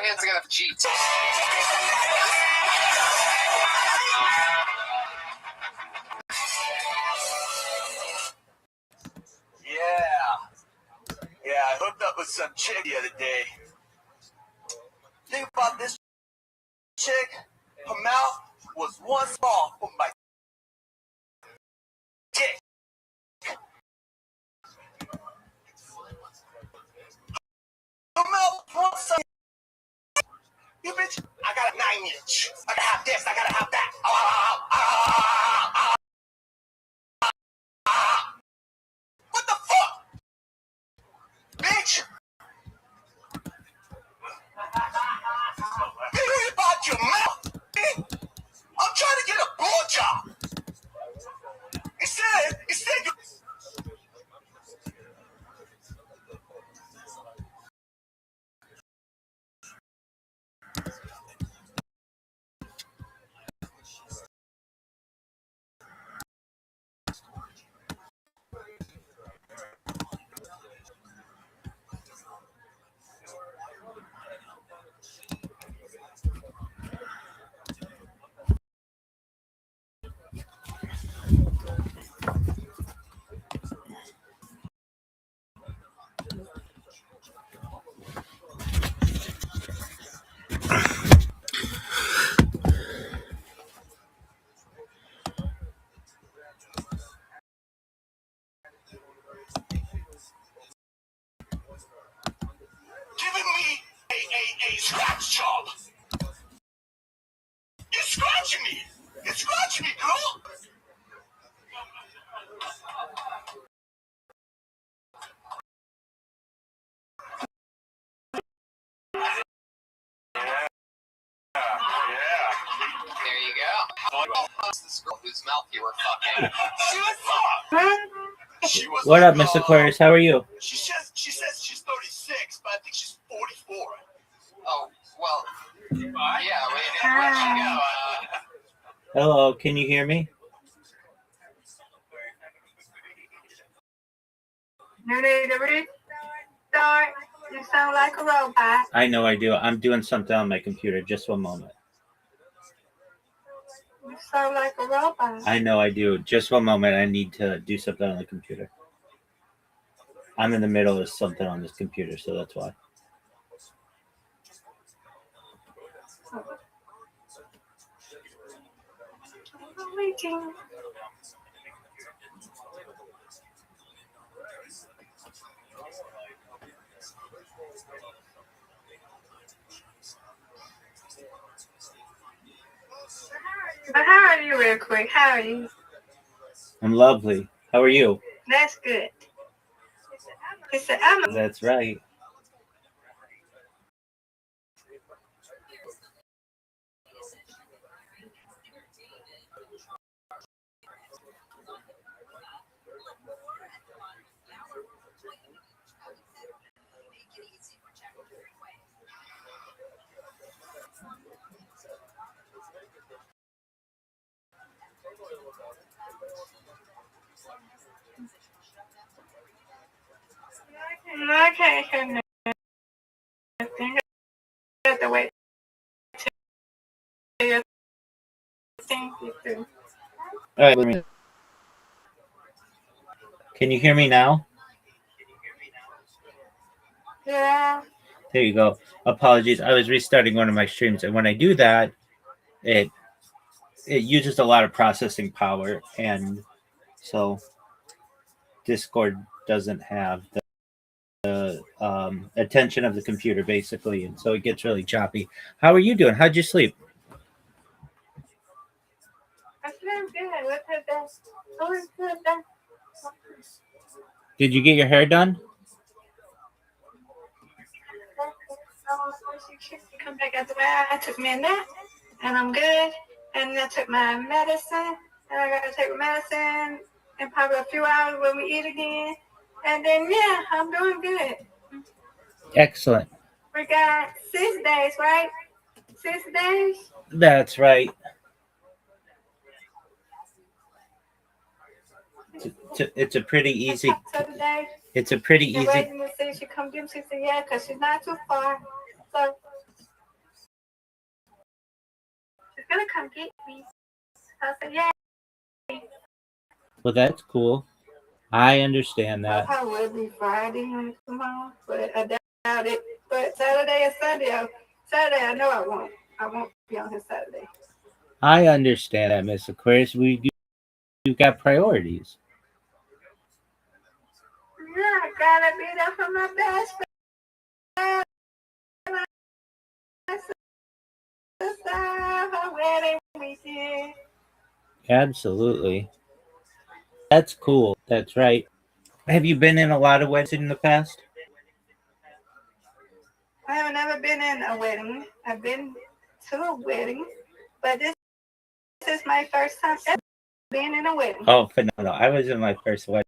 hands together for cheats. Yeah, I hooked up with some chick the other day. Think about this chick. Her mouth was one small from my dick. Her mouth was one. You bitch, I got a 9-inch. I gotta have this, I gotta have that. What the fuck? Bitch! Think about your mouth. I'm trying to get a blowjob. Instead you... Giving me a scratch job. You're scratching me. You're scratching me, girl. There you go. How's this girl whose mouth you were fucking? She was What like, up, Mr. Aquarius? How are you? She says she's 36, but I think she's 44. Oh, well, yeah, where did you go? Hello, can you hear me? You sound like a robot. I know I do. I'm doing something on my computer. Just one moment. You sound like a robot. I know I do. Just one moment. I need to do something on the computer. I'm in the middle of something on this computer, so that's why. I'm waiting. But how are you real quick? How are you? I'm lovely. How are you? That's good. He said, I'm That's right. I can't hear nothing. I have to wait till your thing gets through. All right. Let me... Can you hear me now? Yeah. There you go. Apologies. I was restarting one of my streams, and when I do that, it uses a lot of processing power, and so Discord doesn't have the attention of the computer, basically, and so it gets really choppy. How are you doing? How'd you sleep? I slept good. What the hell? Oh, it's good. Did you get your hair done? Come back after that. I took me a nap, and I'm good. And I took my medicine, and I gotta take medicine in probably a few hours when we eat again. And then yeah, I'm doing good. Excellent. We got 6 days, right? 6 days. That's right. It's a pretty easy. It's a pretty easy. Waiting to see if she come get me. She said, yeah, because she's not too far. So gonna come get me. I said, yeah. Well, that's cool. I understand I'll that. probably be Friday when I come home, but I doubt it. But Saturday and Saturday I know I won't be on here Saturday. I understand that, Miss Aquarius. You got priorities. Yeah, I gotta be there for my best friend. My sister, her wedding weekend. Absolutely. That's cool. That's right. Have you been in a lot of weddings in the past? I have never been in a wedding. I've been to a wedding, but this is my first time ever being in a wedding. Oh, phenomenal. I was in my first wedding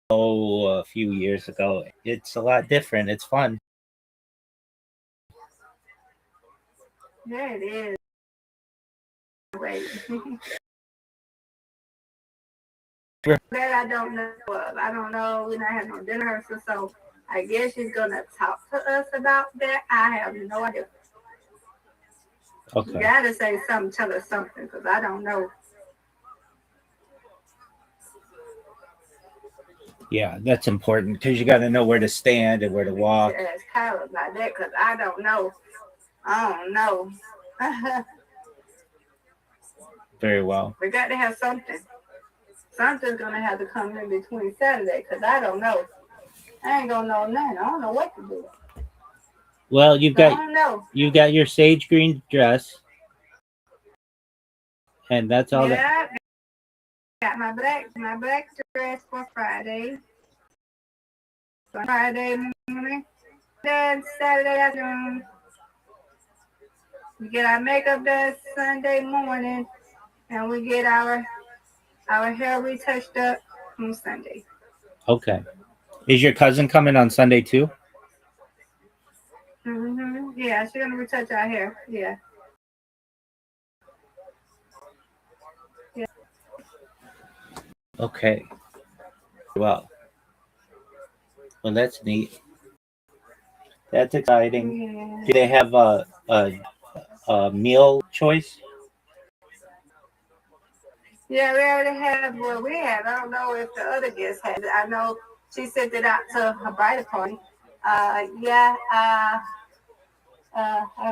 a few years ago. It's a lot different. It's fun. Yeah, it is. Wait. That I don't know of. I don't know. We're not having no dinner rehearsal, so I guess she's gonna talk to us about that. I have no idea. Okay. You gotta say something, tell us something, because I don't know. Yeah, that's important because you got to know where to stand and where to walk. You ask Kyla about that, because I don't know. I don't know. Very well. We got to have something. Something's gonna have to come in between Saturday, because I don't know. I ain't gonna know nothing. I don't know what to do. Well, I don't know. you got your sage green dress, and that's all Yeah, got my black dress for Friday. Friday morning. Then Saturday afternoon. We get our makeup done Sunday morning, and we get our hair retouched up on Sunday. Okay. Is your cousin coming on Sunday too? Yeah, she's gonna retouch our hair. Yeah. Okay. Well, that's neat. That's exciting. Yeah. Do they have a meal choice? Yeah, we already have what we have. I don't know if the other guests had it. I know she sent it out to her bridal party. I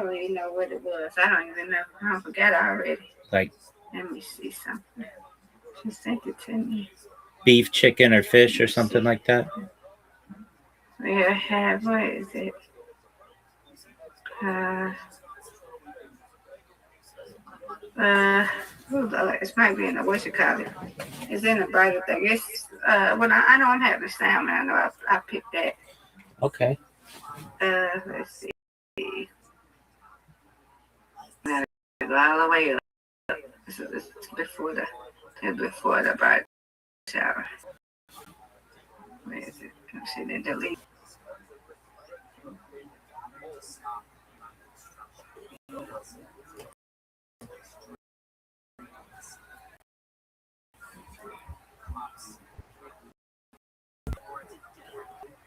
don't even know what it was. I don't even know. I forgot already. Like, let me see something. She sent it to me. Beef, chicken, or fish, or something like that. We have, what is it? It might be in the what you call it. It's in the bridal thing. It's when I know I'm having salmon. I know I picked that. Okay. Let's see. Go all the way up. So this is before the bridal shower. Where is it? Let's see. Then delete.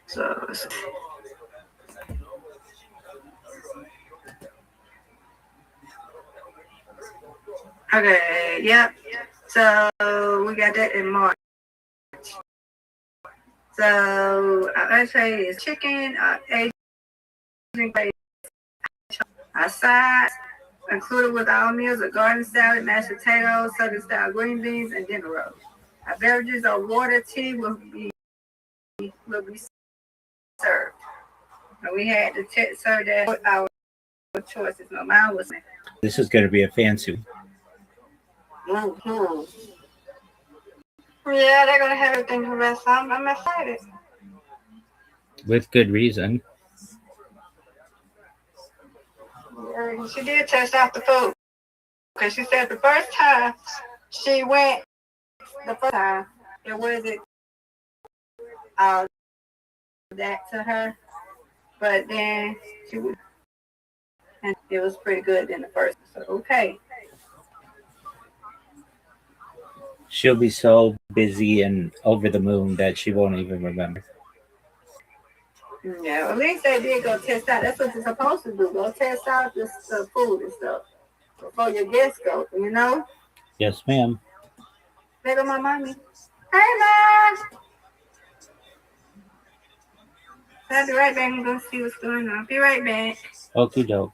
So okay, yep. So we got that in March. So our entree is chicken, Asian grade, sides included with all meals: a garden salad, mashed potatoes, southern style green beans, and dinner rolls. Our beverages are water, tea will be served. And we had to serve that our choices. No, mine was. This is going to be a fancy. Mm-hmm. Yeah, they're gonna have everything for us. I'm excited. With good reason. Yeah, she did test out the food because she said the first time she went, it wasn't all that to her, but then and it was pretty good in the first. So okay. She'll be so busy and over the moon that she won't even remember. Yeah, at least they did go test out. That's what you're supposed to do. Go test out the food and stuff. before your guests go, you know? Yes, ma'am. There go my mommy. Hey, Mom! I'll be right back and go see what's going on. Be right back. Okie doke.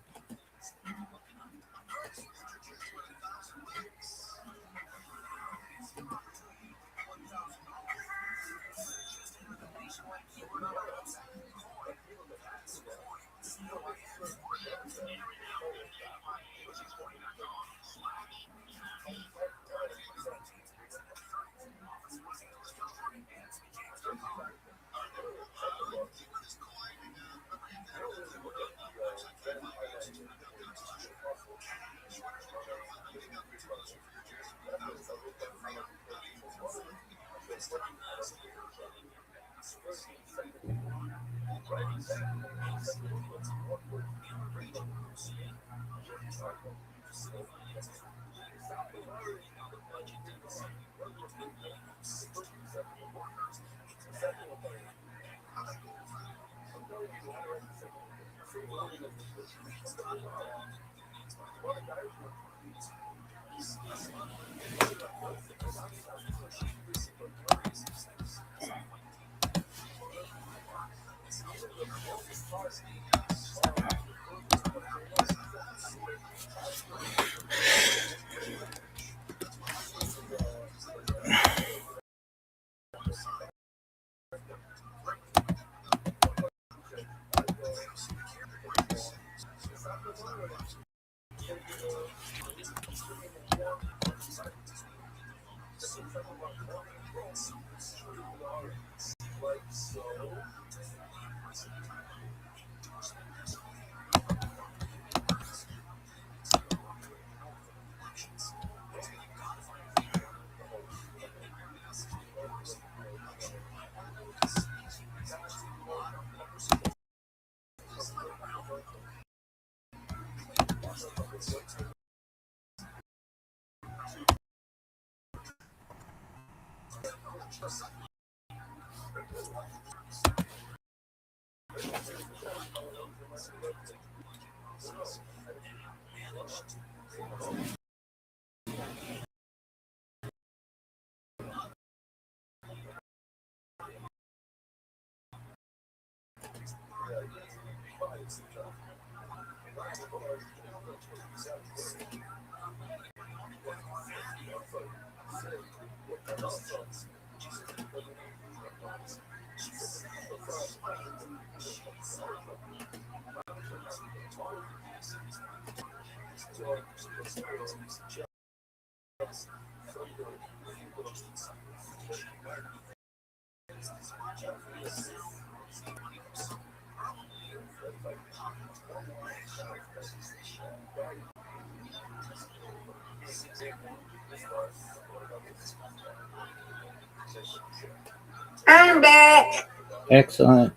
I'm back. Excellent.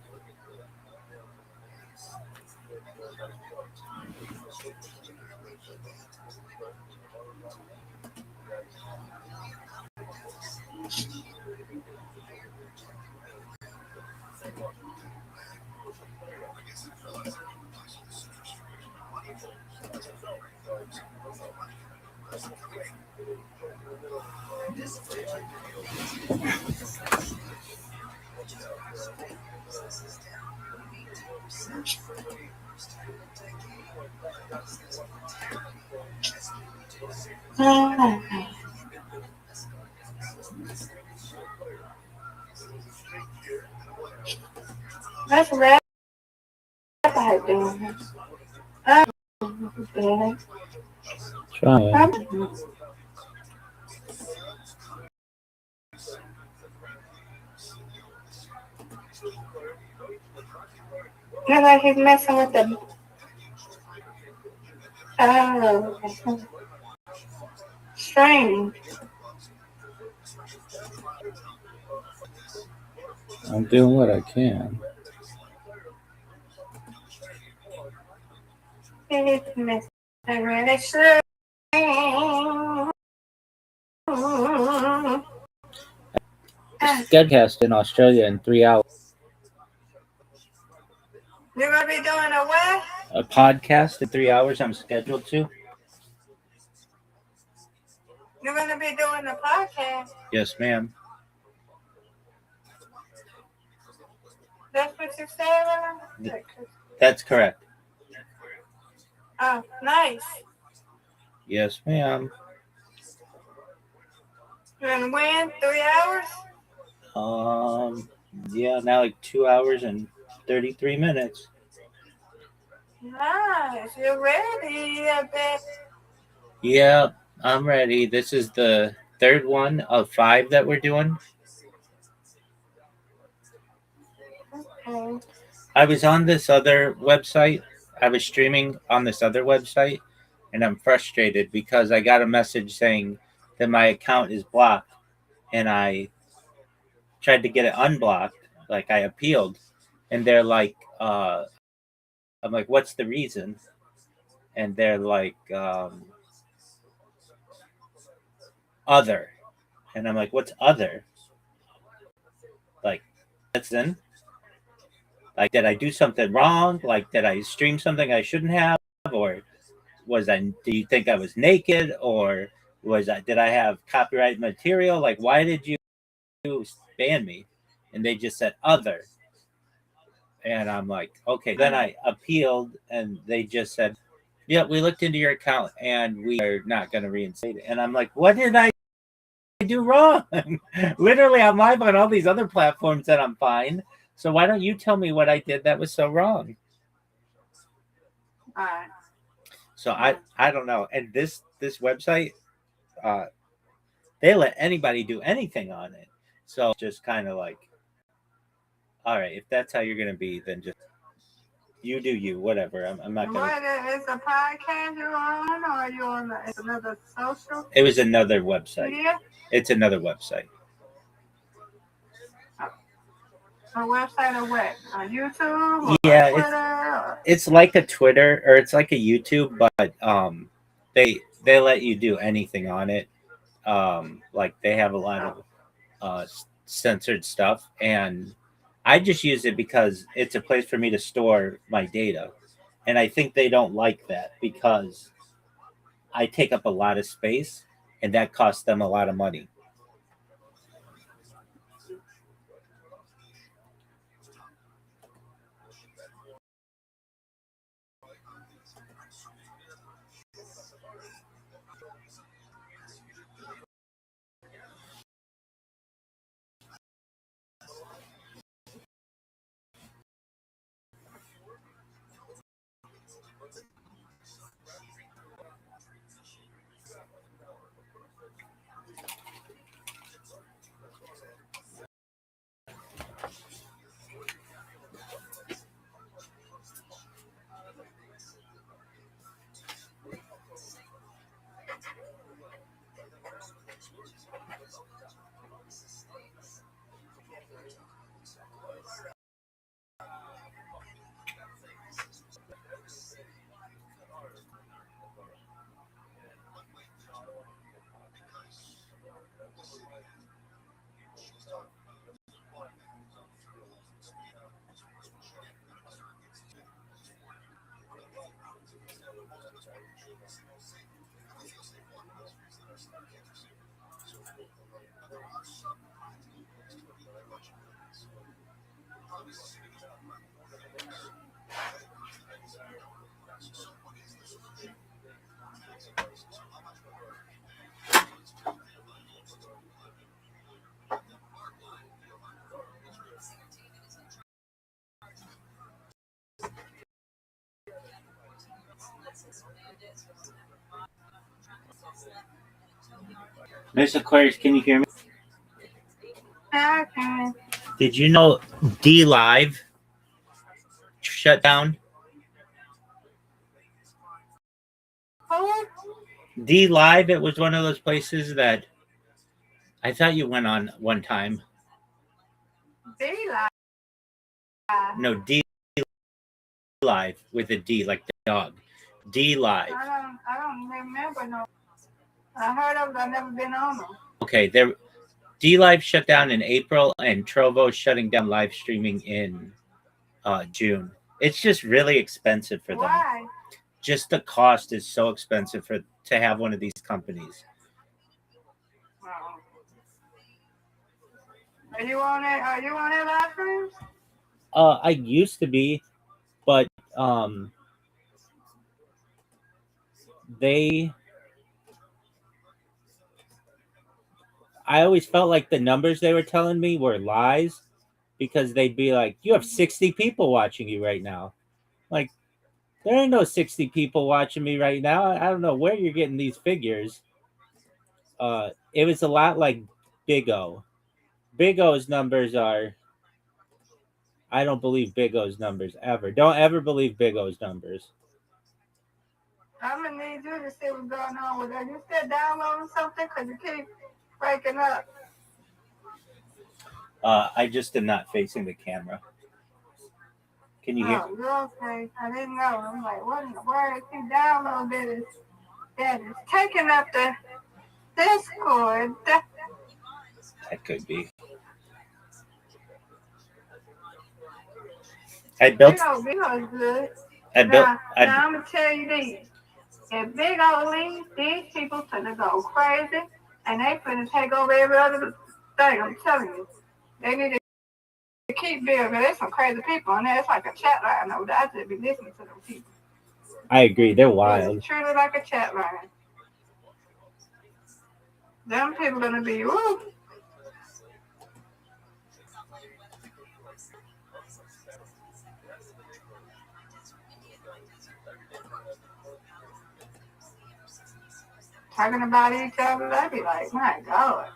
That's rap out there. Oh, Trying. Look like he's messing with the. Oh, strange. I'm doing what I can. He's messing really strange. Schedcast in Australia in 3 hours. You're gonna be doing a what? A podcast in 3 hours I'm scheduled to. You're going to be doing the podcast. Yes, ma'am. That's what you said, That's correct. Oh, nice. Yes, ma'am. And when? 3 hours? Yeah, now like 2 hours and 33 minutes. Nice. You're ready, I bet. Yeah, I'm ready. This is the third one of 5 that we're doing. Okay. I was on this other website. I was streaming on this other website, and I'm frustrated because I got a message saying that my account is blocked, and I tried to get it unblocked. Like, I appealed, and they're like, I'm like, what's the reason? And they're like, other. And I'm like, what's other? Like, that's in? Like, did I do something wrong? Like, did I stream something I shouldn't have? Or do you think I was naked? Or did I have copyright material? Like, why did you ban me? And they just said other. And I'm like, okay. Then I appealed, and they just said, yeah, we looked into your account, and we are not going to reinstate it. And I'm like, what did I do wrong? Literally, I'm live on all these other platforms that I'm fine. So why don't you tell me what I did that was so wrong? All right. So I don't know. And this website, they let anybody do anything on it. So just kind of like, all right, if that's how you're gonna be, then just you do you, whatever. I'm not gonna. What is a podcast you're on, or are you on another social? It was another website. Yeah. It's another website. A website or what? On YouTube? Or yeah, Twitter, it's like a Twitter or it's like a YouTube, but they let you do anything on it. Like they have a lot of censored stuff, and I just use it because it's a place for me to store my data, and I think they don't like that because I take up a lot of space, and that costs them a lot of money. Miss Aquarius, can you hear me? Okay. Did you know D Live shut down? Who? D Live, it was one of those places that I thought you went on one time. D-Live. No, D Live with a D, like the dog. D Live. I don't remember no. I heard of it, I've never been on them. Okay, D Live shut down in April, and Trovo's shutting down live streaming in June. It's just really expensive for them. Why? Just the cost is so expensive to have one of these companies. Are you on it? Are you on their live streams? I used to be, but they. I always felt like the numbers they were telling me were lies because they'd be like, "You have 60 people watching you right now." Like, there ain't no 60 people watching me right now. I don't know where you're getting these figures. It was a lot like Big O. Big O's numbers are. I don't believe Big O's numbers ever. Don't ever believe Big O's numbers. I'm gonna need you to see what's going on with that. You still downloading something because you keep breaking up. I just am not facing the camera. Can you hear? Oh, you're okay. I didn't know. I'm like, what in the world? If you download that is taking up the Discord. That could be. I built. Big O is good. I built. Now I'm gonna tell you this. If Big O leaves, these people finna go crazy, and they finna take over every other thing. I'm telling you, they need to keep building. There's some crazy people in there. It's like a chat line over there. I just be listening to them people. I agree. They're wild. It's truly like a chat line. Them people gonna be woo. Talking about each other, I'd be like, my God.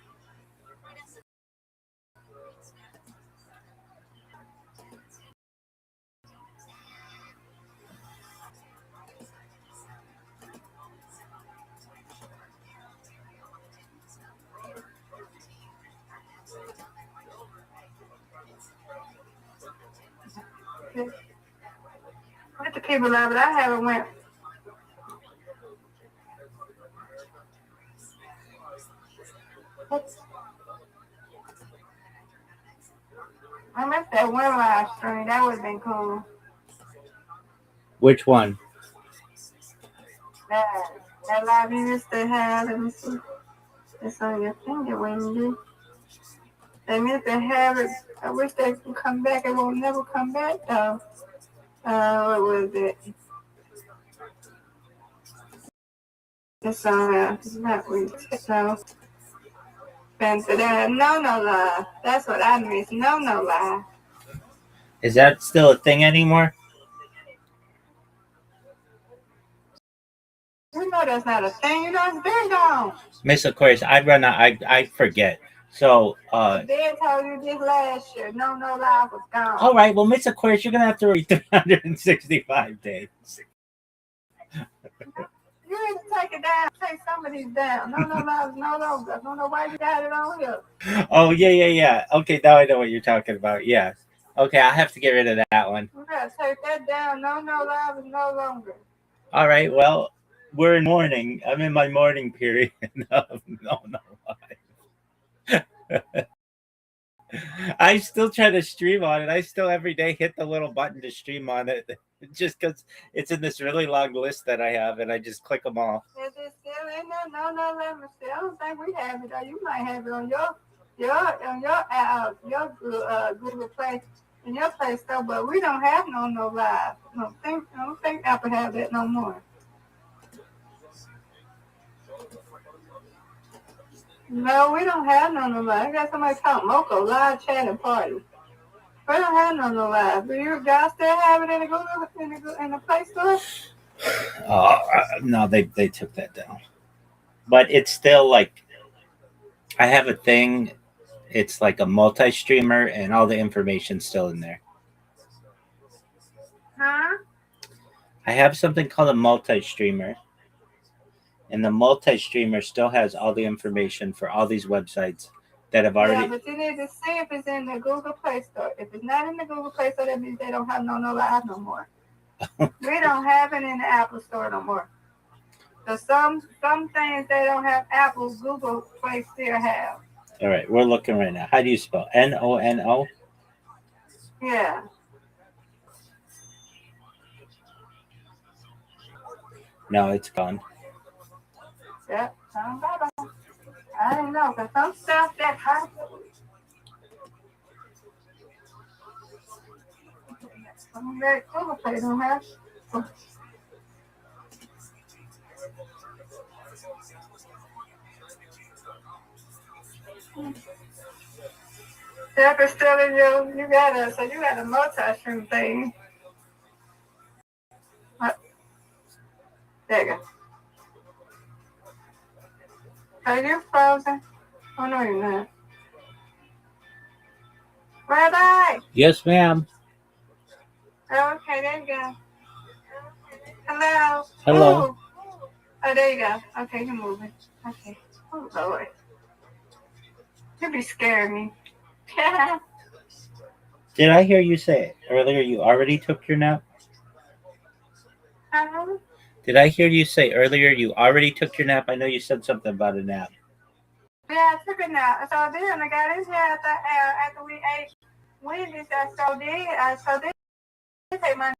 With the people of it, I haven't went. I missed that one live stream. That would have been cool. Which one? That live you used to have. Let me see. It's on your finger when you do. They meant to have it. I wish they could come back. It won't never come back though. What was it? It's on not we so. No lie. That's what I miss. No lie. Is that still a thing anymore? You know that's not a thing. You know it's been gone. Miss Aquarius, I'd run out. I forget. So they told you this last year. No lie was gone. All right, well, Miss Aquarius, you're gonna have to wait 365 days. You need to take it down. Take some of these down. No lie is no longer. I don't know why you got it on here. Oh yeah. Okay, now I know what you're talking about. Yeah. Okay, I have to get rid of that one. You gotta take that down. No lie is no longer. All right. Well, we're in mourning. I'm in my mourning period. No lie. I still try to stream on it. I still every day hit the little button to stream on it, just because it's in this really long list that I have, and I just click them all. Is it still in there? No, let me see. I don't think we have it. Or you might have it on your Google Play in your Play Store, but we don't have no live. I don't think Apple have that no more. No, we don't have no live. I got somebody called Moco live chatting party. We don't have no live. Do you guys still have it in the Google in the Play Store? No, they took that down. But it's still like I have a thing. It's like a multi-streamer, and all the information's still in there. Huh? I have something called a multi-streamer. And the multi-streamer still has all the information for all these websites that have already. Yeah, but you need to see if it's in the Google Play Store. If it's not in the Google Play Store, that means they don't have no live no more. We don't have it in the Apple Store no more. So some things they don't have Apple, Google Play still have. All right, we're looking right now. How do you spell NONO? Yeah. No, it's gone. Yep. I don't know, because some stuff that I'm very cool. They don't have. Yeah, but still in you got a multi-stream thing. There you go. Are you frozen? Oh, no, you're not. Rabbi! Yes, ma'am. Oh, okay, there you go. Hello. Hello. Ooh. Oh, there you go. Okay, you're moving. Okay. Oh, Lord. You be scaring me. Did I hear you say earlier you already took your nap? Did I hear you say earlier you already took your nap? I know you said something about a nap. Yeah, I took a nap. So then I got in here after we ate Wendy's. I did take my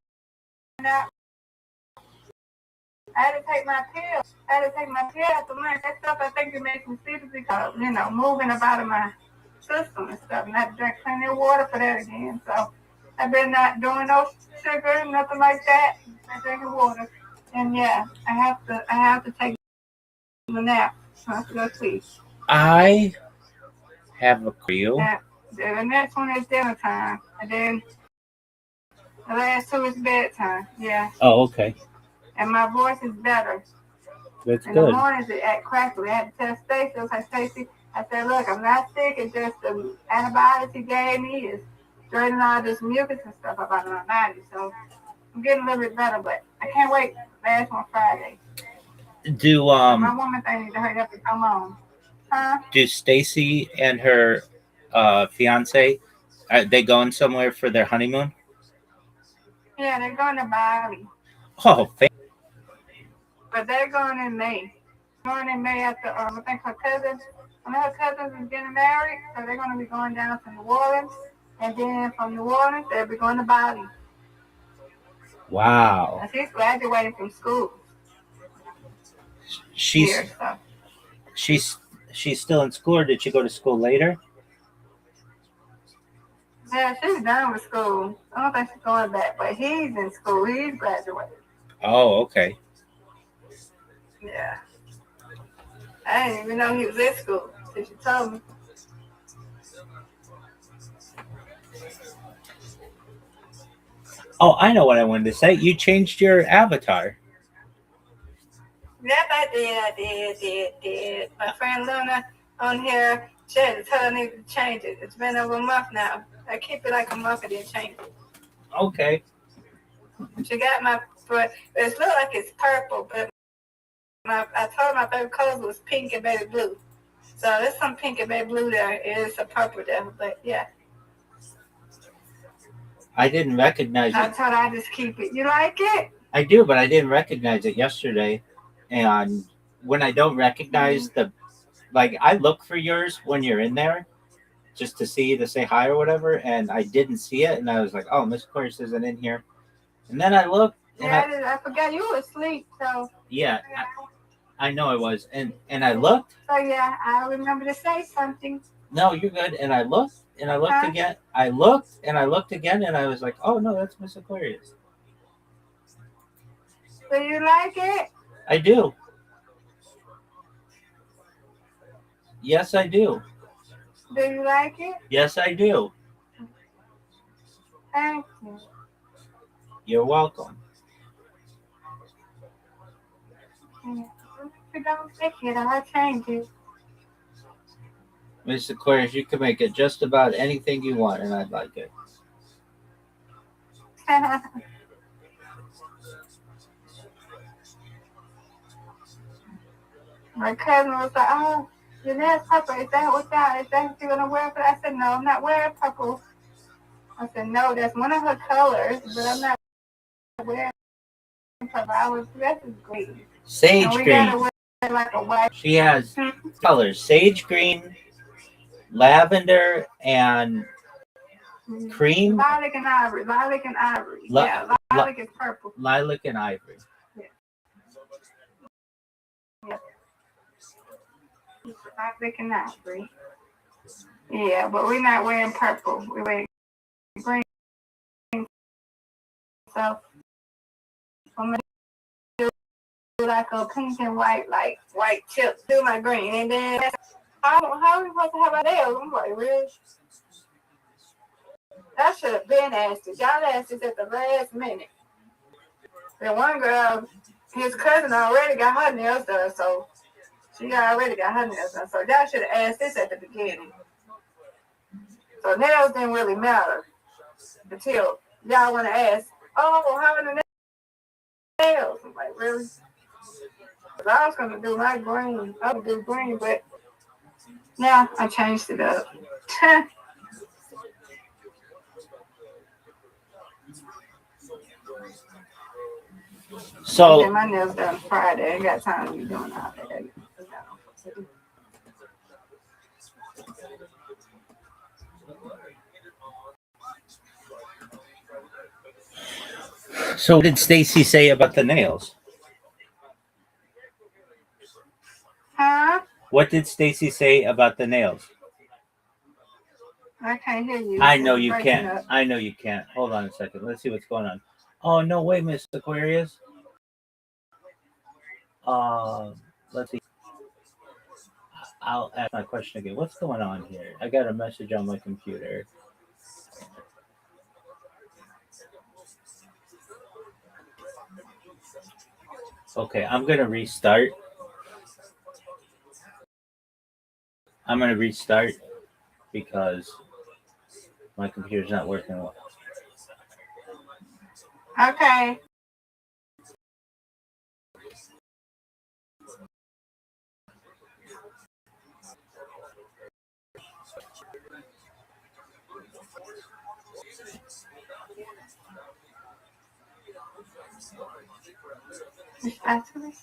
nap. I had to take my pill. After lunch. That stuff I think it makes me sleepy because, moving about in my system and stuff. And I drank plenty of water for that again. So I've been not doing no sugar, nothing like that. I'm drinking water. And yeah, I have to take a nap. So I have to go sleep. I have a crew. The next one is dinner time. And then the last two is bedtime. Yeah. Oh, okay. And my voice is better. That's in good. In the mornings, it act crackly. I had to tell Stacey, I was like, Stacey, I said, look, I'm not sick. It's just the antibiotics he gave me is draining all this mucus and stuff about my body. So I'm getting a little bit better, but I can't wait. Last one Friday. Do my woman thing need to hurry up and come on. Huh? Do Stacy and her fiance, are they going somewhere for their honeymoon? Yeah, they're going to Bali. Oh, but they're going in May. Going in May after I think her cousin. One of her cousins is getting married, so they're going to be going down to New Orleans, and then from New Orleans they'll be going to Bali. Wow. And she's graduating from school. She's still in school, or did she go to school later? Yeah, she's done with school. I don't think she's going back, but he's in school. He's graduated. Oh, okay. Yeah. I didn't even know he was at school until she told me. Oh, I know what I wanted to say. You changed your avatar. Yep, I did. My friend Luna on here, she had to tell me to change it. It's been over a month now. I keep it like a month and then change it. Okay. She got but it looks like it's purple, but I told her my favorite colors was pink and baby blue. So there's some pink and baby blue there. It is a purple there, but yeah. I didn't recognize it. I told her I just keep it. You like it? I do, but I didn't recognize it yesterday. And when I don't recognize I look for yours when you're in there just to say hi or whatever, and I didn't see it, and I was like, oh, Miss Corse isn't in here. And then I looked. I forgot you were asleep, so. Yeah, I know I was. And I looked. So yeah, I remember to say something. No, you're good. And I looked, and I looked again. I looked, and I looked again, and I was like, oh, no, that's Miss Aquarius. Do you like it? I do. Yes, I do. Do you like it? Yes, I do. Thank you. You're welcome. If you don't like it, I'll change it. Miss Aquarius, you can make it just about anything you want, and I'd like it. My cousin was like, oh, your nails purple. Is that what you're going to wear? But I said, no, I'm not wearing purple. I said, no, that's one of her colors, but I'm not wearing purple. This is green. Sage green. Gotta wear like a white. She has colors: sage green, lavender, and cream. Lilac and ivory. Yeah, lilac is purple. Lilac and ivory. Yeah. Lilac and ivory. Yeah, but we're not wearing purple. We're wearing green. So I'm gonna do like a pink and white, like white tips, do my green, and then how are we supposed to have our nails? I'm like, really? That should have been asked. Y'all asked this at the last minute. And one girl, his cousin already got her nails done, so she already got her nails done. So y'all should have asked this at the beginning. So nails didn't really matter until y'all want to ask, oh, how are the nails? I'm like, really? Because I was going to do my green. I would do green, but now I changed it up. So I get my nails done Friday. I ain't got time to be doing all that. So what did Stacy say about the nails? Huh? What did Stacy say about the nails? I can't hear you. I know you Breaking can't. up. I know you can't. Hold on a second. Let's see what's going on. Oh no way, Miss Aquarius. Let's see. I'll ask my question again. What's going on here? I got a message on my computer. Okay, I'm gonna restart. I'm gonna restart because my computer's not working well. Okay. Actually,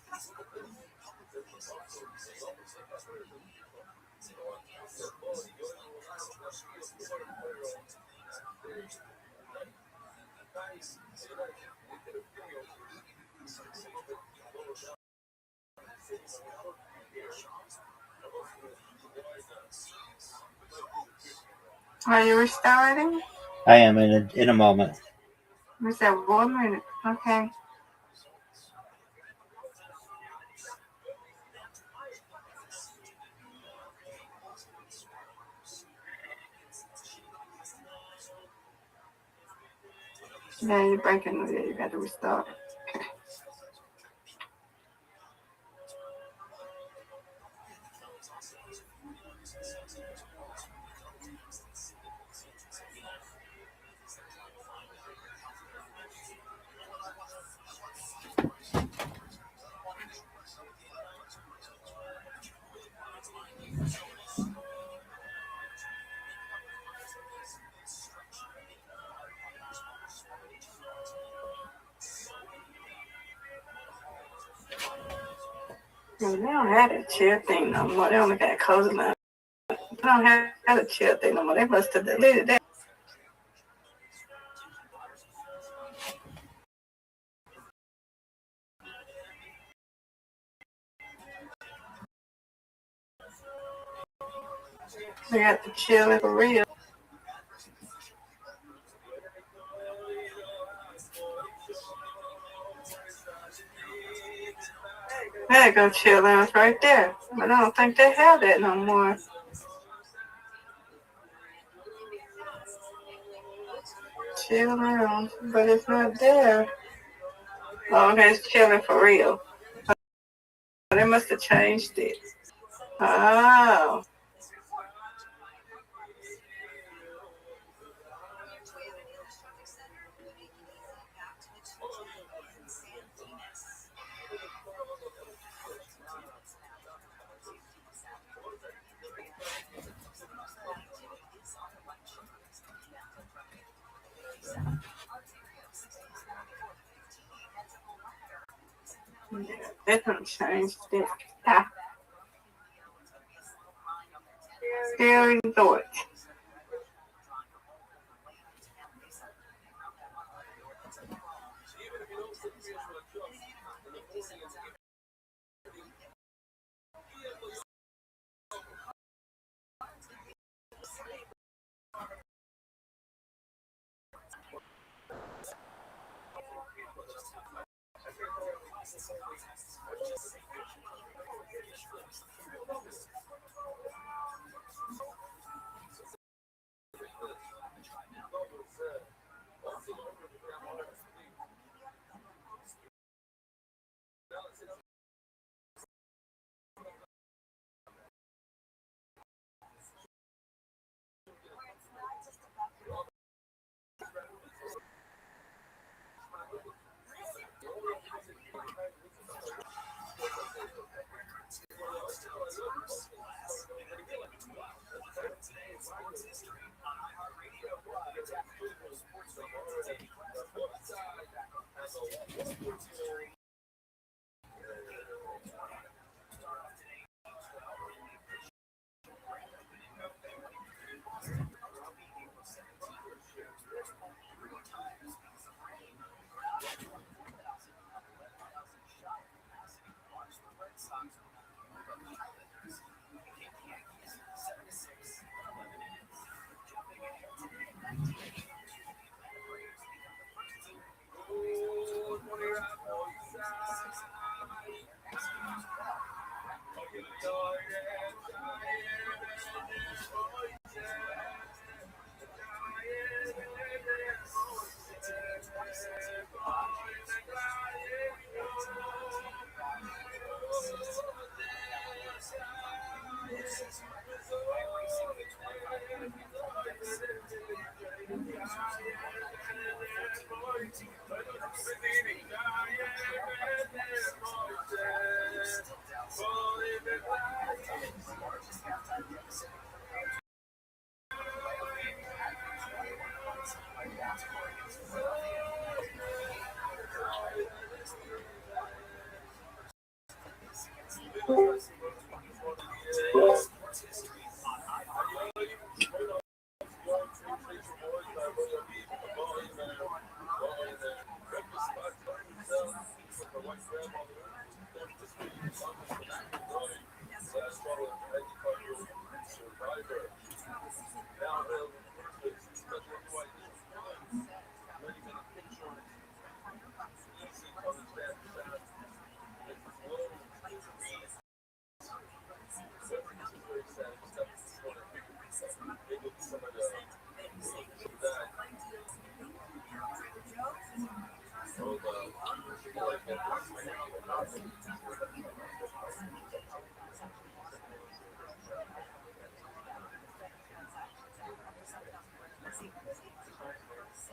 are you restarting? I am in a moment. We said 1 minute. Okay. Yeah, you're breaking. Yeah, you got to restart. They don't have that chill thing no more. They only got cozy now. They don't have a chill thing no more. They must have deleted that. They got the chilling for real. There go chill lounge right there. But I don't think they have that no more. Chill lounge, but it's not there. Oh, okay, it's chilling for real. They must have changed it. Oh. They done changed it. Ah. Still resort.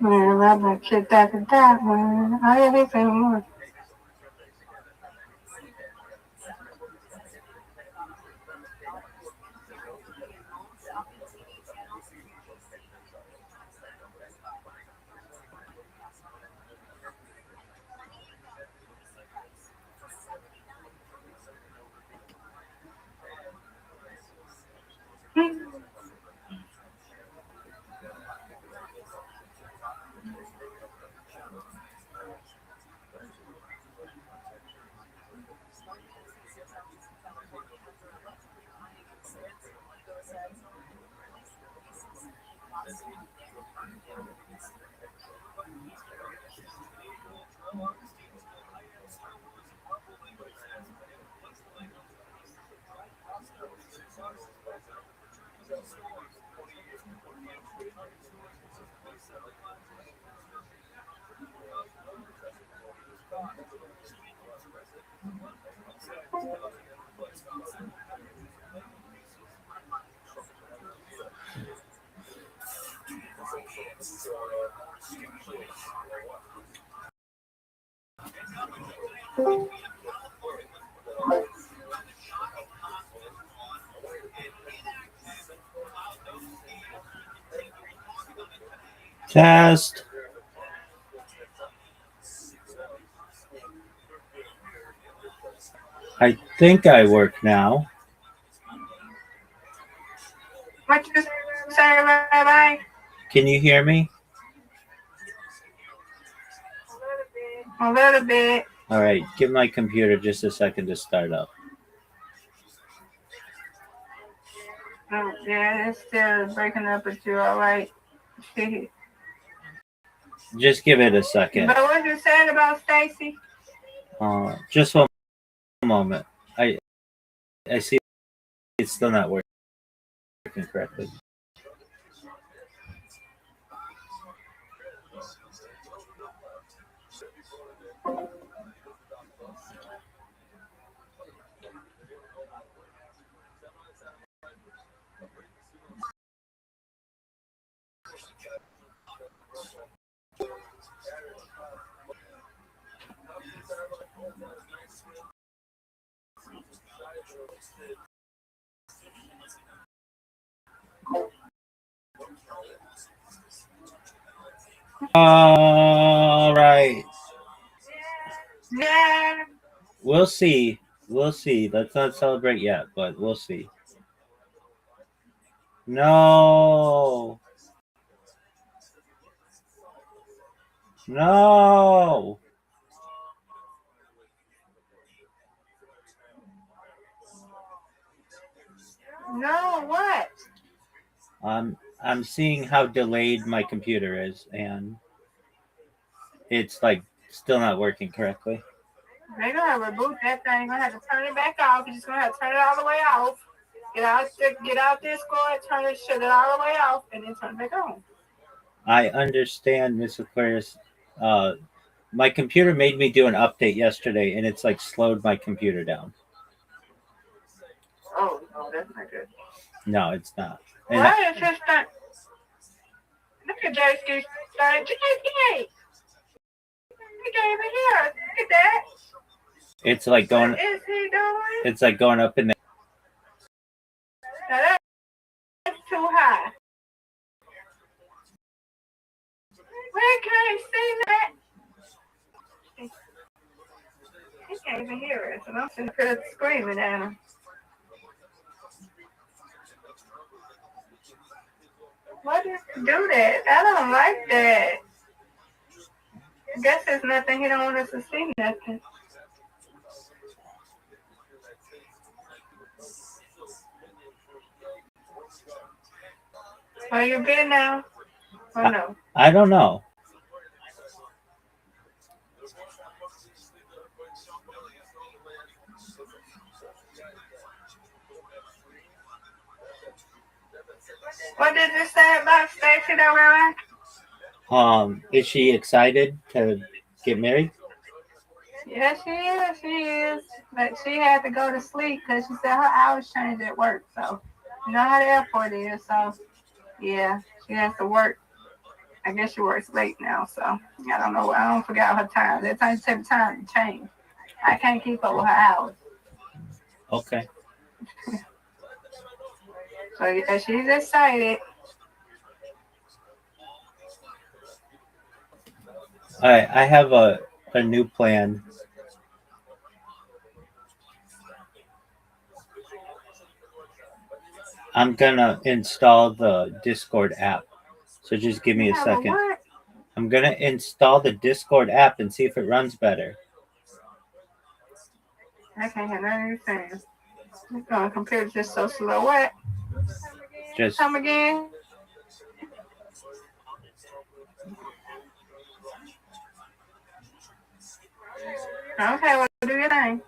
ViralRabbi kicked back at that one. Oh yeah, they say more. Test. I think I work now. What you say, Rabbi? Can you hear me? A little bit. All right, give my computer just a second to start up. Oh, yeah, it's still breaking up with you, all right. Just give it a second. But what you said about Stacy? Just one moment. I see it's still not working correctly. All right. Yeah. We'll see. We'll see. Let's not celebrate yet, but we'll see. No. No. No, what? I'm seeing how delayed my computer is, and it's like still not working correctly. They're gonna reboot that thing. You're gonna have to turn it back off. You're just gonna have to turn it all the way off. Get out Discord, shut it all the way off, and then turn it back on. I understand, Miss Aquarius. My computer made me do an update yesterday, and it's like slowed my computer down. Oh, no, that's not good. No, it's not. And Why is this thing? Look at JSK started. JSK! He can't even hear us. Look at that. it's like going. What is he doing? It's like going up in the. Now that's too high. Where can he see that? He can't even hear us, and I'm sitting here screaming at him. Why did you do that? I don't like that. I guess there's nothing. He don't want us to see nothing. Are you good now? Or no? I don't know. What did you say about Stacy, though, Rabbi? Is she excited to get married? Yes, she is. She is. But she had to go to sleep because she said her hours changed at work. So, you know how the airport is. So, yeah, she has to work. I guess she works late now. So, I don't know. I don't forget her time. That time takes time to change. I can't keep up with her hours. Okay. So, yeah, she's excited. All right. I have a new plan. I'm gonna install the Discord app. So just give me a second. What? I'm gonna install the Discord app and see if it runs better. I can't hear nothing you're saying. The computer's just so slow. What? Just Come again? Okay, well, do your thing.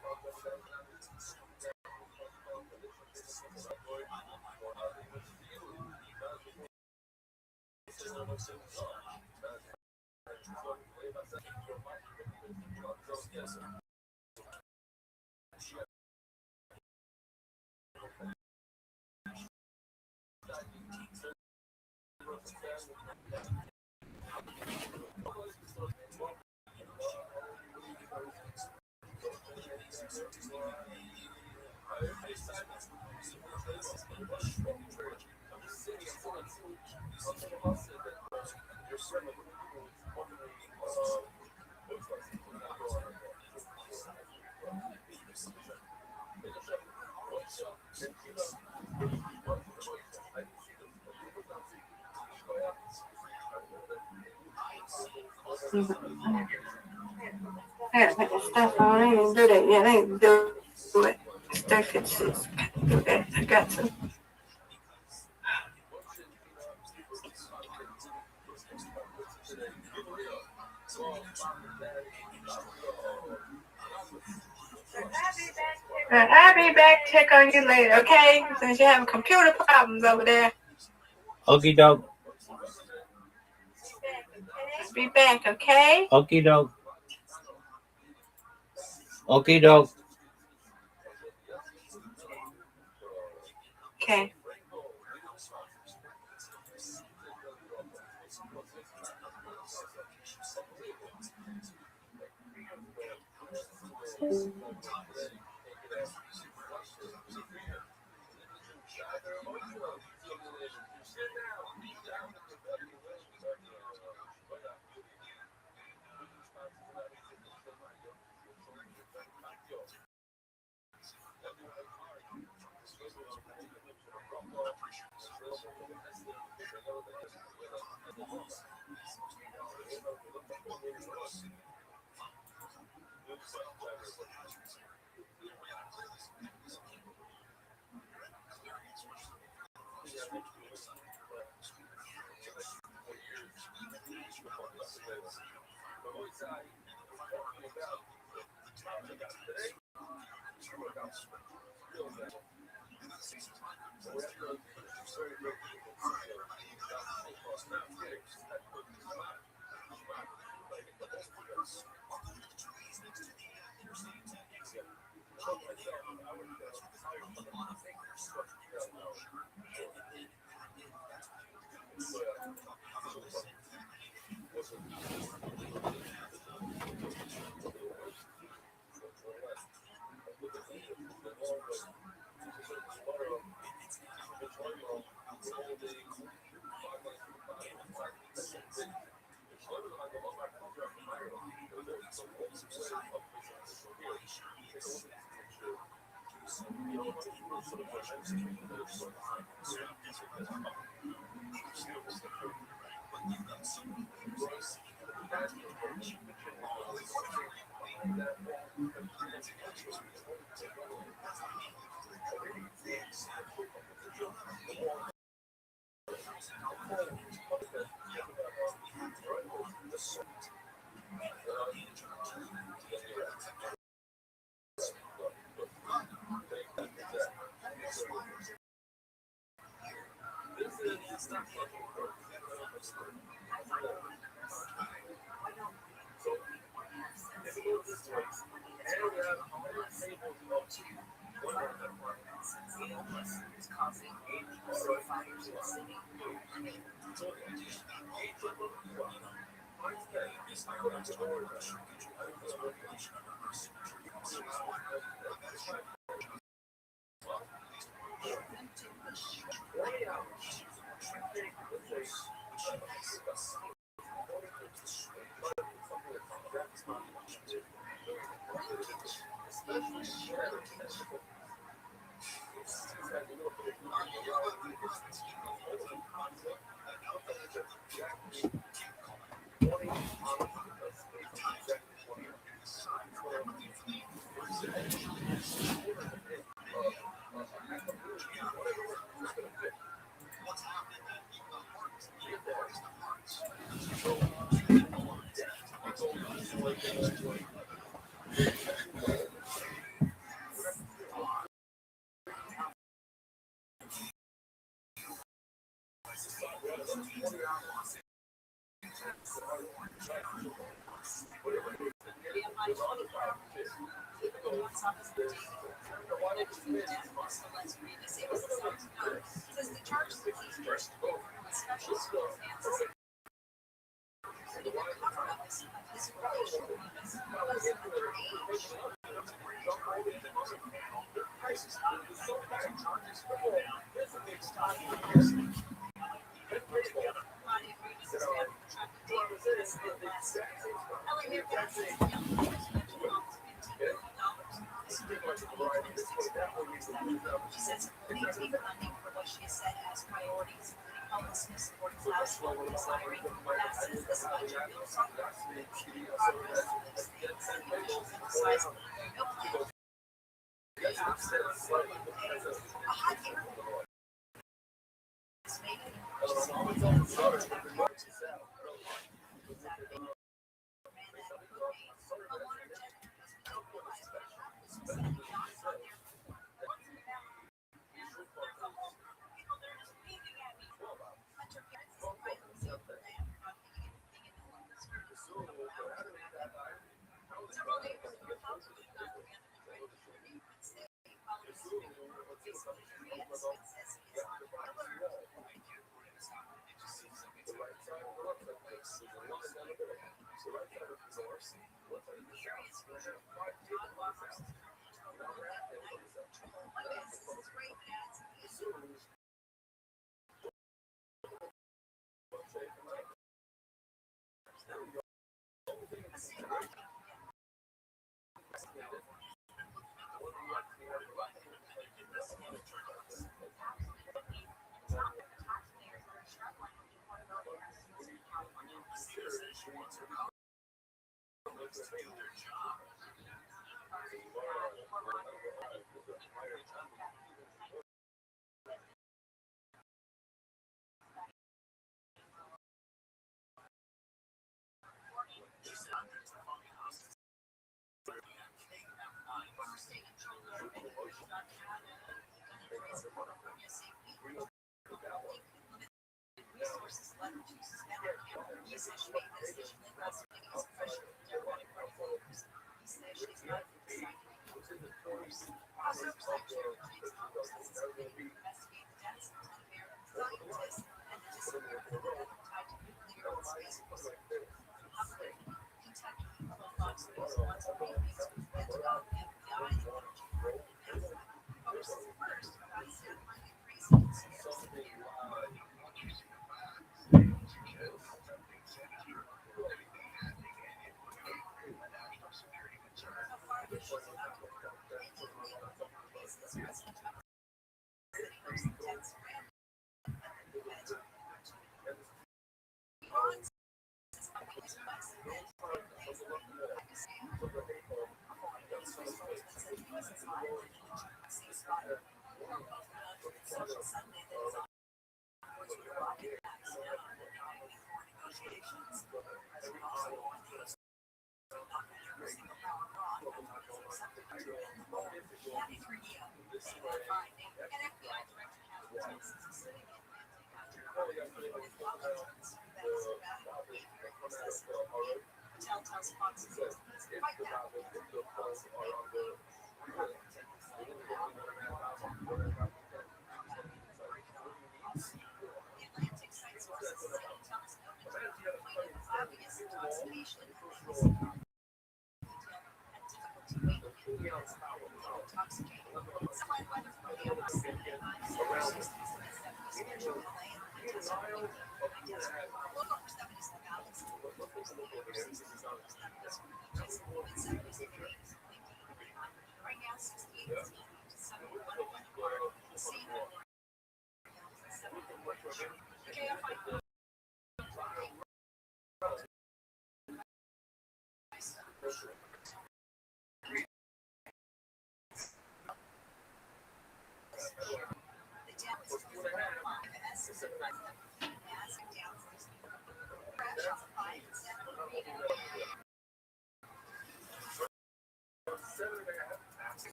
I gotta put that stuff on. I didn't do that yet. I didn't do it. Stuff it. Do that. I got to. But I'll be back to check on you later, okay? Since you're having computer problems over there. Okie doke. Be back, okay? Okie doke. Okie doke. Okay.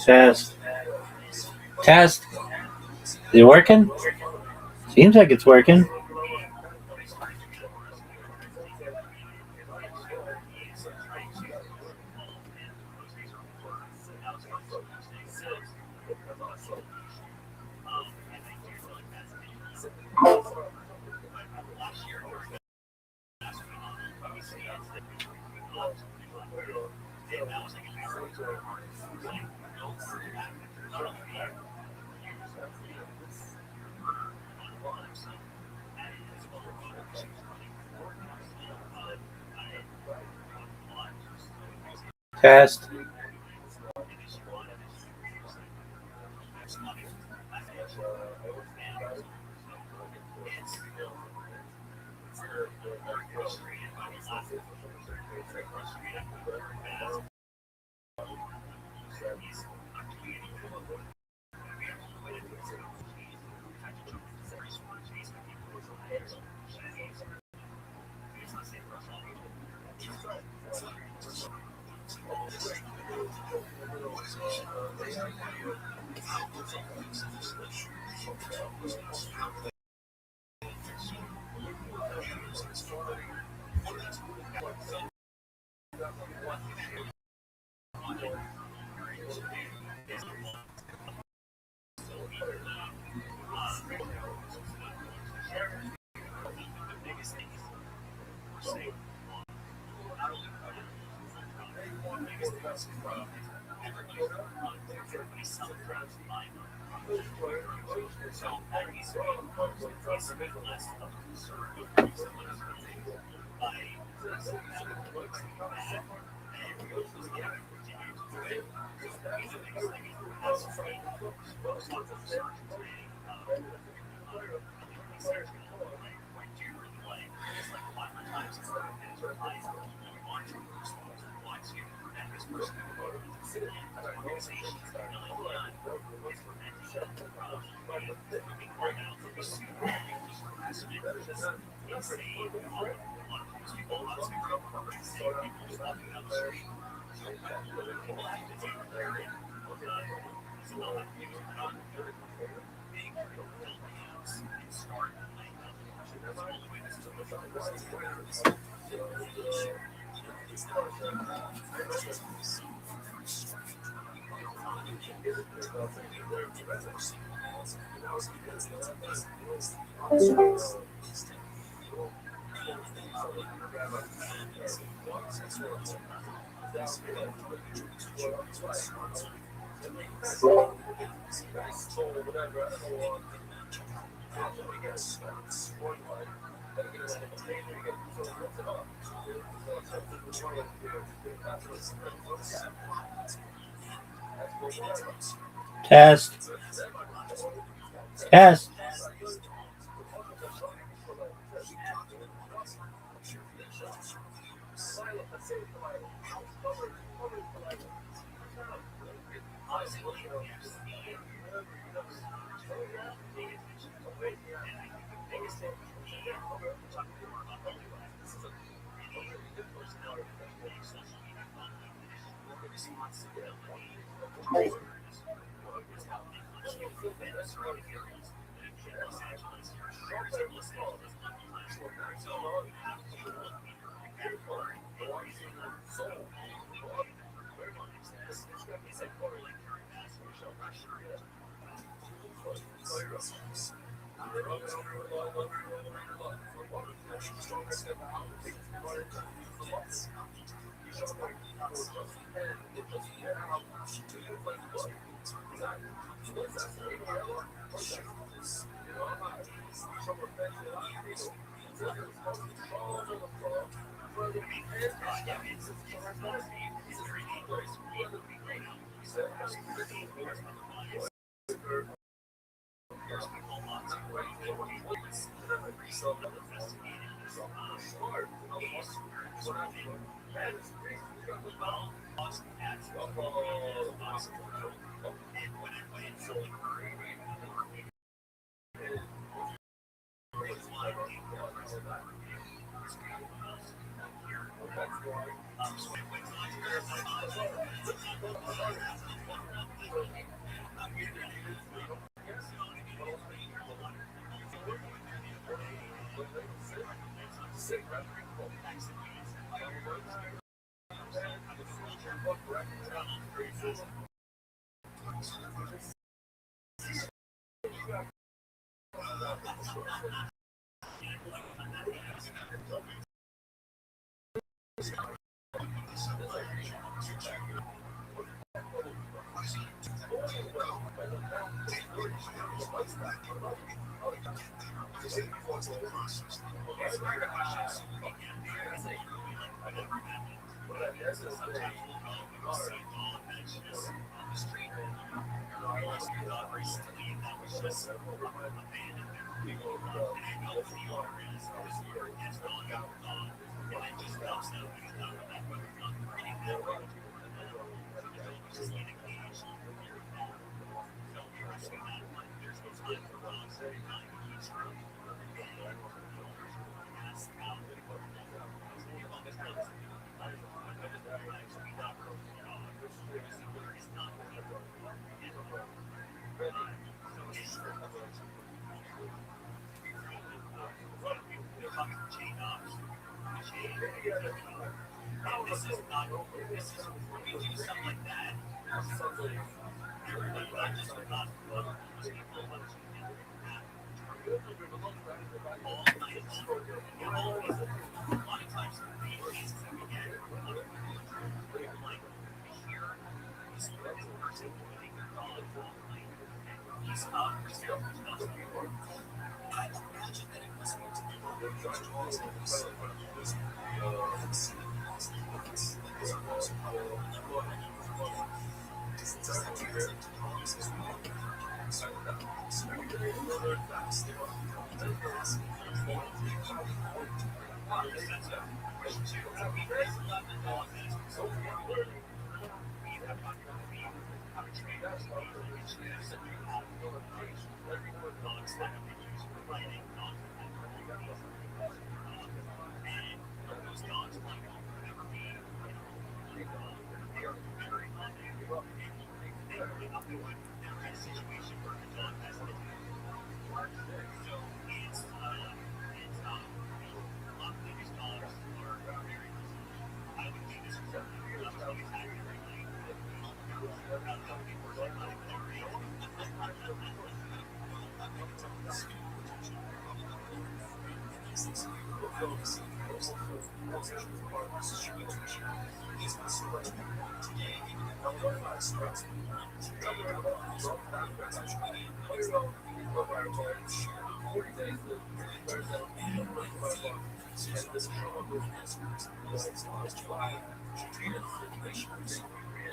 Test. Test. Is it working? Seems like it's working. Test. Test. Test.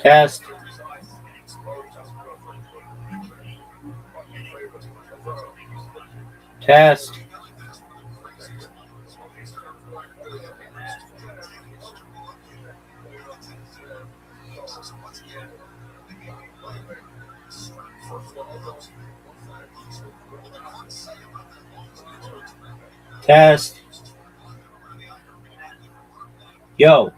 Test. Test. Test. Yo.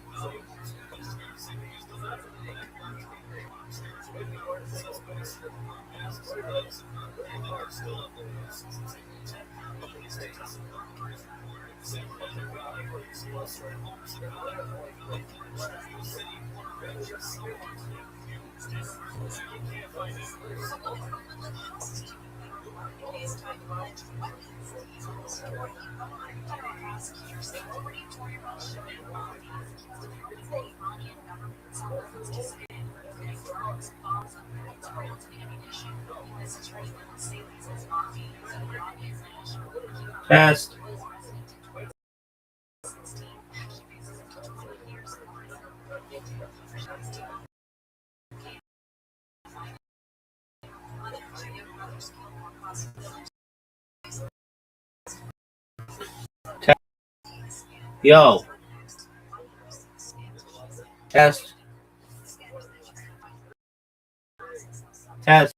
Test. Test. Yo. Test. Test.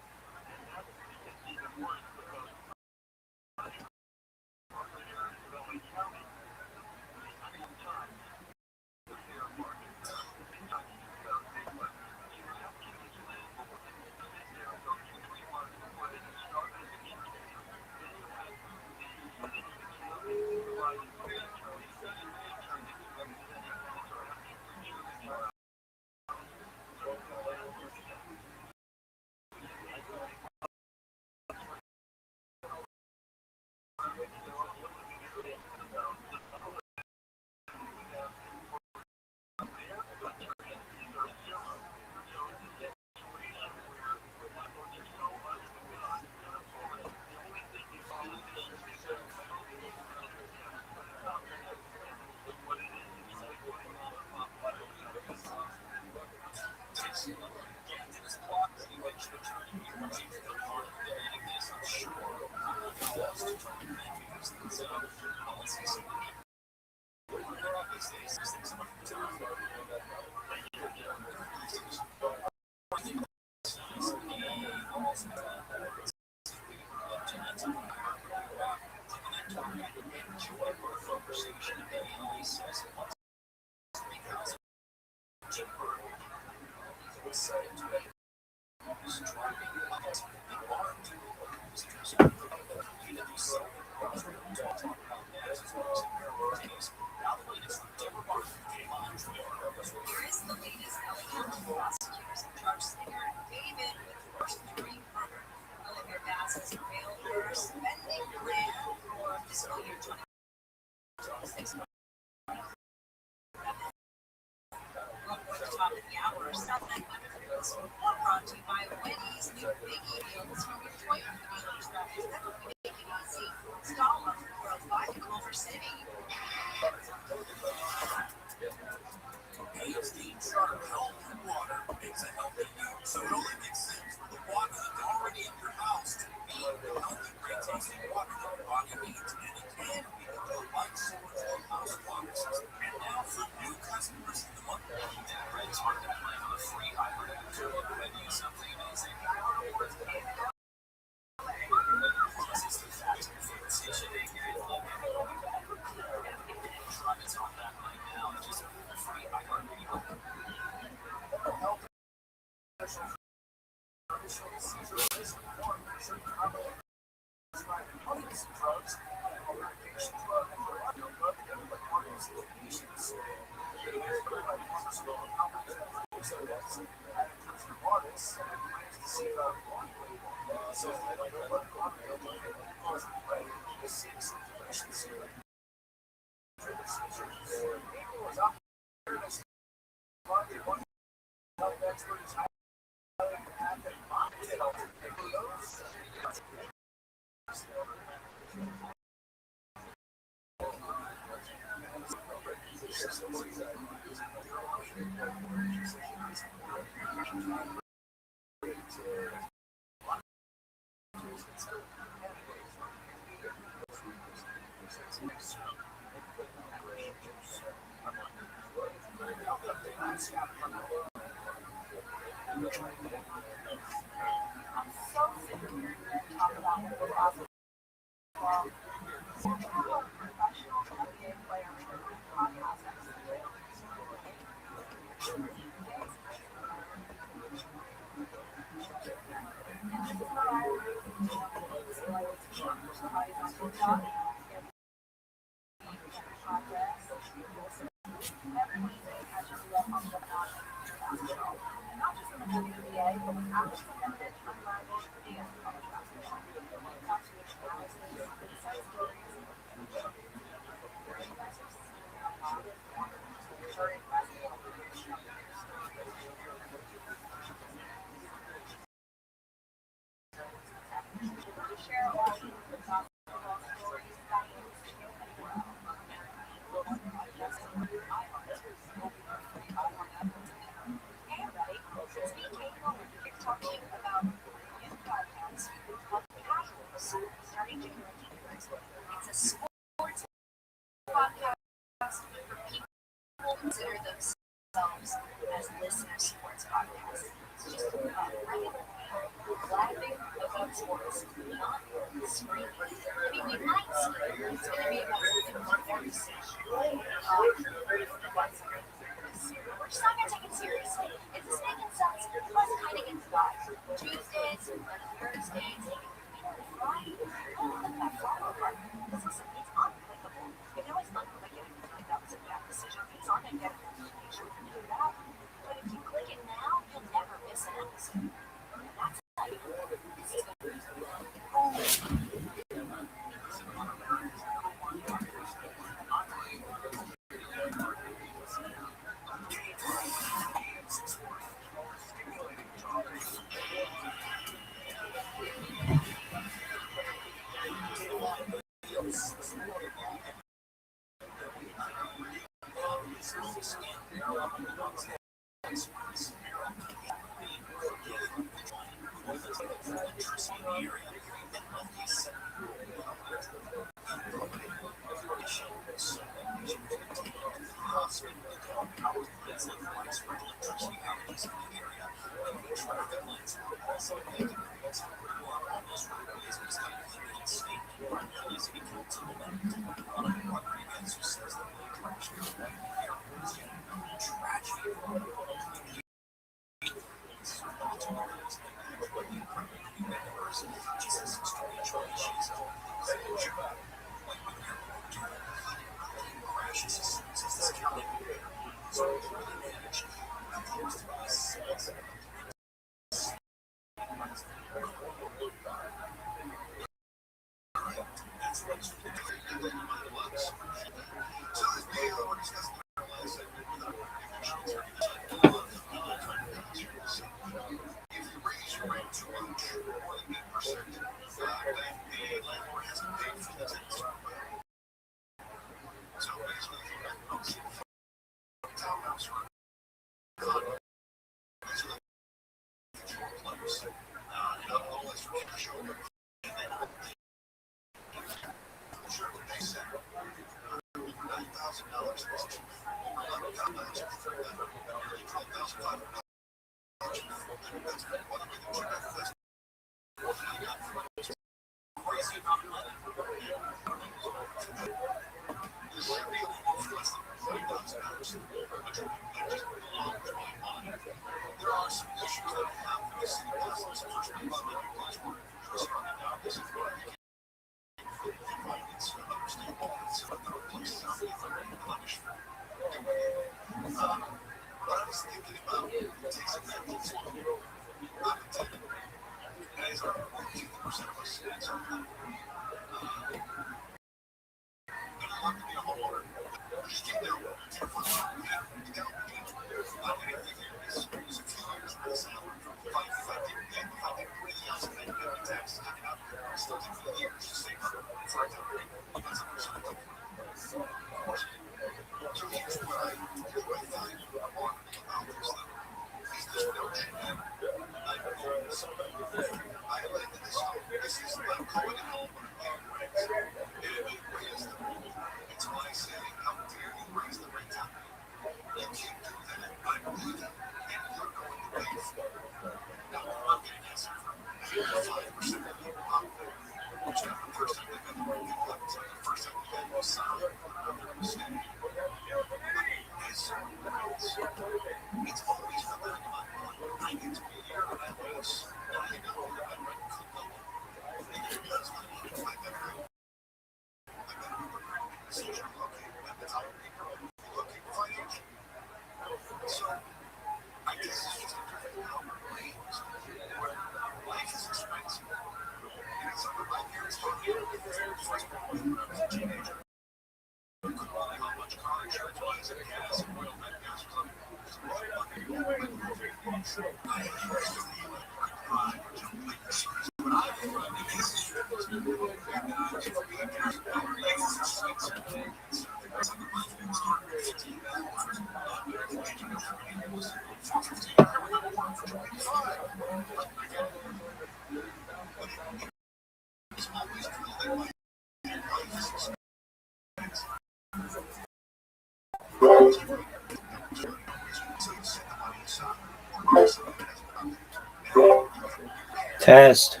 Test.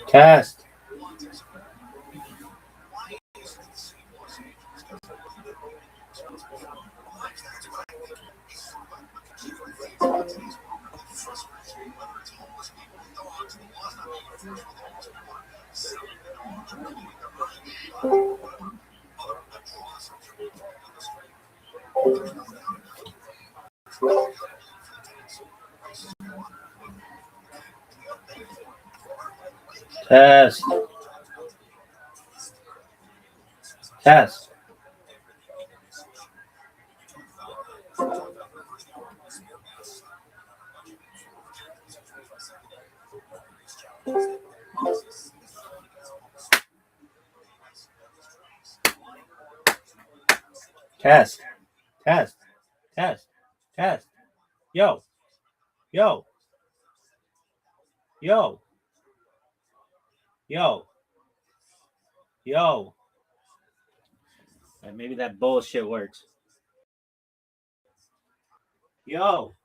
Test. Test. Test. Test. Test. Test. Test. Yo. Yo. Yo. Yo. Yo. Maybe that bullshit works. Yo.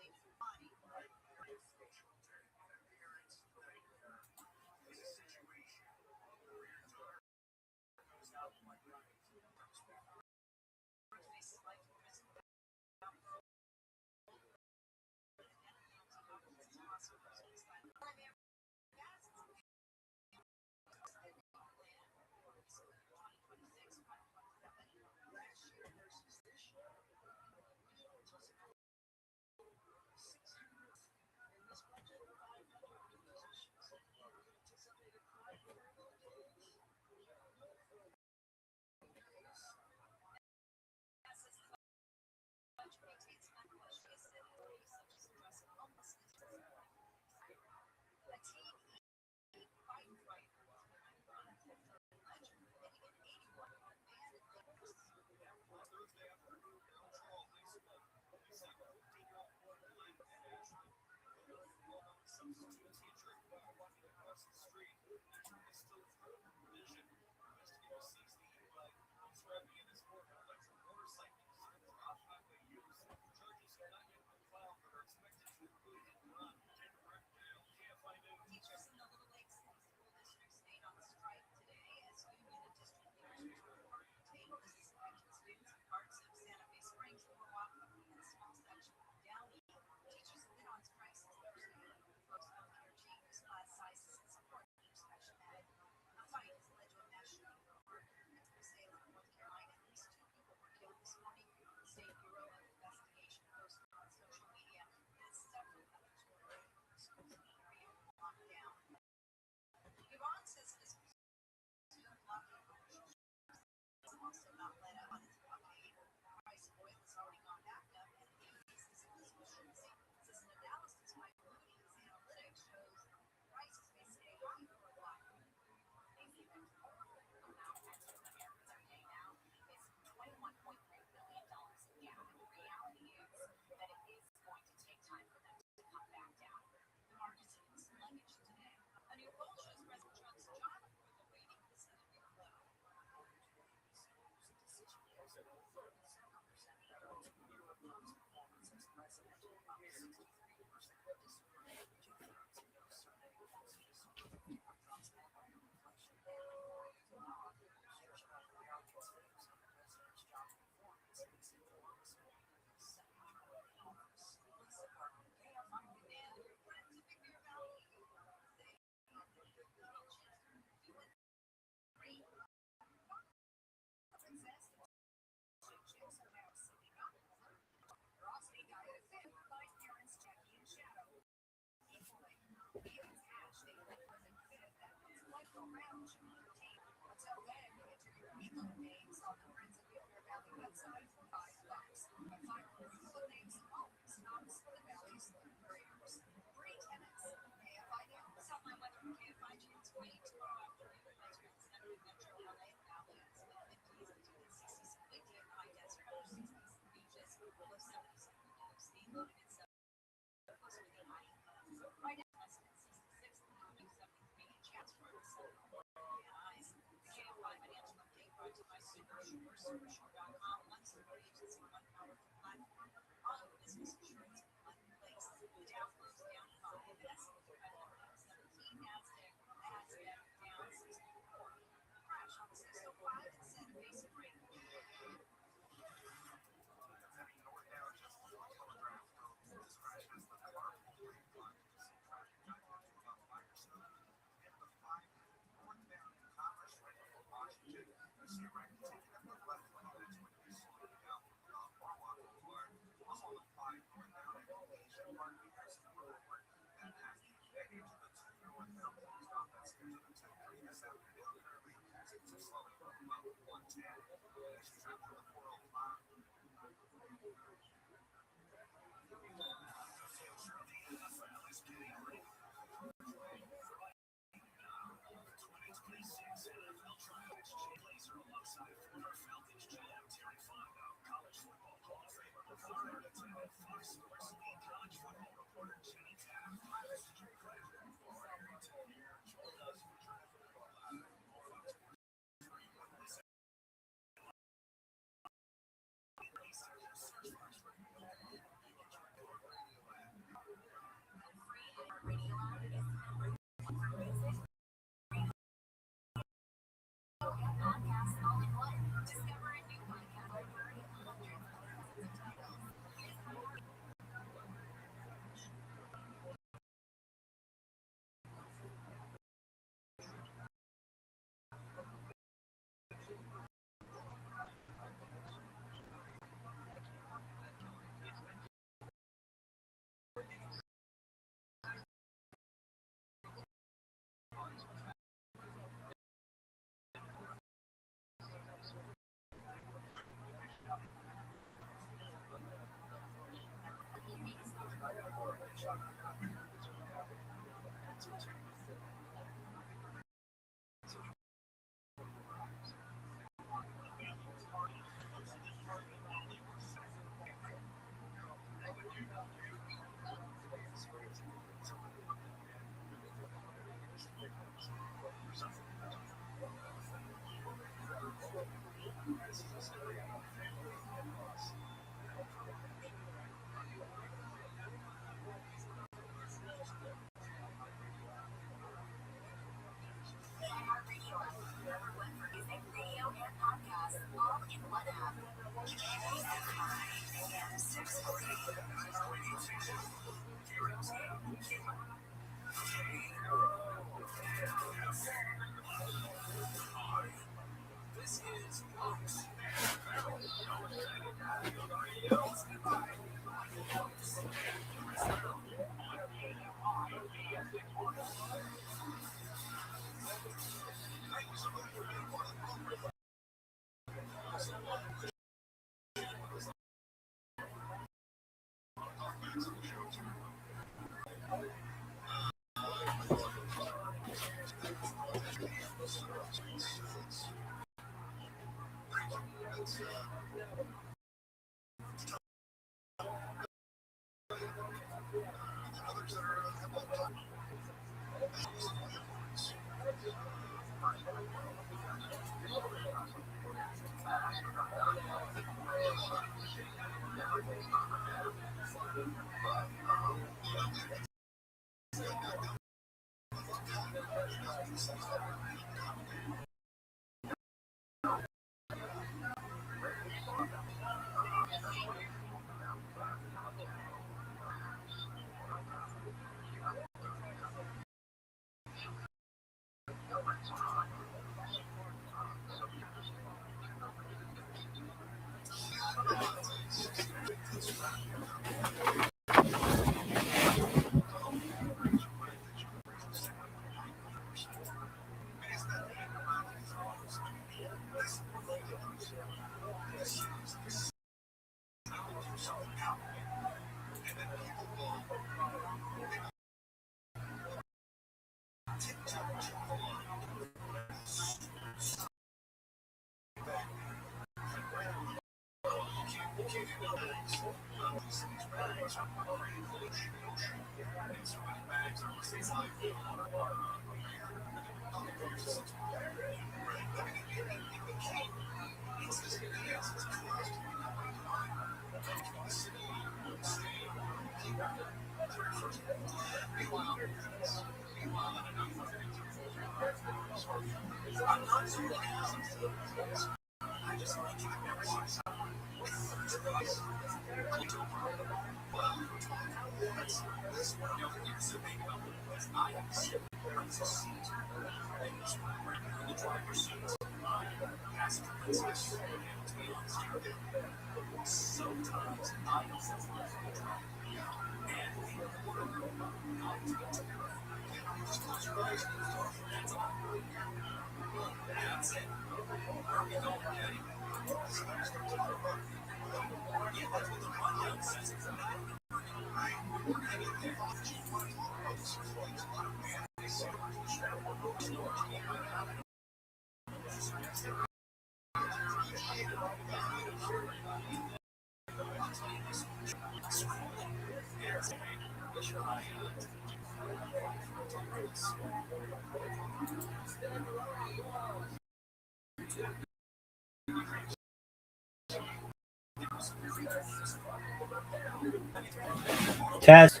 Test.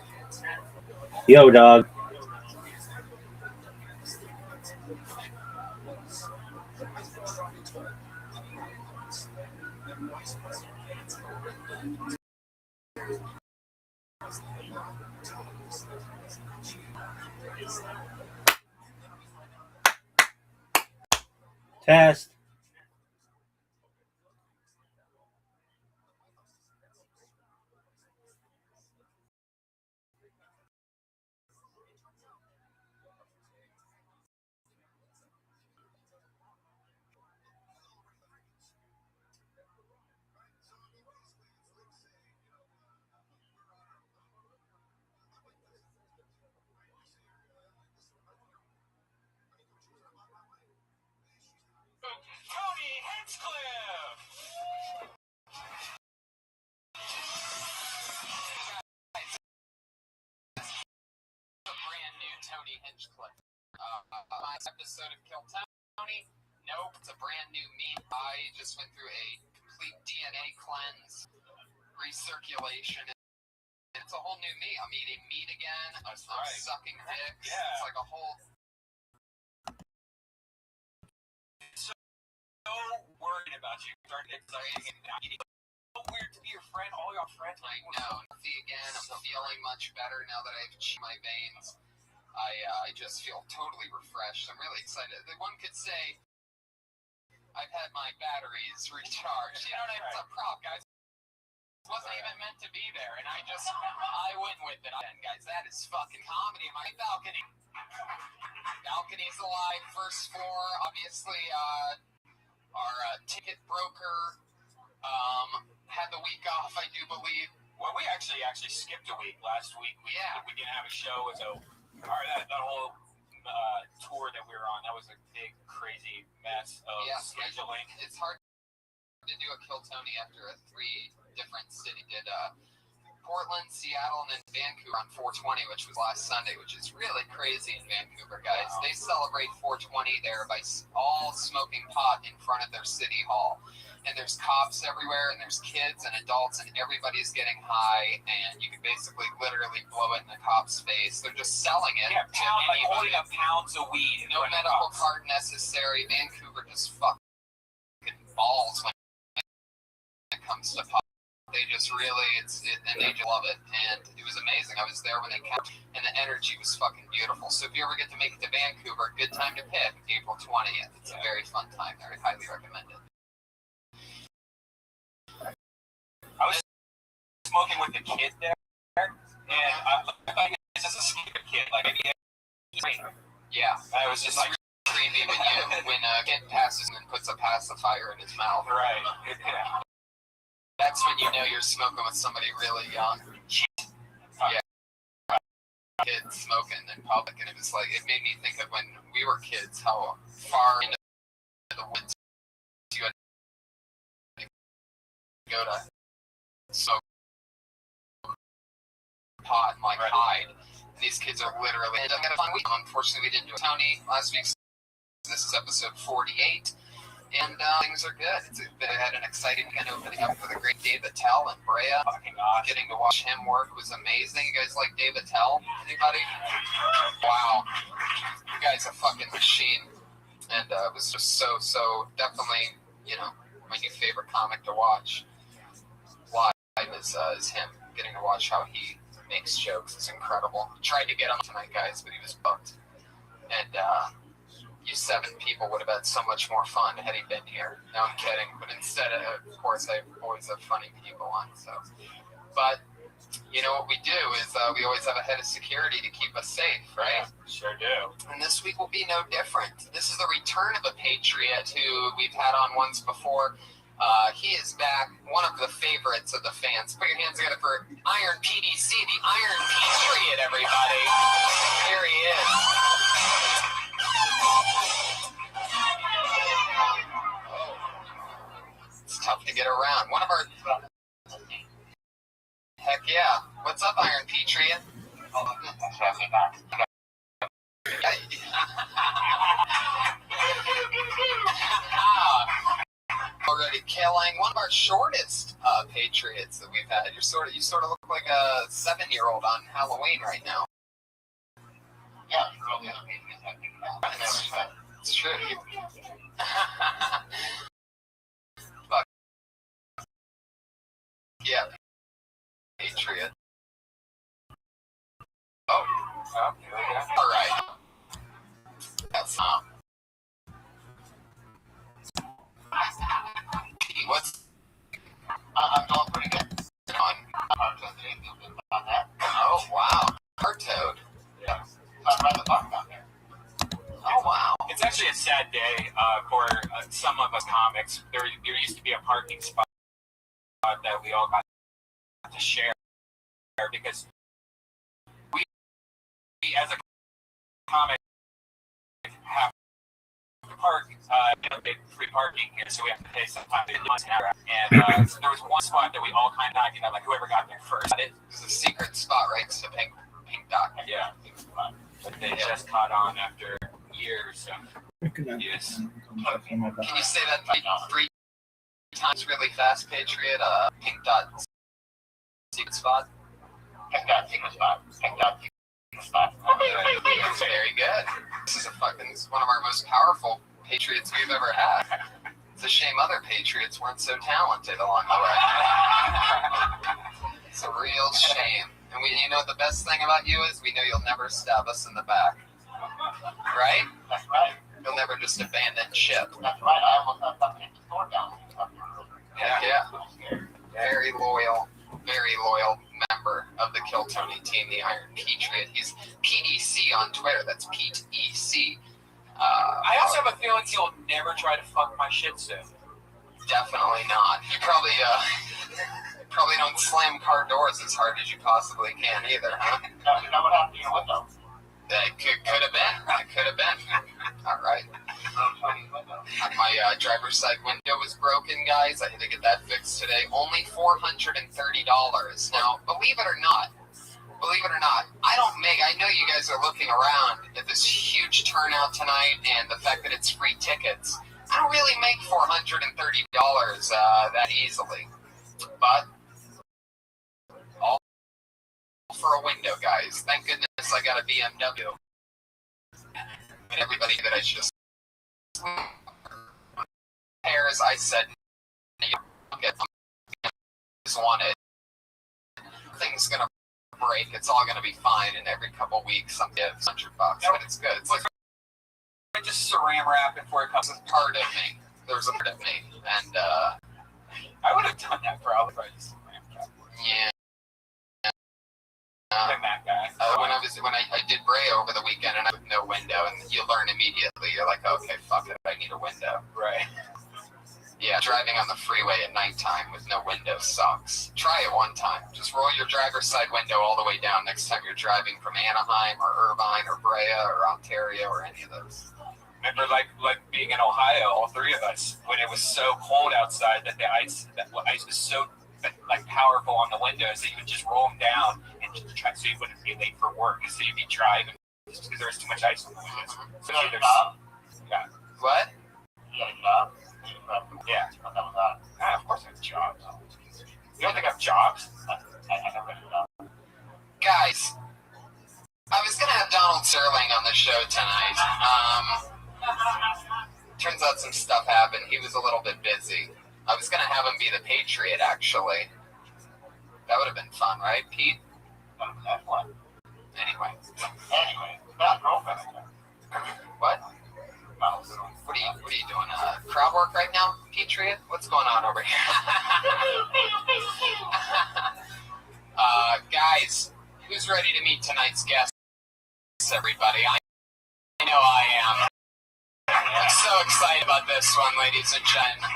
Yo, dog. Test. Tony Hinchcliffe. A brand new Tony Hinchcliffe. Last episode of Kill Tony. Nope, it's a brand new me. I just went through a complete DNA cleanse, recirculation. It's a whole new me. I'm eating meat again. I'm sucking dicks. Yeah. It's like a whole. So worried about you. Starting exciting and not eating. So weird to be your friend. All your friends. I know. Healthy again. I'm feeling much better now that I've checked my veins. I just feel totally refreshed. I'm really excited. One could say I've had my batteries recharged. You know what I mean? It's a prop, guys. It wasn't even meant to be there, and I went with it. And guys, that is fucking comedy. My balcony. Balcony's alive. First floor, obviously, our ticket broker had the week off, I do believe. Well, we actually skipped a week last week. We didn't have a show, so that whole tour that we were on, that was a big, crazy mess of scheduling. It's hard to do a Kill Tony after a 3 different city. Did Portland, Seattle, and then Vancouver on 420, which was last Sunday, which is really crazy in Vancouver, guys. Wow. They celebrate 420 there by all smoking pot in front of their city hall. And there's cops everywhere, and there's kids and adults, and everybody's getting high, and you can basically literally blow it in the cop's face. They're just selling it. Yeah, holding up pounds of weed. No medical card necessary. Vancouver just fucking balls when it comes to pot. They just really, and they just love it, and it was amazing. I was there when they kept, and the energy was fucking beautiful. So if you ever get to make it to Vancouver, good time to pick, April 20th. It's a very fun time there. I highly recommend it. I was smoking with the kid there, and I thought he was just a stupid kid. Like, yeah, I was just like creepy when a kid passes and puts a pacifier in his mouth. Right. Yeah. That's when you know you're smoking with somebody really young. Yeah. Kids smoking in public, and it was like, it made me think of when we were kids, how far into the woods you had to go to smoke pot and like hide. And these kids are literally, and I had a fun week. Unfortunately, we didn't do a Tony last week. This is episode 48. And things are good. They had an exciting weekend opening up for the great Dave Attell and Brea. Fucking getting to watch him work was amazing. You guys like Dave Attell? Anybody? Wow. You guys are a fucking machine. And it was just so definitely, my new favorite comic to watch live is him. Getting to watch how he makes jokes is incredible. Tried to get him tonight, guys, but he was booked. And you 7 people would have had so much more fun had he been here. No, I'm kidding. But instead, of course, I always have funny people on. So, but what we do is we always have a head of security to keep us safe, right? Yeah, sure do. And this week will be no different. This is the return of a Patriot who we've had on once before. He is back, one of the favorites of the fans. Put your hands together for Iron PDC, the Iron Patriot, everybody. Here he is. It's tough to get around. One of our... Heck yeah. What's up, Iron Patriot? Already killing one of our shortest Patriots that we've had. You sort of look like a 7-year-old on Halloween right now. Yeah, it's true. Fuck. Yeah, Patriot. Oh, all right. That's what's I'm doing pretty good. on? Oh wow, Toad. Yeah, I'm rather talk about that. Oh wow. It's actually a sad day for some of us comics. There used to be a parking spot that we all got to share because we as a comic have to park. Free parking here, so we have to pay sometimes an hour. And so there was one spot that we all kind of, like whoever got there first. It was a secret spot, right? It's a pink dot. Yeah, but they just caught on after years of use. Can you say that 3 times really fast, Patriot? Pink dot secret spot. Pink dot secret spot. Pink dot secret spot. Very good. This is one of our most powerful Patriots we've ever had. It's a shame other Patriots weren't so talented along the way. It's a real shame. And the best thing about you is we know you'll never stab us in the back. Right? That's right. You'll never just abandon ship. That's right. I almost had something to store down. Yeah. Very loyal member of the Kill Tony team, the Iron Patriot. He's PDC on Twitter. That's Pete EC. I also have a feeling he'll never try to fuck my shih tzu. Definitely not. You probably don't slam car doors as hard as you possibly can either, huh? No, you know what happened to your window? That could have been. All right. My driver's side window was broken, guys. I had to get that fixed today. Only $430. Now, believe it or not, I know you guys are looking around at this huge turnout tonight and the fact that it's free tickets. I don't really make $430 that easily. But all for a window, guys. Thank goodness I got a BMW. And everybody that I just pairs, I said, I just wanted things gonna break. It's all gonna be fine. And every couple weeks, I'm giving $100, but it's good. It's I just saran wrap before it comes. a part of me. There's a part of me, and I would have done that for all the prices. yeah. Like that guy. When I did Brea over the weekend and I had no window, and you learn immediately. You're like, okay, fuck it, I need a window. Right. Yeah, driving on the freeway at nighttime with no window sucks. Try it one time. Just roll your driver's side window all the way down next time you're driving from Anaheim or Irvine or Brea or Ontario or any of those. Remember, like being in Ohio, all three of us, when it was so cold outside that the ice was so powerful on the windows that you would just roll them down and just try so you wouldn't be late for work. So you'd be driving just because there was too much ice on the windows. So You got a job? yeah. What? You got a job? let some stuff happen. He was a little bit busy. I was going to have him be the Patriot, actually. That would have been fun, right, Pete? Anyway, not girlfriend. what? What are you doing? Crowd work right now, Patriot? What's going on over here? Guys, who's ready to meet tonight's guests, everybody? I know I am. I'm so excited about this one, ladies and gentlemen.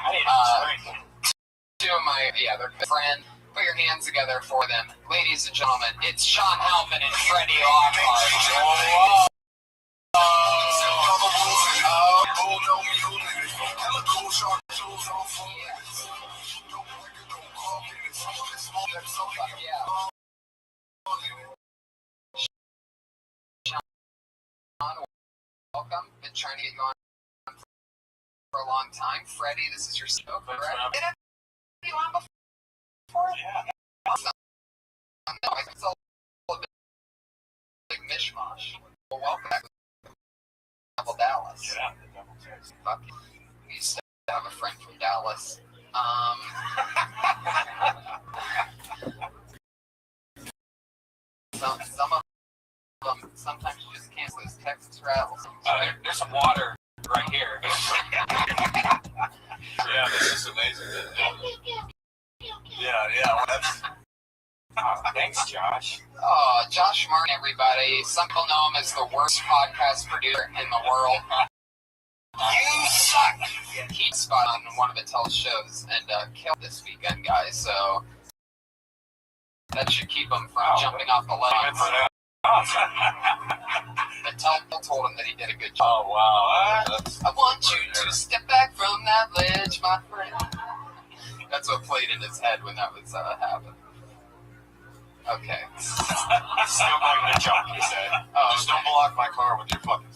Two of my, they're friends. Put your hands together for them. Ladies and gentlemen, it's Sean Halpin and Freddie Lockhart. Welcome. Been trying to get you on for a long time. Freddie, this is your show, correct? Did I have you on before? Yeah. Awesome. No, it's a big mishmash. Well, welcome back to Double Dallas. Yeah, the double text. Fuck you. We used to have a friend from Dallas. Some of them, sometimes you just can't lose Texas rattles. There's some water right here. Yeah, this is amazing. Yeah, well, that's... Thanks, Josh. Oh, Josh Martin, everybody. Some people know him as the worst podcast producer in the world. You suck! He spot on one of Mattel's shows and killed this weekend, guys, so that should keep him from jumping off the ledge. Mattel told him that he did a good job. Oh, wow. I want you to step back from that ledge, my friend. That's what played in his head when that was happening. Okay. Still going to jump, he said. Oh, Just don't block my car with your fucking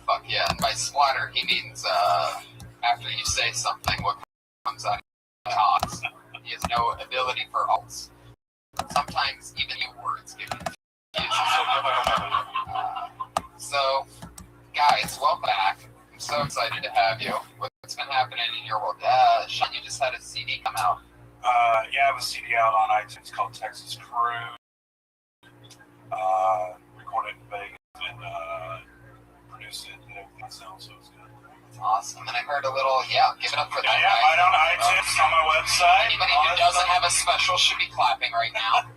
fuck yeah. And by splatter, he means after you say something, what comes out of your talks. He has no ability for alts. Sometimes even new words get confused. So, guys, welcome back. I'm so excited to have you. What's been happening in your world? Sean, you just had a CD come out. Yeah, I have a CD out on iTunes called Texas Crew. Recorded in Vegas and produced it and everything sounds so it's good. Awesome. And I heard a little, give it up for that. Yeah, right on iTunes, on my website. Anybody who doesn't have a special should be clapping right now.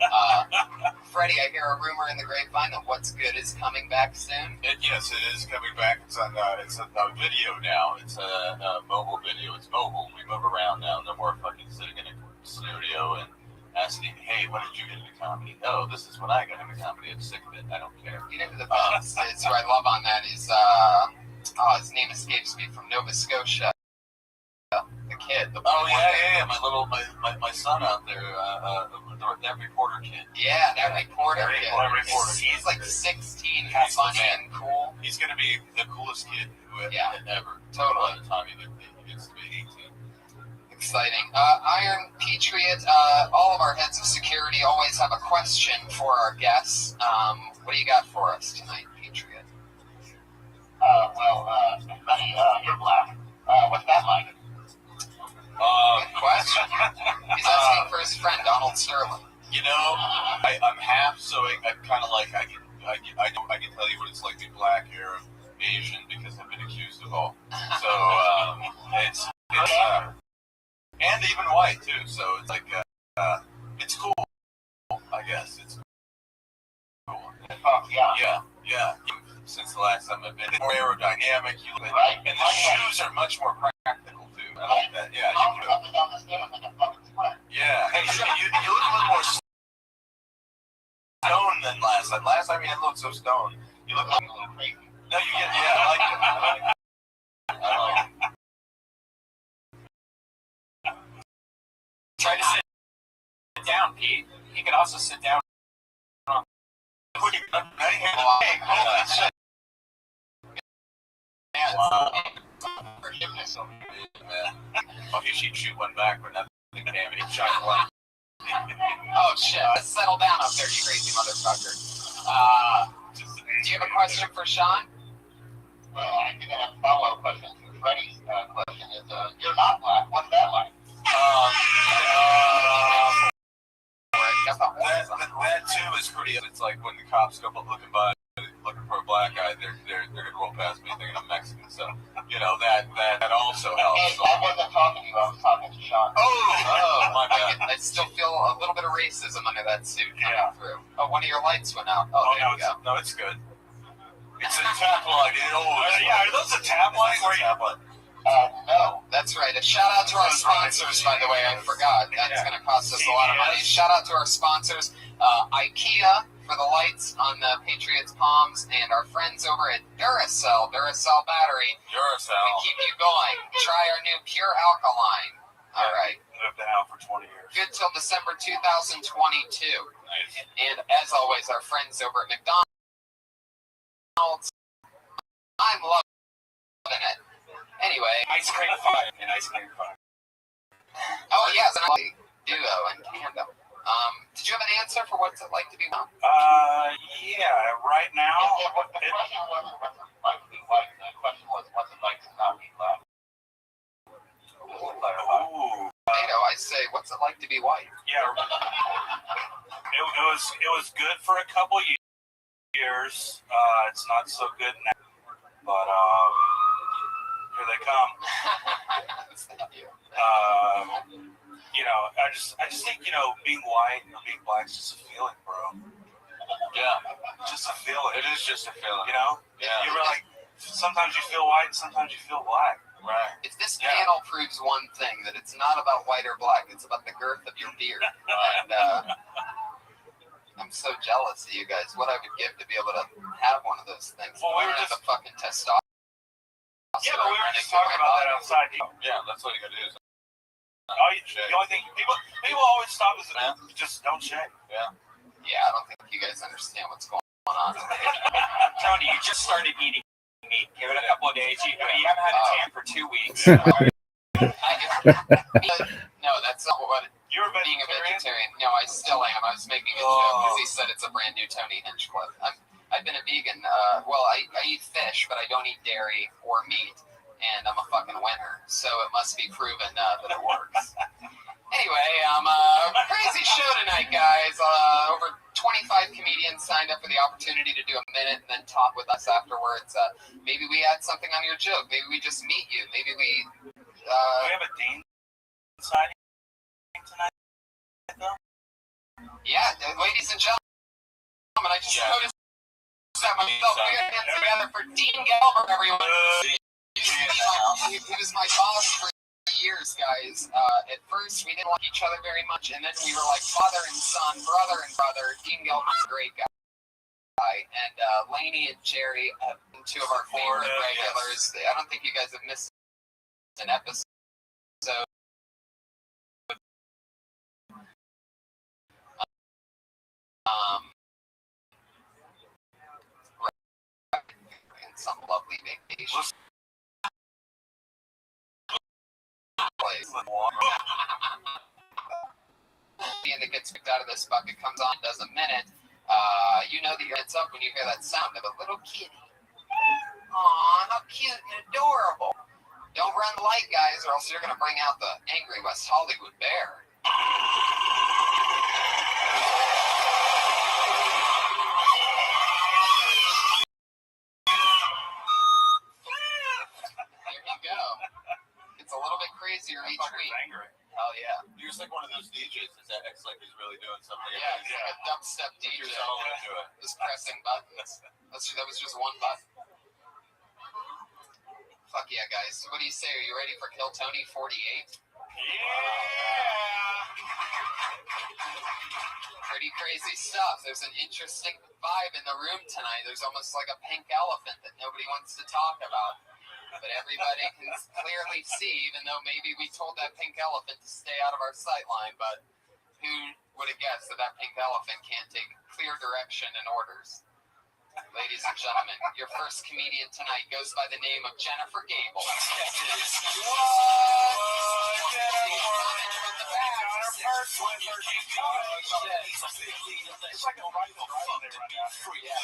Freddie, I hear a rumor in the grapevine that What's Good is coming back soon. Yes, it is coming back. It's on. It's a video now. It's a mobile video. It's mobile. We move around now. No more fucking sitting in a studio and asking, "Hey, what did you get into comedy?" Oh, this is when I got into comedy. I'm sick of it. I don't care. You know who the best is? Who I love on that is his name escapes me, from Nova Scotia. The kid. Yeah. My son out there. That reporter kid. Yeah, that reporter kid. Reporter. He's like 16. He's funny and cool. He's gonna be the coolest kid ever. Totally. By the time he gets to be 18. Exciting. Iron Patriot, all of our heads of security always have a question for our guests. What do you got for us tonight, Patriot? Buddy, you're black. What's that like? Good question. He's asking for his friend, Donald Sterling. You know, I'm half, so I kind of like I can tell you what it's like to be black, Arab, Asian, because I've been accused of all. So it's and even white too. So it's like it's cool. I guess it's cool. Yeah. Since the last time I've been, more aerodynamic. You look right, and the shoes are much more practical too. I like that. Yeah, you do. Yeah. Hey, you look a little more stoned than last time. Last time you didn't look so stoned. You look like a little crazy. No, you get. Yeah, I like it. I like it. Try to sit down, Pete. He could also sit down. Wow. Forgiveness on me, man. Okay, she'd shoot one back, but nothing damn it. He shot one. Oh shit, settle down up there, you crazy motherfucker. Do you have a question for Sean? Well, I think I have a follow-up question to Freddie's question. Is you're not black. What's that like? That too is pretty. It's like when the cops go looking for a black guy, they're gonna roll past me thinking I'm Mexican. So that also helps. I wasn't talking to you. I was talking to Sean. Oh, my bad. I still feel a little bit of racism under that suit coming through. Oh, one of your lights went out. Oh, there you go. No, it's good. It's a tap line. Are those a tap line? Where you? No. That's right. A shout out to our sponsors, by the way. I forgot. That's going to cost us a lot of money. Shout out to our sponsors, IKEA for the lights on the Patriots palms, and our friends over at Duracell battery. Duracell. To keep you going. Try our new Pure Alkaline. All right. Lived it out for 20 years. Good till December 2022. Nice. And as always, our friends over at McDonald's. I'm loving it. Anyway. Ice cream pie. And ice cream pie. Oh, yes, and duo and tandem. Did you have an answer for what's it like to be one? Yeah, right now. The question wasn't what's it like to be white. The question was what's it like to not be black. Ooh. I say, what's it like to be white? Yeah. It was good for a couple years. It's not so good now. But here they come. I just think being white or being black is just a feeling, bro. Yeah. Just a feeling. It is just a feeling. Yeah. You're like, sometimes you feel white, sometimes you feel black. Right. If this panel proves one thing, that it's not about white or black, it's about the girth of your beard. And I'm so jealous of you guys. What I would give to be able to have one of those things. Well, we were just just the fucking testosterone. Yeah, but we were just talking about that outside. Yeah, that's what you gotta do. The only thing people always stop us at just don't shave. Yeah, I don't think you guys understand what's going on. Tony, you just started eating meat. Give it a couple of days. You haven't had a tan for 2 weeks. No, that's not what. You're being a vegetarian. No, I still am. I was making a joke because he said it's a brand new Tony Hinchcliffe. I've been a vegan. I eat fish, but I don't eat dairy or meat, and I'm a fucking winner. So it must be proven that it works. Anyway, crazy show tonight, guys. Over 25 comedians signed up for the opportunity to do a minute and then talk with us afterwards. Maybe we add something on your joke. Maybe we just meet you. Maybe we. We have a Dean signing tonight, though? Yeah, ladies and gentlemen, I just noticed that myself. We got hands together for Dean Galbert, everyone. He was my boss for years, guys. At first, we didn't like each other very much, and then we were like father and son, brother and brother. Dean Galbert's a great guy. And Lainey and Jerry have been two of our favorite regulars. I don't think you guys have missed an episode. And some lovely vacation place. And it gets picked out of this bucket, comes on, does a minute. You know that your head's up when you hear that sound of a little kitty. Aw, how cute and adorable. Don't run the light, guys, or else you're going to bring out the angry West Hollywood bear. There you go. It's a little bit crazier each week. Angry. Hell yeah. You're just like one of those DJs that acts like he's really doing something. Yeah, he's like a dubstep DJ. You're all into it. Just pressing buttons. That was just one button. Fuck yeah, guys. What do you say? Are you ready for Kill Tony 48? Yeah. Pretty crazy stuff. There's an interesting vibe in the room tonight. There's almost like a pink elephant that nobody wants to talk about. But everybody can clearly see, even though maybe we told that pink elephant to stay out of our sight line. But who would have guessed that pink elephant can't take clear direction and orders? Ladies and gentlemen, your first comedian tonight goes by the name of Jennifer Gable. Yes, it is. What? It's like a rifle when they run out here. Yeah.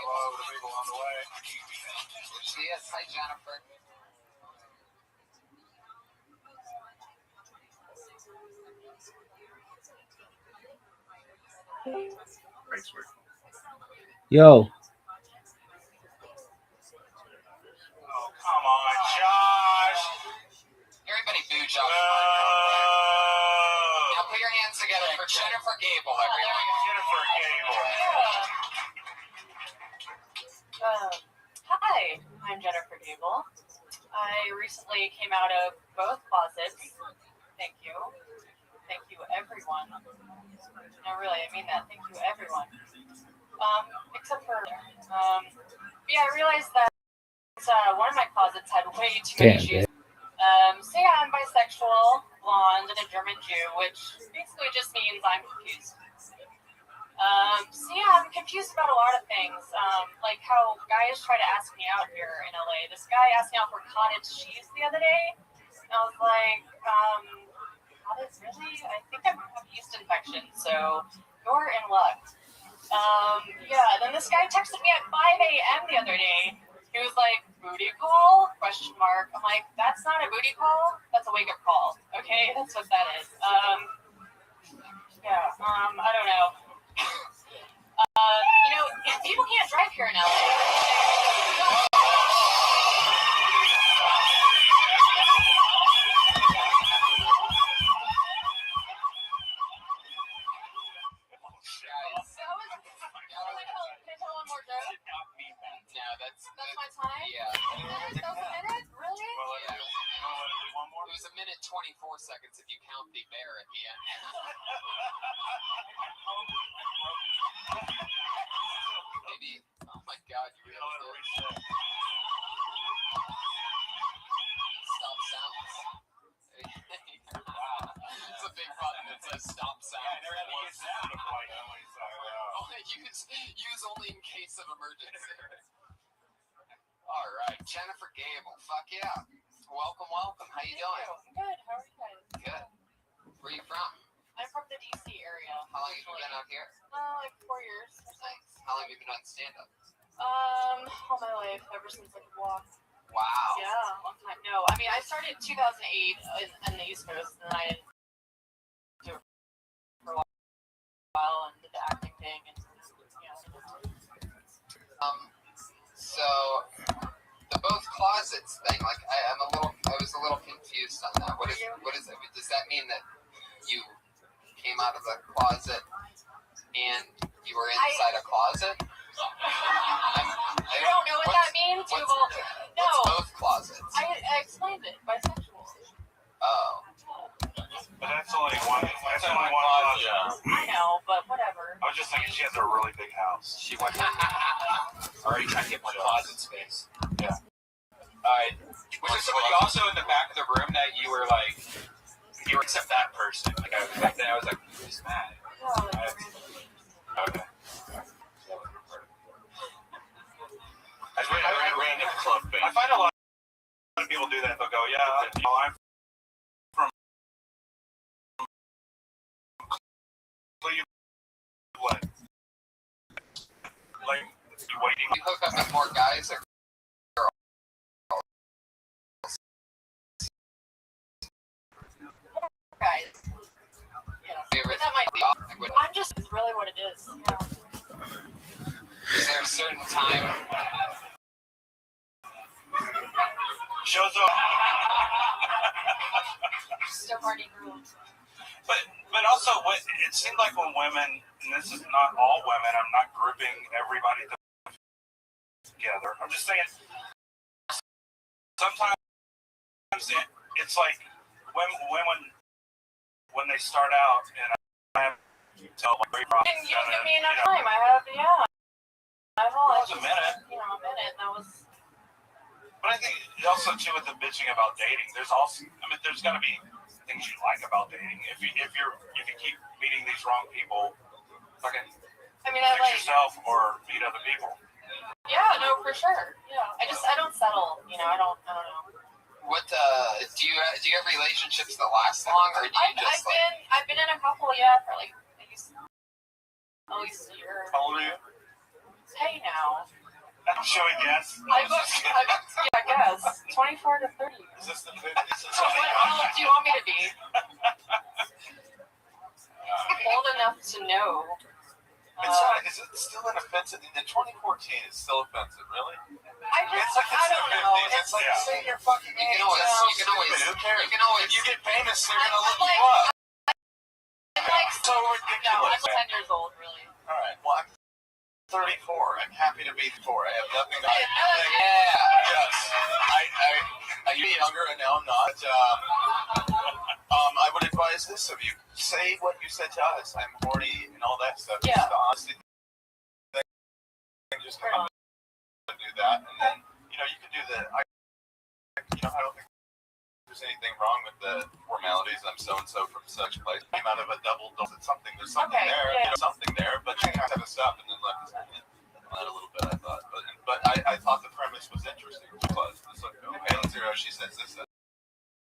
Hello, the people on the way. She is. Hi, Jennifer. Yo. Oh, come on, Josh. Everybody boo Josh. Now put your hands together for Jennifer Gable, everyone. Jennifer Gable. Hi, I'm Jennifer Gable. I recently came out of both closets. Thank you. Thank you, everyone. No, really, I mean that. Thank you, everyone. Except for, yeah, I realized that one of my closets had way too many shoes. So yeah, I'm bisexual, blonde, and a German Jew, which basically just means I'm confused. So yeah, I'm confused about a lot of things. Like how guys try to ask me out here in LA. This guy asked me out for cottage cheese the other day. And I was like, cottage really? I think I have yeast infection, so you're in luck. Yeah, then this guy texted me at 5 a.m. the other day. He was like, booty call? Question mark. I'm like, that's not a booty call. That's a wake-up call. Okay, that's what that is. Yeah, I don't know. You know, if people can't drive here in LA. Can I tell one more joke? No, that's my time? Yeah. That was a minute? Really? Well, let's do one more. It was 1 minute 24 seconds if you count the bear at the end. Maybe. Oh my God, you really did. Stop sounds. It's a big button that says stop sound. Use only in case of emergency. All right, Jennifer Gable. Fuck yeah. Welcome. How you doing? I'm good. How are you guys? Good. Where are you from? I'm from the DC area. How long have you been out here? Like 4 years. Nice. How long have you been on stand-up? All my life, ever since I could walk. Wow. Yeah, long time. No, I mean, I started in 2008 on the East Coast, and then I did it for a while and did the acting thing, and So the both closets thing, like I was a little confused on that. What is it? Does that mean that you came out of the closet and you were inside a closet? You don't know what that means? What's both closets? I explained it. Bisexual. Oh. But that's only one closet. I know, but whatever. I was just thinking she has a really big house. She went already trying to get more closet space. Yeah. Was there somebody also in the back of the room that you were like, except that person? Like back then I was like, who's mad? Okay. I ran the club band. I find a lot of people do that. They'll go, yeah, I'm from Cleveland. Like, you waiting. You hook up with more guys or girls? Guys. Favorite? That might be. Like, I'm just, it's really what it is. Yeah. is there a certain time? Shows up. Still horny girls. But also, it seemed like when women, and this is not all women, I'm not grouping everybody together. I'm just saying, sometimes it's like women when they start out, and I have to tell where you're from. You didn't give me enough time. I have all. It was a minute. A minute. That was. But I think also too with the bitching about dating, there's got to be things you like about dating. If you keep meeting these wrong people, fucking fix yourself or meet other people. Yeah, no, for sure. Yeah, I don't settle. I don't know. What relationships that last long, or do you just I've been in a couple, yeah, for like at least a year. How old are you? Hey now. Should we guess? I guess 24 to 30. Is this the 50s? How old do you want me to be? Old enough to know. Is it still an offensive? In 2014, it's still offensive, really? I don't know. It's like say your fucking age. You can always. Who cares? You can always. If you get famous, they're gonna look you up. I'm like So ridiculous. I'm 10 years old, really. All right. Well, I'm 34. I'm happy to be 4. I have nothing to Yeah. Yes. I used to be younger, and now I'm not. I would advise this of you. Say what you said to us. I'm horny and all that stuff. Yeah. Just the honesty thing. Just come and do that, and then you can do the. I don't think there's anything wrong with the formalities. I'm so and so from such place. Came out of a double dose. There's something Okay, there. yeah. Something there, but you kind of stop and then left that a little bit. I thought, but I thought the premise was interesting because it's like, okay, let's hear how she says this.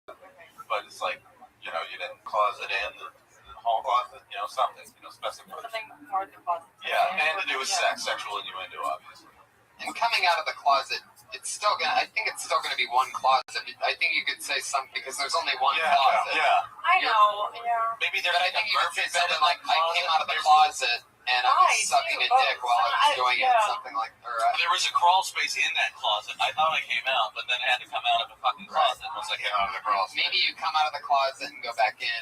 But it's like, you didn't closet in the hall closet, something, specify. Something more than positive. Yeah, and to do with sex, sexual innuendo, obviously. And coming out of the closet, I think it's still gonna be one closet. I think you could say something because there's only one closet. Yeah. I know, yeah. Maybe But I think you could say something like, I came out of the closet and I was sucking a dick while I was doing it, something like that. There was a crawl space in that closet. I thought I came out, but then I had to come out of a fucking closet. Once I came out of the crawl space. Maybe you come out of the closet and go back in.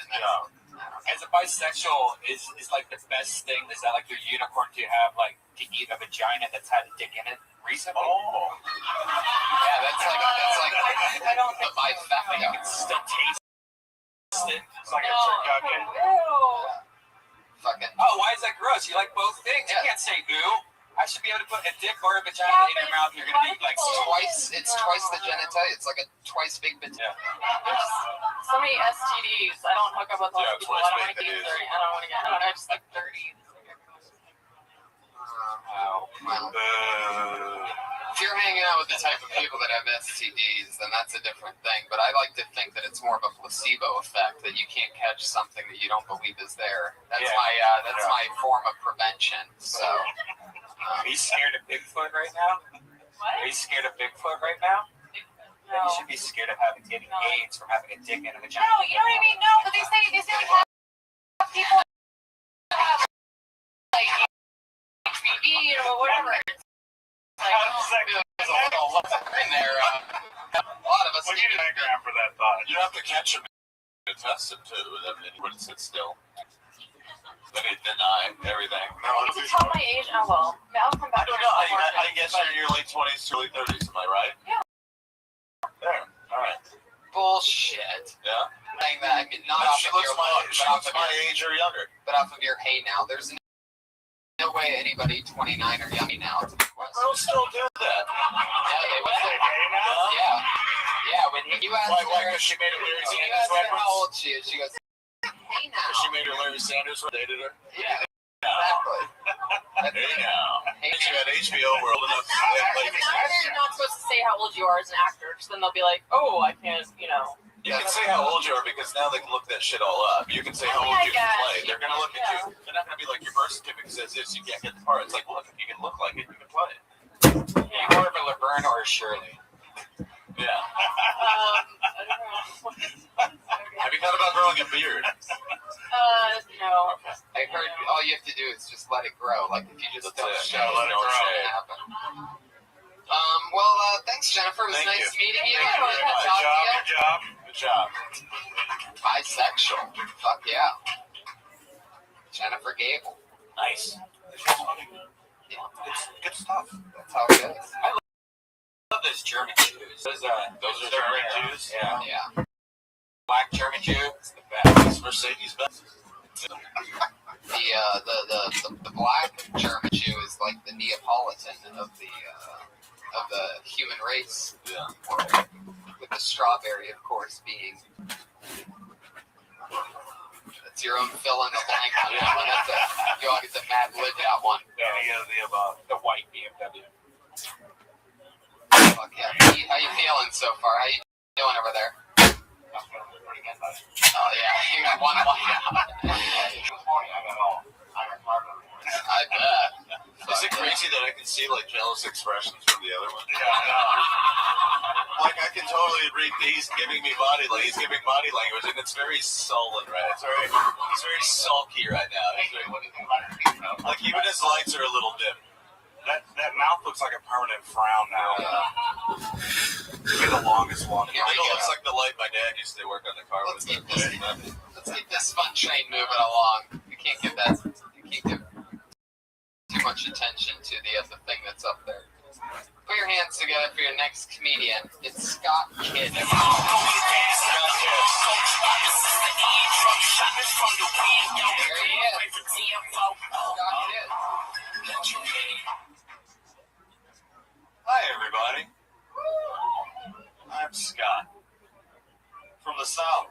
As a bisexual, is like the best thing? Is that like your unicorn to have like to eat a vagina that's had a dick in it recently? Oh. Yeah, that's like I don't the think so. bifecta. You can still taste it. It's like a No. turducken. Ew. Fucking. Oh, why is that gross? You like both things? You can't say ooh. I should be able to put a dick or a vagina in your mouth. You're gonna be like It's twice the genitalia. It's like a twice big vagina. There's so many STDs. I don't hook up with those Yeah, people. twice I don't want big to get it is. dirty. I don't want to get. I don't know. Just like dirty. If you're hanging out with the type of people that have STDs, then that's a different thing. But I like to think that it's more of a placebo effect, that you can't catch something that you don't believe is there. That's my form of prevention. So. Are you scared of Bigfoot right now? What? Are you scared of Bigfoot right now? No. You should be scared of getting AIDS from having a dick in a vagina. No, you know what I mean? No, but they say like have people that have like HPV or whatever. It's like, in there, a lot of us. We need a diagram for that thought. You have to catch him and test him too. That he wouldn't sit still. Then he'd deny everything. I need to tell my age. Oh well, I'll come back. I don't know. I guess you're in your late 20s, early 30s. Am I right? Yeah. There. All right. Bullshit. Yeah. Saying that, I mean, not off She of looks your she looks my age or younger. but off of your hey now. There's no way anybody 29 or younger now to be Girls still do that. Yeah, they would say hey now? Yeah, when you asked Why? her, Because she made a Larry when you Sanders asked her reference? how old she is, she goes, hey now. She made her Larry Sanders dated her. Yeah, exactly. Hey now. Hey She now. had HBO World enough. You're not supposed to say how old you are as an actor, because then they'll be like, oh, I can't, You can say how old you are because now they can look that shit all up. You can say how old you can play. They're gonna look at you. They're not gonna be like your birth certificate says this. You can't get the part. It's like, look, if you can look like it, you can play it. You more of a Laverne or a Shirley? Yeah. I don't know. Have you thought about growing a beard? No. Okay. I heard all you have to do is just let it grow. Like if you just don't That's it. show, Let it it's grow. gonna happen. Well, thanks, Jennifer. It was Thank nice you. meeting you. Thank you very much. Talk to you. Good job. Bisexual. Fuck yeah. Jennifer Gable. Nice. Yeah, Good stuff. that's how it goes. I love those German Jews. Those are German Jews? Yeah. Yeah. Black German Jew. It's the best. It's Mercedes Benz. The black German Jew is like the Neapolitan of the human race. Yeah. With the strawberry, of course, being. It's your own fill in the blank on that one. You all get the Mad Lib that one. Yeah, the white BMW. Fuck yeah. How you feeling so far? How you doing over there? Oh yeah, you got one whiteout. I bet. Is it crazy that I can see like jealous expressions from the other one? Yeah, I know. Like I can totally read. He's giving me body language. He's giving body language, and it's very sullen, right? He's very sulky right now. Like even his lights are a little dim. That mouth looks like a permanent frown now. Maybe the longest one. It looks like the light my dad used to work on the car with. Let's keep this fun train moving along. You can't give too much attention to the thing that's up there. Put your hands together for your next comedian. It's Scott Kidd. There he is. Scott Kidd. Hi, everybody. I'm Scott from the South.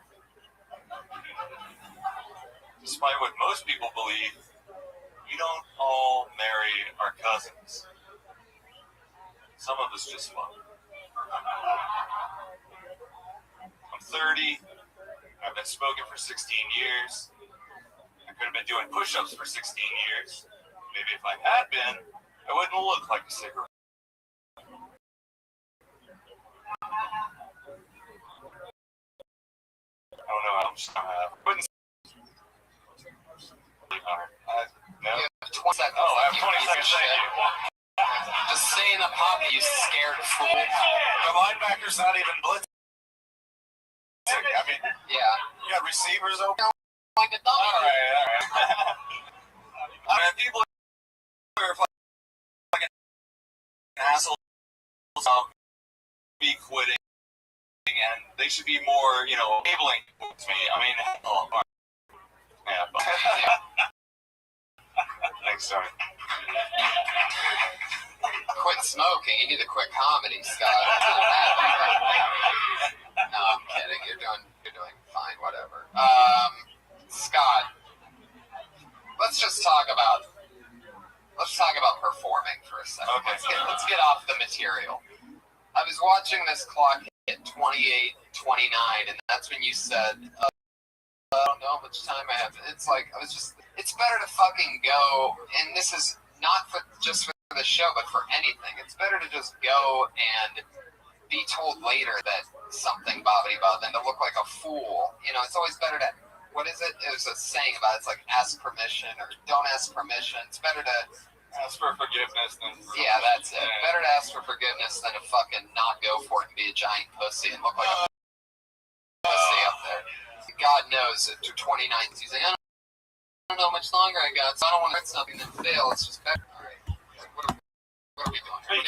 Despite what most people believe, we don't all marry our cousins. Some of us just fun. I'm 30. I've been smoking for 16 years. I could have been doing push-ups for 16 years. Maybe if I had been, I wouldn't look like a cigarette. I don't know how much time I have. No? You have 20 seconds. Oh, I have 20 seconds. Thank you. Just stay in the pocket, you scared fool. The linebacker's not even blitzing. I mean, Yeah. you got receivers open. Like a dummy. All right. I mean, people are fucking assholes. Be quitting, and they should be more, enabling to me. I mean, yeah. But thanks, Tony. Quit smoking. You need to quit comedy, Scott. No, I'm kidding. You're doing fine. Whatever. Scott, let's talk about performing for a second. Okay. Let's get off the material. I was watching this clock hit 28:29, and that's when you said, I don't know how much time I have. It's like, it's better to fucking go, and this is not just for the show, but for anything. It's better to just go and be told later that something bobbity-bob than to look like a fool. It's always better to, what is it? There's a saying about it, it's like ask permission or don't ask permission. It's better to ask for forgiveness than... Yeah, that's it. Better to ask for forgiveness than to fucking not go for it and be a giant pussy and look like a pussy up there. God knows that through 29, he's like, I don't know how much longer I got, so I don't want to hurt something and fail. It's just better. All right. What are we doing? He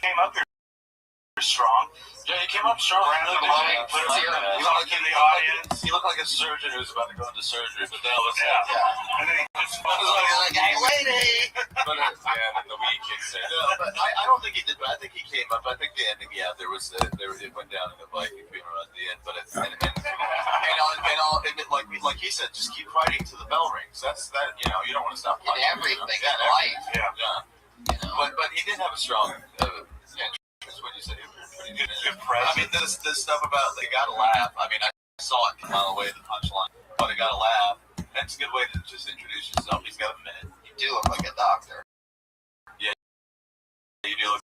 came up here strong. Yeah, he came up strong. He looked in the audience. He looked like a surgeon who's about to go into surgery, but then And then he just like, hey, lady! But and then the weed kicks in. No, but I don't think he did, but I think he came up. I think the ending, it went down in the Viking funeral at the end, but it's, and like he said, just keep fighting till the bell rings. That's that, you don't want to stop fighting. In everything in life. Yeah. But he did have a strong entrance when you said he was pretty good. I mean, this stuff about they gotta laugh. I mean, I saw it come out of the way, the punchline, but they gotta laugh. That's a good way to just introduce yourself. He's got a minute. You do look like a doctor. Yeah, you do look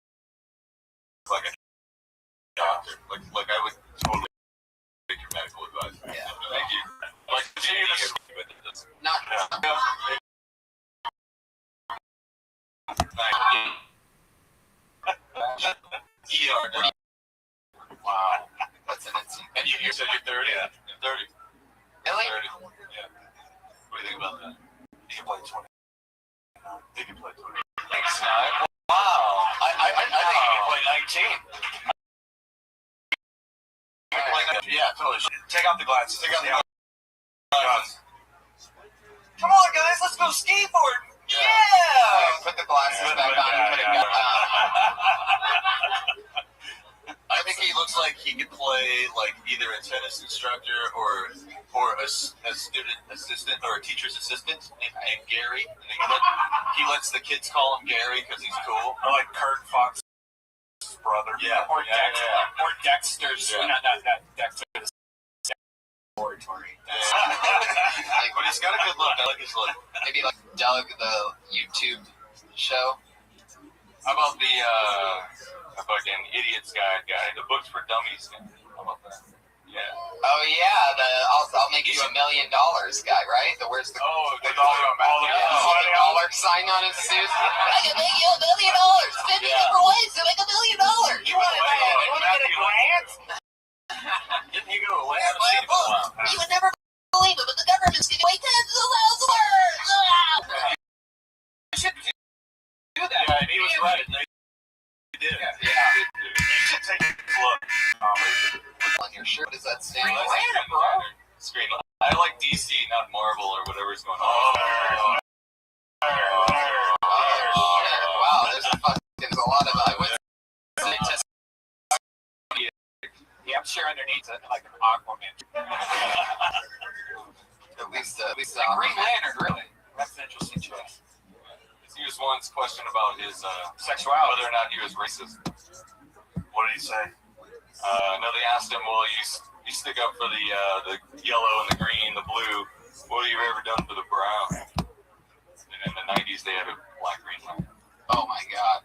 like a doctor. Like I would totally take your medical advice. Yeah. Thank you. Like, Not. Wow. That's an insane. And you said you're 30? Yeah. 30. Really? 30. Yeah. What do you think about that? He can play 20. He can play 20. Thanks, Snipe. Wow. I think he can play 19. Yeah, totally. take out the glasses. Take out the glasses. Come on, guys, let's go skateboarding. Yeah! Put the glasses back on and put it back on. I think he looks like he could play like either a tennis instructor or a student assistant or a teacher's assistant named Gary. And he lets the kids call him Gary because he's cool. Or like Kurt Fox's brother. Yeah. Or Dexter's. Yeah. Not Dexter's. territory. Like, but he's got a good look. I like his look. Maybe like Doug, the YouTube show. How about the fucking idiots guy? The books for dummies guy. How about that? Yeah. Oh yeah, I'll make you $1 million guy, right? Where's the they call him dollar sign on his suit? I can make you $1 million. 50 different ways to make $1 million. You want to get a grant? Didn't he go away? You would never believe it, but the government's giving away tens of thousands of words. You should do that. Yeah, and he was right. They did. Yeah. You should take a look. On your shirt, what does that stand for? Screen. I like DC, not Marvel or whatever's going on. Wow, there's a lot of Yeah, I'm sure underneath it, like an Aquaman. at least Green Lantern, really. That's an interesting choice. He was once questioned about his Sexuality. whether or not he was racist. What did he say? No, they asked him, well, you stick up for the yellow and the green, the blue. What have you ever done for the brown? And in the 90s, they had a black green line. Oh my God.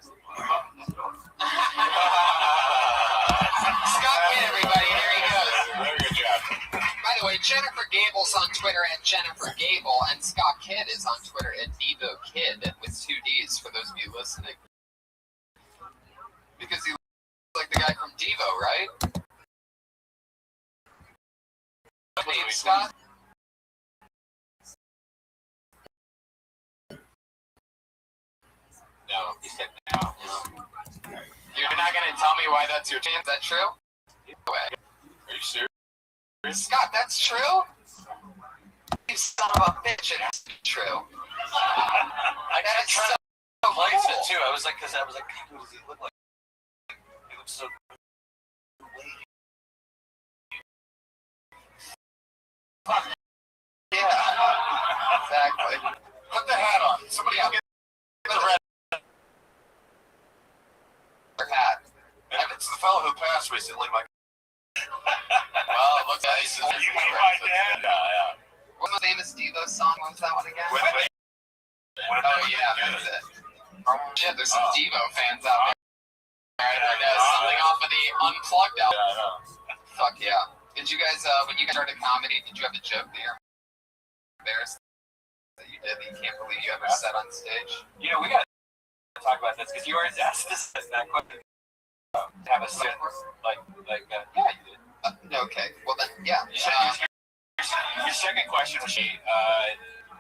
Scott Kidd, everybody. There he goes. Very good job. By the way, Jennifer Gable's on Twitter at Jennifer Gable, and Scott Kidd is on Twitter at Devo Kid with 2 D's for those of you listening. Because he looks like the guy from Devo, right? Name, Scott? No, he said no. You're not going to tell me why that's your chance? Is that true? Are you serious? Scott, that's true? You son of a bitch, it has to be true. I That is so liked it cool. too. I was like, God, who does he look like? He looks so. Yeah, exactly. Put the hat on. Somebody get the red Hat. and it's the fellow who passed recently. Like, Well, it looks like this is you mean my dad? Yeah. What's the famous Devo song? What was that one again? Oh yeah, that's it. Shit, there's some Devo fans out there. Alright, something off of the Unplugged album. Yeah, I know. Fuck yeah. Did you guys, when you guys started comedy, did you have a joke that you're embarrassed that you did that you can't believe you ever said on stage? You know, we got to talk about this because you always asked us that question. Have a sit yeah, you did. Okay, well then, yeah. Your second question was,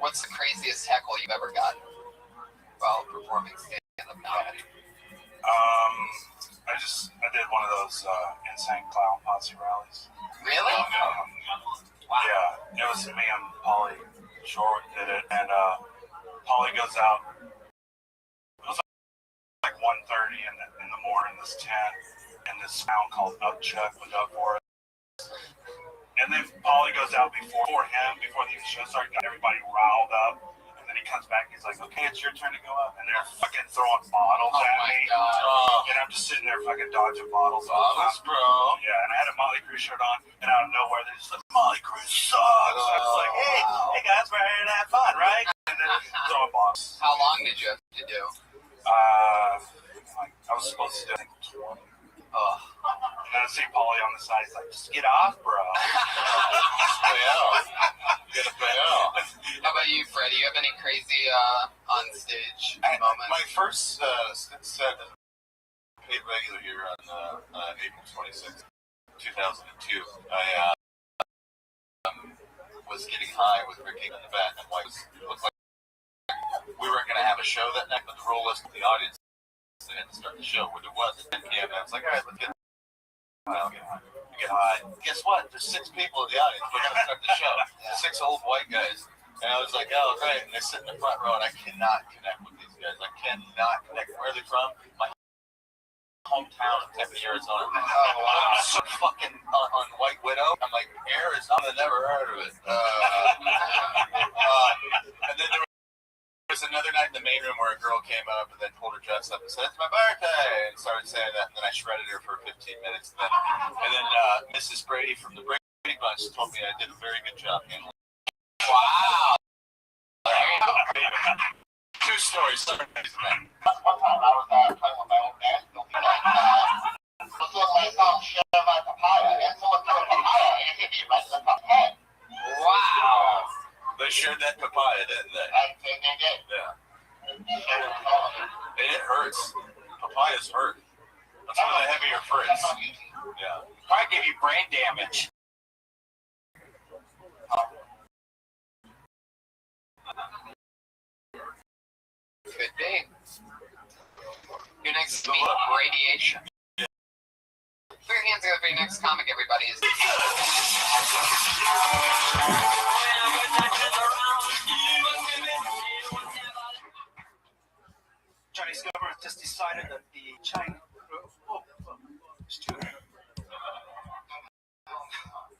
What's the craziest heckle you've ever gotten while performing stand-up comedy? I did one of those insane clown posse rallies. Really? Yeah, it was me and Pauly Shore did it, and Pauly goes out. It was like 1:30 in the morning. This tent in this town called Upchuck with up for it. And then Pauly goes out before the show started, got everybody riled up. And then he comes back, he's like, okay, it's your turn to go up. And they're fucking throwing bottles at me. God. And I'm just sitting there fucking dodging bottles. Bottles, bro. Yeah, and I had a Motley Crue shirt on, and out of nowhere, they just like, Motley Crue sucks. I was like, hey guys, we're here to have fun, right? And then throwing bottles. How long did you have to do? I was supposed to do, I think, 20. Ugh. And then I see Pauly on the side, he's like, just get off, bro. Get a bail. How about you, Freddie? You have any crazy on-stage moments? My first set paid regular here on April 26th, 2002. I was getting high with Ricky in the back, and it looked like we weren't going to have a show that night, but the rule was the audience they had to start the show where there was at 10 p.m. And I was like, all right, let's get high. Get high. Guess what? There's 6 people in the audience. We're going to start the show. 6 old white guys. And I was like, oh, great. And they sit in the front row, and I cannot connect with these guys. I cannot connect. Where are they from? My hometown of Tempe, Arizona. Oh, wow. So fucking on White Widow. I'm like, Arizona, never heard of it. And then there was another night in the main room where a girl came up and then pulled her dress up and said, it's my birthday, and started saying that, and then I shredded her for 15 minutes. And then Mrs. Brady from the Brady Levi's told me I did a very good job handling. Wow. Two stories. Wow. They shared that papaya, didn't they? Yeah. And it hurts. Papayas hurt. That's one of the heavier fruits. Yeah. Probably give you brain damage. Could be. Your next to me, radiation. Put your hands together for your next comic, everybody. Chinese government just decided that the China. There's two.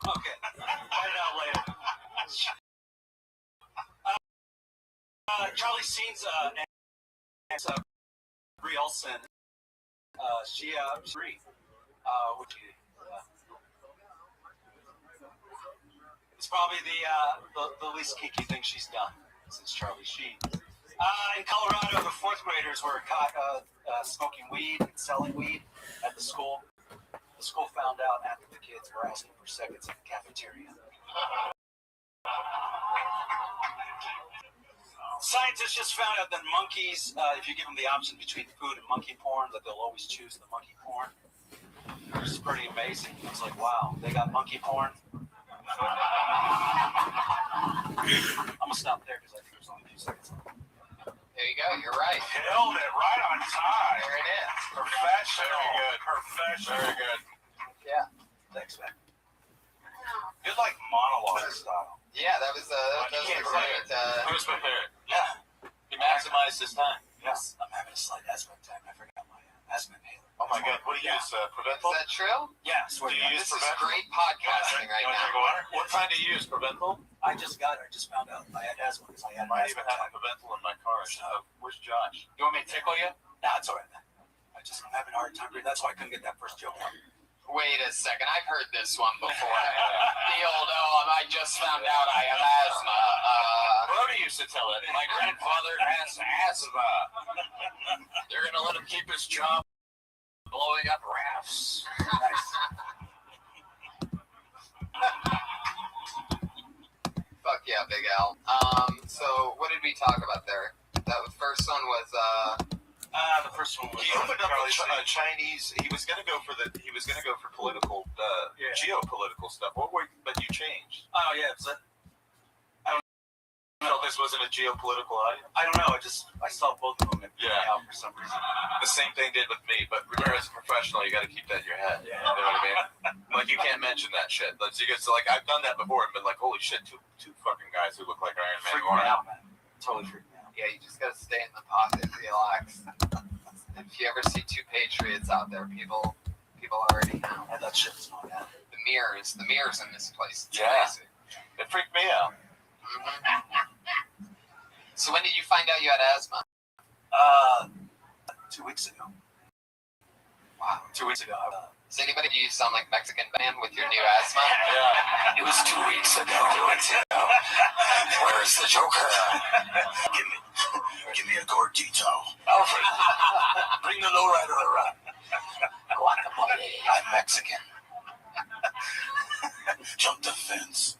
Okay, find out later. Charlie Sheen's Rielson. She's free. It's probably the least kinky thing she's done since Charlie Sheen. In Colorado, the fourth graders were caught smoking weed and selling weed at the school. The school found out after the kids were asking for seconds in the cafeteria. Scientists just found out that monkeys, if you give them the option between food and monkey porn, that they'll always choose the monkey porn. It's pretty amazing. It's like, wow, they got monkey porn. I'm gonna stop there because I think there's only a few seconds left. There you go. You're right. Killed it right on time. There it is. Professional. Very good. Professional. Very good. Yeah. Thanks, man. Good, like monologue style. Yeah, that was great. Who was prepared? Yeah. He maximized his time. Yes. I'm having a slight asthma attack. I forgot my asthma inhaler. Oh my God. What do you use? Is Preventful? that true? Yeah, I swear to God. This is great podcasting right You want to drink now. water? What kind do you use? Preventful? I just found out I had asthma because I had I might asthma even have a attack. Preventful in my car. Where's Josh? You want me to tickle you? Nah, it's all right, man. I'm having a hard time breathing. That's why I couldn't get that first joke out. Wait a second. I've heard this one before. The old, I just found out I have asthma. Brody used to tell it. My grandfather has asthma. They're going to let him keep his job blowing up rafts. Fuck yeah, Big Al. So what did we talk about there? That first one was The first one was He opened up a Chinese. He was going to go for political, geopolitical stuff. But you changed. Oh yeah, is that? You felt this wasn't a geopolitical item? I don't know. I saw both of them out for some reason. The same thing did with me, but remember, as a professional, you got to keep that in your head. Yeah. You know what I mean? Like, you can't mention that shit. Like, I've done that before and been like, holy shit, two fucking guys who look like Iron Man. Freaked me out, man. Totally freaked me out. yeah, you just gotta stay in the pocket, relax. If you ever see two patriots out there, people already know. And that shit's not bad. The mirrors in this place. It's Yeah. amazing. It freaked me out. So when did you find out you had asthma? 2 weeks ago. Wow. 2 weeks ago. Does anybody do you sound like Mexican band with your new asthma? Yeah. It was 2 weeks ago. 2 weeks ago. Where's the Joker? Give me a gordito. Alfred, bring the lowrider around. Guacamole. I'm Mexican. Jump the fence.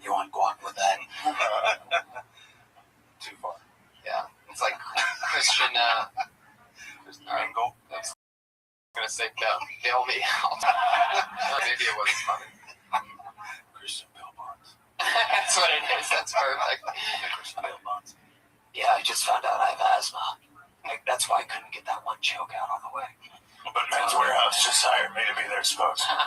You want guac with that? Too far. Yeah. It's like Christian Mingle. I was gonna say bail me out. Or maybe it was funny. Christian Bale Bonds. That's what it is. That's perfect. Christian Bale Bonds. Yeah, I just found out I have asthma. That's why I couldn't get that one joke out on the way. But Men's Warehouse just hired me to be their spokesman.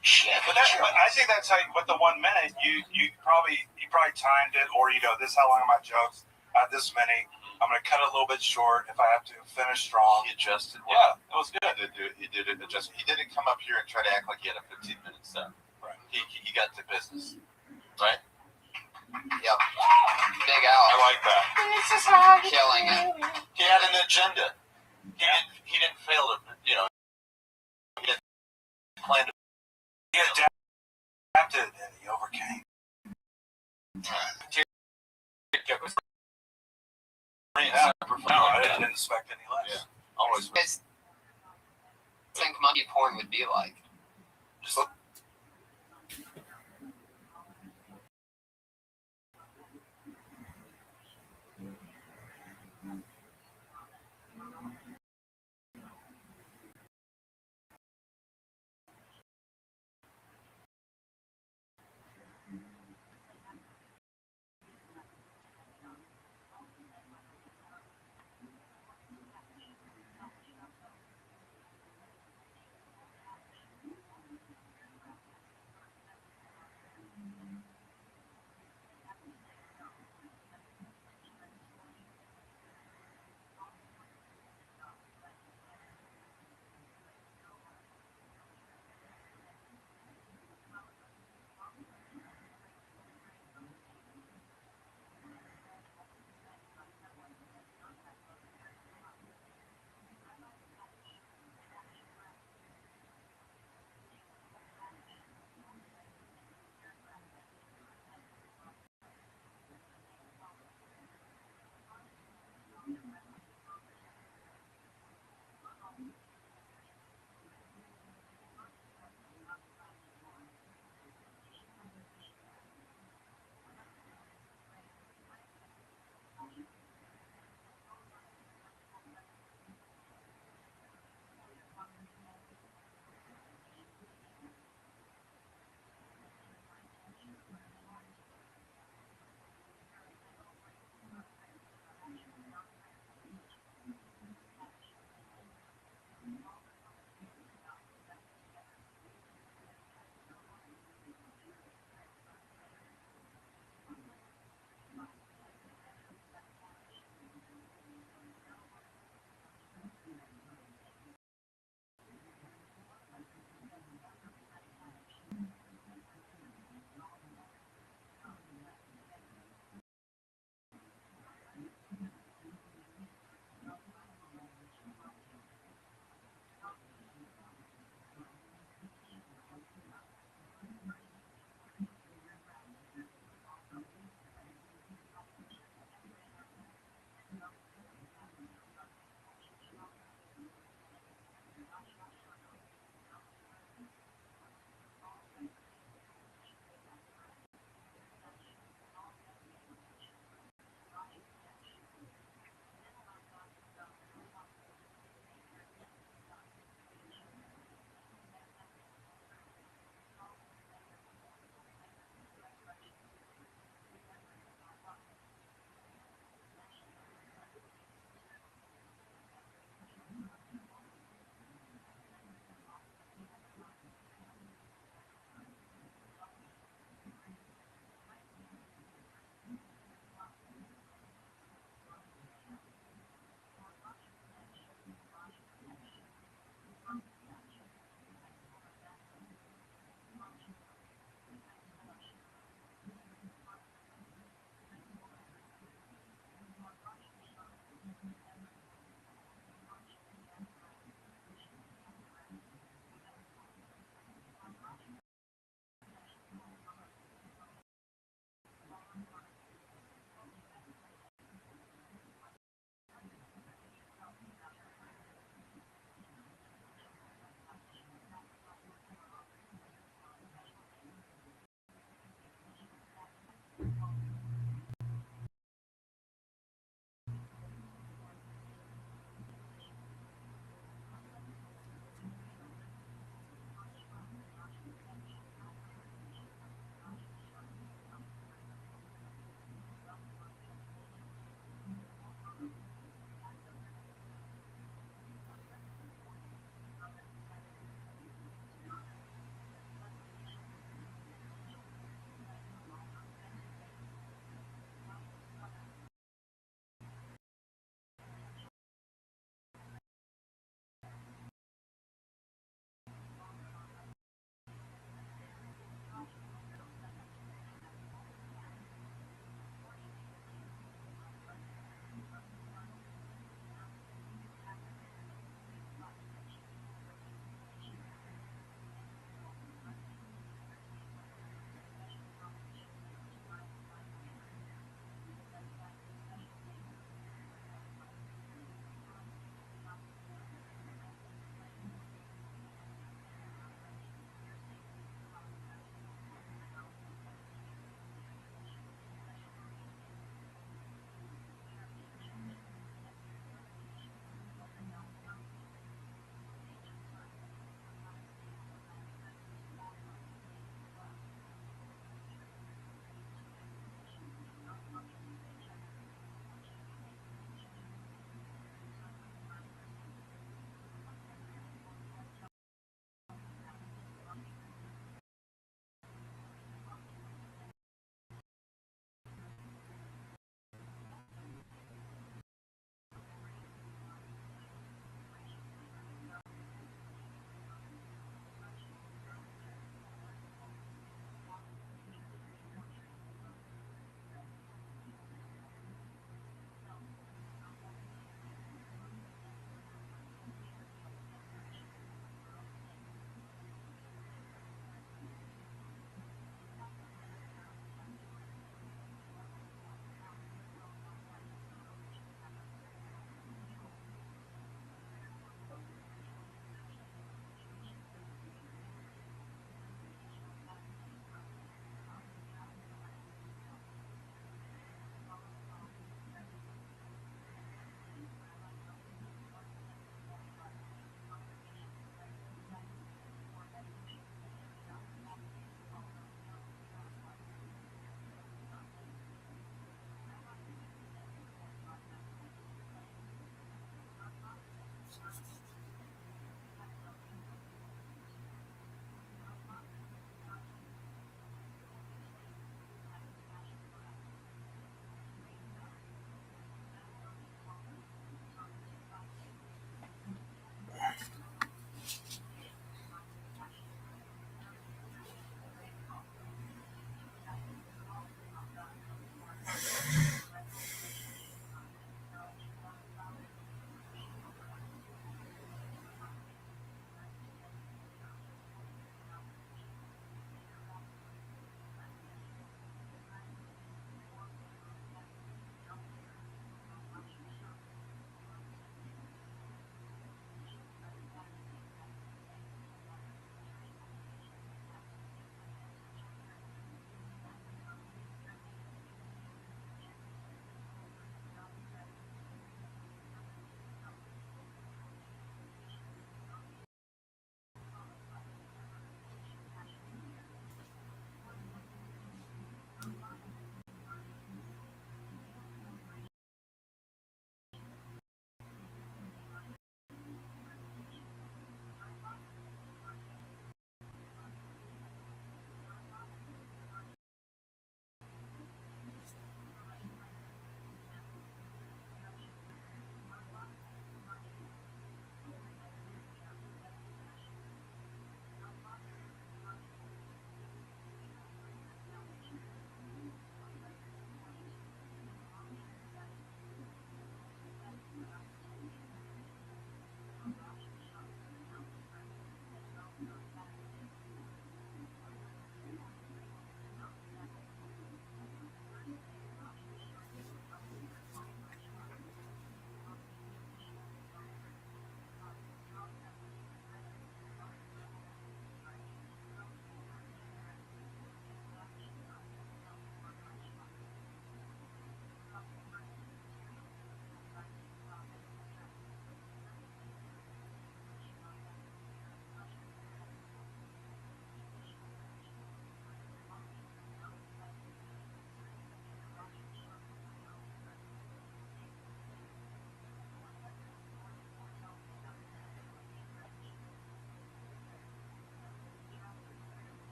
Shit. But I think that's how. With the 1 minute, you probably timed it, or this is how long are my jokes? This many. I'm gonna cut it a little bit short if I have to. Finish strong. He adjusted. Yeah, it was good. He did it adjust. He didn't come up here and try to act like he had a 15-minute set. Right. He got to business. Right? Yep. Big I Al. like that. Killing it. He had an agenda. He didn't fail to planned. He adapted and he overcame. Yeah, I didn't expect any less. Yeah. Always. I think monkey porn would be like. Just look.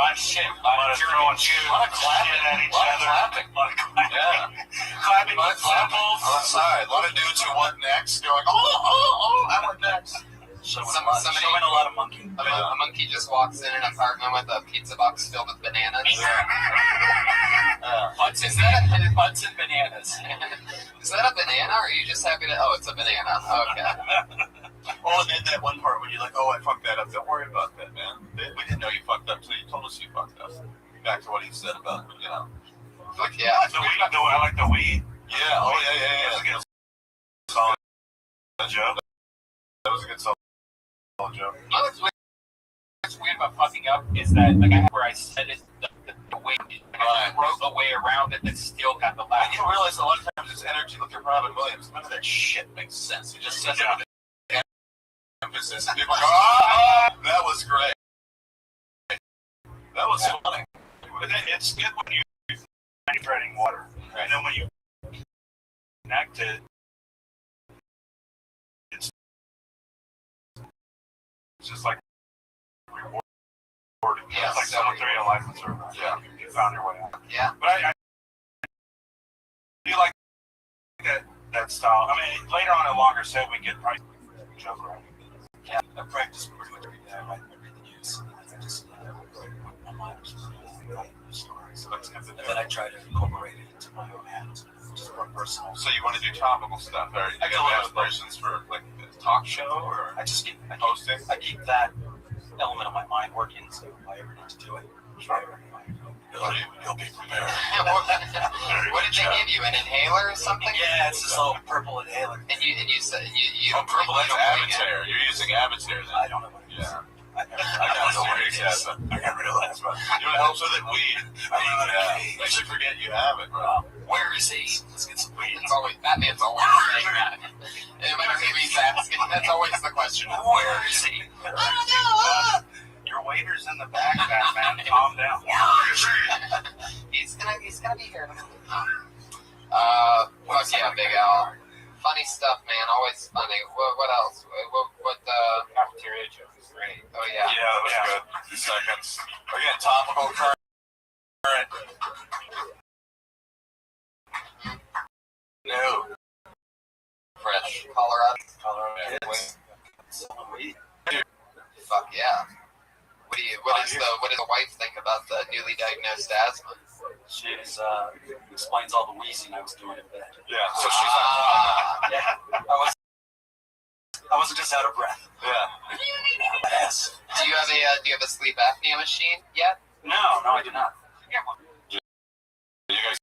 lot of shit, a lot of throwing shoes, a lot of clapping at each other. Yeah. Clapping with cymbals. On the side. A lot of dudes who want next going, I want next. Somebody went a lot of monkey. A monkey just walks in an apartment with a pizza box filled with bananas. Butts and bananas. Is that a banana, or are you just happy to? Oh, it's a banana. Okay. Oh, and then that one part when you're like, I fucked that up. Don't worry about that, man. We didn't know you fucked up until you told us you fucked up. Back to what he said about, Like, yeah. I like the weed. Yeah, That was a good solid joke. That was a good solid joke. You know what's weird about fucking up is that, like, where I said it, the way I wrote a way around it that still got the laugh. I didn't realize a lot of times it's energy. Look at Robin Williams. None of that shit makes sense. He just says it with emphasis. And people go, that was great. That was funny. But it's good when you're manipulating water. Right. And then when you connect it, it's just like rewarding. Yeah, It's like someone threw you a life server. Yeah. You found your way out. Yeah. But I do like that style. I mean, later on in longer set, we get probably joke right. Yeah, I practice pretty much every day. I read the news, and I just write my mind write the stories. And then I try to incorporate it into my own hands, just more personal. So you want to do topical stuff? Or you got aspirations for like a talk show or I just keep hosting? I keep that element of my mind working, so if I ever need to do it, You'll be prepared. What did they give you? An inhaler or something? Yeah, it's this little purple inhaler. And you said you Oh, purple, that's Avatar. You're using Avatar then. I don't know what it is. Yeah. I got no serious. I got realized, but you know what helps with it? Weed. I should forget you have it, bro. Where is he? Let's get some weed. It's always Batman's always saying that. No matter who he's asking, that's always the question. Where is he? I don't know. Your waiter's in the back, Batman. Calm down. He's gonna be here in a minute. Fuck yeah, Big Al. Funny stuff, man. Always funny. What else? What Cafeteria joke is great. Oh yeah. Yeah, that was good. 2 seconds. Again, topical, current. No. Fresh. Colorado. Weed. Fuck yeah. What does the wife think about the newly diagnosed asthma? She explains all the wheezing I was doing in bed. Yeah, so she's not. Yeah, I wasn't just out of breath. Yeah. Yes. Do you have a sleep apnea machine yet? No, I do not. You guys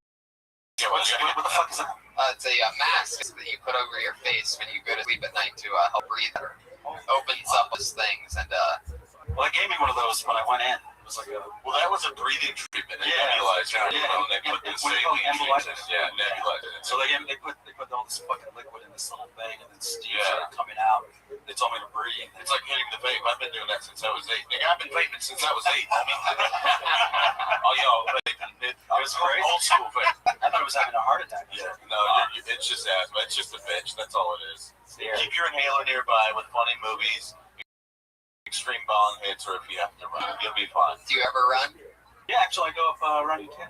get What the fuck is that? It's a mask that you put over your face when you go to sleep at night to help breathe better. Opens up those things and Well, they gave me one of those when I went in. It was like a... Well, that was a breathing treatment. They nebulized it. They put the saline treatment in it. Yeah, nebulized it. So they put all this fucking liquid in this little thing, and then steam started coming out. They told me to breathe. It's like hitting the vape. I've been doing that since I was 8. Nigga, I've been vaping since I was 8. I mean, vaping. It was crazy. Old school vape. I thought I was having a heart attack. Yeah, no, it's just asthma. It's just a bitch. That's all it is. Yeah. Keep your inhaler nearby with funny movies, extreme bong hits, or if you have to run, you'll be fine. do you ever run? Yeah, actually, I go up running 10.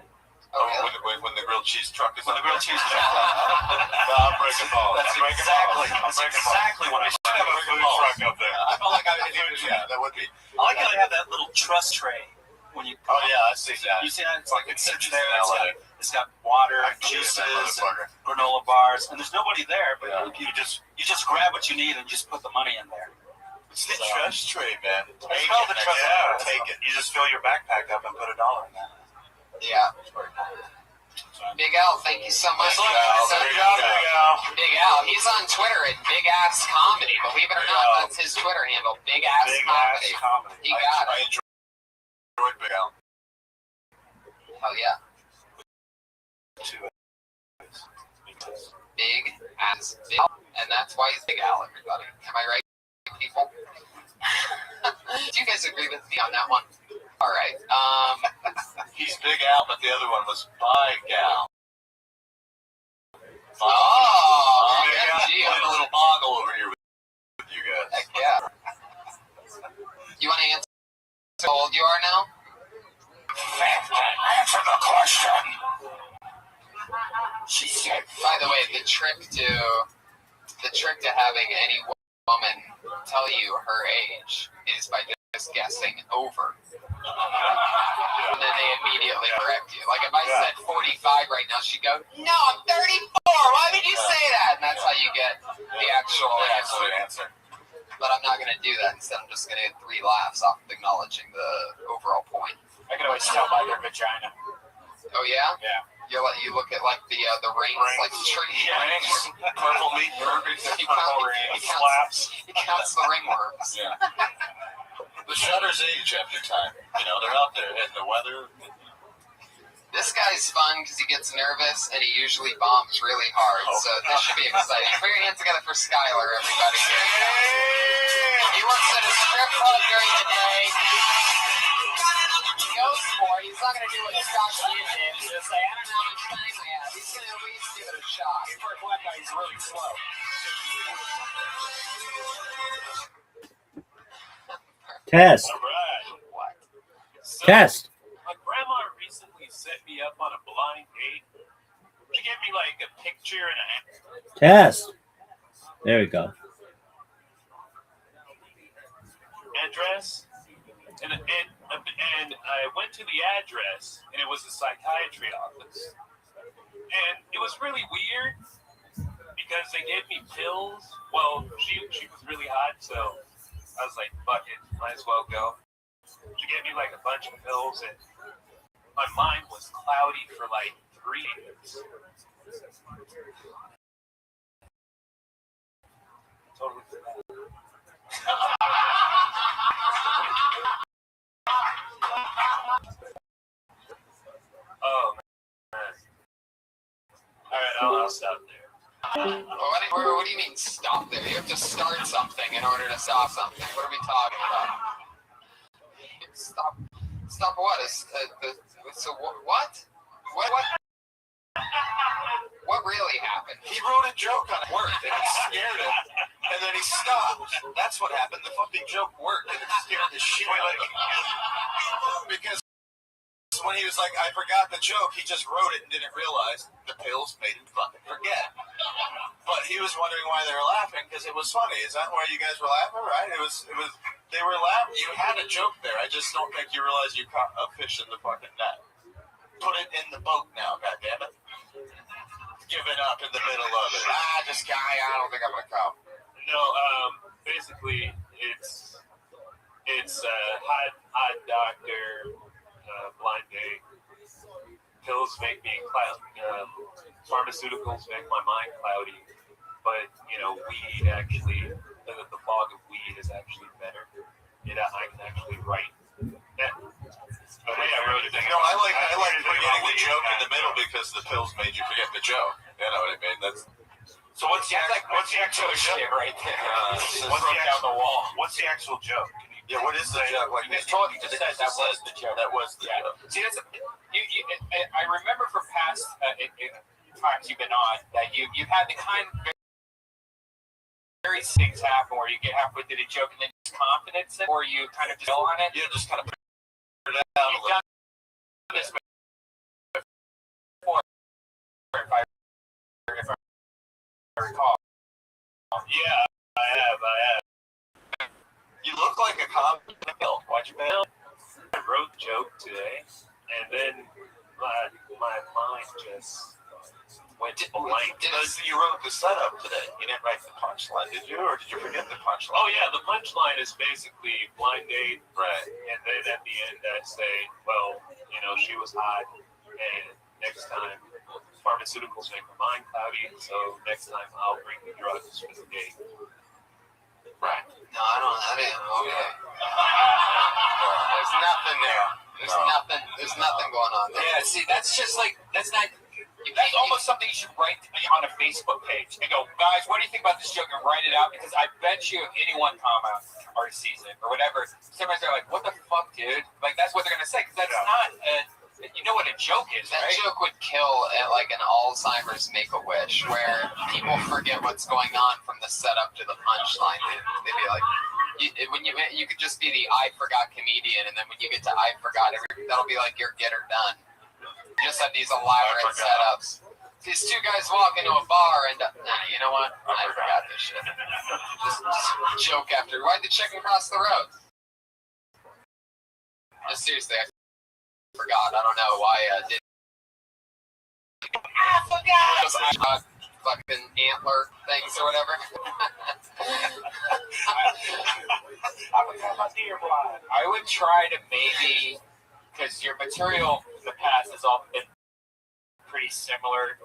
When the grilled cheese truck is When the grilled cheese truck. I'm breaking balls. That's exactly what I should have a food truck up there. I felt like I was Yeah, that would be. I like how they have that little truss tray when you. Oh yeah, I see that. You see that? It's like it sits It's there. It's got water, juices, and granola bars, and there's nobody there. But you just grab what you need and just put the money in there. It's the trust trade, man. It's called the trust. Yeah, take it. You just fill your backpack up and put $1 in there. Yeah. Big Al, thank you so much. Big Al. Big Al, he's on Twitter at Big Ass Comedy. Believe it or not, that's his Twitter handle, Big Ass Comedy. He got I it. enjoyed Big Al. Hell yeah. Big Ass Big Al. And that's why he's Big Al, everybody. Am I right, people? Do you guys agree with me on that one? All right. He's Big Al, but the other one was By Gal. Oh, Big Al. I'm a little boggle over here with you guys. heck yeah. You want to answer how old you are now? Answer the question. She said. By the way, the trick to having any woman tell you her age is by just guessing over. And then they immediately correct you. Like if I said 45 right now, she'd go, "No, I'm 34. Why did you say that?" And that's how you get the actual answer. But I'm not going to do that. Instead, I'm just going to get 3 laughs off of acknowledging the overall point. I can always tell by their vagina. Oh yeah? Yeah. You look at like the rings, like tree Rings, purple meat burgers, He counts the ringworms. Yeah. The shutters age after time. You know, they're out there and the weather. This guy's fun because he gets nervous and he usually bombs really hard. So this should be exciting. Put your hands together for Skylar, everybody. He works at a strip club during the day. He goes for it. He's not going to do what Scott Lee did. He's just say, I don't know how much time we have. He's going to at least give it a shot. For a black guy, he's really slow. Test. All right. What? So, Test. my grandma recently set me up on a blind date. She gave me like a picture and a Test. There we go. address, and I went to the address, and it was a psychiatry office, and it was really weird because they gave me pills. Well, she was really hot, so I was like, fuck it, might as well go. She gave me like a bunch of pills, and my mind was cloudy for like 3 days. Totally. Oh man. Alright, I'll stop there. What do you mean stop there? You have to start something in order to stop something. What are we talking about? Stop what? So what? What really happened? He wrote a joke on work and it scared him. And then he stopped. That's what happened. The fucking joke worked and it scared the shit out of him. Because when he was like, I forgot the joke, he just wrote it and didn't realize the pills made him fucking forget. But he was wondering why they were laughing because it was funny. Is that why you guys were laughing, right? It was. They were laughing. You had a joke there. I just don't think you realized you caught a fish in the fucking net. Put it in the boat now, goddammit. Giving up in the middle of it. This guy, I don't think I'm gonna come. No, basically it's hot doctor, blind date. Pills make me cloudy. Pharmaceuticals make my mind cloudy. But weed actually, the fog of weed is actually better. I can actually write. Yeah. I wrote it. I like forgetting the joke in the middle because the pills made you forget the joke. You know what I mean? So what's the actual joke right there? Down the wall. What's the actual joke? Yeah, what is the joke? Like That was the joke. That was the joke. See, I remember from past times you've been on that you've had the kind of very things happen where you get halfway through the joke and then just confidence it, or you kind of just go on it. Yeah, just kind of put it out. You've done this before, if I recall. Yeah, I have. You look like a cop. Why'd you bail? I wrote the joke today, and then my mind just went blank. You wrote the setup today. You didn't write the punchline, did you? Or did you forget the punchline? Oh yeah, the punchline is basically blind date, Right. and then at the end I say, well, she was hot, and next time pharmaceuticals make her mind cloudy, so next time I'll bring the drugs for the date. Right. No, I didn't. Okay. There's nothing there. There's nothing going on there. Yeah, see, that's just like, that's almost something you should write on a Facebook page and go, guys, what do you think about this joke? And write it out, because I bet you if anyone already sees it or whatever, somebody's like, what the fuck, dude? Like, that's what they're going to say, because that's not, you know what a joke is, That right? joke would kill at like an Alzheimer's Make-A-Wish, where people forget what's going on from the setup to the punchline. They'd be like, You could just be the I forgot comedian, and then when you get to I forgot, that'll be like your get her done. You just have these elaborate setups. These two guys walk into a bar and you know what? I forgot this shit. Just joke after. Why'd the chicken cross the road? Just seriously, I forgot. I don't know why I did. I forgot. Those fucking antler things or whatever. I forgot my deer blind. I would try to maybe, because your material in the past has all been pretty similar.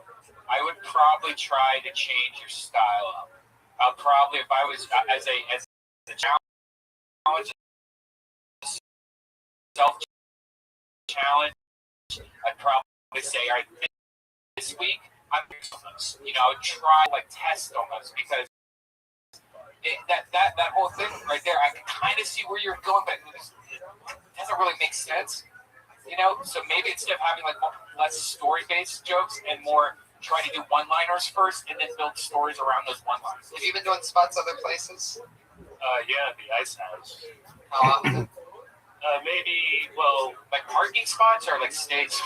I would probably try to change your style up. I'll probably, if I was as a challenge, self-challenge, I'd probably say, all right, this week, I'm, I would try, test almost, because that whole thing right there, I can kind of see where you're going, but it doesn't really make sense, So maybe instead of having, less story-based jokes and more try to do one-liners first and then build stories around those one-liners. Have you been doing spots other places? Yeah, the Ice House. How often? Maybe, parking spots or states?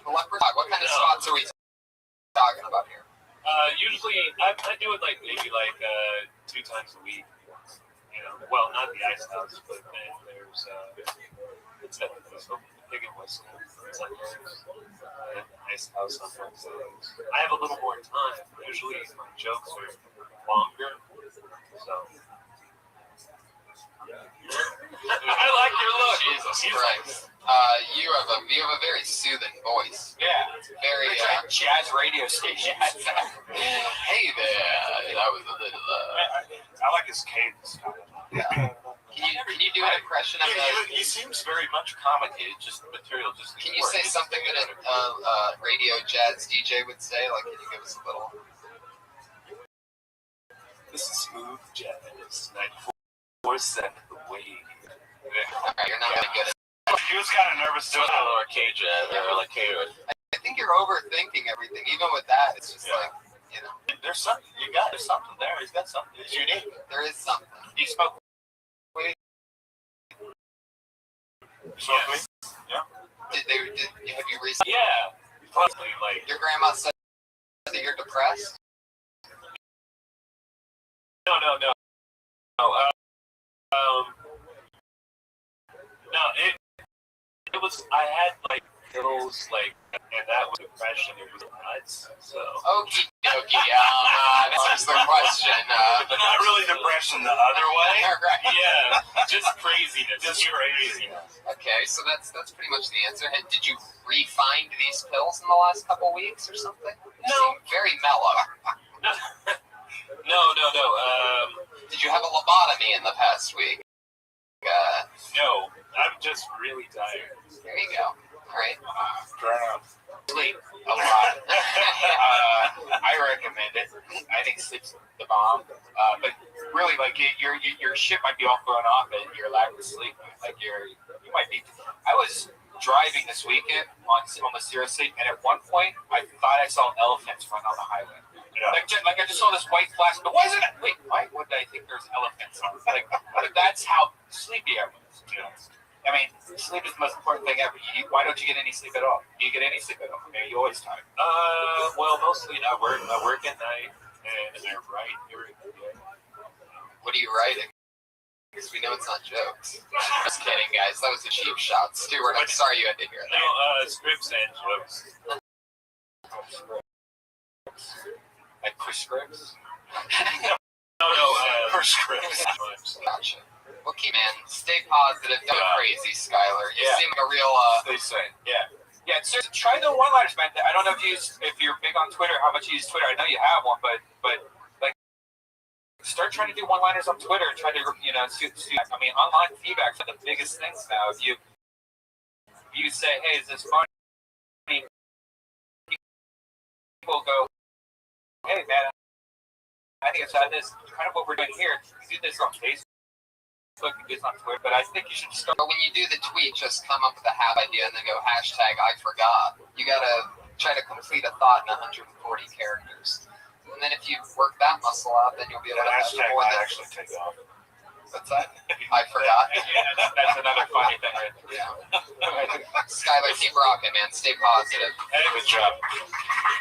What kind of spots are we talking about here? Usually, I do it maybe 2 times a week. Well, not the Ice House, but then there's it's at the Big and Whistle. It's Ice House on Wednesdays. I have a little more time. Usually, my jokes are longer, so. I like your look. Jesus Christ. You have a very soothing voice. Yeah. Very jazz radio station. Hey there. That was a little I like his cadence. Can you do an impression of that? He seems very much commentated, just the material. Can you say something that a radio jazz DJ would say? Can you give us a little? This is smooth jazz. 94% the way. Alright, you're not really good at it. He was kind of nervous doing a little arcade jazz. I think you're overthinking everything. Even with that, it's just There's something. There's something there. He's got something. It's unique. There is something. You smoke weed? Yes. Yeah. Have you recently? Yeah. Probably Your grandma said that you're depressed? No. No, it was, I had pills, and that was depression, it was nuts, so. Okie dokie, answers the question. But not really depression the other way. Right. Yeah, just craziness. Just craziness. Okay, so that's pretty much the answer. Did you re-find these pills in the last couple weeks or something? No. Very mellow. No. Did you have a lobotomy in the past week? No, I'm just really tired. There you go. All right. Sleep a lot. I recommend it. I think sleep's the bomb. But really, your shit might be all thrown off at your lack of sleep. You might be. I was driving this weekend almost seriously, and at one point I thought I saw elephants run on the highway. Yeah. I just saw this white flash, but why isn't it? Wait, why would I think there's elephants? But that's how sleepy I was. I mean, sleep is the most important thing ever. Why don't you get any sleep at all? Do you get any sleep at all? Are you always tired? Well, mostly I work at night, and I write during the day. What are you writing? Because we know it's not jokes. Just kidding, guys. That was a cheap shot. Stuart, I'm sorry you had to hear that. No, scripts and jokes. Like prescripts? No, prescripts. Gotcha. Well, stay positive. Don't go crazy, Skylar. You seem like a real, They say, yeah. Yeah, so try the one-liners, man. I don't know if you're big on Twitter, how much you use Twitter. I know you have one, but start trying to do one-liners on Twitter and try to, online feedback are the biggest things now. If you say, hey, is this funny? People go, hey, man, I think it's kind of what we're doing here. You do this on Facebook, you do this on Twitter, but I think you should start. But when you do the tweet, just come up with a half idea and then go #I forgot. You gotta try to complete a thought in 140 characters. And then if you work that muscle out, then you'll be able to have Hashtag more might than. actually take off. What's that? I forgot. That's another funny thing. Yeah. Skylar, keep rocking, man. Stay positive. Hey, good job.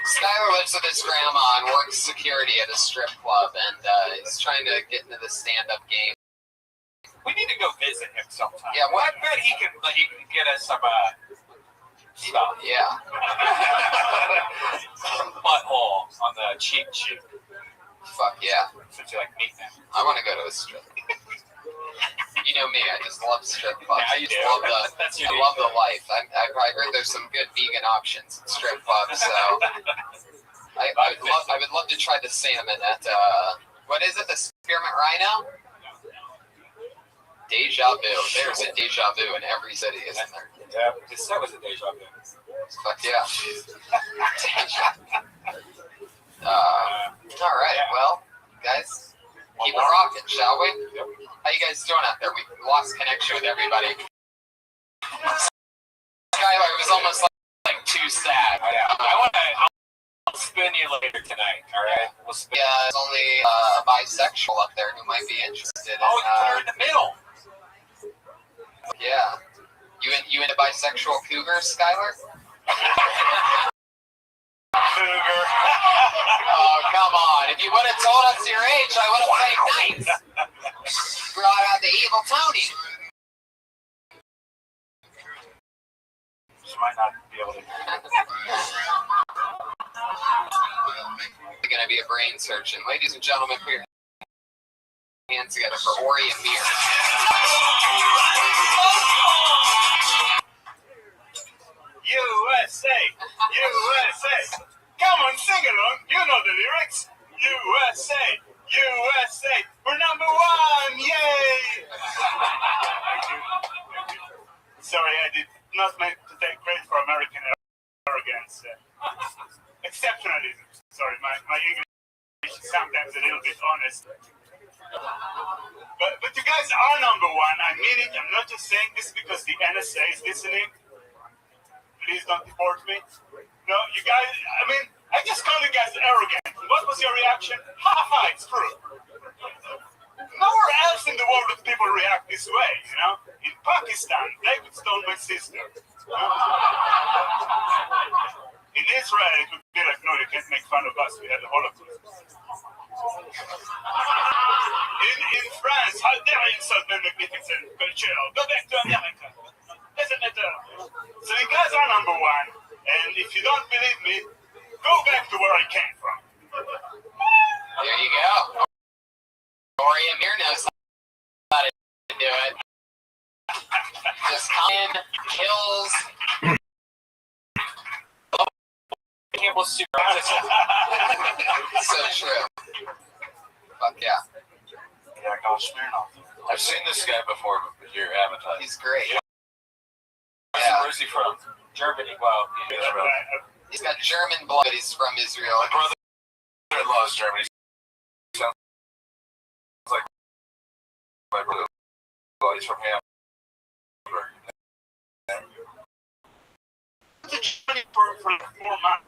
Skylar lives with his grandma and works security at a strip club, and he's trying to get into the stand-up game. We need to go visit him sometime. Yeah, well, I bet he can get us some stuff. Yeah. Butthole on the cheap. Fuck yeah. Since you like meat now. I want to go to a strip. You know me, I just love strip clubs. Yeah, you do. I love the life. I heard there's some good vegan options at strip clubs, so I would love to try the salmon at what is it? The Spearmint Rhino? Deja vu. There's a deja vu in every city, isn't there? Yeah, this was a deja vu. Fuck yeah. All right, well, guys, keep it rocking, shall we? How you guys doing out there? We lost connection with everybody. Skylar, it was almost like too sad. I'll spin you later tonight. All right, we'll spin. Yeah, there's only a bisexual up there who might be interested. Oh, we can put her in the middle. Yeah. You into bisexual cougars, Skylar? Cougar. Oh, come on. If you would have told us your age, I would have played nice. Brought out the evil Tony. She might not be able to. It's going to be a brain surgeon. Ladies and gentlemen, put your hands together for Ori and Mir. USA! USA! Come on, sing along. You know the lyrics. USA! USA! We're number one! Yay! Thank you. Sorry, I did not mean to take credit for American arrogance. Exceptionalism. Sorry, my English is sometimes a little bit honest. But you guys are number one. I mean it. I'm not just saying this because the NSA is listening. Please don't deport me. No, you guys, I mean, I just called you guys arrogant. What was your reaction? Ha ha, it's true. Nowhere else in the world do people react this way, you know? In Pakistan, David stole my sister. In Israel, it would be like, no, you can't make fun of us. We had the Holocaust. In France, how dare you insult my magnificent culture? Go back to America. Doesn't matter. So you guys are number one, and if you don't believe me, go back to where I came from. There you go. Ori and Mir knows how to do it. Just come in, kills. Campbell soup. So true. Fuck yeah. Yeah, go Smirnoff. I've seen this guy before, but your avatar. He's great. Yeah. Where's he from? Germany. Well, Israel. He's got German blood, but he's from Israel. My brother-in-law is Germany. Sounds like my brother-in-law. He's from Hamburg. It's a journey for 4 months.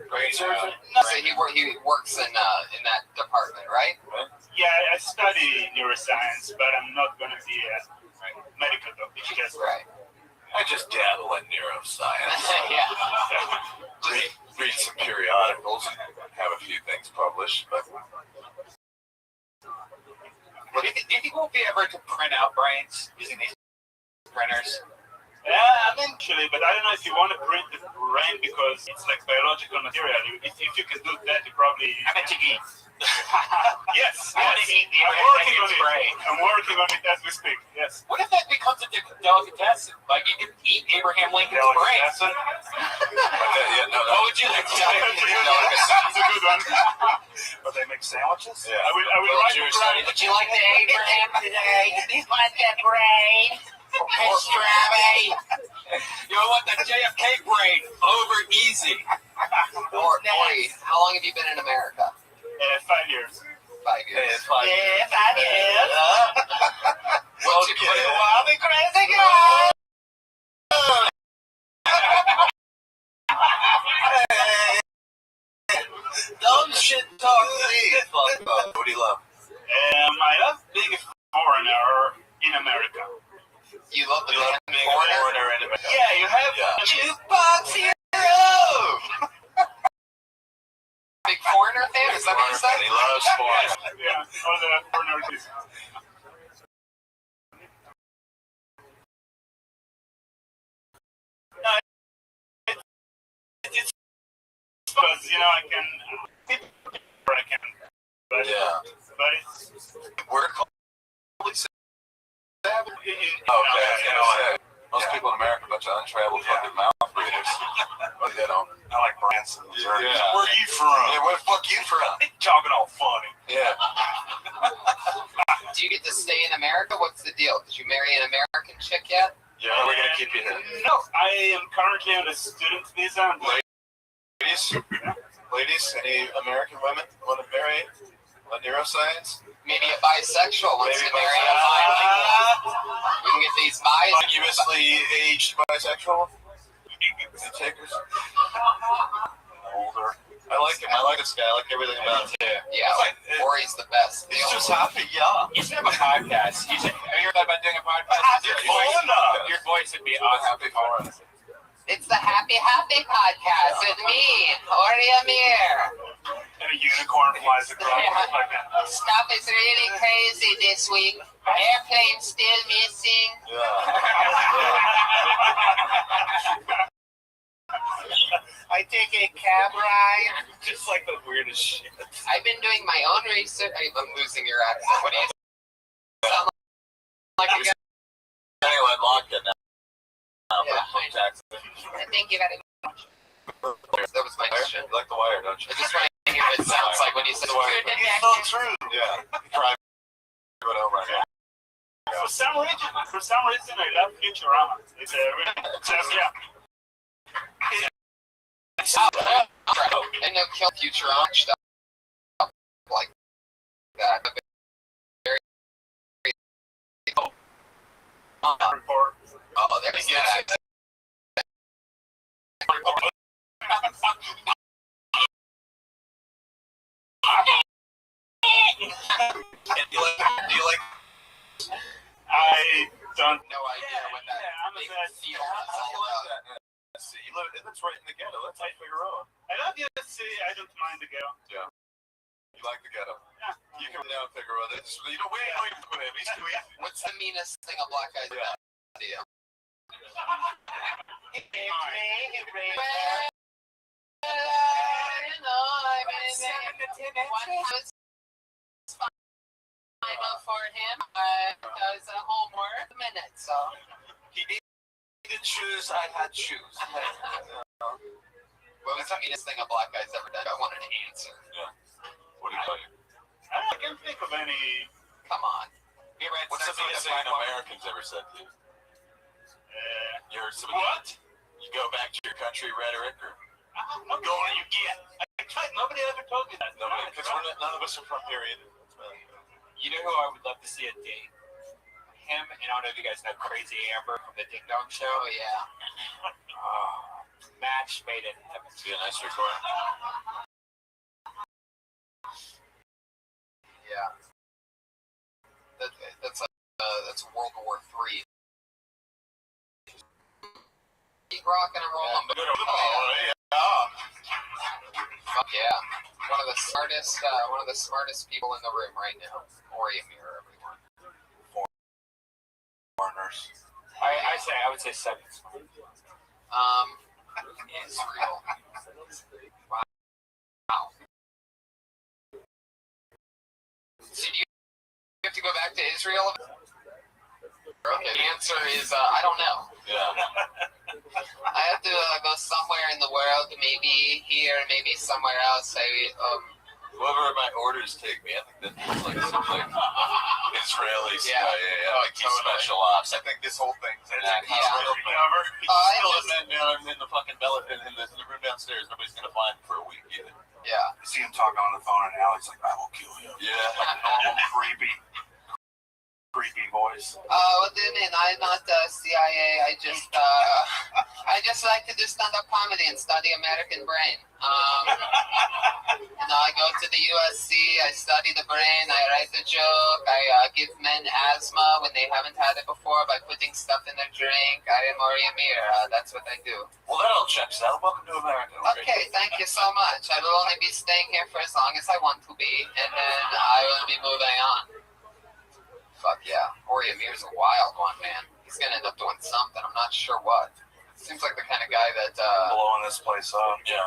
Brain surgeon. So he works in that department, right? Yeah, I study neuroscience, but I'm not going to be a medical doctor. Just Right. I just dabble in neuroscience. Yeah. Read some periodicals and have a few things published, but Do you think we'll be able to print out brains using these printers? yeah, eventually, but I don't know if you want to print the brain because it's like biological material. If you can do that, you probably. I bet you eat. Yes, I want to eat the I'm working on it. brain. I'm working on it as we speak. Yes. What if that becomes a delicatessen? Like you could eat Abraham Lincoln's brain. Delicatessen? What would you like to That's a good one. But they make sandwiches? Yeah. I will write the brain. Would you like the Abraham today? You want that brain? Mr. Rabbi? You want the JFK brain over easy. Ori, how long have you been in America? 5 years. 5 years. It's like, Yeah, 5 years. well, Pretty wild and crazy guy. Talk to me. What do you love? I love being a foreigner in America. You love the You love band being a foreigner in America. Yeah, you have Jukebox Hero! Big foreigner fan? Is that what you said? He loves sports. Yeah, all the foreigners. No, it's because I can, but Yeah. but it's We're totally savage. Most people in America are a bunch of untraveled fucking mouth breathers. But they don't. I like Branson. Yeah. Where are you from? Yeah, where the fuck you from? Talking all funny. Yeah. Do you get to stay in America? What's the deal? Did you marry an American chick yet? Yeah, we're gonna keep you here. No, I am currently on a student visa. Ladies, any American women want to marry a neuroscience? Maybe a bisexual wants to marry a bilingual. We can get these bis. Ambiguously aged bisexual? Takers? Older. I like him. I like this guy. I like everything about him. Yeah, Corey's the best. He's just happy, yeah. You should have a podcast. Have you ever thought about doing a podcast? Your voice would be Happy for us. It's the Happy Podcast with me, Corey Amir. And a unicorn flies across like that. Stuff is really crazy this week. Airplane still missing. I take a cab ride. Just like the weirdest shit. I've been doing my own research. I'm losing your accent. What do you sound like? Anyway, locked it now. Yeah. Thank you very much. That was my question. You like the wire, don't you? I just want to hear what it sounds like when you say the word. It's so true. Yeah. Try it over again. For some reason, I love Futurama. It's yeah. And no kill Futurama stuff like that. Report. Oh, there's that. Do you like? I don't No idea what that big field is all about. See, you live. That's right in the ghetto. That's like Figueroa. I love you. See, I don't mind the girl. Yeah. You like the ghetto. Yeah. You come down Figueroa. That's we know you put in. He's too easy. What's the meanest thing a black guy's done to you? For him, does a homework minute, so He needed shoes. I had shoes. what was the meanest thing a black guy's ever done? I wanted an answer. What do you tell you? I can't think of any. Come on. What's the meanest thing Americans ever said to you? You heard somebody? What? You go back to your country rhetoric, or I'm going. You get. Nobody ever told me that. nobody? Because none of us are from here either. You know who I would love to see a date? Him, and I don't know if you guys know Crazy Amber from the Ding Dong Show. Oh yeah. Match made in heaven. See a nice record. Yeah. That's World War III. Keep rocking and rolling. Fuck yeah. One of the smartest people in the room right now. Corey Amir, everyone. Foreigners. I would say 7. Israel. Wow. So do you have to go back to Israel? Okay. The answer is I don't know. Yeah. I have to go somewhere in the world, maybe here, maybe somewhere else. Whoever my orders take me, I think that's like some like Israeli CIA, special ops. I think this whole thing's an act. I'm in the fucking in the room downstairs. Nobody's gonna find him for a week either. Yeah. I see him talking on the phone, and now he's like, "I will kill you." Yeah. Creepy voice. What do you mean? I'm not CIA. I just I just like to do stand-up comedy and study American brain. I go to the USC, I study the brain, I write the joke, I give men asthma when they haven't had it before by putting stuff in their drink. I am Ori Amir. That's what I do. Well, that all checks out. Welcome to America. Okay, thank you so much. I will only be staying here for as long as I want to be, and then I will be moving on. Fuck yeah. Ori Amir's a wild one, man. He's gonna end up doing something. I'm not sure what. Seems like the kind of guy that, Blowing this place up. Yeah.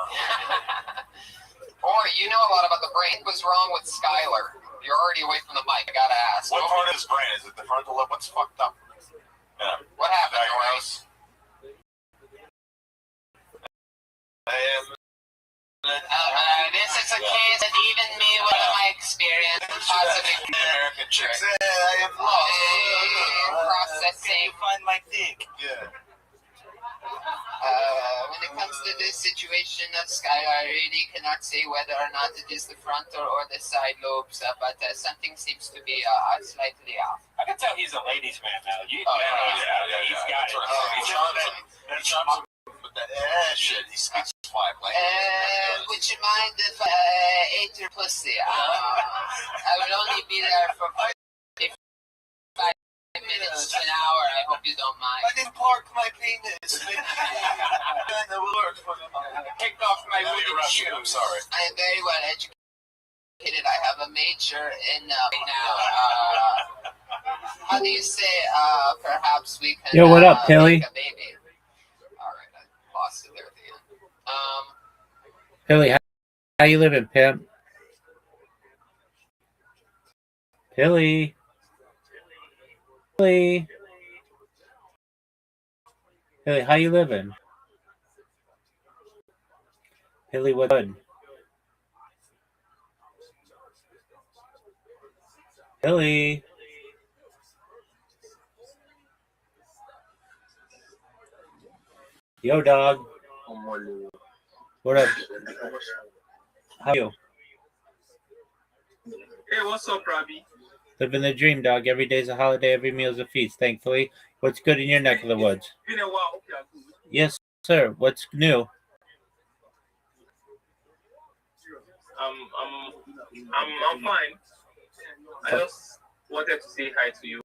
Or you know a lot about the brain. What's wrong with Skylar? You're already away from the mic. I gotta ask. What part of his brain? Is it the frontal lobe? What's fucked up? Yeah. What happened, Diagnose. This is a case that even me, with my experience, possibly American chicks. I am processing. Find my dick. Yeah. When it comes to this situation of Skylar, I really cannot say whether or not it is the frontal or the side lobes, but something seems to be slightly off. I can tell he's a ladies' man now. Yeah. He's got it. He charms him with that shit. He speaks 5 languages. Would you mind if I ate your pussy? I would only be there for 5 minutes to an hour. I hope you don't mind. I didn't park my penis. Take off my wooden I'm shoes. sorry. I am very well educated. I have a major in right now. How do you say? Perhaps we can. Yo, what up, Tilly? Make a baby. All right, I lost it there at the end. Billy, how you living, pimp? Billy. Billy. Billy, how you living? Billy, what good? Billy. Yo, dog. What up? How are you? Hey, what's up, Rabbi? Living the dream, dog. Every day's a holiday, every meal's a feast, thankfully. What's good in your neck of the woods? Been a while. Hope you are good. Yes, sir. What's new? I'm fine. I just wanted to say hi to you.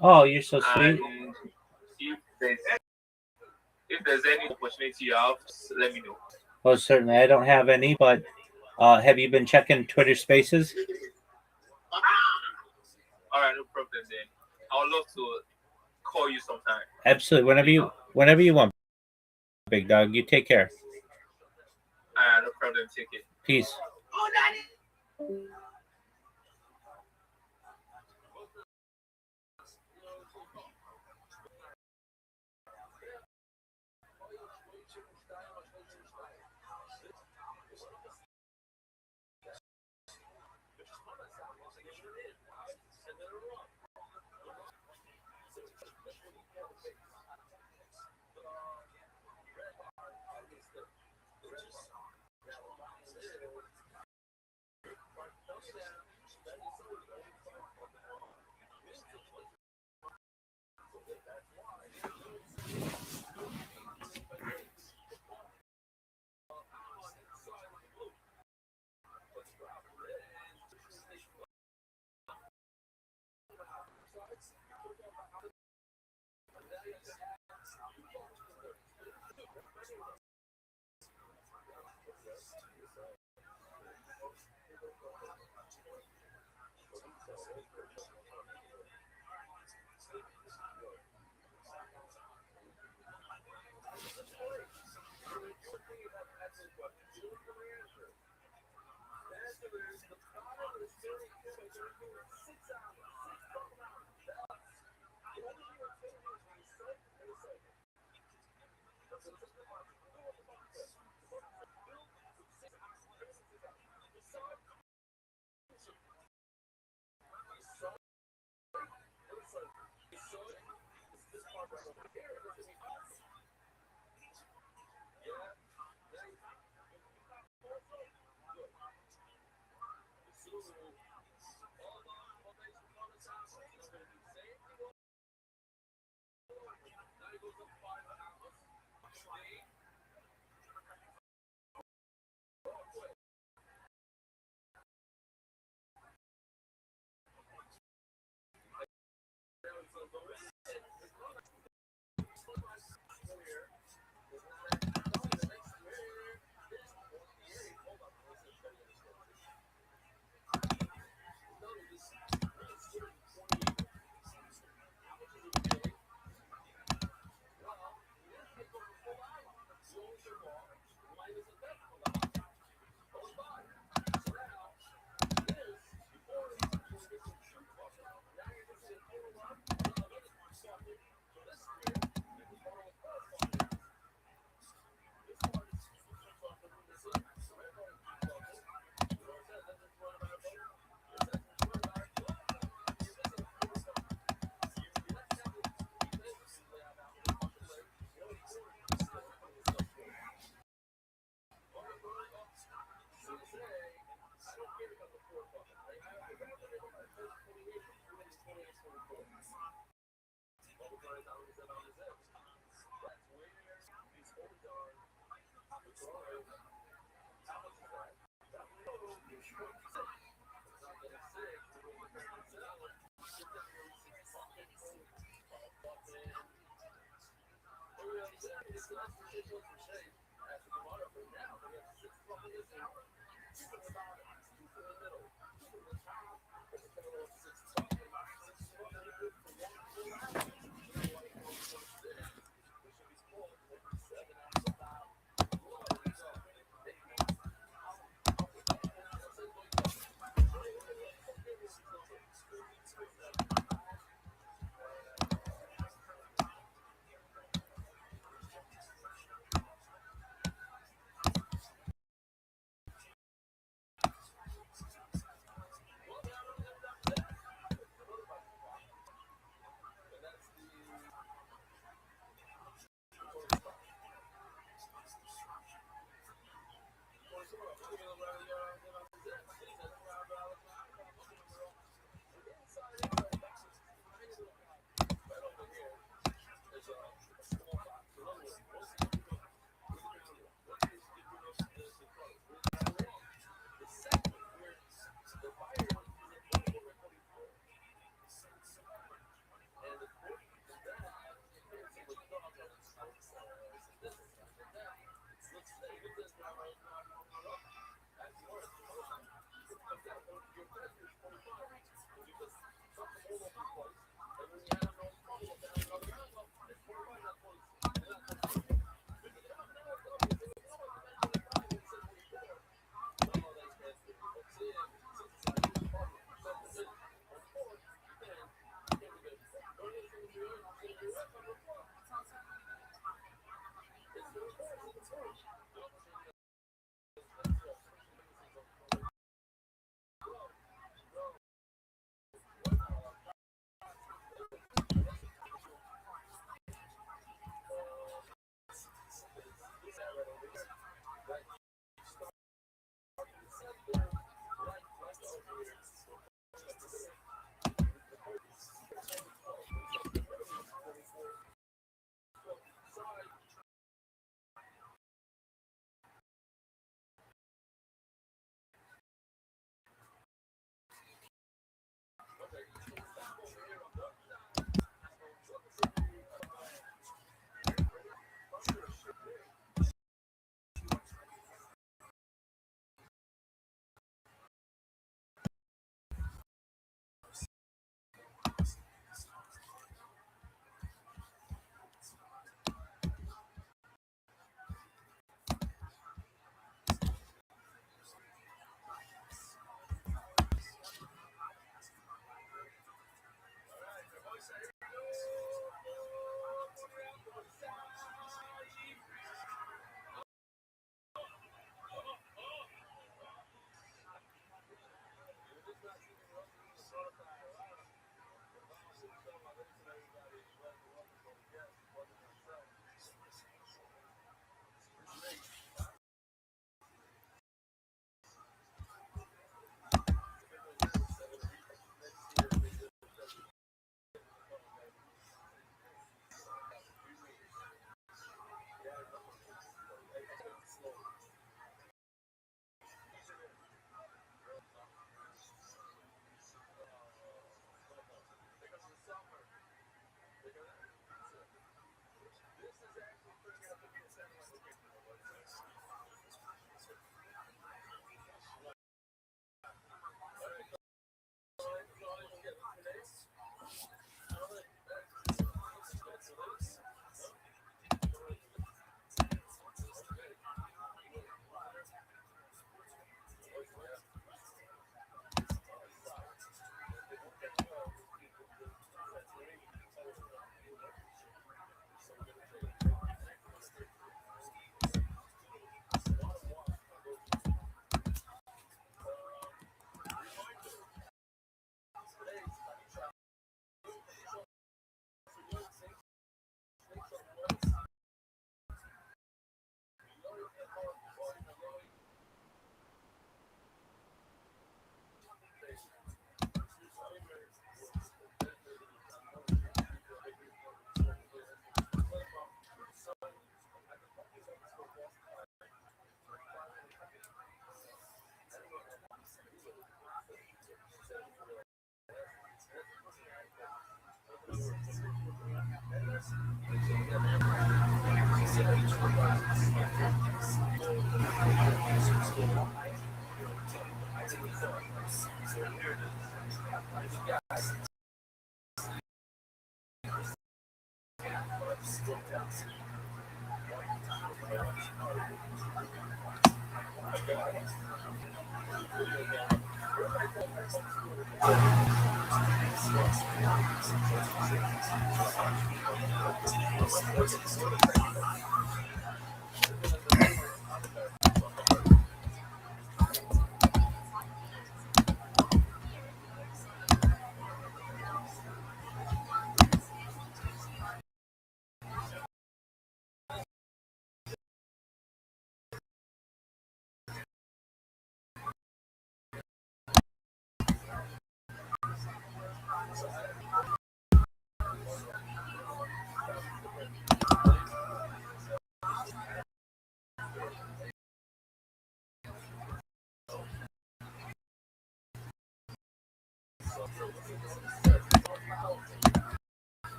Oh, you're so sweet. And if there's any opportunity you have, just let me know. Well, certainly. I don't have any, but have you been checking Twitter Spaces? All right, no problem then. I would love to call you sometime. Absolutely. Whenever you want, big dog. You take care. No problem. Take it. Peace.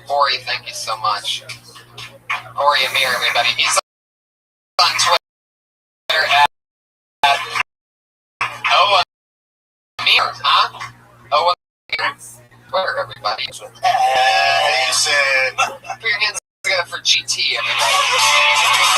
Ori, thank you so much. Ori Amir, everybody. He's on Twitter at Owen Amir, huh? Owen Amir. Twitter, everybody. He said, Put your hands together for GT, everybody.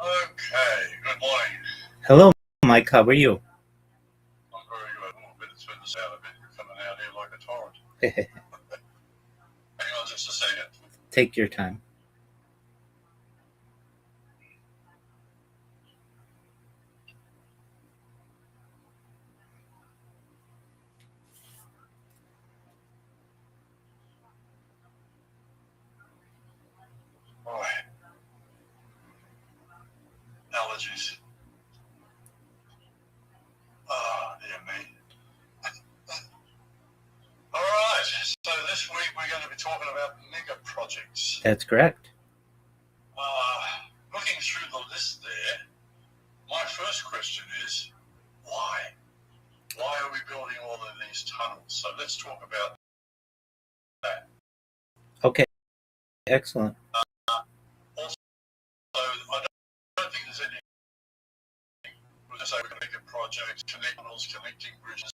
okay, good morning. Hello, Mike. How are you? I'm very good. I'm a bit spin this out a bit. You're coming out here like a torrent. Hang on just a second. Take your time. Boy. Allergies. Oh, dear me. All right, so this week we're going to be talking about mega projects. projects. That's correct. Looking through the list there, my first question is, why? Why are we building all of these tunnels? So let's talk about that. Okay, excellent. Also, I don't think there's any, we'll just say we're going to make a project, connect tunnels, connecting bridges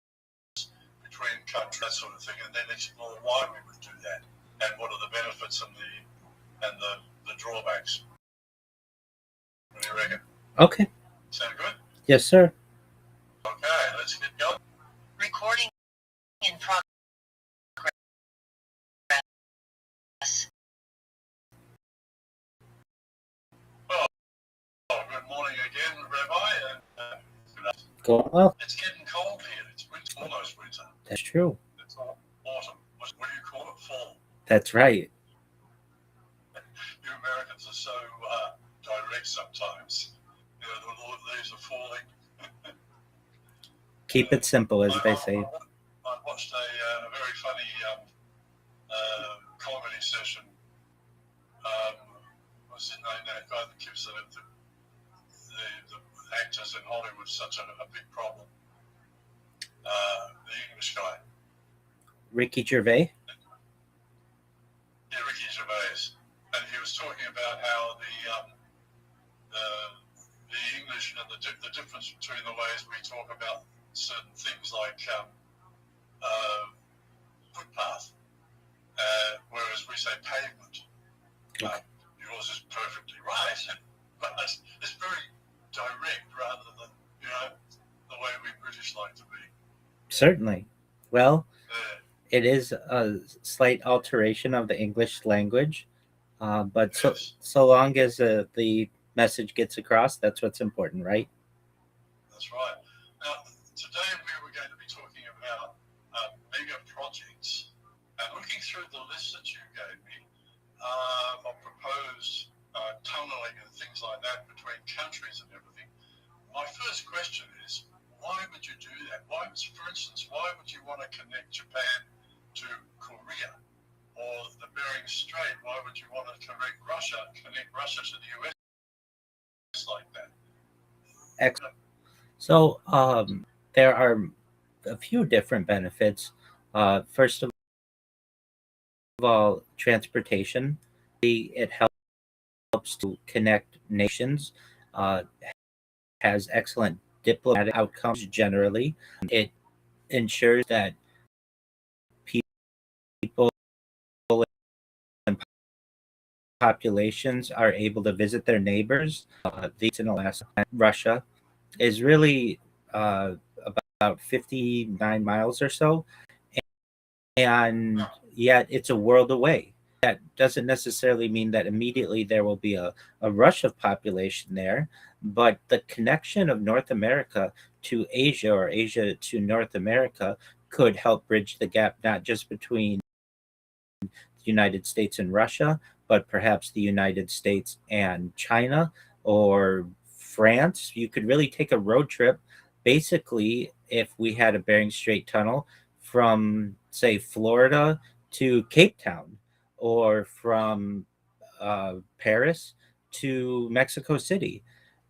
between countries, that sort of thing, and then explore why we would do that and what are the benefits and the drawbacks. What do you reckon? Okay. Sound good? Yes, sir. Okay, let's get going. Recording in progress. Good morning again, Rabbi. And, Going well. it's getting cold here. It's winter, almost winter. That's true. It's autumn. What do you call it? Fall. That's right. You Americans are so direct sometimes. You know, the leaves are falling. Keep it simple, as they say. I watched a very funny comedy session. What's his name? That guy that gives the actors in Hollywood such a big problem. The English guy. Ricky Gervais? Yeah, Ricky Gervais. And he was talking about how the English and the difference between the ways we talk about certain things like footpath, whereas we say pavement. Okay. Yours is perfectly right, but it's very direct rather than, the way we British like to be. Certainly. Well, it is a slight alteration of the English language, but Yes. so long as the message gets across, that's what's important, right? That's right. Now, today we were going to be talking about mega projects, and looking through the list that you gave me of proposed tunneling and things like that between countries and everything, my first question is, why would you do that? For instance, why would you want to connect Japan to Korea or the Bering Strait? Why would you want to connect Russia to the US like that? Excellent. So there are a few different benefits. First of all, transportation. It helps to connect nations, has excellent diplomatic outcomes generally. It ensures that people and populations are able to visit their neighbors. In Alaska, Russia is really about 59 miles or so, and yet it's a world away. That doesn't necessarily mean that immediately there will be a rush of population there, but the connection of North America to Asia or Asia to North America could help bridge the gap, not just between the United States and Russia, but perhaps the United States and China or France. You could really take a road trip. Basically, if we had a Bering Strait tunnel from, say, Florida to Cape Town, or from Paris to Mexico City,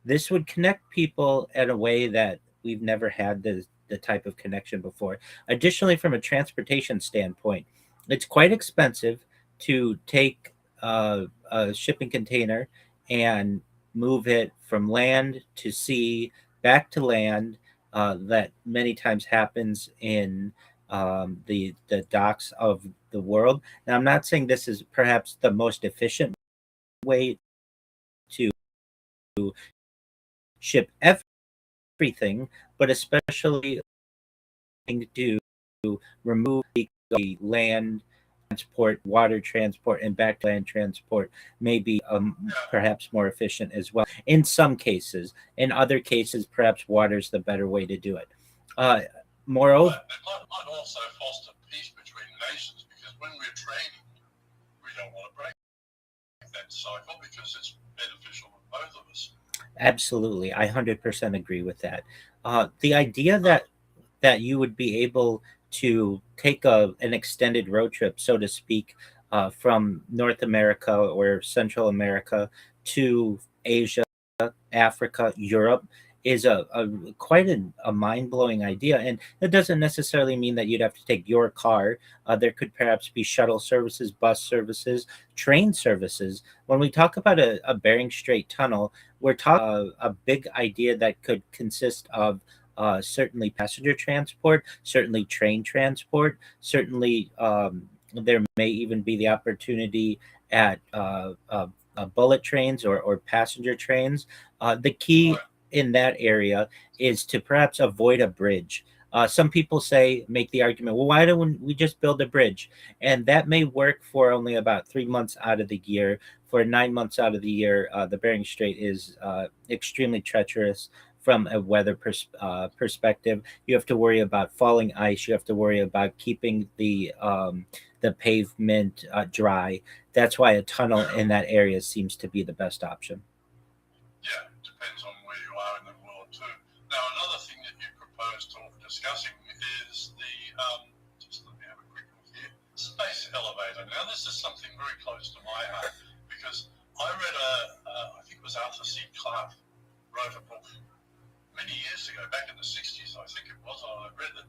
this would connect people in a way that we've never had the type of connection before. Additionally, from a transportation standpoint, it's quite expensive to take a shipping container and move it from land to sea, back to land. That many times happens in the docks of the world. Now, I'm not saying this is perhaps the most efficient way to ship everything, but especially to remove the land transport, water transport, and back to land transport may be perhaps more efficient as well. In some cases, in other cases, perhaps water is the better way to do it. Moreover, But it might also foster peace between nations, because when we're trading, we don't want to break that cycle because it's beneficial for both of us. absolutely, I 100% agree with that. The idea that you would be able to take an extended road trip, so to speak, from North America or Central America to Asia, Africa, Europe is a quite a mind-blowing idea. And that doesn't necessarily mean that you'd have to take your car. There could perhaps be shuttle services, bus services, train services. When we talk about a Bering Strait tunnel, we're talking a big idea that could consist of certainly passenger transport, certainly train transport, certainly there may even be the opportunity at bullet trains or passenger trains. The key in that area is to perhaps avoid a bridge. Some people make the argument, well, why don't we just build a bridge? And that may work for only about 3 months out of the year. For 9 months out of the year, the Bering Strait is extremely treacherous from a weather perspective. You have to worry about falling ice. You have to worry about keeping the pavement dry. That's why a tunnel in that area seems to be the best option. Yeah, it depends on where you are in the world too. Now, another thing that you proposed discussing is the, just let me have a quick look here, space elevator. Now, this is something very close to my heart because I read I think it was Arthur C. Clarke wrote a book many years ago, back in the 60s, I think it was, I read it,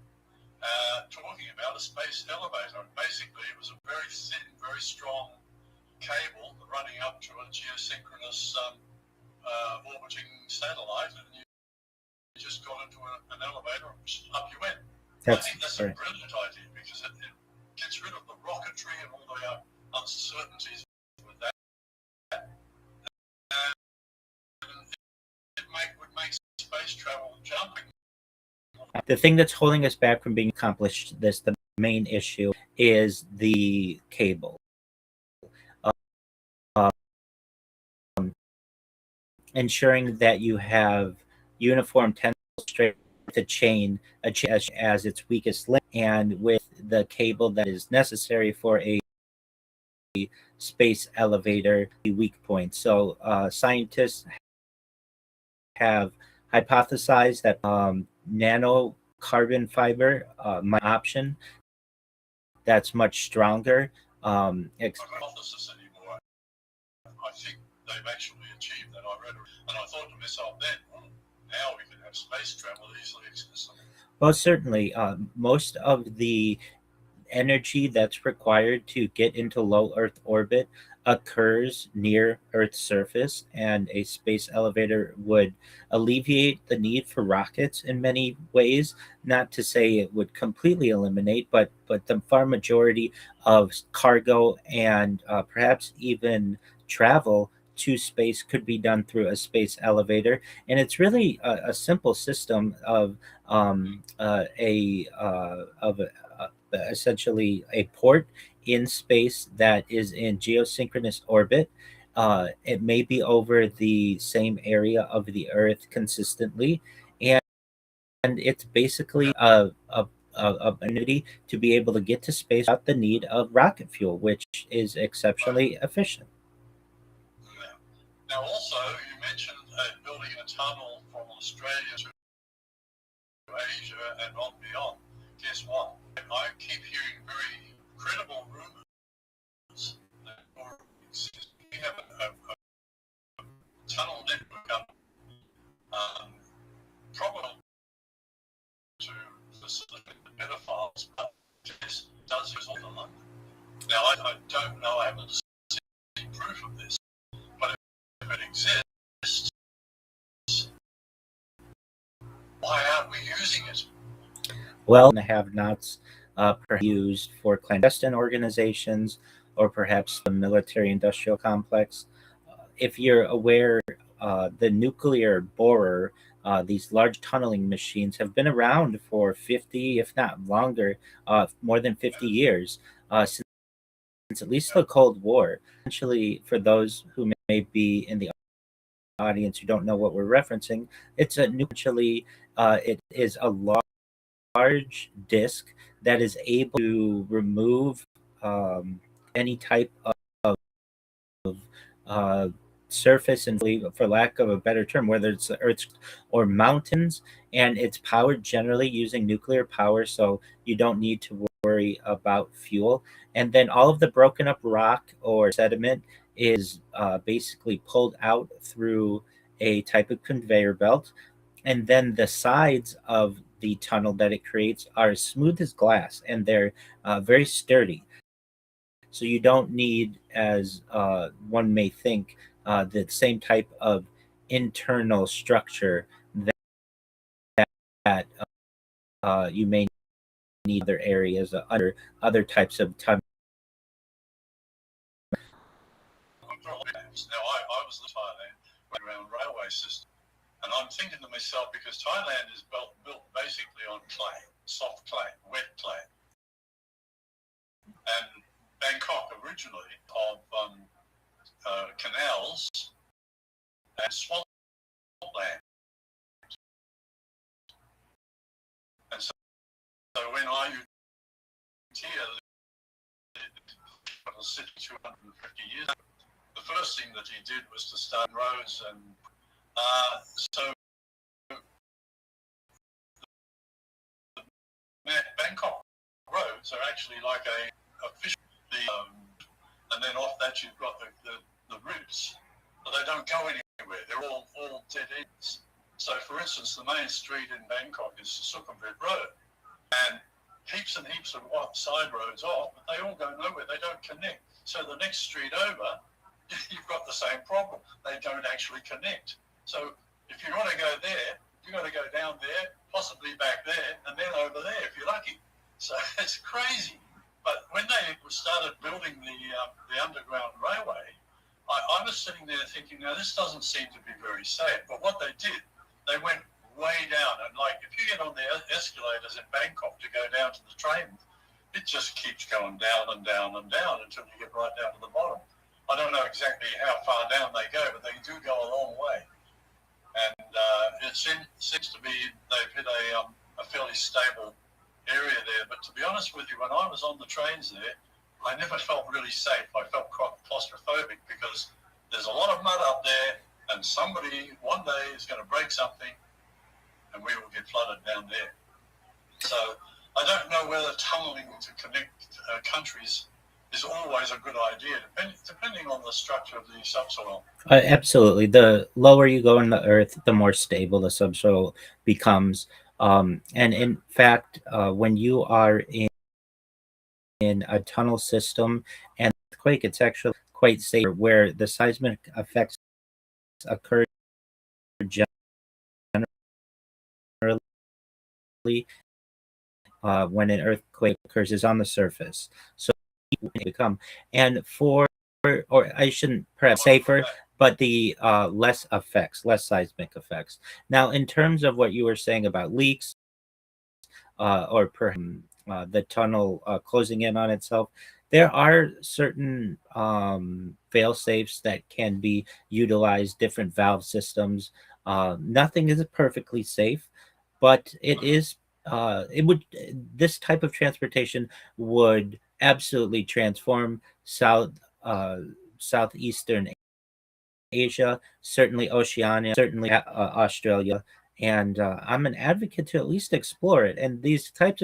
talking about a space elevator. And basically, it was a very thin, very strong cable running up to a geosynchronous orbiting satellite, and you just got into an elevator and up you went. I think that's a brilliant idea because it gets rid of the rocketry and all the uncertainties with that. And it would make space travel jumping. The thing that's holding us back from being accomplished the main issue is the cable. Ensuring that you have uniform tensile strength with a chain as its weakest link, and with the cable that is necessary for a space elevator weak point. So scientists have hypothesized that nano carbon fiber my option that's much stronger. Hypothesis anymore. I think they've actually achieved that. I read it, and I thought to myself then, now we can have space travel easily accessible. Well, certainly, most of the energy that's required to get into low Earth orbit occurs near Earth's surface, and a space elevator would alleviate the need for rockets in many ways. Not to say it would completely eliminate, but the far majority of cargo and perhaps even travel to space could be done through a space elevator. And it's really a simple system of essentially a port in space that is in geosynchronous orbit. It may be over the same area of the Earth consistently, and it's basically a ability to be able to get to space without the need of rocket fuel, which is exceptionally efficient. Now, also, you mentioned building a tunnel from Australia to Asia and on beyond. Guess what? I keep hearing very credible rumors that we have a tunnel network up, probably to facilitate the pedophiles, but this does result in London. Now, I don't know, I haven't seen proof of this, but if it exists, why aren't we using it? Well, the have-nots used for clandestine organizations or perhaps the military-industrial complex. If you're aware, the nuclear borer, these large tunneling machines, have been around for 50, if not longer, more than 50 years, since at least the Cold War. Essentially, for those who may be in the audience who don't know what we're referencing, it's it is a large disk that is able to remove any type of surface, and for lack of a better term, whether it's the Earth's or mountains, and it's powered generally using nuclear power, so you don't need to worry worry about fuel. And then all of the broken up rock or sediment is basically pulled out through a type of conveyor belt. And then the sides of the tunnel that it creates are smooth as glass, and they're very sturdy. So you don't need, as one may think, the same type of internal structure that you may need other areas, other types of tunnel. Now, I was in Thailand around railway system, and I'm thinking to myself, because Thailand is built basically on clay, soft clay, wet clay, and Bangkok originally of canals and swampland. And so when I was here, the city 250 years ago, the first thing that he did was to start roads, and so Bangkok roads are actually like a fish, and then off that you've got the routes, but they don't go anywhere. They're all dead ends. So, for instance, the main street in Bangkok is Sukhumvit Road, and heaps and heaps of side roads off, but they all go nowhere. They don't connect. So the next street over, you've got the same problem. They don't actually connect. So if you want to go there, you've got to go down there, possibly back there, and then over there if you're lucky. So it's crazy. But when they started building the underground railway, I was sitting there thinking, now this doesn't seem to be very safe. But what they did, they went way down, and like if you get on the escalators in Bangkok to go down to the train, it just keeps going down and down and down until you get right down to the bottom. I don't know exactly how far down they go, but they do go a long way. And it seems to be they've hit a fairly stable area there. But to be honest with you, when I was on the trains there, I never felt really safe. I felt claustrophobic because there's a lot of mud up there, and somebody one day is going to break something, and we will get flooded down there. So I don't know whether tunneling to connect countries is always a good idea, depending on the structure of the subsoil. Absolutely. The lower you go in the earth, the more stable the subsoil becomes. And in fact, when you are in a tunnel system and earthquake, it's actually quite safe, where the seismic effects occur generally when an earthquake occurs is on the surface. So become, and or I shouldn't, perhaps safer, but the less seismic effects. Now, in terms of what you were saying about leaks, or perhaps the tunnel closing in on itself, there are certain fail safes that can be utilized, different valve systems. Nothing is perfectly safe, but this type of transportation would absolutely transform southeastern Asia, certainly Oceania, certainly Australia, and I'm an advocate to at least explore it. And these types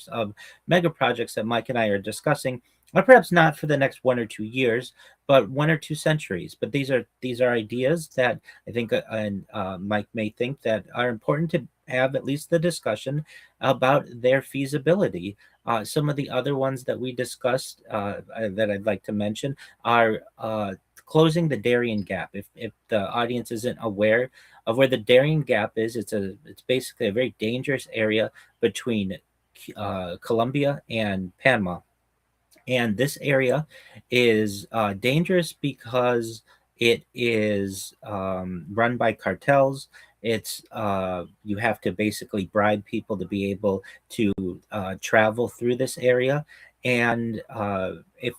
of mega projects that Mike and I are discussing are perhaps not for the next 1 or 2 years, but 1 or 2 centuries. But these are ideas that I think, and Mike may think, that are important to have at least the discussion about their feasibility. Some of the other ones that we discussed that I'd like to mention are closing the Darien Gap. If the audience isn't aware of where the Darien Gap is, it's basically a very dangerous area between Colombia and Panama. And this area is dangerous because it is run by cartels. It's you have to basically bribe people to be able to travel through this area. And if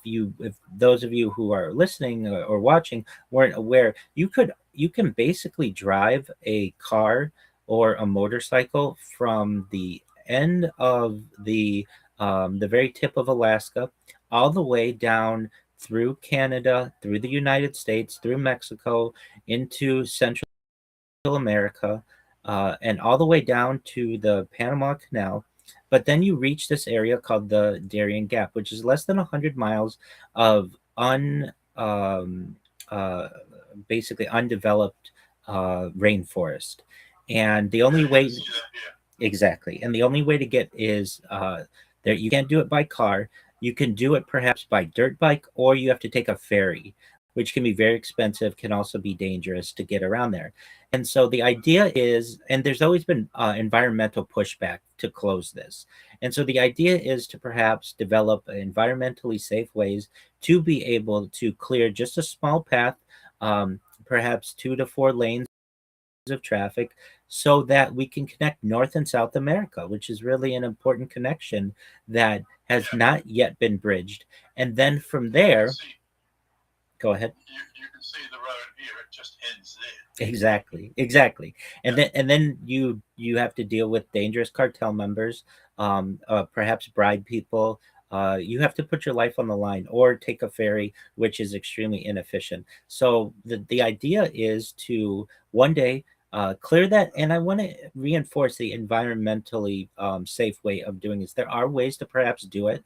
those of you who are listening or watching weren't aware, you can basically drive a car or a motorcycle from the end of the very tip of Alaska all the way down through Canada, through the United States, through Mexico, into Central America, and all the way down to the Panama Canal. But then you reach this area called the Darien Gap, which is less than 100 miles of uh, basically undeveloped rainforest. And the only way, exactly, and the only way to get is there. You can't do it by car. You can do it perhaps by dirt bike, or you have to take a ferry, which can be very expensive, can also be dangerous to get around there. And so the idea is, and there's always been environmental pushback to close this. And so the idea is to perhaps develop environmentally safe ways to be able to clear just a small path, perhaps 2 to 4 lanes of traffic, so that we can connect North and South America, which is really an important connection that has not yet been bridged. And then from there, go ahead. You can see the road here; it just ends there. Exactly. And then you have to deal with dangerous cartel members, perhaps bribe people. You have to put your life on the line or take a ferry, which is extremely inefficient. So the idea is to one day clear that. And I want to reinforce the environmentally safe way of doing this. There are ways to perhaps do it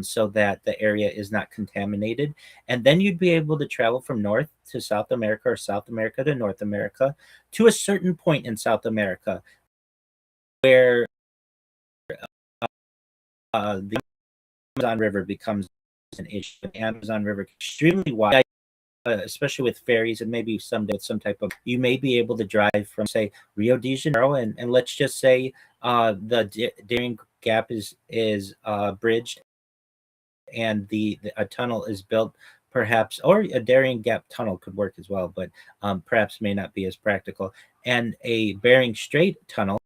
so that the area is not contaminated. And then you'd be able to travel from North to South America or South America to North America to a certain point in South America where the Amazon River becomes an issue. The Amazon River is extremely wide, especially with ferries, and maybe someday with some type of, you may be able to drive from, say, Rio de Janeiro, and let's just say the Darien Gap is bridged, and a tunnel is built, perhaps, or a Darien Gap tunnel could work as well, but perhaps may not be as practical. And a Bering Strait tunnel,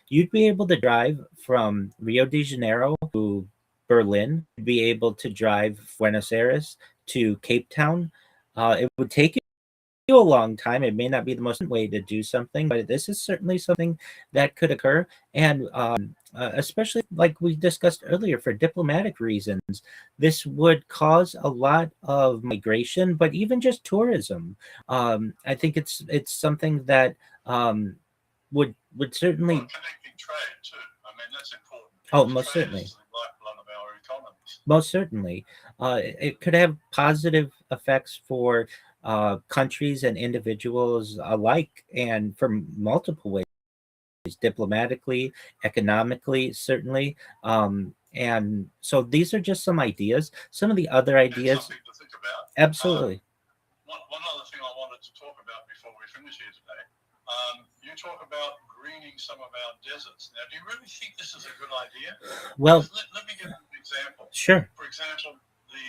you'd be able to drive from Rio de Janeiro to Berlin, be able to drive Buenos Aires to Cape Town. It would take you a long time. It may not be the most way to do something, but this is certainly something that could occur. And especially like we discussed earlier, for diplomatic reasons, this would cause a lot of migration, but even just tourism. I think it's something that would certainly connecting trade too. I mean, that's important. Oh, most certainly. Is the lifeblood of our economies. Most certainly. It could have positive effects for countries and individuals alike, and for multiple ways, diplomatically, economically, certainly. And so these are just some ideas. Some of the other ideas. Something to think about. Absolutely. One other thing I wanted to talk about before we finish here today. You talk about greening some of our deserts. Now, do you really think this is a good idea? Well, let me give you an example. Sure. For example, the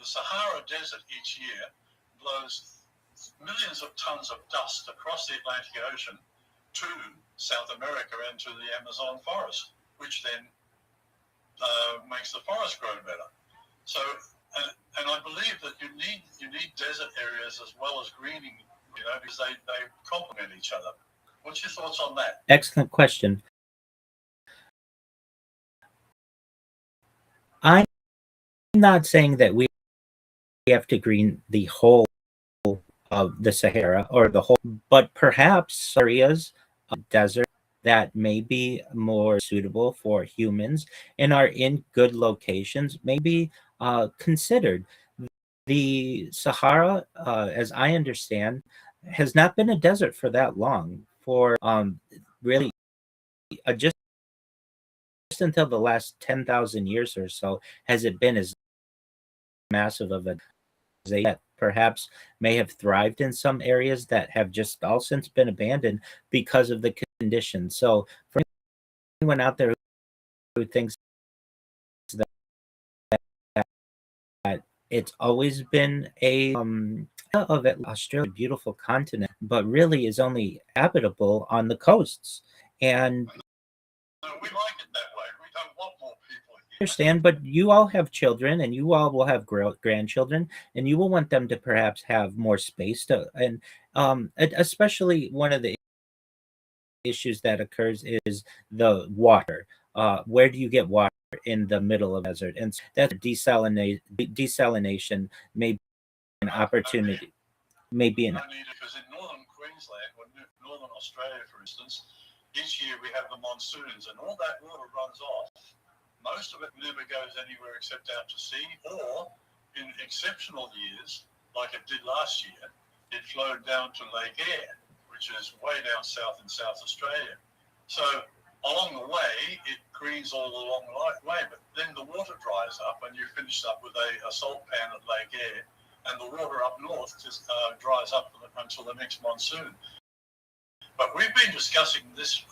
Sahara Desert each year blows millions of tons of dust across the Atlantic Ocean to South America and to the Amazon forest, which then makes the forest grow better. So, and I believe that you need desert areas as well as greening, because they complement each other. What's your thoughts on that? Excellent question. I'm not saying that we have to green the whole of the Sahara or the whole, but perhaps areas of desert that may be more suitable for humans and are in good locations may be considered. The Sahara, as I understand, has not been a desert for that long. For really just until the last 10,000 years or so has it been as massive of a that perhaps may have thrived in some areas that have just all since been abandoned because of the conditions. So for anyone out there who thinks that it's always been a of it, Australia, beautiful continent, but really is only habitable on the coasts. And we like it that way. We don't want more people here. Understand, but you all have children, and you all will have grandchildren, and you will want them to perhaps have more space to, and especially one of the issues that occurs is the water. Where do you get water in the middle of the desert? And that desalination may be an opportunity. Maybe because in northern Queensland or northern Australia, for instance, each year we have the monsoons, and all that water runs off. Most of it never goes anywhere except out to sea, or in exceptional years, like it did last year, it flowed down to Lake Eyre, which is way down south in South Australia. So along the way, it greens all along the way, but then the water dries up and you finish up with a salt pan at Lake Eyre, and the water up north just dries up until the next monsoon. But we've been discussing this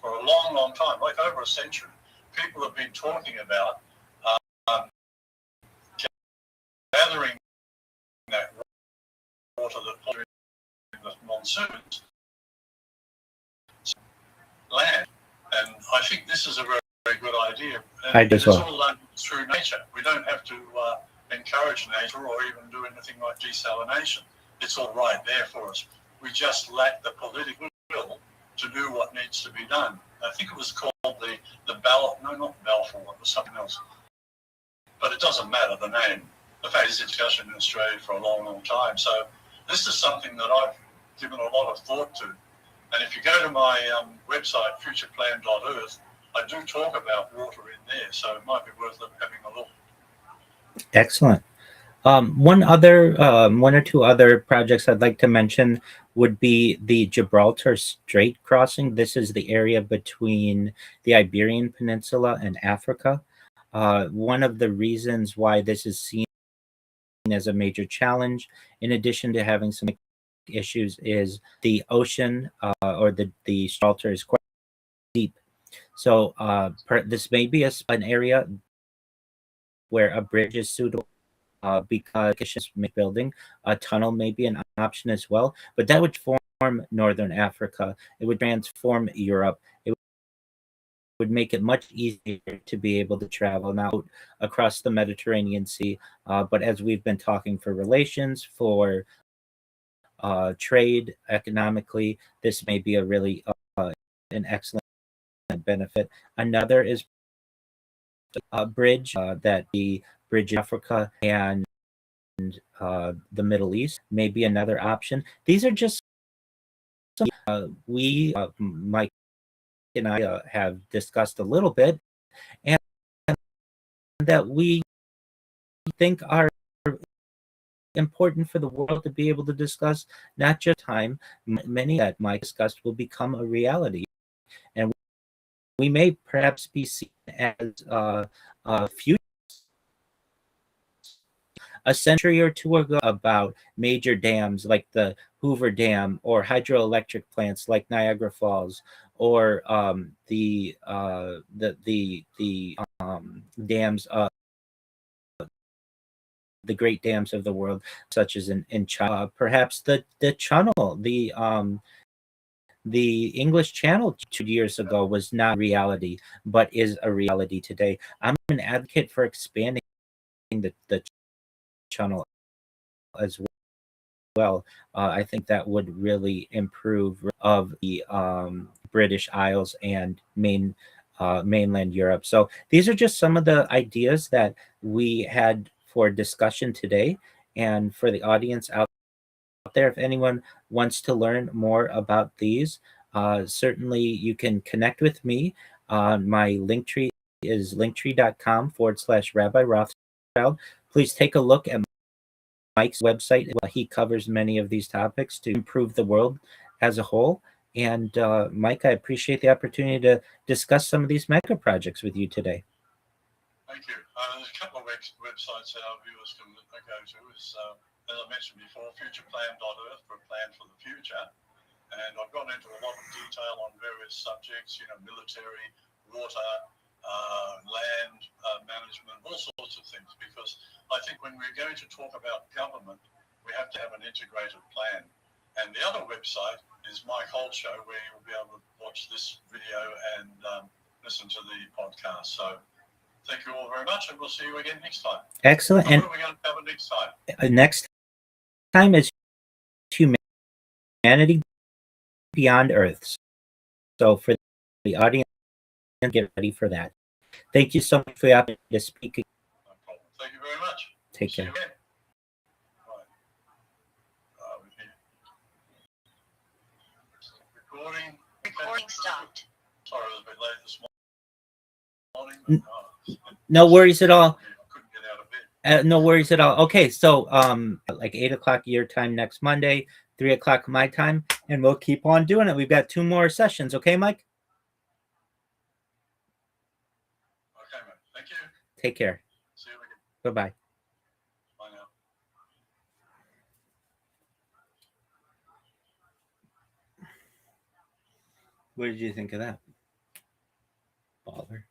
for a long, long time, like over a century. People have been talking about gathering that water that falls in the monsoons land, and I think this is a very, very good idea. And it's all done through nature. We don't have to encourage nature or even do anything like desalination. It's all right there for us. We just lack the political will to do what needs to be done. I think it was called the ballot. No, not Balfour. It was something else. But it doesn't matter the name. The fact is, it's discussion in Australia for a long, long time. So this is something that I've given a lot of thought to. And if you go to my website, futureplan.earth, I do talk about water in there. So it might be worth having a look. Excellent. One or two other projects I'd like to mention would be the Gibraltar Strait crossing. This is the area between the Iberian Peninsula and Africa. One of the reasons why this is seen as a major challenge, in addition to having some issues, is the ocean or the Gibraltar is quite deep. So this may be an area where a bridge is suitable. Because building a tunnel may be an option as well, but that would form Northern Africa. It would transform Europe. It would make it much easier to be able to travel now across the Mediterranean Sea. But as we've been talking, for relations, for trade, economically, this may be a really an excellent benefit. Another is a bridge that the bridge in Africa and the Middle East may be another option. These are just Mike and I have discussed a little bit, and that we think are important for the world to be able to discuss. Not just time, many that Mike discussed will become a reality, and we may perhaps be seen as future. A century or two ago, about major dams like the Hoover Dam, or hydroelectric plants like Niagara Falls, or the dams, the great dams of the world, such as in China. Perhaps the channel, the English Channel 2 years ago was not reality, but is a reality today. I'm an advocate for expanding the channel as well. I think that would really improve of the British Isles and mainland Europe. So these are just some of the ideas that we had for discussion today, and for the audience out there, if anyone wants to learn more about these, certainly you can connect with me. My link tree is linktree.com/Rabbi Rothschild. Please take a look at Mike's website. He covers many of these topics to improve the world as a whole. And Mike, I appreciate the opportunity to discuss some of these mega projects with you today. Thank you. There's a couple of websites that our viewers can go to. Is, as I mentioned before, futureplan.earth for a plan for the future. And I've gone into a lot of detail on various subjects, military, water, land management, all sorts of things, because I think when we're going to talk about government, we have to have an integrated plan. And the other website is Mike Holt Show, where you'll be able to watch this video and listen to the podcast. So thank you all very much, and we'll see you again next time. Excellent. And what are we going to cover next time? Next time is humanity beyond Earth. So for the audience, get ready for that. Thank you so much for the opportunity to speak. No problem. Thank you very much. Take care. Right. Recording. stopped. Sorry, I was a bit late this morning. No worries at all. Couldn't get out of bed. No worries at all. Okay, so like 8 o'clock your time next Monday, 3 o'clock my time, and we'll keep on doing it. We've got 2 more sessions. Okay, Mike? Okay, man. Thank you. Take care. See you again. Bye-bye. Bye now. What did you think of that? Baller.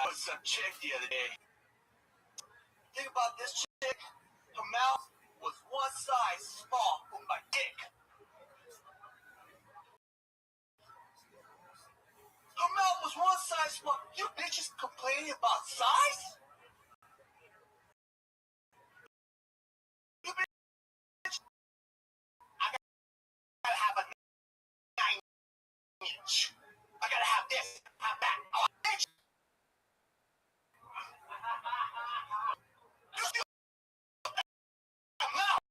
I was some chick the other day. Think about this chick. Her mouth was one size small for my dick. Her mouth was one size small. You bitches complaining about size? You bitch. I gotta have a 9-inch. I gotta have this. Have that. Oh, bitch. You still mouth.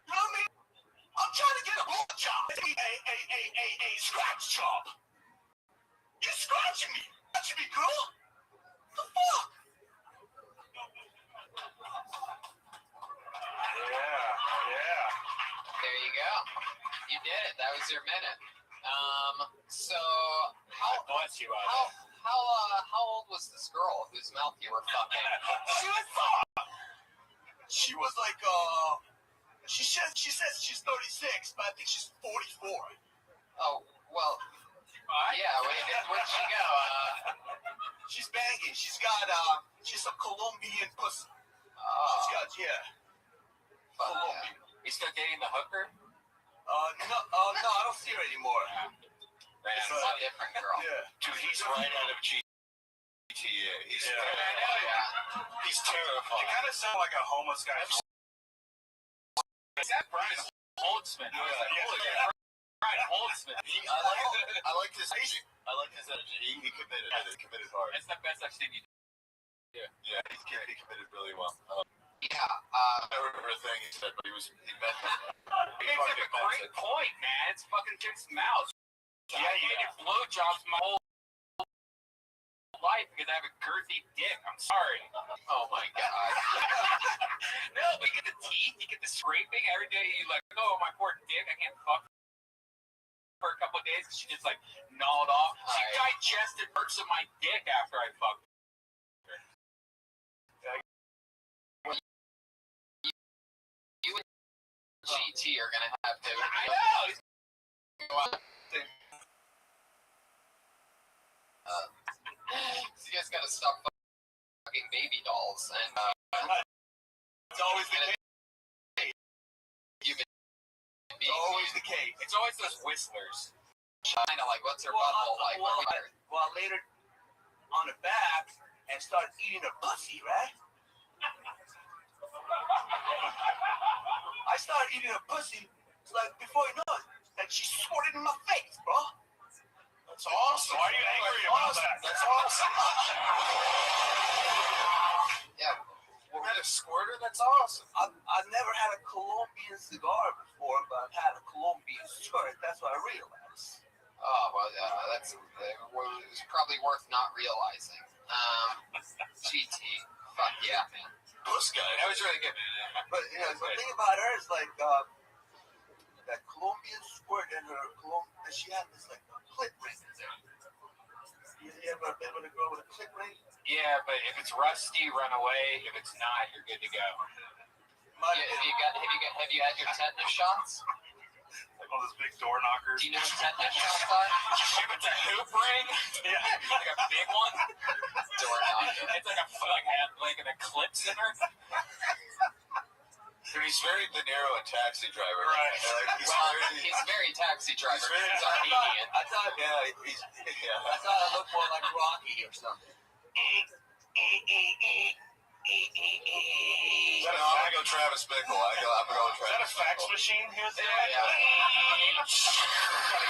You know what I mean? I'm trying to get a blow job. A scratch job. You're scratching me. Scratching me, girl. The fuck? Yeah. There you go. You did it. That was your minute. So Bless you, how old was this girl whose mouth you were fucking? She was like, she says she's 36, but I think she's 44. Oh, well, yeah, where'd she go? She's banging. She's a Colombian pussy. She's got, Colombian. You still dating the hooker? No, I don't see her anymore. Man, it's a different girl. Yeah. Dude, he's right out of GTA. He's He's terrifying. You kind of sound like a homeless guy. Is that Brian Holtzman? I was like, holy shit, Brian Holtzman. I like his energy. I like his energy. He committed. He committed hard. That's the best I've seen you do. Yeah, he committed really well. Yeah. I don't remember a thing he said, but he meant it. He makes up a great point, man. It's fucking kid's mouth. Yeah, you get blowjobs my whole life because I have a girthy dick. I'm sorry. Oh my god. No, but you get the teeth, you get the scraping. Every day you like, oh, my poor dick, I can't fuck for a couple of days because she just like gnawed off. She digested parts of my dick after I fucked her. You and GT are gonna have to. I know. You guys gotta stop fucking baby dolls and It's always the case. human It's beings. always the case. It's always those whistlers. Kind of like, what's her butthole like? Well, later on the back and start eating her pussy, right? I started eating her pussy. It's like before you know it, and she squirted in my face, bro. That's awesome. Why are you angry about that? That's awesome. Yeah. was probably worth not realizing. GT. Fuck yeah, man. Those guys. That was really good. But you know, the thing about her is like that Colombian sport and her she had this like clit ring in there. You ever been with a girl with a clit ring? Yeah, but if it's rusty, run away. If it's not, you're good to go. Have you had your tetanus shots? Like all those big door knockers. Do you know what tetanus shots are? If it's a hoop ring, yeah, like a big one. Door knocker. It's like an eclipse in her. Dude, he's very De Niro, a taxi driver. Right. He's very taxi driver. He's Armenian. I thought I thought I looked more like Rocky or something. I'm gonna go Travis Bickle. I'm going Travis. Is that a fax machine? Here's the Gotta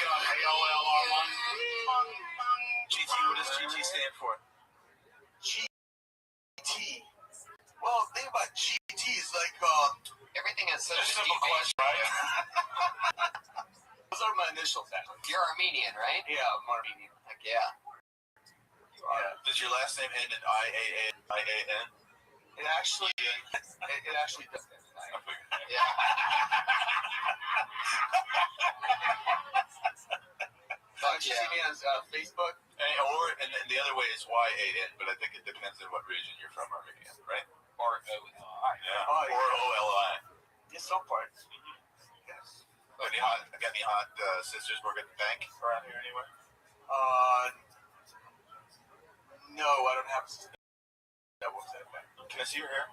get on AOLR1. GT, what does GT stand for? GT. Well, the thing about GT is like everything has such a simple deep question, right? those are my initials. You're Armenian, right? Yeah, I'm Armenian. Heck yeah. Yeah. Does your last name end in IAN? It actually does. Yeah. You see me on Facebook? And then the other way is YAN, but I think it depends on what region you're from, Armenia, right? Or OLI. Yeah. Or OLI. Yeah, some parts. Yes. Got any hot sisters work at the bank around here anywhere? No, I don't have a sister that works at a bank. Can I see your hair?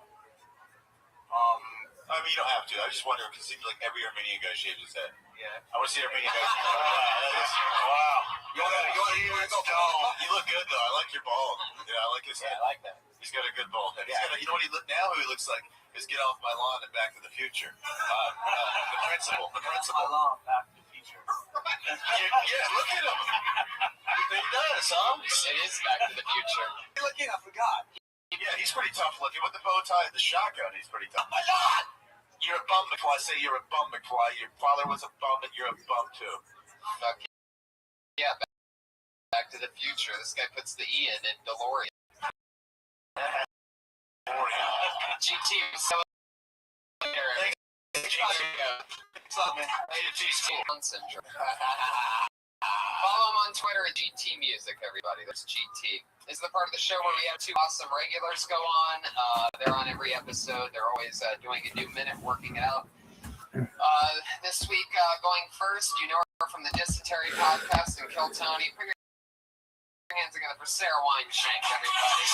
I mean, you don't have to. I just wonder because it seems like every Armenian guy shaves his head. Yeah. I want to see Armenian guys. Wow. You look good though. I like your bald. Yeah, I like his head. I like that. He's got a good bald head. You know what he who he looks like is Get Off My Lawn and Back to the Future. The principal. My lawn, Back to the Future. Yeah, look at him. He does, huh? It is Back to the Future. Hey, look, I forgot. Yeah, he's pretty tough looking. With the bow tie and the shotgun, he's pretty tough. My God! You're a bum, McFly. Say you're a bum, McFly. Your father was a bum, and you're a bum, too. Fuck yeah. Back to the Future. This guy puts the E in DeLorean. GT. So follow him on Twitter at GT Music, everybody. That's GT. This is the part of the show where we have two awesome regulars go on. They're on every episode. They're always doing a new minute, working out. This week, going first, you know her from the Dysentery Podcast and Kill Tony. Put your hands together for Sarah Wineshank, everybody.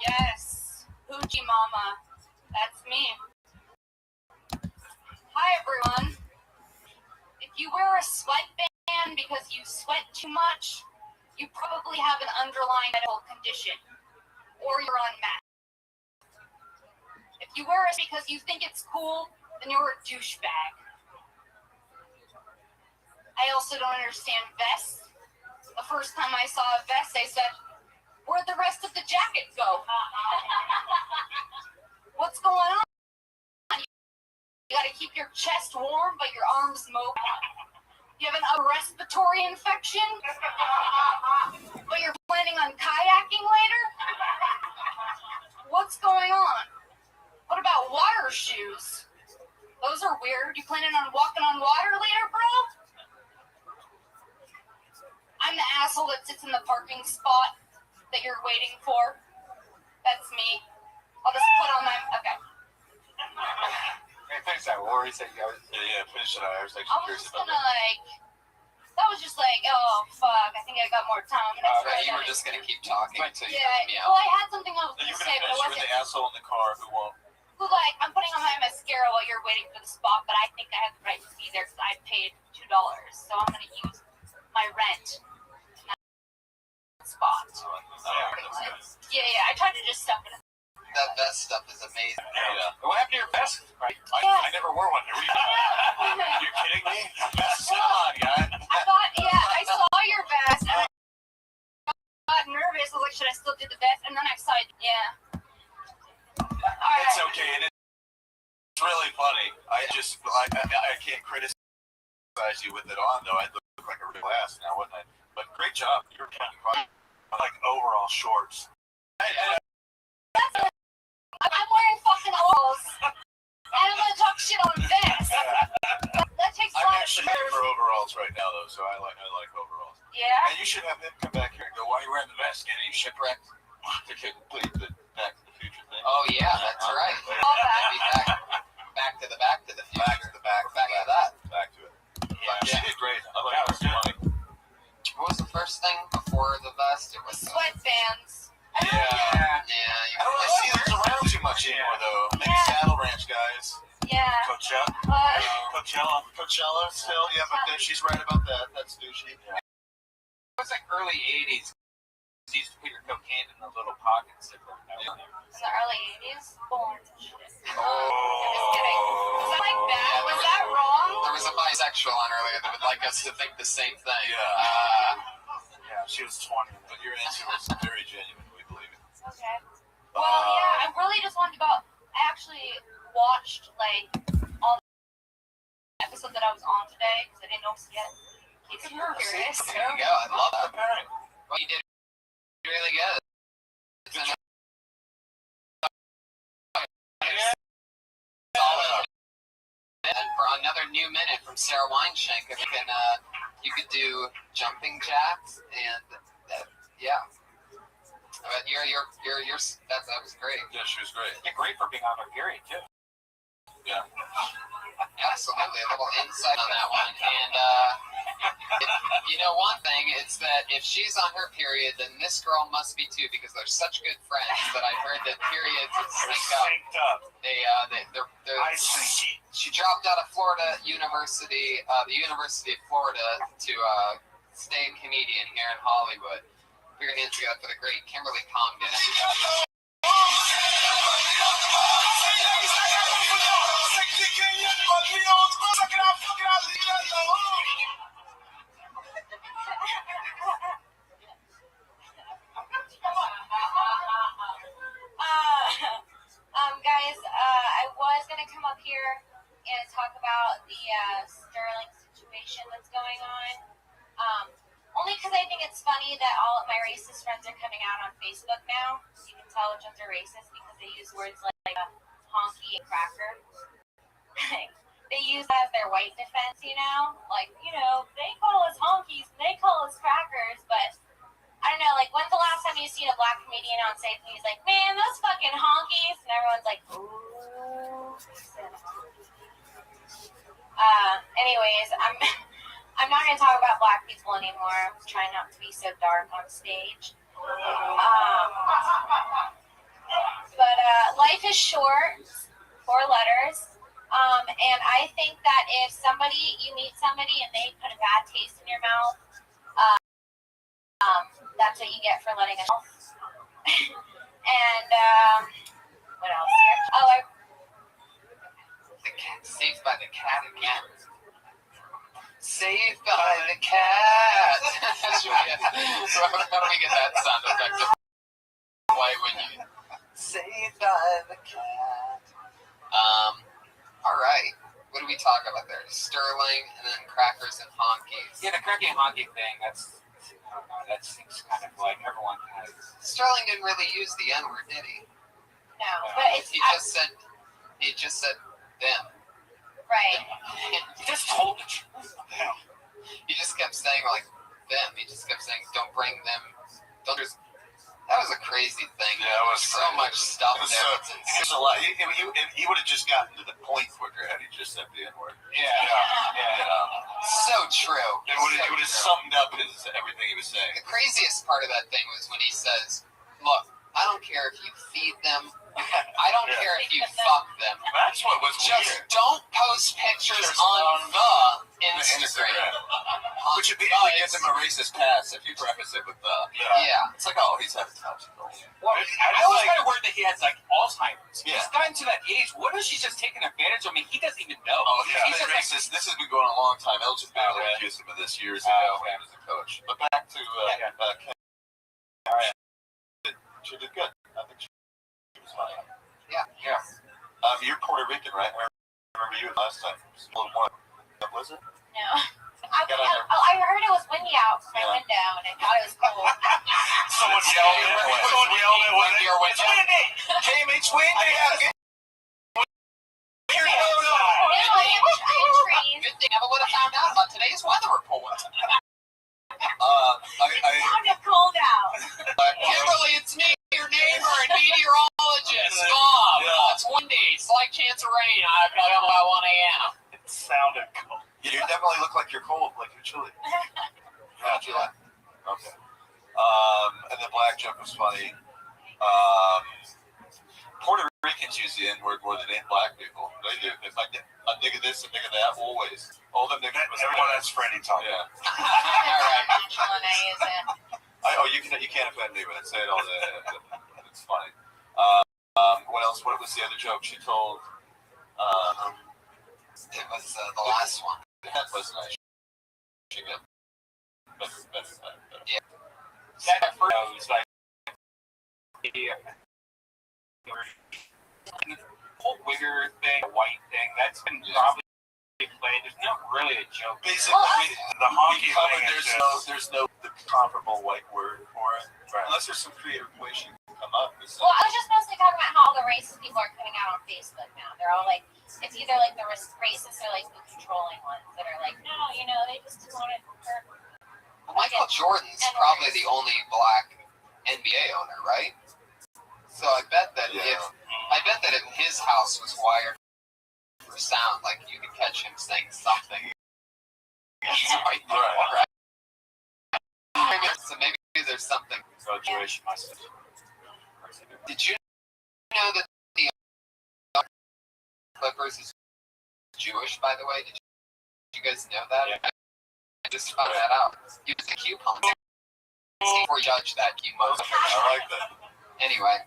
Yes, Hoochie Mama. That's me. Hi, everyone. If you wear a sweatband because you sweat too much, you probably have an underlying medical condition, or you're on meth. If you wear it because you think it's cool, then you're a douchebag. I also don't understand vests. The first time I saw a vest, I said, "Where'd the rest of the jacket go?" What's going on? You gotta keep your chest warm, but your arms mobile. You have a respiratory infection, but you're planning on kayaking later? What's going on? What about water shoes? Those are weird. You planning on walking on water later, bro? I'm the asshole that sits in the parking spot that you're waiting for. That's me. I'll just put on my... Okay. Hey, finish that. What were you saying? Yeah, finish it. I was actually I was curious just about gonna, that. that was just like, oh, fuck, I think I got more time. And You were just gonna keep talking until you cut me well, out. I had something else So to you're say, going to but it finish with wasn't. the asshole in the car who won't. Who, like, I'm putting on my mascara while you're waiting for the spot, but I think I have the right to be there because I paid $2. So I'm gonna use my rent in that spot. Yeah, I tried to just stuff it in. That vest stuff is amazing. Yeah. What happened to your vest? Right? Yeah. I never wore one. Are you kidding me? Vest on, guy. I thought, I saw your vest, and I got nervous. I was like, should I still do the vest? And then I saw it, can't criticize you with it on, though. I'd look like a real ass now, wouldn't I? But great job. You're kind of like overall shorts. I'm wearing fucking overalls. And I'm gonna talk shit on this. That takes a I'm lot of actually in for overalls right now, though, so I like overalls. Yeah? And you should have him come back here and go, why are you wearing the vest? Getting you shipwrecked? To complete the Back to the Future thing. Oh, yeah, that's right. All that. Be back to the future. Back to the back. Back to that. Back to it. Yeah. She did great. I like her. Funny. What was the first thing before the vest? It was Sweatbands. Yeah. I don't really see those around too much anymore, though. Maybe Saddle Ranch guys. Yeah. Coachella still, yeah, but she's right about that. That's douchey. Yeah. It was like early 80s. You used to put your cocaine in the little pockets. In the early 80s? Born to shit. Oh. I'm just kidding. Was that like that? Was that wrong? There was a bisexual on earlier that would like us to think the same thing. Yeah, she was 20, but your answer was very genuine. We believe it. Okay. Well, yeah, I really just wanted to go. I actually watched like all the episode that I was on today because I didn't know yet. In case you were curious. There you go. I love that. Well, you did really good. And for another new minute from Sarah Weinshank, if you could do jumping jacks and yeah. But that was great. Yeah, she was great. You're great for being on her period, too. Yeah. Absolutely, a little insight on that one. And you know one thing, it's that if she's on her period, then this girl must be too, because they're such good friends that I heard that periods sync up. They're she dropped out of Florida University, the University of Florida, to stay a comedian here in Hollywood. Put your hands together for the great Kimberly Congdon. Guys, I was gonna come up here and talk about the Sterling situation that's going on. Only because I think it's funny that all of my racist friends are coming out on Facebook now. You can tell which ones are racist because they use words like honky and cracker. They use that as their white defense, you know? Like, you know, they call us honkies and they call us crackers, but I don't know, like, when's the last time you've seen a black comedian on stage and he's like, man, those fucking honkies? And everyone's like, ooh. Anyways, I'm not going to talk about black people anymore. I'm trying not to be so dark on stage. But life is short, 4 letters. And I think that if you meet somebody and they put a bad taste in your mouth, that's what you get for letting us know. And what else here? Oh, The cat, saved by the cat again. Saved by the cat. How do we get that sound effect? Why wouldn't you? Saved by the cat. All right. What do we talk about there? Sterling and then crackers and honkies. Yeah, the cracky and honky thing, I don't know, that seems kind of like everyone has. Sterling didn't really use the N-word, did he? no, but He just said them. right. He just told the truth. He just kept saying like them. He just kept saying don't bring them. That was a crazy thing. Yeah, it was so crazy. much stuff It was there. it was a lot. He would have just gotten to the point quicker had he just said the N-word. Yeah. So true. It would have summed up everything he was saying. The craziest part of that thing was when he says, "Look, I don't care if you feed them. I don't care if you fuck them. That's what was Just weird. don't post pictures on the Instagram." Which immediately gives him a racist pass if you preface it with the. Yeah. It's like, oh, he's having touch. Well, I was kind of worried that he has like Alzheimer's. Yeah. He's gotten to that age. What if she's just taking advantage of me? He doesn't even know. Oh, yeah. He's He's just racist. This has been going on a long time. El Jabbar accused him of this years ago when he was a coach. But back to Kim. All right. She did good. I think she was fine. Yeah. You're Puerto Rican, right? I remember you last time. Just a little more. was it? No. I heard it was windy out from my window, and I thought it was cold. Someone yelled it when they were windy. Jamie, it's windy. Good thing I would have found out about today's weather report. It's kind of cold out. Kimberly, it's me, your neighbor and meteorologist. Bob. It's windy. Slight chance of rain. I got on about 1 a.m. It sounded cold. You definitely look like you're cold, like you're chilly. Gotcha. Okay. And the black joke was funny. Puerto Ricans use the N-word more than black people. They do. It's like a nigga this, a nigga that, always. All them niggas. Everyone has Freddie talk. Yeah. All right. You can't offend me, but I say it all day. It's funny. What else? What was the other joke she told? It was the last one. That was nice. She got better. Yeah. That first was like the whole wigger thing, white thing. That's been probably played. There's not really a joke. Basically, the honky thing. There's no comparable white word for it, right. Unless there's some creative way she can come up with. Well, I was just mostly talking about how all the racist people are coming out on Facebook now. They're all like, it's either like the racists or like the controlling ones that are like, no, they just want it. Michael Jordan's probably the only black NBA owner, right? So I bet that if his house was wired for sound, like you could catch him saying something. Right. So maybe there's something. Graduation, my sister. Did you know that the Clippers is Jewish, by the way? Did you guys know that? Yeah. I just found that out. He was a coupon. Before you judge that, you must. I like that. Anyway,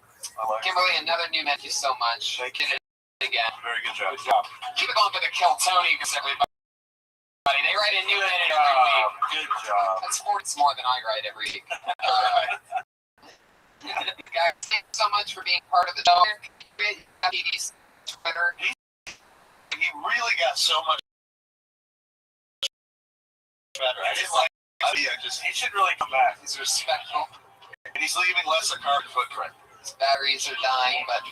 Kimberly, another new thank you so much. Did it again. Very good job. Keep it going for the Kill Tony, because everybody. They write a new minute every week. Good job. That's sports more than I write every week. Guys, thank you so much for being part of the show. Twitter. He really got so much better. I didn't like he should really come back. He's respectful. And he's leaving less a carbon footprint. His batteries are dying, but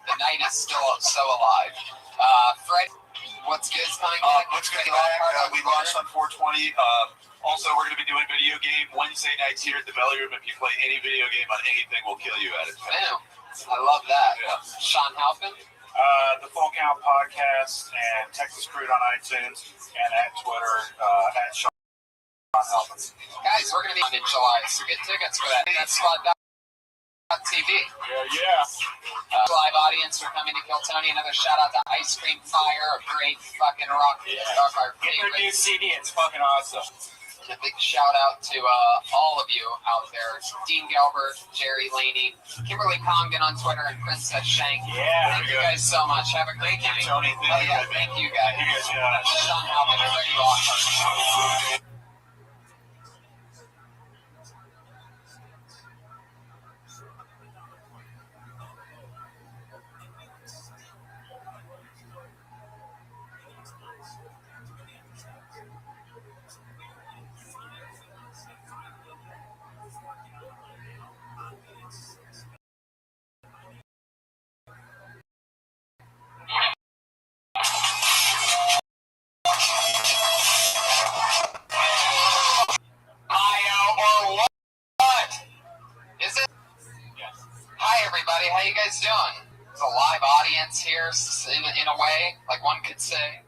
the night is still so alive. Fred, what's good? What's good back? We launched on 420. Also, we're going to be doing video game Wednesday nights here at the Belly Room. If you play any video game on anything, we'll kill you at it. Damn. I love that. Yeah. Sean Halpin? The Full Count Podcast and Texas Crude on iTunes and at Twitter at Sean Halpin. Guys, we're going to be on in July, so get tickets for that. That's Squad.tv. Yeah. Live audience for coming to Kill Tony. Another shout out to Ice Cream Fire, a great fucking rock. Our Get their new favorite. CD. It's fucking awesome. And a big shout out to all of you out there. Dean Galbert, Jerry Laney, Kimberly Congdon on Twitter, and Princess Shank. Yeah. Thank you guys so much. Have a great night. Tony, Thank you guys. Sean Halpin, Freddie Rothschild. Everybody, how you guys doing? It's a live audience here, in a way, like one could say.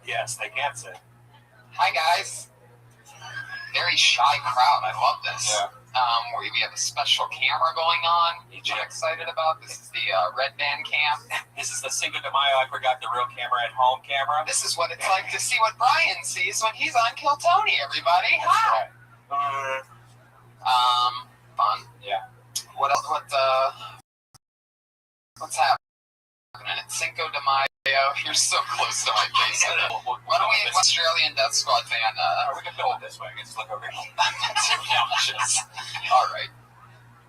Yes, they can say. Hi guys. Very shy crowd. I love this. Yeah. We have a special camera going on. You excited about this? Is the Red Band cam. This is the Cinco de Mayo. I forgot the real camera at home camera. This is what it's like to see what Brian sees when he's on Kill Tony. Everybody, hi. Fun. Yeah. What else? What's happening? It's Cinco de Mayo. You're so close to my face. Why don't we have Australian Death Squad fan? We can go this way. I guess look over here. All right.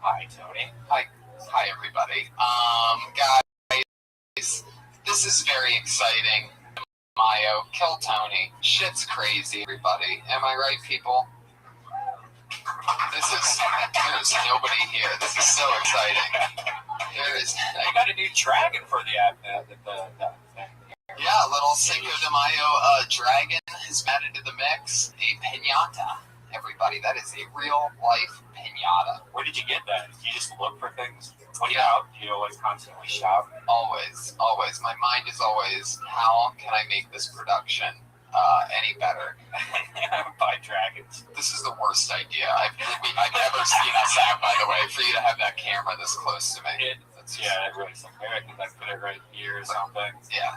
Hi, Tony. Hi, everybody. Guys. This is very exciting. Mayo, kill Tony. Shit's crazy, everybody. Am I right, people? There's nobody here. This is so exciting. I got a new dragon for the app. Yeah, a little Cinco de Mayo dragon has added to the mix. A piñata. Everybody, that is a real life piñata. Where did you get that? You just look for things? When you're out, you always constantly shop? Always. My mind is always, how can I make this production any better? Buy dragons. This is the worst idea I've ever seen us have, by the way, for you to have that camera this close to me. It really sucks. Maybe I can put it right here or something. Yeah,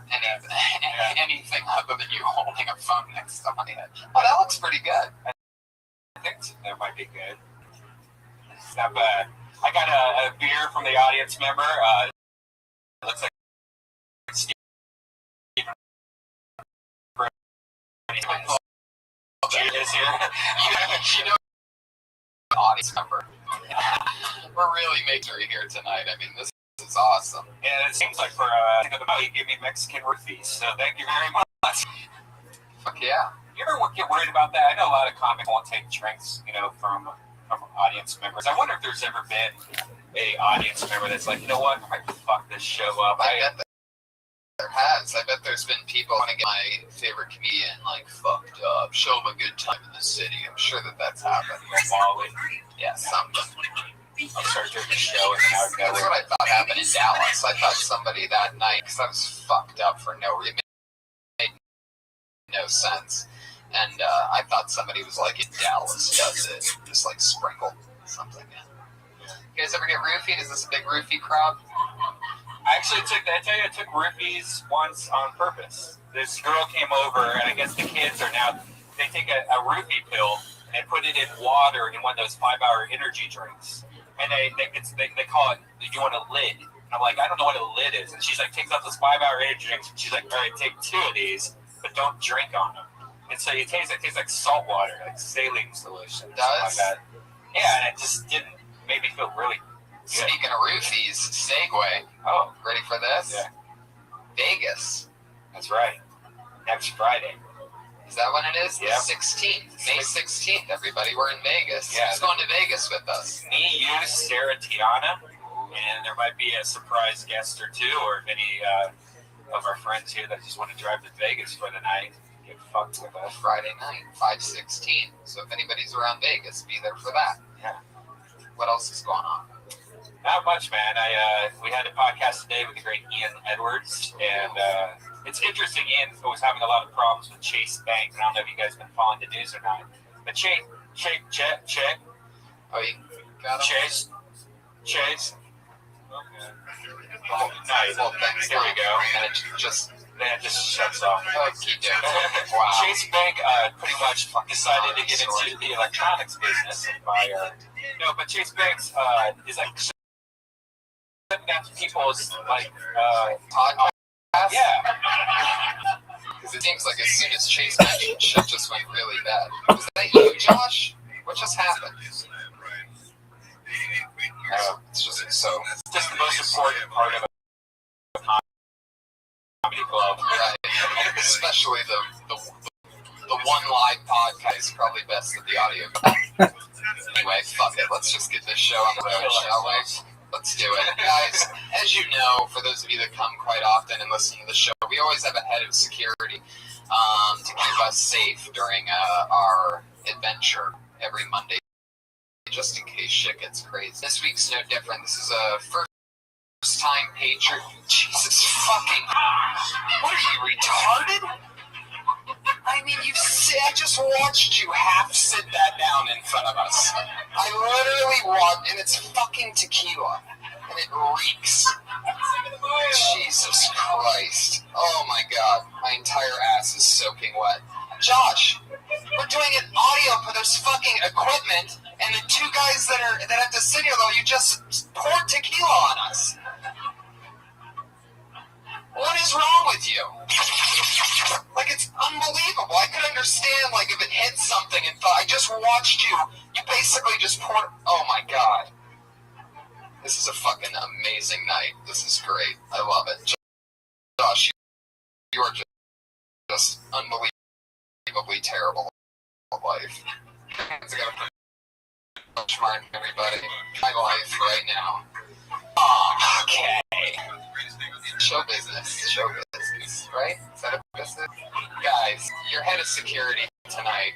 anything other than you holding a phone next to my head. Oh, that looks pretty good. I think that might be good. It's not bad. I got a beer from the audience member. It looks like Steve. Cheers here. You know, audience member. We're really making her here tonight. I mean, this is awesome. And it seems like for you give me Mexican roofies, so thank you very much. Fuck yeah. You ever get worried about that? I know a lot of comics won't take drinks, from audience members. I wonder if there's ever been a audience member that's like, you know what, I might fuck this show up. I bet there has. I bet there's been people want to get my favorite comedian fucked up, show him a good time in the city. I'm sure that's happened. Yeah, something. I'll start doing the show and then I would go. That's what I thought happened in Dallas. I thought somebody that night, because I was fucked up for no reason. It made no sense. And I thought somebody was in Dallas does it. Just sprinkle something in. You guys ever get roofied? Is this a big roofie crowd? I actually I took roofies once on purpose. This girl came over, and I guess the kids they take a roofie pill and put it in water in one of those 5-hour energy drinks. And they call it, you want a lid? And I'm like, I don't know what a lid is. And she's like, takes out those 5-hour energy drinks, and she's like, all right, take 2 of these, but don't drink on them. And so it tastes like salt water, like saline solution. It does? Like that. Yeah, and it just made me feel really good. Speaking of roofies, segue. Oh. Ready for this? Yeah. Vegas. That's right. Next Friday. Is that when it is? Yeah. The 16th. May 16th, everybody. We're in Vegas. Yeah. Who's going to Vegas with us? Me, you, Sarah, Tiana, and there might be a surprise guest or two, or if any of our friends here that just want to drive to Vegas for the night. Get fucked with us. Friday night, 5/16. So if anybody's around Vegas, be there for that. Yeah. What else is going on? Not much, man. We had a podcast today with the great Ian Edwards, and it's interesting. Ian was having a lot of problems with Chase Bank. I don't know if you guys have been following the news or not, but Chase. Oh, you got him? Chase. Okay. Nice. Well, thanks. Here we go. And it just shuts off. Wow. Chase Bank pretty much decided to get into the electronics business and buy but Chase Bank is shutting down people's podcast. Yeah. Because it seems like as soon as Chase mentioned shit just went really bad. Was that you, Josh? What just happened? It's just the most important part of a comedy club. Right. Especially the one live podcast is probably best with the audio. Anyway, fuck it. Let's just get this show on the road, shall we? Let's do it. Guys, as you know, for those of you that come quite often and listen to the show, we always have a head of security to keep us safe during our adventure every Monday, just in case shit gets crazy. This week's no different. This is a first-time patron. Jesus fucking... What are you, retarded? I mean, I just watched you half sit that down in front of us. I literally watched, and it's fucking tequila, and it reeks. Jesus Christ. Oh my God, my entire ass is soaking wet. Josh, we're doing an audio for this fucking equipment, and the 2 guys that have to sit here, though, you just poured tequila on us. What is wrong with you? It's unbelievable. I could understand, if it hit something and thought, I just watched you. You basically just poured, oh my God. This is a fucking amazing night. This is great. I love it. Josh, you are just unbelievably terrible at life. I gotta benchmark everybody. My life right now. Oh, okay. Show business, right? Is that a business? Guys, your head of security tonight.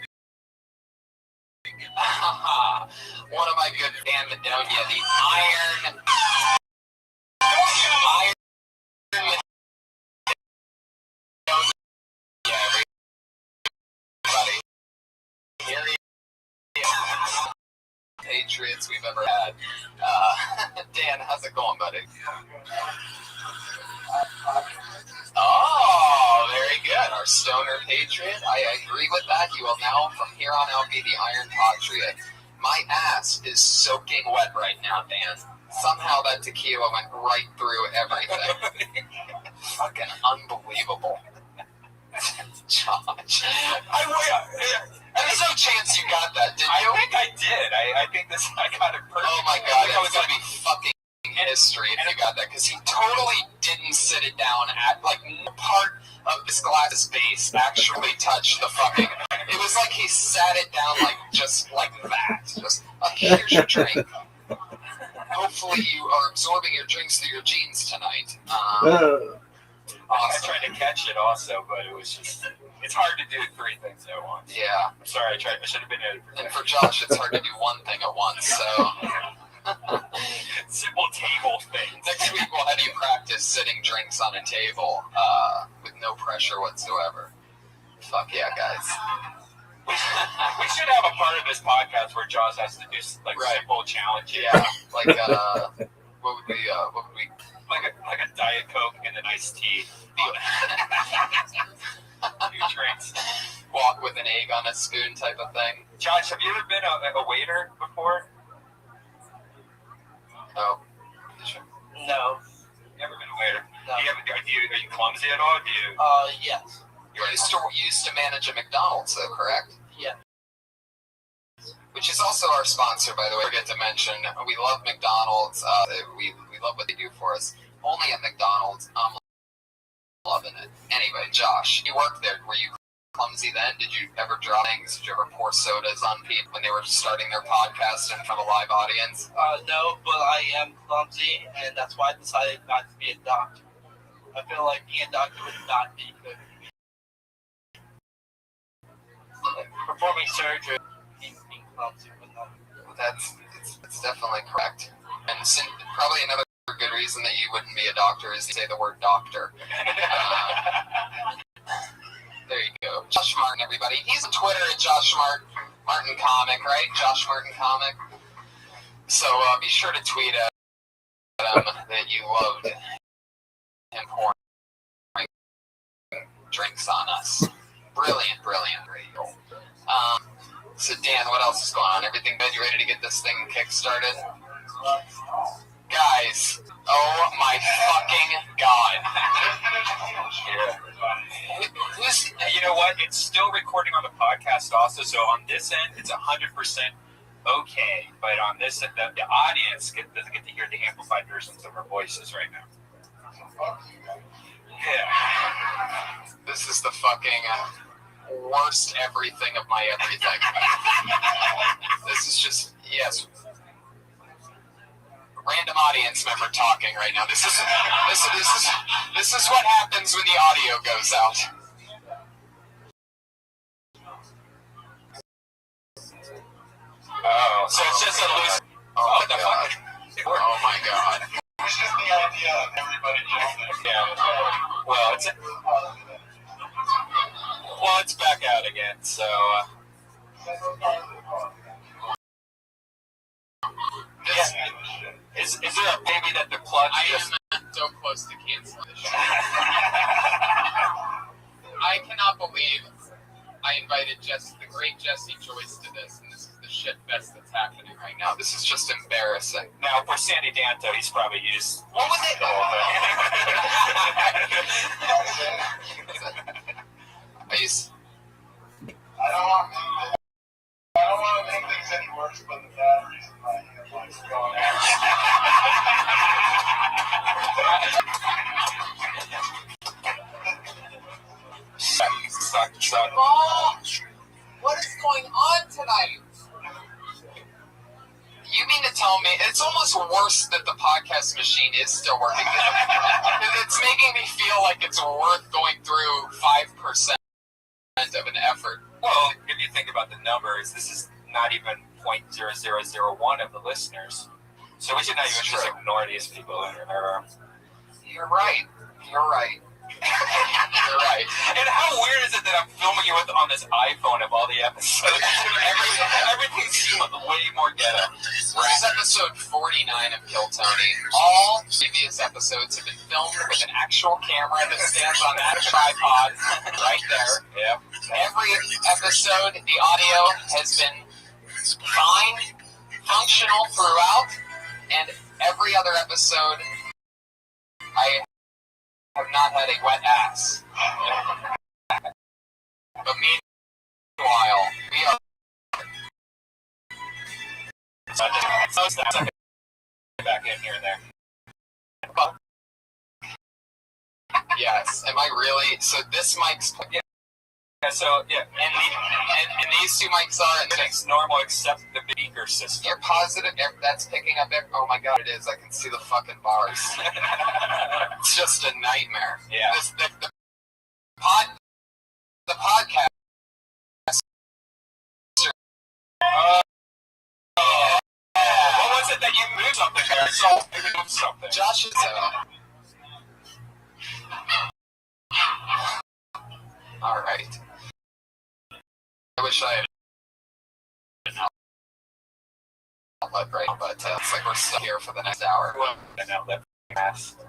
One of my good Dan Madonia, the Iron. Everybody. Here he is. Patriots we've ever had. Dan, how's it going, buddy? Oh, very good. Our stoner patriot. I agree with that. You will now, from here on out, be the Iron Patriot. My ass is soaking wet right now, Dan. Somehow that tequila went right through everything. Fucking unbelievable. Josh. There's no chance you got that, did you? I think I did. I think I got it perfect. Oh my god, it was gonna be fucking history if you got that, because he totally didn't sit it down at, like, no part of this glass base actually touched the fucking, it was like he sat it down like, just like that, just, here's your drink. Hopefully you are absorbing your drinks through your jeans tonight. I tried to catch it also, but it was just, it's hard to do three things at once. Yeah. I'm sorry, I should have been able to. And for Josh, it's hard to do one thing at once, so. Simple table things. Next week we'll have you practice sitting drinks on a table with no pressure whatsoever. Fuck yeah, guys. We should have a part of this podcast where Josh has to do like simple challenges. Yeah, like what would we like a Diet Coke and an iced tea. Few drinks. Walk with an egg on a spoon type of thing. Josh, have you ever been a waiter before? No. No. Never been a waiter. No. Are you clumsy at all? Yes. You used to manage a McDonald's, though, correct? Yeah. Which is also our sponsor, by the way. I forget to mention, we love McDonald's. We love what they do for us. Only at McDonald's. I'm loving it. Anyway, Josh, you worked there. Were you clumsy then? Did you ever draw things? Did you ever pour sodas on people when they were starting their podcast in front of a live audience? No, but I am clumsy, and that's why I decided not to be a doctor. I feel like being a doctor would not be good. Performing surgery, being clumsy would not be good. It's definitely correct. And probably another good reason that you wouldn't be a doctor is you say the word doctor. There you go. Josh Martin, everybody. He's on Twitter at Josh Martin Comic, right? Josh Martin Comic. So be sure to tweet at him that you loved him pouring drinks on us. Brilliant. So Dan, what else is going on? Everything good? You ready to get this thing kick-started? Guys, oh my fucking god. You know what? It's still recording on the podcast also, so on this end, it's 100% okay. But on this end, the audience doesn't get to hear the amplified versions of our voices right now. Yeah. This is the fucking worst everything of my everything. This is just, yes. Random audience member talking right now. This is what happens when the audio goes out. Oh, so it's just a loose. Oh my god. Oh my god. It's just the idea of everybody just Yeah. Well, it's back out again. So. Is there a baby that the plug? I am so close to canceling this shit. I cannot believe I invited the great Jesse Joyce to this, and this is the shit fest that's happening right now. This is just embarrassing. Now, for Sandy Danto, he's probably used. What was it? I don't want to make things any worse, but the batteries in my earphones are going out. It's almost worse that the podcast machine is still working. It's making me feel like it's worth going through 5% of an effort. Well, if you think about the numbers, this is not even 0.0001 of the listeners. So we should not even just ignore these people. You're right. You're right. You're right. And how weird is it that I'm filming you on this iPhone of all the episodes? Everything seems way more ghetto. This is episode 49 of Kill Tony. All previous episodes have been filmed with an actual camera that stands on that tripod right there. Yeah. Every episode, the audio has been fine, functional throughout, and every other episode, I have not had a wet ass. But meanwhile, we are. Back in here and there. Yes. Am I really? So this mic's. Yeah, so, yeah. And these two mics are. Everything's normal except the speaker system. You're positive that's picking up. Oh my god, it is. I can see the fucking bars. It's just a nightmare. Yeah. The podcast. What was it that you moved something? I saw you moved something. Josh is all right. I wish I had an outlet right, but it's like we're stuck here for the next hour. An outlet.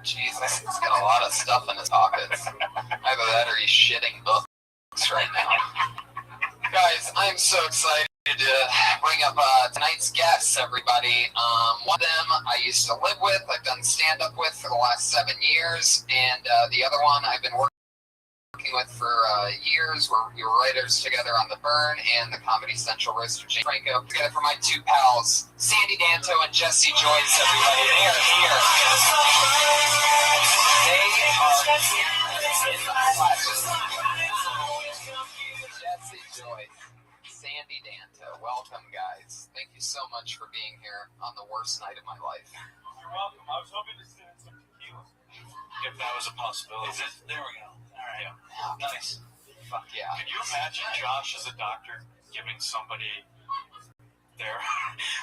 Jesus, he's got a lot of stuff in his pockets. Either that or he's shitting books right now. Guys, I'm so excited to bring up tonight's guests, everybody. One of them I used to live with, I've done stand-up with for the last 7 years, and the other one I've been working with for years. We were writers together on The Burn and the Comedy Central roast of James Franco. Together for my two pals, Sandy Danto and Jesse Joyce, everybody. They are here. They are here in the flesh. Jesse Joyce, Sandy Danto, welcome guys. Thank you so much for being here on the worst night of my life. You're welcome. I was hoping to send some tequila. If that was a possibility. There we go. All right. Nice. Fuck yeah. Can you imagine Josh as a doctor giving somebody their,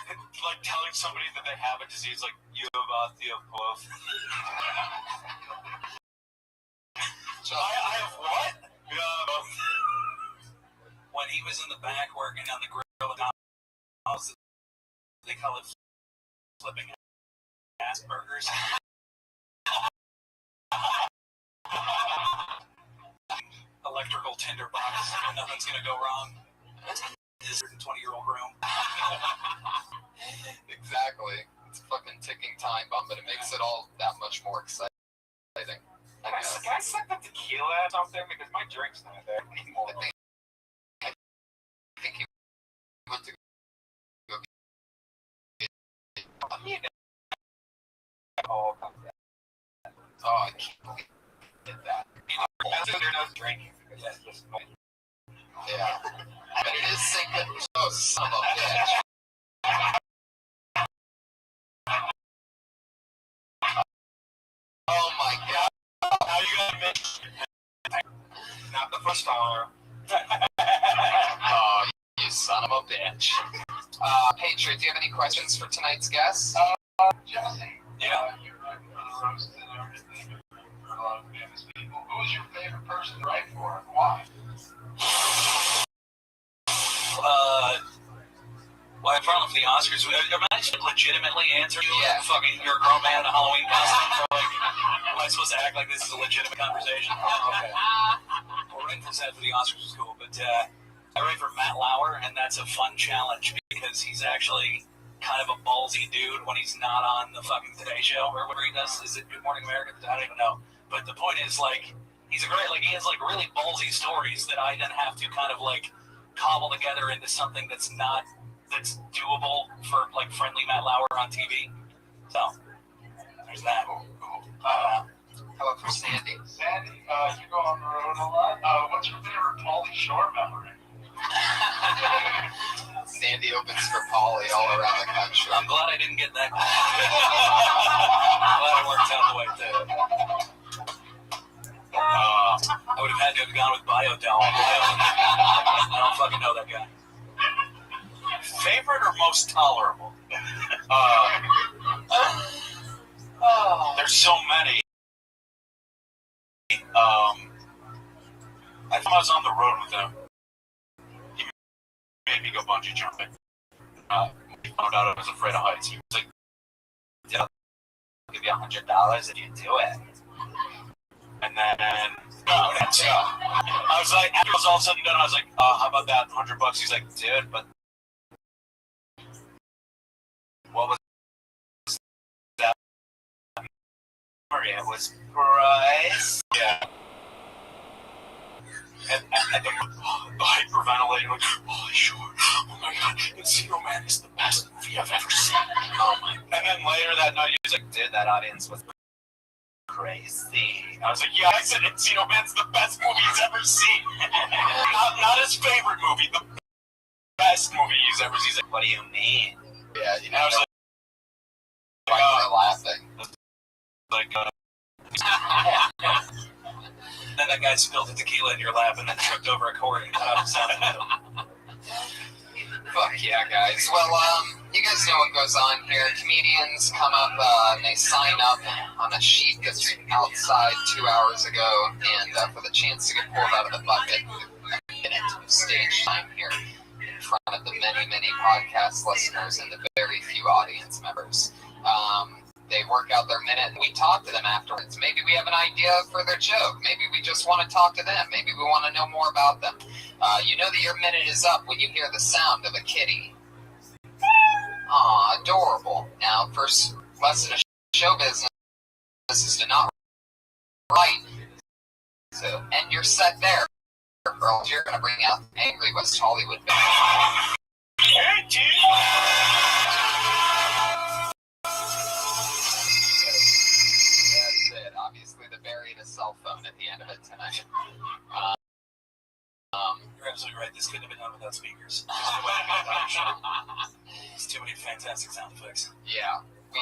like telling somebody that they have a disease like you have osteoporosis? I have what? When he was in the back working on the grill at house, they call it flipping ass burgers. Electrical tinderbox, nothing's gonna go wrong. This 20-year-old room. Exactly. It's a fucking ticking time bomb, but it makes it all that much more exciting. Can I suck the tequila or something? Because my drink's not there anymore. I think he went to go get Oh, I can't get that. They're not drinking because that's just funny. Yeah. But it is sinking. Oh, son of a bitch. Oh my god. Now you gotta admit, not the first hour. Oh, you son of a bitch. Patriot, do you have any questions for tonight's guests? Jesse. Yeah. You roasted everything for a lot of famous people. Who was your favorite person to write for and why? Well, I brought up the Oscars. Am I supposed to legitimately answer you? Yeah. Fucking, you're a grown man in a Halloween costume. Am I supposed to act like this is a legitimate conversation? Okay. Well, writing for the Oscars was cool, but I write for Matt Lauer, and that's a fun challenge because he's actually kind of a ballsy dude when he's not on the fucking Today Show or whatever he does. Is it Good Morning America? I don't even know. But the point is, like, he's a great, like, he has, like, really ballsy stories that I then have to kind of, like, cobble together into something that's doable for, like, friendly Matt Lauer on TV. So, there's that. How about for Sandy? Sandy, you go on the road a lot. What's your favorite Pauly Shore memory? Sandy opens for Polly all around the country. I'm glad I didn't get that. I'm glad it worked out the way it did. I would have had to have gone with Biodell. I don't fucking know that guy. Favorite or most tolerable? There's so many. I thought I was on the road with him. He made me go bungee jumping. He found out I was afraid of heights. He was like, "I'll give you $100 if you do it." And then I was like, after it was all said and done, I was like, "How about that? $100?" He's like, "Dude, but what was that?" It was price. Yeah. And the hyperventilating, like, "Holy shit, oh my god, Encino Man is the best movie I've ever seen." Oh my. And then later that night, he was like, "Dude, that audience was crazy." I was like, "Yeah, I said Encino Man's the best movie he's ever seen." not his favorite movie, the best movie he's ever seen. He's like, "What do you mean?" Yeah, you know, I was laughing. Then that guy spilled the tequila in your lap and then tripped over a cord and cut off the sound. Fuck yeah, guys. Well, you guys know what goes on here. Comedians come up and they sign up on a sheet that's outside 2 hours ago, and for the chance to get pulled out of the bucket, a minute of stage time here in front of the many, many podcast listeners and the very few audience members. They work out their minute, and we talk to them afterwards. Maybe we have an idea for their joke. Maybe we just want to talk to them. Maybe we want to know more about them. You know that your minute is up when you hear the sound of a kitty. Aw, adorable. Now, first lesson of show business is to not write. So end your set there, girls. You're going to bring out angry West Hollywood. Hey, dude! Obviously, they buried a cell phone at the end of it tonight. You're absolutely right. This couldn't have been done without speakers. There's too many fantastic sound effects. Yeah, we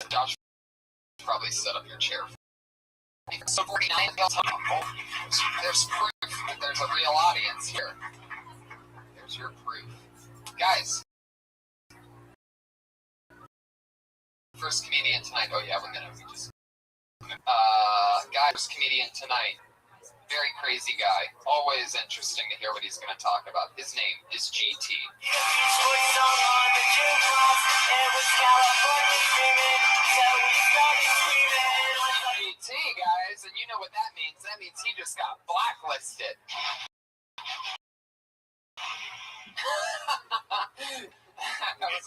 Josh probably set up your chair. So 49. There's proof that there's a real audience here. There's your proof, guys. First comedian tonight. Oh yeah, 1 minute. We just first comedian tonight. Very crazy guy. Always interesting to hear what he's going to talk about. His name is GT. GT, guys, and you know what that means. That means he just got blacklisted.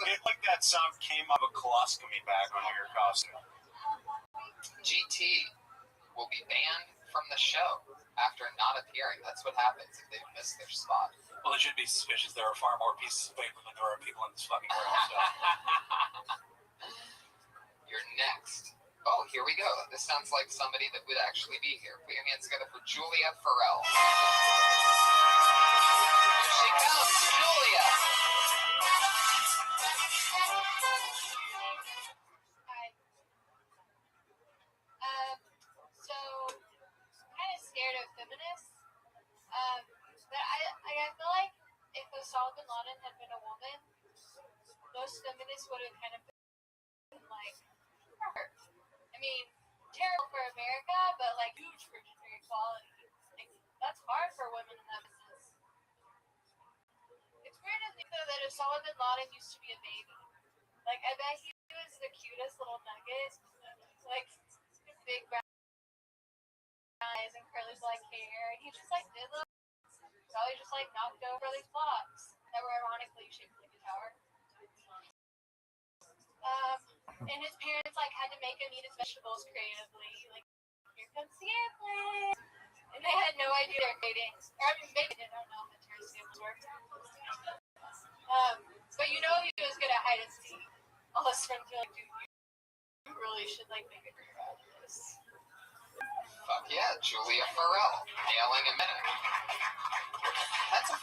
It like that sound came out of a colostomy bag under your costume. GT will be banned from the show after not appearing. That's what happens if they miss their spot. Well, it should be suspicious. There are far more pieces of paper than there are people in this fucking room. So. You're next. Oh, here we go. This sounds like somebody that would actually be here. Put your hands together for Julia Farrell. Here she comes, Julia. So, kind of scared of feminists. But I feel like if Osama bin Laden had been a woman, most feminists would have kind of been like, her. I mean, terrible for America, but like huge for gender equality. Like, that's hard for women in that business. It's weird to think though that Osama bin Laden used to be a baby. Like, I bet he was the cutest little nugget. Like, big brown eyes and curly black hair, and he just like did look. So he just like knocked over these blocks that were ironically shaped like a tower. And his parents like had to make him eat his vegetables creatively. Like, here comes sampling, and they had no idea they were dating. Or I mean, maybe they don't know how terrorist samples work. But you know he was good at hide and seek. All his friends were like, dude, you really should like make a career out of this. Fuck Fuck yeah, Julia Farrell, nailing a minute. That's a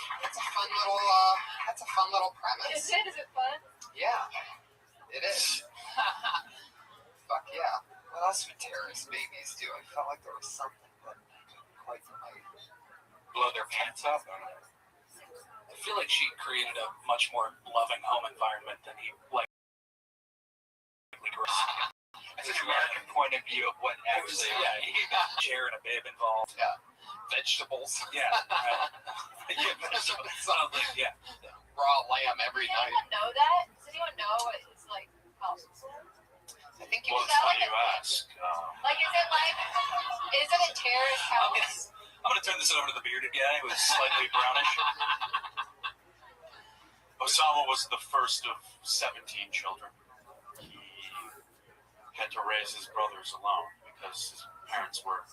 fun little premise. Is it? Is it fun? Yeah, it is. Fuck yeah. What else would terrorist babies do? I felt like there was something, but I couldn't quite Blow their pants up. I feel like she created a much more loving home environment than he like. It's an American point of view of what actually. Yeah, he got a chair and a bib involved. Yeah, vegetables. Yeah, yeah, vegetables. Sounds like Raw lamb every Does night. anyone know that? Does anyone know what it's like house? I think you. Well, it's funny you ask. Like, is it a terrorist house? I'm gonna turn this over to the bearded guy who is slightly brownish. Osama was the first of 17 children. He had to raise his brothers alone because his parents were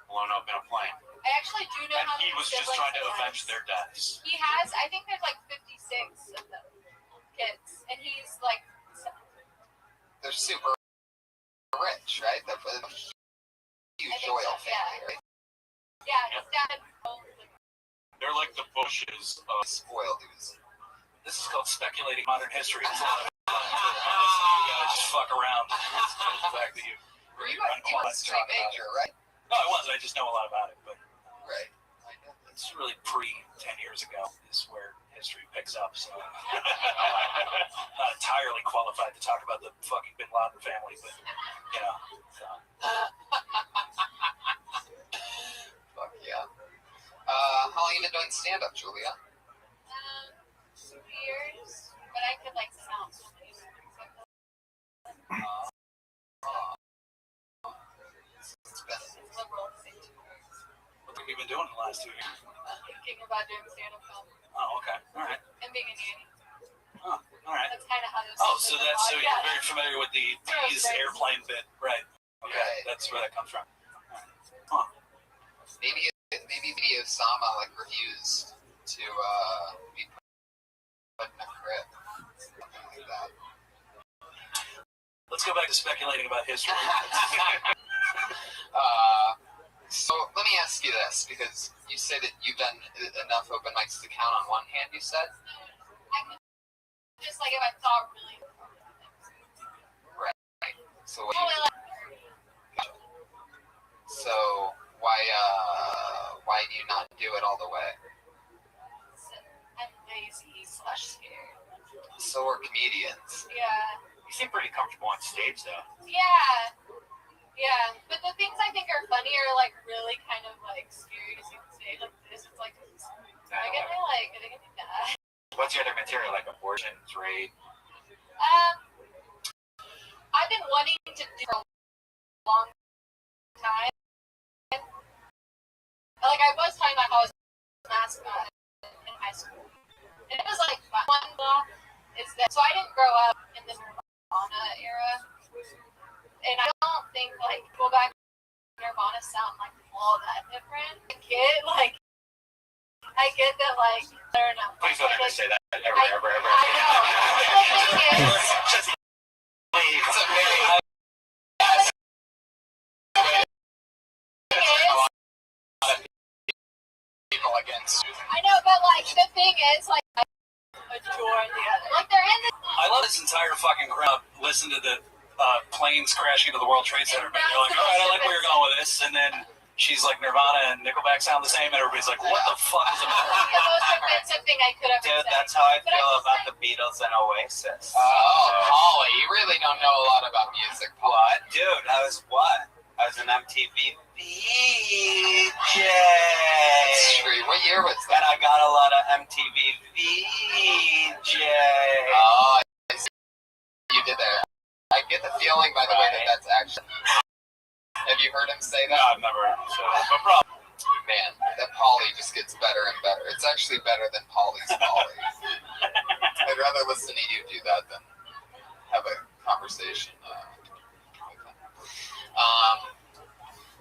blown up in a plane. I actually do know And how he many was just siblings trying to he has. avenge their deaths. He has, I think there's like 56 of them kids, and he's like, They're super rich, right? They're a huge royal family, right? yeah, his dad. They're like the Bushes of Spoiled dudes. This is called speculating modern history. It's not you guys just fuck around. It's the fact that you. You were a straight major, right? No, I wasn't. I just know a lot about it, but Right. it's really pre 10 years ago is where history picks up. So not entirely qualified to talk about the fucking Bin Laden family, but you know. So. Fuck yeah. How long you been doing stand-up, Julia? 2 years, but I could like sound so many things. It's been Liberal at the same time. What have you been doing the last 2 years? Thinking about doing stand-up comedy Oh, okay. All right. and being a nanny. Oh, all right. That's kind of how this. Oh, so you're very familiar with the D's Right. airplane bit, right? Okay, Right. that's where that comes from. Huh. maybe Osama like refused to be put in a crib, something like that. Let's go back to speculating about history. So let me ask you this, because you say that you've done enough open mics to count on one hand. You said. I could just like if I thought really. Right. So what Probably like so why do you not do it all the way? I'm lazy / scared. So are comedians. Yeah. You seem pretty comfortable on stage, though. Yeah. Yeah. But the things I think are funny are like really kind of like scary to see on stage. Like this, it's like, are they gonna be bad? What's your other material, like abortion, rape? I've been wanting to do for a long time. Like I was talking about how I was a mascot in high school, and it was like one law is that. So I didn't grow up in the Nirvana era, and I don't think like people back in Nirvana sound like all that different. I get that like I don't know. Please don't ever say that ever. I know. The thing is, Just leave. It's a very people against you. I know, but like the thing is, like I adore the other. Like they're in this. I love this entire fucking crowd. Listen to the planes crashing into the World Trade Center. But you're like, all right, I like where you're going with this. And then she's like, Nirvana and Nickelback sound the same. And everybody's like, what the fuck is the matter? The most offensive thing I could ever Dude, say. that's how I But feel I'm about just the Beatles and Oasis. Oh, Polly, you really don't know a lot about music, Paul. What? Dude, I was what? I was an MTV VJ. What year was And that? I got a lot of MTV VJ. Oh, I see you did there. I get the feeling, by the way, that that's actually. Have you heard him say that? No, I've never heard him say that. But probably. Man, that Polly just gets better and better. It's actually better than Polly's Polly. I'd rather listen to you do that than have a conversation.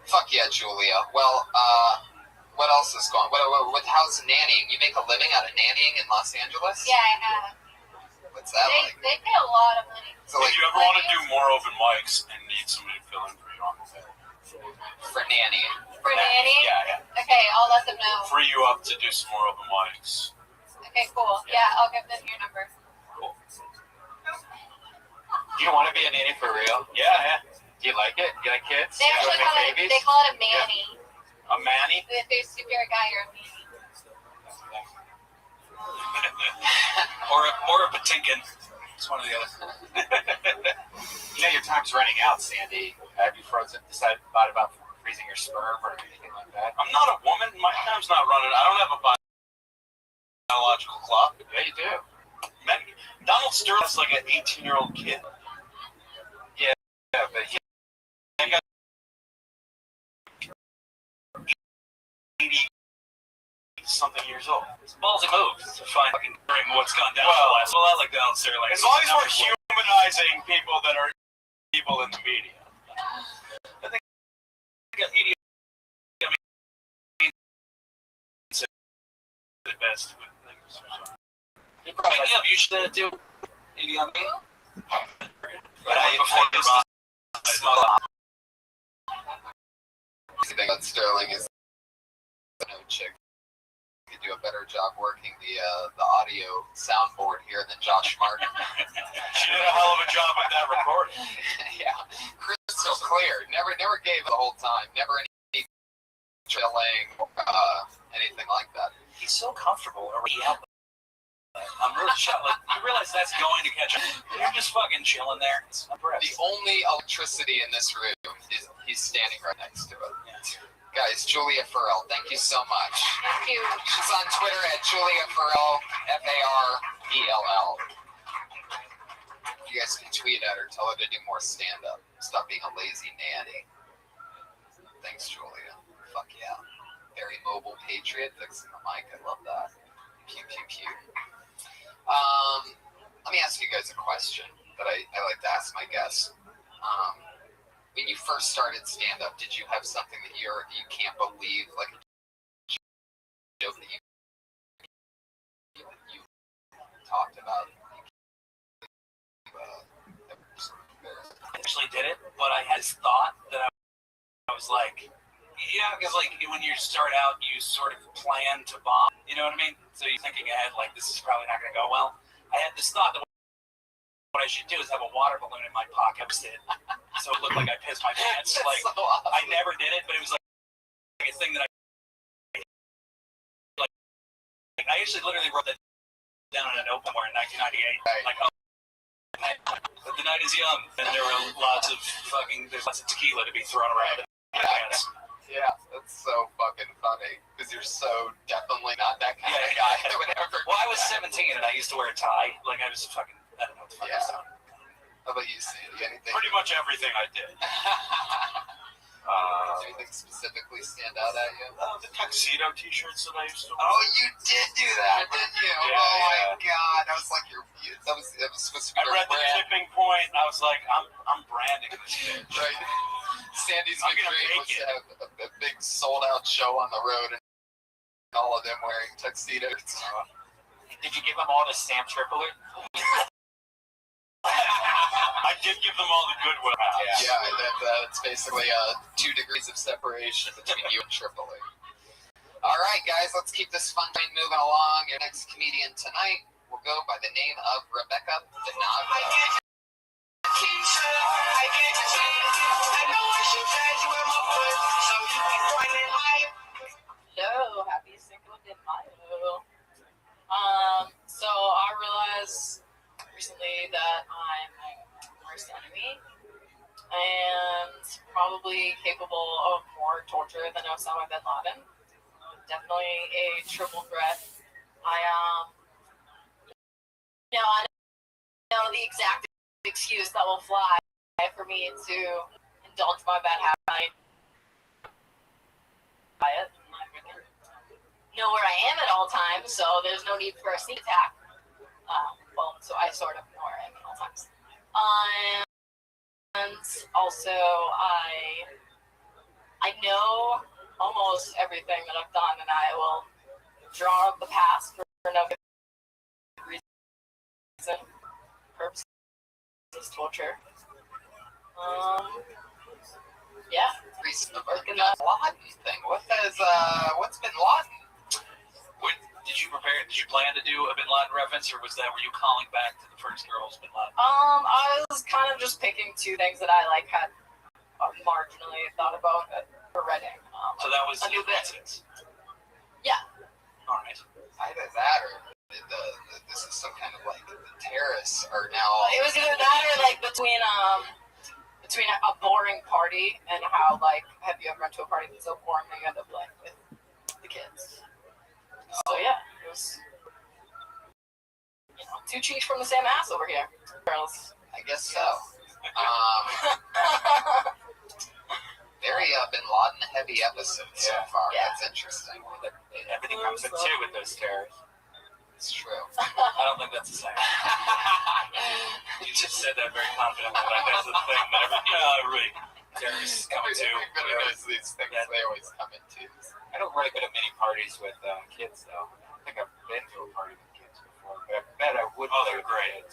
Fuck yeah, Julia. Well, what else is going? How's nannying? You make a living out of nannying in Los Angeles? Yeah, I have. What's that like? They pay a lot of money. So like, If you ever want to do more open mics and need somebody to fill in for you on the set, For nanny. For nanny? Yeah. Okay, I'll let them know. Free you up to do some more open mics. Okay, cool. Yeah, I'll give them your number. Cool. Do you want to be a nanny for real? Yeah. Do you like it? Do you like kids? They Do you actually want to call make it, babies? they call it a manny. A manny? If you're a guy, you're a manny. or a patinkin. It's one or the other. Your time's running out, Sandy. Have you thought about freezing your sperm or anything like that? I'm not a woman. My time's not running. I don't have a biological clock. Yeah, you do. Donald Sterling's like an 18-year-old kid. Yeah, but he got 80-something years old. It's ballsy moves to find fucking what's gone down. Well, I like Donald Sterling. As long as we're humanizing people that are people in the media. I think media the best. You probably have. You should do Idi Amin. But I think that Sterling is no chick. Could do a better job working the audio soundboard here than Josh Martin. She did a hell of a job with that recording. Yeah, crystal clear. Never gave the whole time. Never any chilling, anything like that. He's so comfortable around. I'm really shocked. Like, you realize that's going to catch up. You're just fucking chilling there. It's impressive. The only electricity in this room is he's standing right next to it. Yeah. Guys, Julia Farrell, thank you so much. Thank you. She's on Twitter at Julia Farrell, Farrell. You guys can tweet at her, tell her to do more stand-up. Stop being a lazy nanny. Thanks, Julia. Fuck yeah. Very mobile patriot, fixing the mic. I love that. Pew, pew, pew. Let me ask you guys a question that I like to ask my guests. When you first started stand-up, did you have something that you can't believe, like a joke that you talked about? I actually did it, but I had this thought that I was like, yeah, because like when you start out, you sort of plan to bomb. You know what I mean? So you're thinking ahead, like this is probably not going to go well. I had this thought that what I should do is have a water balloon in my pocket, so it looked like I pissed my pants. Like so awesome. I never did it, but it was like a thing that I actually literally wrote that down in a notebook in 1998. Right. Like, oh, the night is young, and there's lots of tequila to be thrown around. Yeah, that's so fucking funny because you're so definitely not that kind of guy that would ever. Well, I was 17 and I used to wear a tie. Like I was fucking. I don't know what the fuck I was doing. How about you, Sandy? Anything? Pretty much everything I did. Does anything specifically stand out at you? The tuxedo T-shirts that I used to wear. Oh, you did do that, didn't you? Yeah, oh my yeah. God, that was like that was supposed to be I read the tipping point. I was like, I'm branding this bitch. Right. Sandy's I'm big gonna dream make was it. to have a big sold-out show on the road, and all of them wearing tuxedos. Did you give them all the stamp tripler? I did give them all the goodwill. Yeah, that's basically 2 degrees of separation between you and Tripoli. All right, guys, let's keep this fun train moving along. Your next comedian tonight will go by the name of Rebecca Donato. Hello, happy Cinco de Mayo. So I realized recently that I'm my worst enemy and probably capable of more torture than Osama bin Laden. Definitely a triple threat. I know the exact excuse that will fly for me to indulge my bad habit. I know where I am at all times, so there's no need for a sneak attack. So I sort of know where I am at all times. And also, I know almost everything that I've done, and I will draw up the past for no reason. Purpose is torture. Yeah. recent Bin Laden thing. What's Bin Laden? Did you prepare? Did you plan to do a Bin Laden reference, or were you calling back to the first girl's Bin Laden? I was kind of just picking two things that I had marginally thought about for Reading. So that was a new bit. Yeah. All right. Either that or this is some kind of the terrorists are now. It was either that or between a boring party and how have you ever been to a party that's so boring that you end up with the kids? So yeah, it was two cheeks from the same ass over here, girls. I guess so. Very Bin Laden heavy episode so far. Yeah. That's interesting. Everything comes in two with those terrorists. It's true. I don't think that's the same. You just said that very confidently. That's the thing that every terrorists come to. Everybody knows these things. They always come in twos. I don't really go to many parties with kids, though. I think I've been to a party with kids before, but I bet I would. Oh, they're great.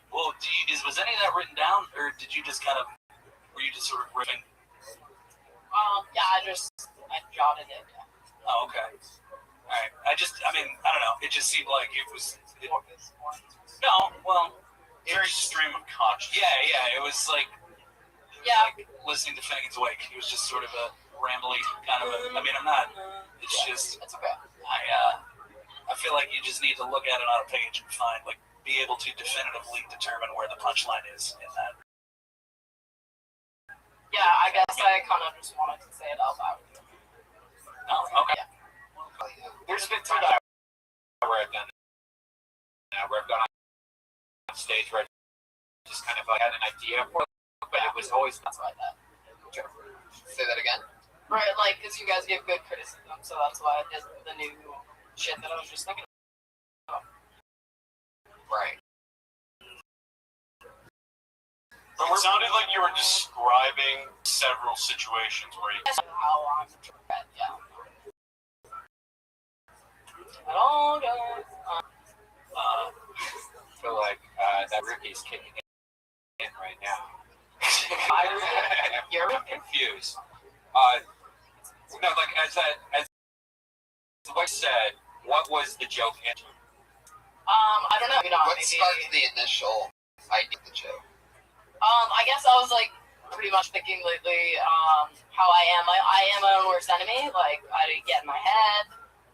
Well, was any of that written down, or did you just were you just sort of riffing? Yeah, I jotted it. Oh, okay. All right. I don't know. It just seemed like it was. No, well, Very stream of consciousness. Yeah. It was like listening to Finnegan's Wake. It was just sort of a rambly kind of I'm not. It's just. It's okay. I feel like you just need to look at it on a page and be able to definitively determine where the punchline is in that. Yeah, I guess I kind of just wanted to say it out loud. Oh, okay. Yeah. There's been times where I've done where I've gone on stage where I just kind of had an idea for it, but it was always That's why that. Say that again. Right, because you guys give good criticism, so that's why I did the new shit that I was just thinking about. Right. But it sounded like you were describing several situations where you. That's how I'm yeah. At all, guys. I feel like that rookie's kicking in right now. You're confused. No, as I said, what was the joke in? I don't know. What sparked the initial idea of the joke? I guess I was pretty much thinking lately how I am. I am my own worst enemy. I get in my head,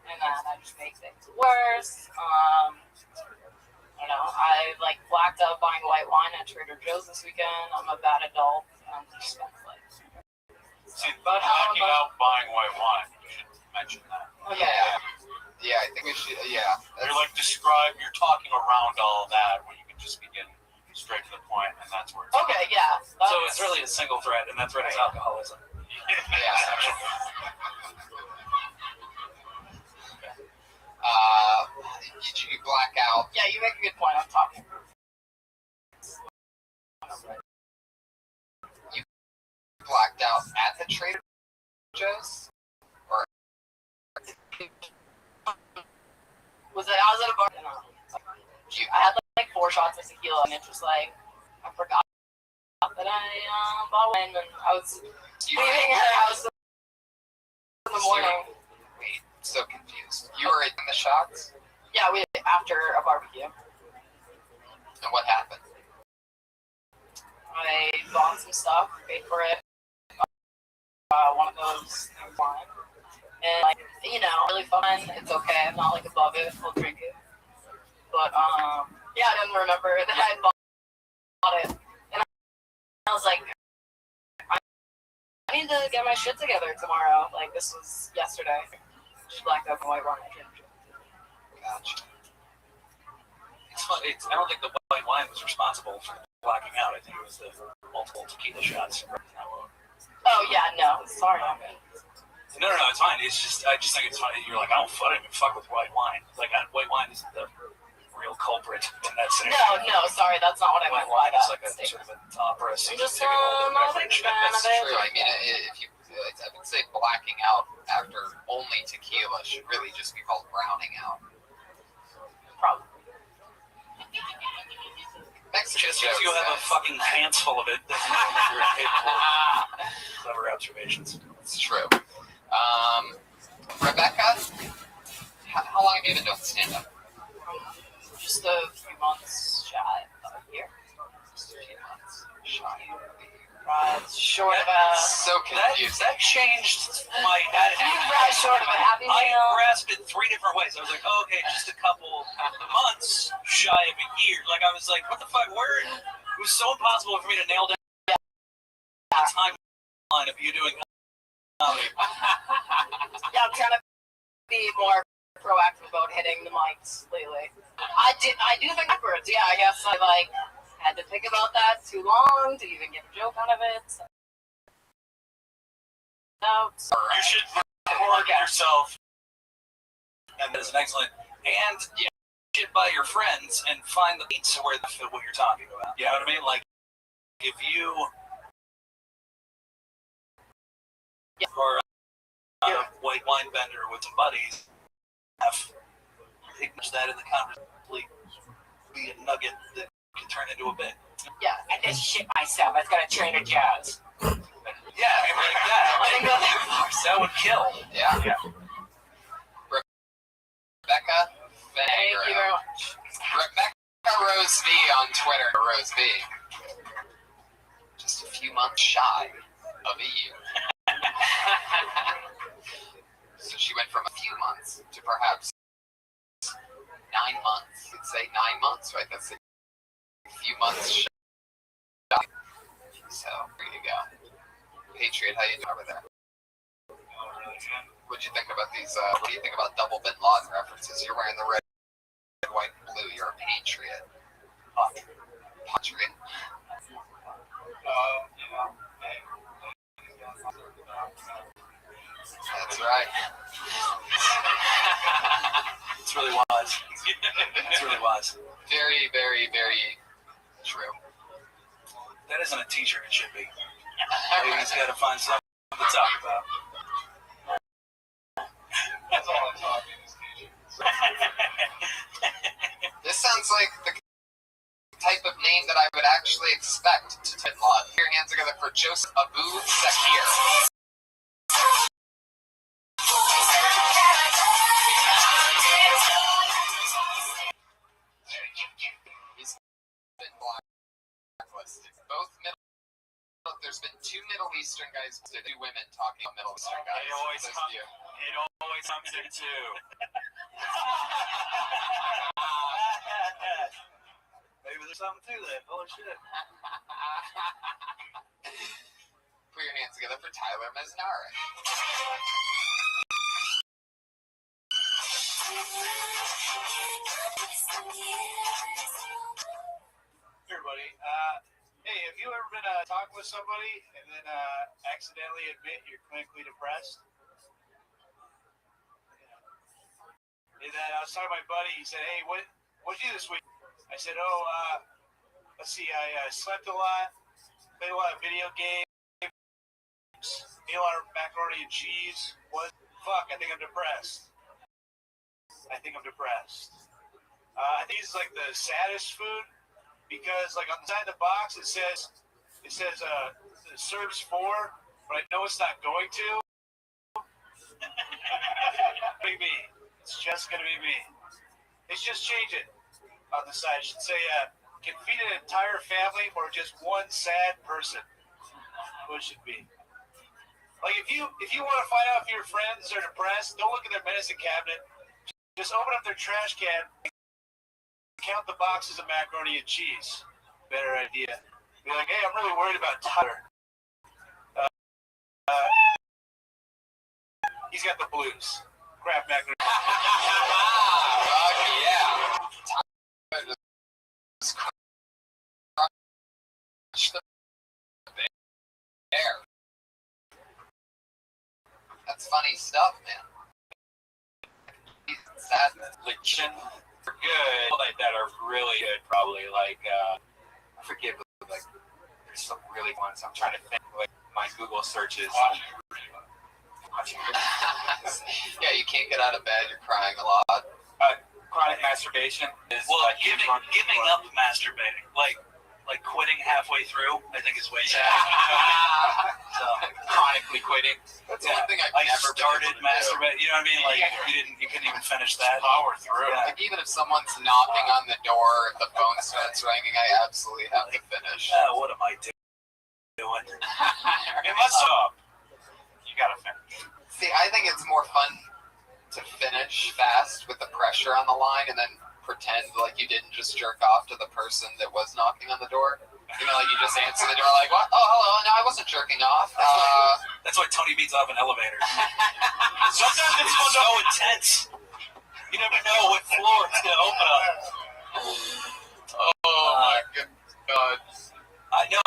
and then I just make things worse. I don't know. I blacked out buying white wine at Trader Joe's this weekend. I'm a bad adult. I'm just See, blacking out buying white wine. You should mention that. Okay. Yeah, I think we should. Yeah. You're talking around all of that when you can just begin straight to the point, and that's where it's. Okay, yeah. So it's really a single thread, and that thread is alcoholism. Did you black out? Yeah, you make a good point. I'm talking. You blacked out at the Trader Joe's? Or I was at a bar. I had 4 shots of tequila, and it just I forgot that I bought wine, and I was leaving her house in the morning. Wait, so confused. You were in the shots? Yeah, after a barbecue. And what happened? I bought some stuff, paid for it. One of those wine. And really fun. It's okay. I'm not above it. We'll drink it. But yeah, I didn't remember that I bought it. And I was like, I need to get my shit together tomorrow. This was yesterday. Just blacked out the white wine. Gotcha. I don't think the white wine was responsible for blacking out. I think it was the multiple tequila shots. Oh yeah, no, sorry. No, it's fine. It's just I just think it's funny. You're I don't even fuck with white wine. White wine is the real culprit in that scenario. No, sorry, that's not what I meant. White wine is a sort of an opera. I'm just not a big fan of That's it. true. I mean, if you, I would say blacking out after only tequila should really just be called browning out. Probably. Next Just because you have a fucking pants full of it doesn't mean that you're capable of clever observations. It's true. Rebecca, how long have you been doing stand-up? Just a few months shy of a year. Just a few months shy of a year. Short of a... So confused. That changed my short of a happy I meal. grasped it 3 different ways. I was like, oh, okay, just a couple months shy of a year. Like, I was like, what the fuck? It was so impossible for me to nail down the timeline of you doing comedy. Yeah, I'm trying to be more proactive about hitting the mics lately. I do think backwards. Yeah, I guess I had to think about that too long to even get a joke out of it. So. You should record yourself, and that is an excellent. And you should by your friends and find the beats where they fit what you're talking about. You know what I mean? Like, if you or a white wine bender with some buddies, acknowledge that in the conversation, be a nugget that can turn into a bit. Yeah, I just shit myself. I was gonna train a jazz. Yeah, like that. That would kill. Yeah. Rebecca, Thank you very much. Rebecca Rose V on Twitter. Rose V. Just a few months shy of a year. So she went from a few months to perhaps 9 months. You'd say 9 months, right? That's a few months shy. So there you go. Patriot, how you doing over there? What'd you think about these? What do you think about double Bin Laden references? You're wearing the red, white, and blue. You're a patriot. Patriot. That's right. It's really wise. It's really wise. Very, very, very true. That isn't a t-shirt, it should be. He's got to find something to talk about. That's all I'm talking is t-shirts. This sounds like the type of name that I would actually expect to Bin Laden. Put your hands together for Joseph Abu Zakir. He's been blacklisted. There's been 2 Middle Eastern guys, 2 women talking about Middle Eastern guys. It always comes in 2. Maybe there's something to that. Holy shit. Put your hands together for Tyler Mesnarek. Here, buddy. Hey, have you ever been talking with somebody and then accidentally admit you're clinically depressed? And then I was talking to my buddy. He said, "Hey, what'd you do this week?" I said, let's see. I slept a lot, played a lot of video games, ate a lot of macaroni and cheese. I think I'm depressed. I think this is like the saddest food. Because like on the side of the box it says it serves 4, but I know it's not going to. Be me. It's just gonna be me. It's just change it on the side. It should say can feed an entire family or just one sad person. What it should be. Like if you want to find out if your friends are depressed, don't look at their medicine cabinet. Just open up their trash can. Count the boxes of macaroni and cheese. Better idea. Be like, hey, I'm really worried about Tyler. He's got the blues. Crap macaroni. Yeah. Tyler just crushed the bear. That's funny stuff, man. Sadness. Liction. Good, that are really good, probably. Like, I forget, like, there's some really ones. I'm trying to think, like, my Google searches. Yeah, you can't get out of bed, you're crying a lot. Chronic masturbation is well, like giving up masturbating. Like, like quitting halfway through, I think is way sad. So Chronically quitting. That's yeah, one thing I've I never started been able to do. masturbate. You know what I mean? Like you couldn't even finish that. Power through. Yeah. Like even if someone's knocking on the door, if the phone starts ringing, I absolutely have to finish. What am I doing? It must up. You gotta finish. See, I think it's more fun to finish fast with the pressure on the line and then pretend like you didn't just jerk off to the person that was knocking on the door. You know, like you just answer the door like, what? Oh, hello. No, I wasn't jerking off. That's why Tony beats off in elevators. Sometimes it's so intense. You never know what floor it's going to open up. Oh, my God. I know.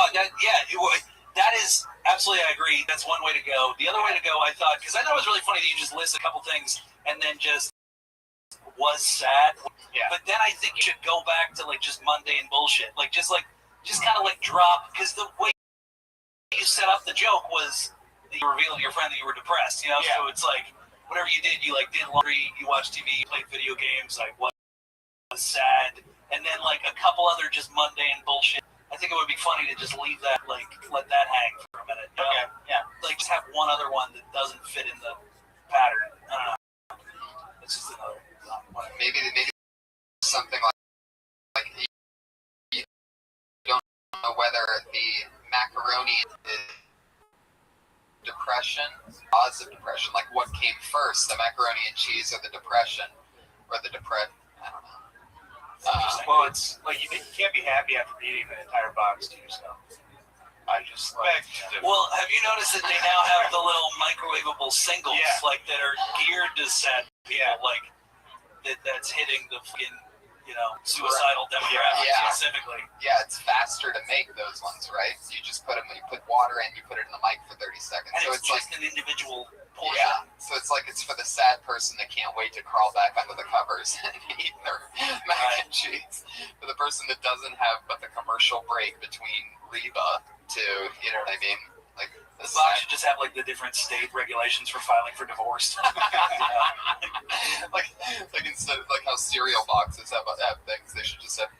That is absolutely, I agree. That's one way to go. The other way to go, I thought, because I thought it was really funny that you just list a couple things and then just was sad. Yeah. But then I think you should go back to like just mundane bullshit. Just kind of like drop, because the way you set up the joke was that you revealed to your friend that you were depressed, you know? Yeah. So it's like, whatever you did, you like did laundry, you watched TV, you played video games, like was sad, and then like a couple other just mundane bullshit. I think it would be funny to just leave that, like, let that hang for a minute. You know? Okay. Yeah. Like just have one other one that doesn't fit in the pattern. I don't know. It's just another. Maybe something like you don't know whether the macaroni is depression, cause of depression. Like what came first, the macaroni and cheese or the depression? Or the depression? I don't know. Well, it's like you can't be happy after eating an entire box to yourself. I just like. Well, have you noticed that they now have the little microwavable singles, like that are geared to sad people, like that's hitting the fucking, suicidal demographic specifically. Yeah, it's faster to make those ones, right? You just you put water in, you put it in the mic for 30 seconds. And so it's just an individual portion. Yeah, so it's like it's for the sad person that can't wait to crawl back under the covers and eat their mac and cheese. For the person that doesn't have but the commercial break between Reba to, you know what I mean? Like this box should just have like the different state regulations for filing for divorce. like instead of like how cereal boxes have things, they should just have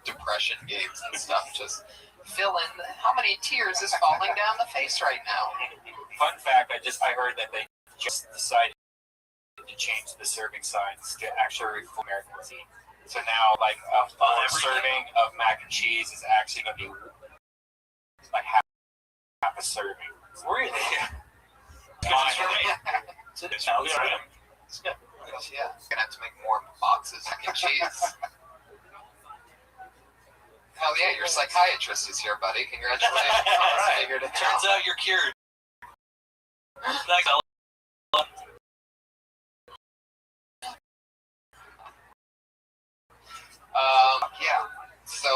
depression games and stuff. Just fill in how many tears is falling down the face right now. Fun fact, I heard that they just decided to change the serving signs to actually reflect American cuisine. So now, like a full serving of mac and cheese is actually going to be like half a serving. Really? Because for me, it sounds good. Yeah, gonna have to make more boxes of mac and cheese. Hell yeah, your psychiatrist is here, buddy. Congratulations. All right. Figured it Turns out you're cured. Thanks, Ella. Yeah. So,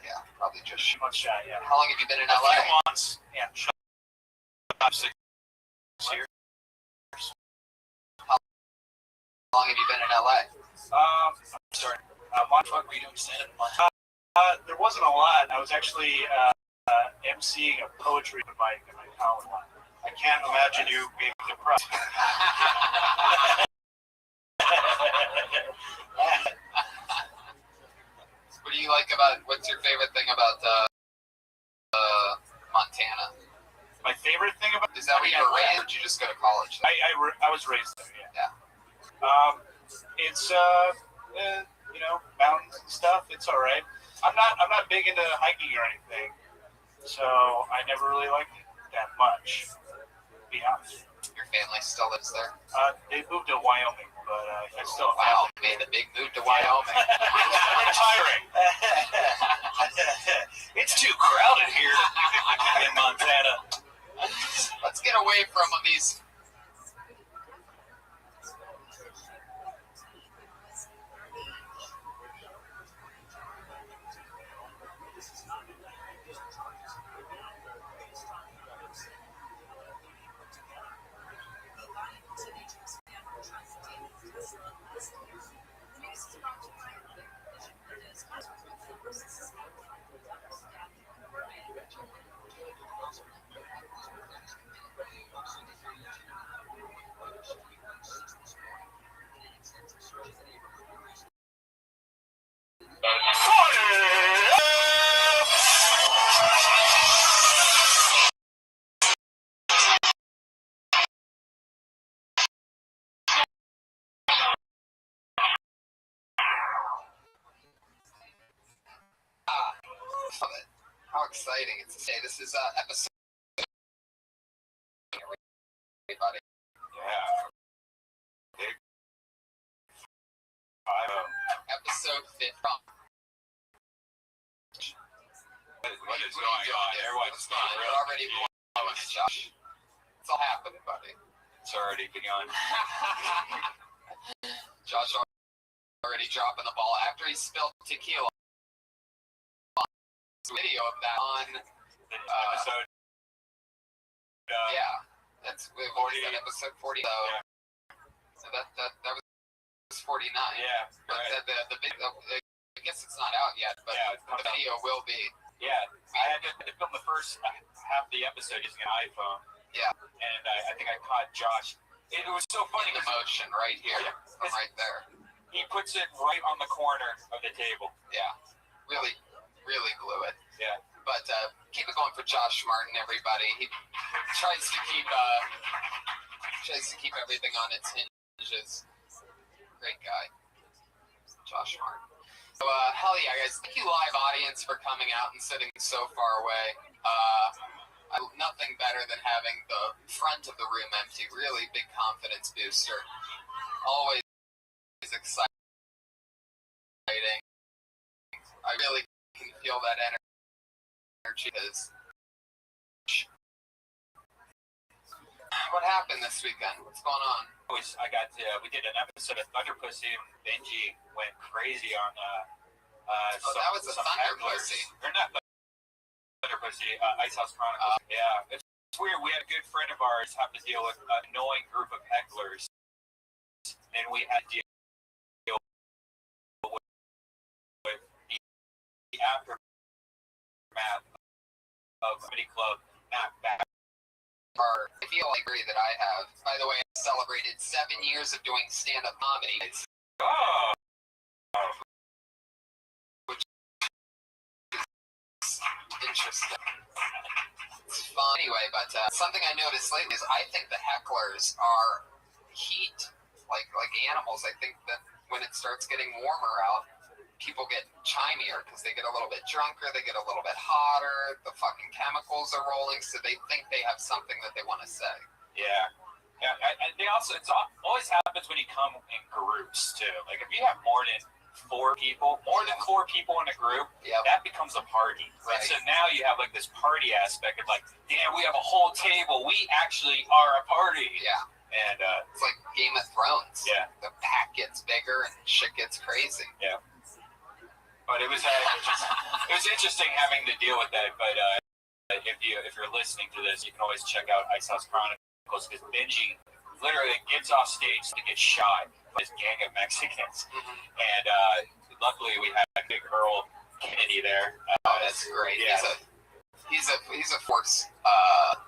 yeah, probably just Too much shot, yeah. How long have you been in A LA? few months. Yeah, shut up. 6 years. How long have you been in LA? I'm sorry. What were you doing stand-up? There wasn't a lot. I was actually emceeing a poetry night in my college. I can't imagine you being depressed. What do you like what's your favorite thing about Montana? My favorite thing about Is that where you were raised, or did you just go to college? I was raised there. Yeah. It's mountains and stuff. It's all right. I'm not big into hiking or anything, so I never really liked it that much. To be honest. Your family still lives there? They moved to Wyoming, but I still. Wow, made a big move to Wyoming. Retiring. It's too crowded here in Montana. Let's get away from these. exciting. This is episode. Everybody. Yeah. Big 5-0. Episode 50. What is going on? Everyone's You're already blowing it, Josh. It's all happening, buddy. It's already begun. Josh already dropping the ball after he spilled tequila. Video of that on episode. Yeah, that's 40. Episode 40. So that was 49. Yeah, but right. the video, I guess it's not out yet, but the video will be. Yeah, I had to film the first half of the episode using an iPhone. Yeah, and I think I caught Josh. It was so funny. The motion right here, from right there. He puts it right on the corner of the table. Yeah, really blew it. Yeah. But keep it going for Josh Martin, everybody. He tries to keep everything on its hinges. Great guy, Josh Martin. So hell yeah, guys! Thank you, live audience, for coming out and sitting so far away. Nothing better than having the front of the room empty. Really big confidence booster. Always exciting. I really can feel that energy. Because what happened this weekend? What's going on? We did an episode of Thunder Pussy, and Benji went crazy on that was a Thunder Pussy. Or not Thunder Pussy, Ice House Chronicles. Yeah, it's weird. We had a good friend of ours have to deal with an annoying group of hecklers, and we had to deal with the aftermath of Comedy Club not back. I feel like that I have. By the way, I celebrated 7 years of doing stand-up comedy. Oh. Which is interesting. It's fun. Anyway, but something I noticed lately is I think the hecklers are heat, like animals. I think that when it starts getting warmer out, people get chimier because they get a little bit drunker, they get a little bit hotter, the fucking chemicals are rolling, so they think they have something that they want to say. Yeah. And they also, always happens when you come in groups too. Like if you have more than 4 people in a group, that becomes a party. Right. And so now you have like this party aspect of like, damn, we have a whole table. We actually are a party. Yeah. And it's like Game of Thrones. Yeah. The pack gets bigger and shit gets crazy. Yeah. But it was interesting having to deal with that. But if you're listening to this, you can always check out Ice House Chronicles because Benji literally gets off stage to get shot by this gang of Mexicans, and luckily we had Big Earl Kennedy there. That's great. Yeah. He's a force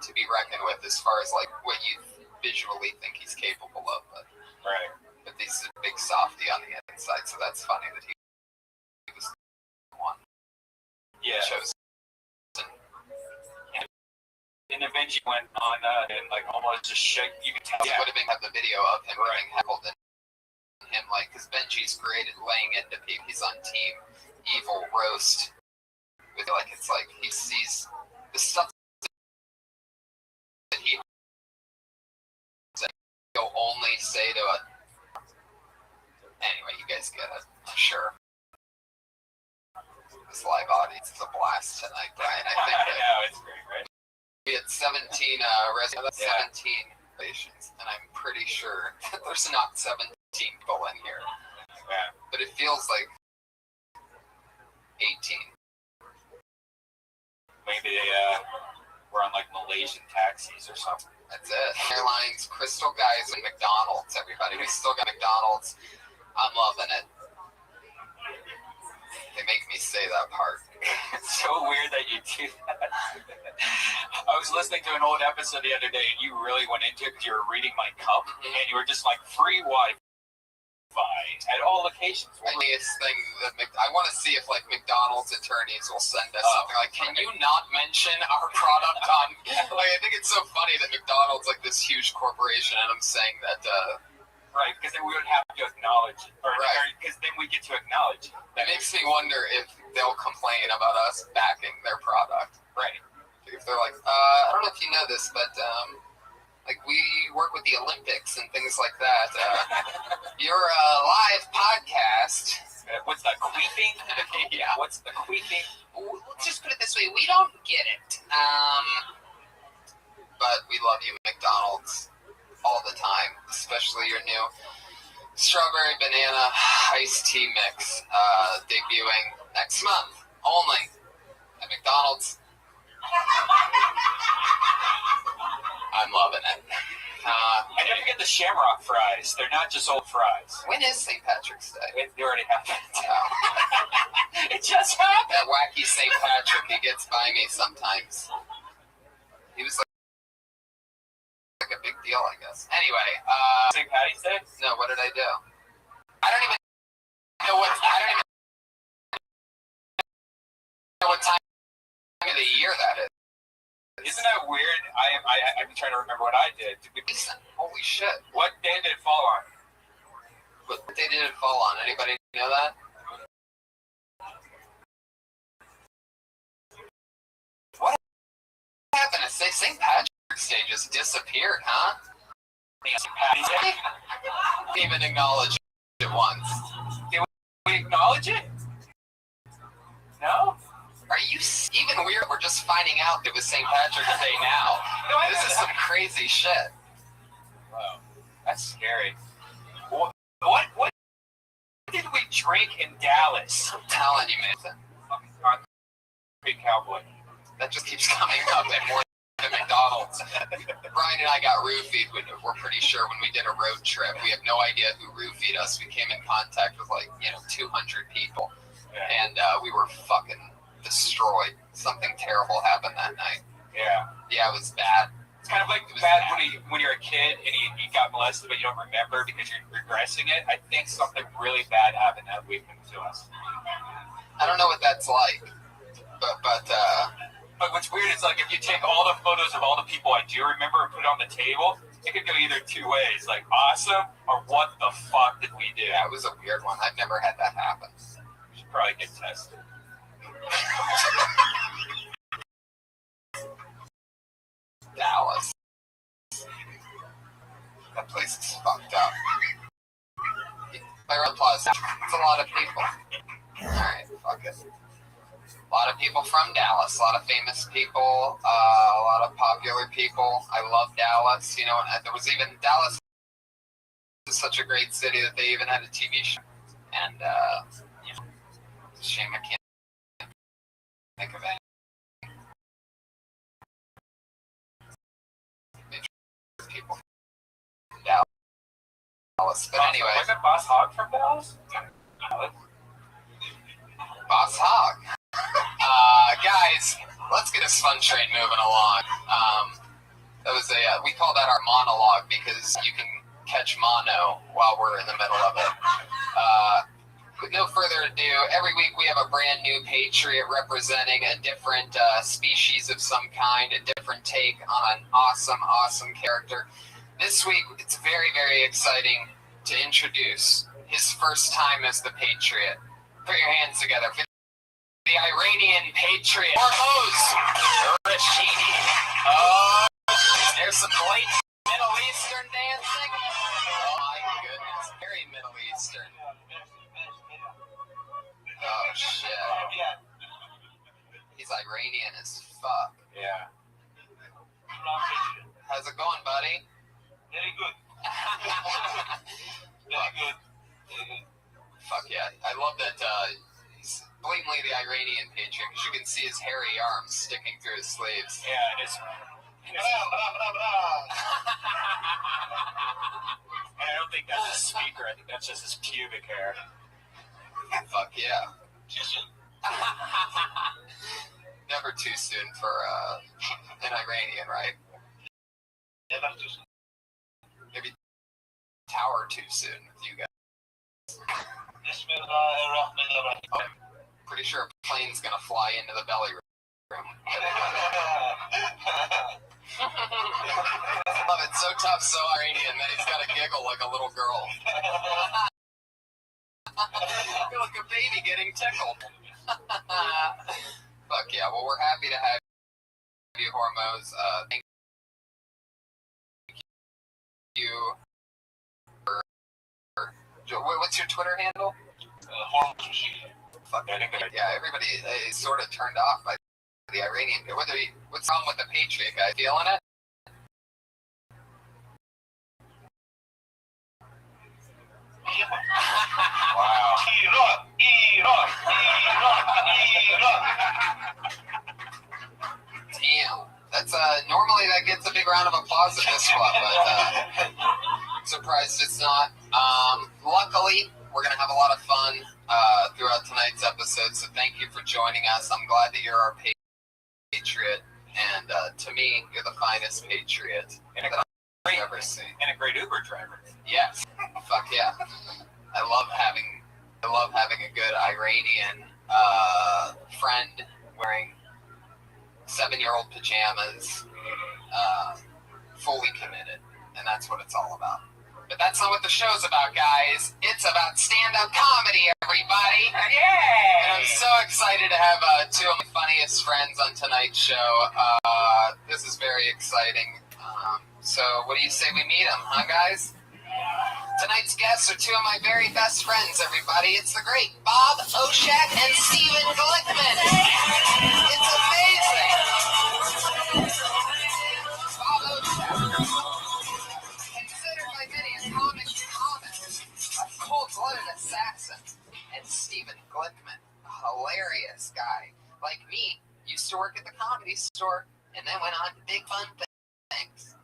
to be reckoned with as far as like what you visually think he's capable of. But he's a big softy on the inside, so that's funny that he was the one. Yeah. Chosen. And then Benji went on and like almost just shake. You could tell. Yeah. Would have been have the video of him getting heckled and him like because Benji's great at laying into people. He's on Team Evil Roast. With like it's like he sees the stuff that he'll only say to it. Anyway, you guys get it. I'm sure. This live audience is a blast tonight, Brian. I think I know it's great, right? We had 17 patients, and I'm pretty sure that there's not 17 people in here. Yeah. But it feels like 18. Maybe they were on like Malaysian taxis or something. That's it. Airlines, Crystal Guys, and McDonald's, everybody. We still got McDonald's. I'm loving it. They make me say that part. It's so weird that you do that. I was listening to an old episode the other day, and you really went into it because you were reading my cup, and you were just like, free Wi-Fi at all locations. Funniest thing that I want to see if like McDonald's attorneys will send us something like, can you not mention our product on? Like, I think it's so funny that McDonald's like this huge corporation, and I'm saying that. Right, because then we would have to acknowledge it. Because then we get to acknowledge it. It makes me wonder if they'll complain about us backing their product. if you know this, but like we work with the Olympics and things like that. Your live podcast. What's the queefing? Yeah. What's the queefing? Let's just put it this way: we don't get it. But we love you, McDonald's, all the time, especially your new strawberry banana iced tea mix, debuting next month only at McDonald's. I'm loving it. I never get the Shamrock fries. They're not just old fries. When is St. Patrick's Day? They already happened. Oh. It just happened. That wacky St. Patrick, he gets by me sometimes. He was like a big deal, I guess. Anyway, St. Patty's Day? No, what did I do? I don't even know what time of the year that is. Isn't that weird? I've been trying to remember what I did. Holy shit. What day did it fall on? What day did it fall on? Anybody know that? What happened? St. Patrick's Day just disappeared, huh? St. Patty's Day? Didn't even acknowledge it once. Did we acknowledge it? No? Are you even weird? We're just finding out it was St. Patrick's Day now. No, this is some crazy shit. Wow, that's scary. What did we drink in Dallas? I'm telling you, Mason. Big cowboy. That just keeps coming up at more than McDonald's. Brian and I got roofied. We're pretty sure when we did a road trip. We have no idea who roofied us. We came in contact with 200 people, and we were fucking destroyed. Something terrible happened that night. Yeah, it was bad. It's kind of like bad when you're a kid and you got molested but you don't remember because you're regressing it. I think something really bad happened that weekend to us. I don't know what that's like, but what's weird is like if you take all the photos of all the people I do remember and put it on the table, it could go either two ways, like awesome or what the fuck did we do? Yeah, it was a weird one. I've never had that happen. You should probably get tested. Dallas. That place is fucked up. Byron Plaza. It's a lot of people. Alright, fuck it. A lot of people from Dallas. A lot of famous people. A lot of popular people. I love Dallas. You know, there was even Dallas is such a great city that they even had a TV show. And it's a shame I can't think of any. People from Dallas. But anyway. Wasn't Boss Hogg from Dallas? Boss Hogg. Guys, let's get this fun train moving along. That was we call that our monologue because you can catch mono while we're in the middle of it. With no further ado, every week we have a brand new patriot representing a different species of some kind, a different take on an awesome, awesome character. This week, it's very, very exciting to introduce his first time as the patriot. Put your hands together for the Iranian patriot, Hormuz Rashidi. Oh, there's some great Middle Eastern dancing. Oh my goodness, very Middle Eastern. Oh shit. He's Iranian as fuck. Yeah. How's it going, buddy? Very good. Very good. Fuck yeah. I love that he's blatantly the Iranian patriot because you can see his hairy arms sticking through his sleeves. Yeah, and his and I don't think that's his speaker. I think that's just his pubic hair. Fuck yeah. Too soon. Never too soon for an Iranian, right? Never too soon. Maybe tower too soon with you guys. Bismillahirrahmanirrahim. Pretty sure a plane's gonna fly into the belly room. I love it. So tough, so Iranian that he's gotta giggle like a little girl. I feel like a baby getting tickled. Fuck yeah. Well, we're happy to have you, Hormuz. Thank What's your Twitter handle? Horrible machine. Fuck, yeah, everybody is sort of turned off by the Iranian guy. What's wrong with the Patriot guy? Feeling it? Wow. Damn. That's normally that gets a big round of applause at this spot, but surprised it's not. Luckily, we're gonna have a lot of fun throughout tonight's episode. So thank you for joining us. I'm glad that you're our patriot, and to me, you're the finest patriot that I've ever seen. And a great Uber driver. Yes. Fuck yeah. I love having a good Iranian friend wearing 7-year-old pajamas, fully committed, and that's what it's all about. But that's not what the show's about, guys. It's about stand-up comedy, everybody. Yeah! And I'm so excited to have two of my funniest friends on tonight's show. This is very exciting. So what do you say we meet them, huh, guys? Tonight's guests are two of my very best friends, everybody. It's the great Bob Oshak and Steven Glickman. It's amazing. Bob Oshak, considered by many a comic, a cold-blooded assassin, and Steven Glickman, a hilarious guy. Like me, used to work at the Comedy Store, and then went on to big fun things.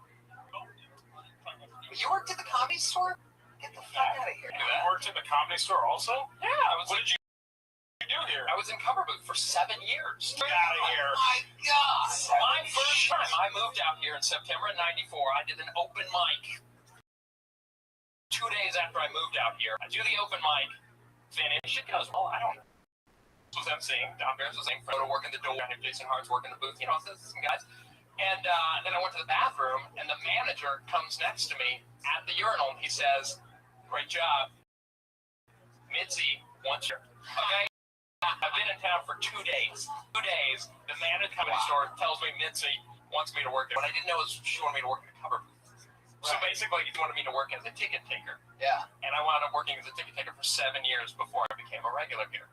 You worked at the Comedy Store? Get the fuck out of here. You worked at the Comedy Store also? Yeah, What did you do here? I was in cover booth for 7 years. Get out of here. Oh my God. My first time, I moved out here in September of '94. I did an open mic. 2 days after I moved out here, I do the open mic, finish. It goes, well, I don't know. Was emceeing. Don Bears was saying, Frodo working the door, and Jason Hart's working the booth. You know, some guys. And then I went to the bathroom, and the manager comes next to me at the urinal, and he says, "Great job. Mitzi wants you." Okay? I've been in town for 2 days. 2 days, the manager at the Comedy Store tells me Mitzi wants me to work there. What I didn't know is she wanted me to work in the cover booth. So basically, he wanted me to work as a ticket taker. Yeah. And I wound up working as a ticket taker for 7 years before I became a regular here.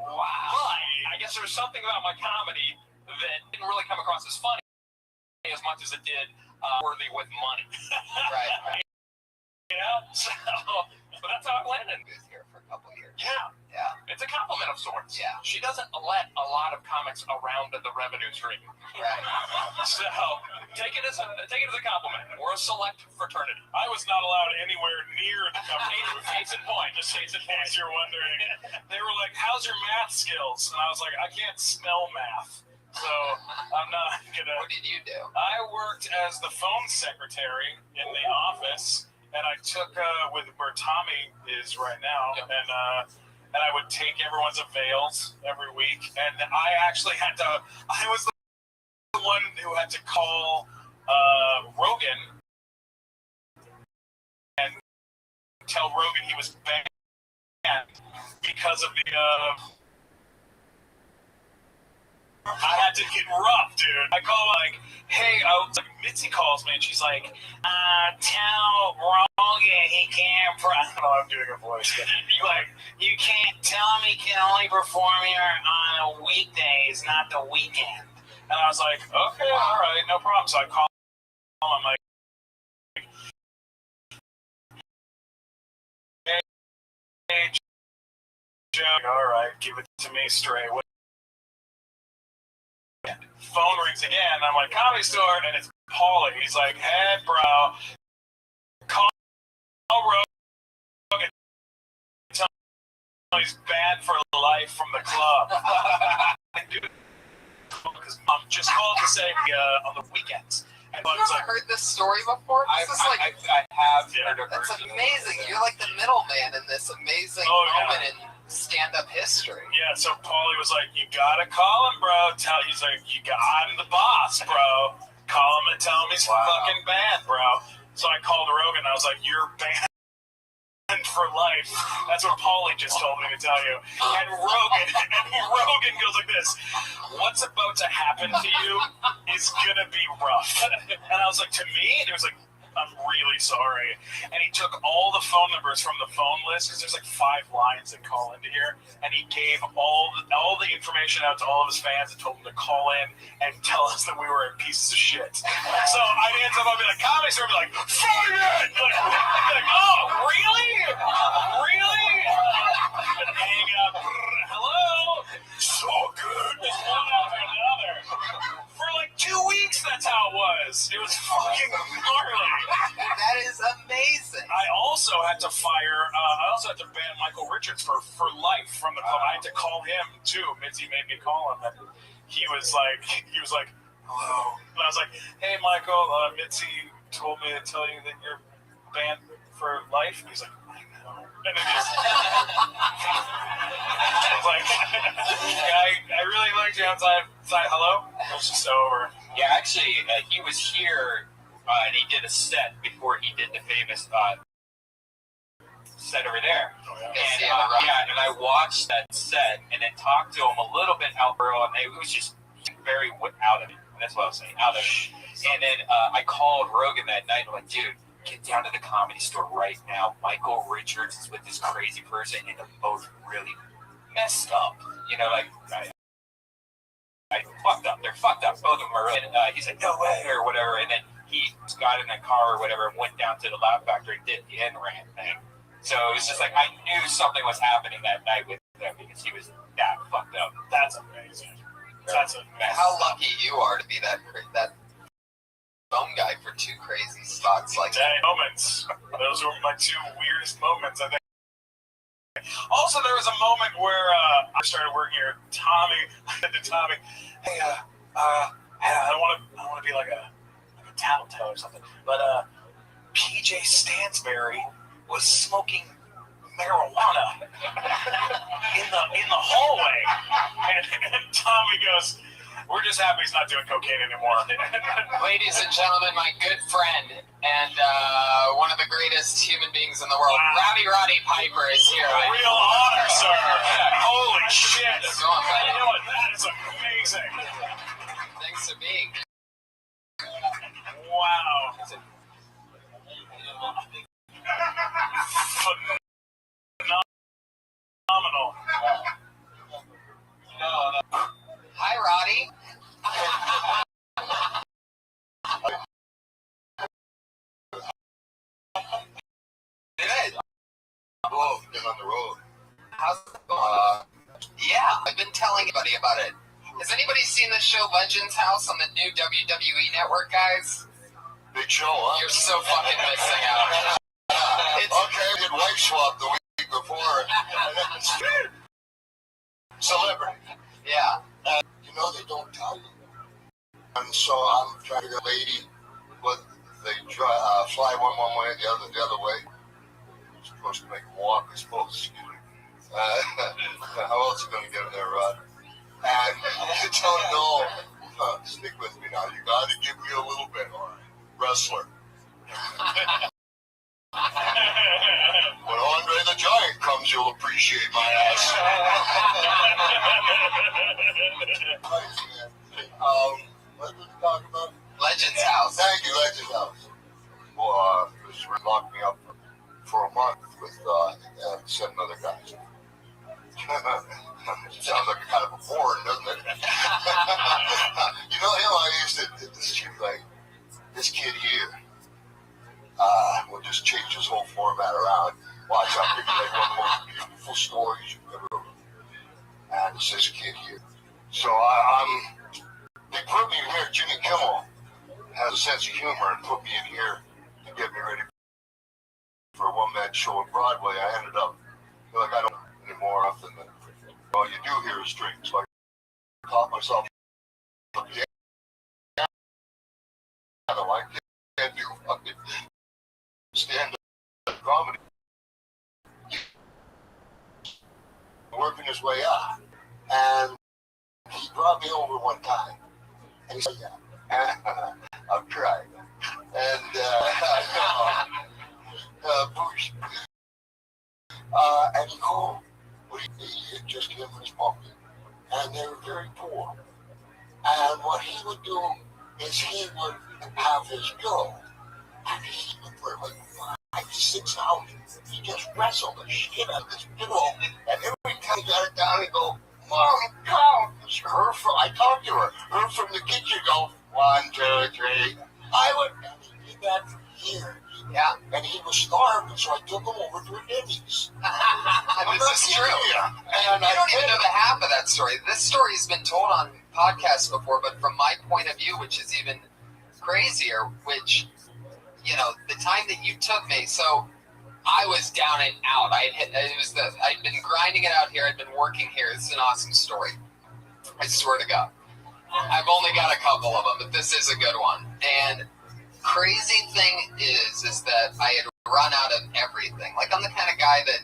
Wow. But I guess there was something about my comedy that didn't really come across as funny as much as it did worthy with money. Right. You know? So, but that's how I landed. Been here for a couple of years. Yeah. Yeah. It's a compliment of sorts. Yeah. She doesn't let a lot of comics around the revenue stream. Right. So take it as a compliment. We're a select fraternity. I was not allowed anywhere near the company. Case in point. Just in case you're wondering. They were like, "How's your math skills?" And I was like, "I can't spell math. So I'm not gonna." What did you do? I worked as the phone secretary in the office, and I took where Tommy is right now, and I would take everyone's avails every week, and I actually had to. I was the one who had to call Rogan and tell Rogan he was banned because of the. I had to get rough, dude. I call like, "Hey," Mitzi calls me and she's like, "Tell Rogan he can't." I don't know, I'm doing a voice. You can't tell him he can only perform here on weekdays, not the weekend. And I was like, "Okay, all right, no problem." So I call him. I'm like, "Hey, Joe, all right, give it to me straight." Phone rings again. I'm like, "Comedy Store," and it's Paulie. He's like, "Hey, bro, call Rogan. Tell him he's banned for life from the club." Dude, because Mom just called to say on the weekends. And Have you ever heard this story before? I have heard of That's her. amazing. You're like the middleman in this amazing moment in stand-up history. Yeah, so Paulie was like, "You gotta call him, bro." He's like, "I'm the boss, bro. Call him and tell him he's fucking banned, bro." So I called Rogan. I was like, "You're banned for life." That's what Paulie just told me to tell you. And Rogan goes like this: "What's about to happen to you is gonna be rough." And I was like, "To me?" And he was like, I'm really sorry. And he took all the phone numbers from the phone list, because there's like 5 lines that call into here, and he gave all the information out to all of his fans and told them to call in and tell us that we were pieces of shit. So I'd answer them, I'd be like, Comedy Store, I'd be like, fuck it! Like, oh, really? Really? And hang up, hello? So good. Just one after another. For like 2 weeks, that's how it was. It was fucking gnarly. That is amazing. I also had to ban Michael Richards for life from the club. I had to call him too. Mitzi made me call him, and he was like, hello. And I was like, hey, Michael, Mitzi told me to tell you that you're banned for life. And he's like, I know. And then he's like, I really liked you outside. Hello? It was just over. Yeah, actually, he was here, and he did a set before he did the famous set over there. Oh, yeah. And, and I watched that set and then talked to him a little bit out early, and it was just very out of it. That's what I was saying, out of it. And then I called Rogan that night, and I'm like, dude, get down to the Comedy Store right now. Michael Richards is with this crazy person, and they're both really messed up. You know, like, I fucked up. They're fucked up. Both of them are. And he's like, no way, or whatever. And then he got in that car or whatever and went down to the Laugh Factory and did the NRAN thing. So it was just like, I knew something was happening that night with him because he was that fucked up. That's amazing. That's a mess. How lucky you are to be that phone guy for 2 crazy spots like that. Moments. Those were my 2 weirdest moments, I think. Also, there was a moment where I started working here. I said to Tommy, hey, I want to be like a tattletale or something. But PJ Stansberry was smoking marijuana in the hallway, and Tommy goes, we're just happy he's not doing cocaine anymore. Ladies and gentlemen, my good friend and one of the greatest human beings in the world, Rabbi Piper is here. A real honor, sir. Holy shit. Go on, You know what? That is amazing. Thanks for being here. Wow. Phenomenal. Hi, Roddy. Good. Oh, been on the road. How's it going? Yeah, I've been telling everybody about it. Has anybody seen the show Legends House on the new WWE Network, guys? Big show, huh? You're so fucking missing out. Okay, I did wife swap the week before. Celebrity. Yeah. You know they don't tell you. And so I'm trying to get a lady, but they fly one way, the other way. You're supposed to make them walk, I suppose. Excuse me. How else are you going to get in there, Rod? And you don't know. Stick with me now. You got to give me a little bit. Wrestler. When Andre the Giant comes, you'll appreciate my ass. What did we talk about? Legends House. Thank you, Legends House. Well, it locked me up for a month with 7 other guys. Sounds like a kind of a porn, doesn't it? you know, I used to this chick like this kid here. We'll just change his whole format around. Watch out, give you like one of the most beautiful stories you've ever heard. And it's this kid here. So they put me in here. Jimmy Kimmel has a sense of humor and put me in here to get me ready for a one-man show on Broadway. I ended up like I don't anymore often than all you do here is drink. So I caught myself up the I can't do fucking stand-up comedy. Working his way up, and he brought me over one time, and he said, "Yeah, I've tried," and booze. And he called, but he just him and his pumpkin, and they were very poor. And what he would do is he would have his girl And he, for like 5, 6 hours, he just wrestled the shit out of this pillow. And every time he got it down, he'd go, Mom, come. I talked to her. Her from the kitchen go, 1, 2, 3. And he did that for years. Yeah. And he was starving, so I took him over to a Denny's. This is true. And you don't even know the half of that story. This story has been told on podcasts before, but from my point of view, which is even crazier, which, you know, the time that you took me, so I was down and out. I'd been grinding it out here. I'd been working here. This is an awesome story. I swear to God. I've only got a couple of them, but this is a good one. And crazy thing is that I had run out of everything. Like, I'm the kind of guy that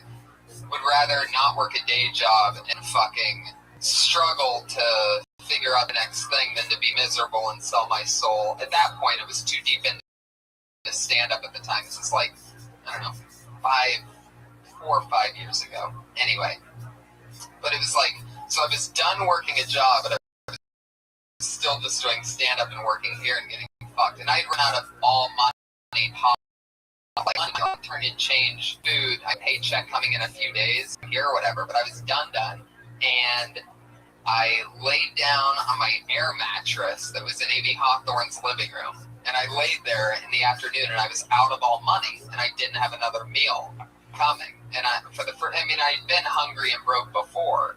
would rather not work a day job and fucking struggle to figure out the next thing than to be miserable and sell my soul. At that point, it was too deep into stand-up at the time. This is like, I don't know, 4 or 5 years ago. Anyway, but it was like, so I was done working a job, but I was still just doing stand-up and working here and getting fucked. And I'd run out of all money, like turn in change, food, my paycheck coming in a few days here or whatever, but I was done. And I laid down on my air mattress that was in A.B. Hawthorne's living room. And I laid there in the afternoon, and I was out of all money, and I didn't have another meal coming. And I'd been hungry and broke before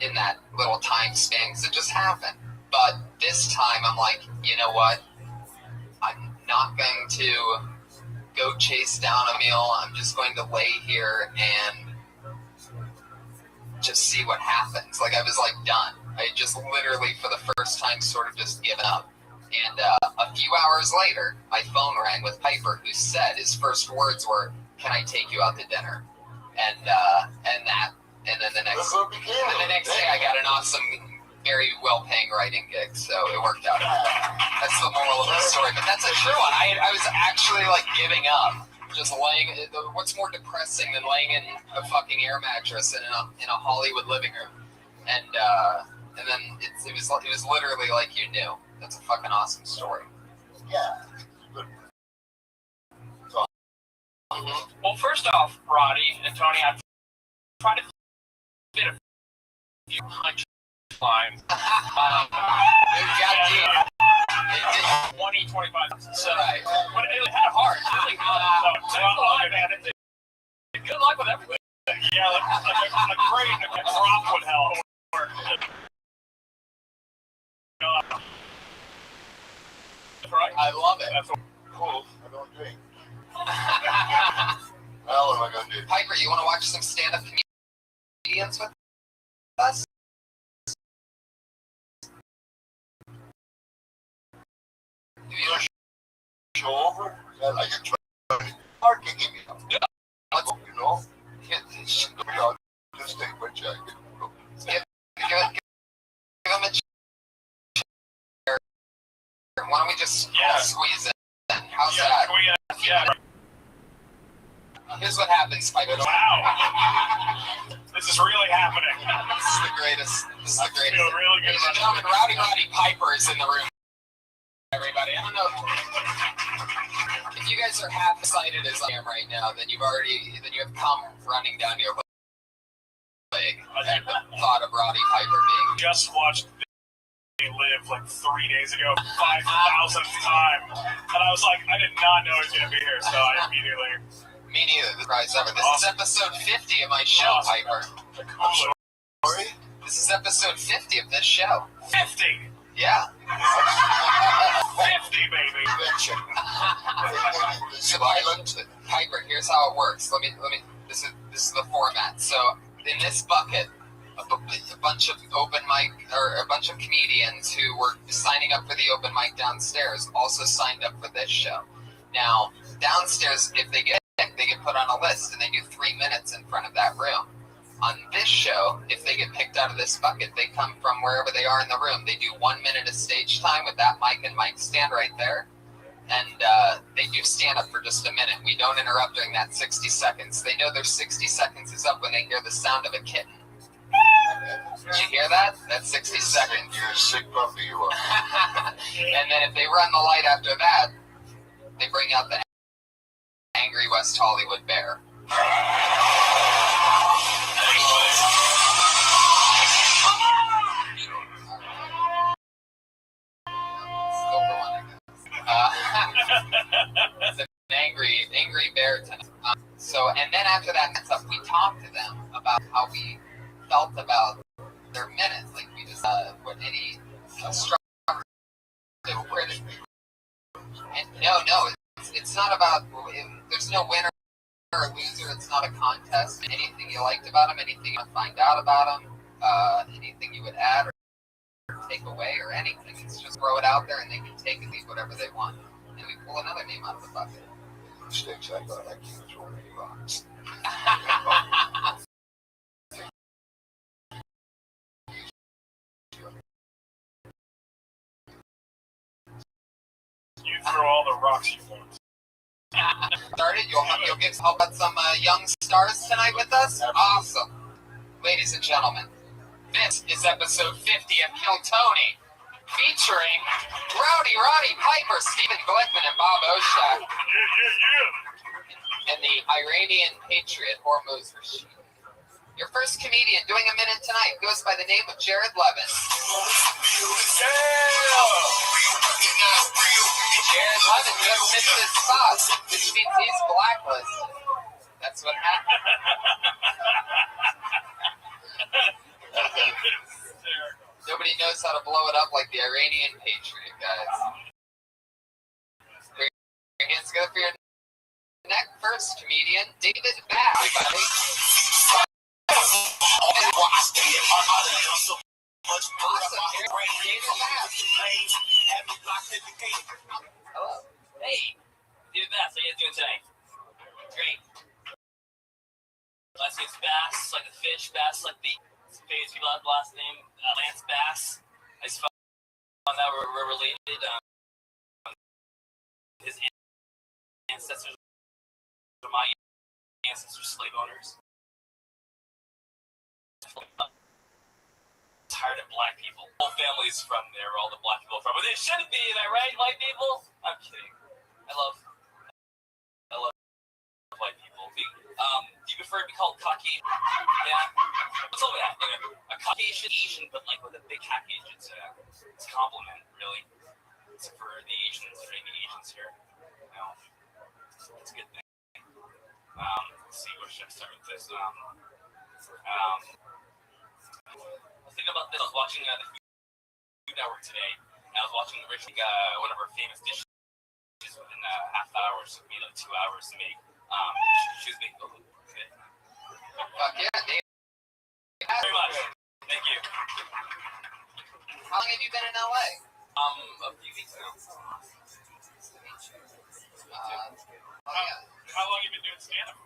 in that little time span, because it just happened. But this time, I'm like, you know what? I'm not going to go chase down a meal. I'm just going to lay here and just see what happens. Like, I was like done. I just literally, for the first time, sort of just given up. And a few hours later, my phone rang with Piper, who said his first words were, "Can I take you out to dinner?" And then the next day, I got an awesome, very well-paying writing gig, so it worked out. That's the moral of the story. But that's a true one. I was actually like giving up, just laying. What's more depressing than laying in a fucking air mattress in a Hollywood living room? And then it was literally like you knew. That's a fucking awesome story. Yeah. Well, first off, Roddy and Tony, I'm trying to fit a few punch lines. 20, 25. So, but it had hard. Good luck with everything. Yeah, a great drop would help. Right? I love it. That's cool. I don't drink. Well, what am I going to do? Piper, you want to watch some stand-up comedians with us? Show over? Is that like a parking give me up? Yeah. You know? Just take my jacket. Give him a chair. Why don't we just squeeze in? How's that? Here's what happens, Piper. Wow. This is really happening. This is the greatest. I feel really good Ladies and gentlemen, Roddy Piper is in the room. Everybody, I don't know if you guys are half excited as I am right now, then you have come running down your leg at the thought of Roddy Piper being. Just watched They Live like 3 days ago, 5,000th time, and I was like, I did not know he was gonna be here, so I immediately. Me neither. The prize ever. This is episode 50 of my show, Piper. Sorry? This is episode 50 of this show. 50. Yeah. 50, baby. So, Piper, here's how it works. Let me. This is the format. So, in this bucket, a bunch of open mic or a bunch of comedians who were signing up for the open mic downstairs also signed up for this show. Now, downstairs, if they get put on a list and they do 3 minutes in front of that room. On this show, if they get picked out of this bucket, they come from wherever they are in the room. They do 1 minute of stage time with that mic and mic stand right there. And they do stand up for just a minute. We don't interrupt during that 60 seconds. They know their 60 seconds is up when they hear the sound of a kitten. Did you hear that? That's 60 seconds. You're a sick puppy, you are. And then if they run the light after that, They bring out the angry West Hollywood bear. It's an angry bear tonight. And then after that we talked to them about how we felt about their minutes. Like we just put any structure critic. And no, it's not about. There's no winner or loser. It's not a contest. Anything you liked about them, anything you want to find out about them, anything you would add or take away or anything. It's just throw it out there and they can take and leave whatever they want. And we pull another name out of the bucket. Mistakes I got, I can't throw any rocks. You throw all the rocks you want. Started. You'll get to help out some young stars tonight with us. Awesome, ladies and gentlemen. This is episode 50 of Kill Tony, featuring Rowdy Roddy Piper, Stephen Glickman, and Bob Oshak. And the Iranian patriot Hormuz Rashid. Your first comedian doing a minute tonight goes by the name of Jared Levin. Jared Levin just missed his spot, which means he's blacklisted. That's what happened. Nobody knows how to blow it up like the Iranian patriot, guys. Bring your hands together for your next first comedian, David Bass, everybody. Hello. Hey, David Bass, how you guys doing tonight? Great. Last name's Bass, like the fish. Bass, like the famous people have the last name. Lance Bass. I just found out we're related. His ancestors are my ancestors, slave owners. Tired of black people. Whole family's from there, all the black people are from. But they shouldn't be, am I right, white people? I'm kidding. I love white people. Do you prefer to be called Caucasian? Yeah. What's all that? A Caucasian Asian, but like with a big package. It's a compliment, really. It's for the Asians, for any Asians here. You know, it's a good thing. Let's see, where should I start with this? I was thinking about this. I was watching the Food Network today, and I was watching one of her famous dishes within a half hour, so maybe like 2 hours to make. She was making a little bit. Fuck yeah, Dave. Thank you very much. Thank you. How long have you been in LA? A few weeks now. How long have you been doing stand-up?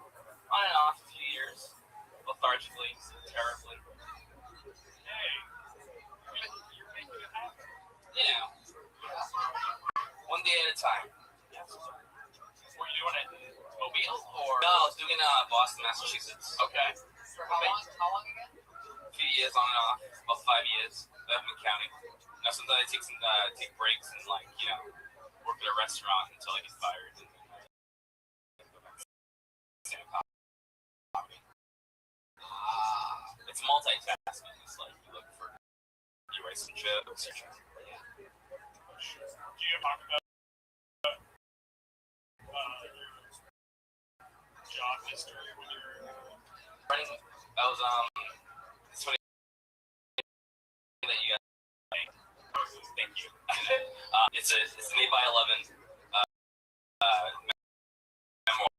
On and off, a few years. Lethargically, terribly. Hey, you're making it happen. You know, one day at a time. Were you doing it in Mobile or? No, I was doing Boston, Massachusetts. Okay. For how long? How long again? A few years, on and off, about 5 years. I haven't been counting. Now sometimes I take breaks and work at a restaurant until I get fired. And it's multitasking. It's like you look for, you write some jokes. Do you talk about your job history when you're running? I was it's funny that you guys. Thank you. It's an 8x11 memoir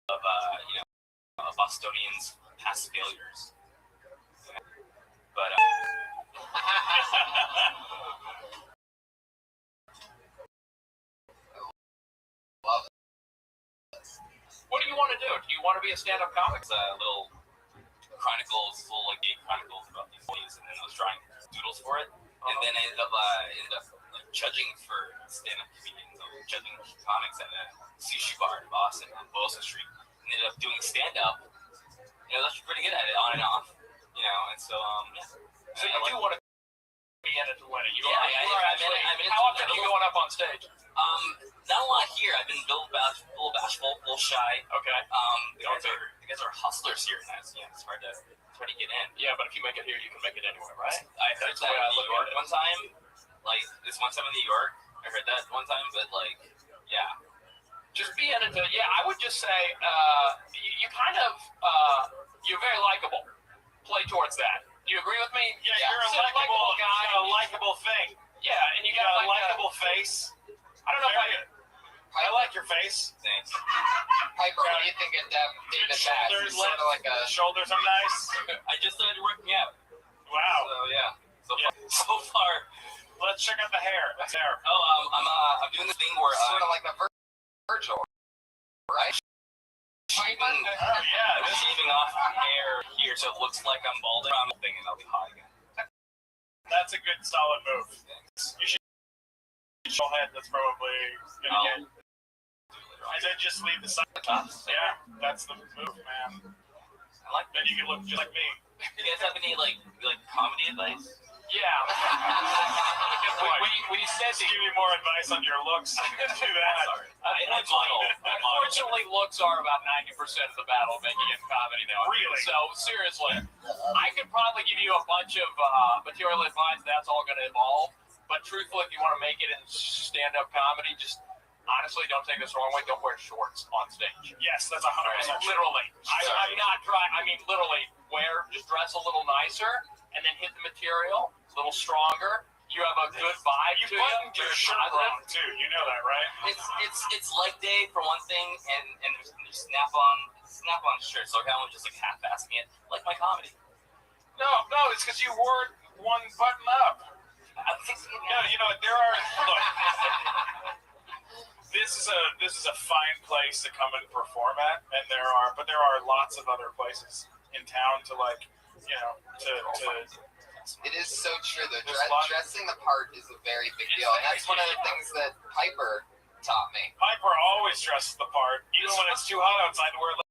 of a Bostonian's past failures. But what do you want to do? Do you want to be a stand-up comic? it's a little chronicles, little like gay chronicles about these things, and then I was drawing doodles for it, and then I ended up judging for stand-up comedians, judging comics at a sushi bar in Boston on Boston Street, and ended up doing stand-up. I was actually pretty good at it, on and off, and so yeah. So you do want to be in it to win it. How often are you going up on stage? Not a lot here. I've been a little bashful, a little shy. Okay. You guys are hustlers here, and it's hard to get in. Yeah, but if you make it here, you can make it anywhere, right? I heard that in New York one time. Like this one time in New York, I heard that one time, but like, yeah. Just be in it. I would just say you kind of you're very likable. Play towards that. Do you agree with me? Yeah, you're a likable guy. A likable thing. Yeah, and you got a likable face. I don't know if I like your face. Thanks. Piper, what do you think of David Bass? Shoulders, Sort of like a shoulders are nice. I just started working out. Wow. So yeah. So far. Let's check out the hair. That's hair. Oh, I'm doing this thing where sort of like a Virgil, right? Shaving off hair here so it looks like I'm balding. I'm thinking I'll be hot again. That's a good solid move. Thanks. You should show head. That's probably gonna get. I said just leave the side tops. Yeah, that's the move, man. I like. Then you can look just like me. You guys have any like comedy advice? Yeah. we said to give you more advice on your looks. I can do that. Unfortunately, looks are about 90% of the battle of making it comedy now. Really? So seriously, I could probably give you a bunch of material advice. That's all going to evolve. But truthfully, if you want to make it in stand-up comedy, just honestly, don't take this the wrong way. Don't wear shorts on stage. Yes, that's 100%. Literally, I'm not trying. I mean, literally, just dress a little nicer, and then hit the material a little stronger. You have a good vibe. You buttoned your shirt wrong too. You know that, right? It's leg day for one thing, and there's snap on shirt. So I kind of just like half-assing it, like my comedy. No, it's because you wore one button up. No, you know there are. Look, this is a fine place to come and perform at, and there are lots of other places in town to to. It is so true, though. Dressing the part is a very big deal. And that's one of the things that Piper taught me. Piper always dresses the part, even when it's too hot outside to wear a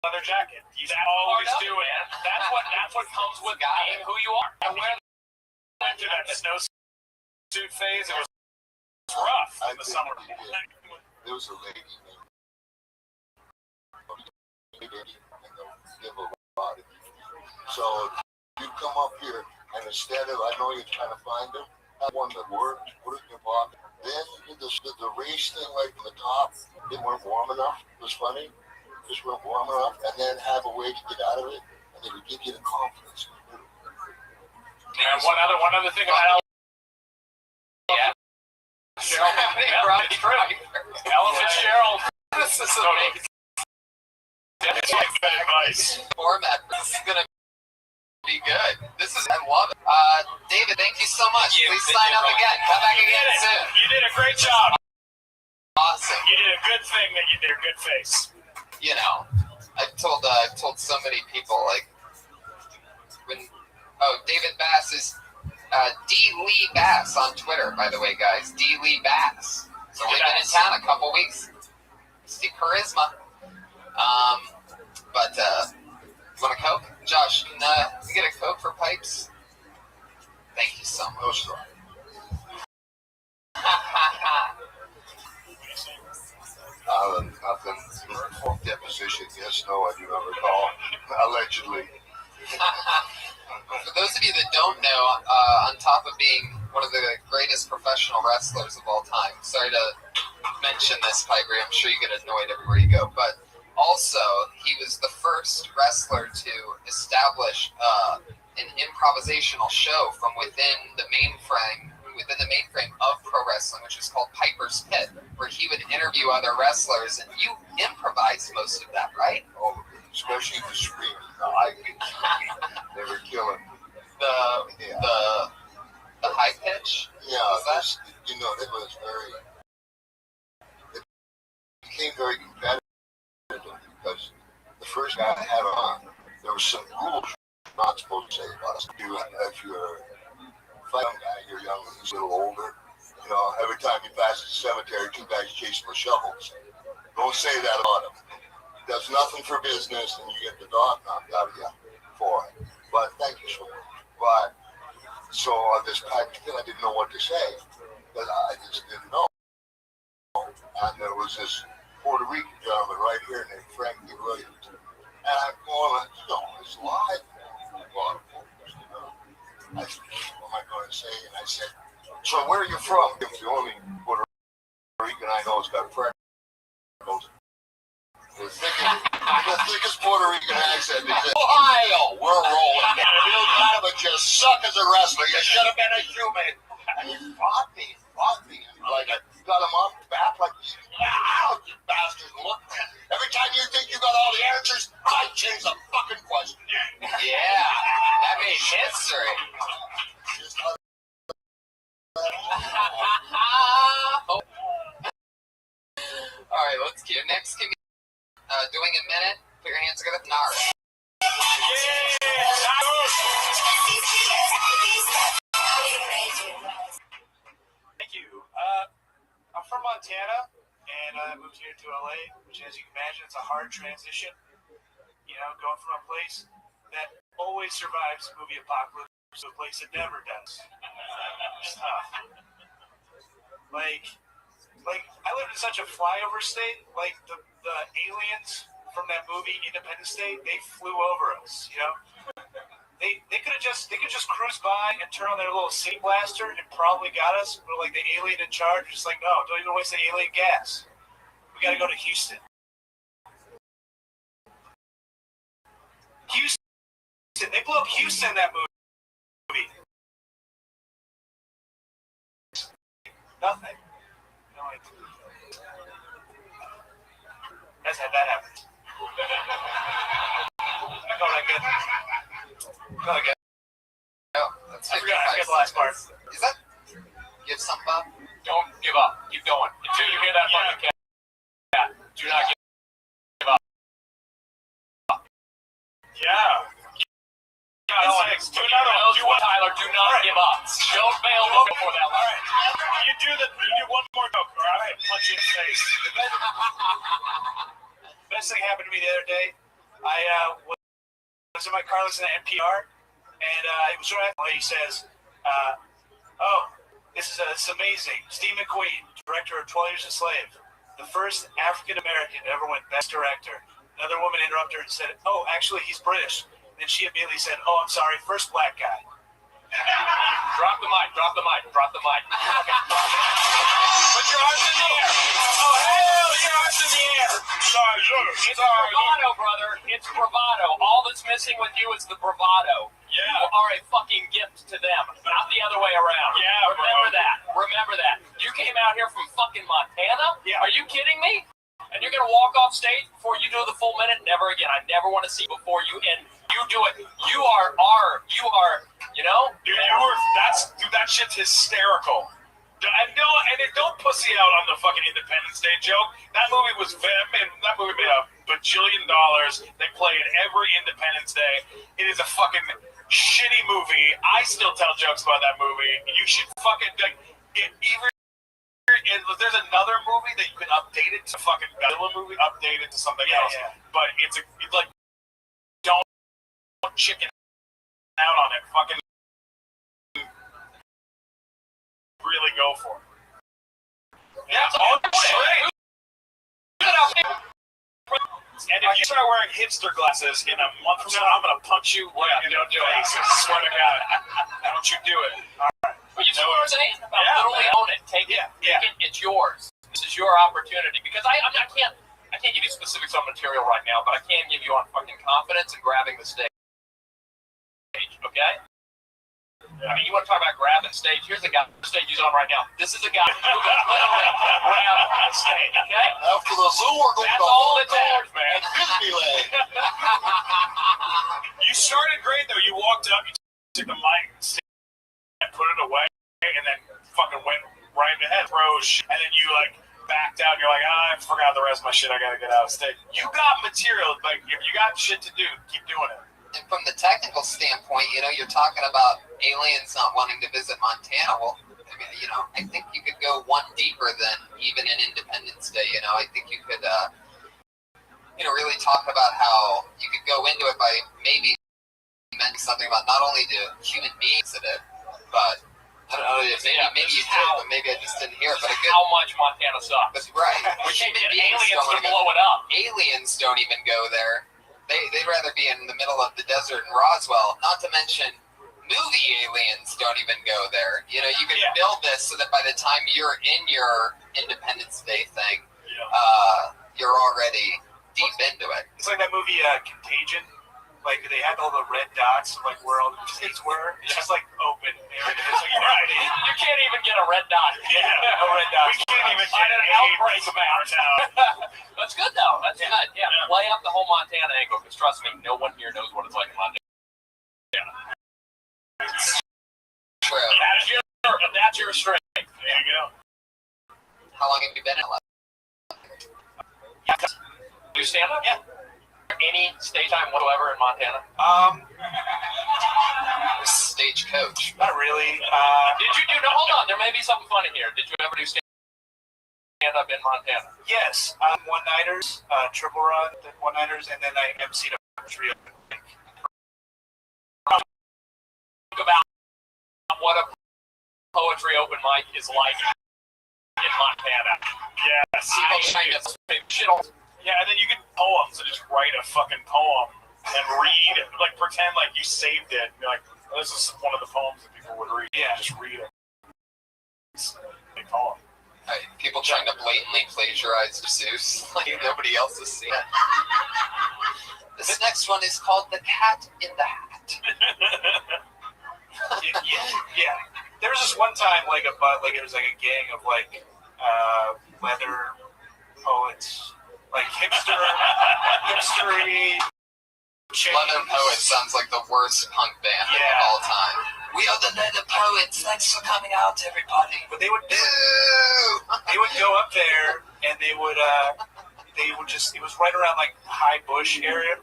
leather jacket. He's always doing it. That's what comes with being who you are. And after that snowsuit phase, it was rough in the summer. There was a lady named So you come up here, and instead of, I know you're trying to find them, have one that worked, put it in your pocket. Then you did the race thing right from the top. It weren't warm enough. It was funny. Just weren't warm enough. And then have a way to get out of it, and it would give you the confidence. And one other thing about Cheryl. Ella Fitzgerald. This is amazing. That's like good advice. Format. This is gonna be good. I love it. David, thank you so much. Please sign up again. Come back again soon. You did a great job. Awesome. You did a good thing that you did a good face. You know, I've told so many people, like, David Bass is D. Lee Bass on Twitter, by the way, guys. D. Lee Bass. So we've been in town a couple weeks. See charisma. But you want a Coke? Josh, can you get a Coke for Pipes? Thank you so much. No, sir. Nothing. Deposition. Yes, no, I do not recall. Allegedly. For those of you that don't know, on top of being one of the greatest professional wrestlers of all time, sorry to mention this, Piper, I'm sure you get annoyed everywhere you go, but also he was the first wrestler to establish an improvisational show from within the mainframe of pro wrestling, which is called Piper's Pit, where he would interview other wrestlers, and you improvised most of that, right? Oh, especially the screaming. They were killing. The high pitch. Yeah, it was it became very competitive because the first guy I had on, there were some rules you're not supposed to say about us. If you're a fighting guy, you're young, he's a little older. You know, every time you pass the cemetery, two guys chasing with shovels. Don't say that about him. Does nothing for business, and you get the dog knocked out of you for it. But thank you so much. But So on this package, I didn't know what to say, but I just didn't know. And there was this Puerto Rican gentleman right here named Frankie Williams. And I'm going, it's live. Well, I said, what am I going to say? And I said, so where are you from? It's the only Puerto Rican I know has got freckles. The thickest Puerto Rican accent. Ohio, we're rolling. You kind of just suck as a wrestler. You should have been a human. And he fought me. Like I got him up, back like, you bastard. Look, every time you think you got all the answers, I change the fucking question. Yeah, that made history. All right, let's get next. Give me doing a minute. Put your hands together. Nara. Thank you. I'm from Montana, and I moved here to LA, which, as you can imagine, it's a hard transition. You know, going from a place that always survives movie apocalypse to a place that never does. It's tough. Like I lived in such a flyover state. Like the aliens from that movie Independence Day, they flew over us. You know, they could just cruise by and turn on their little city blaster and probably got us. But like the alien in charge, just like, no, don't even waste the alien gas. We got to go to Houston. They blew up Houston in that movie. Nothing. You know, like, that's how that happened. Go again. No, that's I forgot the last part. Is that? Give something up? Don't give up. Keep going. Until you hear that fucking cat. Do not give up. Yeah. Tyler, do not give up. Don't bail before that one. You do one more joke, or I'm gonna punch you in the face. Best thing happened to me the other day. I was in my car listening to NPR, and it was right after he says, this is amazing. Steve McQueen, director of 12 Years a Slave, the first African American to ever win Best Director. Another woman interrupted her and said, oh, actually, he's British. Then she immediately said, oh, I'm sorry, first black guy. Drop the mic. Put your arms in the air. Oh, hell, your arms in the air. Sorry, it's bravado, brother. It's bravado. All that's missing with you is the bravado. Yeah. You are a fucking gift to them, not the other way around. Yeah, Remember that. You came out here from fucking Montana? Yeah. Are you kidding me? And you're gonna walk off stage before you do the full minute? Never again. I never want to see before you end. You do it. You are, you know? Dude, that shit's hysterical. And don't pussy out on the fucking Independence Day joke. That movie made $1 bajillion. They play it every Independence Day. It is a fucking shitty movie. I still tell jokes about that movie. You should fucking there's another movie that you can update it to fucking Godzilla movie, update it to something else. Yeah. But it's like, don't chicken out on it. Fucking really go for it. Yeah, all straight. And if you start wearing hipster glasses in a month from now, I'm gonna punch you right in the face. I swear to God. Don't you do it. All right. But you see what I'm saying? Literally own it. Take it. Yeah. It's yours. This is your opportunity. Because I can't give you specifics on material right now, but I can give you on fucking confidence and grabbing the stage. Okay? I mean, you want to talk about grabbing stage? Here's a guy. The stage he's on right now. This is a guy who can literally grab the stage. Okay? After the zoo, we're going That's all it matters, man. Disneyland. You started great though. You walked up, you took the mic, and put it away, and then fucking went right ahead, and then you like backed out. You're like, I forgot the rest of my shit. I gotta get out of stage. You got material. Like if you got shit to do, keep doing it. And from the technical standpoint, you know, you're talking about aliens not wanting to visit Montana. Well, I mean, you know, I think you could go one deeper than even an Independence Day. You know, I think you could, really talk about how you could go into it by maybe mentioning something about not only the human beings that it, but I don't know if maybe you did, but maybe I just didn't hear it. But how much Montana sucks. But right, We can't human get beings aliens don't to wanna blow it up. Aliens don't even go there. They'd rather be in the middle of the desert in Roswell. Not to mention, movie aliens don't even go there. You know, you can build this so that by the time you're in your Independence Day thing, you're already deep into it. It's like that movie Contagion. Like they had all the red dots, like where all the kids were. It's just like open. It's like, right. You can't even get a red dot. Yeah, a red dot. We can't even get an outbreak map. That's good though. That's good. Yeah. Play up the whole Montana angle, because trust me, no one here knows what it's like in Montana. True. That's your strength. There you go. How long have you been in LA? Do you stand up? Yeah. Any stage time whatsoever in Montana? Stagecoach. Not really. Did you do? No, hold on. There may be something funny here. Did you ever do stand up in Montana? Yes. One-nighters, triple run, one-nighters, and then I emceed a trio. Think about what a poetry open mic is like in Montana. Yes. Yeah, and then you get poems and just write a fucking poem and read it, like pretend like you saved it. And you're like, oh, this is one of the poems that people would read. Yeah, just read it. It's a poem. People trying to blatantly plagiarize Zeus, like nobody else has seen it. This next one is called The Cat in the Hat. Yeah. There was this one time, it was like a gang of leather poets. Like hipstery. Leather Poets sounds like the worst punk band of all time. We are the Leather Poets. Thanks for coming out, everybody. But they would go up there and they would just, it was right around like High Bush era,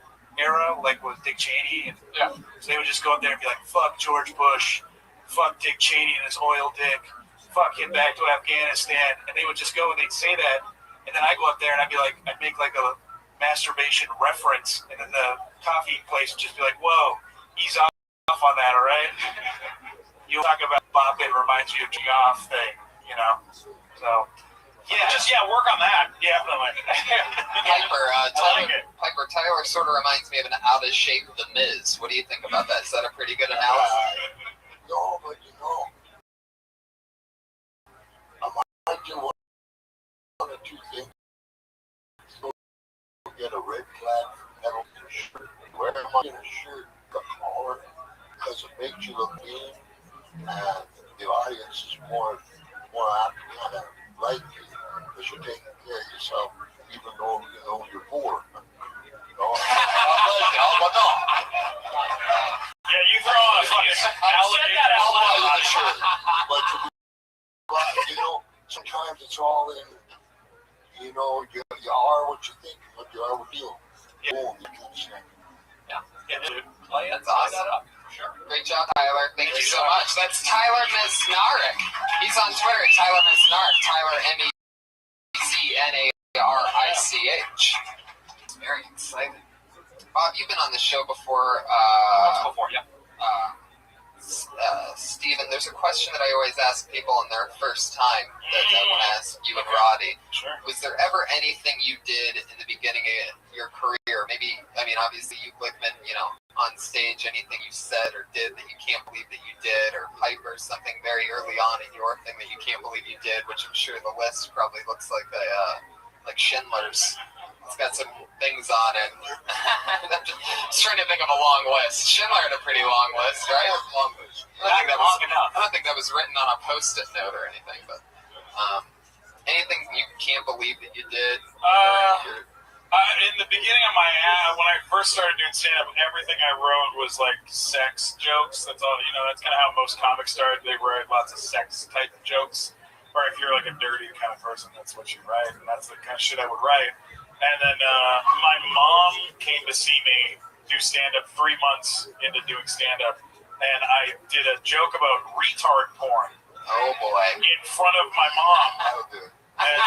like with Dick Cheney. And, so they would just go up there and be like, fuck George Bush, fuck Dick Cheney and his oil dick, fuck him back to Afghanistan. And they would just go and they'd say that. And then I go up there and I'd make like a masturbation reference, and then the coffee place would just be like, whoa, ease off on that, all right? You talk about Bop, it reminds you of G-off thing, you know? So, work on that. Yeah, Piper, Tyler sort of reminds me of an out-of-shape The Miz. What do you think about that? Is that a pretty good analysis? No, but you know, I might do one or two things. So get a red flag pedal shirt. Where am I in a shirt? The collar, because it makes you look mean, and the audience is more apt to kind of like you because you're taking care of yourself, even though you know you're poor. You know? Yeah, you throw on a fucking shirt, but you know, sometimes it's all in. You know, you are what you think, but you are what you do. Boom, you can say. That's awesome. Sure. Great job, Tyler. Thank you so much. That's Tyler Mesnarek. He's on Twitter at Tyler Mesnarek. Tyler MEZNARICH. It's very exciting. Bob, you've been on the show before. Steven, there's a question that I always ask people on their first time that I want to ask you and Roddy. Sure. Was there ever anything you did in the beginning of your career? Maybe, obviously you, Glickman, on stage, anything you said or did that you can't believe that you did, or Piper, something very early on in your thing that you can't believe you did, which I'm sure the list probably looks like like Schindler's. It's got some things on it. I'm just trying to think of a long list. Schindler had a pretty long list, right? I don't think that was written on a post-it note or anything, but anything you can't believe that you did? In the beginning of when I first started doing stand-up, everything I wrote was like sex jokes. That's all, that's kind of how most comics started. They write lots of sex type jokes. Or if you're like a dirty kind of person, that's what you write, and that's the kind of shit I would write. And then my mom came to see me do stand-up 3 months into doing stand-up, and I did a joke about retard porn. Oh, boy. In front of my mom. And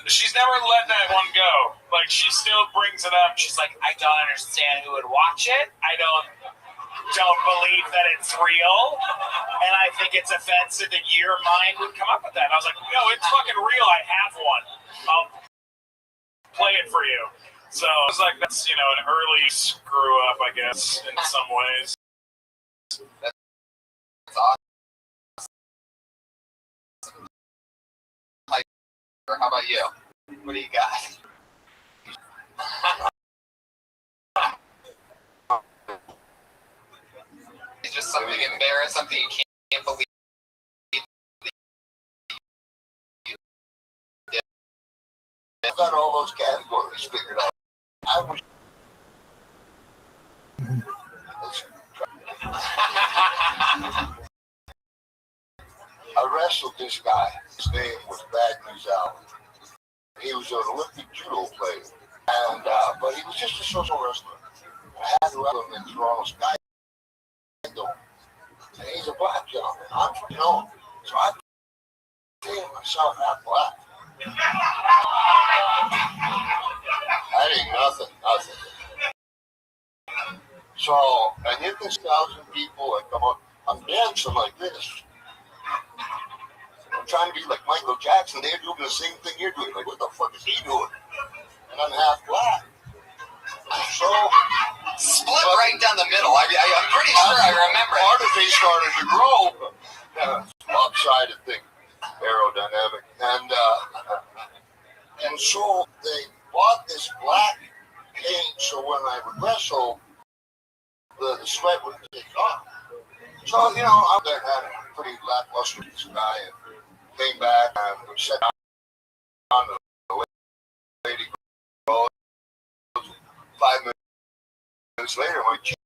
she's never let that one go. Like, she still brings it up. She's like, I don't understand who would watch it. I don't. don't believe that it's real, and I think it's offensive that your mind would come up with that. And I was like, no, it's fucking real. I have one. I'll play it for you. So I was like, that's, an early screw up, I guess, in some ways. That's awesome. How about you? What do you got? It's just something embarrassing, something you can't believe. I've got all those categories figured out. I was. I wrestled this guy. His name was Bad News Allen. He was an Olympic judo player, and but he was just a social wrestler. I had to wrestle him in Toronto's guy, and he's a black gentleman. I'm so I feel myself half black. That ain't nothing. So, and here there's 1,000 people that come up. I'm dancing like this. I'm trying to be like Michael Jackson. They're doing the same thing you're doing. Like, what the fuck is he doing? And I'm half black. So, split right down the middle. I'm pretty sure I remember. Part of it started to grow. Lopsided thing, aerodynamic, and so they bought this black paint. So when I would wrestle, the sweat would take off. So I'm there having a pretty lackluster with this guy, and came back and we sat down. The lady goes, 5 minutes later, my cheek,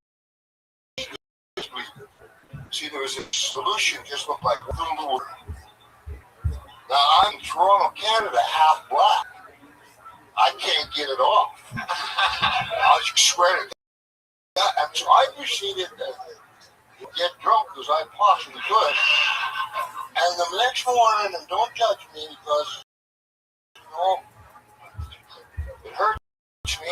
see, there was a solution, just looked like water. Now I'm in Toronto, Canada, half black. I can't get it off. I was swearing. And so I proceeded to get drunk because I possibly could. And the next morning, and don't judge me because, it hurts me.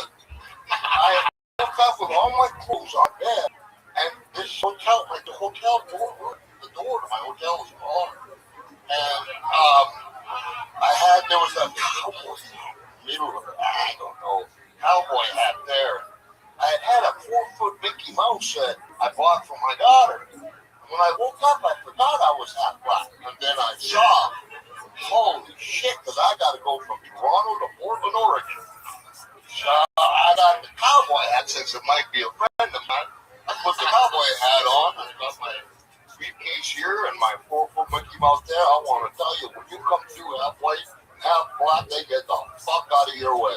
I woke up with all my clothes on bed, and this hotel, like the hotel door, the door to my hotel was on. And there was a cowboy middle of it, I don't know, cowboy hat there. I had a 4-foot Mickey Mouse that I bought for my daughter. When I woke up, I forgot I was half black. And then I saw, holy shit, because I got to go from Toronto to Portland, Oregon. So I got the cowboy hat, since it might be a friend of mine. I put the cowboy hat on, and I got my briefcase here and my 4-foot Mickey Mouse there. I want to tell you, when you come through half white, half black, they get the fuck out of your way.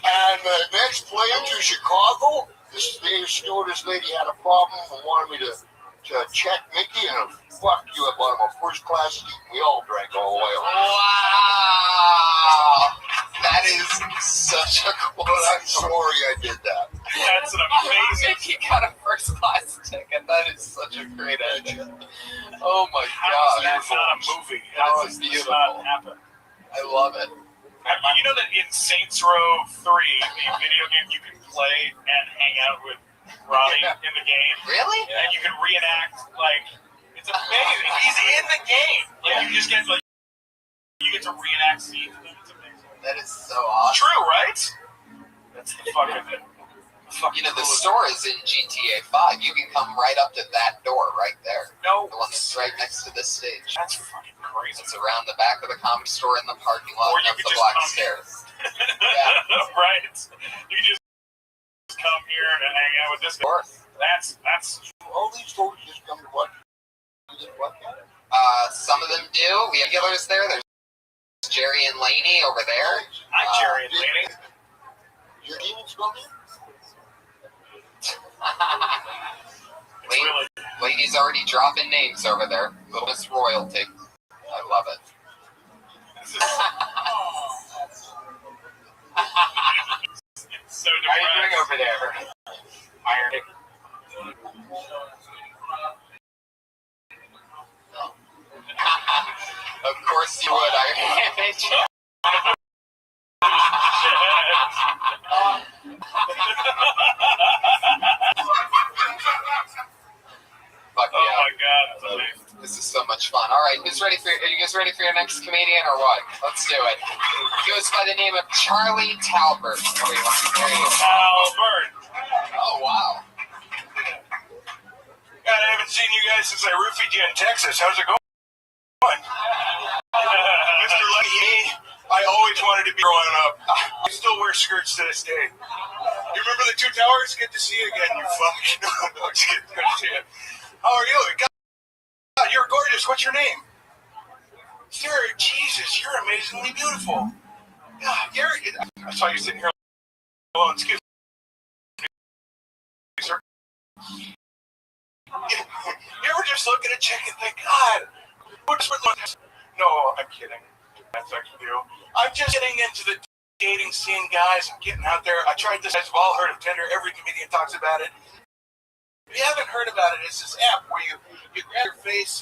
And the next plane to Chicago, this stewardess lady had a problem and wanted me to check Mickey, and fuck you, I bought him a first class seat. We all drank all the way home. Wow! That is such a cool. But I'm sorry I did that. That's an amazing. Mickey got a first class ticket. That is such a great idea. Oh my god! That's not a movie. That is beautiful. Not happen. I love it. You know that in Saints Row 3, the video game, you can play and hang out with Robbie in the game. Really? And you can reenact, it's amazing. He's in the game. You just get, you get to reenact scenes with him. It's amazing. That is so awesome. True, right? That's the fucking thing. The store is in GTA 5. You can come right up to that door right there. No. The one that's right next to this stage. That's fucking crazy. It's around the back of the comedy store in the parking lot Or you up could the just block come stairs. Yeah. Right. You just come here and hang out with this guy. That's All these folks just come to what? Some of them do. We have regulars there. There's Jerry and Laney over there. Hi, Jerry and Laney. Your demons come in? Lady's already dropping names over there. Little Miss Royalty. I love it. So how are you doing over there? Iron. Of course you would, Iron. that's amazing. This is so much fun. All right, are you guys ready for your next comedian or what? Let's do it. He goes by the name of Charlie Talbert. There you go. Talbert. Oh, wow. God, I haven't seen you guys since I roofied you in Texas. How's it going? Mr. Lucky, I always wanted to be growing up. I still wear skirts to this day. You remember the Two Towers? Good to see you again, you fuck. No, just kidding. Good to see you. How are you? God, you're gorgeous. What's your name? Sarah, Jesus, you're amazingly beautiful. God, I saw you sitting here alone. Excuse me, sir. You ever just look at a chick and think, God, no, I'm kidding. That's actually you. I'm just getting into the dating scene, guys. I'm getting out there. I tried this. I've all heard of Tinder. Every comedian talks about it. If you haven't heard about it, it's this app where you grab her face,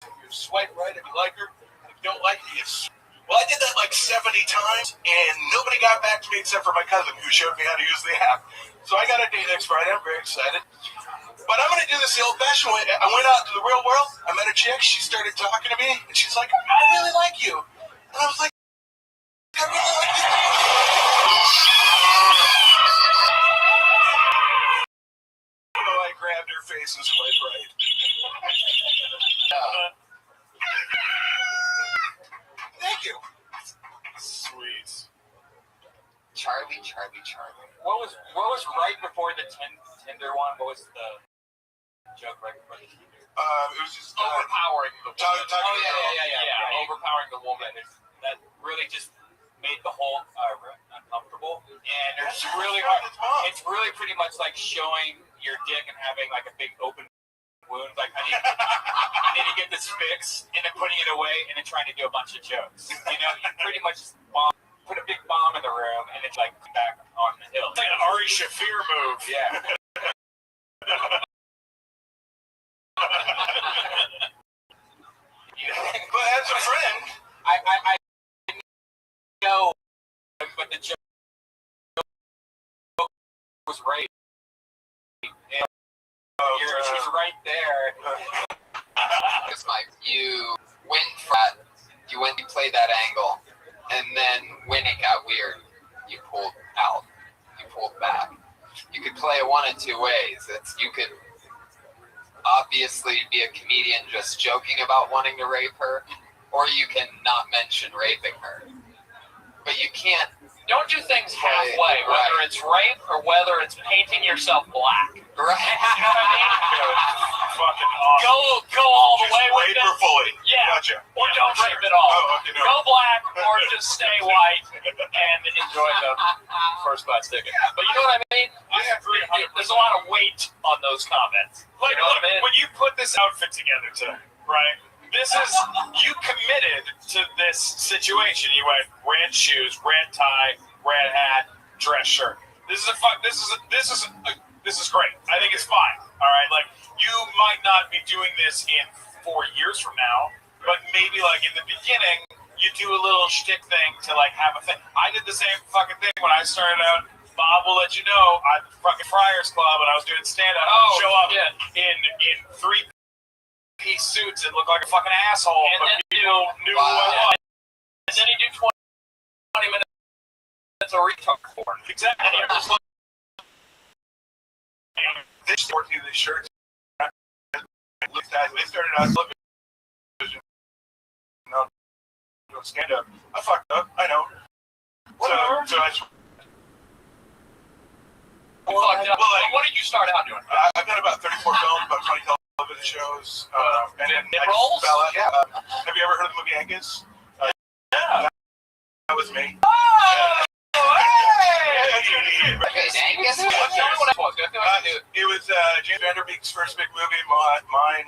you swipe right if you like her. If you don't like her, well, I did that like 70 times, and nobody got back to me except for my cousin, who showed me how to use the app. So I got a date next Friday. I'm very excited. But I'm going to do this the old-fashioned way. I went out to the real world. I met a chick. She started talking to me, and she's like, I really like you. And I was like, I really like you. I grabbed her face and swiped right. Thank you. Sweet. Charlie. What was right before the Tinder one? What was the joke right before the Tinder? It was just overpowering the woman. Yeah. Overpowering the woman. That really just made the whole room uncomfortable. And it's really pretty much like showing your dick and having like a big open wound. Like I need to get this fixed, and then putting it away, and then trying to do a bunch of jokes. You know, you pretty much just put a big bomb in the room, and it's like back on the hill. It's like an Ari Shaffir move. Yeah. But as a friend, I know, but the joke was right. And she's right there. You played that angle, and then when it got weird, you pulled out. You pulled back. You could play it one of two ways. You could obviously be a comedian just joking about wanting to rape her, or you can not mention raping her. But you can't. Don't do things halfway, whether it's rape or whether it's painting yourself black. Right. You know what I mean? Fucking awesome. Go all the way with rape it. her fully. Yeah. Gotcha. Or don't rape at all. Oh, okay, no. Go black or just stay white and enjoy the first class ticket. But you know what I mean? There's a lot of weight on those comments. Like, you know what I mean? when you put this outfit together today, right? This is, you committed to this situation. You went red shoes, red tie, red hat, dress shirt. This is great. I think it's fine. All right, like you might not be doing this in 4 years from now, but maybe like in the beginning, you do a little shtick thing to like have a thing. I did the same fucking thing when I started out. Bob will let you know. I fucking Friars Club and I was doing stand up. Show up in 3-piece suits and look like a fucking asshole. And but then people knew who I was. And then you do 20 minutes of retard porn. Exactly. And you're just like, They sport these shirts. They started out television. Doing stand up. I fucked up. I know. So I. what did you start out doing? I've done about 34 films, about 20 television shows, and then I roles? just fell out. Yeah. Have you ever heard of the movie Angus? Yeah. That was me. It was James Vanderbeek's first big movie. Mine.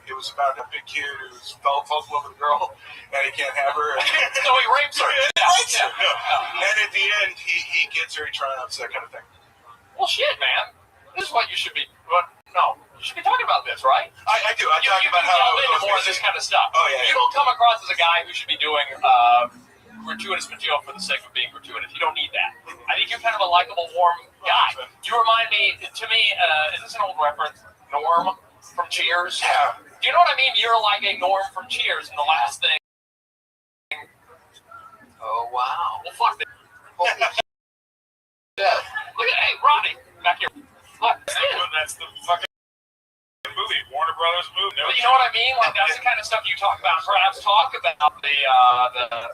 It was about a big kid who falls in love with a girl, and he can't have her. So he rapes her. No. And at the end, he gets her. He triumphs, that kind of thing. Well, shit, man. This is what you should be. No, you should be talking about this, right? I do. I talk about how you into more of this kind of stuff. Oh yeah. You don't come across as a guy who should be doing gratuitous material for the sake of being gratuitous. You don't need that. I think you're kind of a likable, warm guy. You remind me. To me, is this an old reference? Norm from Cheers? Yeah. Do you know what I mean? You're like a Norm from Cheers, and the last thing. Oh, wow. Well, fuck it. Holy shit. Look at, hey, Ronnie, back here. Look, That's the fucking movie, Warner Brothers movie. No, but you know what I mean? Like, that's the kind of stuff you talk about. Perhaps talk about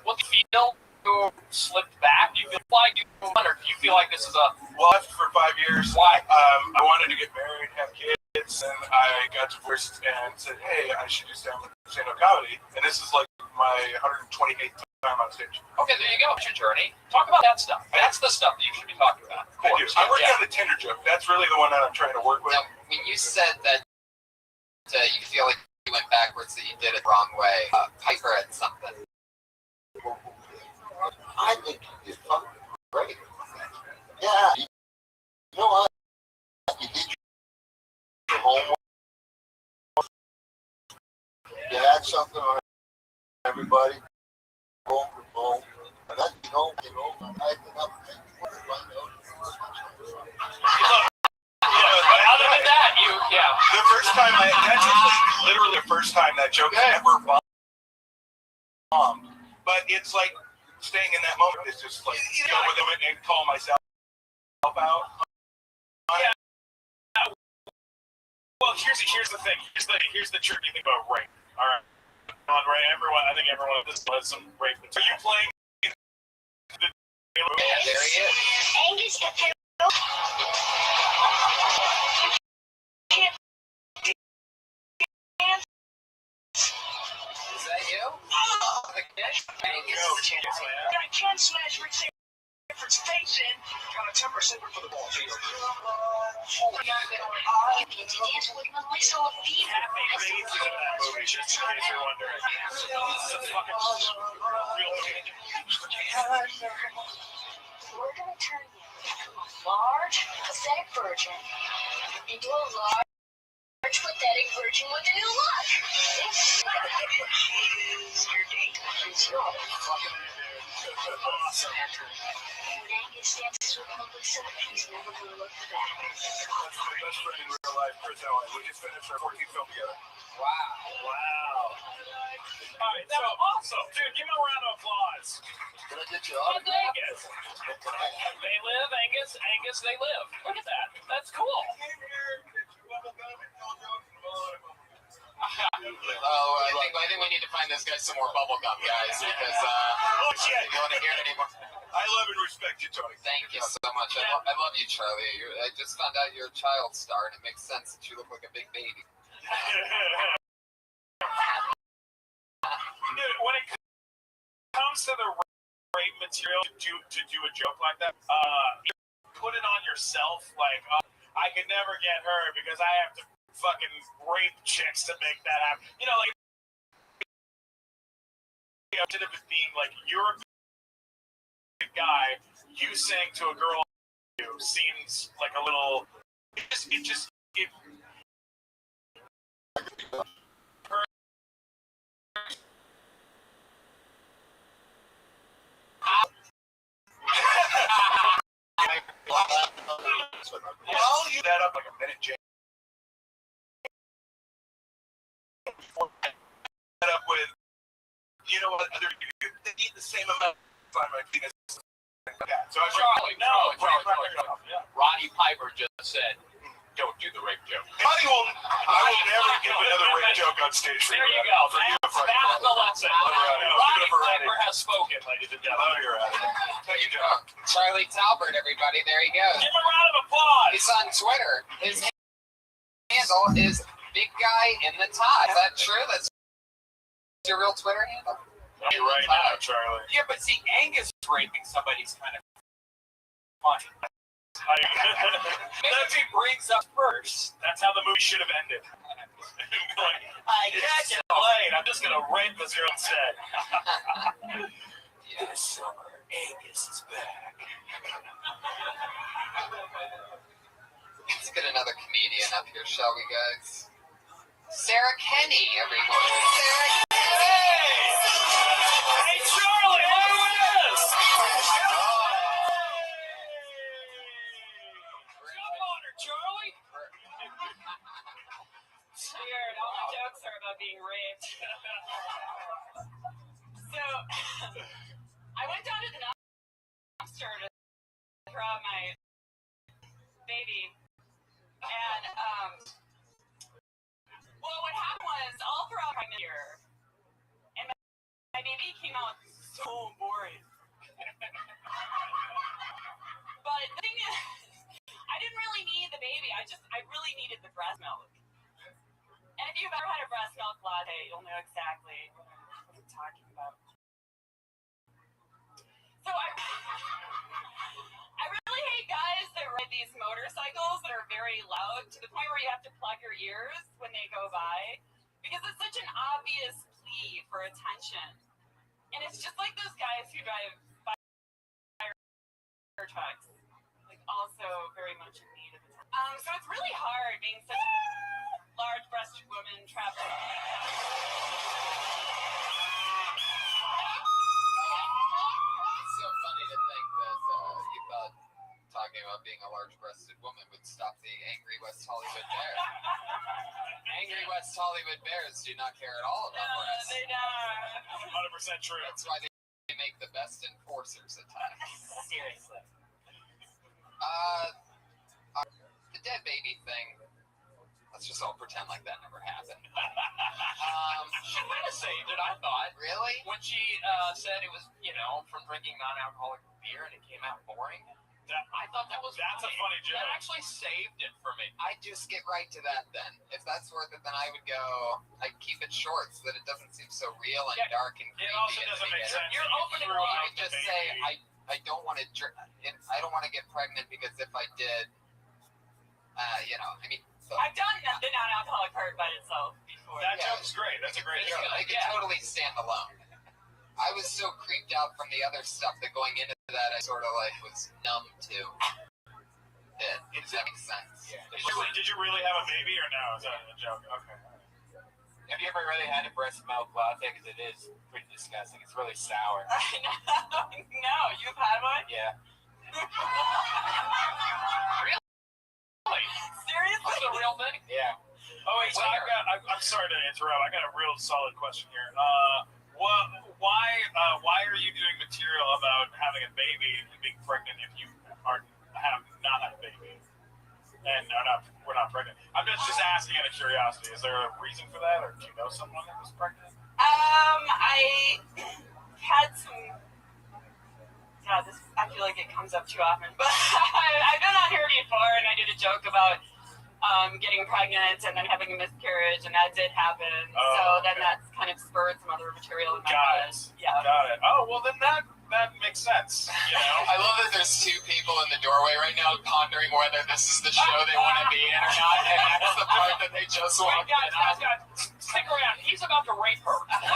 what the feel who slipped back. Do you feel like or do you feel like this is a Well, after for 5 years, why? I wanted to get married, have kids, and I got divorced and said, hey, I should do stand-up comedy. And this is like my 128th time on stage. Okay, there you go. It's your journey. Talk about that stuff. That's the stuff that you should be talking about. Of I do. course. I'm working on the Tinder joke. That's really the one that I'm trying to work with. Now, when you said that you feel like you went backwards, that you did it the wrong way, Piper had something. I think you did fucking great. Yeah. You know what? You did your homework. You had something on everybody. Boom, boom. And that, I think I'm Other than that, The first time that's literally the first time that joke ever bombed. But it's like staying in that moment is just like go with it and call myself out. Yeah. Well, here's the thing. Here's the tricky thing about rape. All right. I think everyone has some rape. Are you playing? Yeah, there he is. Angus, if you Is that you? I can smash Rick Sanford's face in. Got a 10% for the ball. You need to dance with my voice on fever. Happy Bates is in that movie, just in case you're wondering. It's a fucking real movie. We're going to turn you from a large, pathetic virgin into a large, pathetic virgin with a new look. She's your date. She's your fucking awesome. When Angus dances with Melissa, he's never going to look back. That's my best friend in real life, Chris Owen. We just finished our 14th film together. Wow. All right, so awesome. Dude, give him a round of applause. Can I get you That's Angus. They live, Angus. Angus, they live. Look at that. That's cool. I think we need to find this guy some more bubble gum, guys, because Oh shit! I don't want to hear it anymore. I love and respect you, Tony. Thank you so much. I love you, Charlie. I just found out you're a child star, and it makes sense that you look like a big baby. Dude, when it comes to the rape material to do a joke like that, put it on yourself. Like, I could never get her because I have to fucking rape chicks to make that happen. You know, like, instead of it being like you're a guy, you saying to a girl seems like a little. It just. I'll use that up like a minute, Jane. That up with, you know what? They need the same amount of time my penis. Yeah. So Charlie, Roddy Piper just said, "Don't do the rape joke." I will never give another rape joke on stage. There you go. That's the lesson. Roddy Piper has spoken, ladies and gentlemen. Love your attitude. Thank you, John. Charlie Talbert, everybody. There he goes. Give him a round of applause. He's on Twitter. His handle is Big Guy in the Tie. Is that true? That's your real Twitter handle? You're right now, Charlie. Yeah, but see, Angus raping somebody's kind of funny. Maybe he brings up first. That's how the movie should have ended. Like, I got you laid. I'm just gonna rape this girl instead. This summer, Angus is back. Let's get another comedian up here, shall we, guys? Sarah Kenny, everyone. Sarah Kenny! Hey, Charlie, look at this! Jump on her, Charlie! sister to throw out my baby. And, well, what happened was all throughout my year, and my baby came out so boring. But the thing is, I didn't really need the baby. I really needed the breast milk. And if you've ever had a breast milk latte, you'll know exactly what I'm talking about. So I really hate guys that ride these motorcycles that are very loud to the point where you have to plug your ears when they go by, because it's such an obvious plea for attention. And it's just like those guys who drive fire trucks, like also very much in need of attention. So it's really hard being such a large-breasted woman trapped. It's so funny to think that you thought talking about being a large-breasted woman would stop the angry West Hollywood bear. Angry West Hollywood bears do not care at all about breasts. They don't. 100% true. That's why they make the best enforcers at times. Seriously. The dead baby thing, let's just all pretend like that never happened. She kind of saved it, I thought. Really? When she said it was, from drinking non-alcoholic beer and it came out boring. I thought that's a funny joke. That actually saved it for me. I'd just get right to that then. If that's worth it, then I would go, I'd keep it short so that it doesn't seem so real and dark and creepy. It also doesn't make sense. You're opening I just say, I don't want to get pregnant because if I did, so. I've done the non-alcoholic part by itself before. That joke's great. That's a great joke. I could totally stand alone. I was so creeped out from the other stuff that going into that I sort of was numb to it. Does that make sense? Yeah. Did you really have a baby or no? Is that a joke? Okay. Have you ever really had a breast milk latte? Because it is pretty disgusting. It's really sour. No, you've had one? Yeah. Really? Seriously? That's a real thing? Yeah. Oh wait, so I'm sorry to interrupt. I got a real solid question here. Why are you doing material about having a baby and being pregnant if you have not had a baby and we're not pregnant? I'm just asking out of curiosity. Is there a reason for that, or do you know someone that was pregnant? I had some. God, I feel like it comes up too often, but I've been on here before, and I did a joke about getting pregnant and then having a miscarriage, and that did happen. So then that's kind of spurred some other material in my head. Yeah. Got it. Oh, well, then that makes sense. I love that there's two people in the doorway right now pondering whether this is the show they want to be in or not, and that's the part that they just walked in on. Guys, stick around. He's about to rape her. Come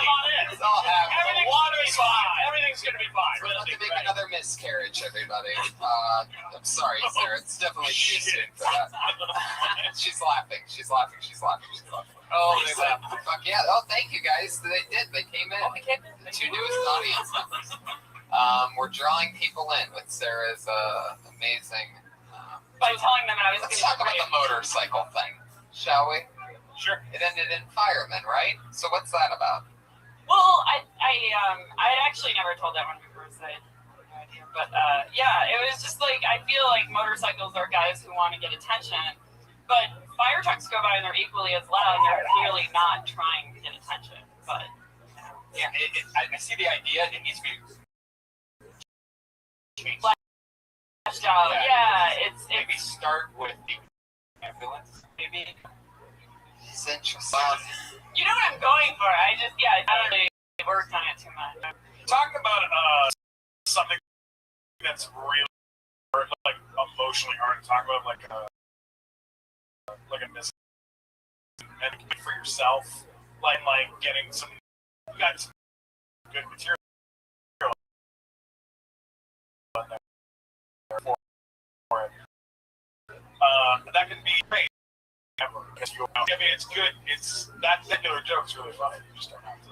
on in. It's all happening. Water's fine. Everything's going to be fine. We're about to make another miscarriage, everybody. I'm sorry, Sarah. It's definitely too soon for that. She's laughing. Oh, they laughed. Fuck yeah. Oh, thank you, guys. They did. They came in. The two newest audience members. We're drawing people in with Sarah's amazing... By telling them I was Let's talk about the motorcycle thing, shall we? Sure. It ended in firemen, right? So what's that about? Well, I actually never told that one before, so I had no idea. But yeah, it was just I feel like motorcycles are guys who want to get attention, but fire trucks go by and they're equally as loud, and they're clearly not trying to get attention. But yeah, I see the idea. It needs to be changed. Fleshed out. Yeah, it's maybe start with the ambulance. Maybe. It's interesting. You know what I'm going for. I haven't really worked on it too much. Talk about something that's really emotionally hard to talk about, like a miss and for yourself, like getting some. You got some good material for it. That can be great. I mean, it's good. It's that particular joke's really funny. You just don't have to.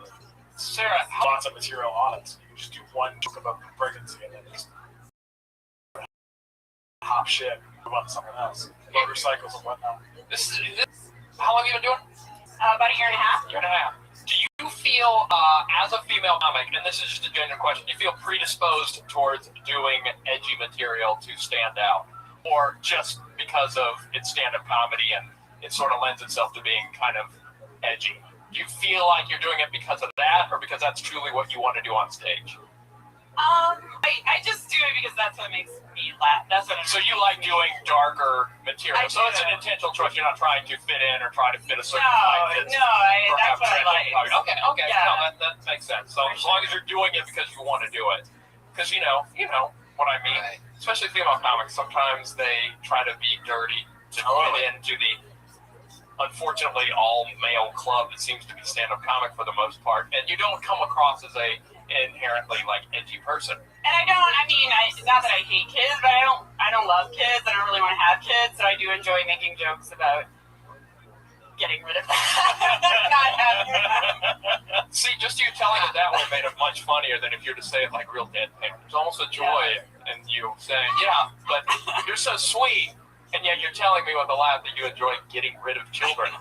Sarah, lots of material on it. So you can just do one joke about pregnancy and then just hop shit, move on to something else. Motorcycles and whatnot. How long have you been doing? About a year and a half. Year and a half. Do you you feel, as a female comic, and this is just a genuine question, do you feel predisposed towards doing edgy material to stand out? Or just because of its stand-up comedy and it sort of lends itself to being kind of edgy? Do you feel like you're doing it because of that, or because that's truly what you want to do on stage? I just do it because that's what makes me laugh. That's what. So you like doing darker material. So it's an intentional choice. You're not trying to fit in or try to fit a certain type. That's what I like. Okay. Yeah. No, that makes sense. So as long as you're doing it because you want to do it, because you know what I mean. Right. Especially female comics, sometimes they try to be dirty to fit into the unfortunately all male club that seems to be stand-up comic for the most part, and you don't come across as a inherently like edgy person. And not that I hate kids, but I don't love kids. I don't really want to have kids, so I do enjoy making jokes about getting rid of that. Not having them. See, just you telling it that way made it much funnier than if you were to say it like real deadpan. There's almost a joy in you saying, yeah, but you're so sweet, and yet you're telling me with a laugh that you enjoy getting rid of children.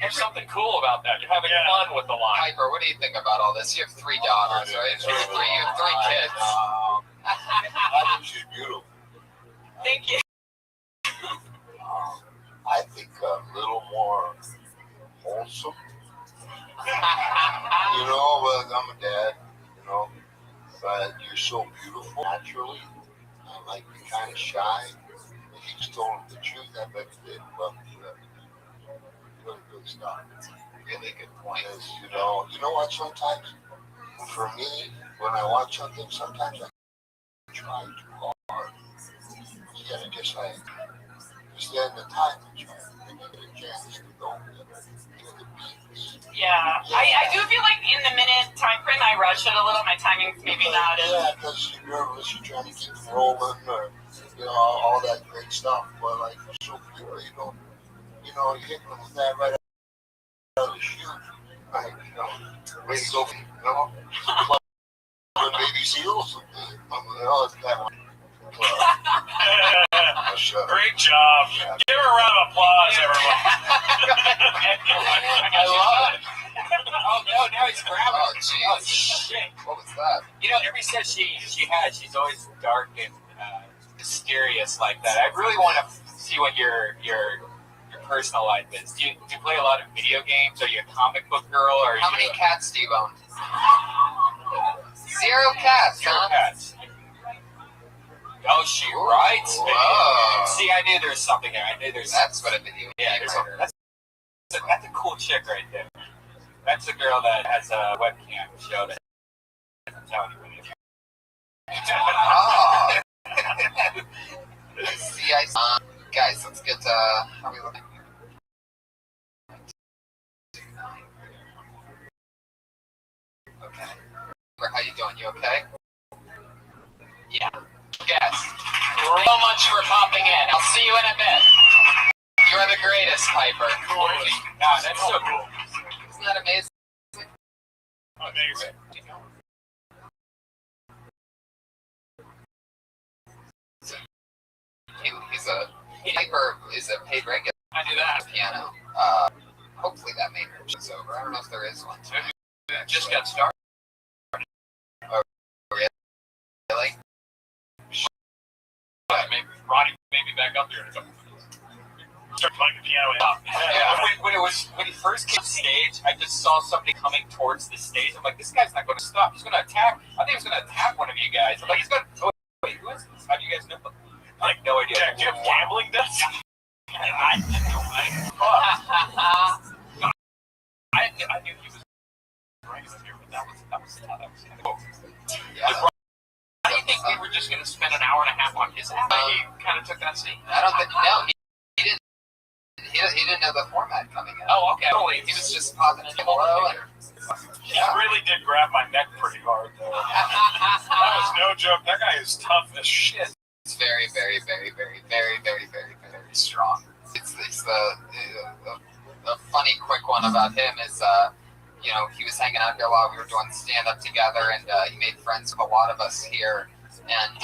There's something cool about that. You're having fun with the line. Piper, what do you think about all this? You have 3 daughters, right? You have 3 kids. I think she's beautiful. Thank you. I think a little more wholesome. But I'm a dad, but you're so beautiful naturally. I like you kind of shy. If you just told him the truth, I bet you did. But really good stuff. Really good point. Because, you know what, sometimes, for me, when I watch something, sometimes I try too hard. Instead of just like, spend the time to try and get a chance to go get the beats. Yeah. I do feel like in the minute time frame, I rush it a little. My timing's maybe not as... Yeah, because you're nervous, you're trying to keep rolling, or, all that great stuff. But, like, so pure, you hit them with that right out of the chute. Like, ready to go, when baby seals, it's that one. Great job. Give her a round of applause, everyone. I love it. Oh, no, now he's grabbing. Oh, jeez. Oh, shit. What was that? Every set she's always dark and mysterious like that. I really want to see what your personal life is. Do you play a lot of video games? Are you a comic book girl? Or how many cats do you own? 0 cats, Zero cats. Oh, she writes video. See, I knew there was something there. That's what a video game is. That's a cool chick right there. That's a girl that has a webcam show that doesn't tell anybody. See, guys, let's get, how are we looking? Okay. How you doing? You okay? Yeah. Yes. So much for popping in. I'll see you in a bit. You're the greatest, Piper. God, that's so cool. Isn't that amazing? Amazing. Piper is a paid regular. I do that. Piano. Hopefully that maintenance is over. I don't know if there is one. Just got started. Oh, really? Ronnie may be back up here in a couple minutes. Start playing the piano. When he first came to stage, I just saw somebody coming towards the stage. I'm like, this guy's not going to stop. He's going to attack. I think he's going to attack one of you guys. I'm like, he's going to. Oh, wait, who is this? How do you guys know? I have no idea. Jack, do you have gambling debts? I knew he was right here, but that was cool. Yeah. How do you think we were just going to spend an hour and a half on his app? He kind of took that seat. I don't think. No, he didn't. He didn't know the format coming in. Oh, okay. He was just popping in hello. He really did grab my neck pretty hard, though. That was no joke. That guy is tough as shit. It's very, very, very, very, very, very, very, very strong. It's the funny quick one about him is, he was hanging out here while we were doing stand-up together, and he made friends with a lot of us here, and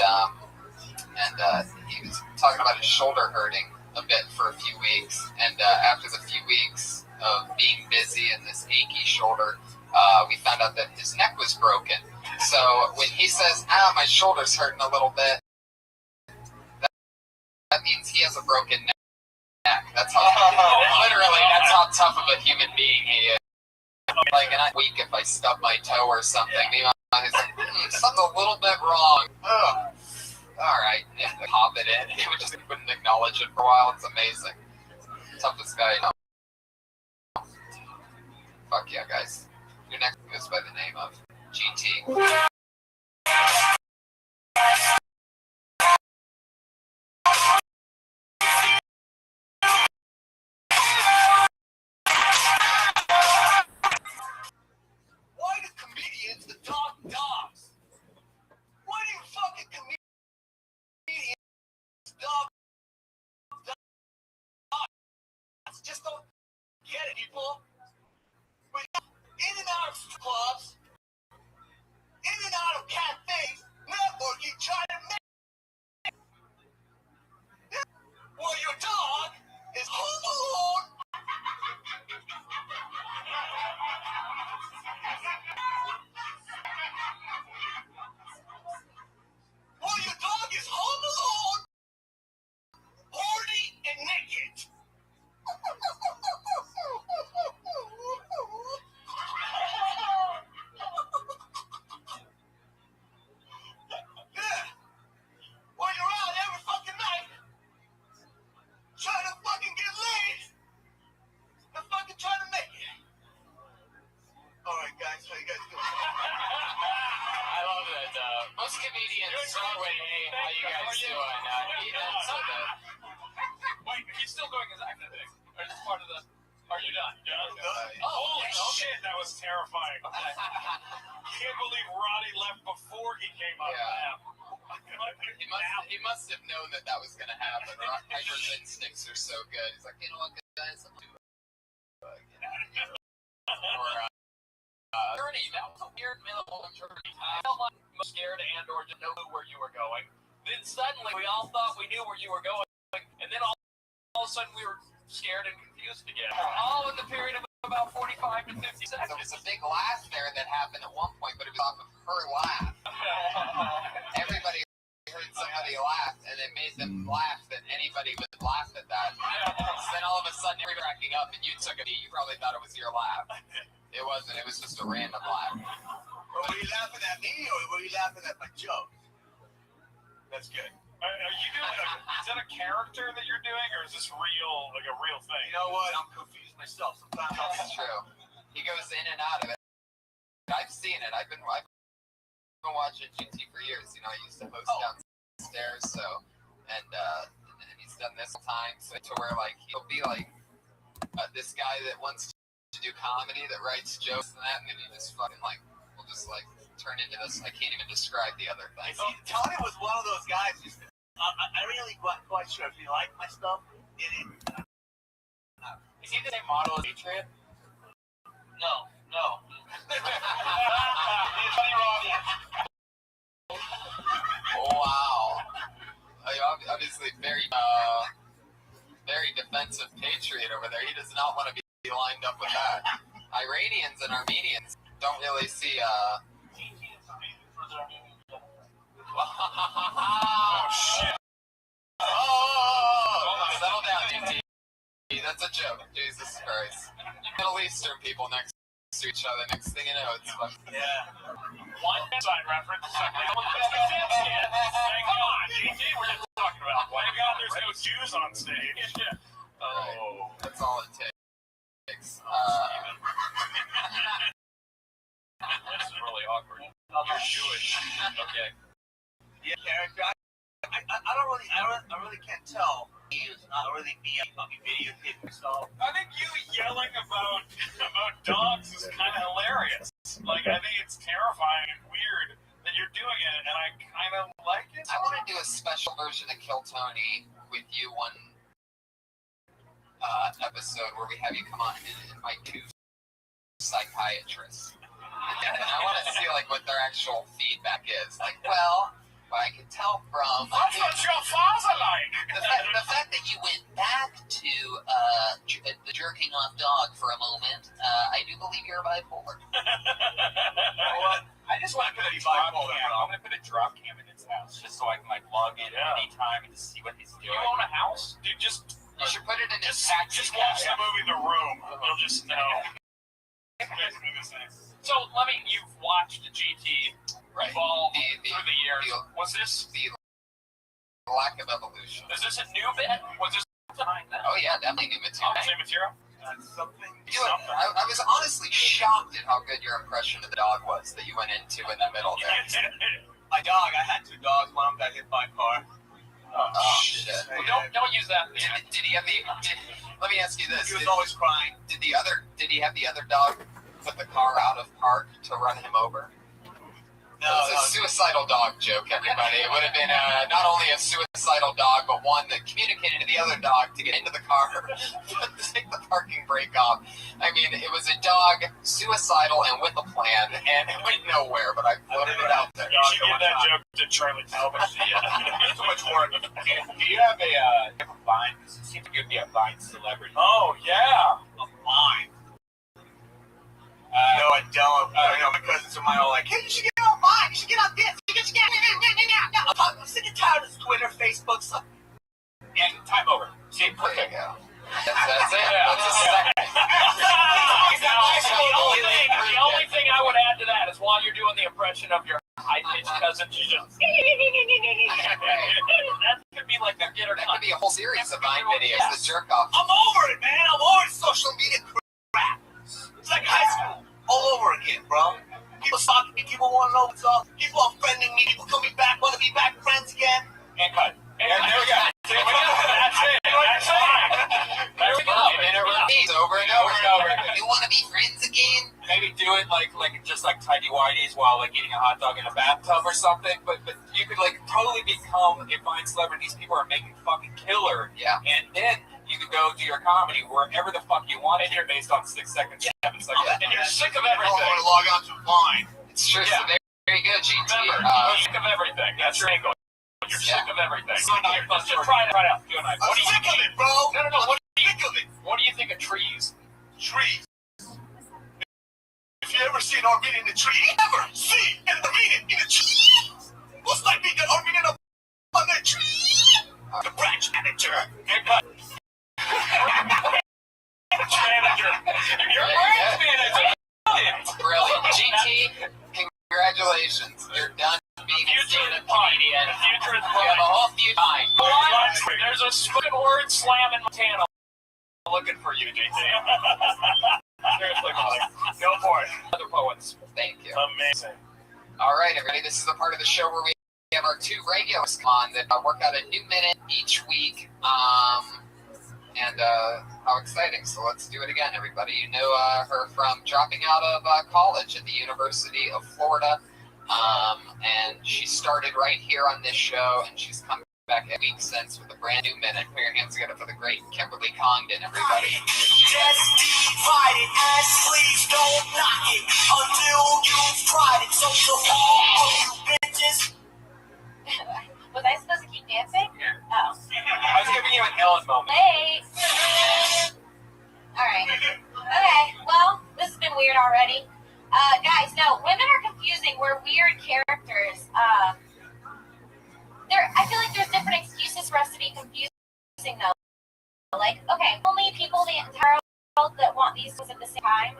he was talking about his shoulder hurting a bit for a few weeks, and after the few weeks, of being busy and this achy shoulder, we found out that his neck was broken. So when he says, my shoulder's hurting a little bit, that means he has a broken neck. That's how literally that's how tough of a human being he is. Like, and I'm weak if I stub my toe or something. He's like, something's a little bit wrong. Ugh. All right, pop it in. He wouldn't acknowledge it for a while. It's amazing. Toughest guy. Fuck yeah, guys. Your next goes by the name of GT. Why do comedians adopt dogs? Why do you fucking comedians adopt dogs? Just don't get it, people. We're in and out of clubs, in and out of cafes, networking, trying to make well, your dog is home alone. Well, your dog is home alone, horny and naked. Yeah. Well, you're out every fucking night, trying to fucking get laid, and fucking trying to make it. All right, guys, how you guys doing? I love that. Most comedians start with, hey, how you guys doing? Wait, he's still doing his acting thing. Or is this part of the... Are you done? Holy shit, that was terrifying. Can't believe Roddy left before he came up. Yeah. He must have known that was going to happen. Hyper's instincts are so good. He's like, you know what, guys, I'm doing Journey, that was a weird middle journey. I felt like I was scared and or didn't know where you were going. Then suddenly we all thought we knew where you were going, and then all of a sudden we were scared and confused again. All in the period of about 45 to 50 seconds. There was a big laugh there that happened at one point, but it was off of her laugh. Everybody heard somebody laugh, and it made them laugh that anybody would laugh at that. So then all of a sudden, everybody cracking up, and you took a beat. You probably thought it was your laugh. It wasn't. It was just a random laugh. Were you laughing at me, or were you laughing at my joke? That's good. Are you doing is that a character that you're doing, or is this real, like a real thing? You know what? I'm confused myself sometimes. That's true. He goes in and out of it. I've seen it. I've been watching GT for years. You know, I used to host downstairs, so and he's done this time, so to where like he'll be like this guy that wants to do comedy that writes jokes and that, and then he just fucking like will just like turn into this. I can't even describe the other thing. See, Tony was one of those guys. I really wasn't quite sure if he liked my stuff. Is he the same model as Patriot? No. Oh, wow. Obviously very defensive patriot over there. He does not want to be lined up with that. Iranians and Armenians don't really see oh shit. Settle down, DT. That's a joke. Jesus Christ. Middle Eastern people next to each other. Next thing you know, it's fucking... Yeah. One side reference. Come on, DT, we're just talking about. Thank God there's no Jews on stage. Oh. Right. That's all it takes. This is really awkward. You're Jewish. Okay. Yeah, character. I really can't tell. It's not really me. I'm videotaping myself. I think you yelling about dogs is kind of hilarious. Like, I think it's terrifying and weird that you're doing it, and I kind of like it. I want to do a special version of Kill Tony with you one episode where we have you come on and invite two psychiatrists. And I want to see like what their actual feedback is. Like, well, but I could tell from That's what your father like. the fact that you went back to the jerking off dog for a moment. I do believe you're bipolar. Well, I just want to put a drop cam. I'm going to put a drop cam in his house just so I can like log in anytime and just see what he's doing. You own a house, dude? You should put it in his Just watch the movie The Room. You'll just know. So, you've watched the GT evolve through the years. Was this the lack of evolution? Is this a new bit? Was this behind that? Oh yeah, definitely new material. Same material? Something. I was honestly shocked at how good your impression of the dog was that you went into in the middle there. My dog, I had 2 dogs. One of them got hit by a car. Oh shit! Well, don't use that. Did he have let me ask you this: He was always crying. Did he have the other dog put the car out of park to run him over? No, it was a suicidal dog joke, everybody. It would have been not only a suicidal dog, but one that communicated to the other dog to get into the car, but take the parking brake off. I mean, it was a dog suicidal and with a plan, and it went nowhere. But I floated it out there. You should give that joke to Charlie Talbot. Too much work. Do you have a Vine? Because it seems like you'd be a Vine celebrity. Oh, yeah. A Vine. No, I don't. My cousins are all like, hey, you should get on Vine. You should get on this. You should get I'm sick and tired of Twitter, Facebook, stuff. And time over. See, There you go. That's it. The That's only thing I would add to that is while you're doing the impression of your high-pitched cousin, you just... That could be like the get or That not. could be a whole series of Vine videos. The jerk off. I'm over it, man. I'm over social media crap. It's like high school all over again, bro. People stalking me. People want to know what's up. People are friending me. People coming back, want to be back friends again. and cut. And there we go. That's it. That's fine. There we go. And it repeats over and over and over. You want to be friends again? Maybe do it like just like tidy whities while like eating a hot dog in a bathtub or something. But you could like totally become a Vine celebrity. These people are making fucking killer. Yeah. And then you could go do your comedy wherever the fuck you want, and you're based on 6 seconds. And you're sick of everything. I want to log on to Vine. It's true. Yeah. So very good, GT. Remember, you're sick of everything. That's your angle. You're sick of everything. Let's just try it right out. Do a knife. I'm sick of it, bro. No. What do you think of it? What do you think of trees? Trees. If you ever seen Armin in a tree, ever see an Armin in a tree? What's like being an Armin on a tree? The branch manager. Manager. Your branch manager. Brilliant. GT, congratulations. You're done being a stand-up comedian. The future is You have a whole few time. There's a spoken word slam in Montana looking for you, JT. Seriously, Molly. Go for it. Other poets. Thank you. Amazing. All right, everybody. This is the part of the show where we have our two regulars come on that work out a new minute each week. And how exciting. So let's do it again, everybody. You know her from dropping out of college at the University of Florida. And she started right here on this show, and she's come back a week since with a brand new minute. Put your hands together for the great Kimberly Congdon, everybody. Just divide it, and please don't knock it until you've tried it. So all you bitches. Was I supposed to keep dancing? Yeah. Oh. I was giving you an Ellen moment. Late. Alright. Okay, well, this has been weird already. Guys, no, women are confusing. We're weird characters. I feel like there's different excuses for us to be confusing, though. Like, okay, only people in the entire world that want these things at the same time,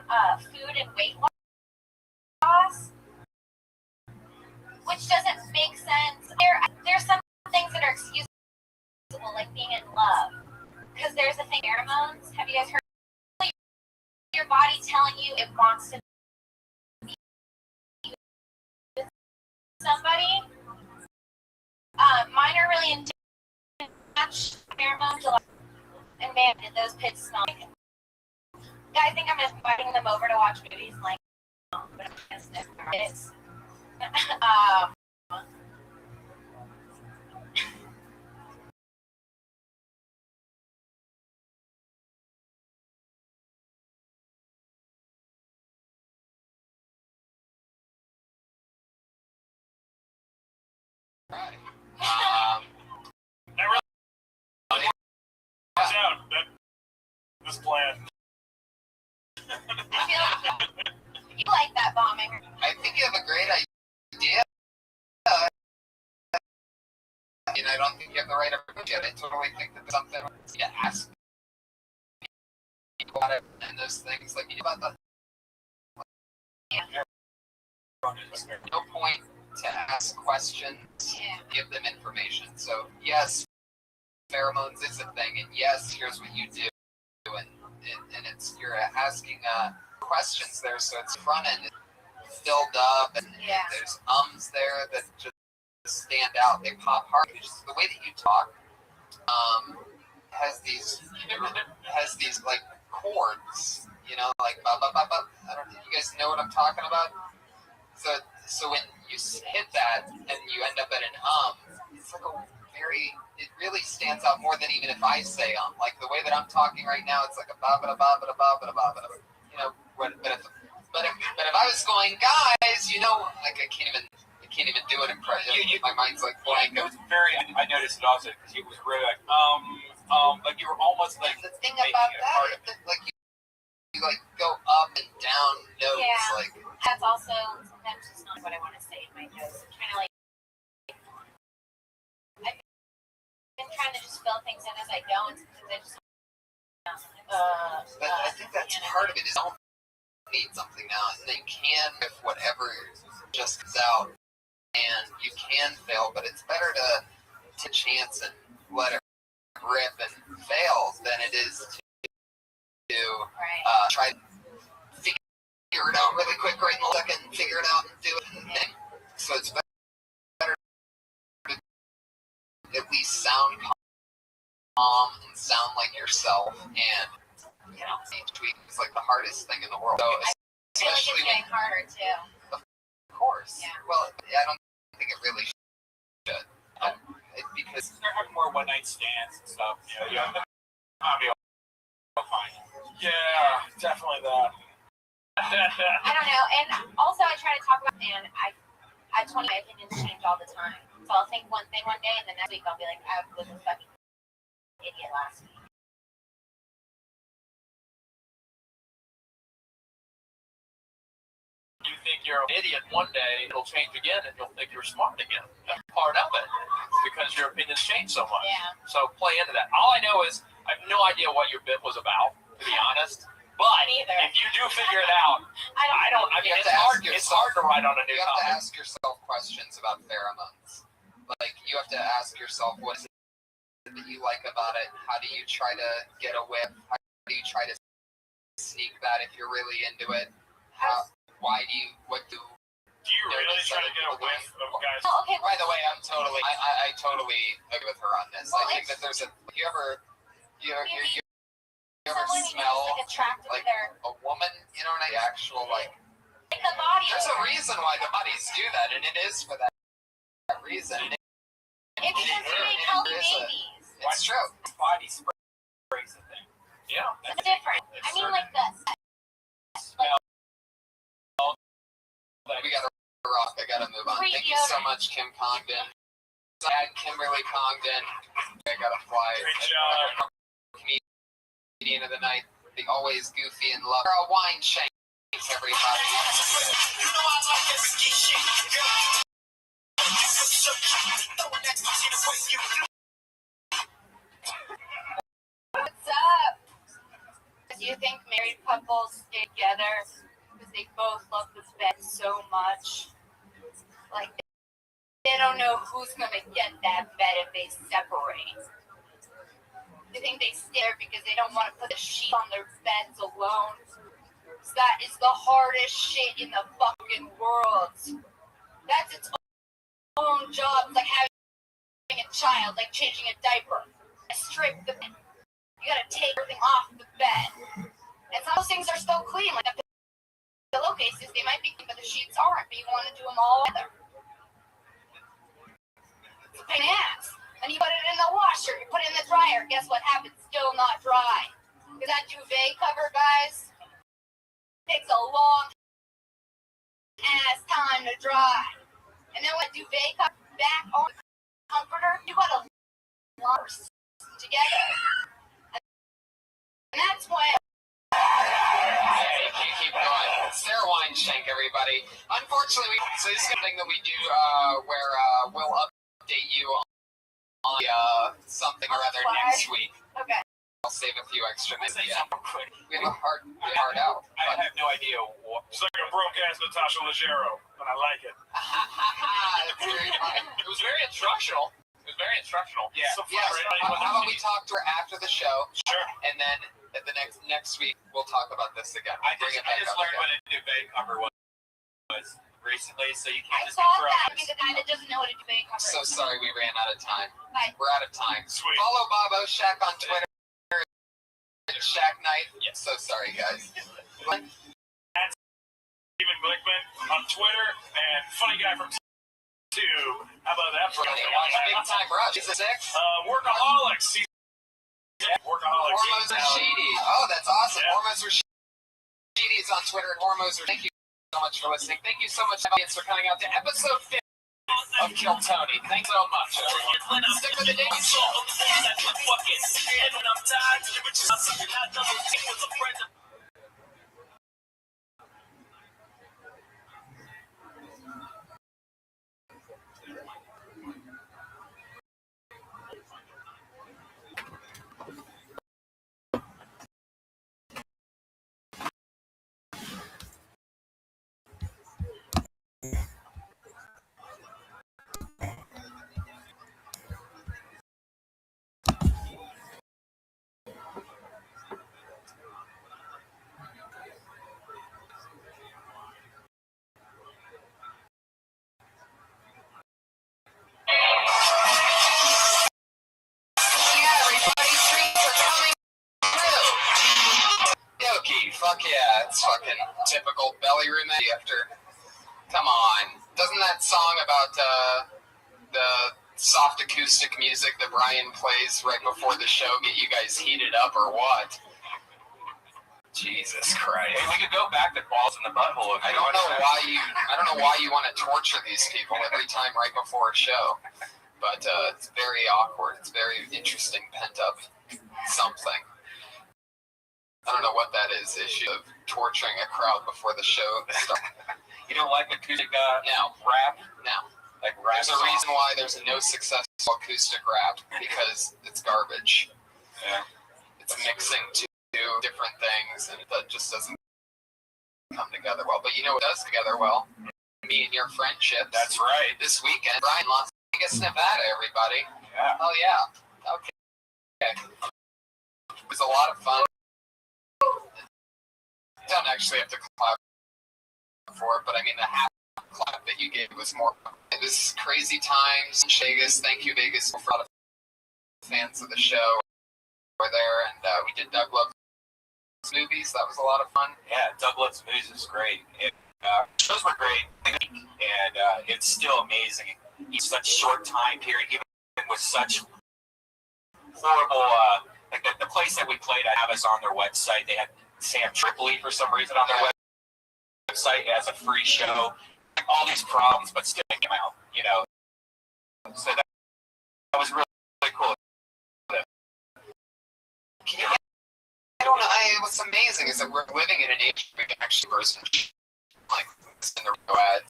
food and weight loss, which doesn't make sense. There's some things that are excusable, like being in love, because there's a thing, pheromones. Have you guys heard? Your body telling you it wants to be with somebody. Mine are really much pheromones, and man, did those pits smell like. I think I'm inviting them over to watch movies, like, but I'm gonna sniff their pits. Right. That really works out. This plan. I feel like you like that bombing. I think you have a great idea. And I don't think you have the right approach yet. I totally think that there's something to ask people about it and those things. Like, you know about the. Yeah. No point to ask questions, give them information. So, yes, pheromones is a thing, and yes, here's what you do. And it's you're asking questions there, so it's front end filled up, and there's there that just stand out. They pop hard. Just the way that you talk has these like chords, you know, like ba ba ba ba. I don't know. You guys know what I'm talking about? So when you hit that and you end up at an it's like it really stands out more than even if I say like the way that I'm talking right now, it's like a ba ba ba ba ba ba ba ba. You know, but if I was going, guys, you know, like I can't even do an impression. My mind's like blank. It was very. I noticed it also because it was really like like you were almost like the thing about that, like you like go up and down notes, like that's also sometimes just not what I want to say in my notes. I'm trying to like. I've been trying to just fill things in as I go, and sometimes I just. But I think that's part of it. Is don't need something now, and then you can if whatever just comes out, and you can fail. But it's better to chance and let it rip and fail than it is to try to figure it out really quick right in the second, and figure it out and do it. So it's better to at least sound calm and sound like yourself, and you know, tweet is like the hardest thing in the world. So I feel like it's getting harder too. Of course. Yeah. Well, I don't think it really should. Because they're having more one night stands and stuff. Yeah. I'll be fine. Yeah, definitely that. I don't know, and also I try to talk about, and I told you my opinions change all the time. So I'll think one thing one day, and the next week I'll be like, I was a fucking idiot last week. You think you're an idiot one day, it'll change again, and you'll think you're smart again. That's part of it, because your opinions change so much. Yeah. So play into that. All I know is I have no idea what your bit was about, to be honest. But if you do figure it out, I mean, it's hard to write on a new You have topic. to ask yourself questions about pheromones. Like, you have to ask yourself, what is it that you like about it? How do you try to get a whiff? How do you try to sneak that if you're really into it? What do you really try to get a whiff of guys? Oh, okay. By the way, I totally agree with her on this. Well, I think that there's you ever someone smell like attracted like to their a woman, you know, an actual like the body. there's a reason why the bodies do that, and it is for that reason. It's because they make healthy babies. It's true. Body sprays the thing. Yeah. It's different. I mean, like the smell. We gotta rock. I gotta move on. Thank you so much, Kim Congdon. At Kimberly Congdon. I gotta fly. Great job. Comedian of the night, the always goofy and love. A wine shank, everybody. You know I like that ski shit. What's up? Do you think married couples stay together because they both love the bed so much? Like, they don't know who's going to get that bed if they separate. They think they stay there because they don't want to put the sheet on their beds alone. So that is the hardest shit in the fucking world. That's its own job. It's like having a child, like changing a diaper. Strip the bed. You gotta take everything off the bed. And some of those things are still clean, like the pillowcases, they might be clean, but the sheets aren't, but you want to do them all together. It's a pain in the ass. And you put it in the washer, you put it in the dryer, guess what happens? Still not dry. Because that duvet cover, guys, takes a long ass time to dry. And then when duvet cover back on comforter. You got a lot together. And that's why. Hey, keep going. Sarah Weinshank, everybody. Unfortunately, so this is something that we do where we'll update you on something or other next week. Okay. I'll save a few extra minutes. Say something quick. We have a hard out. I have no idea what. It's like a broke-ass Natasha Leggero, but I like it. That's very funny. It was very instructional. Yeah. So Yes. How about we talk to her after the show? Sure. And then at the next week we'll talk about this again. I just learned what a duvet cover was recently, so you can't I just thought be that pro. be the guy that doesn't know what a duvet cover So is. sorry we ran out of time. Bye. We're out of time. Sweet. Follow Bob Oshak on Twitter. Shaq Night. Yes. So sorry, guys. Steven Glickman on Twitter and funny guy from 2. How about that? Big Time Rush. Season 6. Workaholics. Workaholics. Hormones Rashidi. Oh, that's awesome. Yeah. Hormones Rashidi is on Twitter at Hormones. Thank you so much for listening. Thank you so much, audience, for coming out to episode 50 of Kill Tony. Thanks so much, everyone. Stick with the daily show. Fuck yeah, it's fucking typical belly room after. Come on. Doesn't that song about the soft acoustic music that Brian plays right before the show get you guys heated up or what? Jesus Christ. We could go back to balls in the butthole. I don't know why you want to torture these people every time right before a show. But it's very awkward. It's very interesting pent up something. I don't know what that is, issue of torturing a crowd before the show starts. You don't like acoustic No. rap? No. Like rap There's a reason why there's no successful acoustic rap, because it's garbage. Yeah. It's mixing two different things, and that just doesn't come together well. But you know what does together well? Me and your friendships. That's right. This weekend, Brian, Las Vegas, Nevada, everybody. Yeah. Oh, yeah. Okay. It was a lot of fun. You don't actually have to clap for it, but I mean, the half clap that you gave was more. It was crazy times in Vegas. Thank you, Vegas, for a lot of fans of the show were there, and we did Doug Love's movies. That was a lot of fun. Yeah, Doug Love's movies is great. Shows were great, and it's still amazing. In such short time period, even with such horrible, like the place that we played at have us on their website. They had Sam Tripoli for some reason on their website as a free show. All these problems, but still came out, you know. So that was really, really cool. I don't know. What's amazing is that we're living in an age where we can actually person like in the radio ads.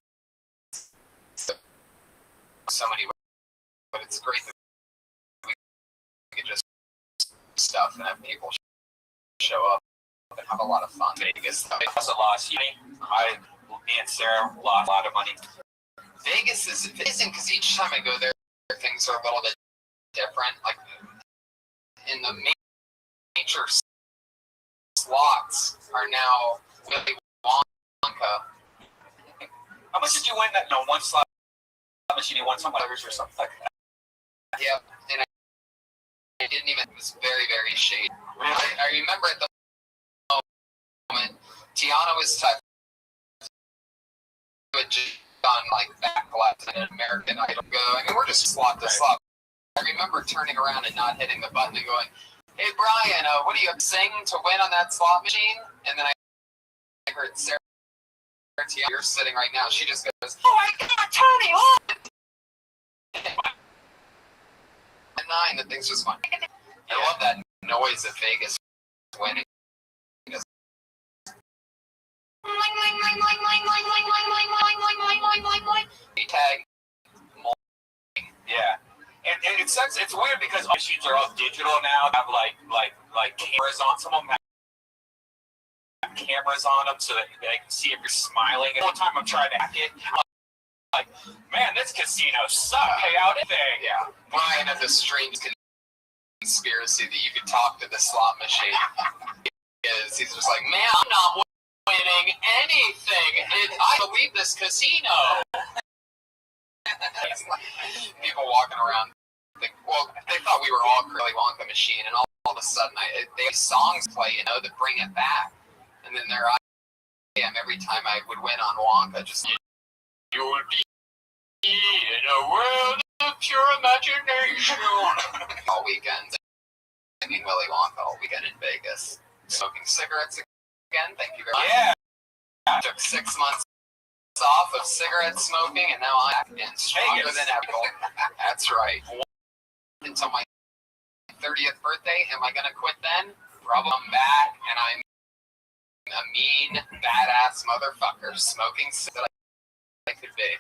So many ways, but it's great that we can just stuff and have people show up and have a lot of fun. Vegas, It was a loss. Me and Sarah lost a lot of money. Vegas is amazing because each time I go there, things are a little bit different. Like in the major slots are now Willy Wonka. How much did you win that? No, one slot machine. You won some others or something like that. Yeah, and I didn't even. It was very, very shady. Really? I remember at the moment, Tiana was touched. On like back left and an American Idol go. I mean, we're just slot to slot. I remember turning around and not hitting the button and going, "Hey Brian, what do you sing to win on that slot machine?" And then I heard Sarah, you're sitting right now. She just goes, "Oh my God, Tony!" Everything's just fine. I love that noise of Vegas winning. Tag. Yeah. And it sucks. It's weird because machines are all digital now. Have like cameras on. Some of them have cameras on them so that they can see if you're smiling. And one time I'm trying to hack it. I'm like, man, this casino sucks. Pay out anything. Yeah. Brian of the strange conspiracy that you could talk to the slot machine. He's just like, man, I'm not winning anything. I believe this casino. People walking around think, well, they thought we were all Willy Wonka machine, and all of a sudden they have songs play, that bring it back. And then there I am every time I would win on Wonka, just, you'll be in a world of pure imagination. All weekend. Singing Willy Wonka all weekend in Vegas. Smoking cigarettes again, thank you very much. Yeah. I took 6 months off of cigarette smoking, and now I'm back in stronger than ever. That's right. Until my 30th birthday, am I going to quit then? Probably. I'm back, and I'm a mean, badass motherfucker smoking cigarettes I could be.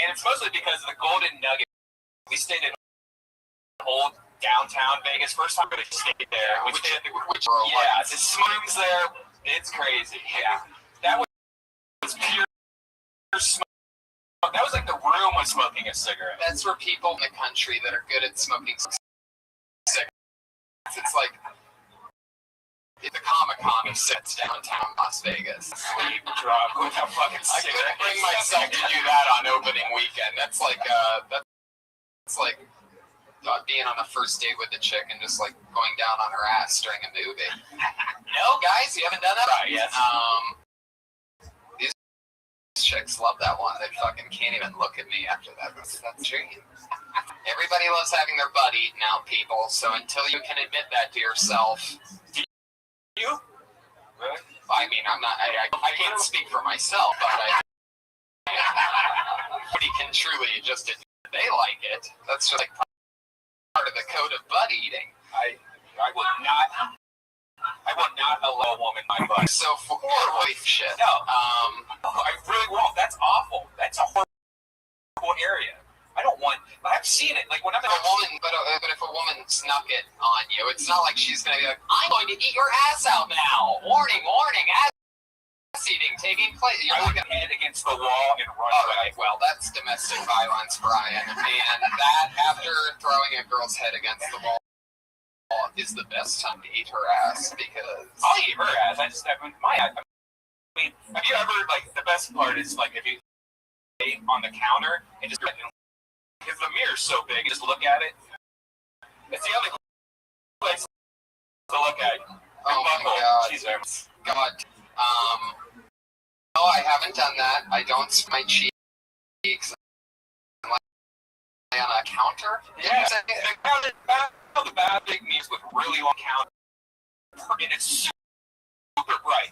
And it's mostly because of the Golden Nugget. We stayed in old downtown Vegas. First time we stayed there. Which yeah, the smooths there. It's crazy. Yeah. That was pure smoke. That was like the room was smoking a cigarette. That's for people in the country that are good at smoking cigarettes. It's like the Comic-Con of sits downtown Las Vegas. Sleep drunk with a fucking cigarette. I couldn't bring myself to do that on opening weekend. That's like being on a first date with a chick and just like going down on her ass during a movie. No, guys, you haven't done that? Right, yes. These chicks love that one. They fucking can't even look at me after that. That's dream. Everybody loves having their butt eaten out, people. So until you can admit that to yourself. You? Really? I mean, I'm not. I can't speak for myself, but nobody can truly just admit they like it. That's just like part of the code of butt eating. I would not allow a woman my butt. So for wife shit. No. I really won't. That's awful. That's a horrible area. I don't want. I've seen it. Like when I'm but if a woman snuck it on you, it's not like she's gonna be like, I'm going to eat your ass out now. Warning, warning, ass eating taking place. I would head against the wall and run. All right, well, that's domestic violence, Brian. And that, after throwing a girl's head against the wall, is the best time to eat her ass because I'll eat her ass. I mean, have you ever like the best part is like if you lay on the counter and just because the mirror's so big, you just look at it. It's the only place to look at. Oh my God. Jesus. God. No, I haven't done that. I don't my cheeks lay on a counter. Yeah. The bad big meals with really long counter, and it's super bright.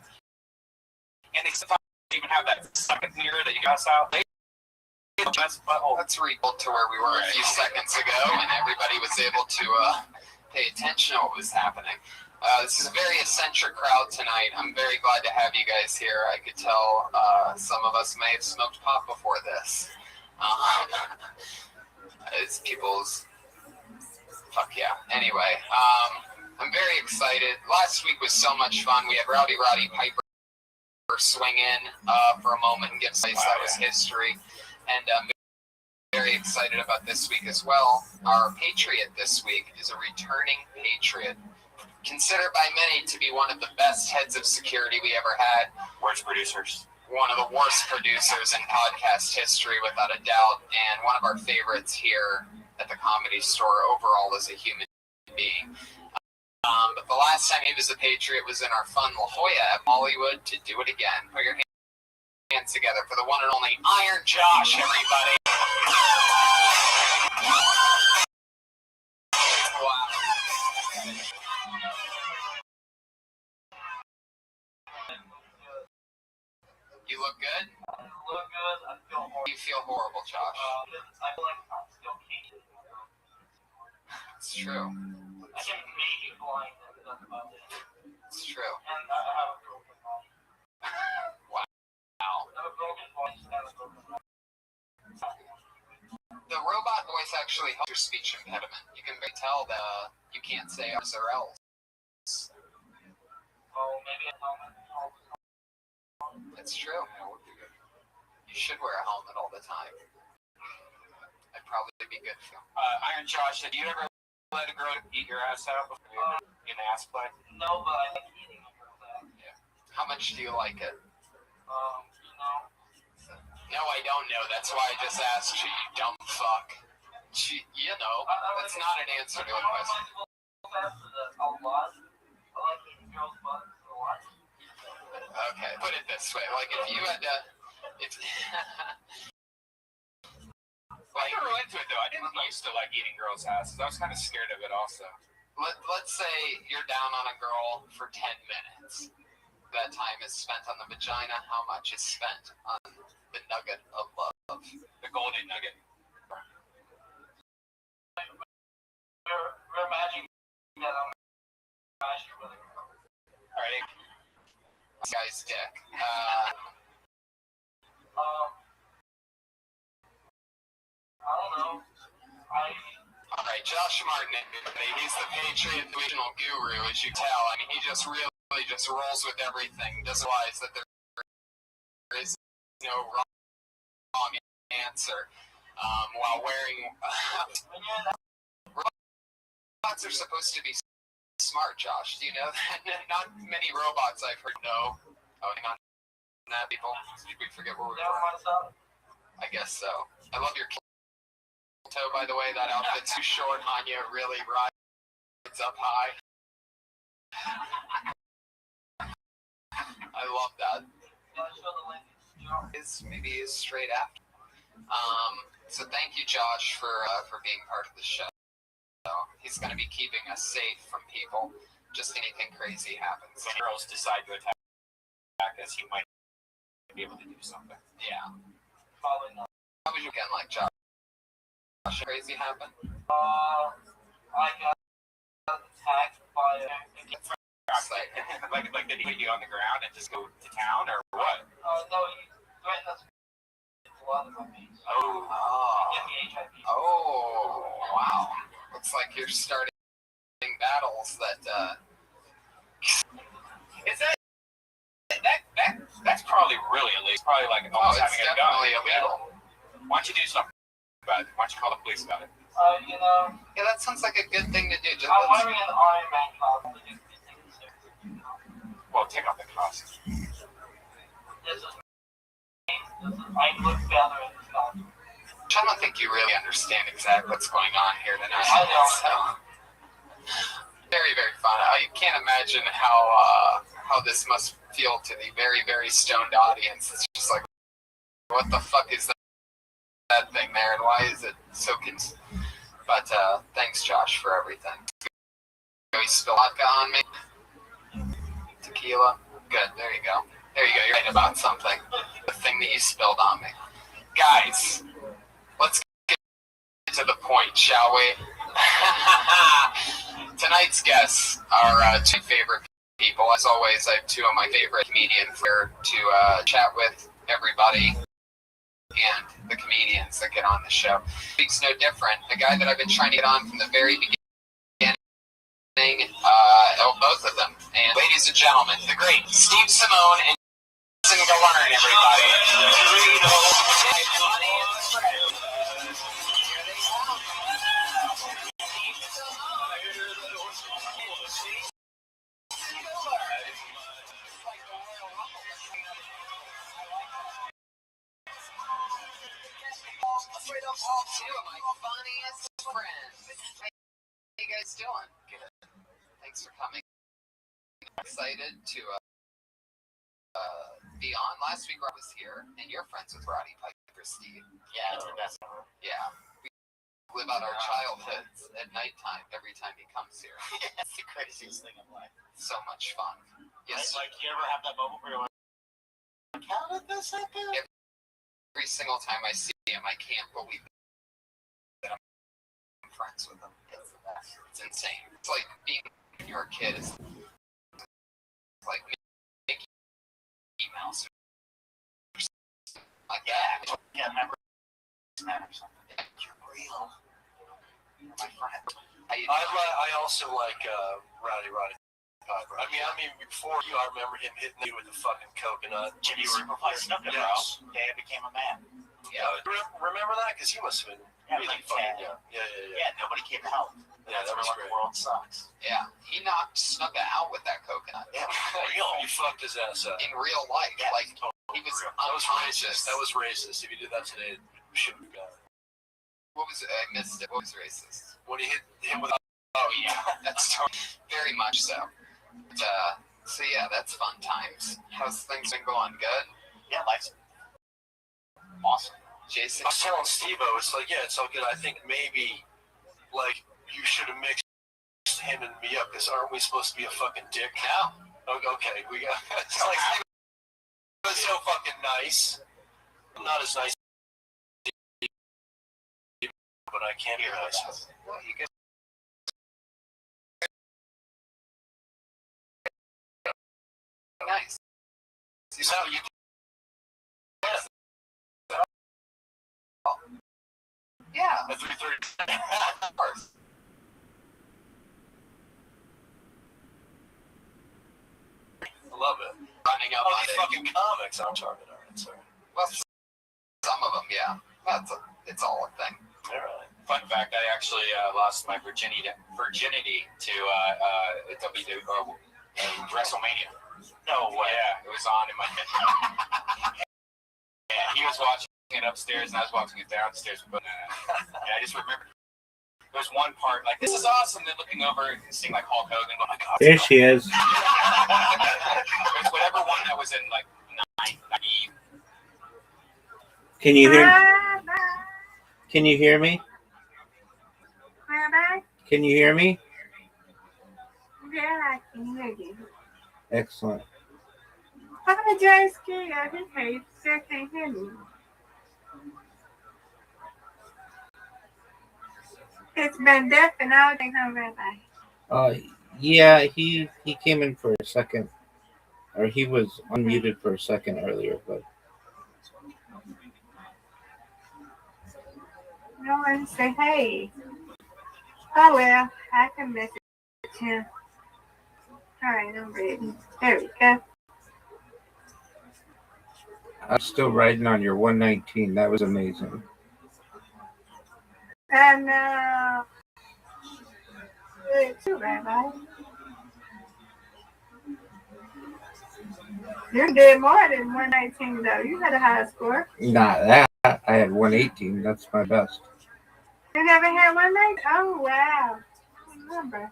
And they sometimes even have that second mirror that you guys out. Let's recall to where we were a few seconds ago, and everybody was able to pay attention to what was happening. This is a very eccentric crowd tonight. I'm very glad to have you guys here. I could tell some of us may have smoked pot before this. It's people's... Fuck yeah. Anyway, I'm very excited. Last week was so much fun. We had Roddy Piper swing in for a moment and give space. That was history. And I'm very excited about this week as well. Our Patriot this week is a returning Patriot. Considered by many to be one of the best heads of security we ever had. Worst producers. One of the worst producers in podcast history, without a doubt. And one of our favorites here at the Comedy Store overall as a human being. But the last time he was a Patriot was in our fun La Jolla at Hollywood to do it again. Put your hands together for the one and only Iron Josh, everybody. Wow. You look good? I look good. I feel horrible. You feel horrible, Josh. I feel like I'm still king. It's true. I can maybe blind them, but that's about it. It's true. And I have a broken body. Wow. I have a broken voice and a broken body. The robot voice actually helps your speech impediment. You can tell that you can't say else or else. Oh, maybe a helmet. It's true. You should wear a helmet all the time. I'd probably be good for you. Iron Josh, have you ever let a girl eat your ass out before in ass play? No, but I like eating a girl's ass. Yeah. How much do you like it? You know. No, I don't know. That's why I just asked you, you dumb fuck. You know, that's not an answer to a question. A lot. I like eating girls' butts a lot. Okay, put it this way. Like, if you had to... I never went to it, though. I didn't used to like eating girls' asses. I was kind of scared of it also. Let's say you're down on a girl for 10 minutes. That time is spent on the vagina. How much is spent on the nugget of love? The golden nugget. We're imagining that I'm actually with a girl. Alright. This guy's dick. I don't know. Alright, Josh Martin, everybody. He's the Patriot regional guru, as you tell. I mean, he just really just rolls with everything. Doesn't realize that there is no wrong answer. While wearing... robots are supposed to be smart, Josh. Do you know that? Not many robots I've heard know. Oh, hang on. That people. Did we forget where we were? I guess so. I love your toe, by the way. That outfit's too short on you. Really rides up high. I love that. Maybe is straight after. So thank you, Josh, for being part of the show. He's going to be keeping us safe from people. Just anything crazy happens. When girls decide to attack us, he might be able to do something. Yeah. Probably not. How was your weekend like, Josh? Crazy happen? I got attacked by a like did he put you on the ground and just go to town or what? No, he threatened us with blood on me. Oh. Get me HIV. Oh, wow. Looks like you're starting battles that, Is that's probably really illegal. It's probably like almost it's having a gun. definitely illegal. Why don't you do something about it? Why don't you call the police about it? You know. Yeah, that sounds like a good thing to do. Just I'm wearing an Iron Man costume. Well, take off the costume. I look better in this costume. I don't think you really understand exactly what's going on here tonight. I don't. So, very, very fun. I can't imagine how this must feel to the very, very stoned audience. It's just like, what the fuck is that thing there, and why is it so But thanks, Josh, for everything. You spill vodka on me? Tequila? Good, there you go. There you go, you're right about something. The thing that you spilled on me. Guys, let's get to the point, shall we? Tonight's guests are two favorite people. As always, I have two of my favorite comedians here to chat with everybody and the comedians that get on the show. It's no different. The guy that I've been trying to get on from the very beginning, both of them. And ladies and gentlemen, the great Steve Simone and Jason Galern, everybody. Two of my funniest friends. How you guys doing? Good. Thanks for coming. I'm excited to be on. Last week Rob was here, and you're friends with Roddy Piper, Steve. Yeah, it's the best. Yeah. We live out our childhoods at nighttime every time he comes here. That's the craziest thing in life. So much fun. Yes. Like, you ever have that moment where you're like, how did this happen? Every single time I see him, I can't believe that I'm friends with him. It's insane. It's like being when you're a kid. It's like Mickey Mouse. Like that. Yeah, remember that or something. You're real. You're my friend. I also like Rowdy Piper. I mean, before you, I remember him hitting you with the fucking coconut. Jimmy Superfly Snuka, bro. Yeah, became a man. Yeah, remember that? Because he must have been really like fucking 10. young. Yeah. Yeah, nobody came to help. Yeah, that was great. The world sucks. Yeah, he knocked Snuka out with that coconut. Yeah, for real. You fucked his ass up. In real life. Yeah, like, totally he was That was unconscious. racist. That was racist. If you did that today, we shouldn't have got it. What was it? I missed it. What was racist? When he hit him with Oh, yeah. That's very much so. But, so, yeah, that's fun times. How's things been going? Good? Yeah, life's awesome. Jason? I was telling Steve-O, it's like, yeah, it's all good. I think maybe, like, you should have mixed him and me up, because aren't we supposed to be a fucking dick? No. Okay, we got... It's like, it was so fucking nice. I'm not as nice as you, but I can be nice. Well, you can... Nice. So you Yeah. at 3:30. Of course. I love it. Running up on these it. fucking comics I'm talking about. Sorry. Well, some of them, yeah. It's all a thing. All right. Fun fact: I actually lost my virginity to WrestleMania. No way. Yeah, it was on in my head. And he was watching it upstairs, and I was watching it downstairs. But and I just remember there was one part like, "This is awesome." Then looking over and seeing like Hulk Hogan. Oh my God! There she is. There's whatever one that was in like 90. Can you hear? Can you hear me? Rabbi? Can you hear me? Yeah, I can hear you. Excellent. How come Jerry's scared of his face? Still can't hear me. It's been deaf and all day, huh, Rabbi? Yeah, he came in for a second, or he was unmuted for a second earlier, but No one say hey. Oh well, I can message him. Alright, I'm ready. There we go. I'm still riding on your 119. That was amazing. And good too, Rabbi. You did more than 119 though. You had a high score. Not that. I had 118. That's my best. You never had 119? Oh wow. I remember.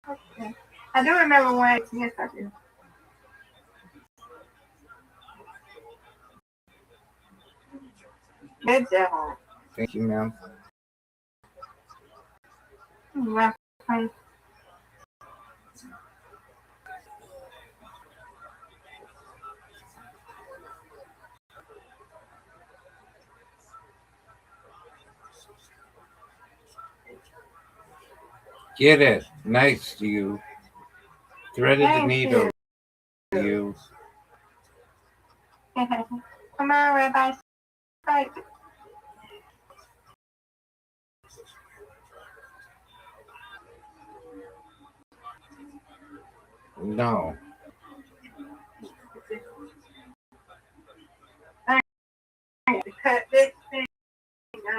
Okay. I do remember 118. Yes, I do. Good job. Thank you, ma'am. You're welcome. Get it. Nice, you. Threaded the Thank needle. You. Come on, Rabbi. Right. No. I have to cut this thing out.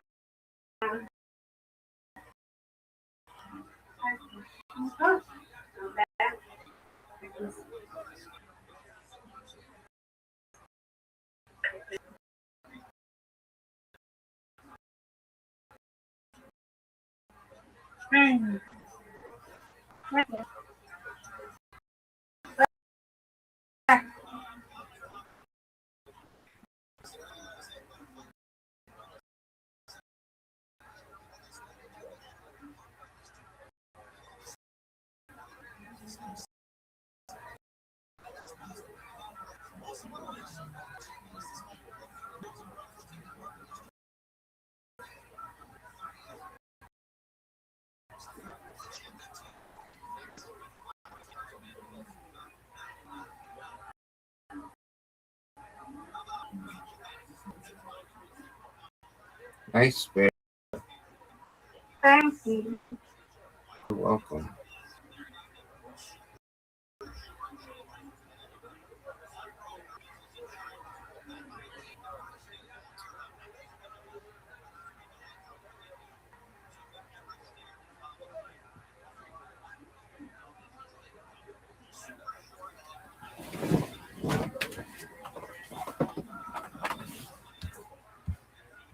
Nice, Bear. Thank you. You're welcome.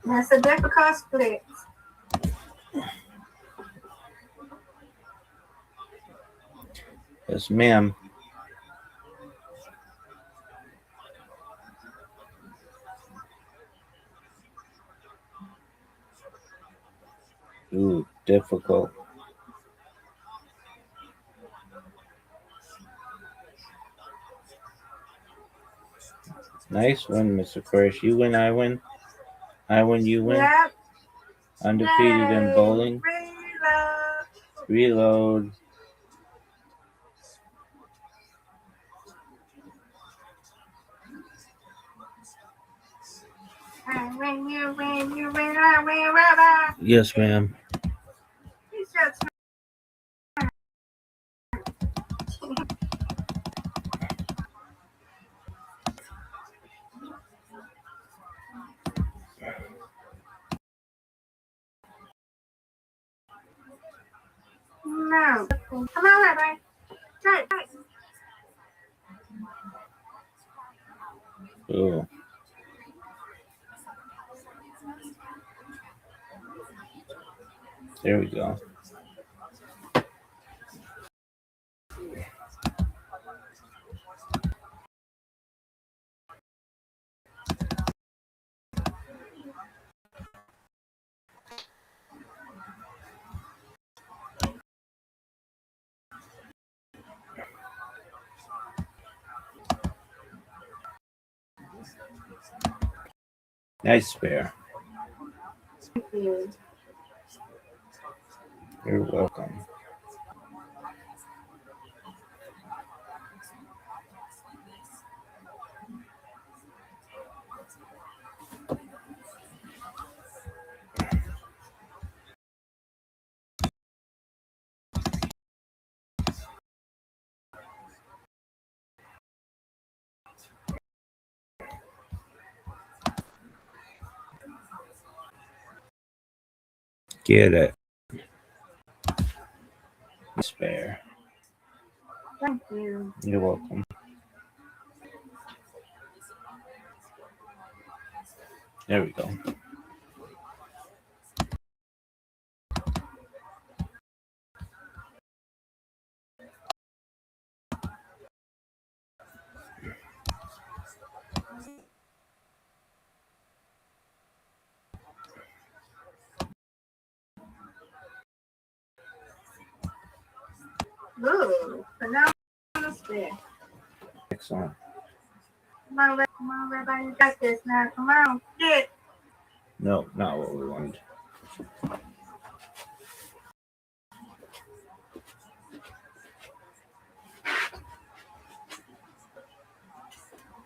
That's a difficult split. Yes, ma'am. Ooh, difficult. Nice one, Mr. Aquarius. You win, I win. I win, you win. Yep. Undefeated in Yay. bowling. Reload. Reload. And when you win, I win, Rabbi. Yes, ma'am. He said, no. Come on, Rabbi. Right. Ooh. There we go. Nice, Bear. Thank you. You're welcome. Get it. Spare. Thank you. You're welcome. There we go. Ooh, phenomenal split. Excellent. Come on, Rabbi, you got this now. Come on, get. No, not what we wanted.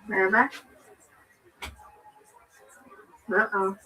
Rabbi. Uh-oh.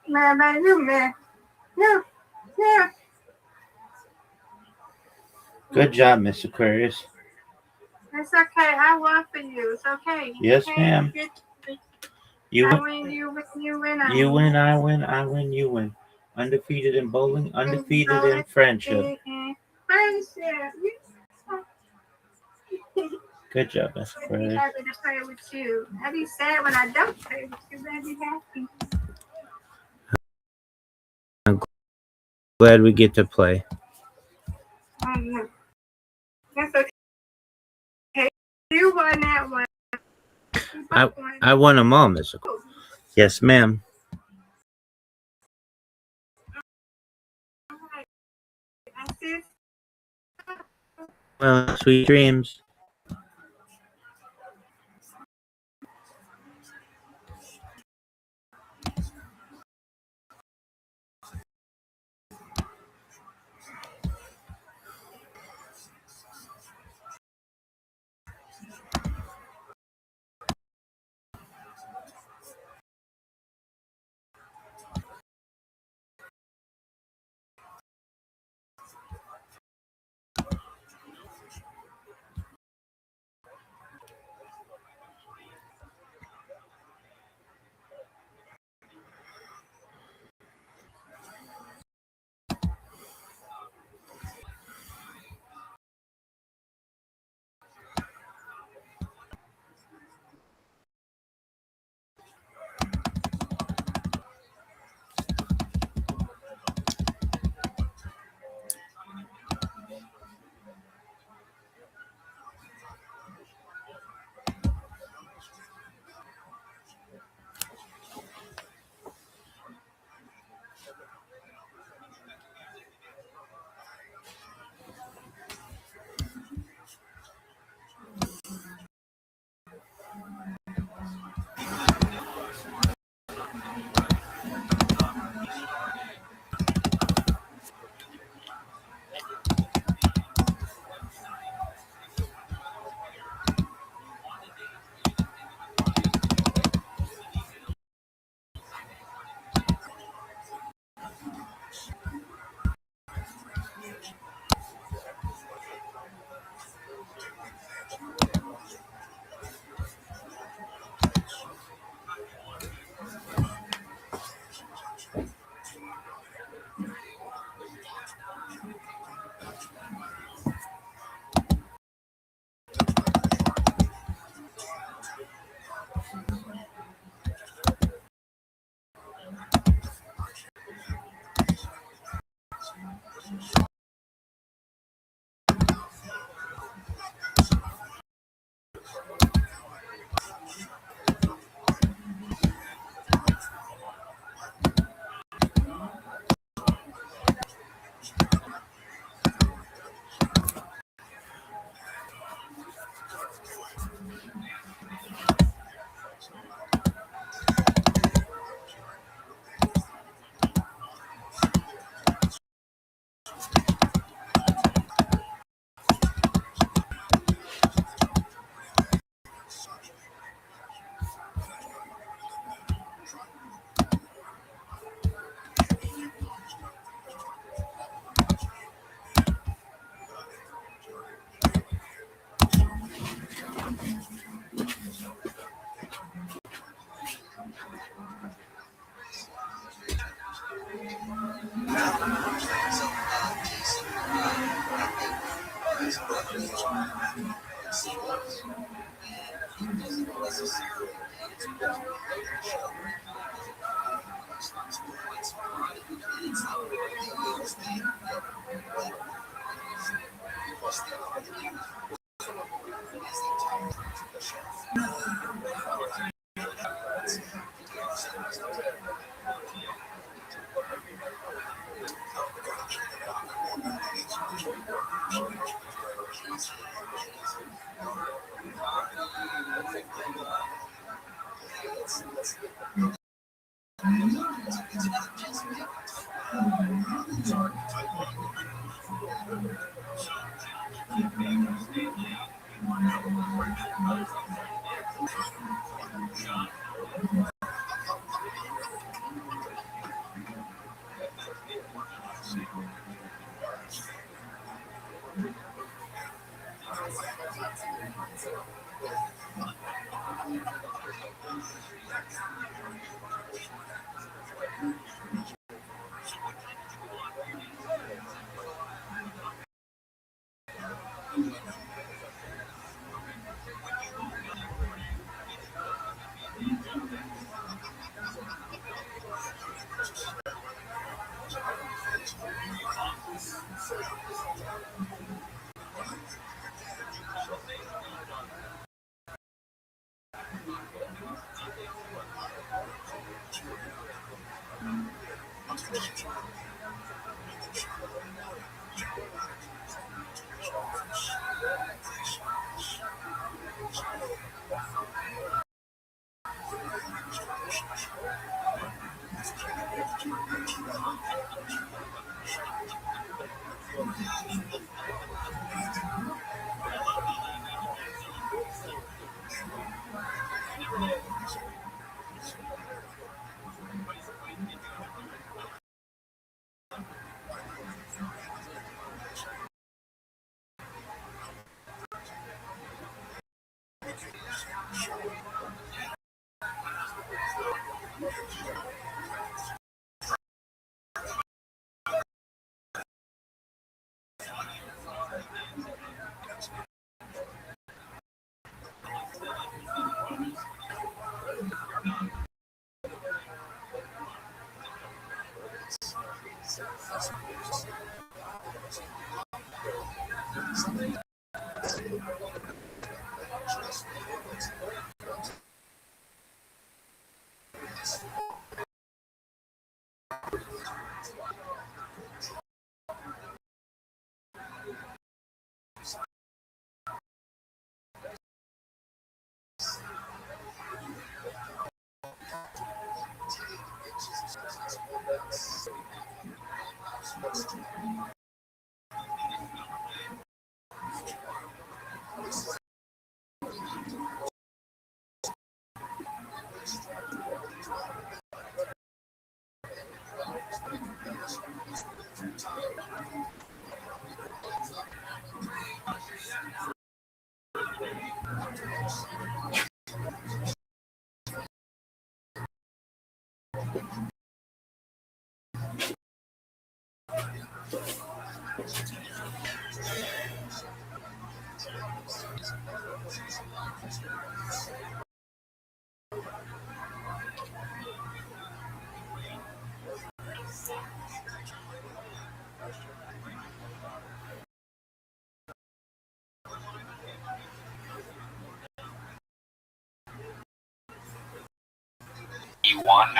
Rabbi, you man. Yeah. Good job, Miss Aquarius. It's okay. I won for you. It's okay. Yes, ma'am. You I win. win, you win, You win, I win, I win, you win. Undefeated in bowling, undefeated in friendship. Friendship. Good job, Miss I'd be Claire. happy to play with you. I'd be sad when I don't play with you, but I'd be happy. Glad we get to play. That's okay. You won that one. I won them all, Miss. Yes, ma'am. Well, sweet dreams.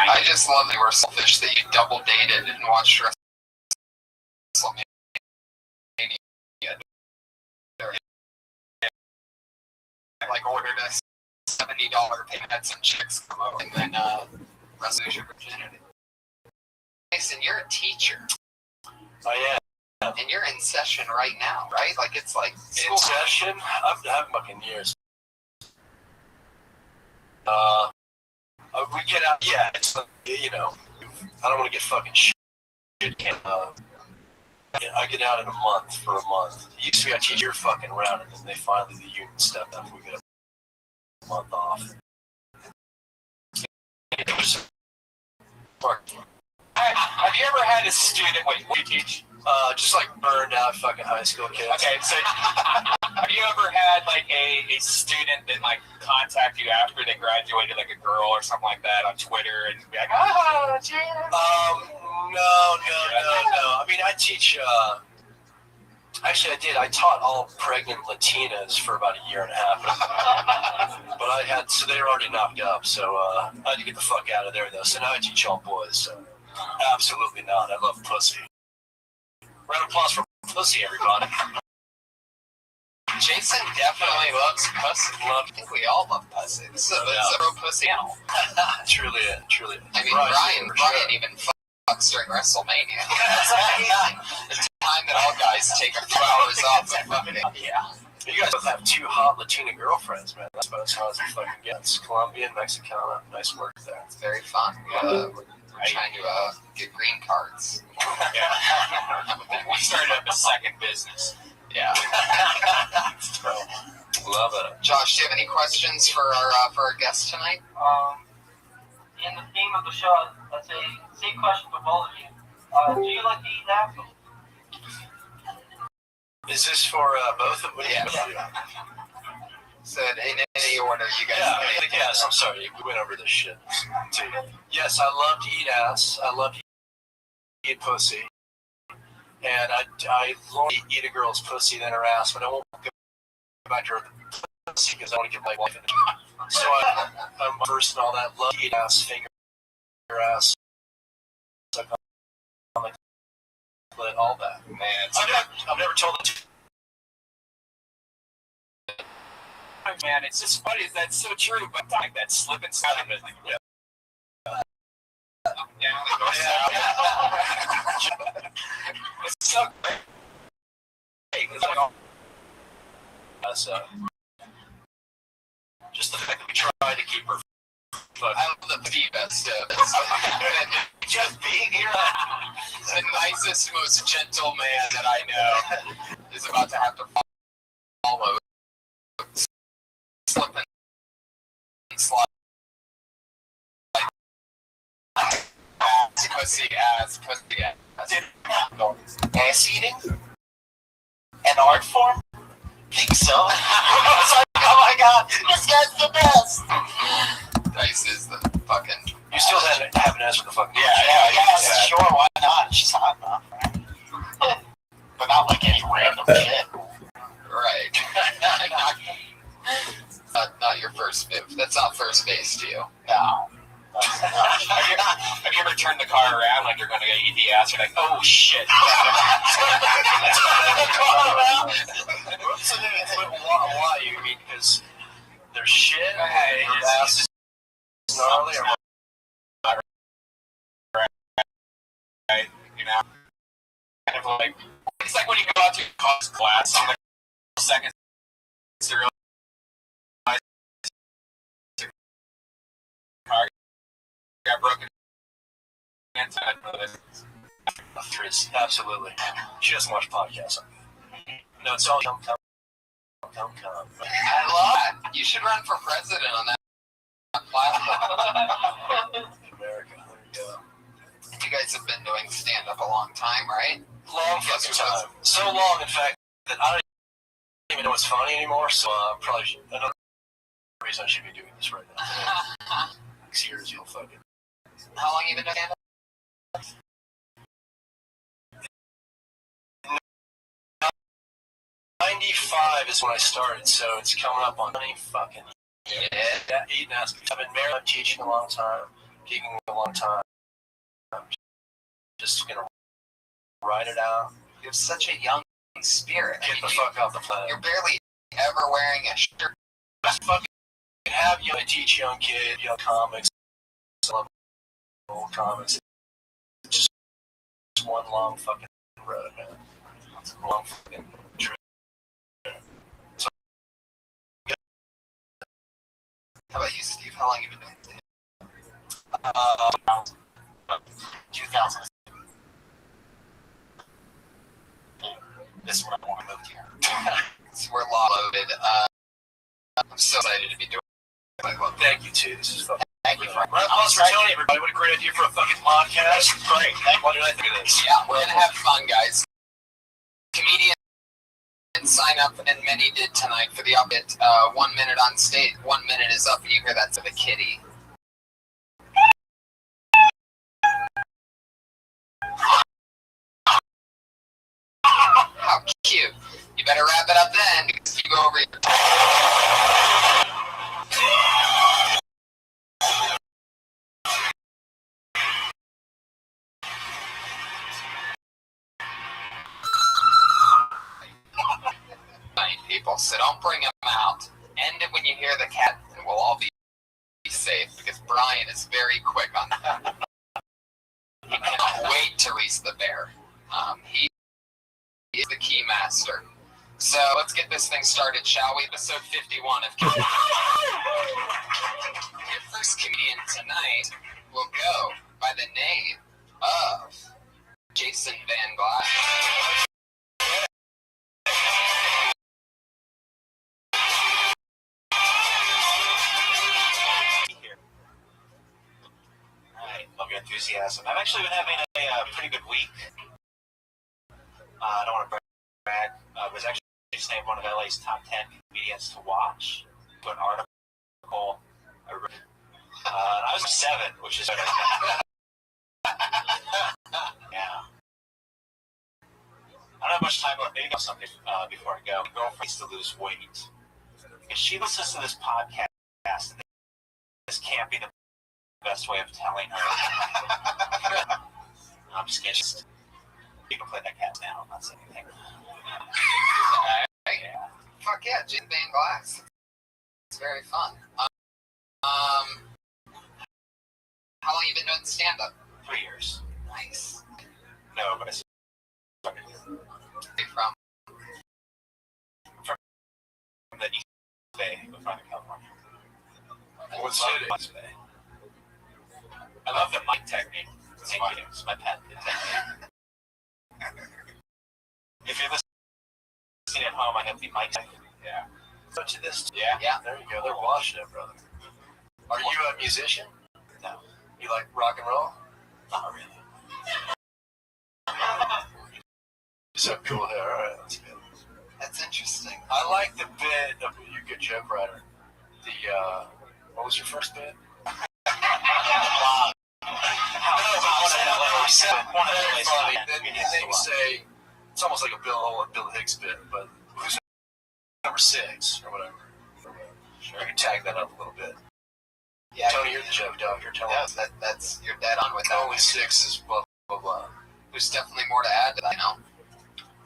I just love that you were selfish that you double dated and watched WrestleMania. Like ordered a $70 payment, had some chicks come over, and then lose your virginity. Mason, you're a teacher. I am. And you're in session right now, right? Like it's like in session. I've fucking years. We get out. Yeah, it's you know. I don't want to get fucking shit. I get out in a month for a month. It used to be I teach your fucking round, and then they finally the union stepped up. We get a month off. Have you ever had a student? Wait, what do you teach? Just like burned out fucking high school kids. Okay, so have you ever had like a student that like contact you after they graduated, like a girl or something like that, on Twitter, and be like, "Oh, Jim." No. I mean, I teach. Actually, I did. I taught all pregnant Latinas for about a year and a half. But I had, so they were already knocked up. So I had to get the fuck out of there, though. So now I teach all boys. So absolutely not. I love pussy. Round of applause for pussy, everybody. Jason definitely loves pussy. I think we all love pussy. This is a real pussy animal. Truly. I mean, Brian even fucks during WrestleMania. That's amazing. The time that all guys take a few hours off and fucking yeah. You guys both have two hot Latina girlfriends, man. That's about as hot as it fucking gets. Colombian, Mexicana. Nice work there. It's very fun. We're trying to get green cards. Yeah. We started up a second business. Yeah. Love it. Josh, do you have any questions for our guest tonight? In the theme of the show, I'd say same question for both of you. Do you like to eat apples? Is this for both of them? Yeah. So in any order, you guys. Yes. I'm sorry, we went over this shit too. Yes, I love to eat ass. I love to eat pussy, and I love to eat a girl's pussy than her ass, but I won't go back to her pussy because I want to get my wife in it. So I'm first and all that. Love to eat ass, finger ass, suck on my clit, all that. Man, I've never told it to. Man, it's just funny. That's so true. But like that slip and slide, like, yeah. Up, down, It's so great. It's like all just the fact that we tried to keep her. But I love the best. Just being here, the nicest, most gentle man that I know is about to have to follow, slip and slide. Pussy ass. Ass eating? An art form? Think so? I was like, oh my god, this guy's the best! Dice is the fucking... You still haven't answered the fucking Yeah, sure, why not? She's hot enough, right? But not like any random shit. Right. not your first move. That's not first base to you. No. Have you ever turned the car around like you're going to eat the ass? You're like, oh shit. Why? You mean because there's shit? Hey, it's gnarly or right, you know? Kind of like, it's like when you go out to class on the second to realize your car got broken into. Absolutely. She doesn't watch podcasts. No, it's all come. I love it. You should run for president on that platform. America. There you go. You guys have been doing stand-up a long time, right? Long fucking time. So long, in fact, that I don't even know what's funny anymore, so probably another reason I should be doing this right now. 6 years, you'll fucking... How long you been doing stand-up? 95 is when I started, so it's coming up on 20 fucking years. Yeah, 8 now. I've been married, teaching a long time, gigging a long time. I'm just gonna ride it out. You have such a young spirit. Get the fuck off the planet. You're barely ever wearing a shirt. I fucking have you. I teach young kids, young comics, old comics. It's just one long fucking road, man. It's a long fucking trip. So, how about you, Steve? How long have you been doing stand-up? 2000. This is what I want to move here. So we're loaded. I'm so excited to be doing it. Well, thank you, too. This is fucking... Thank you, Frank. Thanks for telling everybody. What a great idea for a fucking podcast. Great. Why did I think of this? Yeah, we're going to have fun, guys. Comedians sign up, and many did tonight for the up-it. 1 minute on stage. 1 minute is up, and you hear that to the kitty. How cute. You better wrap it up then, because if you go over your... people, so don't bring them out. End it when you hear the cat, and we'll all be safe, because Brian is very quick on that. He cannot wait to release the bear. He is the key master. So let's get this thing started, shall we? Episode 51 of Your first comedian tonight will go by the name of Jason Van Glass. Love your enthusiasm. I've actually been having a pretty good week. I don't want to brag. I was actually just named one of LA's top 10 comedians to watch. To an article I wrote. I was 7, which is... Yeah. I don't have much time left. Maybe something before I go. My girlfriend needs to lose weight. If she listens to this podcast, this can't be the best way of telling her. I'm just kidding. You can play that cat now. I'm not saying anything. Yeah. Fuck yeah, Jason Van Glass. It's very fun. How long you been doing stand-up? 3 years. Nice. No, but I started From the East Bay of Northern California. What city? West Bay. I love the mic technique. It's my pet. If you're listening at home, I have the mic technique. Yeah. Go to this. yeah. There you go. They're watching it, brother. Are you a musician? No. You like rock and roll? Not really. You have cool hair. All right, that's good. That's interesting. I like the bit of you're a good joke writer. The what was your first bit? Then you say it's almost like a Bill Hicks bit, but who's number 6 or whatever. Sure. I can tag that up a little bit. Yeah, Tony, you're the joke doctor. Tell me. That's you're dead on with that. Only 6 is blah blah blah. There's definitely more to add to that,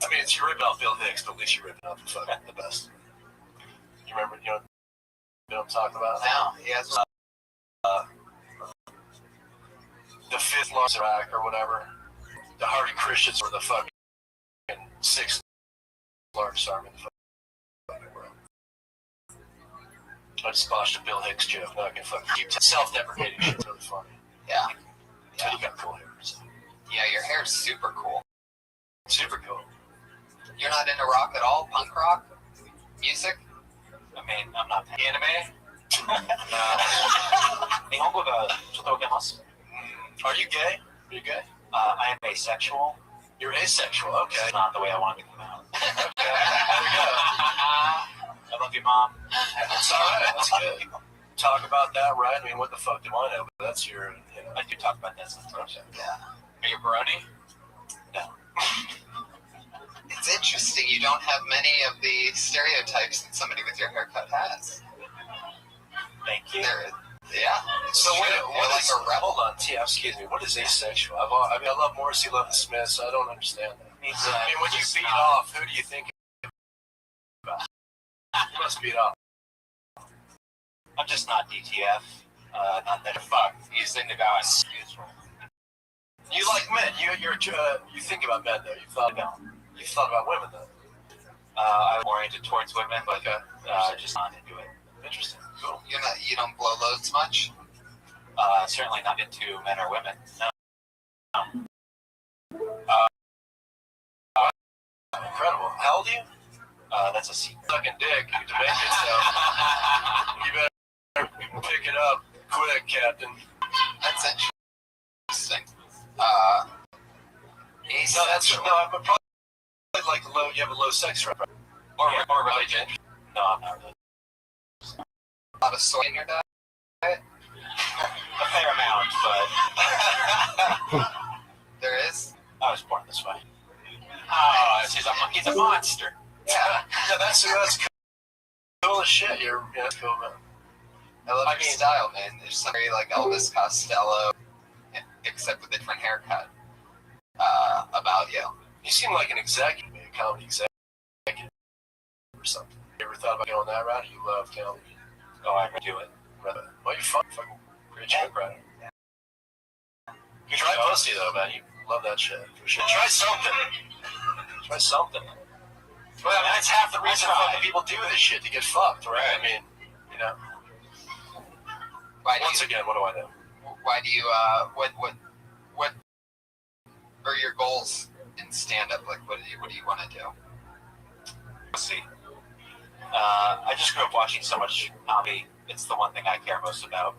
I mean, it's you're ripping off Bill Hicks, but at least you're ripping off the best. You remember, you know what I'm talking about? Now, he has the 5th largest Iraq or whatever. The Hardy Christians were the fucking 6th largest army in the fucking world. I just botched a Bill Hicks joke. Now I can fucking keep self-deprecating shit's really funny. Yeah. Yeah, you got cool hair. So. Yeah, your hair's super cool. Super cool. You're not into rock at all? Punk rock? Music? I mean, I'm not Anime? Are you gay? Are you gay? I am asexual. You're asexual, okay. It's not the way I wanted to come out. Okay, there we go. I love you, Mom. That's all right, that's good. Talk about that, right? I mean, what the fuck do I know? But that's your, you know. I do talk about that sometimes. Yeah. Are you a brony? No. It's interesting. You don't have many of the stereotypes that somebody with your haircut has. Thank you. Yeah. So what like is a rebel? Hold on, T. Excuse me. What is asexual? I mean, I love Morrissey, love the Smiths. I don't understand that. Means, I mean, when you beat off, who do you think about? You must beat off. I'm just not DTF. Not that fuck. He's into guys. You like men. You think about men though. You've thought about women though. I'm oriented towards women, but just not into it. Interesting. Cool. You don't blow loads much? Certainly not into men or women. No. Incredible. How old are you? That's a secret. Sucking dick to make it, so you better pick it up quick, Captain. That's interesting. I'm probably like low. You have a low sex drive, Or religion. No, I'm not really. A lot of soy in your diet? A fair amount, but There is? I was born this way. Oh, he's a monster. Yeah. That's cool as shit. That's cool, man. I love your style, man. There's something very like Elvis Costello, except with a different haircut, about you. You seem like an executive, a comedy executive or something. You ever thought about going that route? You love comedy. Oh, I do it. Well, you're fucking great joke writer. You try pussy though, man. You love that shit. For sure. Try something. Try something. Well, I mean, that's half the reason fucking people do this shit, to get fucked, right? I mean, you know. Once again, what do I know? Why do you, what are your goals in stand-up? Like, what do you want to do? Let's see. I just grew up watching so much comedy. It's the one thing I care most about.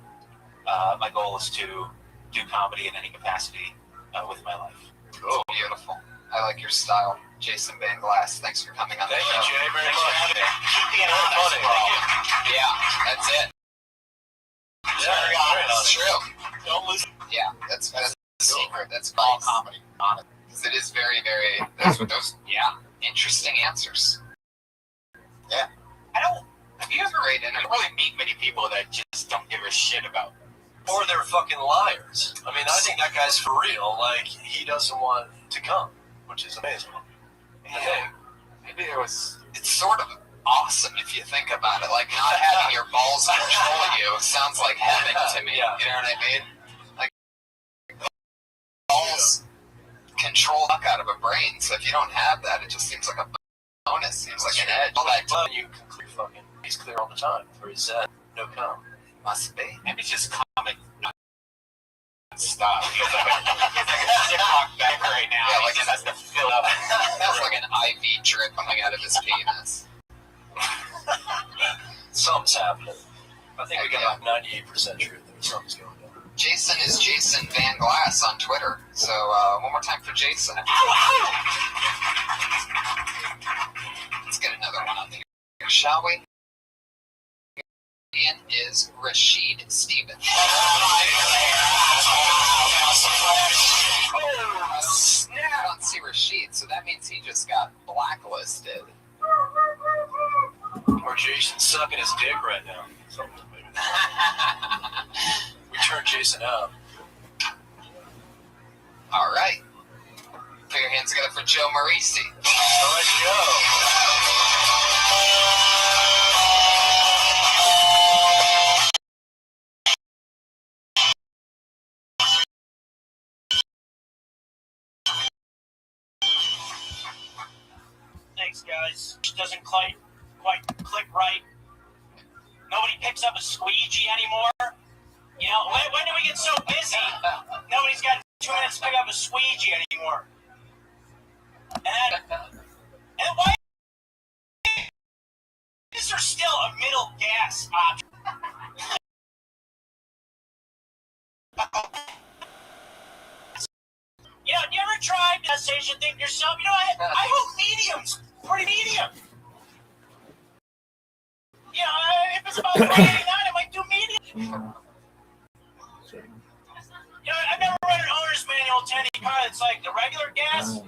My goal is to do comedy in any capacity with my life. Cool. Beautiful. I like your style. Jason Van Glass, thanks for coming on the show. Thank you, Jay, very much. Yeah, that's it. Yeah, that's true. Don't lose. Yeah, that's the secret. That's all comedy, honestly. Because it is very, very, interesting answers. Yeah. Have you ever really meet many people that just don't give a shit about? Or they're fucking liars. I mean, I think that guy's for real. Like, he doesn't want to come, which is amazing. Yeah. Maybe it's sort of awesome if you think about it. Like, not having your balls control you sounds like heaven to me. Yeah. You know what I mean? Like, balls control the fuck out of a brain. So if you don't have that, it just seems like a bonus. Seems like an edge. Well, you can clear fucking. He's clear all the time. Or he's no cum. Must be. Maybe it's just common. Stop. He's like a Ziploc bag right now. Yeah, He like just has to fill up. That's like an IV drip coming out of his penis. Something's happening. I think we got like 98% truth that something's going on. Jason is Jason Van Glass on Twitter. So one more time for Jason. Let's get another one on here, shall we? Ian is Rashid Stevens. I don't see Rashid, so that means he just got blacklisted. Or Jason's sucking his dick right now. We turned Jason out. All right. Put your hands together for Joe Marisi. All right, Joe. Thanks, guys. It doesn't quite click right. Nobody picks up a squeegee anymore. You know, when do we get so busy? Nobody's got 2 minutes to pick up a squeegee anymore. And why is there still a middle gas option? You know, you ever tried gas station thing yourself? You know, I hope medium's pretty medium. You know, if it's about $4.89, I might do medium. You know, I've never read an owner's manual to any car that's like the regular gas.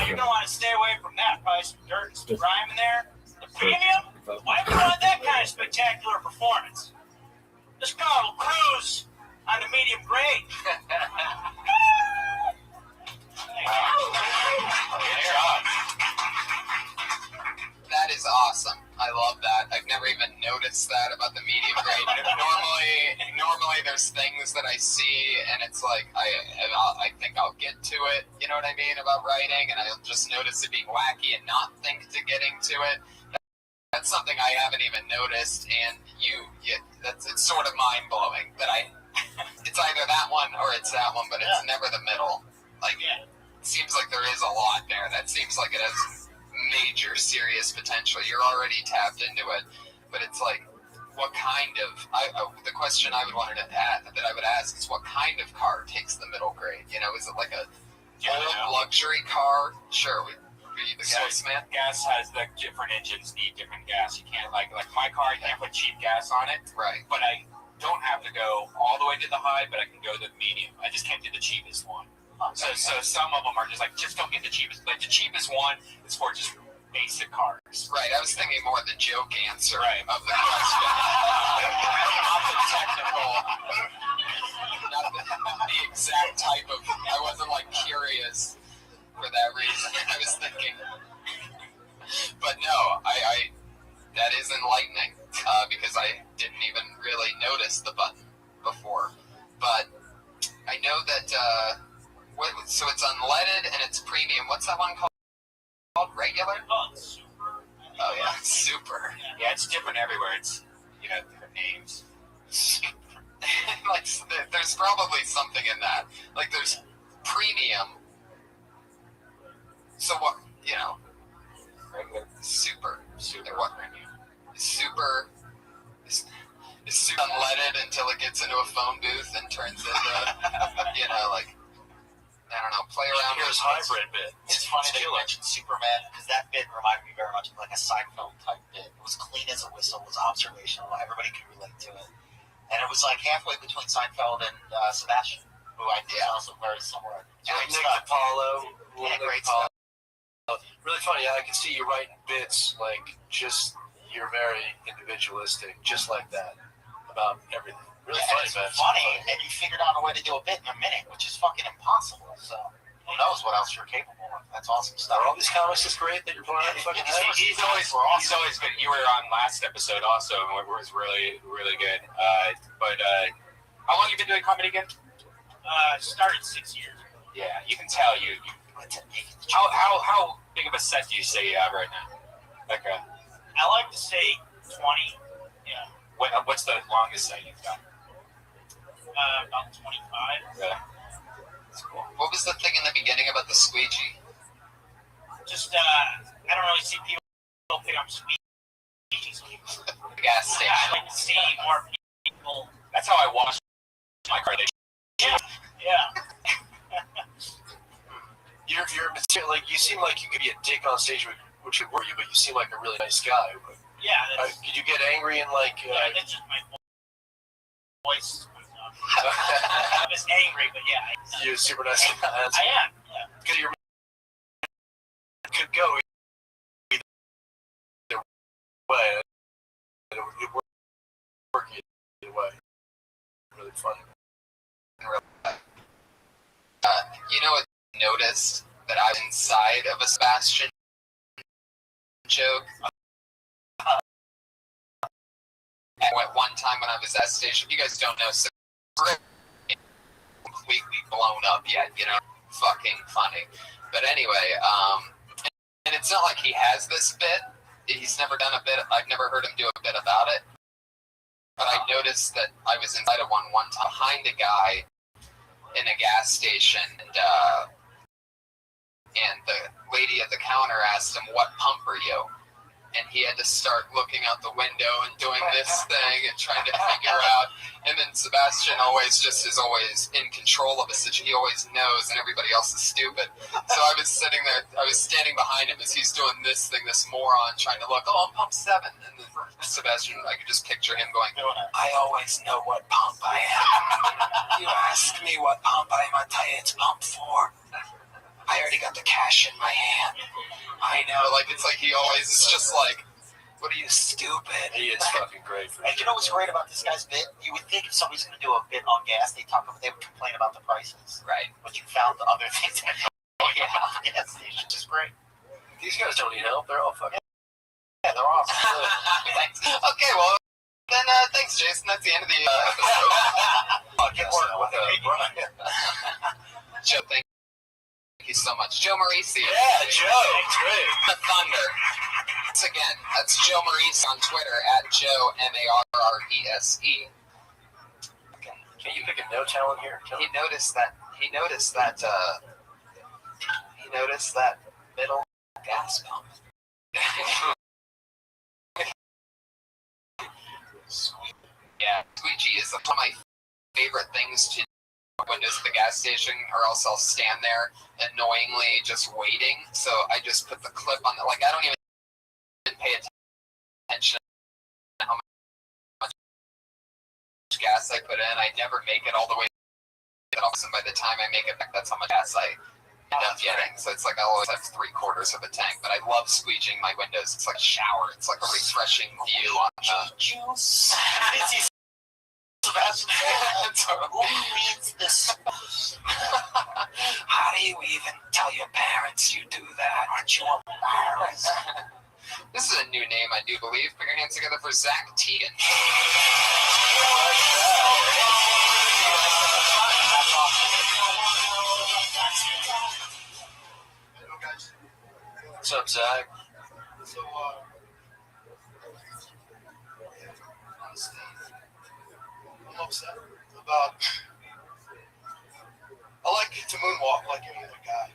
You're going to want to stay away from that. Probably some dirt and some grime in there. The premium? Why would you want that kind of spectacular performance? This car will cruise on the medium grade. That is awesome. I love that. I've never even noticed that about the medium grade. Normally there's things that I see and it's like I think I'll get to it. You know what I mean about writing, and I'll just notice it being wacky and not think to getting to it. That's something I haven't even noticed, and it's sort of mind blowing that it's either that one or it's that one, but it's never the middle. Like it seems like there is a lot there. That seems like it has major serious potential. You're already tapped into it, but it's like, what kind of the question I would wanted to that I would ask is, what kind of car takes the middle grade? You know, is it like a old luxury car? Sure, we the gas man. Gas has the different engines need different gas. You can't like my car. You can't put cheap gas on it. Right. But I don't have to go all the way to the high, but I can go to the medium. I just can't do the cheapest one. So some of them are just like, just don't get the cheapest. Like the cheapest one is for just basic cars. Right. I was thinking more the joke answer of the question. Not the technical. Not the exact type of. I wasn't like curious for that reason. I was thinking. But no, I that is enlightening because I didn't even really notice the button before. But I know that. So it's unleaded and it's premium. What's that one called? Regular? Oh, super. Oh yeah, super. Yeah, it's different everywhere. It's different names. Like there's probably something in that. Like there's premium. So what? Regular, super. What? Super. Is super unleaded until it gets into a phone booth and turns into like. I don't know, play around with his hybrid bit. It's funny that you mentioned Superman, because that bit reminded me very much of like a Seinfeld type bit. It was clean as a whistle, it was observational, everybody could relate to it. And it was like halfway between Seinfeld and Sebastian, who I think is also very similar. Nick DiPaolo. Yeah, great stuff. Really funny. I can see you writing bits like you're very individualistic, just like that, about everything. Really funny, man. Funny, and you figured out a way to do a bit in a minute, which is fucking impossible. So who knows what else you're capable of? That's awesome stuff. Are all these comics just great that you're playing? He's always been. You were on last episode also, and it was really, really good. But how long have you been doing comedy again? Started 6 years. Yeah, you can tell you How big of a set do you say you have right now? Okay. I like to say 20. Yeah. What's the longest set you've done? About 25. Yeah. That's cool. What was the thing in the beginning about the squeegee? Just, I don't really see people pick up squeegees. Gas station. I like to see more people. That's how I wash my car. Yeah. You're like, you seem like you could be a dick on stage, which would worry you, but you seem like a really nice guy. Yeah. Could you get angry and like? Yeah, that's just my voice. I'm just angry, but yeah. You're a super nice guy. I am. Yeah. Because your could go either way. It would work either way. Really funny. You know what I noticed? That I was inside of a Sebastian joke. At one time when I was at station, if you guys don't know, completely blown up yet, you know, fucking funny. But anyway, and it's not like he has this bit. He's never done a bit. I've never heard him do a bit about it. But I noticed that I was inside of one time behind a guy in a gas station, and the lady at the counter asked him, "What pump are you?" And he had to start looking out the window and doing this thing and trying to figure out. And then Sebastian is always in control of a situation. He always knows, and everybody else is stupid. So I was sitting there, I was standing behind him as he's doing this thing, this moron, trying to look, I'm pump 7. And then Sebastian, I could just picture him going, I always know what pump I am. You ask me what pump I am, I tell you it's pump 4. I already got the cash in my hand. I know, like, it's like he always is just like, what are you, stupid? He is fucking great. And you know what's great about this guy's bit? You would think if somebody's going to do a bit on gas, they would complain about the prices. Right. But you found the other things that gas station, which is great. These guys don't need help. They're all fucking. Yeah, they're awesome. Thanks. Okay, well, then thanks, Jason. That's the end of the episode. Good work with Brian. Joe, thank you so much. Joe Marisi. Yeah, Joe. Great. The Thunder. Once again, that's Joe Marisi on Twitter at Joe Marrese. Can you pick a no talent here? He noticed that middle gas pump. Yeah, squeegee is one of my favorite things to do windows at the gas station, or else I'll stand there annoyingly just waiting. So I just put the clip on the, like, I don't even pay attention to how much gas I put in. I never make it all the way. By the time I make it back, that's how much gas I end up getting. So it's like I always have 3/4 of a tank. But I love squeegeeing my windows. It's like a shower. It's like a refreshing view on Juice. Sebastian, who reads this? How do you even tell your parents you do that? Aren't you embarrassed? This is a new name, I do believe. Put your hands together for Zach Teagan. What's up, Zach? So, honestly, I'm upset about. I like to moonwalk like any other guy.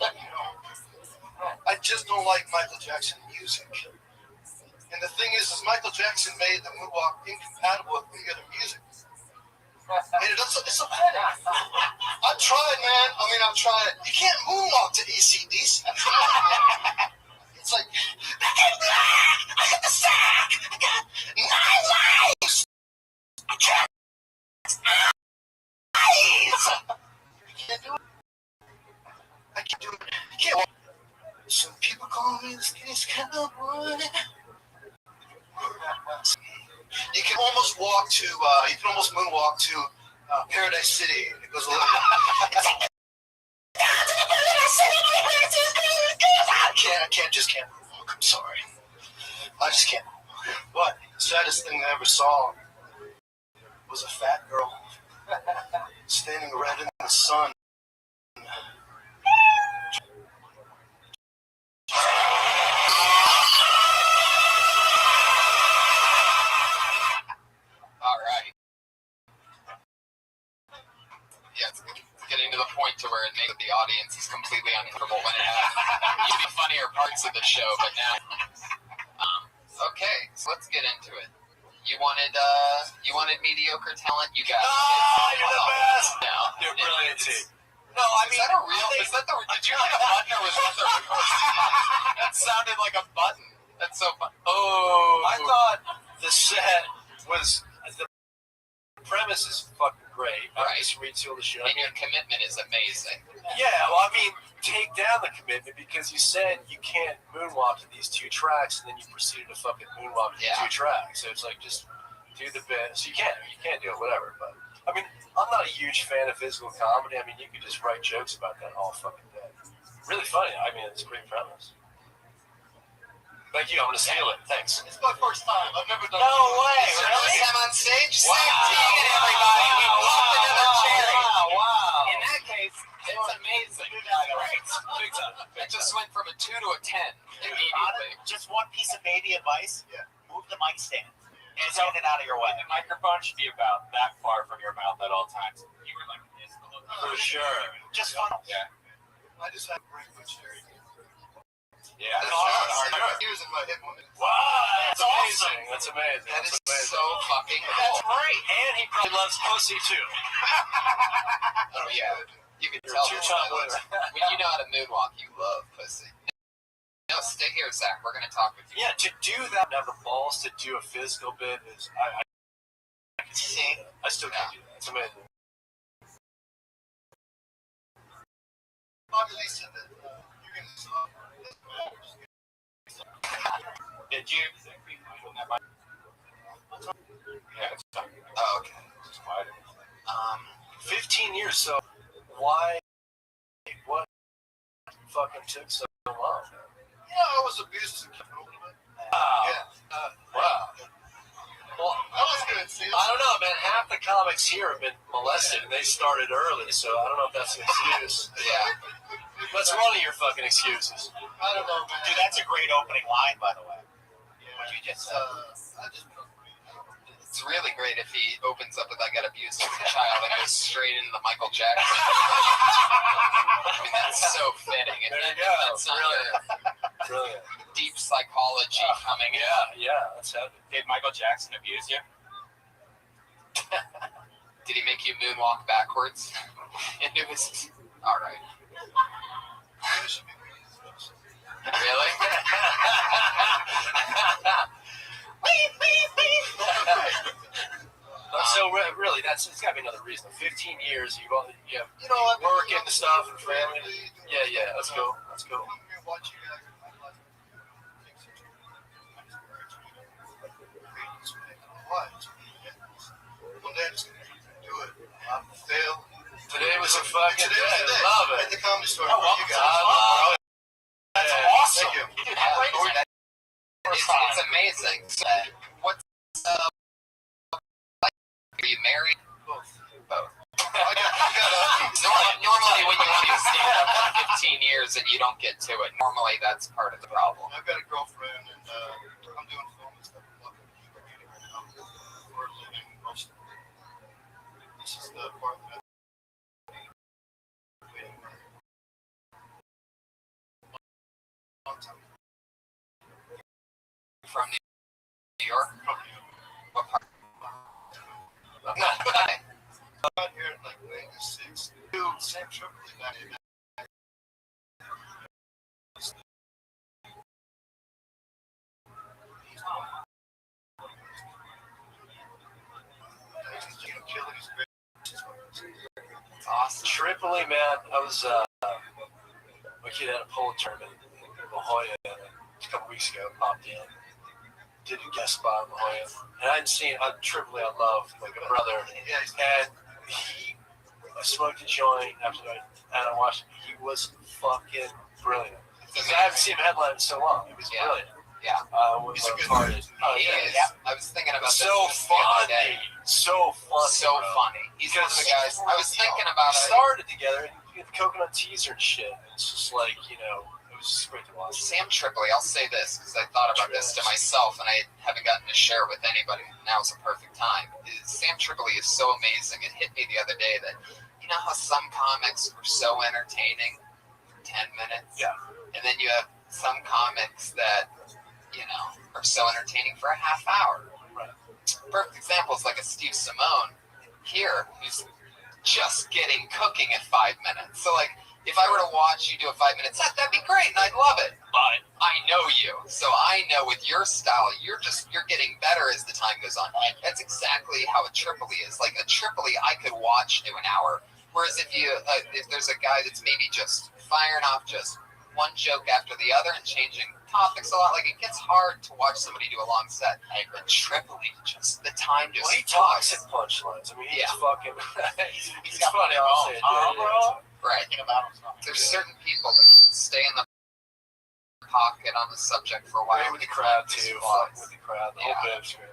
You know, I just don't like Michael Jackson music. And the thing is Michael Jackson made the moonwalk incompatible with any other music. And it's a pity. I've tried, man. I've tried. You can't moonwalk to ECDs. It's like, I got the sack. I got 9 lives. I can't. I can't do it. I can't do it. I can't walk. Some people call me the skinniest cowboy. You can almost moonwalk to Paradise City. It goes a little bit. I can't moonwalk. I'm sorry. I just can't moonwalk. But the saddest thing I ever saw was a fat girl standing red in the sun, and make the audience is completely uncomfortable when it happens. You'd be funnier parts of the show, but now. Okay, so let's get into it. You wanted mediocre talent. You got. Oh, you're the best. No, you're brilliant. No, I mean, is that a real? Is that the? Did you hit a button or was that the? That sounded like a button. That's so fun. Oh, I thought the set was the premise is fucking great. I just read through the show. And your commitment is amazing. Yeah, well, I mean, take down the commitment because you said you can't moonwalk to these 2 tracks, and then you proceeded to fucking moonwalk to 2 tracks. So it's like just do the bit. So you can't do it, whatever. But I mean, I'm not a huge fan of physical comedy. I mean, you could just write jokes about that all fucking day. Really funny. I mean, it's a great premise. Thank you. I'm gonna steal it. Thanks. It's my first time. I've never done. No way. Really? Him on stage? Wow. Dang it, everybody. We popped another cherry. Wow. In that case, it's amazing. Great. It just went from a 2 to a 10 immediately. Just one piece of baby advice. Yeah. Move the mic stand. Just get it out of your way. The microphone should be about that far from your mouth at all times. You were like this the whole time. For sure. Just fun. Yeah. I just had great good cherry. Yeah. That's awesome. Ears in my head. Wow, that's amazing. That's amazing. That is amazing. so fucking cool. That's great. And he probably loves pussy too. Oh yeah, you can You're tell. a 2-time winner. When you know how to moonwalk, you love pussy. No, stay here, Zach. We're gonna talk with you. Yeah, to do that, and have the balls to do a physical bit is I can see. I still can't do that. It's amazing. Obviously said that you're gonna stop. Did you? Yeah, it's fine. Oh, okay. Just quiet. 15 years. So why? What fucking took so long? Yeah, I was abused as a kid a little bit. Wow. Yeah. Wow. Well, I was good. See, I don't know, man. Half the comics here have been molested, and they started early, so I don't know if that's an excuse. Yeah. That's one of your fucking excuses. I don't know, man. Dude, that's a great opening line, by the way. Yeah. What you just said. I just felt great. It's really great if he opens up with "I got abused as a child" and goes straight into the Michael Jackson. I mean, that's so fitting. There you go. That's not your Brilliant. deep psychology coming in. Yeah, that's heavy. Did Michael Jackson abuse you? Did he make you moonwalk backwards into his? All right. Really? So really, it's got to be another reason. 15 years, you have You know, I've been work doing and stuff and family. doing Yeah, let's go. I'm gonna watch you guys. I like things that you one day I'm just gonna do it. I'll fail. Today was a fucking Today was day. the day. Love it. At the comedy store. Oh, for you guys. love it. That's awesome. Thank you. You did great. It's amazing. So, what's are you married? Both. Normally, when you want to stand up for 15 years and you don't get to it, normally that's part of the problem. I've got a girlfriend, and I'm doing film and stuff. I'm for a living most of it. This is the part that I'm waiting for. Long time. From New York? What part? Out here at like 96, dude, same trip with that. Awesome. Tripoli, man. I was my kid had a polo tournament in La Jolla a couple weeks ago. Popped in, did a guest spot in La Jolla, and I hadn't seen Tripoli. I love like a brother, and I smoked a joint after that, and I watched. He was fucking brilliant. I haven't seen him headline in so long. He was brilliant. Yeah. He's a good artist. He is. Yeah. I was thinking about this. So funny. So funny. So funny. He's one of the guys. I was thinking about it. We started together. We had the coconut teaser and shit. It's just like, it was just great to watch. Sam Tripoli, I'll say this because I thought about this to myself and I haven't gotten to share with anybody. Now's the perfect time. Sam Tripoli is so amazing. It hit me the other day that you know how some comics are so entertaining for 10 minutes? Yeah. And then you have some comics that, you know, are so entertaining for a half hour. Right. Perfect example is like a Steve Simone here, who's just getting cooking at 5 minutes. So, like, if I were to watch you do a 5-minute set, that'd be great, and I'd love it. But I know you, so I know with your style, you're getting better as the time goes on. That's exactly how a Tripoli is. Like, a Tripoli, I could watch do an hour. Whereas if there's a guy that's maybe just firing off just one joke after the other and changing topics a lot, like, it gets hard to watch somebody do a long set. But Tripoli, just the time just. Well, he talks in punchlines. I mean, he's fucking. he's funny. Bro. Right. About him. There's certain people that stay in the pocket on the subject for a while. With the crowd too. Fuck with the crowd. The whole bit's great.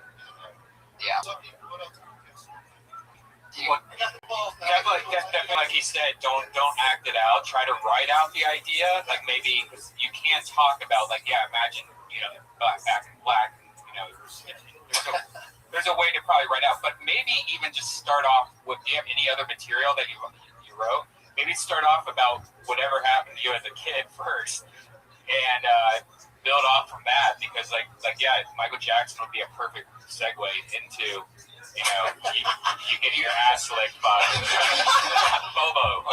Yeah. Definitely, like he said, don't act it out. Try to write out the idea. Like, maybe you can't talk about, like, imagine, you know, back in black. You know, there's a way to probably write out, but maybe even just start off with, do you have any other material that you wrote? Maybe start off about whatever happened to you as a kid first, and build off from that. Because, like, Michael Jackson would be a perfect segue into, you know, you getting your ass licked by Bobo.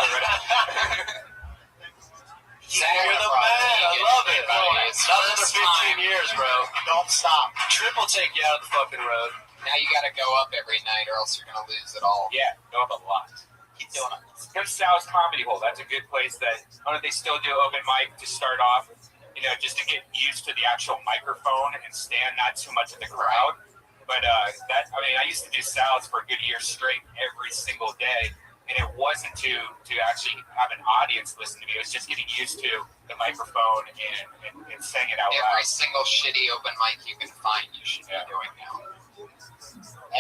Zach, you're the man. I love it. Another 15 years, bro. Don't stop. Triple take you out of the fucking road. Now you got to go up every night, or else you're gonna lose it all. Yeah, go up a lot. Keep doing it. Go to Sal's Comedy Hole. That's a good place. That they still do open mic to start off. You know, just to get used to the actual microphone and stand not too much in the crowd. But I used to do Sal's for a good year straight every single day, and it wasn't to actually have an audience listen to me. It was just getting used to the microphone and saying it out loud. Every single shitty open mic you can find, you should be doing now.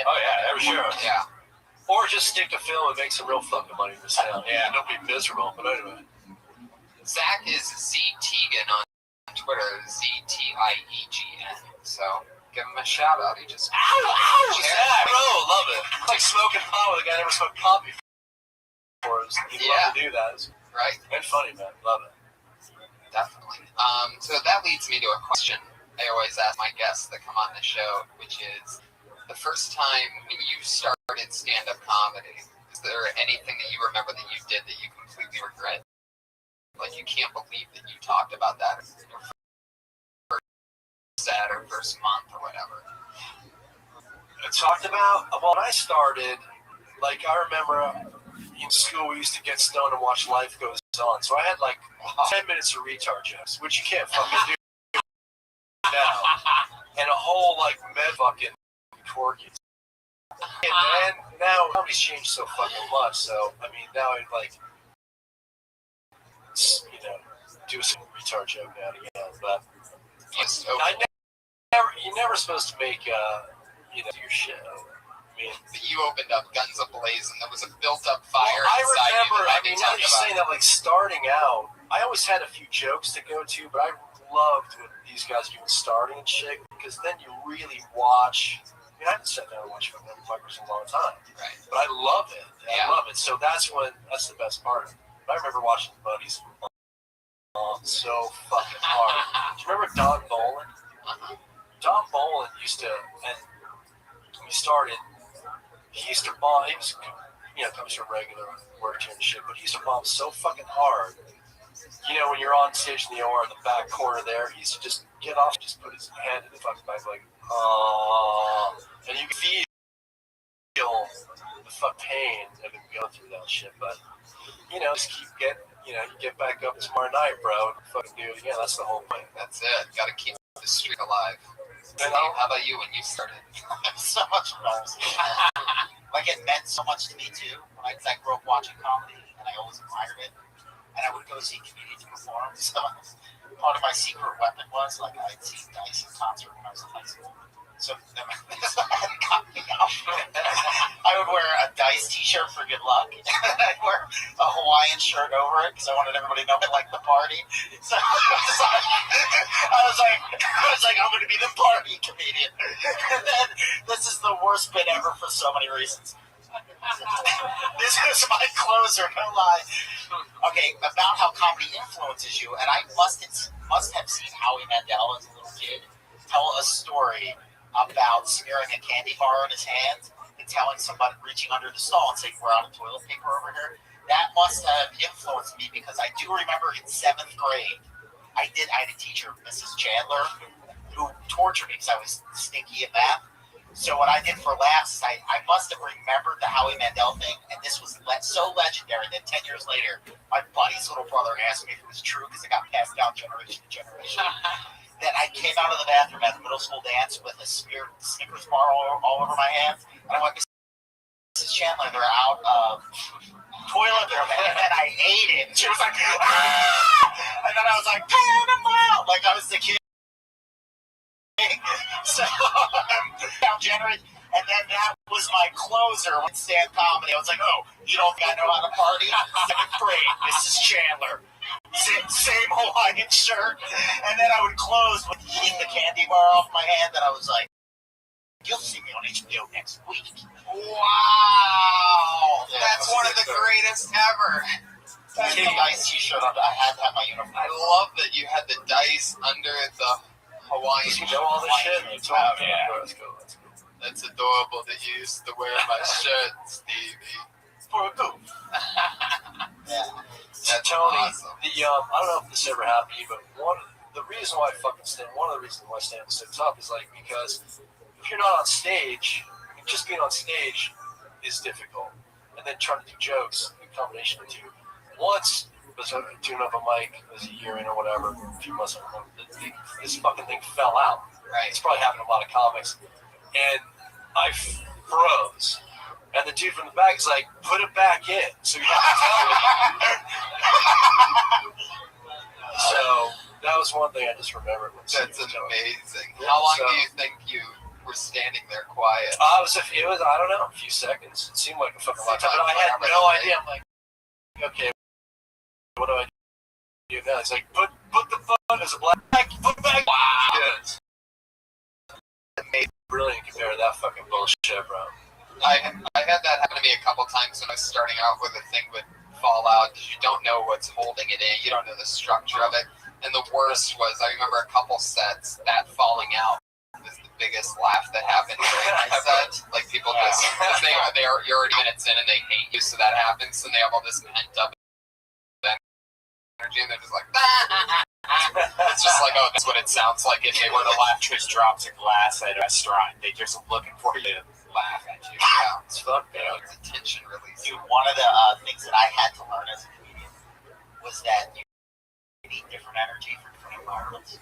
Oh yeah, for sure. Yeah. Or just stick to film and make some real fucking money in this town. Yeah. Don't be miserable. But anyway. Zach is Z Teigen on Twitter, ZTIEGN. So give him a shout out. He just. Ow! Zach! Bro, love it. It's like smoking pot with a guy who never smoked pot before. He'd love to do that. Right. It's funny, man. Love it. Definitely. So that leads me to a question I always ask my guests that come on the show, which is, the first time when you started stand-up comedy, is there anything that you remember that you did that you completely regret? Like, you can't believe that you talked about that in your first set or first month or whatever. I talked about, when I started, like, I remember in school we used to get stoned and watch Life Goes On. So I had, like, 10 minutes of retard jokes, which you can't fucking do now. And a whole, like, fucking quirky. And now comedy's changed so fucking much. So I mean, now I like, you know, do some retard joke now and again. But you're never supposed to make your shit. I mean, you opened up guns ablaze and there was a built-up fire. Well, I remember. I mean, now you're saying that, like, starting out, I always had a few jokes to go to, but I loved when these guys were starting and shit, because then you really watch. I haven't sat down and watched motherfuckers in a long time. Right. But I love it. I love it. So that's the best part of it. But I remember watching the buddies so fucking hard. Do you remember Don Bolin? Uh-huh. Don Bolin used to, and when he started, he used to bomb. He was, comes from regular work and shit, but he used to bomb so fucking hard. You know, when you're on stage in the OR in the back corner there, he used to just get off, just put his hand in the fucking back, like, and you can feel the fuck pain of him going through that shit. But, just keep getting, you get back up tomorrow night, bro, and fucking do it again. That's the whole point. That's it. Got to keep the streak alive. And how about you when you started? So much embarrassing. Like, it meant so much to me, too. I grew up watching comedy, and I always admired it. And I would go see comedians perform. So part of my secret weapon was, like, I'd see Dice in concert when I was in high school. So I would wear a Dice t-shirt for good luck. I'd wear a Hawaiian shirt over it because I wanted everybody to know I liked the party. So I was like, I'm going to be the party comedian. And then this is the worst bit ever for so many reasons. This is my closer, no lie. Okay, about how comedy influences you, and I must have seen Howie Mandel as a little kid tell a story about smearing a candy bar in his hand and telling somebody, reaching under the stall and saying, "We're out of toilet paper over here." That must have influenced me because I do remember in 7th grade, I had a teacher, Mrs. Chandler, who tortured me because I was stinky at math. So what I did for laughs, I must have remembered the Howie Mandel thing, and this was so legendary that 10 years later, my buddy's little brother asked me if it was true because it got passed down generation to generation. That I came out of the bathroom at the middle school dance with a smeared Snickers bar all over my hands, and I went, "Mrs. Chandler, they're out of toilet paper," and I ate it. She was like, "Ah!" And then I was like, "Pan them out!" Like I was the kid. So down generous, and then that was my closer with stand comedy. I was like, "Oh, you don't think I know how to party?" 7th grade, Mrs. Chandler, same Hawaiian shirt, and then I would close with eating the candy bar off my hand, and I was like, "You'll see me on HBO next week." Wow, that's one of the greatest ever. That's the Dice T-shirt. I had that my uniform. I love that you had the dice under the Hawaiian. You know all the shit. You told me. Yeah. Let's go. That's adorable that you used to wear my shirt, Stevie. For a goof. That's Tony, awesome. I don't know if this ever happened to you, but one of the reasons why stand is so tough is like because if you're not on stage, just being on stage is difficult, and then trying to do jokes, a combination of two. Once was tuning up a mic, it was a year in or whatever, a few months ago, this fucking thing fell out. Right. It's probably happened to a lot of comics, and I froze. And the dude from the back is like, "Put it back in." So you have to tell me. So that was one thing I just remembered. That's amazing. How long do you think you were standing there quiet? It was I don't know, a few seconds. It seemed like a fucking long time, but I had no idea. I'm like, okay, what do I do now? It's like, put the phone as a black, put it back. Wow. Yes. Brilliant compared to that fucking bullshit, bro. I had that happen to me a couple times when I was starting out with a thing would fall out because you don't know what's holding it in. You don't know the structure of it. And the worst was, I remember a couple sets, that falling out was the biggest laugh that happened during my set. Like people just, because you're already minutes in and they hate you, so that happens, and they have all this pent up energy, and they're just like, it's just like, oh, that's what it sounds like if they were to laugh. Just drops a glass at a restaurant. They just looking for you to laugh at you. Yeah, It's fucked, man. it's a tension release. Dude, one of the things that I had to learn as a comedian was that you need different energy for different environments.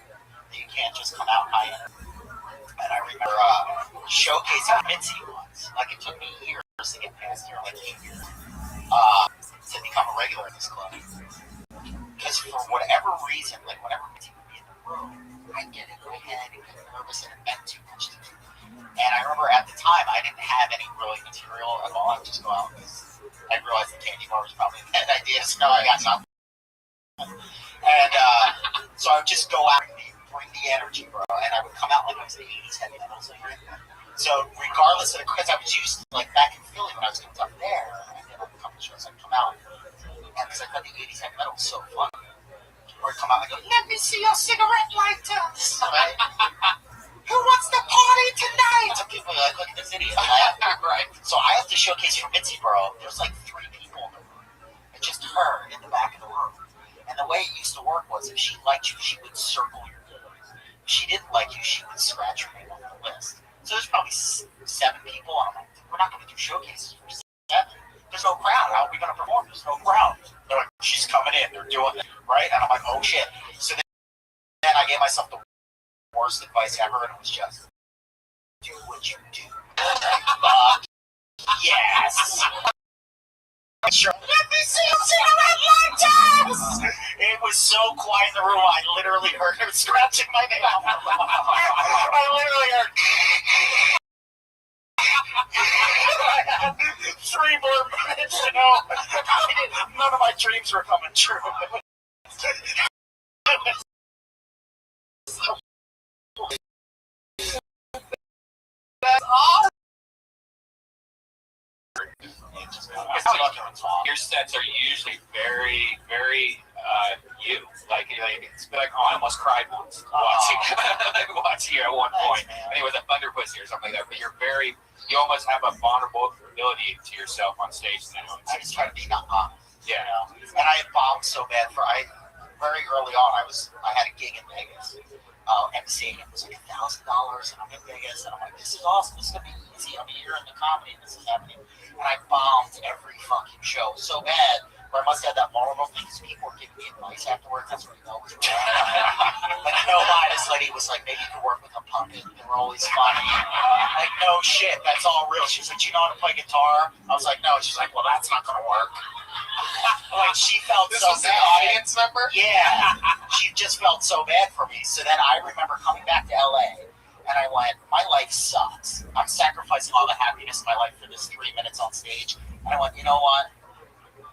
You can't just come out high energy. And I remember showcasing Mitzi once. Like, it took me years to get past here, like 8 years, to become a regular in this club. Because for whatever reason, like whenever Mitzi would be in the room, I'd get in my head and get nervous and it meant too much to me. And I remember at the time, I didn't have any really material at all. I would just go out because I realized the candy bar was probably a bad idea, so I got nothing. And so I would just go out and bring the energy, bro. And I would come out like I was the 80s heavy metal singer. So regardless of the because I was used to, like back in Philly when I was doing stuff there, and then on a couple shows, I'd come out. And because I thought the 80s heavy metal was so fun. Or I'd come out and go, "Let me see your cigarette lighters." Right? "Who wants to party tonight?" Some people are like, "Look at this idiot." Right. So I have to showcase for Mitzi, bro. There's like 3 people in the room. And just her in the back of the room. And the way it used to work was if she liked you, she would circle your name. If she didn't like you, she would scratch your name off the list. So there's probably 7 people. And I'm like, we're not going to do showcases for 7. There's no crowd. How are we going to perform? There's no crowd. They're like, "She's coming in. They're doing it." Right? And I'm like, "Oh, shit." So then I gave myself the worst advice ever, and it was just, do what you do. Yes. Sure. "Let me see your cigarette lighters." It was so quiet in the room, I literally heard her scratching my nail. I literally heard. I had 3 more minutes to go. None of my dreams were coming true. That's awesome. Your sets are usually very, very you. Like it's like, oh, I almost cried once watching you at one point. And it was a Thunder Pussy or something like that. But you almost have a vulnerability to yourself on stage. I just try to be not honest. Yeah. You know? And I bombed so bad very early on. I had a gig in Vegas. emceeing. It was like $1,000, and I'm in Vegas, and I'm like, this is awesome. This is gonna be easy. I'm here in the comedy, and this is happening. And I bombed every fucking show so bad, where I must have that vulnerable thing, because people were giving me advice afterwards. That's what you know was wrong. Like, no lie, this lady was like, maybe you could work with a puppet. They were always funny. Like, no shit, that's all real. She was like, you know how to play guitar? I was like, no. She's like, well, that's not gonna work. Like, she felt this so was bad. An audience member? Yeah. She just felt so bad for me. So then I remember coming back to LA, and I went, my life sucks. I'm sacrificing all the happiness of my life for this 3 minutes on stage. And I went, you know what?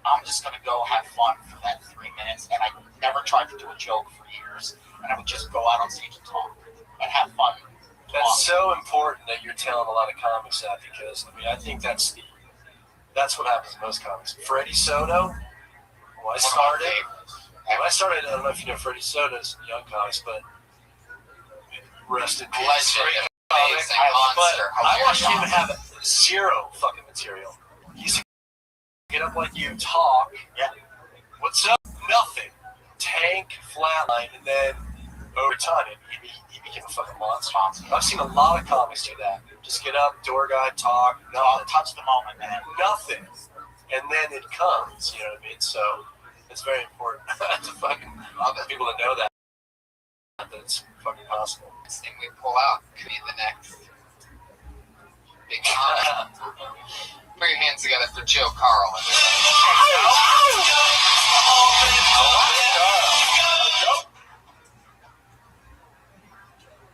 I'm just going to go have fun for that 3 minutes. And I never tried to do a joke for years. And I would just go out on stage and talk and have fun. That's so important that you're telling a lot of comics that, because I mean, I think that's what happens to most comics. Freddie Soto, when I started, I don't know if you know Freddie Soto's young comics, but rest in peace. I watched him have zero fucking material. He used to get up like you, talk. Yeah. What's up? Nothing. Tank, flatline, and then over time, he became a fucking monster. I've seen a lot of comics do that. Just get up, door guy, talk, touch the moment, man. Nothing. And then it comes, you know what I mean? So it's very important to fucking people to know that it's fucking possible. Next thing we pull out could be the next big comment. Put your hands together for Joe Carl.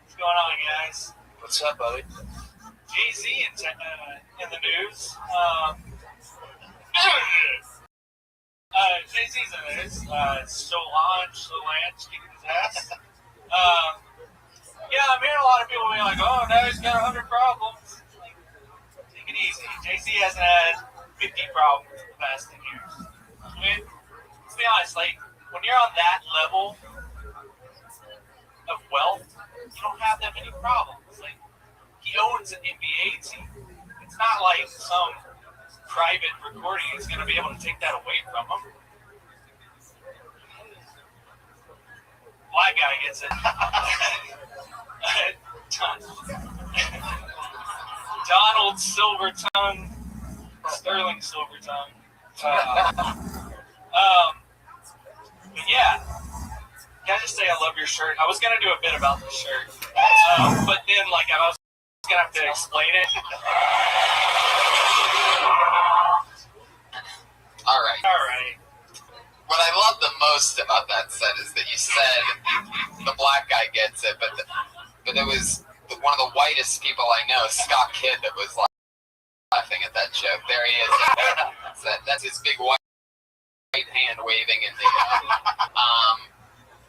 What's going on, guys? What's up, buddy? Jay-Z in the news. Jay-Z's in the news. Solange kicking his ass. Yeah, I'm hearing a lot of people being like, oh, now he's got 100 problems. Like, take it easy. Jay-Z hasn't had 50 problems in the past 10 years. I mean, let's be honest, like, when you're on that level of wealth, you don't have that many problems. Like, he owns an NBA team. It's not like some private recording is going to be able to take that away from him. Black guy gets it. Donald Silvertongue, Sterling Silvertongue. But yeah, can I just say I love your shirt? I was gonna do a bit about the shirt, but then like I was gonna have to explain it. All right. What I love the most about that set is that you said the black guy gets it, but it was one of the whitest people I know, Scott Kidd, that was laughing at that joke. There he is. That's his big white hand waving in the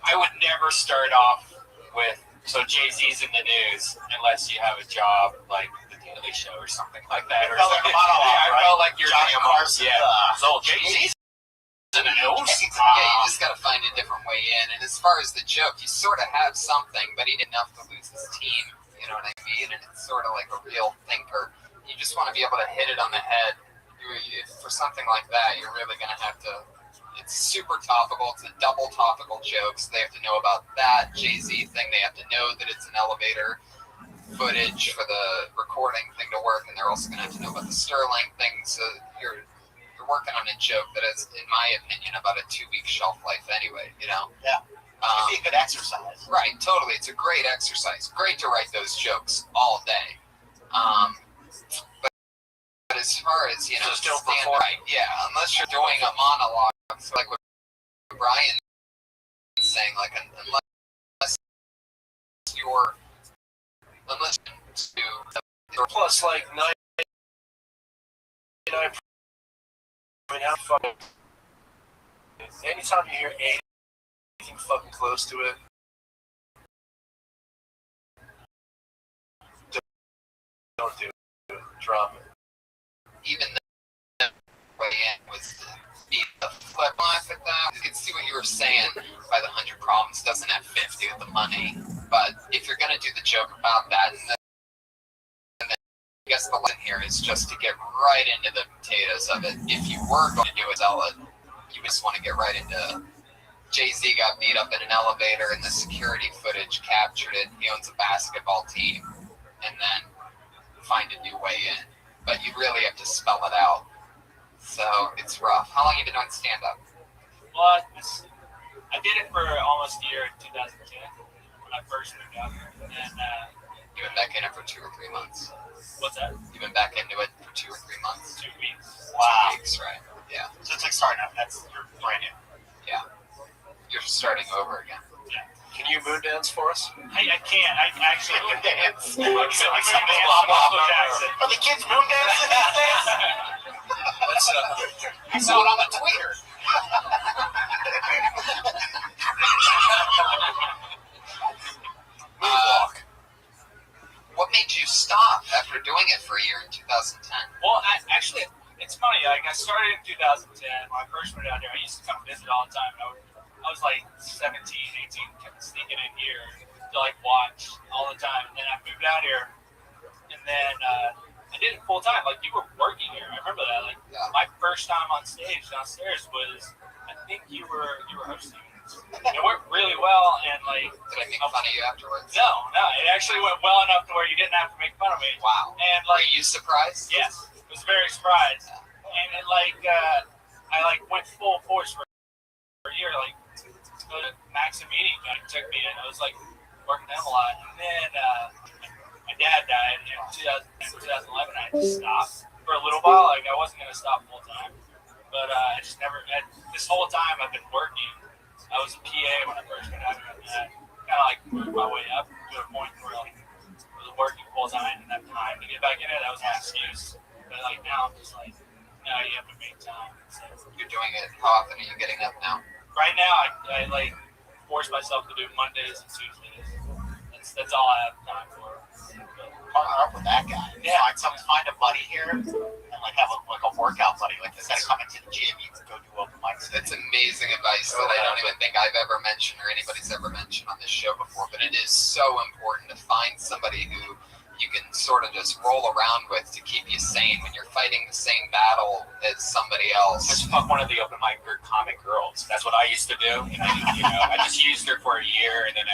I would never start off with, so Jay-Z's in the news, unless you have a job like The Daily Show or something like that. Or something. I felt like you're Johnny Carson. Yeah. So Jay-Z's in the news? Yeah, you just got to find a different way in. And as far as the joke, you sort of have something, but he didn't have to lose his team. You know what I mean? And it's sort of like a real thinker. You just want to be able to hit it on the head. For something like that, you're really going to have to. It's super topical. It's a double topical joke, so they have to know about that Jay-Z thing. They have to know that it's an elevator footage for the recording thing to work, and they're also going to have to know about the Sterling thing. So you're working on a joke that is, in my opinion, about a 2-week shelf life anyway, you know? Yeah. It'd be a good exercise. Right, totally. It's a great exercise. Great to write those jokes all day. But as far as, you know, just don't stand perform. right, yeah, unless you're doing a monologue, so like what Brian is saying, like, unless you're Plus, like, 99%. I mean, how fucking. Anytime you hear anything fucking close to it, don't do it. Drop it. even flip off at that. You can see what you were saying by the 100 problems doesn't have 50 with the money. But if you're gonna do the joke about that, and then I guess the lesson here is just to get right into the potatoes of it. If you were going to do it, you just want to get right into. Jay-Z got beat up in an elevator, and the security footage captured it. He owns a basketball team, and then find a new way in. But you really have to spell it out. So it's rough. How long have you been doing stand-up? Well, I did it for almost a year in 2010 when I first moved out here. And you've been back in it for 2 or 3 months. What's that? You've been back into it for 2 or 3 months. 2 weeks. Wow. 2 weeks, right? Yeah. So it's like starting up. You're brand new. Yeah. You're starting over again. Yeah. Can you moon dance for us? I can't. I actually Moon dance. Like Michael Jackson. Are the kids moon dancing these days? I saw it on the Twitter. Moonwalk. What made you stop after doing it for a year in 2010? Well, actually, it's funny. Like, I started in 2010 when I first moved out here. I used to come visit all the time. I was like 17, 18, kept sneaking in here to like watch all the time. And then I moved out here, and then I did it full time. Like, you were working here. I remember that. Like, my first time on stage downstairs was, I think you were hosting. It worked really well, and like. Did I make fun of you afterwards? No. It actually went well enough to where you didn't have to make fun of me. Wow. And like, were you surprised? Yes, I was very surprised. And it like, I like went full force for a year. Like, to go to Max and meeting, took me in. I was like working them a lot, and then my dad died in 2011. I just stopped for a little while. Like, I wasn't gonna stop full time, but I just never. This whole time I've been working. I was a PA when I first got out here, and I kind of like moved my way up to a point where like I was working full time and have time to get back in it. That was my excuse. But like now I'm just like, no, you have to make time. So, you're doing it. How often are you getting up now? Right now, I like force myself to do Mondays and Tuesdays. That's all I have time for. Partner up with that guy. Yeah, find a buddy here and like have a workout buddy. Like instead of coming to the gym, you can go do open mics. That's amazing advice that I don't even think I've ever mentioned or anybody's ever mentioned on this show before. But it is so important to find somebody who you can sort of just roll around with to keep you sane when you're fighting the same battle as somebody else. Just fuck one of the open mic comic girls. That's what I used to do. And I just used her for a year, and then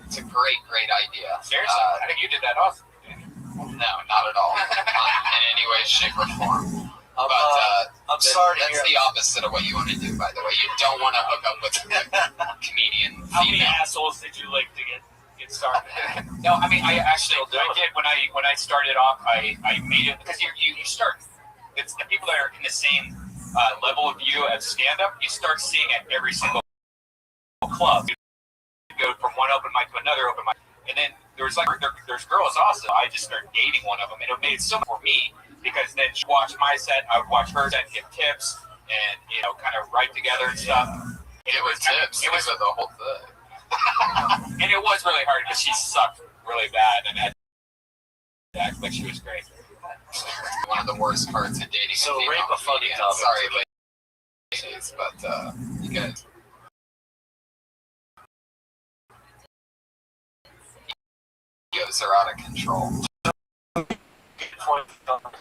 it's a great idea. Seriously, I think you did that also. No, not at all. Not in any way, shape, or form. But I'm sorry. That's the opposite of what you want to do, by the way. You don't want to hook up with a comedian. How many assholes did you like to get started? No, I mean, I actually did when I started off. I made it because you start. It's the people that are in the same level of you as stand-up. You start seeing at every single club. You go from one open mic to another open mic, and then there's girls also. I just started dating one of them, and it made it so for me because then she watched my set, I would watch her set, give tips, and kind of write together and stuff. It was tips. It was the whole thing. And it was really hard because she sucked really bad, and I had to act like she was great. One of the worst parts of dating. So rape a funny topic. Sorry, ladies, but you guys. Egos are out of control.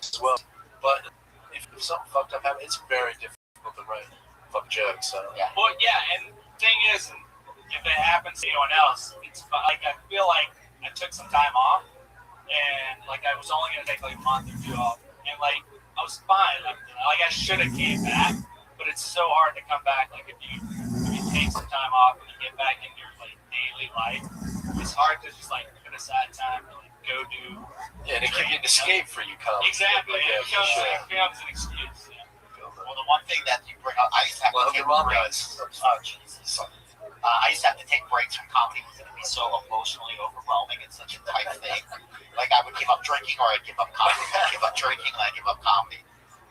As well, but if something fucked up happens, it's very difficult to write fuck jokes. So. Yeah. Well, yeah, and the thing is, if it happens to anyone else, it's like I feel like I took some time off, and like I was only gonna take like a month or two off, and like I was fine. Like I should have came back, but it's so hard to come back. Like if you take some time off and you get back in your like daily life, it's hard to just like put aside time to like go do. Yeah, and it can be an escape for you, Colin. Exactly. Yeah, it becomes an excuse. Yeah. Well, the one thing that you bring up, I used to have to take breaks. Oh, Jesus. I used to have to take breaks from comedy because it would be so emotionally overwhelming and such a tight thing. Like, I would give up drinking or I'd give up comedy. I'd give up drinking and I'd give up comedy.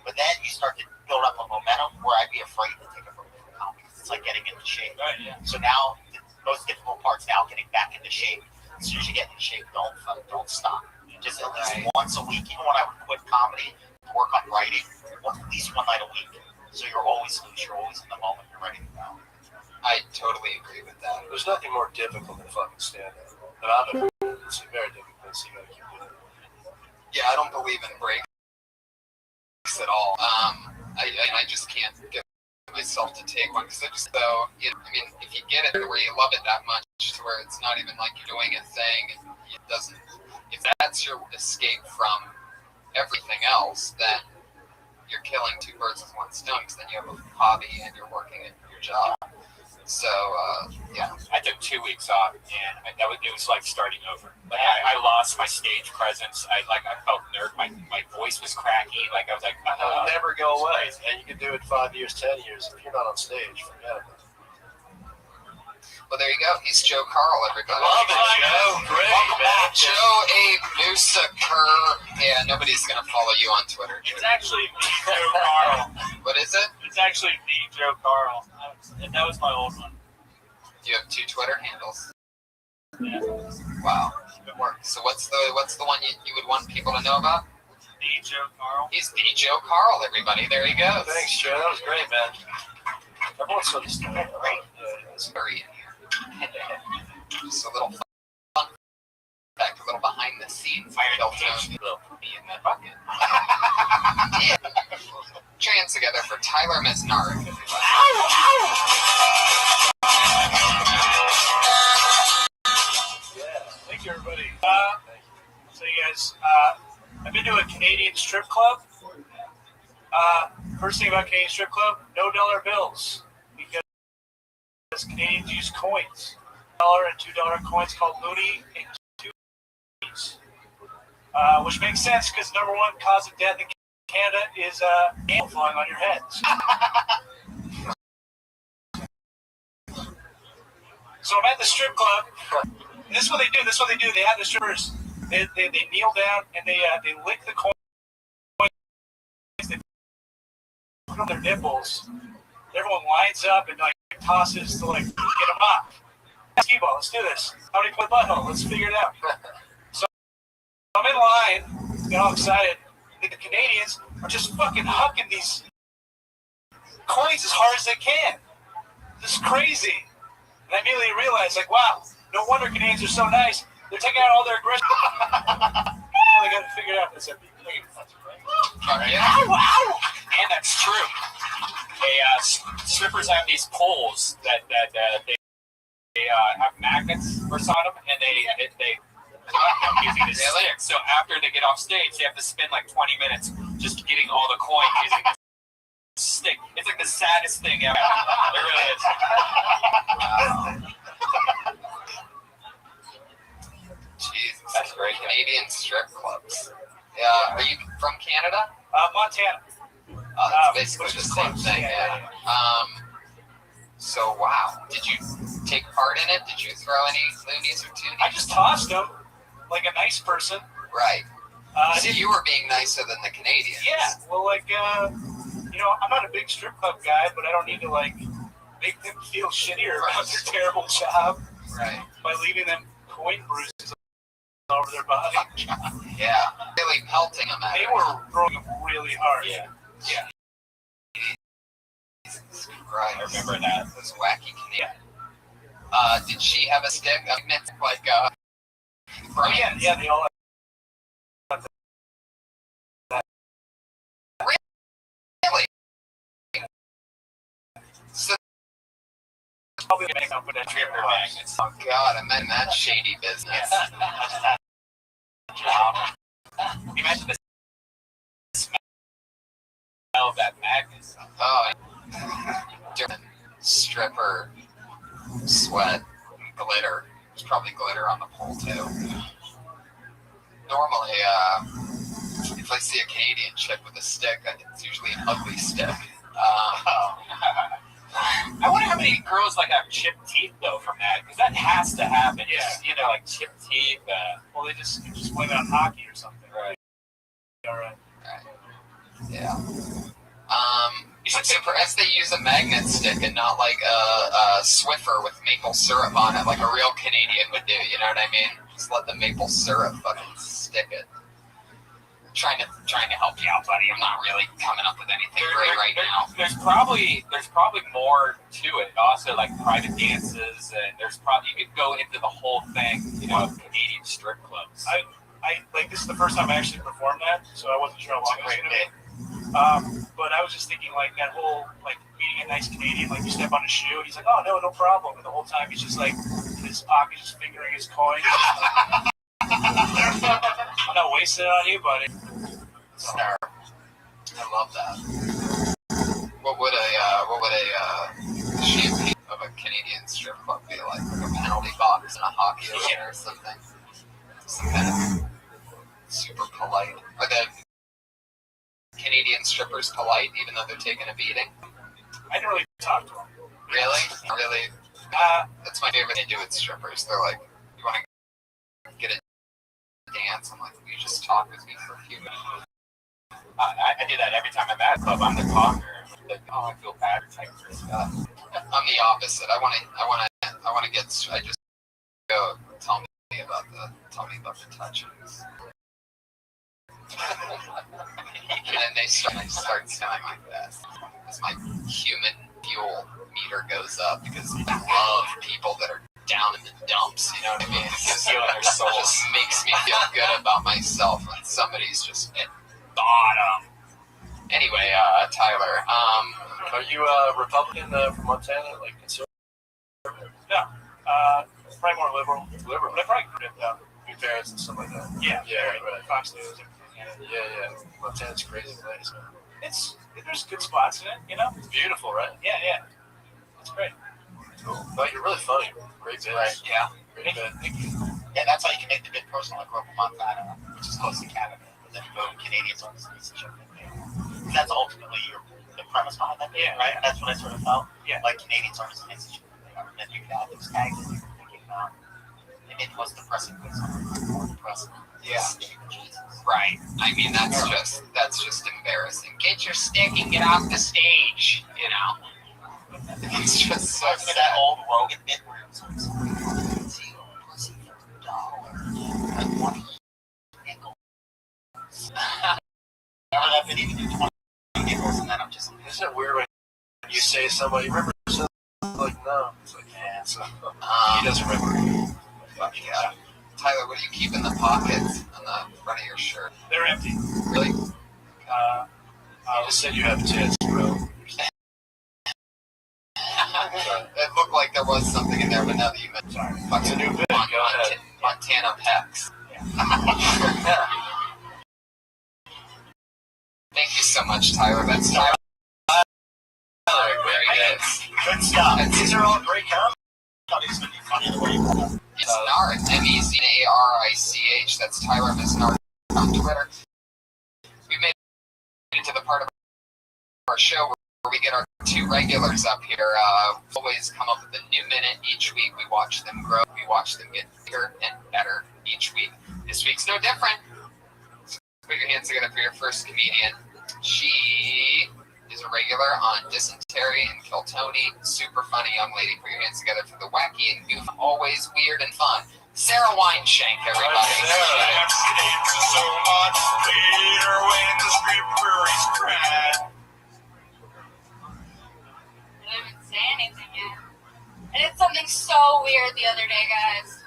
But then you start to build up a momentum where I'd be afraid to take a break from comedy because it's like getting into shape. Right, yeah. So now, the most difficult part's now getting back into shape. As soon as you get into shape, don't stop. Just at least once a week, even when I would quit comedy to work on writing, at least one night a week. So you're always loose. You're always in the moment. You're ready to go. I totally agree with that. There's nothing more difficult than fucking stand up. But I've been, it's very difficult, so you gotta keep doing it. Yeah, I don't believe in breaks at all. I just can't get myself to take one because I just if you get it where you love it that much to where it's not even like you're doing a thing, it doesn't. If that's your escape from everything else, then you're killing two birds with one stone because then you have a hobby and you're working at your job. So, yeah. I took 2 weeks off, and it was like starting over. Like I lost my stage presence. I felt nerd. My voice was cracky. Like I was like, It'll never go away. And you can do it 5 years, 10 years. If you're not on stage, forget it. Well, there you go. He's Joe Carl, everybody. Love it, Joe. Great, welcome man. back, Joe Abe Noosa Kerr. Yeah, nobody's going to follow you on Twitter. It's actually me, Joe Carl. What is it? It's actually me, Joe Carl. That was my old one. You have 2 Twitter handles. Yeah. Wow. Good work. So what's the one you would want people to know about? The Joe Carl. He's the Joe Carl, everybody. There he goes. Thanks, Joe. That was great, man. Everyone's so distant. Great. Yeah, It's very in here. Just a little fun fact, a little behind the scenes. Little poopy in that bucket. Yeah. Put your hands together for Tyler Mesnard. Thank you, everybody. So you guys, I've been to a Canadian strip club. First thing about Canadian strip club, no dollar bills. Because Canadians use coins. $1 and $2 coins called loonie and tooties. Which makes sense because number one cause of death in Canada is ant flying on your heads. So I'm at the strip club. And this is what they do. They have the strippers. They kneel down and they lick the coins. They put on their nipples. Everyone lines up and tosses to get them up. Skee-ball, let's do this. How many play butthole? Let's figure it out. So I'm in line, all excited. The Canadians are just fucking hucking these coins as hard as they can. This is crazy. And I immediately realized, wow, no wonder Canadians are so nice. They're taking out all their aggression. They got to figure it out. That's and that's true. Strippers have these poles that they have magnets or on them, and they using this stick. So after they get off stage, they have to spend 20 minutes just getting all the coins using this stick. It's the saddest thing ever. It really is. Jesus, that's great. Canadian strip clubs. Yeah, are you from Canada? Montana. It's basically the same thing. Yeah. So wow, did you take part in it? Did you throw any loonies or toonies? I just tossed them like a nice person. Right. So you were being nicer than the Canadians. Yeah. Well, I'm not a big strip club guy, but I don't need to make them feel shittier about their terrible job. Right. By leaving them coin bruises all over their body. Yeah. Really pelting them at They were throwing them really hard. Yeah. Right. I remember that. Those wacky Canadian. Did she have a stick? Yeah, they all have that. Really? So, probably make up with that tripper magnets. Oh God, I'm in that shady business. Imagine the smell of that magnet. Oh, stripper sweat and glitter. There's probably glitter on the pole too. Normally, if I see a Canadian chick with a stick, it's usually an ugly stick. I wonder how many girls have chipped teeth though from that, because that has to happen. Yeah, chipped teeth. Well, they just blame it on hockey or something. Right. All right. Yeah. I'm surprised they use a magnet stick and not a Swiffer with maple syrup on it, like a real Canadian would do. You know what I mean? Just let the maple syrup fucking stick it. trying to help you out, buddy. I'm not really coming up with anything great right now. There's probably more to it. Also, like private dances, and you could go into the whole thing. Of Canadian strip clubs. I like this is the first time I actually performed that, so I wasn't sure how long it was going to be. But I was just thinking like that whole like meeting a nice Canadian, like you step on his shoe, and he's like, "Oh no problem," and the whole time he's just like in his pocket, just fingering his coin. I'm not wasting it on you, buddy. Star. I love that. What would a champagne of a Canadian strip club be like? Like a penalty box and a hockey arena or something? Some kind of super polite. Are the Canadian strippers polite even though they're taking a beating? I didn't really talk to them. Really? Really? That's my favorite thing to do with strippers. They're like, "You want to get a dance?" I'm like, "Will you just talk with me for a few minutes?" I do that every time I'm at a club. I'm the talker. Like, I feel bad type of stuff. I'm the opposite. I want to get. I just go tell me about the touchings. And then they start sounding like that. As my human fuel meter goes up because I love people that are down in the dumps. You know what I mean? Because their soul just makes me feel good about myself when somebody's just at bottom. Anyway, Tyler, are you Republican from Montana, like conservative? No, probably more liberal. Liberal, but I probably grew up your parents and stuff like that. Yeah, right. Fox News. Yeah. Montana's a crazy place, man. There's good spots in it, It's beautiful, right? Yeah. It's great. Cool. But you're really funny. Great bit. Right. Yeah. Great bit. Yeah, that's how you can make the bit personal. I grew up in Montana, which is close to Canada. But then you go to Canadians on the streets and shit. That's ultimately the premise behind that bit, right? That's what I sort of felt. Yeah. Like Canadians aren't as nice as you think they are. And then you can have those tags that you're thinking about. It was depressing, but it's more depressing. Yeah. Jesus. Right. I mean, that's just embarrassing. Get your stick and get off the stage. It's just so sad. That old Rogan bit where it was like, "Steal pussy for $1." Like one nickel. Remember that video? You do 20 nickels, and then I'm just like, isn't it weird when you say somebody represents? Like, no. It's like, yeah. So he doesn't remember. Fuck yeah. Tyler, what do you keep in the pockets on the front of your shirt? They're empty. Really? You just said you have tits, bro. It looked like there was something in there, but now that you mentioned it, It's a new bit. Go ahead. Montana pecs. Thank you so much, Tyler. That's Tyler. Very good. good stuff. These are all great comments. I thought he was going to be funny the way you put them. It's Narich, M-E-Z-A-R-I-C-H. That's Tyler Misnarich on Twitter. We made it to the part of our show where we get our two regulars up here. Always come up with a new minute each week. We watch them grow. We watch them get bigger and better each week. This week's no different. So put your hands together for your first comedian. She is a regular on Dysentery and Kiltony. Super funny young lady. Put your hands together for the wacky and goof, always weird and fun. Sarah Wineshank, everybody. I didn't even say anything yet. I did something so weird the other day, guys.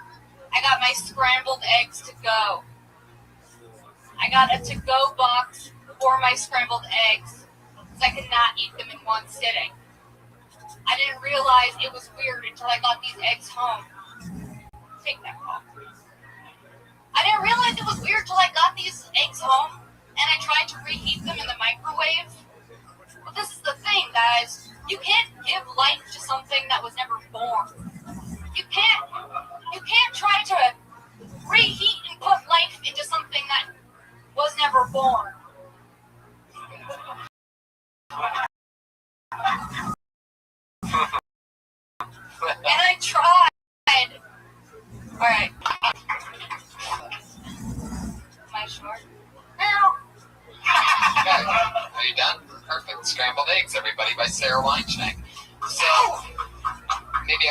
I got my scrambled eggs to go. I got a to-go box for my scrambled eggs, so I could not eat them in one sitting. I didn't realize it was weird until I got these eggs home. Take that call. I didn't realize it was weird until I got these eggs home, and I tried to reheat them in the microwave. But this is the thing, guys. You can't give life to something that was never born. You can't try to reheat and put life into something that was never born. And I tried. Alright. Am I short? No. Okay. Are you done? Perfect. Scrambled eggs, everybody, by Sarah Wineshank. So, maybe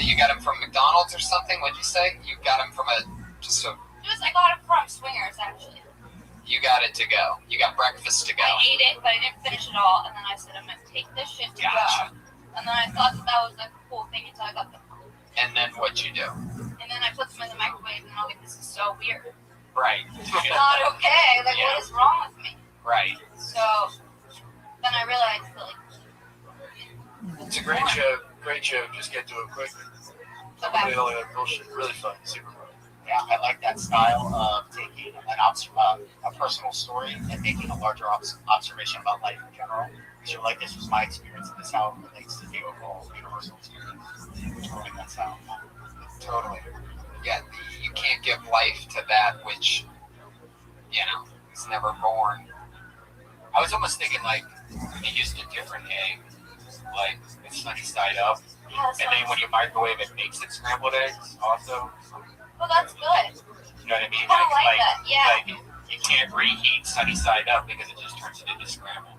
you got them from McDonald's or something? What'd you say? You got them from I got it from Swingers, actually. You got it to go. You got breakfast to go. I ate it, but I didn't finish it all. And then I said, I'm going to take this shit to go. And then I thought that was like a cool thing until I got them. And then what'd you do? And then I put them in the microwave, and I'm like, this is so weird. Right. It's not okay. Like, what is wrong with me? Right. So then I realized that, like, It's a great joke. Great joke. Just get to it quick. Okay. Really like bullshit. Really fun. Super fun. Yeah, I like that style of taking a personal story and making a larger observation about life in general. Because you're like, this was my experience, and this is how it relates to the overall universal experience. I like that style. Totally. Yeah, you can't give life to that which, you know, is never born. I was almost thinking like they used a different egg, like it's sunny side up, and then when you microwave it makes it scrambled eggs also. well, that's good. You know what I mean? I like that, yeah. Like you can't reheat sunny side up because it just turns it into scrambled.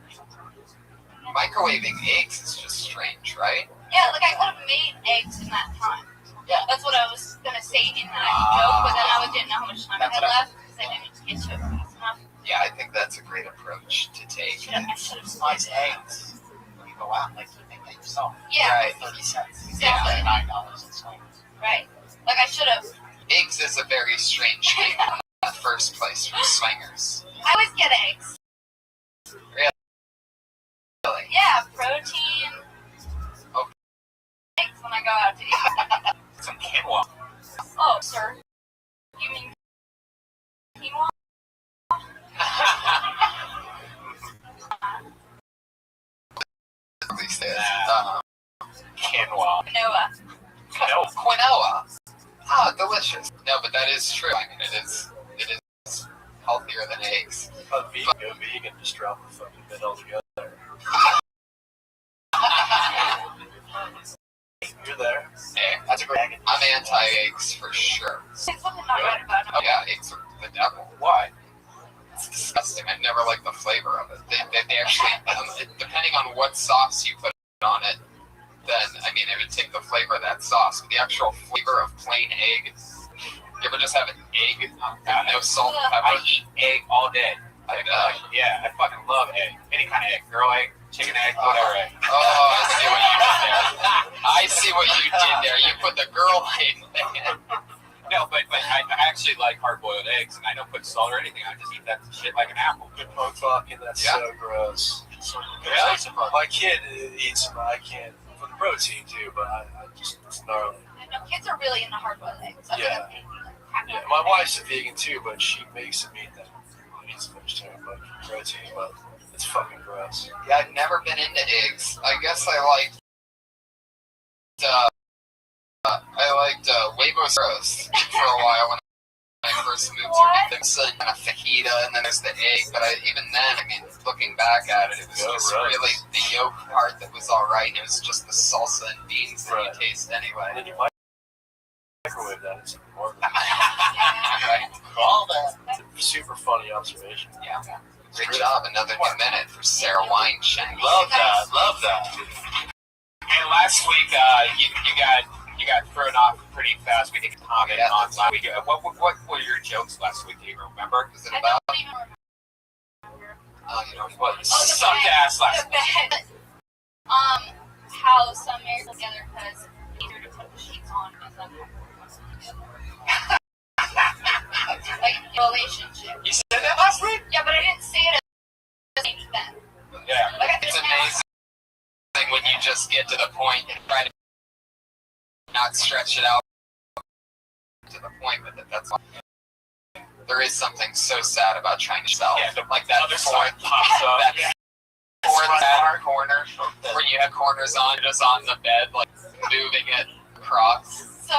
Microwaving eggs is just strange, right? Yeah, like I could have made eggs in that time. Yeah, that's what I was gonna say in that joke, but then I didn't know how much time I had left because I didn't get to it fast enough. Yeah, I think that's a great approach to take. I should have sliced eggs when you go out, like you make it yourself. Yeah. Right. 30 cents. Exactly. $9 in swingers. Right. Like I should have. Eggs is a very strange game in the first place for swingers. I always get eggs. Really? Yeah, protein. Okay. Eggs when I go out to eat. Some quinoa. Oh, sir. You mean quinoa? These days. Quinoa. Quinoa. Quinoa. Ah, delicious. No, but that is true. I mean, it is healthier than eggs. Go vegan, just drop the fucking bit altogether. You're there. Hey, that's a great. I'm anti-eggs for sure. There's something not right about them. Oh yeah, eggs are the devil. Why? It's disgusting. I never like the flavor of it. They actually, depending on what sauce you put on it, then I mean, it would take the flavor of that sauce. But the actual flavor of plain egg. You ever just have an egg with no salt and pepper? I eat egg all day. Yeah, I fucking love egg. Any kind of egg. Girl egg, chicken egg, whatever egg. Oh, I see what you did there. You put the girl egg in. No, but I actually like hard-boiled eggs, and I don't put salt or anything. I just eat that shit like an apple. Good punk fucking, that's so gross. Really? My kid eats them. I can't, for the protein too, but I just, it's gnarly. I know kids are really into hard-boiled eggs. I Yeah. think Yeah, my wife's a vegan too, but she makes them eat them. Eats vegetarian but protein, but it's fucking gross. Yeah, I've never been into eggs. I guess I liked huevos roast for a while when I first moved to things and a fajita, and then there's the egg. But even then, I mean, looking back at it, it was just really the yolk part that was all right. It was just the salsa and beans that you taste anyway. And then you microwave that. It's more. Right. All that. It's a super funny observation. Yeah. Great job. Another new minute for Sarah Weinstein. Love that. And last week, you got thrown off pretty fast. We didn't comment on last week. What were your jokes last week? Do you remember? Was it about? I don't even remember. Oh, you know what? Sucked ass last week. How some married together because it's easier to put the sheets on and then like relationship. You said that last week? Yeah, but I didn't say it as then. Yeah. Like, It's amazing when you just get to the point and try to not stretch it out to the point, but that's there is something so sad about trying to sell. Yeah, like that other side pops up. That fourth corner where you have corners on, just on the bed, like moving it across. So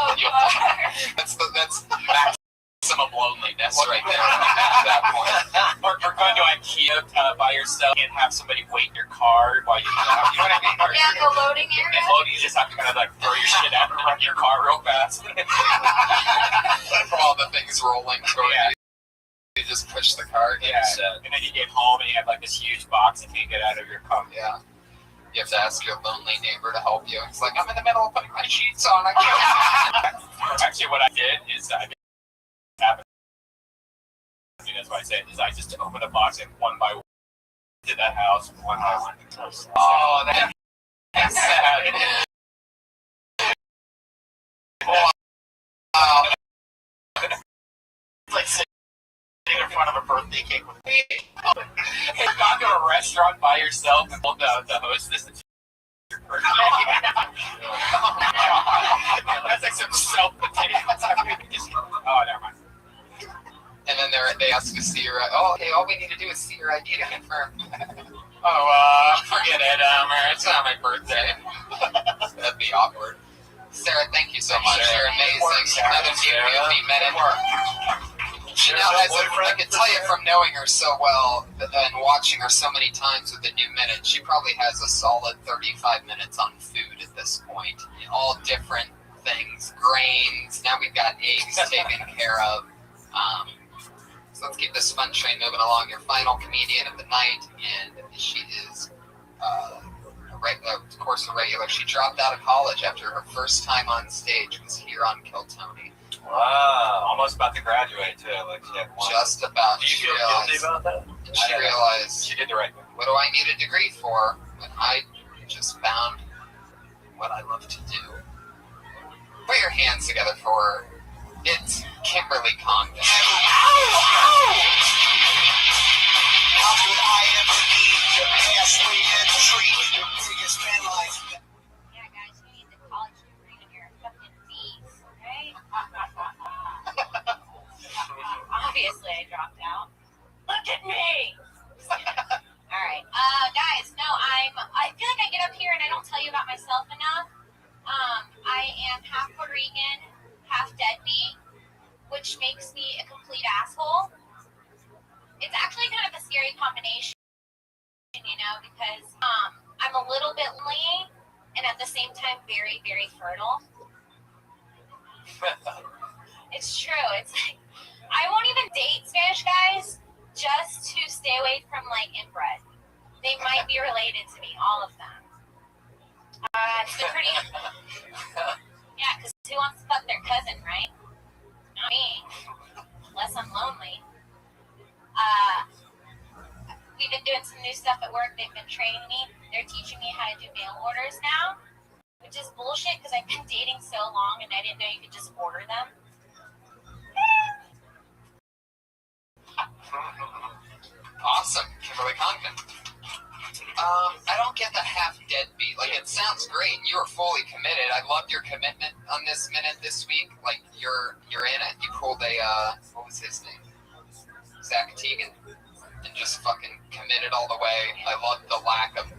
that's maximum loneliness right there at that point. Or going to IKEA by yourself and have somebody wait in your car while you know what I mean? Or, yeah, the loading area. And loading, you just have to kind of like throw your shit out and run your car real fast. For all the things rolling toward you. You just push the cart. Yeah, and then you get home and you have like this huge box and can't get out of your car. Yeah. You have to ask your lonely neighbor to help you. It's like, I'm in the middle of putting my sheets on. I can't. Actually, what I did is I happened that's why I say it, is I just open the box and one by one to the house, one by one. Oh, that's sad. Wow. It's like sitting in front of a birthday cake with me. Hey, gone to a restaurant by yourself and told the hostess that your birthday. That's like some self-potatoes. Oh, never mind. And then they ask to see your. Oh, okay. All we need to do is see your ID to confirm. Forget it. It's not my birthday. That'd be awkward. Sarah, thank you so much. You're amazing. Another new minute. She now has. I can tell you from knowing her so well and watching her so many times with the new minute, she probably has a solid 35 minutes on food at this point. All different things, grains. Now we've got eggs taken care of. So let's keep this fun train moving along. Your final comedian of the night, and she is, of course, a regular. She dropped out of college after her first time on stage was here on Kill Tony. Wow, almost about to graduate too. Like she had one. Just about. Do you feel guilty about that? She realized she did the right thing. What do I need a degree for? When I just found what I love to do. Put your hands together for her. It's Kimberly Congdon. How could I ever need your pathway and treat your biggest man life? Yeah, guys, you need the college degree and you're a fucking beast, right? Obviously, I dropped out. Look at me! All right, guys. No, I feel like I get up here and I don't tell you about myself enough. I am half Puerto Rican, half deadbeat, which makes me a complete asshole. It's actually kind of a scary combination, you know, because I'm a little bit lonely and at the same time very, very fertile. It's true. It's like I won't even date Spanish guys just to stay away from like inbred. They might be related to me, all of them. It's been pretty. Yeah, because who wants to fuck their cousin, right? Not me. Unless I'm lonely. We've been doing some new stuff at work. They've been training me. They're teaching me how to do mail orders now, which is bullshit because I've been dating so long and I didn't know you could just order them. Awesome, Kimberly Congdon. I don't get the half deadbeat. Like, it sounds great. You were fully committed. I loved your commitment on this minute this week. Like, you're in it. You pulled a, what was his name? Zach Teagan. And just fucking committed all the way. I loved the lack of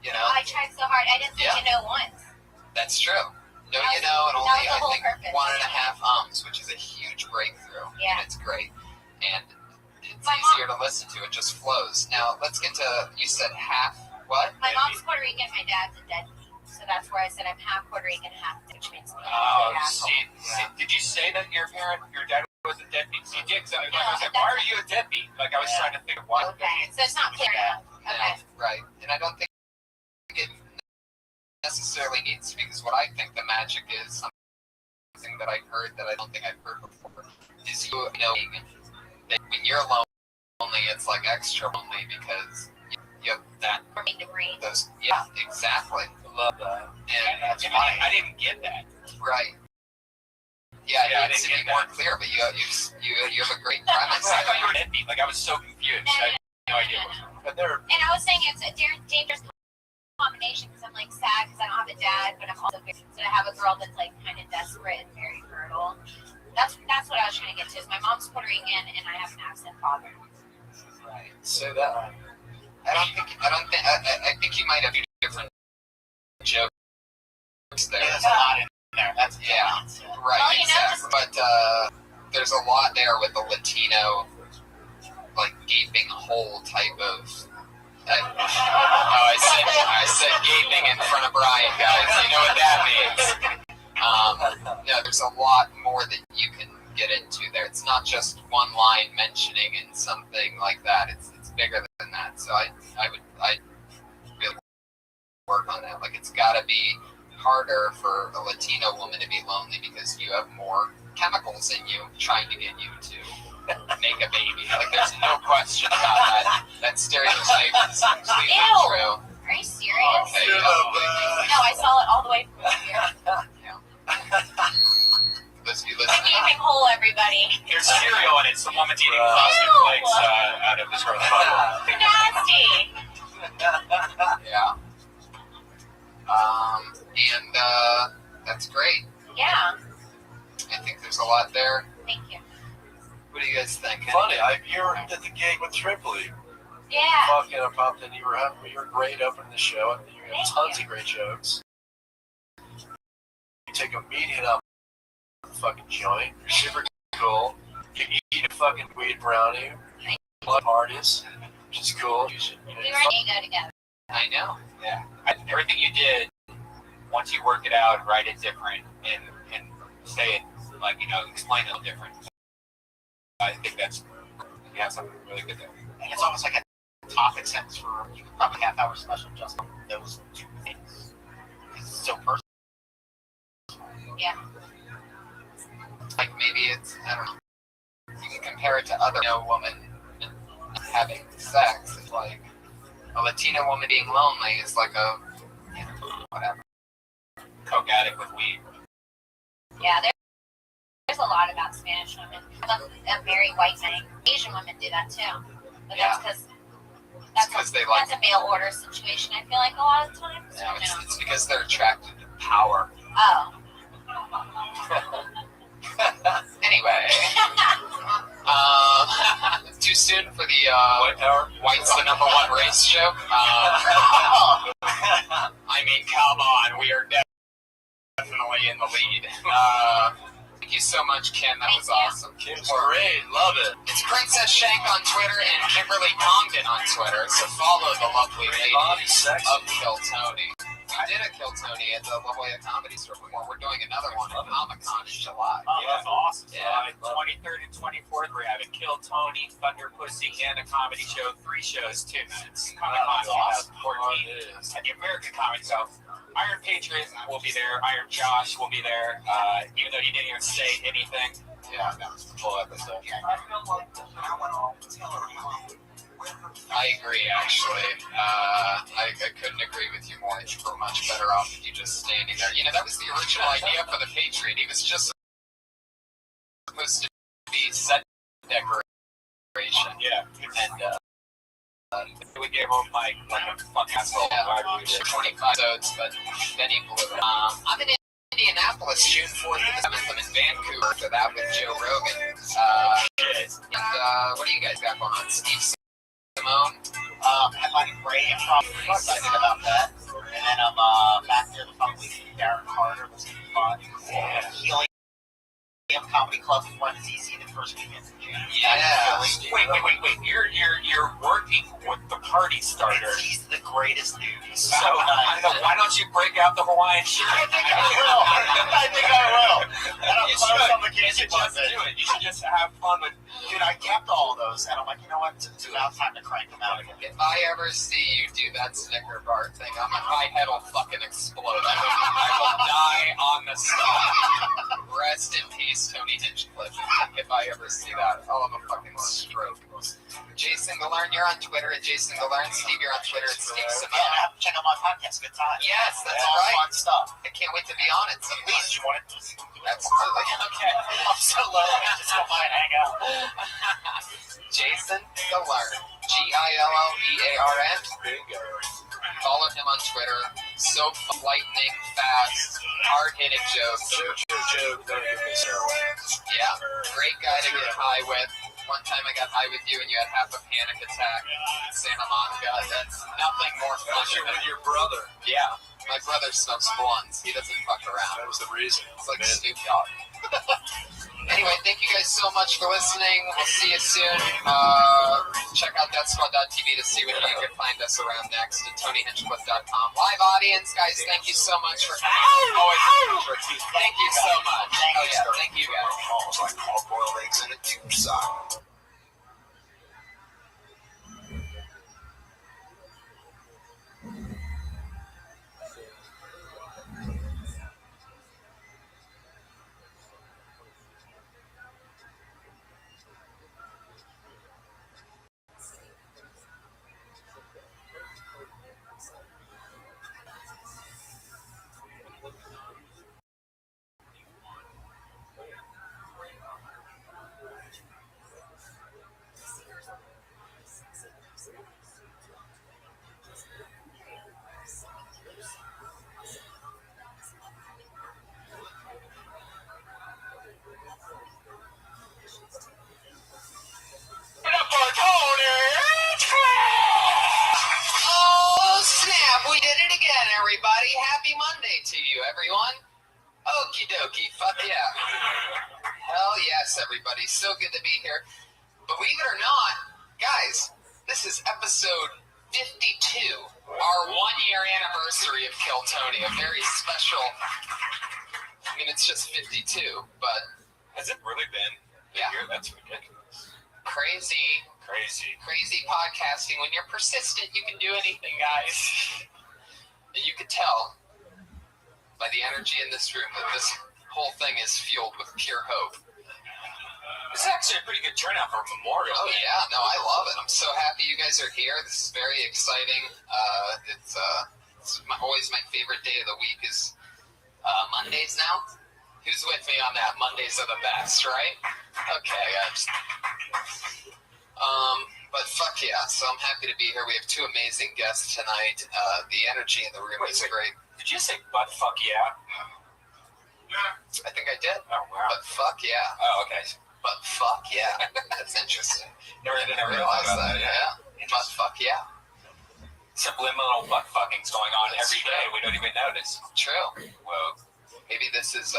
you know. I tried so hard. I didn't say you know once. That's true. No, you know, and only, I think, purpose. 1.5 which is a huge breakthrough. Yeah. And it's great. And it's easier to listen to. It just flows. Now, let's get to, you said half what? My mom's Puerto Rican, my dad's a deadbeat. So that's where I said I'm half Puerto Rican, half which means me. Did you say that your dad was a deadbeat? So you did. So I was like, why are you a deadbeat? Like, I was trying to think of why. Okay, so it's not clear enough. Okay. Right. And I don't think it necessarily needs to be, because what I think the magic is, something that I've heard that I don't think I've heard before, is you knowing that when you're lonely, it's like extra lonely because you have that. Those, yeah, exactly. Love that. And that's why I didn't get that. Right. Yeah, it needs to be more clear, but you have a great premise. I thought you were deadbeat. Like, I was so confused. I had no idea. But and I was saying it's a dangerous combination because I'm like sad because I don't have a dad, but I'm also very, so I have a girl that's like kind of desperate and very fertile. That's what I was trying to get to. Is my mom's Puerto Rican and I have an absent father. Right. So that I think you might have two different jokes there. There's a lot in there. That's right. Well, exactly. But there's a lot there with the Latino, like gaping hole type of. I said gaping in front of Brian, guys. You know what that means. No, there's a lot more that you can get into there. It's not just one line mentioning in something like that. It's bigger than that. So I really work on that. Like, it's got to be harder for a Latino woman to be lonely because you have more chemicals in you trying to get you to make a baby. Like, there's no question about that. That stereotype is completely Ew. true. Are you serious? Okay, No, I saw it all the way from here. Let's be The listening. gaping hole, everybody. There's cereal in it. Some woman's eating frosted Ew. flakes out of this girl's bubble. You're nasty. Yeah. And that's great. Yeah. I think there's a lot there. Thank you. What do you guys think? Funny, you were at the gig with Tripoli. Yeah. Fucking, I popped in. You were great opening the show. You had tons of great jokes. You take a meat hit up the fucking joint. You're super cool. You eat a fucking weed brownie. Blood parties, which is cool. We were in ego together. I know. Yeah. Everything you did, once you work it out, write it different, and say it like, explain it different. I think you have something really good there. And it's almost like a topic sentence for probably half-hour special just on those two things. It's so personal. Yeah. Like, maybe it's, I don't know, you can compare it to other woman having sex. It's like a Latina woman being lonely is like a, whatever. Coke addict with weed. Yeah, there's a lot about Spanish women. A very white thing. Asian women do that too. But that's because that's a mail order situation, I feel like, a lot of times. Yeah, it's because they're attracted to power. Oh. Anyway. Too soon for the White's the number one race show. I mean, come on, we are definitely in the lead. Thank you so much, Kim. That was awesome. Kim's great. Love it. It's Princess Shank on Twitter and Kimberly Congdon on Twitter, so follow the lovely ladies of Kill Tony. We did a Kill Tony at the La Jolla Comedy Store before. We're doing another one at Comic-Con in July. Oh, that's awesome. Yeah. 23rd and 24th, we're having Kill Tony, Thunder Pussy, and a comedy show. 3 shows, 2 nights. Comic-Con 2014 at the American Comedy Show. Iron Patriot will be there. Iron Josh will be there. Even though he didn't even say anything. Yeah, that was the full episode. I agree, actually. I couldn't agree with you more. You were much better off with you just standing there. That was the original idea for the Patriot. He was just supposed to be set decoration. Yeah. And we gave him like a fucking asshole. 25 episodes, but then he blew it. I'm in Indianapolis, June 4th to the 7th. I'm in Vancouver for that with Joe Rogan. What do you guys got going on? Steve Simone? Headlining Bray Improv, pretty excited about that. And then I'm back there the following week with Darren Carter, was going to be fun. And Helium Comedy Club in London, DC, the first weekend in June. Yeah. Wait. You're working with the party starter. He's the greatest dude. He's so So nice. why don't you break out the Hawaiian shirt? I think I will. And I'm close on the You should just do it. You should just have fun with. Dude, I kept all those, and I'm like, you know what? It's about time to crank them out again. If I ever see you do that Snicker bar thing, my head will fucking explode. I will die on the spot. Rest in peace, Tony Hinchcliffe. If I ever see that, I'll have a fucking stroke. Jason Galern, you're on Twitter at Jason Galern. Steve, you're on Twitter at Steve Simone. Yeah, check out my podcast. Good time. Yes, that's Yeah, right. Fun stuff. I can't wait to be on it sometime. Please, you want it? Absolutely. Okay. I'm so low. I just don't mind hang out. Jason Galern. GILLEARN. Bingo. Follow him on Twitter. So lightning fast, hard-hitting jokes. Joke. Don't get me started. Yeah, great guy to get high with. One time I got high with you and you had half a panic attack in Santa Monica. That's nothing more fun. With your brother. Yeah, my brother smokes blunts. He doesn't fuck around. That was the reason. It's like Snoop Dogg. Anyway, thank you guys so much for listening. We'll see you soon. Check out DeathSquad.tv to see what you can find us around next at TonyHinchcliffe.com. Live audience, guys, thank you so much for thank you so much. Oh yeah, thank you guys. Almost like hard-boiled eggs in a tube sock. everyone? Okie dokie, fuck yeah. Hell yes, everybody. So good to be here. Believe it or not, guys, this is episode 52, our 1-year anniversary of Kill Tony. A very special, I mean, it's just 52, but... Has it really been a year? That's ridiculous. Crazy podcasting. When you're persistent, you can do anything, guys. And you could tell by the energy in this room that this whole thing is fueled with pure hope. This is actually a pretty good turnout for Memorial Day. Yeah, no, I love it. I'm so happy you guys are here. This is very exciting. It's always my favorite day of the week is Mondays now. Who's with me on that? Mondays are the best, right? Okay, but fuck yeah, so I'm happy to be here. We have two amazing guests tonight. The energy in the room is great. Did you say butt fuck yeah? I think I did. Oh, wow. But fuck yeah. Oh, okay. But fuck yeah. That's interesting. Never realized that, yeah. But fuck yeah. Subliminal butt fucking's going on every day. We don't even notice. True. Well, maybe this is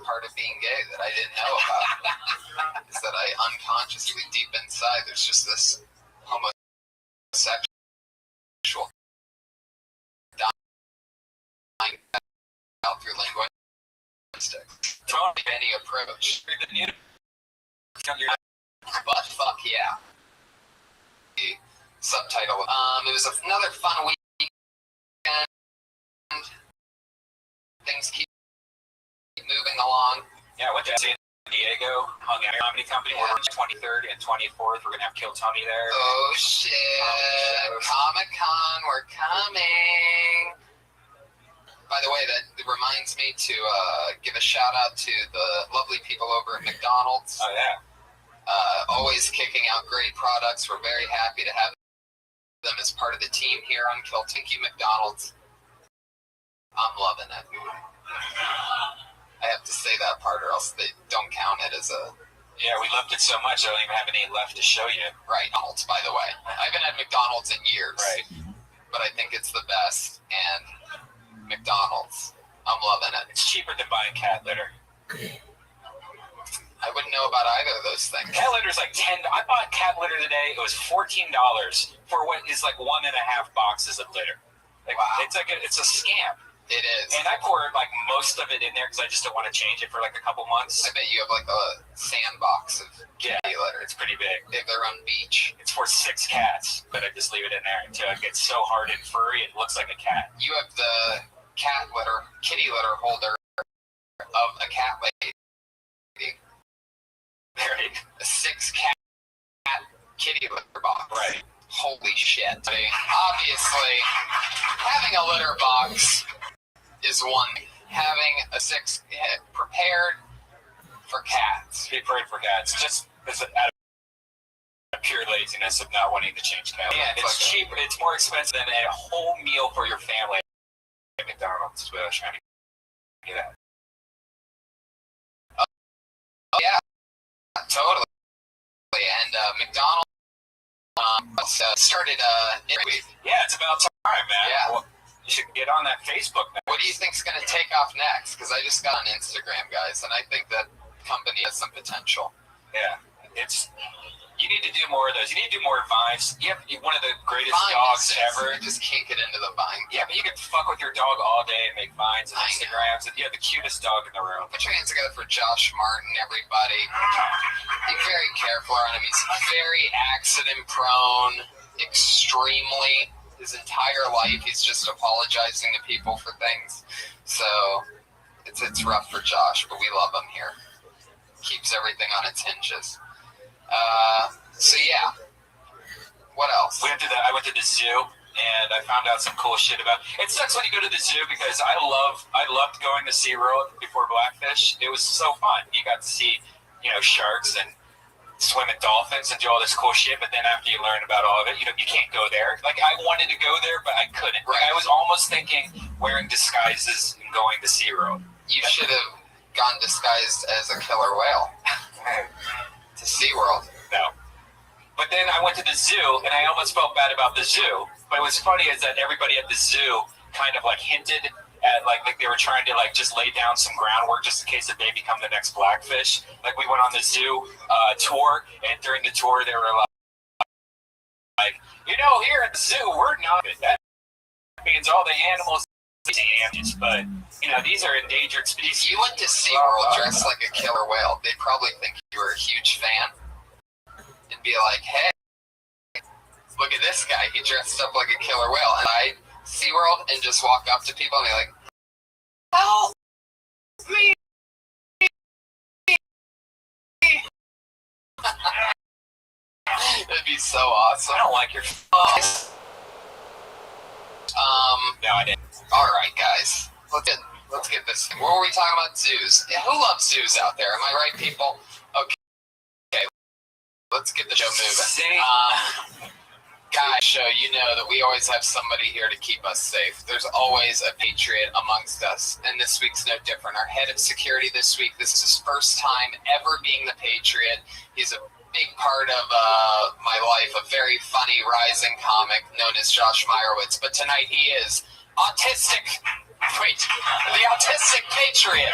part of being gay that I didn't know about. Is that I unconsciously, deep inside, there's just this homosexual dying out through linguistics. Any approach. But fuck yeah. The subtitle. It was another fun weekend. Things keep moving along. Yeah, I went to San Diego, hung out at Comedy Company. We're on the 23rd and 24th. We're going to have Kill Tony there. Oh, shit. Comic-Con, we're coming. By the way, that reminds me to give a shout-out to the lovely people over at McDonald's. Oh, yeah. Always kicking out great products. We're very happy to have them as part of the team here on Kill Tony. Thank you, McDonald's. I'm loving it. I have to say that part or else they don't count it as a... Yeah, we loved it so much I don't even have any left to show you. Right, McDonald's, by the way. I haven't had McDonald's in years. Right. But I think it's the best. And McDonald's, I'm loving it. It's cheaper than buying cat litter. I wouldn't know about either of those things. Cat litter's like $10. I bought cat litter today. It was $14 for what is like 1.5 boxes of litter. Like, wow. It's a scam. It is. And I poured like most of it in there because I just don't want to change it for like a couple months. I bet you have like a sandbox of kitty litter. It's pretty big. They have their own beach. It's for 6 cats, but I just leave it in there until it gets so hard and furry it looks like a cat. You have the kitty litter holder of a cat lady. Right. A 6-cat kitty litter box. Right. Holy shit. Obviously, having a litter box is one thing. Having a 6 prepared for cats. Prepared for cats. Just out of pure laziness of not wanting to change cats. Yeah, it's cheaper. It's more expensive than a whole meal for your family at McDonald's. Is what I was trying to get at. Oh, yeah. Totally. And McDonald's started yeah, it's about time, man. Yeah. Well, you should get on that Facebook now. What do you think's going to take off next? Because I just got on Instagram, guys, and I think that company has some potential. Yeah, you need to do more of those. You need to do more vines. You have one of the greatest Vines, dogs ever. You just can't get into the vine. Yeah, but you can fuck with your dog all day and make vines and Instagrams. And you have the cutest dog in the room. Put your hands together for Josh Martin, everybody. Be very careful around him. He's very accident-prone, extremely. His entire life, he's just apologizing to people for things. So it's rough for Josh, but we love him here. Keeps everything on its hinges. So yeah. What else? I went to the zoo and I found out some cool shit about. It sucks when you go to the zoo because I loved going to SeaWorld before Blackfish. It was so fun. You got to see, sharks and swim with dolphins and do all this cool shit. But then after you learn about all of it, you can't go there. Like I wanted to go there, but I couldn't. Right. Like, I was almost thinking wearing disguises and going to SeaWorld. You should have gone disguised as a killer whale to SeaWorld. No. But then I went to the zoo, and I almost felt bad about the zoo. But what's funny is that everybody at the zoo kind of like hinted like they were trying to like just lay down some groundwork just in case that they become the next Blackfish. Like we went on the zoo tour, and during the tour they were like, you know, here at the zoo we're not. That means all the animals damaged, but you know these are endangered species. If you went to SeaWorld dressed like a killer whale, they'd probably think you were a huge fan and be like, hey, look at this guy, he dressed up like a killer whale. And I SeaWorld and just walk up to people and be like, help me. That'd be so awesome. I don't like your no, I didn't. Alright guys, let's get this. What were we talking about? Zoos. Yeah, who loves zoos out there? Am I right, people? Okay, let's get the show moving. Guys, show you know that we always have somebody here to keep us safe. There's always a patriot amongst us, and this week's no different. Our head of security this week, this is his first time ever being the patriot. He's a big part of my life, a very funny rising comic known as Josh Meyerowitz, but tonight he is autistic. Wait, the autistic patriot.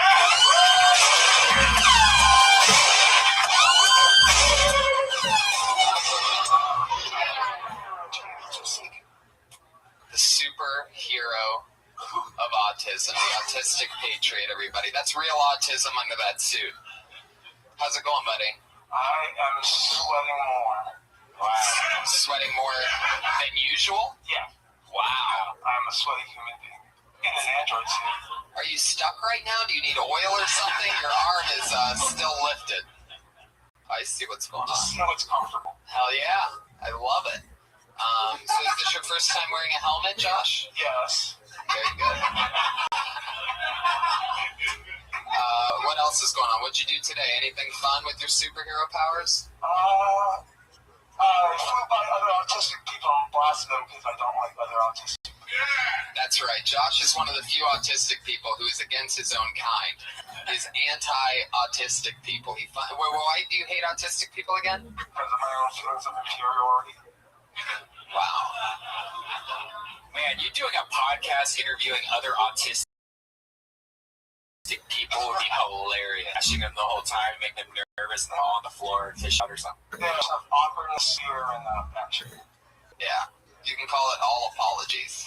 The superhero of autism, the autistic patriot, everybody. That's real autism under that suit. How's it going, buddy? I am sweating more. Wow. Sweating more than usual? Yeah. Wow. I'm a sweaty human being. In an Android suit. Are you stuck right now? Do you need oil or something? Your arm is still lifted. I see what's going on. Just know it's comfortable. Hell yeah. I love it. So is this your first time wearing a helmet, Josh? Yes. Very good. What else is going on? What'd you do today? Anything fun with your superhero powers? I flew by other autistic people and blasted them because I don't like other autistic people. That's right. Josh is one of the few autistic people who is against his own kind. He's anti-autistic people. Why do you hate autistic people again? Because of my own feelings of inferiority. Wow. Man, you doing a podcast interviewing other autistic people would be hilarious. Ashing them the whole time, make them nervous and fall on the floor and fish out or something. There's some awkwardness here and action. Yeah, you can call it all apologies.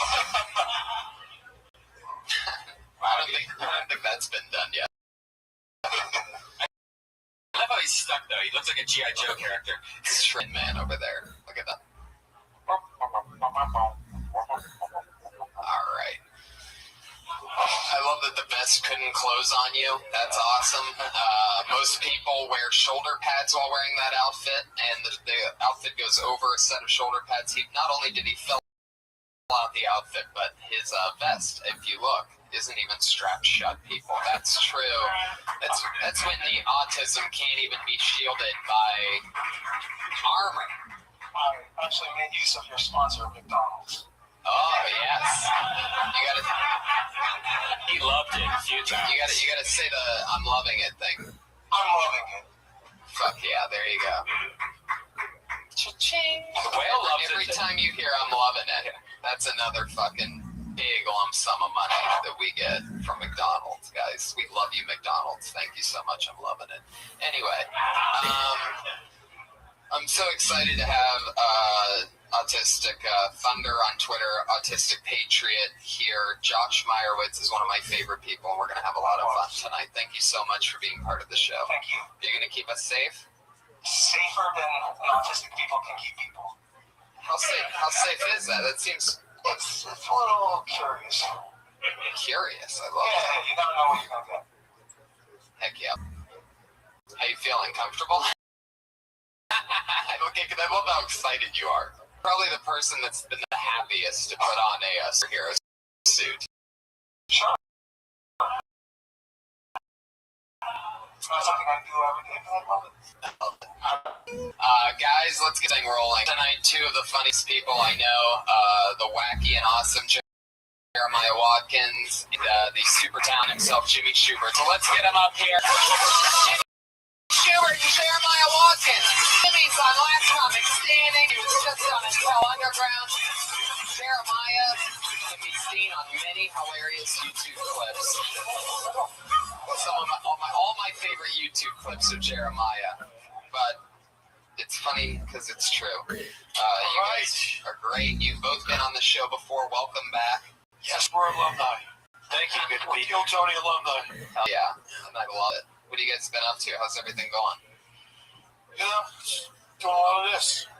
I don't think that's been done yet. I love how he's stuck though. He looks like a G.I. Joe character. It's Shred Man over there. Look at that. Alright. I love that the vest couldn't close on you. That's awesome. Most people wear shoulder pads while wearing that outfit, and the outfit goes over a set of shoulder pads. Not only did he fill out the outfit, but his vest, if you look, isn't even strapped shut, people. That's true. That's when the autism can't even be shielded by armor. I actually made use of your sponsor, McDonald's. Oh yes, you gotta. He loved it a few times. You gotta say the "I'm loving it" thing. I'm loving it. Fuck yeah, there you go. Cha-ching. The whale loves Every it. time you hear "I'm loving it," that's another fucking big lump sum of money that we get from McDonald's, guys. We love you, McDonald's. Thank you so much. I'm loving it. Anyway, I'm so excited to have Autistic Thunder on Twitter, Autistic Patriot here. Josh Meyerowitz is one of my favorite people, and we're going to have a lot of fun tonight. Thank you so much for being part of the show. Thank you. You're going to keep us safe? Safer than autistic people can keep people. How safe is that? That seems... It's a little curious. Curious, I love it. Yeah, you never know what you're going to get. Heck yeah. How you feeling? Comfortable? Okay, because I love how excited you are. Probably the person that's been the happiest to put on a superhero suit. Sure. It's not something I do every day, but I love it. Guys, let's get things rolling. Tonight, two of the funniest people I know, the wacky and awesome Jeremiah Watkins, and the super talent himself, Jimmy Schubert. So let's get him up here. Schubert and Jeremiah Watkins. Jimmy's on Last Comic Standing. He was just on Intel Underground. Jeremiah can be seen on many hilarious YouTube clips. All my favorite YouTube clips of Jeremiah, but it's funny because it's true. You guys are great. You've both been on the show before. Welcome back. Yes, we're alumni. Thank you, good We're people. Gil Tony alumni. Hell yeah. I love it. What have you guys been up to? How's everything going? You know, doing a lot of this.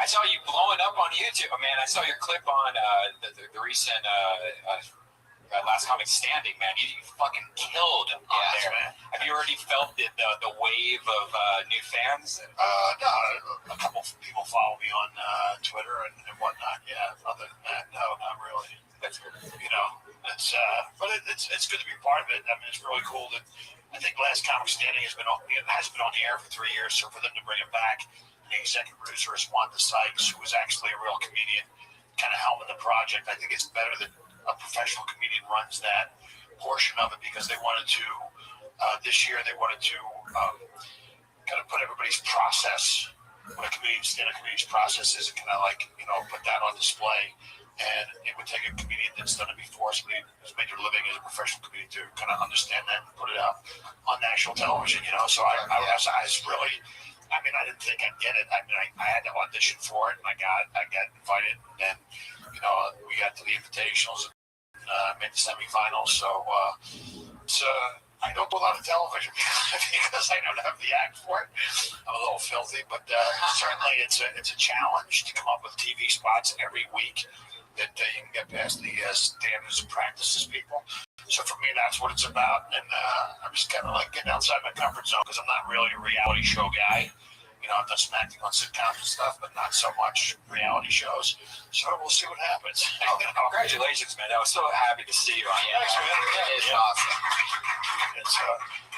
I saw you blowing up on YouTube, man. I saw your clip on the recent Last Comic Standing, man. You fucking killed on there. Man. Have you already felt the wave of new fans? No, a couple of people follow me on Twitter and whatnot. Yeah, other than that, no, not really. That's good. You know, but it's good to be part of it. I mean, it's really cool that I think Last Comic Standing has been on the air for 3 years, so for them to bring it back, the executive producer is Wanda Sykes, who is actually a real comedian, kind of helming the project. I think it's better that a professional comedian runs that portion of it, because they wanted to this year they wanted to kind of put everybody's process, what a comedian's process is, and kind of like, you know, put that on display. And it would take a comedian that's done it before, somebody who's made their living as a professional comedian, to kind of understand that and put it out on national television, you know. So I was really, I mean, I didn't think I'd get it. I mean, I had to audition for it, and I got invited, and then, you know, we got to the invitationals and made the semifinals. So I don't do a lot of television because I don't have the act for it. I'm a little filthy, but certainly it's a challenge to come up with TV spots every week that you can get past the standards and practices people. So for me, that's what it's about. And I'm just kind of like getting outside my comfort zone, because I'm not really a reality show guy. You know, I've done some acting on sitcoms and stuff, but not so much reality shows. So we'll see what happens. Congratulations, man. I was so happy to see you on here. Thanks, man. It's awesome. It's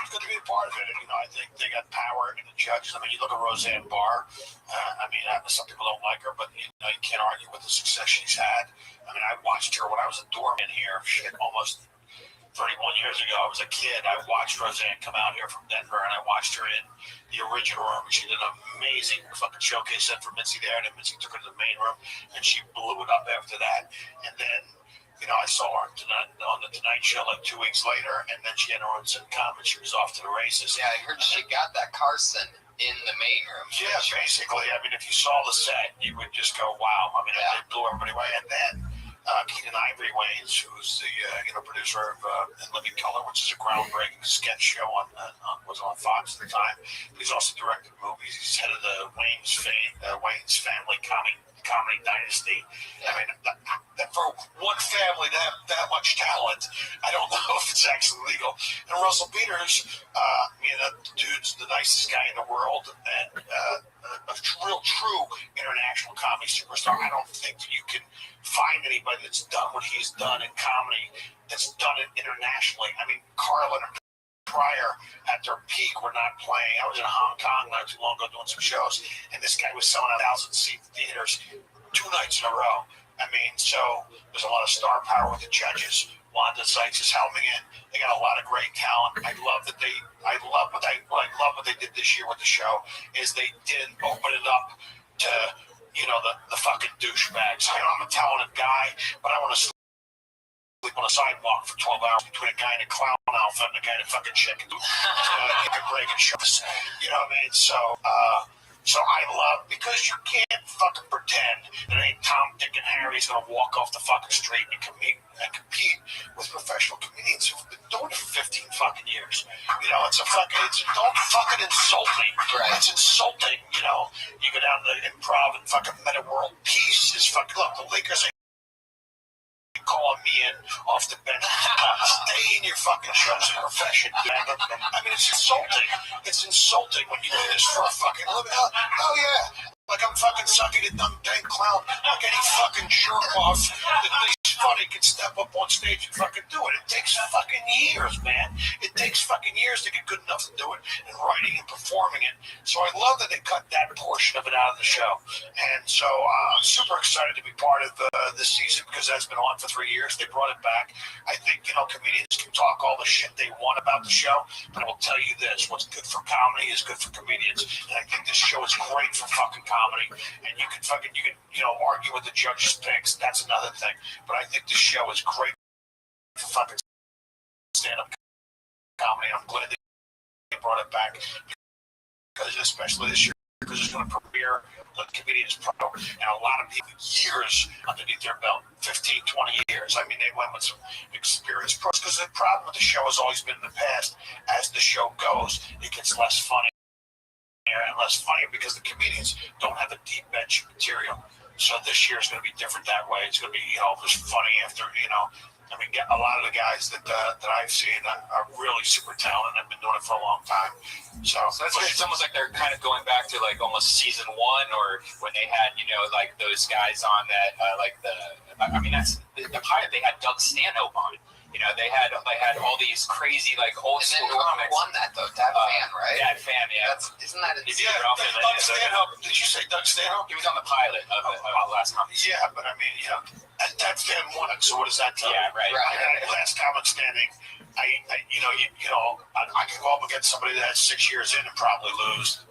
good to be a part of it. You know, I think they got power in the judges. I mean, you look at Roseanne Barr. I mean, some people don't like her, but you know, you can't argue with the success she's had. I mean, I watched her when I was a doorman here. Shit, almost 31 years ago. I was a kid. I watched Roseanne come out here from Denver, and I watched her in the original room. She did an amazing fucking showcase set for Mitzi there, and then Mitzi took her to the main room, and she blew it up after that. And then, you know, I saw her on the Tonight Show like 2 weeks later, and then she had her own sitcom, and she was off to the races. Yeah, I heard she got that Carson in the main room. Yeah, basically. I mean, if you saw the set, you would just go, wow. I mean, it blew everybody away. And then Keenan Ivory Wayans, who's the producer of In Living Color, which is a groundbreaking sketch show was on Fox at the time. He's also directed movies. He's head of the Wayans family comedy dynasty. I mean, that for one family to have that much talent, I don't know if it's actually legal. And Russell Peters, the dude's the nicest guy in the world, and a real true international comedy superstar. I don't think that you can find anybody that's done what he's done in comedy that's done it internationally. I mean, Carlin and Pryor at their peak were not playing. I was in Hong Kong not too long ago doing some shows, and this guy was selling 1,000-seat theaters 2 nights in a row. I mean, so there's a lot of star power with the judges. Wanda Sykes is helming it. They got a lot of great talent. I love what they did this year with the show is they didn't open it up to, you know, the fucking douchebags. You know, I'm a talented guy, but I want to sleep on a sidewalk for 12 hours between a guy in a clown outfit and a guy in a fucking chicken. Breaking shows. You know what I mean? So I love, because you can't fucking pretend that ain't Tom, Dick, and Harry's gonna walk off the fucking street and compete with professional comedians who've been doing it for 15 fucking years. You know, don't fucking insult me. Right. It's insulting, you know. You go down to the Improv and fucking Meta World Peace is fucking, look, the Lakers ain't calling me in off the bench. Stay in your fucking chosen profession. I mean, it's insulting. It's insulting when you do this for a fucking living. Oh yeah. Like I'm fucking sucking a dumb dang clown. Like any fucking jerk off that thinks funny can step up on stage and fucking do it. It takes fucking years, man. It takes fucking years to get good enough to do it, and writing and performing it. So I love that they cut that portion of it out of the show. And so I'm super excited to be part of this season, because that's been on for 3 years. They brought it back. I think, you know, comedians can talk all the shit they want about the show, but I will tell you this: what's good for comedy is good for comedians. And I think this show is great for fucking comedy. And you can argue with the judges' picks. That's another thing. But I think think the show is great for fucking stand-up comedy. I'm glad they brought it back, because especially this year, because it's going to premiere the Comedians Pro, and a lot of people, years underneath their belt, 15, 20 years. I mean, they went with some experienced pros, because the problem with the show has always been in the past, as the show goes, it gets less funny and less funny because the comedians don't have the deep bench material. So this year is going to be different that way. It's going to be, just funny after, I mean, a lot of the guys that I've seen are really super talented. I've been doing it for a long time. So that's great. It's almost like they're kind of going back to like almost season 1, or when they had, like those guys on that, that's the pilot. They had Doug Stanhope on. They had all these crazy like old school comics. Who won that though? Dad Fan, right? Dad Fan, yeah. Isn't that insane? Doug Stanhope. Did you say Doug Stanhope? He was on the pilot of the last comic. Yeah, but I mean, Dad Fan won it. So what does that tell you? Yeah, right. Last comic standing. I could go up against somebody that had 6 years in and probably lose.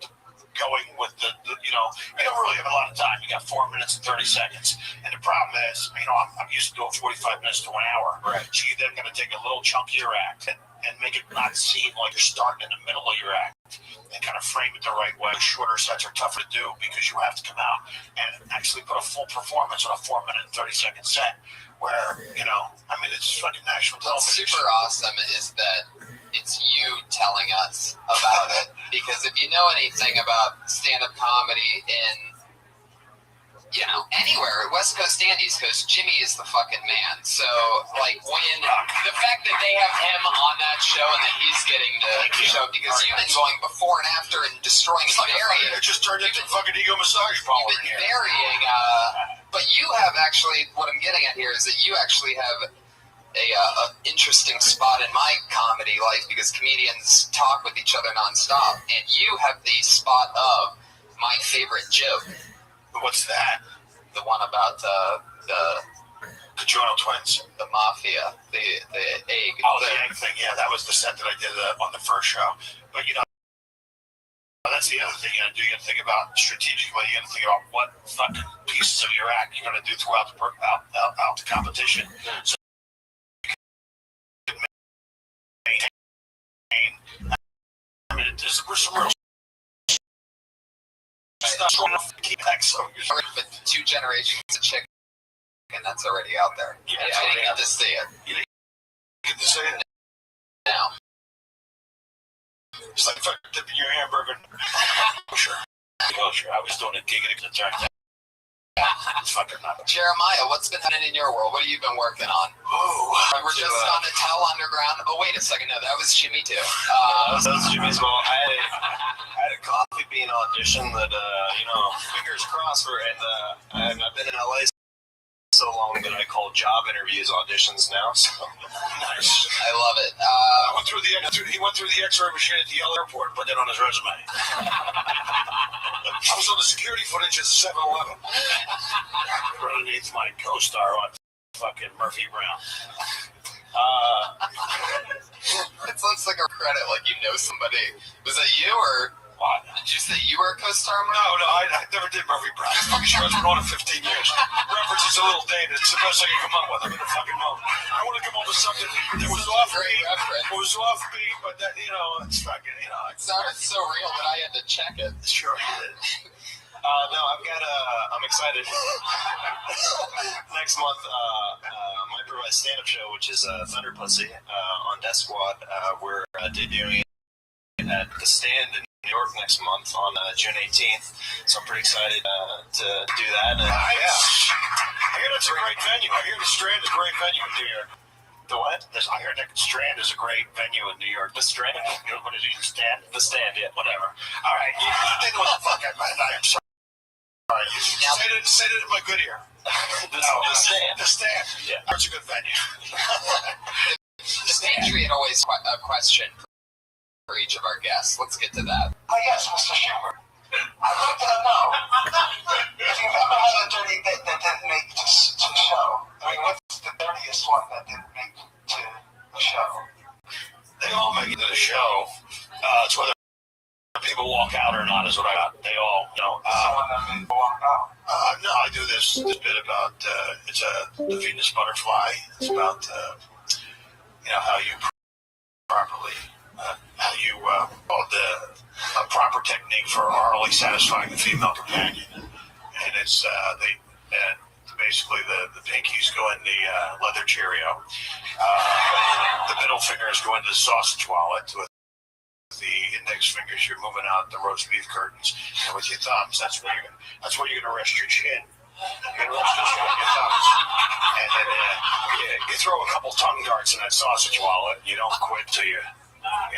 Going with you don't really have a lot of time. You got 4 minutes and 30 seconds. And the problem is, I'm used to doing 45 minutes to an hour. Right. So you're then going to take a little chunk of your act and make it not seem like you're starting in the middle of your act, and kind of frame it the right way. Shorter sets are tougher to do because you have to come out and actually put a full performance on a 4 minute and 30 second set where, it's fucking national television. What's super awesome is that it's you telling us about it, because if you know anything about stand-up comedy in, anywhere, West Coast and East Coast, Jimmy is the fucking man. So, like, when the fact that they have him on that show and that he's getting to show, because you've been going before and after and destroying and varying. It just turned into fucking ego massage parlor. You've been varying, but you have actually, what I'm getting at here is that you actually have a interesting spot in my comedy life, because comedians talk with each other nonstop, and you have the spot of my favorite joke. What's that? The one about the Cajano twins, the mafia, the egg. Oh, the egg thing. Yeah, that was the set that I did on the first show. But that's the other thing you got to do. You got to think about strategically. You got to think about what fucking pieces of your act you're going to do throughout out the competition. So there's some real but 2 generations of chicken, and that's already out there. Yeah, I didn't get to see it. You didn't get to see it? Now. It's like fucking dipping your hamburger. Sure. I was doing a gig at the turn. It's fucking not. Jeremiah, what's been happening in your world? What have you been working on? Oh, we're just on the Tell Underground. Oh, wait a second. No, that was Jimmy too. That was Jimmy's. Well, I had a coffee bean audition that, fingers crossed for, and I've been in LA so long that I call job interviews auditions now. So nice. I love it. He went through the X-ray machine at the airport, put that on his resume. I was on the security footage at 7-Eleven. Underneath my co-star on fucking Murphy Brown. It sounds like a credit, like you know somebody. Was that you, or what? Did you say you were a co-star? No, I never did Murphy Brown. This fucking show's been on in 15 years. Reference is a little dated. It's the best I can come up with. I'm in the fucking moment. I want to come up with something that was offbeat. It was offbeat, but that, it's fucking, It sounded so real that I had to check it. Sure you did. No, I'm excited. Next month, my improvised stand-up show, which is Thunder Pussy on Death Squad, we're debuting it at The Stand in New York next month on June 18th. So I'm pretty excited to do that. And, I hear that's a great venue. I hear the Strand is a great venue in New York. The what? I heard that Strand is a great venue in New York. The Strand? What is it, the Stand? The Stand, yeah. Whatever. All right. You think what the fuck I meant. I am sorry. All right. Say that in my good ear. The Stand. The Stand. Yeah. That's a good venue. The Patriot always a question for each of our guests. Let's get to that. Oh, yes, Mr. Schumer. I'd like to know if you've ever had a dirty bit that didn't make to the show. I mean, what's the dirtiest one that didn't make to the show? They all make it to the show. It's whether people walk out or not is what I got. They all, Someone that and walk out. No, I do this bit about it's the Venus butterfly. It's about how you properly a proper technique for orally satisfying the female companion, and it's basically the pinkies go in the leather Cheerio, the middle fingers go into the sausage wallet with the index fingers. You're moving out the roast beef curtains, and with your thumbs, that's where you're gonna rest your chin. You're gonna rest your chin with your thumbs, and then you throw a couple tongue darts in that sausage wallet. You don't quit till you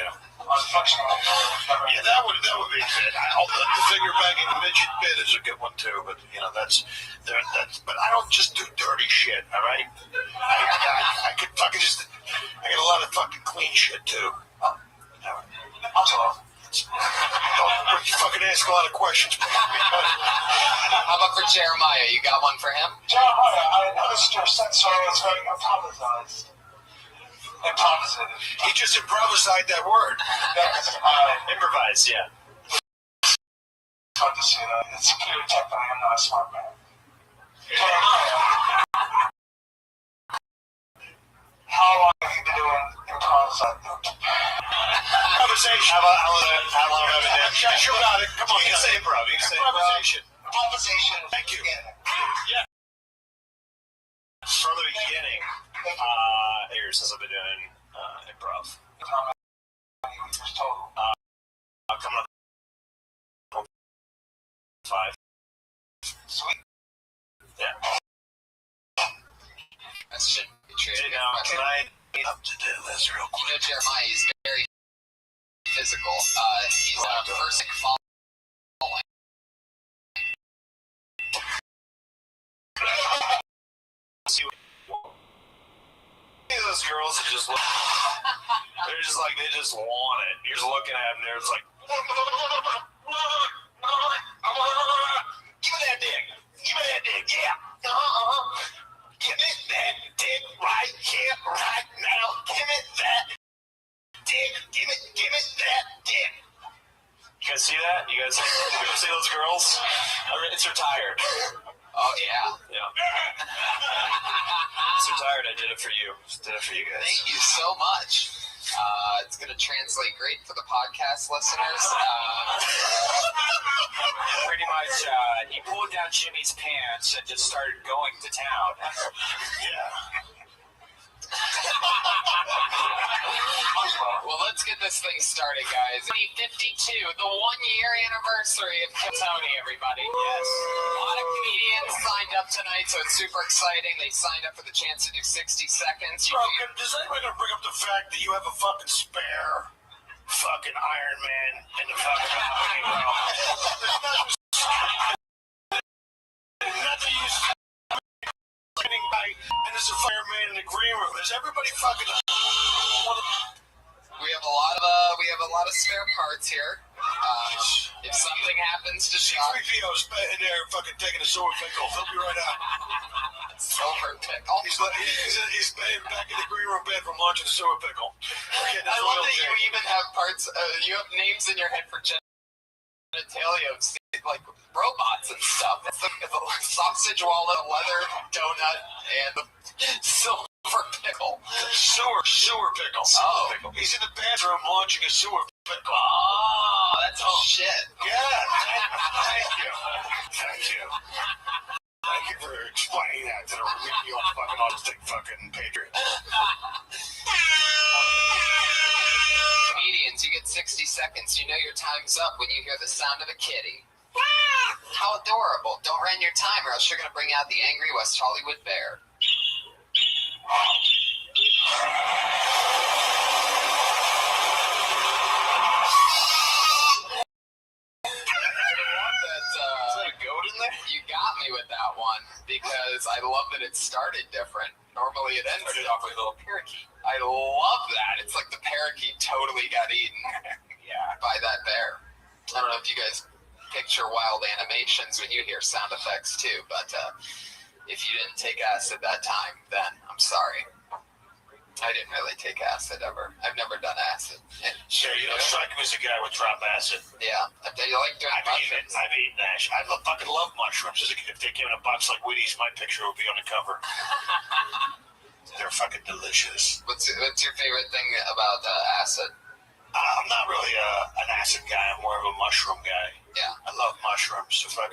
know. Yeah, that would be good. The finger banging midget bit is a good one too, but that's. But I don't just do dirty shit. All right, I could fucking I got a lot of fucking clean shit too. You fucking ask a lot of questions. How about for Jeremiah? You got one for him? Jeremiah, I noticed your sensor is very improvised. He just improvised that word. Improvise, yeah. It's hard to see that. It's a clear tech that I am not a smart man. How long have you been doing improvisation? How long have I been doing? Sure about it. Come on, you can say improv. You can say improvisation. Improvisation. Thank you. Yeah. From the beginning, years since I've been doing improv. Coming up 5. Sweet. Yeah. That should be true. Can I up to do this real quick? Jeremiah, he's very physical. He's first falling. Those girls are just they're just like they just want it. You're just looking at them, they're just like give me that dick. Yeah. Give me that dick right here, right now. Give me that dick. Give me that dick. You guys see that? You guys see those girls? It's retired. Oh, yeah. So tired, I did it for you. Did it for you guys. Thank you so much. It's going to translate great for the podcast listeners. Pretty much, he pulled down Jimmy's pants and just started going to town. Yeah. Well, let's get this thing started, guys. 2052, the 1-year anniversary of Tony, everybody. Yes. A lot of comedians signed up tonight, so it's super exciting. They signed up for the chance to do 60 seconds. Bro, does anybody gonna bring up the fact that you have a fucking spare fucking Iron Man in the fucking company, bro? Not to use by and there's a fireman in the green room. Is everybody fucking? We have a lot of spare parts here. If something happens to shock, C-3PO's in there fucking taking a silver pickle. He'll be right out. Silver pickle. He's back in the green room bed from launching the silver pickle. I love that you even have parts. You have names in your head for genitalia of like robots and stuff. It's the sausage wallet, leather donut, and the silver pickle. Sewer pickle. Oh. Pickle. He's in the bathroom launching a sewer pickle. Oh, that's shit. Yeah. Thank you. Thank you for explaining that to the real fucking autistic fucking patriot. Comedians, you get 60 seconds. You know your time's up when you hear the sound of a kitty. How adorable. Don't run your time or else you're going to bring out the angry West Hollywood bear. You got me with that one because I love that it started different. Normally it ends off with a little parakeet. I love that. It's like the parakeet totally got eaten by that bear. I don't know if you guys picture wild animations when you hear sound effects too, but if you didn't take acid that time, then I'm sorry. I didn't really take acid ever. I've never done acid. Sure, you don't strike me as a guy with drop acid. Yeah. Do you like doing mushrooms? I've eaten ash. I fucking love mushrooms. If they came in a box like Wheaties, my picture would be on the cover. They're fucking delicious. What's your favorite thing about acid? I'm not really an acid guy. I'm more of a mushroom guy. Yeah. I love mushrooms. So I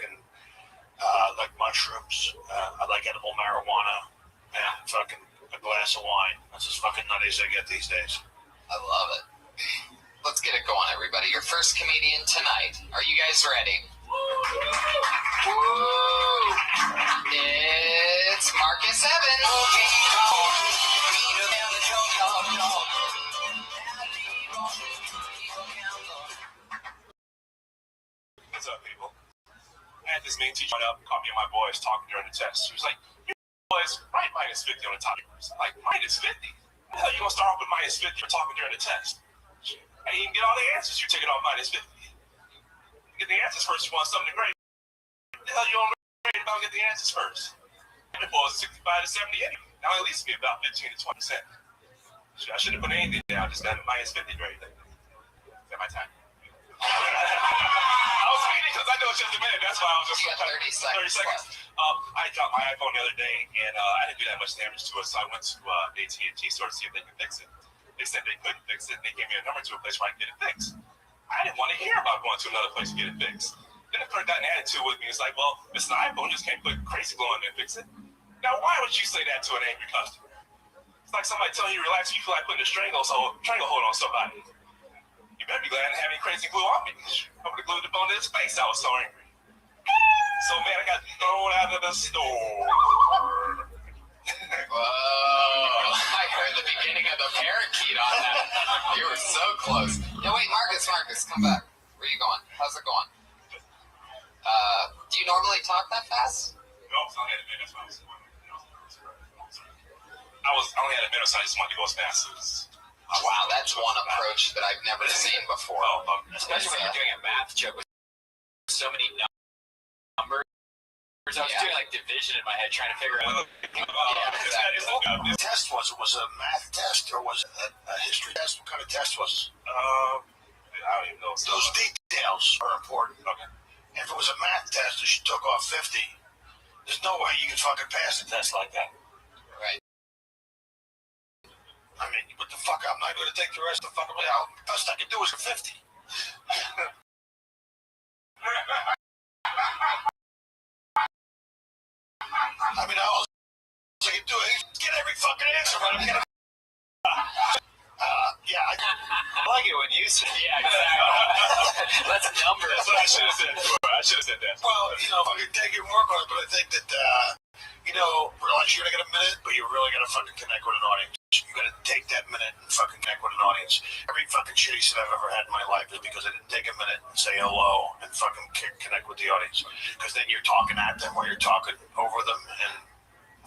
like mushrooms. I like edible marijuana. And fucking a glass of wine. That's as fucking nutty as I get these days. I love it. Let's get it going, everybody. Your first comedian tonight. Are you guys ready? Woo! It's Marcus Evans. What's up, people? I had this main teacher up, caught me and my boys talking during the test. She was like, "You boys, write minus 50 on the top." I'm like, minus 50? How the hell you gonna start off with minus 50 for talking during the test? I didn't even get all the answers. You take it off minus 50. You get the answers first. You want something to grade. What the hell you don't grade about get the answers first? And it was 65 to 78. Now at least be about 15 to 20%. I shouldn't have put anything down. Just got a minus 50 grade. Is that my time? I was waiting because I know it's just a minute. That's why I was just 30 seconds. I dropped my iPhone the other day, and I didn't do that much damage to it, so I went to the AT&T store to see if they could fix it. They said they couldn't fix it, and they gave me a number to a place where I can get it fixed. I didn't want to hear about going to another place to get it fixed. Then the clerk got an attitude with me. It's like, well, it's an iPhone, you just can't put crazy glue in there and fix it. Now, why would you say that to an angry customer? It's like somebody telling you to relax, you feel like putting a stranglehold on somebody. You better be glad I didn't have any crazy glue on me. I would have glued the bone to his face. I was so angry. So, man, I got thrown out of the store. Whoa. I heard the beginning of the parakeet on that. You were so close. No, wait, Marcus, come back. Where are you going? How's it going? Do you normally talk that fast? No, I only had a minute. I only had a minute, so I just wanted to go as fast as wow, that's one approach that I've never seen before. Especially when you're doing a math joke with so many numbers. I was doing like division in my head, trying to figure out. The test was a math test or was it a history test? What kind of test was it? I don't even know. Those details are important. Okay. If it was a math test and she took off 50, there's no way you can fucking pass a test like that. Right. I mean, what the fuck? I'm not going to take the rest of the fucking way out. Best I can do is a 50. I mean, all I can do is get every fucking answer right. I'm gonna. Yeah, I like it when you say, yeah, exactly. That's numbers. That's what I should have said. I should have said that. Well, fucking take it and work on it, but I think that, realize you're gonna get a minute, but you're really gonna fucking connect with an audience. You gotta take that minute and fucking connect with an audience. Every fucking shitty shit I've ever had in my life is because I didn't take a minute and say hello and fucking connect with the audience. Because then you're talking at them or you're talking over them, and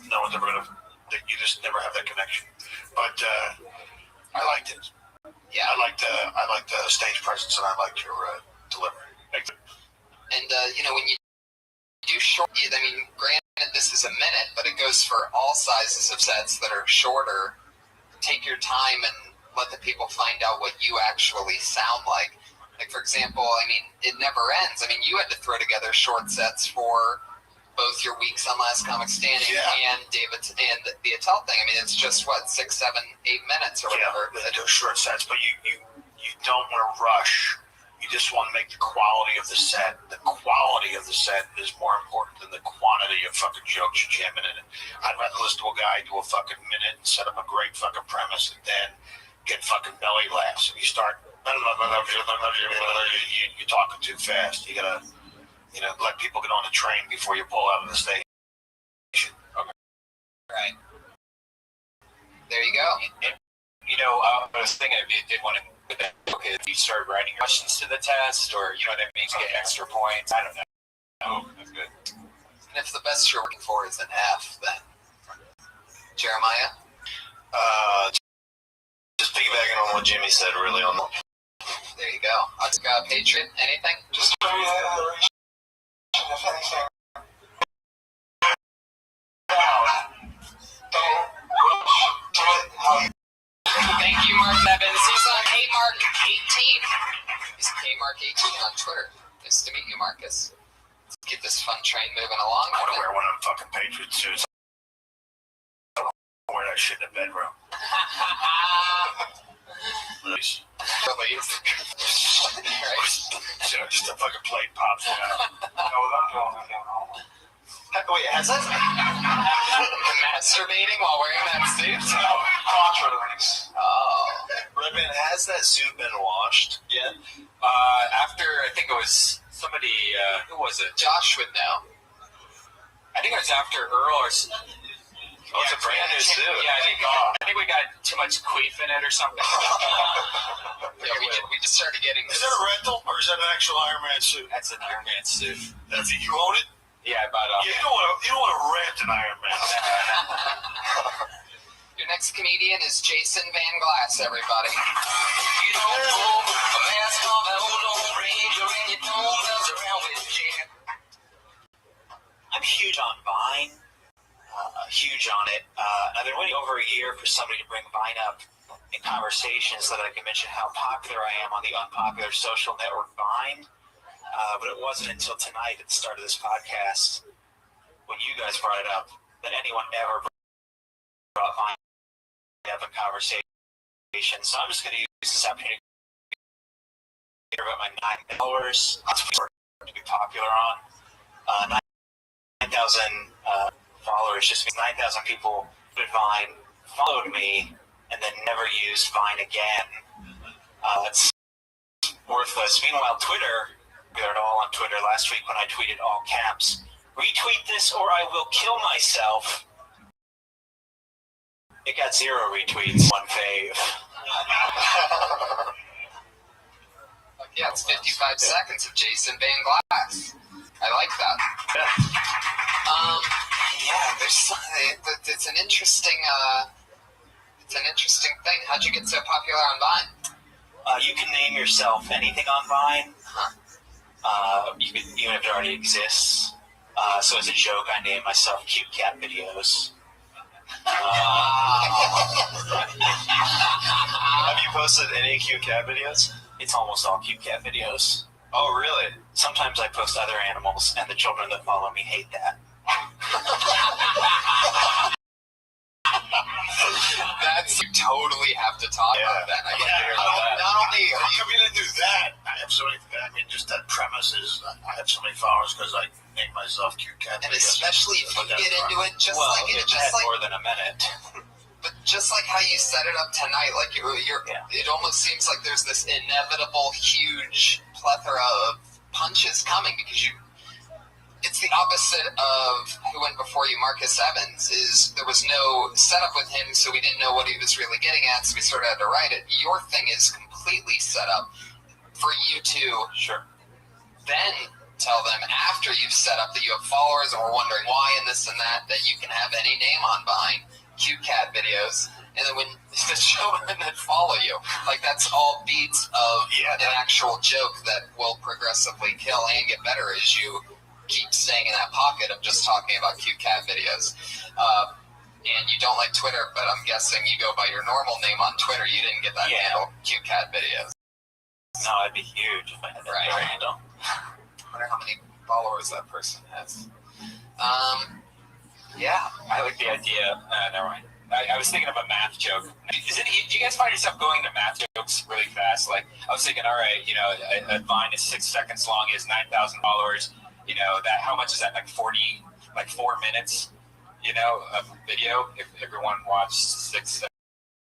no one's ever gonna. You just never have that connection. But I liked it. Yeah, I liked the stage presence, and I liked your delivery. And when you do short, I mean, granted this is a minute, but it goes for all sizes of sets that are shorter. Take your time and let the people find out what you actually sound like. Like, for example, I mean, it never ends. I mean, you had to throw together short sets for both your weeks on Last Comic Standing and David's and the Attell thing. I mean, it's just, 6, 7, 8 minutes or whatever. Yeah, those short sets, but you don't want to rush. You just want to make the quality of the set. The quality of the set is more important than the quantity of fucking jokes you're jamming in it. I'd rather listen to a guy do a fucking minute and set up a great fucking premise and then get fucking belly laughs. If you start, you're talking too fast. You gotta, let people get on the train before you pull out of the station. Okay. Right. There you go. I was thinking if you did want to put that, okay, if you start writing questions to the test, or that means you get extra points. I don't know. Oh, that's good. And if the best you're looking for is an F, then Jeremiah. Just piggybacking on what Jimmy said, really on the. There you go. Patriot, anything? Just if anything. Mark18 on Twitter. Nice to meet you, Marcus. Let's get this fun train moving along. I want to wear one of them fucking Patriot suits. I don't wear that shit in the bedroom. Please. Just a fucking plate pops out. Wait, has that masturbating while wearing that suit? Contra release. Oh. Redman, has that suit been washed yet? After, I think it was somebody, who was it? Josh would know. I think it was after Earl or... Oh, it's a brand new suit. Yeah, I think we got too much queef in it or something. Yeah, we just started getting this. Is that a rental or is that an actual Iron Man suit? That's an Iron Man suit. That's it. You own it? Yeah, I bought it. You don't want to rent an Iron Man. Your next comedian is Jason Van Glass, everybody. You don't know a mask on the old Ranger and you don't mess around with Jack. I'm huge on Vine. Huge on it. I've been waiting over a year for somebody to bring Vine up in conversation so that I can mention how popular I am on the unpopular social network Vine. But it wasn't until tonight at the start of this podcast, when you guys brought it up, that anyone ever brought Vine up in conversation. So I'm just going to use this opportunity to hear about my 9 followers to be popular on. 9,000 followers just means 9,000 people did Vine, followed me, and then never used Vine again. It's worthless. Meanwhile, Twitter, we are all on Twitter last week when I tweeted all caps, retweet this or I will kill myself. It got 0 retweets, 1 fave. Yeah, it's 55 seconds of Jason Van Glass. I like that. Yeah, it's an interesting thing. How'd you get so popular on Vine? You can name yourself anything on Vine. You can, even if it already exists. So as a joke, I named myself Cute Cat Videos. Have you posted any cute cat videos? It's almost all cute cat videos. Oh, really? Sometimes I post other animals, and the children that follow me hate that. You totally have to talk about that. I Not only are you going to do that, I have so many. I mean, just that premise is I have so many followers because I named myself Cute Cat. And especially if you get into it, more than a minute. But just like how you set it up tonight, like it almost seems like there's this inevitable huge plethora of punches coming because it's the opposite of who went before you, Marcus Evans. Is there was no setup with him, so we didn't know what he was really getting at, so we sort of had to write it. Your thing is completely set up for you to then tell them after you've set up that you have followers and we're wondering why and this and that you can have any name on Vine. Cute Cat Videos, and then when the children that follow you, like that's all beats of an actual joke that will progressively kill and get better as you keep staying in that pocket of just talking about Cute Cat Videos. And you don't like Twitter, but I'm guessing you go by your normal name on Twitter. You didn't get that handle, Cute Cat Videos. No, it'd be huge if I had that handle. I wonder how many followers that person has. Yeah, I like the idea. Never mind. I was thinking of a math joke. Do you guys find yourself going to math jokes really fast? Like, I was thinking, all right, a Vine is 6 seconds long, is 9,000 followers. That how much is that? Like 4 minutes, of video. If everyone watched 6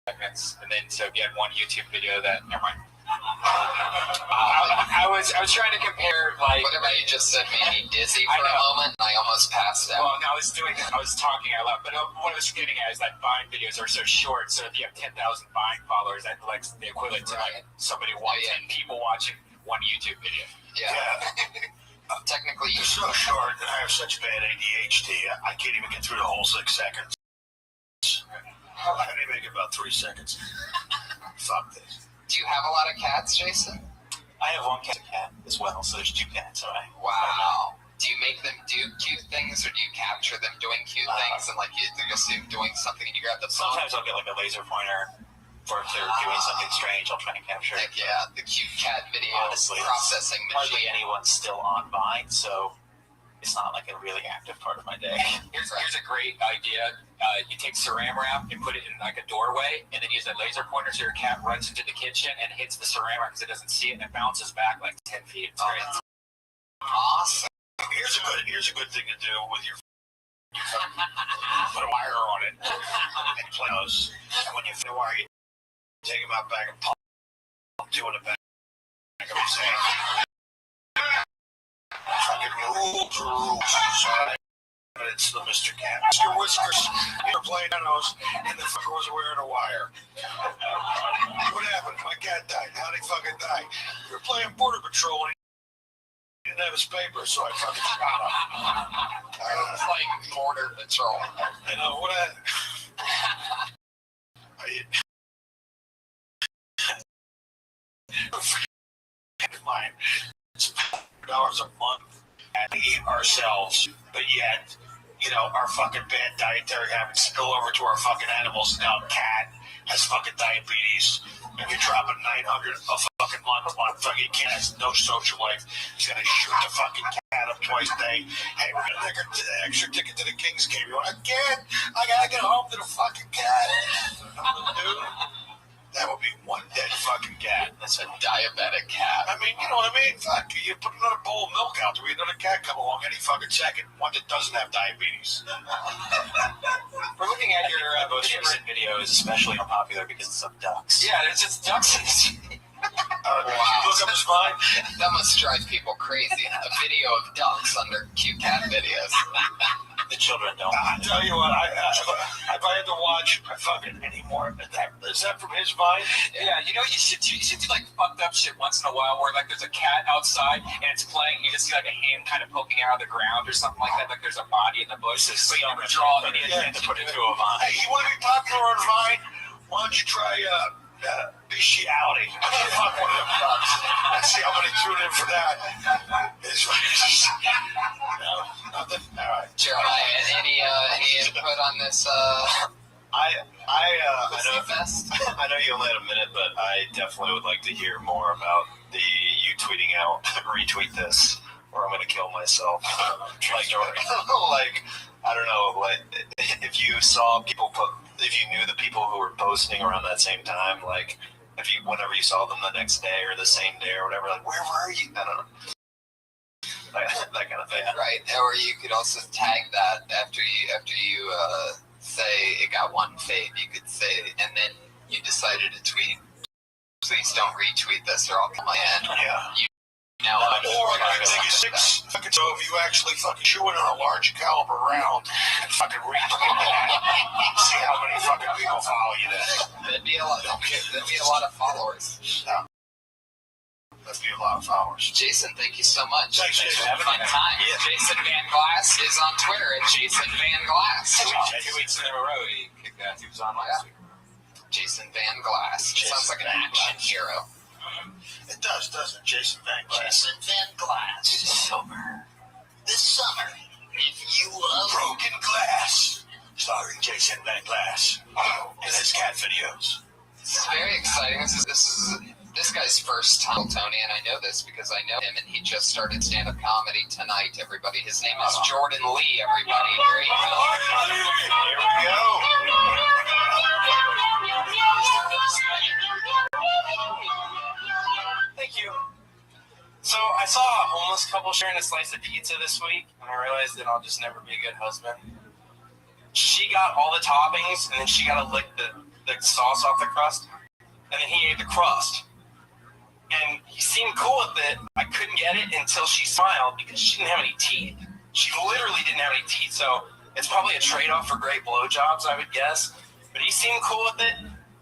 seconds, and then so if you had one YouTube video that, never mind. I was trying to compare, like, whatever you just said made me dizzy for a moment. I almost passed out. Well, no, I was talking out loud, but what I was getting at is that Vine videos are so short. So if you have 10,000 Vine followers, that's like the equivalent to like somebody watching people watching one YouTube video. Yeah. Technically, you're so short that I have such bad ADHD. I can't even get through the whole 6 seconds. I only make about 3 seconds. Fuck this. Do you have a lot of cats, Jason? I have one cat as well, so there's 2 cats. Right? Wow. Do you make them do cute things, or do you capture them doing cute things, and like you'll see them doing something and you grab the phone? Sometimes I'll get like a laser pointer or if they're doing something strange, I'll try and capture it. Heck yeah, the cute cat video processing hardly machine. anyone's still on Vine, so it's not like a really active part of my day. Here's a great idea. You take saran wrap and put it in like a doorway, and then use a laser pointer so your cat runs into the kitchen and hits the saran wrap because it doesn't see it, and it bounces back like 10 feet. It's great. Awesome. Here's a good thing to do with your. Put a wire on it and play those. And when you fit a wire, you take them out back and pop two in the back of his hand. Fucking rules. But it's the Mr. Cat. Mr. Whiskers, you're playing those, and the fucker was wearing a wire. What happened? My cat died. How'd he fucking die? We were playing Border Patrol, and he didn't have his paper, so I fucking shot him. It's like Border Patrol. I know, what mine. It's $100 a month and we eat ourselves, but yet, you know, our fucking bad dietary habits spill over to our fucking animals. Now, cat has fucking diabetes, and you're dropping $900 a fucking month on fucking cat has no social life. He's gonna shoot the fucking cat up twice a day. Hey, we're gonna take an extra ticket to the Kings game. You want a cat? I gotta get home to the fucking cat. Dude. That would be one dead fucking cat. That's a diabetic cat. I mean, you know what I mean? Fuck, you put another bowl of milk out there, another cat come along any fucking second. One that doesn't have diabetes. We're looking at your most recent videos, especially popular because it's of ducks. Yeah, there's just ducks in this. Wow. Look up his Vine. That must drive people crazy. A video of ducks under cute cat videos. The children don't. I tell you what, if I had to watch fucking any more of that, is that from his Vine? Yeah, you know what you should do? You should do like fucked up shit once in a while where like there's a cat outside and it's playing, you just see like a hand kind of poking out of the ground or something like that, like there's a body in the bushes. So you never draw an idiot to put it to a Vine. Hey, you want to be popular on Vine? Why don't you try bestiality? Fuck one of them ducks. Let's see how many tune in for that. No, nothing. All right. Jeremiah, any input on this? I fest? I know you only had a minute, but I definitely would like to hear more about you tweeting out, retweet this, or I'm going to kill myself. Like, I don't know, like, if you saw people if you knew the people who were posting around that same time, like, whenever you saw them the next day or the same day or whatever, like, where were you? I don't know. That kind of thing. Right, or you could also tag that after you say it got one fave, you could say, and then you decided to tweet, please don't retweet this or I'll come in. Yeah. Now, or I take a 6 fucking so if you actually fucking chew it in a large caliber round and fucking retweet that, see how many fucking people follow you then. That'd be a lot of followers. Yeah. That'd be a lot of followers. Jason, thank you so much. Thanks, Jason. Have a fun time. Yeah. Jason Van Glass is on Twitter at Jason Van Glass. 2 weeks in a row he kicked ass. He was on last week. Jason Van Glass. Sounds like an action hero. It does, doesn't it? Jason Van Glass. Jason Van Glass. This summer, if you love Broken Glass, starring Jason Van Glass and his cat videos. This is very exciting. This guy's first time, Tony, and I know this because I know him, and he just started stand-up comedy tonight, everybody. His name is Jordan Lee, everybody. Here he comes. Here we go. Thank you. So I saw a homeless couple sharing a slice of pizza this week, and I realized that I'll just never be a good husband. She got all the toppings, and then she got to lick the sauce off the crust, and then he ate the crust. And he seemed cool with it. I couldn't get it until she smiled because she didn't have any teeth. She literally didn't have any teeth, so it's probably a trade-off for great blowjobs, I would guess. But he seemed cool with it,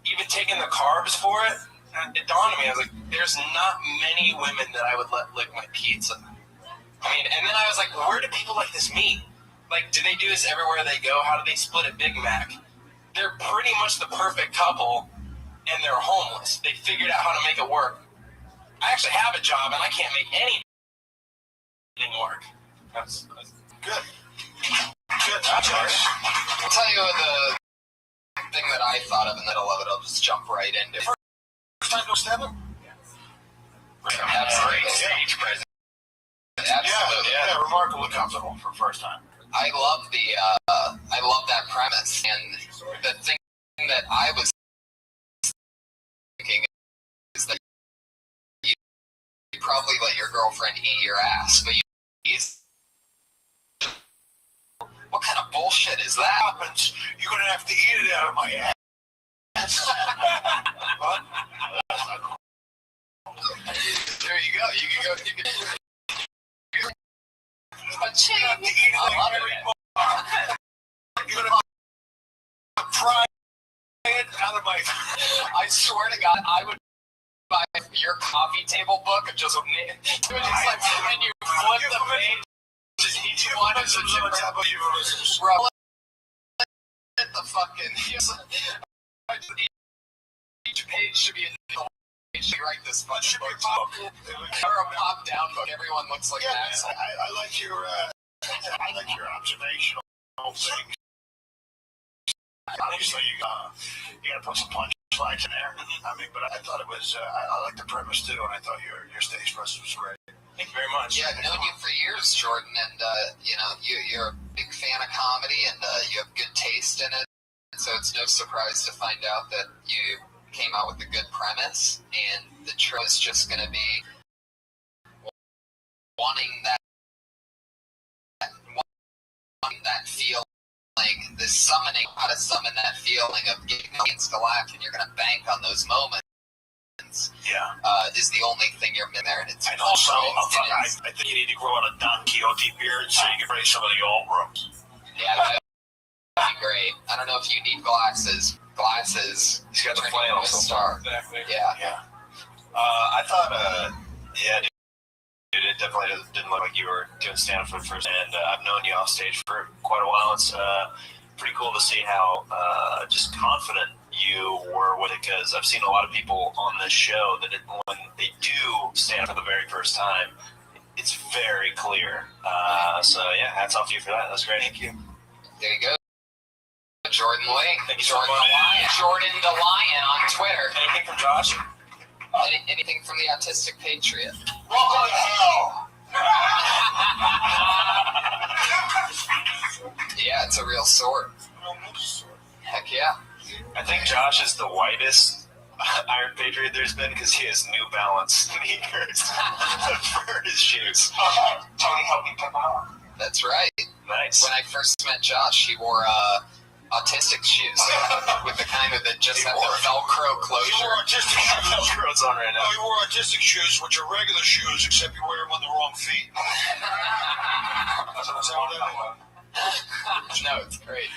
even taking the carbs for it. It dawned on me, I was like, there's not many women that I would let lick my pizza. I mean, and then I was like, well, where do people like this meet? Like, do they do this everywhere they go? How do they split a Big Mac? They're pretty much the perfect couple, and they're homeless. They figured out how to make it work. I actually have a job, and I can't make anything work. That's good. Good. I'll tell you, thing that I thought of in the middle of it, I'll just jump right into. First time to stand-up? Absolutely. Stage presence. Absolutely. Yeah, remarkably comfortable for first time. I love that premise, and the thing that I was thinking is that you probably let your girlfriend eat your ass, but what kind of bullshit is that? You're gonna have to eat it out of my ass. What? There you go. You can go. You're gonna pry it out of my. I swear to God, I would buy your coffee table book and just and you flip the page. Just each one is a different. Bro, the fucking. Each page should be a new page to write this much book. Or a pop down book. Everyone looks like that. I like your observational thing. Obviously, you gotta put some punchlines in there. I mean, but I thought it was. I like the premise too, and I thought your stage presence was great. Thank you very much. Yeah, I've known you for years, Jordan, and you're a big fan of comedy, and you have good taste in it. So it's no surprise to find out that you came out with a good premise, and the show is just going to be wanting that feeling, this summoning, how to summon that feeling of getting against the laugh, and you're going to bank on those moments. Yeah. Is the only thing you're in there, and it's. And also, I think you need to grow out a Don Quixote beard so you can raise some of the old rooms. Yeah, that'd be great. I don't know if you need glasses. He's got the flannel. Star. Exactly. Yeah. I thought, dude, it definitely didn't look like you were doing stand-up for the first, and I've known you off stage for quite a while. It's pretty cool to see how just confident you were with it, because I've seen a lot of people on this show that when they do stand up for the very first time, it's very clear. So yeah, hats off to you for that. That's great. Thank you. There you go. Jordan Lee. Thank you so much. Jordan the Lion on Twitter. Anything from Josh? Anything from the Autistic Patriot? Welcome to hell! Yeah, it's a real sword. Heck yeah. I think Josh is the whitest Iron Patriot there's been, because he has New Balance sneakers for his shoes. Tony helped me pick them up. That's right. Nice. When I first met Josh, he wore autistic shoes with the kind of that just have the Velcro closure. You wore autistic shoes. Velcro's on right now. No, you wore autistic shoes, which are regular shoes, except you wear them on the wrong feet. No, it's great.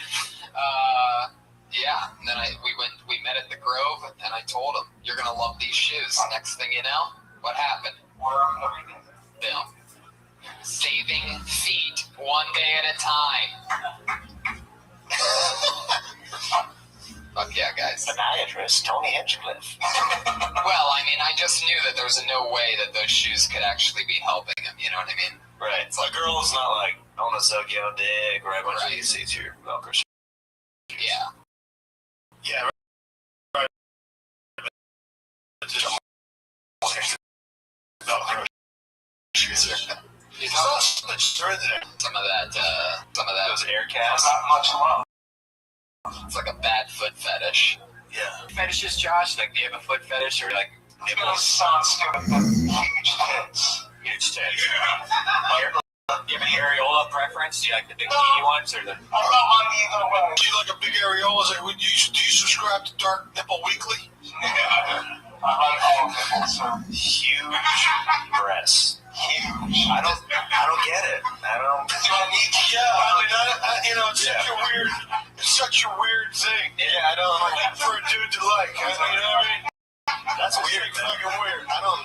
Yeah, and then we met at the Grove, and I told him, "You're gonna love these shoes." Next thing you know, what happened? Boom. Saving feet one day at a time. Fuck yeah, guys. Podiatrist Tony Hinchcliffe. Well, I mean, I just knew that there was no way that those shoes could actually be helping him. You know what I mean? Right. It's like, girl's not like, I want to suck your dick, or I want you to see to your Velcro shoes. Yeah. Yeah, right. Just Velcro shoes. Some of that. Those air casts. Not much love. It's like a bad foot fetish. Yeah. Fetishes, Josh? Like, do you have a foot fetish, or like It sound stupid, but huge tits. huge tits? Yeah. Do you have an areola preference? Do you like the bikini ones or the? I'm not on either way. Do you like a big areola? Do you subscribe to Dark Nipple Weekly? Yeah. I like all nipples, sir. Huge breasts. Huge. I don't get it. I don't. Do I need to? Yeah, I mean, it's such a weird. It's such a weird thing. Yeah, I don't Like for a dude to like. You know what I mean? That's weird. It's fucking weird. I don't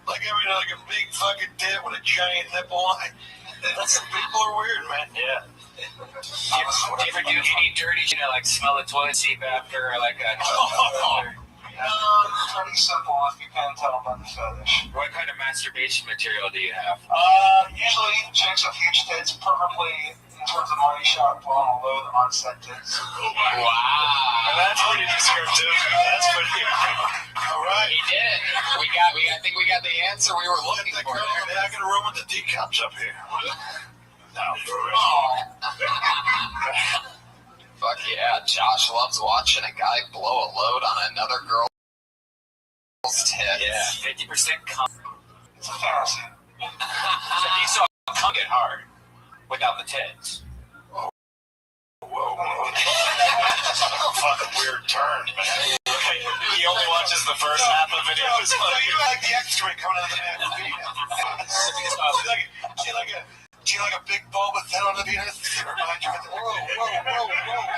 like. I mean, like a big fucking tit with a giant nipple on it. That's people are weird, man. Yeah. Do you ever do any dirty, like smell the toilet seat after, or like a? No, it's pretty simple if you can't tell by the fetish. What kind of masturbation material do you have? Usually chicks with huge tits, preferably towards the money shot, blowing a load on set tits. Wow. That's pretty descriptive. That's pretty. All right. He did it. I think we got the answer we were looking for. They're not going to run with the decoms up here. No, for real. Fuck yeah. Josh loves watching a guy blow a load on another girl's tits. Yeah, 50% cum. It's a fantasy. So you saw cum get hard without the tits. Whoa. Fucking weird turn, man. He only watches the first half of the video. You like the excrement coming out of the man's penis. She like a big bulb with head on the penis. Whoa.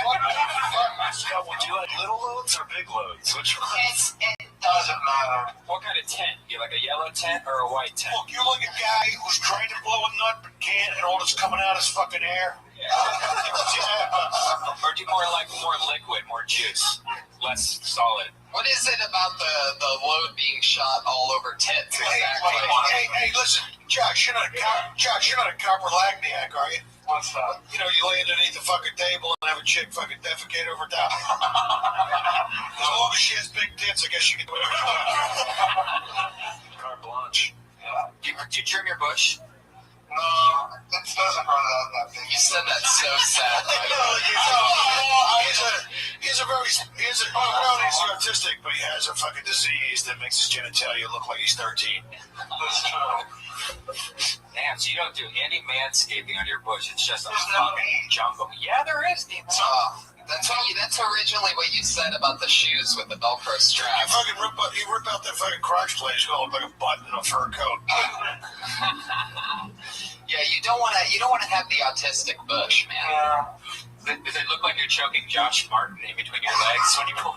What the fuck? Scott, would you like little loads or big loads? Which one? It doesn't matter. What kind of tent? You like a yellow tent or a white tent? Look, you're like a guy who's trying to blow a nut but can't, and all that's coming out is fucking air. Or do more liquid, more juice, less solid. What is it about the load being shot all over tits? Exactly. Hey, listen, Josh, you're not a copper lagniac, are you? What's that? You know, you lay underneath the fucking table and have a chick fucking defecate over top. As long as she has big tits, I guess you can do whatever you want. Carte blanche. Yeah. Do you trim your bush? No, it doesn't run out that big. You said that so sad. He's autistic, but he has a fucking disease that makes his genitalia look like he's 13. That's true. Damn, so you don't do any manscaping on your bush. It's just a fucking jungle. Yeah, there is. That's originally what you said about the shoes with the Velcro strap. You rip out that fucking crotch plate, it's gonna look like a button in a fur coat. Yeah, you don't want to have the autistic bush, man. Yeah. Does it look like you're choking Josh Martin in between your legs when you pull?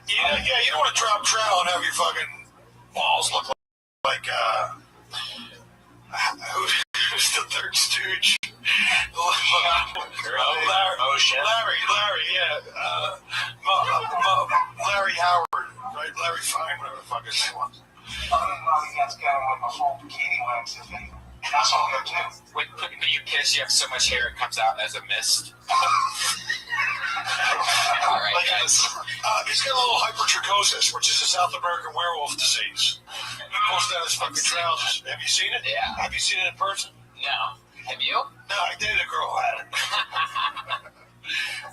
Yeah, you don't want to drop trowel and have your fucking balls look like who's the third stooge? Larry, yeah. Larry Howard, right? Larry Fine, whatever the fuck his name was. I'm against getting with my full bikini legs if anything. That's all good too. When you piss, you have so much hair it comes out as a mist. All right, guys. He's got a little hypertrichosis, which is a South American werewolf disease. He pulls down his fucking trousers. Have you seen it? Yeah. Have you seen it in person? No. Have you? No, I dated a girl who had it.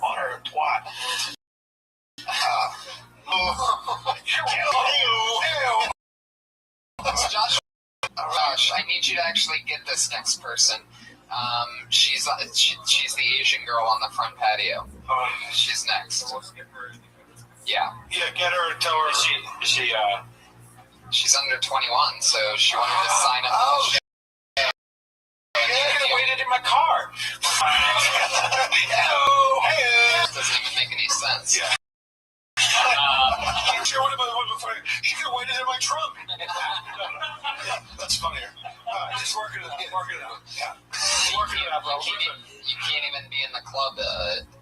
On her twat. Josh, I need you to actually get this next person. She's the Asian girl on the front patio. She's next. Yeah. Yeah, get her and tell her. Is she She's under 21, so she wanted to sign up. Oh, you could have waited in my car. Doesn't even make any sense. Yeah. She could have waited in my trunk. Yeah, that's funnier. Just working it out. Yeah. Working it out, bro. You can't even be in the club,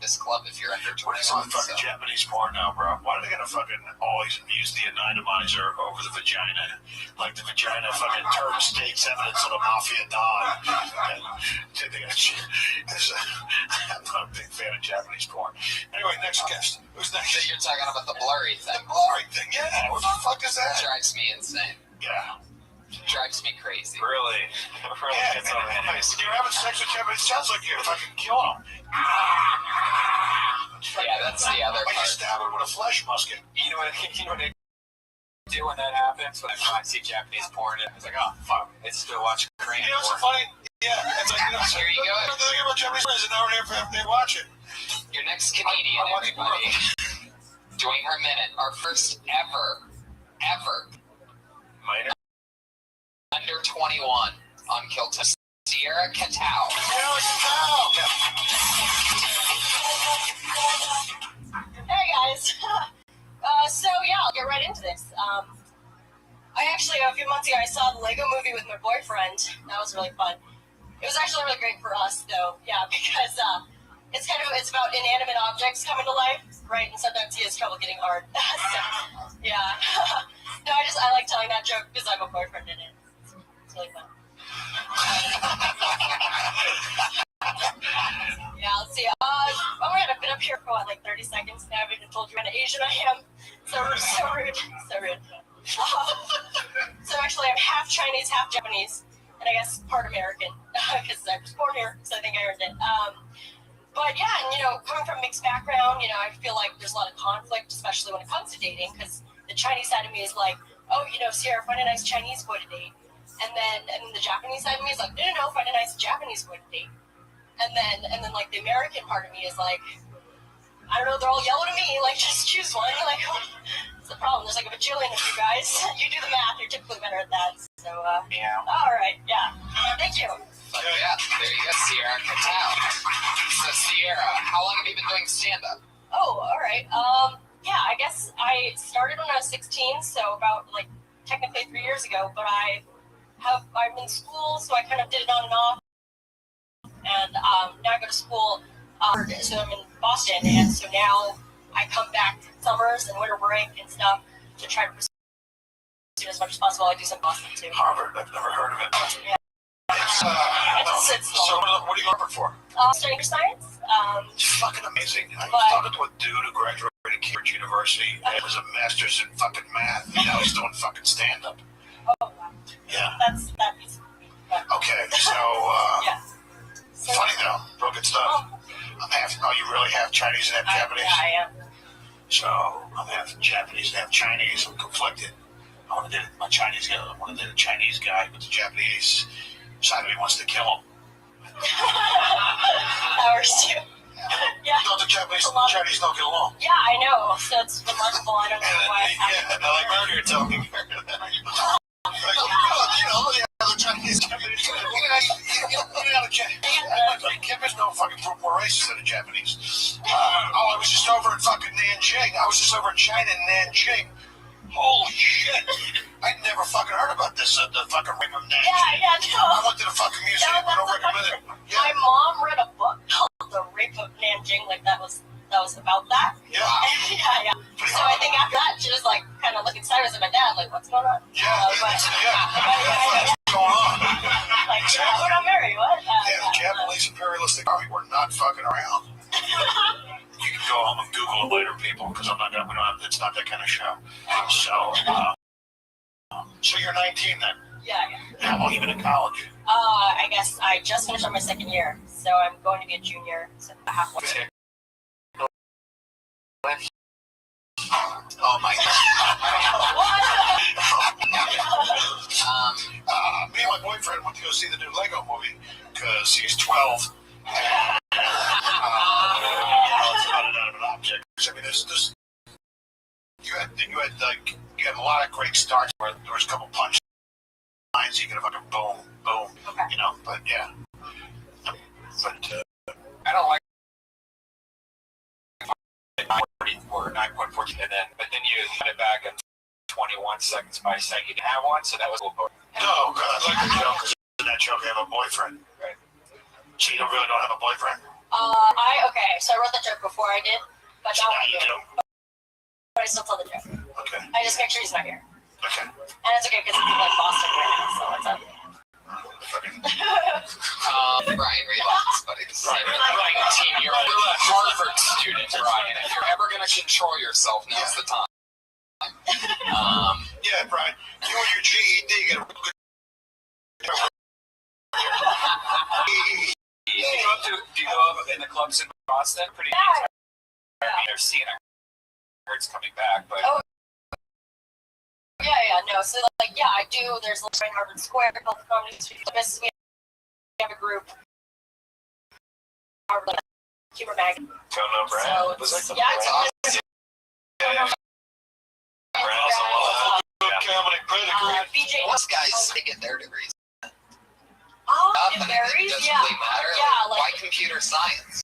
this club, if you're under 21. What is on fucking Japanese porn now, bro? Why are they gonna fucking always use the anonymizer over the vagina? Like the vagina fucking term states evidence of a mafia don. I'm not a big fan of Japanese porn. Anyway, next guest. Who's next? So you're talking about the blurry thing. The blurry thing, yeah. What the fuck is that? It drives me insane. Yeah. Drives me crazy. Really? Yeah, it's nice. You're having sex with Kevin, it sounds like you're fucking killing him. Yeah, that's the other part. Like you stab him with a flesh musket. You know what I do when that happens? When I see Japanese porn, and it's like, oh, fuck. It's still watching Korean porn. You know what's funny? Yeah, it's like, here you go. The thing about Japanese porn is an hour and a half after they watch it. Your next comedian, everybody. Doing her minute. Our first ever. Minor. Under 21 on Kilton. Sierra Catau. Hey guys. So yeah, I'll get right into this. I actually, a few months ago, I saw the Lego movie with my boyfriend. That was really fun. It was actually really great for us, though. Yeah, because it's about inanimate objects coming to life, right? And sometimes he has trouble getting hard. So, yeah. No, I like telling that joke because I'm a boyfriend in it. It's really fun. Yeah, let's see. I've been up here for what, like 30 seconds now. I haven't even told you what Asian I am. So rude. So rude. So actually, I'm half Chinese, half Japanese, and I guess part American because I was born here, so I think I earned it. But yeah, and coming from a mixed background, I feel like there's a lot of conflict, especially when it comes to dating, because the Chinese side of me is like, oh, Sierra, find a nice Chinese boy to date, and then the Japanese side of me is like, no, find a nice Japanese boy to date, and then like the American part of me is like, I don't know, they're all yelling at me, like, just choose one. Like, what's the problem? There's like a bajillion of you guys. You do the math, you're typically better at that. So, yeah. All right, yeah. Thank you. But yeah, there you go, Sierra Catal. So, Sierra, how long have you been doing stand-up? Oh, all right. Yeah, I guess I started when I was 16, so about, like, technically 3 years ago, but I'm in school, so I kind of did it on and off. And now I go to school, so I'm in Boston, and so now I come back summers and winter break and stuff to try to pursue as much as possible. I do some Boston too. Harvard, I've never heard of it. Yeah. So what are you Harvard for? Studying for science. It's fucking amazing. I was talking to a dude who graduated Cambridge University and was a master's in fucking math, and now he's doing fucking stand-up. Oh, wow. Yeah. That is. Okay, so, yeah. Funny though, real good stuff. I'm half, you really have Chinese and half Japanese? Yeah, I am. So, I'm half Japanese and half Chinese. I'm conflicted. I want to date my Chinese guy. I want to date a Chinese guy, but the Japanese side of me wants to kill him. Ours too. Yeah. Don't the Japanese and the Chinese don't get along? Yeah, I know. So it's remarkable. I don't know why. Yeah, I like murder talking. The Chinese. There's no fucking group more racist than the Japanese. I was just over in fucking Nanjing. I was just over in China in Nanjing. Holy shit. I'd never fucking heard about this, the fucking rape of Nanjing. Yeah, no. I went to the fucking museum. I don't recommend it. Yeah. My mom read a book called The Rape of Nanjing. Like, that was about that. Yeah. Yeah. So I think after that, she was like kind of looking sideways at my dad, like, what's going on? Yeah. What's going on? Like, we're not married, what? Yeah, the Japanese imperialistic army were not fucking around. You can go home and Google it later, people, because it's not that kind of show. So you're 19 then? Yeah. How long have you been in college? I guess I just finished on my second year, so I'm going to be a junior, so halfway. Oh my God. Me and my boyfriend went to go see the new Lego movie because he's 12. It's not an inanimate object. I mean, you had a lot of great starts where there was a couple punch lines. You could have fucking boom, okay. But yeah. But I don't like 9.14, but then you cut it back in 21 seconds by saying you didn't have one, so that was a little boring. No, I like the joke because in that joke I have a boyfriend. Right. So you really don't have a boyfriend? Okay, so I wrote the joke before I did, but So now now you do. But I still tell the joke. Okay. I just make sure he's not here. Okay. And it's okay because it's like Boston right now, so it's up. Brian, relax, buddy. This is like 19. You're a Harvard student, Brian. If you're ever going to control yourself, now's the time. Yeah, Brian. You and your GED get a real good. Do you go up in the clubs in Boston? Pretty neat. I mean, they're seeing it. It's coming back, but. Oh. Yeah, no. So, I do. There's like Harvard Square, Health Comedy Street. We have a group. Harvard Humor Mag. Don't know, Brad. So, it's awesome. Comedy pedigree. Most guys they get their degrees. It varies. Doesn't Yeah. really matter. Yeah, Why computer science?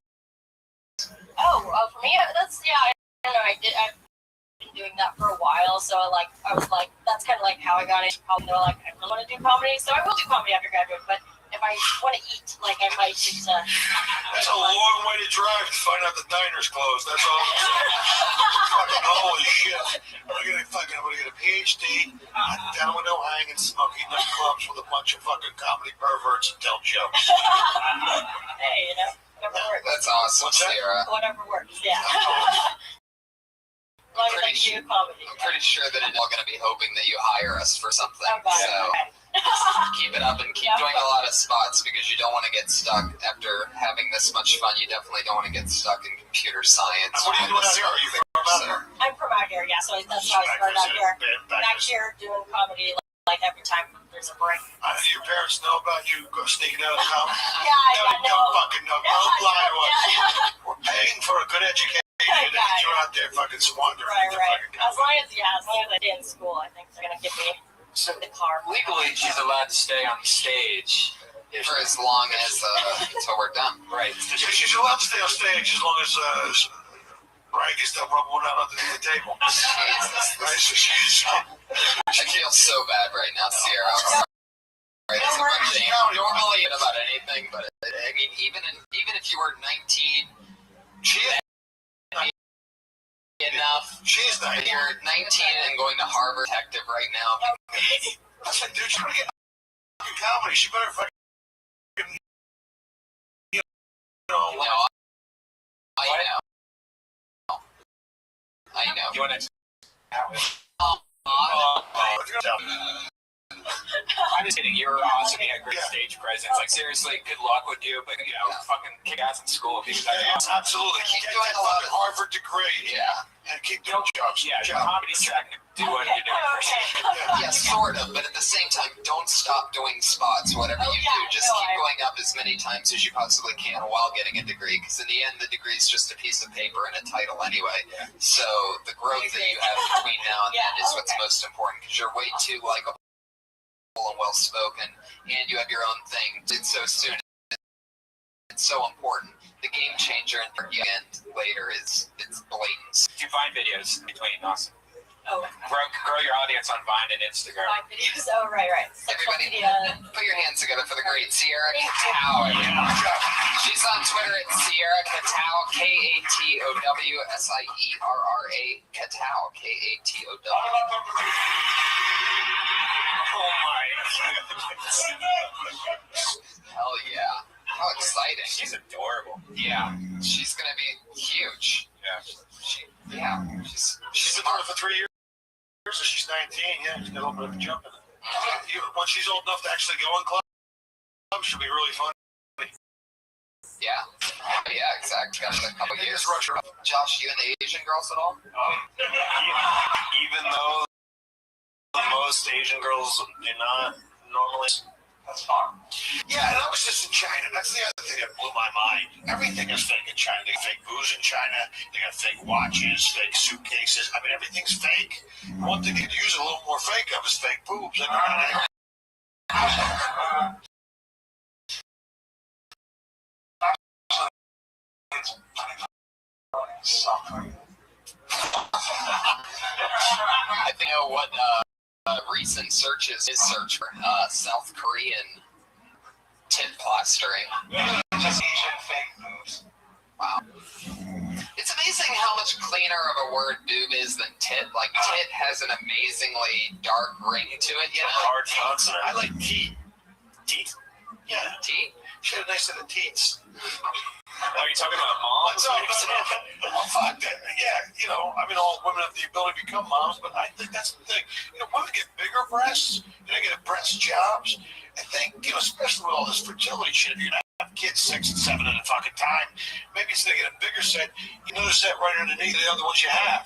For me, that's I don't know. I've been doing that for a while, so I was like, that's kind of like how I got into comedy. I really want to do comedy, so I will do comedy after graduate. But if I want to eat, I might just. That's a long way to to drive to find out the diner's closed. That's all. Fucking holy shit. I'm gonna get a PhD, down window hanging, smoking nightclubs with a bunch of fucking comedy perverts and tell jokes. Hey, whatever works. That's awesome, Sierra. Whatever works, yeah. I'm pretty sure that it's all going to be hoping that you hire us for something. So keep it up and keep doing a lot of spots because you don't want to get stuck after having this much fun. You definitely don't want to get stuck in computer science. What are you doing out here? Are you from out here? I'm from out here, yeah, so that's how I started out here. Back here doing comedy like every time there's a break. Do your parents know about you sneaking out of comedy? Yeah, I know. Don't fucking know. Don't lie to us. We're paying for a good education. You're out there fucking squandering. Right. As long as I stay in school, I think they're gonna give me the car. Legally, she's allowed to stay on stage for as long as until we're done. Right. She's allowed to stay on stage as long as Frank is still rubbing out underneath the table. Jesus. I feel so bad right now, Sierra. Right, normally about anything, but I mean, even if you were 19, she is enough. She's 19. You're 19 and going to Harvard Detective right now. Listen, dude, she's gonna get comedy. She better fucking. I know. You want to? I'm just kidding. You're awesome. You had great stage presence. Like, seriously, good luck with you. But, fucking kick ass in school. Because absolutely. Keep doing a lot of Harvard degree. Yeah. And keep doing jobs. Yeah, comedy track. Do what you're doing. Yeah, sort of. But at the same time, don't stop doing spots, whatever you do. Just keep going up as many times as you possibly can while getting a degree. Because in the end, the degree is just a piece of paper and a title anyway. So the growth that you have between now and then is what's most important. Because you're way too likable and well-spoken, and you have your own thing. It's so soon. It's so important. The game changer and the end later it's blatant. Do Vine videos between us. Oh. Grow your audience on Vine and Instagram. Vine videos. Oh, right. Everybody, put your hands together for the great Sierra Katow. She's on Twitter at Sierra Katow, KATOWSIERRA Katow, KATOW. Oh my Hell yeah. How exciting. She's adorable. Yeah. She's going to be huge. Yeah. She's been doing it for 3 years, so she's 19. Yeah, she's got a little bit of a jump in it. When she's old enough to actually go in clubs, she'll be really fun. Yeah. Yeah, exactly. Got a couple years. Josh, you into Asian girls at all? Even though most Asian girls do not normally. That's fine. Yeah, and I was just in China. That's the other thing that blew my mind. Everything is fake in China. They got fake booze in China. They got fake watches, fake suitcases. I mean, everything's fake. One thing you could use a little more fake of is fake boobs. I think what recent searches is search for South Korean tit plastering. Just Asian fake boobs. Wow. It's amazing how much cleaner of a word boob is than tit. Like, tit has an amazingly dark ring to it, you know? Hard consonant. I like teat. Teat? Yeah. Teat? She had a nice set of teats. Are you talking about moms? No, fuck that. Yeah, I mean, all women have the ability to become moms, but I think that's the thing. Women get bigger breasts, they get breast jobs, and think, especially with all this fertility shit, if you're gonna have kids 6 and 7 at a fucking time, maybe it's they get a bigger set, another set right underneath the other ones you have.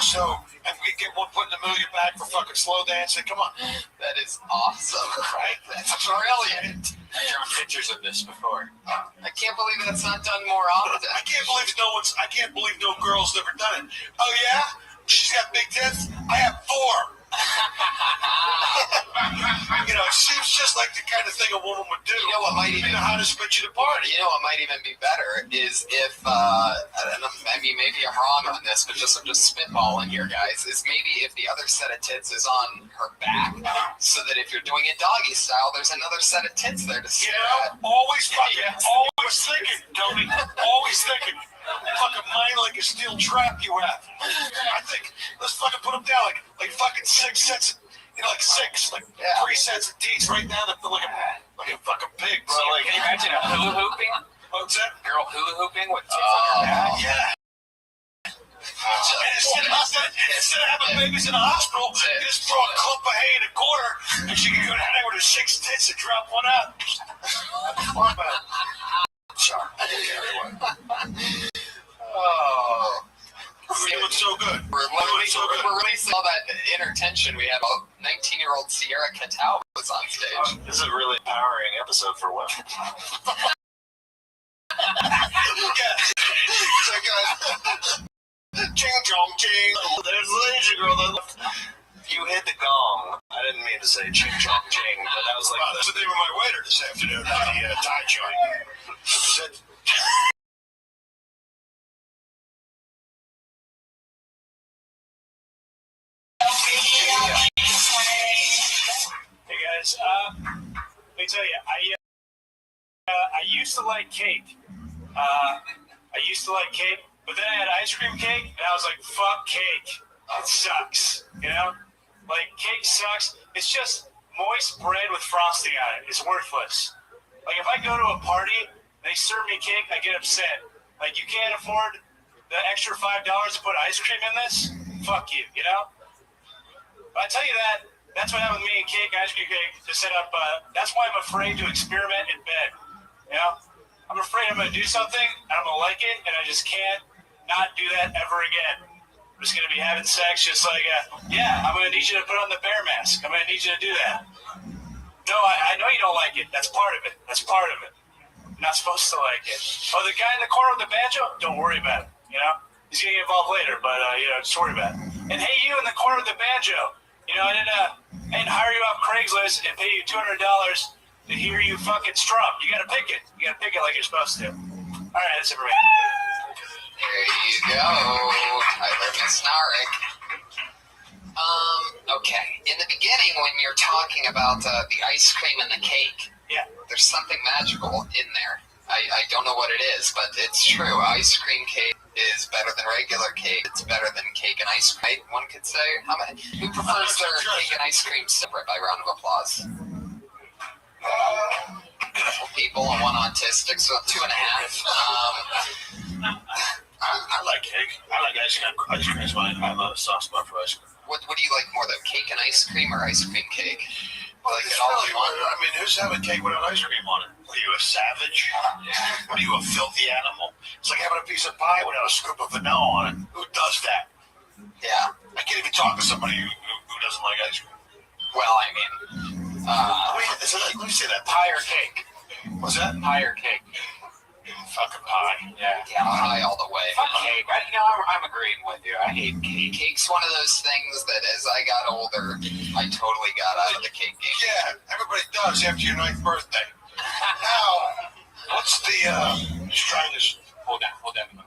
So, if we get one put in the middle of your back for fucking slow dancing, come on. That is awesome. Right? That's brilliant. I've drawn pictures of this before. I can't believe that's not done more often. I can't believe no girl's ever done it. Oh yeah? She's got big tits? I have 4. It seems just like the kind of thing a woman would do. You know what might even how to split you apart. You know what might even be better is if I mean maybe I'm wrong on this, but I'm just spitballing here, guys. Is maybe if the other set of tits is on her back, so that if you're doing it doggy style, there's another set of tits there to stare at. Always thinking, Tony. he's thinking. Fucking mind like a steel trap you have. I think, let's fucking put him down like fucking 6 sets, like 6, like 3 sets of D's right down like a fucking pig, bro. So, Like, can you imagine a hula hooping? What's that? Girl hula hooping with tits on her back? Yeah. Instead of having babies in the hospital, you just throw a clump of hay in the corner, and she can go down there with her 6 tits and drop one out. Sorry, oh, you look so good. We're releasing all that inner tension we had. 19-year-old Sierra Catal was on stage. This is a really empowering episode for women. Ching chong ching. There's the Asian girl that left. You hit the gong. I didn't mean to say ching chong ching, but that was like that's the name of my waiter this afternoon. The Thai joint. Hey guys, let me tell you, I used to like cake. But then I had ice cream cake, and I was like, fuck cake. It sucks, you know? Like, cake sucks. It's just moist bread with frosting on it. It's worthless. Like, if I go to a party, they serve me cake, I get upset. Like, you can't afford the extra $5 to put ice cream in this? Fuck you, you know? But I tell you that, that's what happened with me and cake, ice cream cake, to set up, that's why I'm afraid to experiment in bed, you know? I'm afraid I'm going to do something, and I'm going to like it, and I just can't not do that ever again. I'm just going to be having sex just like, yeah, I'm going to need you to put on the bear mask. I'm going to need you to do that. No, I know you don't like it. That's part of it. You're not supposed to like it. Oh, the guy in the corner with the banjo? Don't worry about it, you know? He's going to get involved later, but, just worry about it. And hey, you in the corner with the banjo, you know, I didn't hire you off Craigslist and pay you $200 to hear you fucking strum. You got to pick it. You got to pick it like you're supposed to. All right, that's it for me. There you go, Tyler Misnarek. Okay. In the beginning, when you're talking about the ice cream and the cake, there's something magical in there. I don't know what it is, but it's true. Ice cream cake is better than regular cake. It's better than cake and ice cream. One could say. Who prefers their cake and ice cream separate? By round of applause. Couple people and one autistic, so 2.5. I like cake. I like ice cream. Ice cream is fine. I love a soft spot for ice cream. What do you like more, though? Cake and ice cream or ice cream cake? Well, Like it all in one? I mean, who's having cake without ice cream on it? What are you, a savage? What are you, a filthy animal? It's like having a piece of pie without a scoop of vanilla on it. Who does that? Yeah. I can't even talk to somebody who doesn't like ice cream. Well, I mean, let me say that. Pie or cake? What's that? Pie or cake? Fucking pie. Yeah. pie all the way. Fuck cake. I'm agreeing with you. I hate cake. Cake's one of those things that as I got older, I totally got out of the cake game. Yeah, everybody does after your 9th birthday. Now, what's the, just trying this, hold down.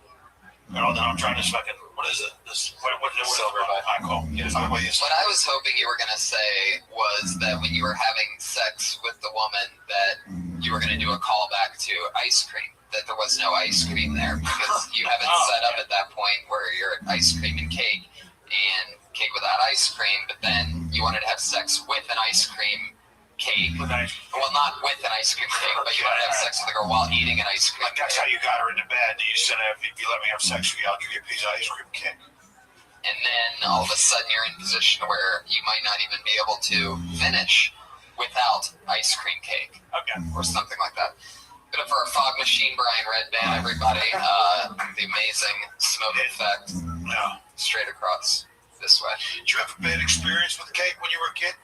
No, I'm trying this fucking, what is it? What Silver by call? What I was hoping you were going to say was that when you were having sex with the woman that you were going to do a callback to ice cream, that there was no ice cream there because you haven't set up at that point where you're at ice cream and cake without ice cream, but then you wanted to have sex with an ice cream cake. Well, not with an ice cream cake, but you wanted to have sex with a girl while eating an ice cream cake. That's how you got her into bed. You said, if you let me have sex with you, I'll give you a piece of ice cream cake. And then all of a sudden you're in a position where you might not even be able to finish without ice cream cake. Okay. Or something like that. Good for a fog machine, Brian Redband, everybody. The amazing smoke effect. Yeah. Straight across this way. Did you have a bad experience with cake when you were a kid?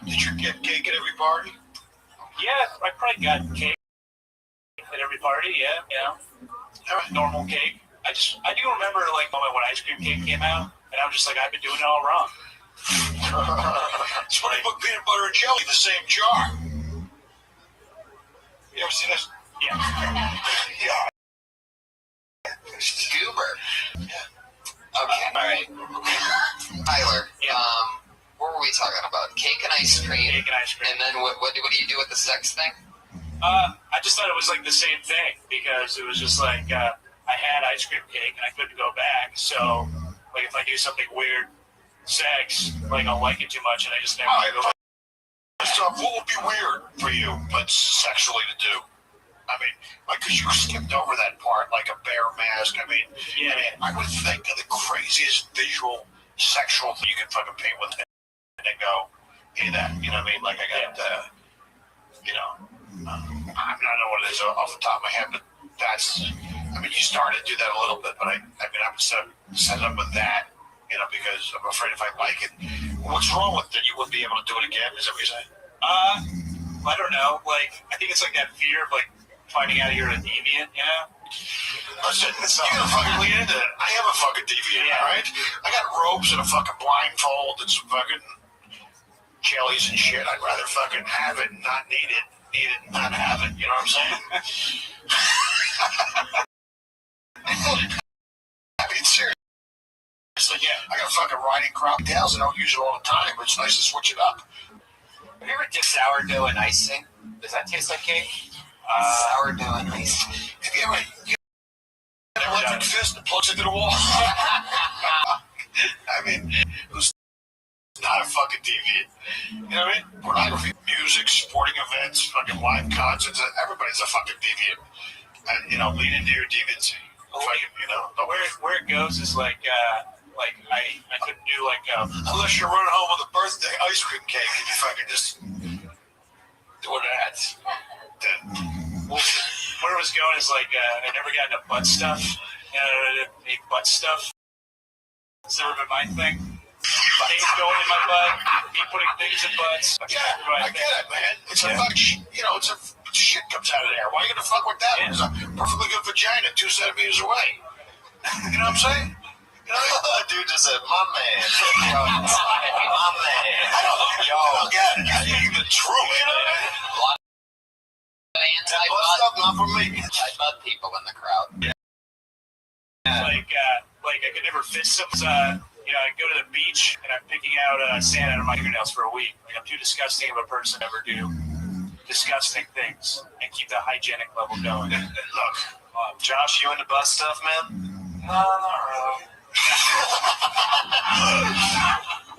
Did you get cake at every party? Yeah, I probably got cake at every party, yeah, you know. Normal cake. I do remember like moment when ice cream cake came out, and I was just like, I've been doing it all wrong. It's when they put peanut butter and jelly in the same jar. You ever seen this? Yeah. Yeah. Goober. Yeah. Okay. All right. Tyler. Yeah. What were we talking about? Cake and ice cream. Cake and ice cream. And then what do you do with the sex thing? I just thought it was like the same thing because it was just like I had ice cream cake and I couldn't go back. So like if I do something weird, sex, like I'll like it too much and I just never. First off, what would be weird for you, but sexually to do? I mean, like, because you skipped over that part, like a bear mask. I mean, I would think of the craziest visual sexual thing you could fucking paint with it and then go, hey, that, you know what I mean? Like, I got, you know, I don't know what it is off the top of my head, but that's, I mean, you started to do that a little bit, but I mean, I would set up with that, you know, because I'm afraid if I like it, what's wrong with it? You wouldn't be able to do it again, is that what you're saying? I don't know. Like, I think it's like that fear of, like, finding out you're a deviant, you know? Listen, you gotta fucking lean into it. I am a fucking deviant, alright? I got robes and a fucking blindfold and some fucking jellies and shit. I'd rather fucking have it and not need it. Need it and not have it. You know what I'm saying? I mean, seriously, yeah. I got fucking riding crop tails and I don't use it all the time, but it's nice to switch it up. Have you ever dipped sourdough in icing? Does that taste like cake? Sourdough and icing. Have you ever an electric fist that plugs into the wall? I mean, who's not a fucking deviant? You know what I mean? Pornography, music, sporting events, fucking live concerts, everybody's a fucking deviant. And, you know, lean into your deviancy. Fucking, you know, where it goes is like I couldn't do like unless you're running home with a birthday ice cream cake and you fucking just doing that. Well, where it was going is like I never got into butt stuff. You know, butt stuff. It's never been my thing. Things going in my butt, me putting things in butts. Yeah, I get it, man. It's a fucking, you know, it's a shit comes out of there. Why are you gonna fuck with that? It's a perfectly good vagina 2 centimeters away. You know what I'm saying? You know, dude just said, my man. My man. I get it. I ain't even true, you know what I mean? A lot of stuff not for me. anti-butt people in the crowd. Like I could never fist some. You know, I go to the beach and I'm picking out sand out of my fingernails for a week. Like I'm too disgusting of a person to ever do disgusting things and keep the hygienic level going. Look, Josh, you into butt stuff, man? No, not really.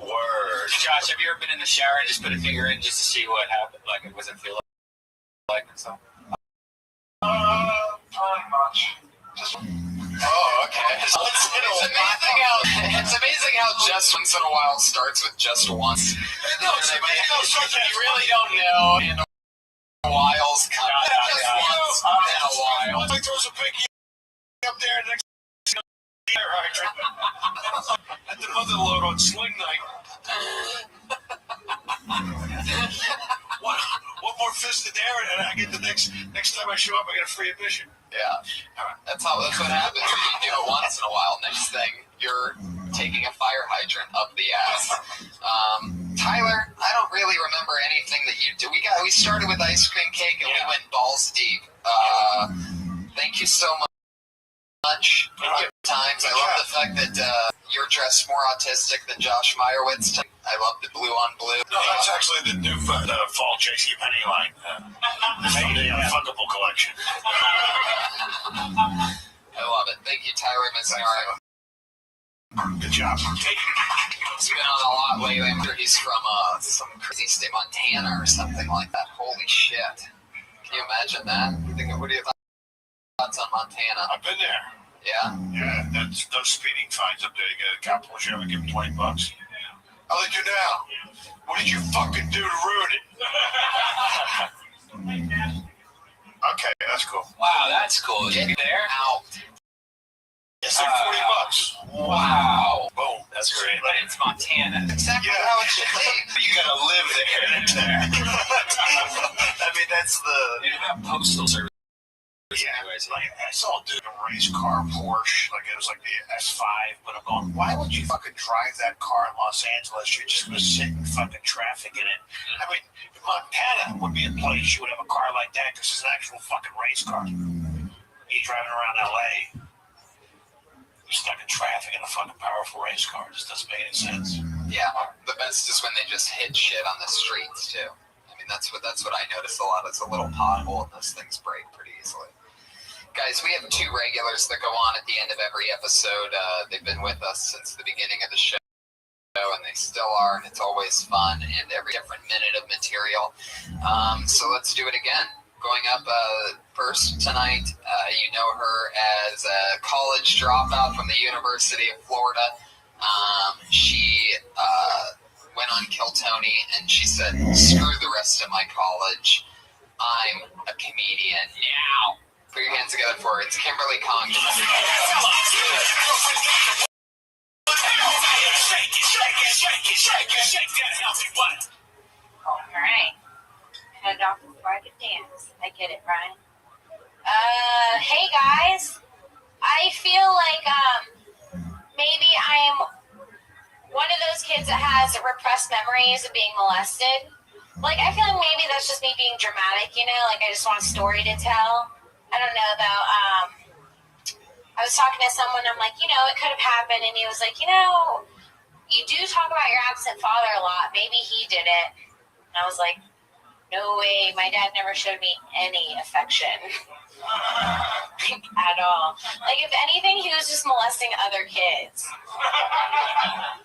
Word. Josh, have you ever been in the shower and just put a finger in just to see what happened? Like, what does it feel like and stuff? Not much. Oh, okay. It's amazing how just once in a while starts with just once. No, it's you really don't know in a while's come. Just once in a while. Like there was a big up there next to the air hydrant. At the mother load on Sling Night. One more fist in there, and I get the next time I show up, I get a free admission. Yeah, that's what happens when you do it once in a while. Next thing, you're taking a fire hydrant up the ass. Tyler, I don't really remember anything that you do. We started with ice cream cake and we went balls deep. Thank you so much. Good times. I love the fact that you're dressed more autistic than Josh Meyerowitz. I love the blue on blue. No, that's actually the new fall JCPenney line. The Fuckable collection. I love it. Thank you, Tyler Mazzaro. Good job. He's been on a lot lately. I'm sure he's from some crazy state, Montana or something like that. Holy shit. Can you imagine that? What are your thoughts on Montana? I've been there. Yeah? Yeah, that's those speeding fines up there. You get a cop push you, give him $20. How they do now? What did you fucking do to ruin it? Okay, that's cool. Wow, that's cool. Get there. Out. It's like $40. Wow. Boom. That's great. But it's Montana. Exactly how it should be. You gotta live there. I mean, that's the... You have postal service. Yeah, like I saw a dude in a race car Porsche, like it was like the S5, but I'm going, why would you fucking drive that car in Los Angeles? You're just gonna sit in fucking traffic in it. I mean, if Montana would be a place, you would have a car like that because it's an actual fucking race car. You driving around LA, you're stuck in traffic in a fucking powerful race car. It just doesn't make any sense. Yeah, the best is when they just hit shit on the streets too. I mean, mean, that's what I notice a lot. It's a little pothole, and those things break pretty easily. Guys, we have 2 regulars that go on at the end of every episode. They've been with us since the beginning of the show, and they still are, and it's always fun, and every different minute of material. So let's do it again. Going up first tonight, you know her as a college dropout from the University of Florida. She went on Kill Tony, and she said, "Screw the rest of my college. I'm a comedian now." Put your hands together for her. It's Kimberly Congdon. All right. Head off before I could dance. I get it, Brian. Hey guys. I feel like maybe I'm one of those kids that has repressed memories of being molested. Like, I feel like maybe that's just me being dramatic, you know? Like, I just want a story to tell. I don't know, though. I was talking to someone, I'm like, you know, it could have happened. And he was like, you know, you do talk about your absent father a lot. Maybe he did it. And I was like, no way. My dad never showed me any affection at all. Like, if anything, he was just molesting other kids,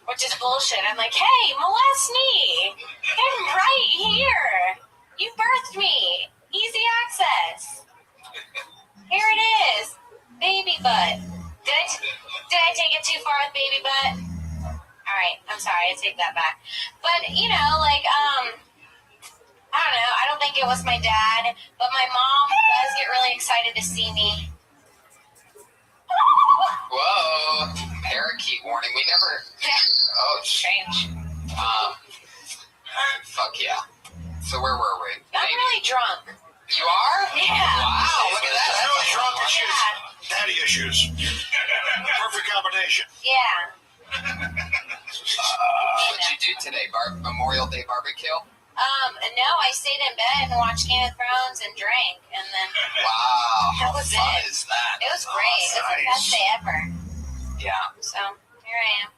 which is bullshit. I'm like, hey, molest me. I'm right here. You birthed me. Easy access. Here it is. Baby butt. Did I take it too far with baby butt? All right. I'm sorry. I take that back. But, you know, like, I don't know. I don't think it was my dad, but my mom does get really excited to see me. Whoa. Parakeet warning. We never... Oh, change. Fuck yeah. So where were we? I'm really drunk. You are? Yeah. Wow, look at that. Really drunk issues. Yeah. Daddy issues. Perfect combination. Yeah. What'd you do today? Memorial Day barbecue? No, I stayed in bed and watched Game of Thrones and drank, and then... Wow, how that was fun it. is that? It was great. It was the best day ever. Yeah. So, here I am.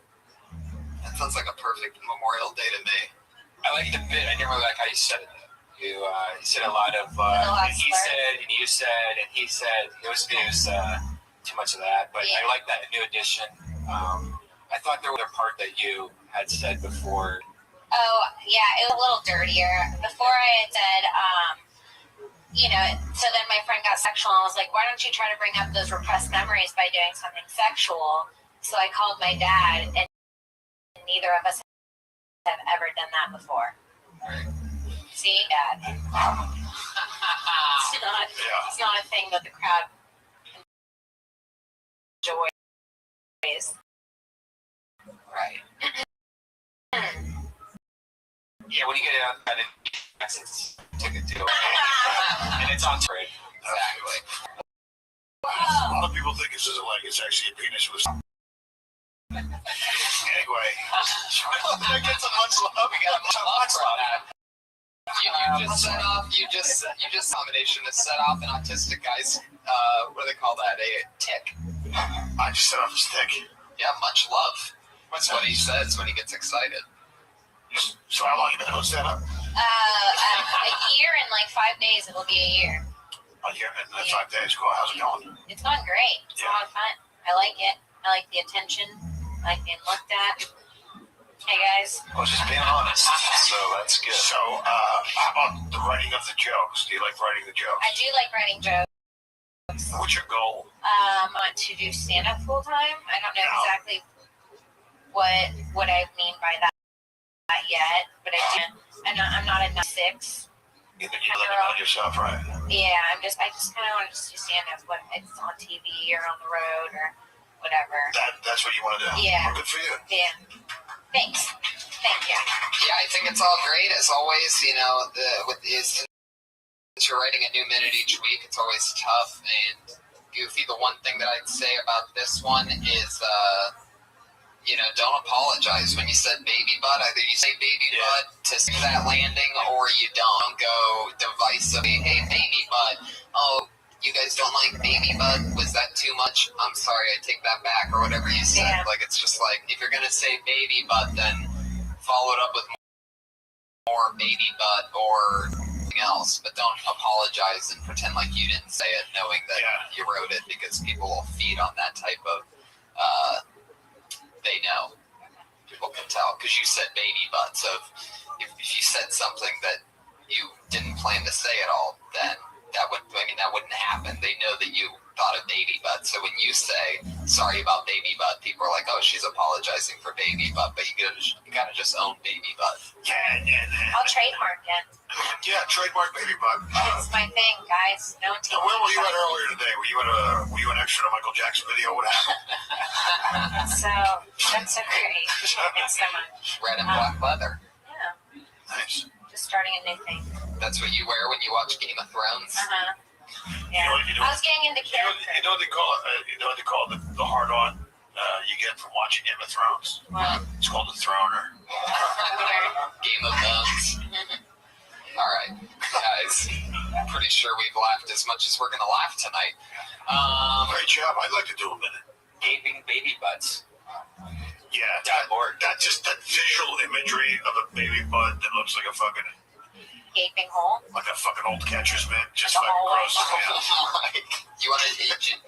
That sounds like a perfect Memorial Day to me. I like the bit. I didn't really like how you said it. You said a lot of he said, and you said, and he said. It was too much of that, but yeah. I like that new addition. I thought there was a part that you had said before. Oh, yeah, it was a little dirtier. Before I had said, you know, so then my friend got sexual, and I was like, why don't you try to bring up those repressed memories by doing something sexual? So I called my dad, and neither of us have ever done that before. See, Dad? It's not a thing that the crowd enjoys. Right. Yeah, when you get out, it's ticket to and it's on trade. Exactly. A lot of people think this isn't like it's actually a penis with. Anyway, I get some much love. We got much love. You just combination to set off an autistic guy's what do they call that? A tick. I just set off his tick. Yeah, much love. That's what he says when he gets excited. So how long you been doing stand up? A year and like 5 days. It will be a year. A year and 5 days. Cool. How's it going? It's going great. It's a lot of fun. I like it. I like the attention. I like being looked at. Hey guys. Well, just being honest. So that's good. So, how about the writing of the jokes? Do you like writing the jokes? I do like writing jokes. What's your goal? I want to do stand up full time. I don't know exactly what I mean by that yet, but I do. I'm not a 6. You're looking at yourself, right? Yeah, I just kind of want to just do stand up, whether it's on TV or on the road or whatever. That's what you want to do? Yeah. Well, good for you. Yeah. Thanks. Thank you. Yeah, I think it's all great as always. You know, since you're writing a new minute each week, it's always tough and goofy. The one thing that I'd say about this one is, you know, don't apologize when you said baby butt. Either you say baby butt to see that landing, or you don't go divisively. Hey, baby butt. Oh, you guys don't like baby butt? Was that too much? I'm sorry, I take that back, or whatever you said. Yeah. Like, it's just like, if you're going to say baby butt, then follow it up with or baby butt or anything else, but don't apologize and pretend like you didn't say it, knowing that you wrote it, because people will feed on that type of. They know. People can tell because you said baby butt. So if you said something that you didn't plan to say at all, then that wouldn't happen. They know that you thought of baby butt. So when you say sorry about baby butt, people are like, oh, she's apologizing for baby butt, but you gotta just own baby butt. I'll trademark it. Yeah, trademark baby butt. It's my thing, guys. No one take Where were you at earlier today? Were you an extra to Michael Jackson video? What happened? That's so great. Thanks so much. Red and black leather. Yeah. Nice. Just starting a new thing. That's what you wear when you watch Game of Thrones. Yeah. I was getting into character. You know what they call it? You know what they call the hard on you get from watching Game of Thrones? What? It's called the Throner. Game of Thrones. All right, guys. I'm pretty sure we've laughed as much as we're gonna laugh tonight. Great job. I'd like to do a minute. Gaping baby butts. Yeah, that visual imagery of a baby butt that looks like a fucking gaping hole, like a fucking old catcher's mitt, just like gross. You want to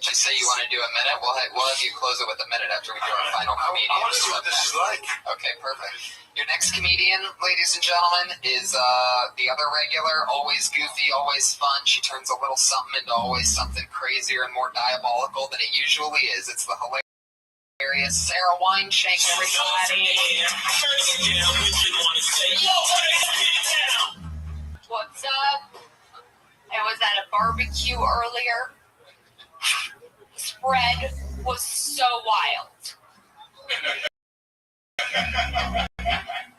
just say you want to do a minute? We'll have you close it with a minute after we do our final comedian. I want to see what this is like. Okay, perfect. Your next comedian, ladies and gentlemen, is the other regular, always goofy, always fun. She turns a little something into always something crazier and more diabolical than it usually is. It's the hilarious Sarah Wineshank, everybody. What's up? I was at a barbecue earlier. The spread was so wild.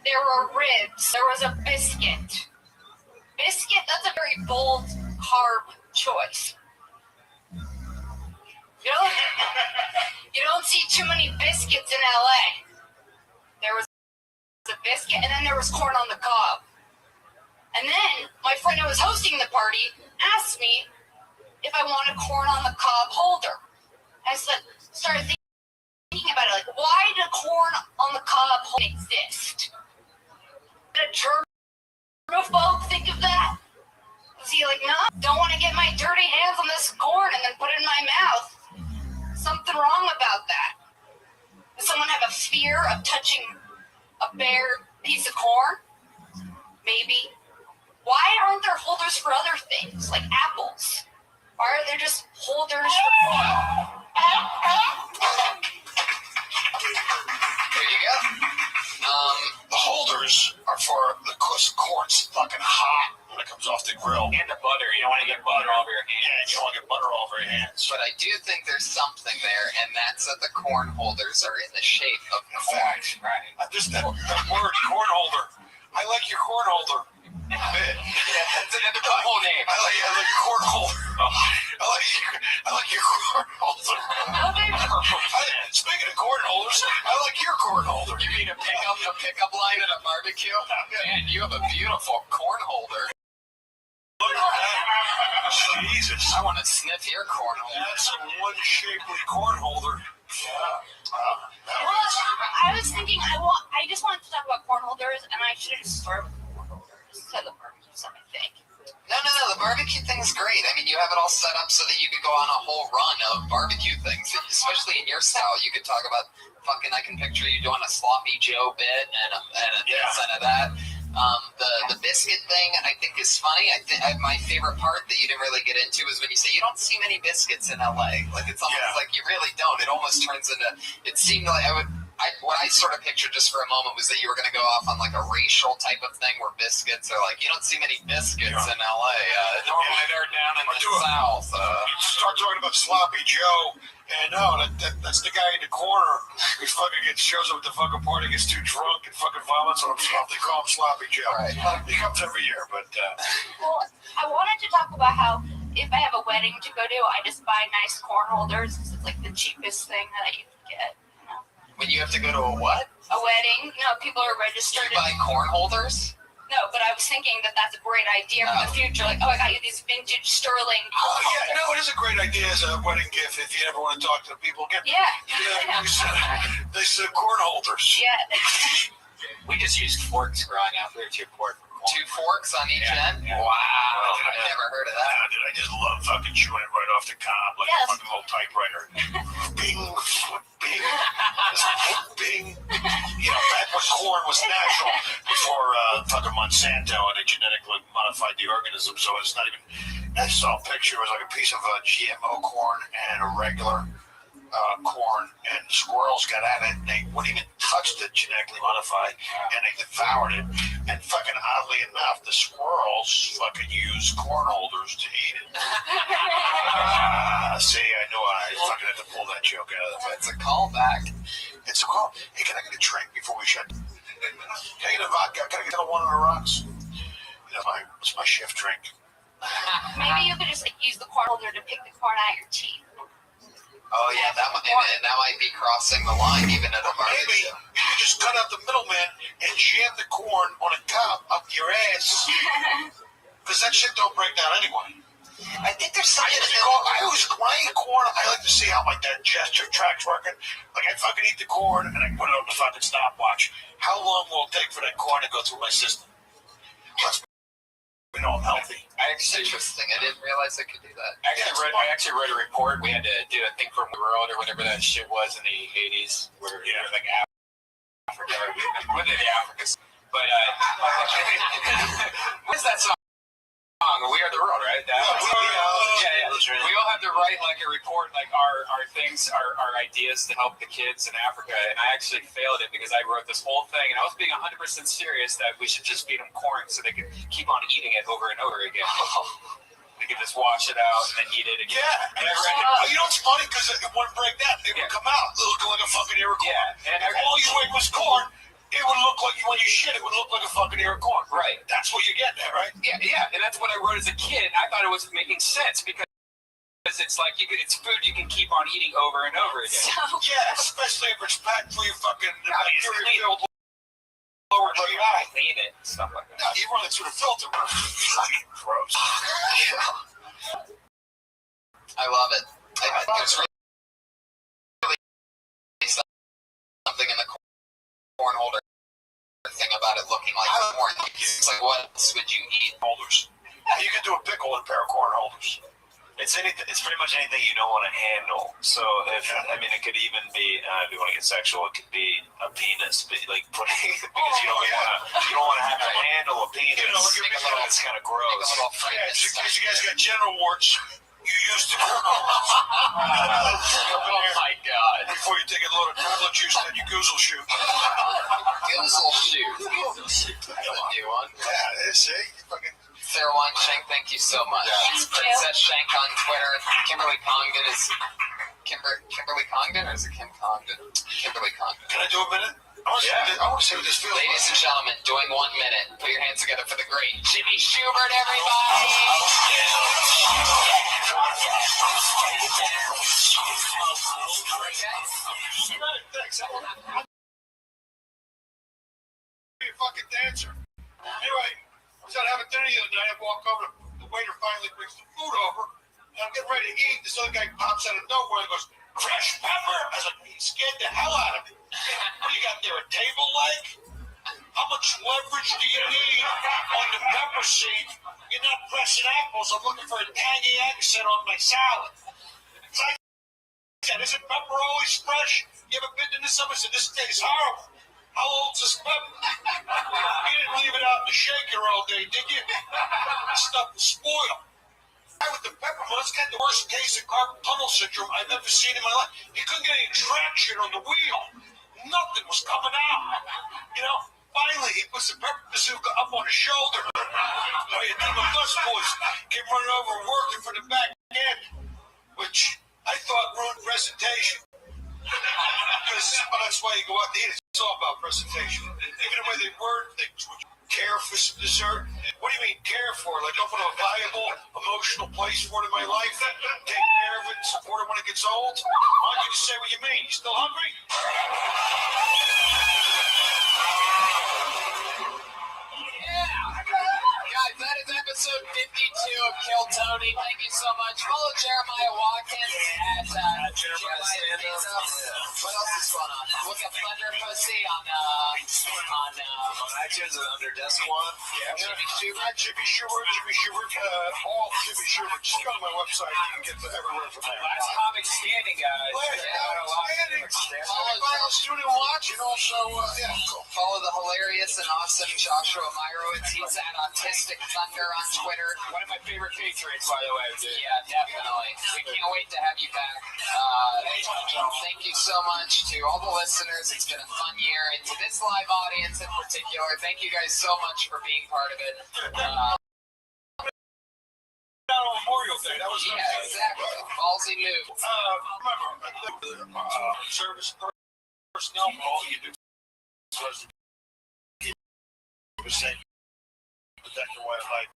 There were ribs. There was a biscuit. Biscuit, that's a very bold carb choice. You don't see too many biscuits in LA. There was a biscuit, and then there was corn on the cob. And then my friend who was hosting the party asked me if I wanted corn on the cob holder. I started thinking about it, like, why did corn on the cob holder exist? Did a germaphobe think of that? Was he like, no, don't want to get my dirty hands on this corn and then put it in my mouth? Something wrong about that. Does someone have a fear of touching a bare piece of corn? Maybe. Why aren't there holders for other things, like apples? Why are there just holders for corn? There you go. The holders are for the corn's fucking hot when it comes off the grill. And the butter. You don't want to get butter all over your hands. Yeah, you don't want to get butter all over your hands. But I do think there's something there, and that's that the corn holders are in the shape of corn. Right. Just that word, corn holder. I like your corn holder. Yeah, that's another whole name. I like your corn holder. I like your corn holder. Speaking of corn holders, I like your corn holder. You mean a pickup line at a barbecue? Man, you have a beautiful corn holder. Look at that. Jesus. I want to sniff your corn holder. That's a one-shapely corn holder. Yeah. I was thinking, I just wanted to talk about corn holders, and I should have just started with corn holders. So the barbecue stuff, I think. No, the barbecue thing's great. I mean, you have it all set up so that you could go on a whole run of barbecue things, especially in your style. You could talk about I can picture you doing a sloppy Joe bit and a percent of that. The biscuit thing, I think, is funny. My favorite part that you didn't really get into is when you say you don't see many biscuits in LA. Like, it's almost like you really don't. It almost turns into, it seemed like what I sort of pictured just for a moment was that you were going to go off on like a racial type of thing where biscuits are like, you don't see many biscuits in LA. Normally they're down in the South. Start talking about sloppy Joe. And no, that's the guy in the corner who fucking shows up at the fucking party, gets too drunk and fucking vomits on himself. They call him Sloppy Joe. Right. He comes every year, but... Well, I wanted to talk about how if I have a wedding to go to, I just buy nice corn holders because it's like the cheapest thing that you can get. You know? When you have to go to a what? A wedding. People are registered. You buy corn holders? No, but I was thinking that that's a great idea for the future. Like, I got you these vintage sterling. Oh, yeah, no, it is a great idea as a wedding gift if you ever want to talk to people. They said corn holders. Yeah. We just used forks growing up. We were too poor for 2 forks on each end? Yeah. Wow. I never heard of that. Yeah, dude, I just love fucking chewing it right off the cob like a fucking little typewriter. Bing, bing, bing. You know, back when corn was natural before fucking Monsanto and they genetically modified the organism, so it's not even. I saw a picture. It was like a piece of GMO corn and a regular corn, and squirrels got at it. They wouldn't even touch the genetically modified, and they devoured it. And fucking oddly enough, the squirrels fucking use corn holders to eat it. See, I knew I fucking had to pull that joke out of the. It's a callback. It's a call. Hey, can I get a drink before we shut? Can I get a vodka? Can I get a one on the rocks? You know, it's my shift drink. Maybe you could just use the corn holder to pick the corn out of your teeth. Oh yeah, that might be crossing the line even at a barbecue. Maybe you just cut out the middleman and jam the corn on a cob up your ass. Because that shit don't break down anyway. I think there's something. When I eat corn, I like to see how my digestive tract's working. Like I fucking eat the corn and I put it on the fucking stopwatch. How long will it take for that corn to go through my system? I'm healthy. Interesting. I didn't realize I could do that. I actually read a report. We had to do a thing from the world or whatever that shit was in the 80s, where like Africa, whether the Africans. But what is that song? We Are the World, right? We all have to write like a report, like our things, our ideas to help the kids in Africa. And I actually failed it because I wrote this whole thing, and I was being 100% serious that we should just feed them corn so they could keep on eating it over and over again. They could just wash it out and then eat it again. Yeah, and I read it. You know what's funny? Because it wouldn't break down. It would come out looking like a fucking ear of corn. Yeah, and if all you ate was corn, it would look like, when you shit, it would look like a fucking ear of corn. Right. That's what you get there, right? Yeah, and that's what I wrote as a kid. I thought it was making sense because it's like it's food you can keep on eating over and over again. Yeah, especially if it's packed for your fucking bacteria-filled lower GI. Clean it, stuff like that. No, you run it through the filter. Fucking gross. I love it. I think it's really something in the corn holder thing about it looking like corn. It's like, what else would you eat? Holders. You could do a pickle with a pair of corn holders. It's pretty much anything you don't want to handle. So it could even be if you want to get sexual, it could be a penis, but like putting because you don't want to have to handle a penis. It's kind of gross. Yeah, because you guys got genital warts. You used to. Oh my God! Before you take a load of tablet juice, then you goozle shoot. Goozle shoot. That's a new one. Yeah, see, fucking. Sarah Wine Shank, thank you so much. Princess Shank on Twitter. Kimberly Congdon is Kimberly Congdon or is it Kim Congdon? Kimberly Congdon. Can I do a minute? I want to see what this feels like. Ladies and gentlemen, doing 1 minute. Put your hands together for the great Jimmy Schubert, everybody. Be a fucking dancer. Anyway, I was out having dinner the other night. I walk over, the waiter finally brings the food over, and I'm getting ready to eat. This other guy pops out of nowhere and goes, "Fresh pepper!" I was like, he scared the hell out of me. What do you got there, a table leg? How much leverage do you need on the pepper seed? You're not pressing apples. I'm looking for a tangy accent on my salad. It's like that. Isn't pepper always fresh? You ever been into someone said, "This tastes horrible"? How old's this pepper? You didn't leave it out in the shaker all day, did you? This stuff was spoiled. Guy with the pepper must got the worst case of carpal tunnel syndrome I've ever seen in my life. He couldn't get any traction on the wheel. Nothing was coming out. You know, finally he puts the pepper bazooka up on his shoulder. Oh, you think my bus boys came running over and working for the back end, which I thought ruined presentation. Because that's why you go out to eat. It's all about presentation. Even the way they word things. Would you care for some dessert? What do you mean care for? Like open a valuable emotional place for it in my life? Take care of it and support it when it gets old? Why don't you just say what you mean? You still hungry? Guys, that is episode 52 of Kill Tony. Thank you so much. Follow Jeremiah Watkins at Jeremiah Pizza. What else is going on? Look up Thunder Pussy on on iTunes and under Desk One. Yeah. Jimmy Schubert. All Jimmy Schubert. Just go to my website. You can get to everywhere from there. Last comic standing, guys. Everybody else tune in and watch, and also, Follow the hilarious and awesome Joshua Meyerowitz. He's at Autistic Thunder on Twitter. One of my favorite Patriots, by the way, dude. Yeah, definitely. We can't wait to have you back. Thank you so much to all the listeners. It's been a fun year, and to this live audience in particular, thank you guys so much for being part of it. Memorial Day. That was exactly. Ballsy move. Remember, service personnel, all you do was protect your white light.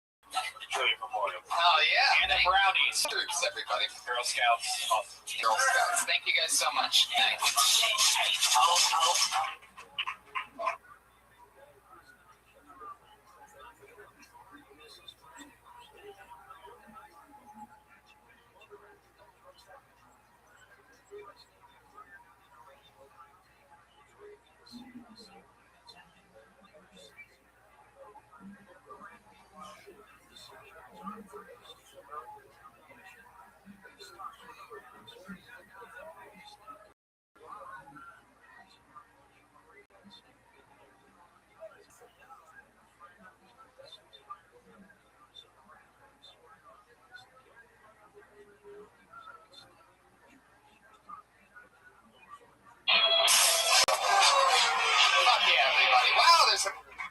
Trillion Memorial. Oh, yeah. And the brownies. Troops, everybody. Girl Scouts. Girl Scouts. Thank you guys so much.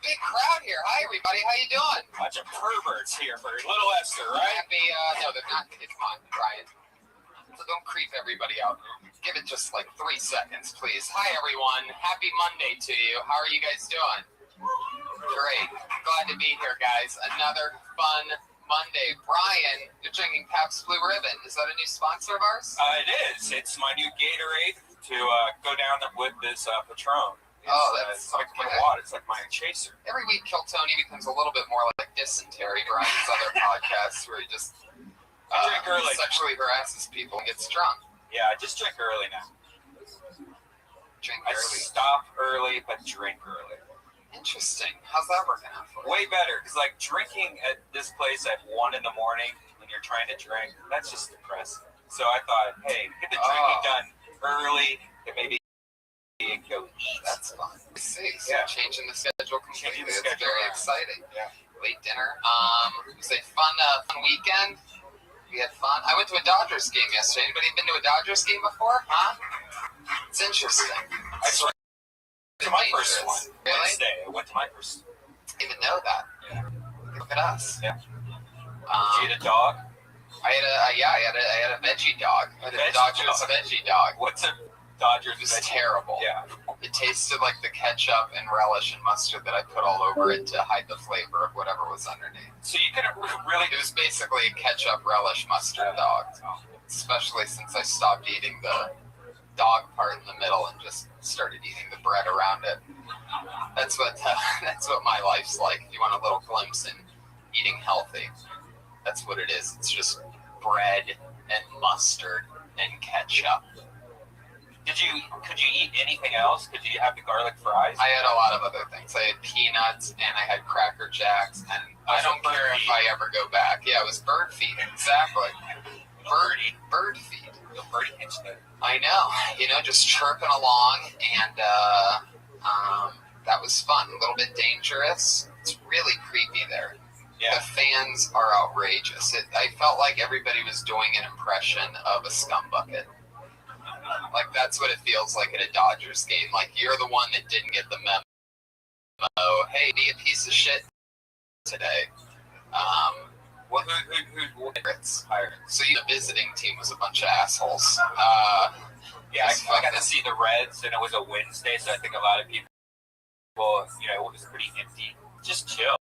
Big crowd here. Hi, everybody. How you doing? Bunch of perverts here for little Esther, right? Happy, no, they're not. Come on, Brian. So don't creep everybody out. Give it just like 3 seconds, please. Hi, everyone. Happy Monday to you. How are you guys doing? Great. Glad to be here, guys. Another fun Monday. Brian, you're drinking Pabst Blue Ribbon. Is that a new sponsor of ours? It is. It's my new Gatorade to go down with this Patron. That's it's like my water. It's like my chaser. Every week, Kill Tony becomes a little bit more like Dysentery, Brian's other podcasts, where he just drink early. Sexually harasses people and gets drunk. Yeah, I just drink early now. I stop early, but drink early. Interesting. How's that working out for you? Way better, because like drinking at this place at 1 a.m. when you're trying to drink, that's just depressing. So I thought, hey, get the drinking done early, and maybe go eat. That's fun. I see. So changing the schedule completely. It's very exciting. Yeah. Late dinner. It was a fun weekend. We had fun. I went to a Dodgers game yesterday. Anybody been to a Dodgers game before? Huh? It's interesting. I went to my first one. Really? Wednesday. I went to my first. Didn't even know that. Yeah. Look at us. Yeah. Did you eat a dog? I had a veggie dog. I had a Dodgers veggie dog. What's a Dodgers? It was terrible. Yeah. It tasted like the ketchup and relish and mustard that I put all over it to hide the flavor of whatever was underneath. So you could really... It was basically a ketchup, relish, mustard dog. Especially since I stopped eating the dog part in the middle and just started eating the bread around it. That's what my life's like. If you want a little glimpse in eating healthy, that's what it is. It's just bread and mustard and ketchup. Could you eat anything else? Could you have the garlic fries? I had a lot of other things. I had peanuts and I had Cracker Jacks, and I don't care if I ever go back. Yeah, it was bird feed. Exactly. Bird feed. The birdie hits there. I know. Just chirping along, and that was fun. A little bit dangerous. It's really creepy there. Yeah. The fans are outrageous. I felt like everybody was doing an impression of a scumbucket. Like, that's what it feels like at a Dodgers game. Like, you're the one that didn't get the memo. Hey, be a piece of shit today. So the visiting team was a bunch of assholes. Yeah, I got to see the Reds, and it was a Wednesday, so I think a lot of people, it was pretty empty. Just chill.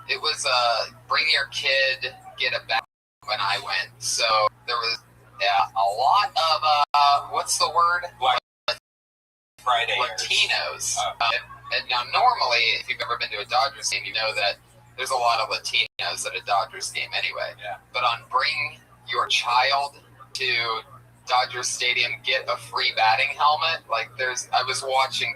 It was bring your kid, get a bag when I went. So there was a lot of what's the word? Black Friday. Latinos. And now normally, if you've ever been to a Dodgers game, you know that there's a lot of Latinos at a Dodgers game anyway. Yeah. But on Bring Your Child to Dodger Stadium get a free batting helmet. Like I was watching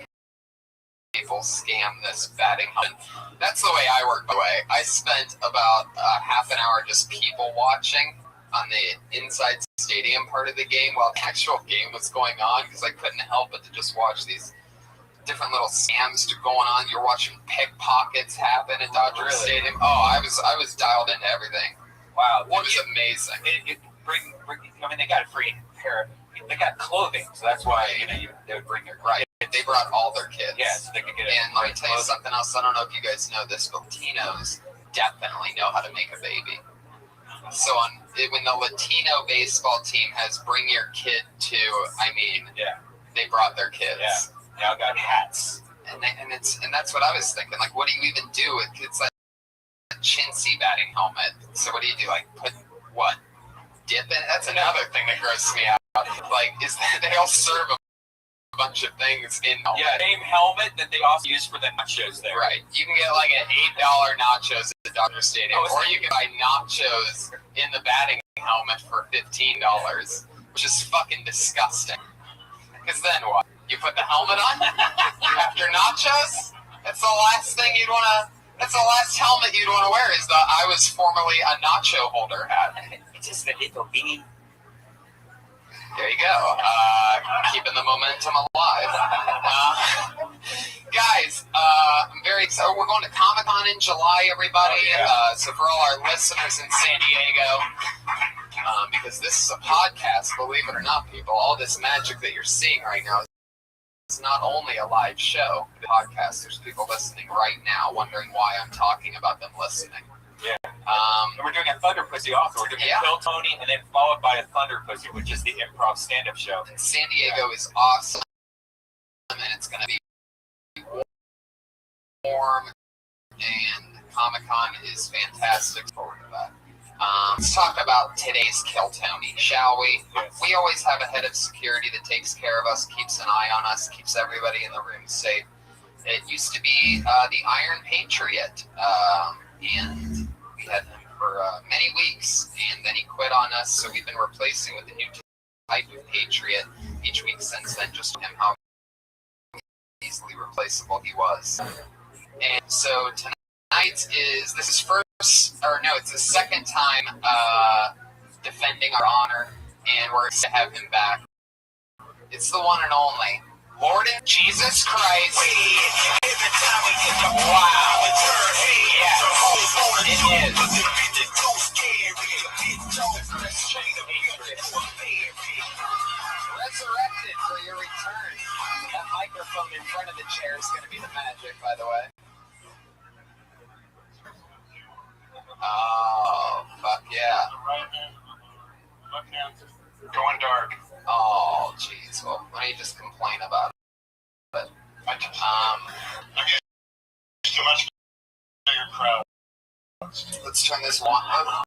people scam this batting helmet. That's the way I work, by the way. I spent about half an hour just people watching on the inside stadium part of the game while the actual game was going on, because I couldn't help but to just watch these different little scams going on. You're watching pickpockets happen at Dodger Stadium. Oh, I was dialed into everything. Wow, it was amazing. I mean, they got a free pair. They got clothing, so that's why they would bring their right. They brought all their kids. Yeah, so they could get. And let me tell you something else. I don't know if you guys know this, but Latinos definitely know how to make a baby. So when the Latino baseball team has "Bring Your Kid to," they brought their kids. Yeah, they all got hats. And that's what I was thinking. Like, what do you even do with kids like a chintzy batting helmet? So what do you do? Like, put what? Dip in? That's another thing that grosses me out. Like, is that they all serve a bunch of things in helmet. Yeah, same helmet that they also use for the nachos there. Right. You can get like an $8 nachos at Dodger Stadium, or you can buy nachos in the batting helmet for $15, which is fucking disgusting. Because then what? You put the helmet on after nachos? That's the last thing you'd want to. That's the last helmet you'd want to wear. Is the "I was formerly a nacho holder" hat. It's just a little beanie. There you go. Keeping the momentum alive. Guys, I'm very excited. We're going to Comic-Con in July, everybody. So for all our listeners in San Diego, because this is a podcast, believe it or not, people, all this magic that you're seeing right now is not only a live show, the podcast. There's people listening right now wondering why I'm talking about them listening. Yeah. And we're doing a Thunder Pussy also. We're doing a Kill Tony and then followed by a Thunder Pussy, which is the improv stand-up show. And San Diego is awesome, and it's going to be warm, and Comic-Con is fantastic. Forward to that. Let's talk about today's Kill Tony, shall we? Yes. We always have a head of security that takes care of us, keeps an eye on us, keeps everybody in the room safe. It used to be the Iron Patriot, and we had him for many weeks, and then he quit on us, so we've been replacing with a new type of Patriot each week since then, just him how easily replaceable he was. And so tonight it's the second time defending our honor, and we're excited to have him back. It's the one and only Lord and Jesus Christ. Wow. It is. Resurrected for your return. That microphone in front of the chair is going to be the magic, by the way. Oh, fuck yeah. Going dark. Oh, jeez. Well, why don't you just complain about it? But, I'm used to much bigger crowd. Let's turn this one up.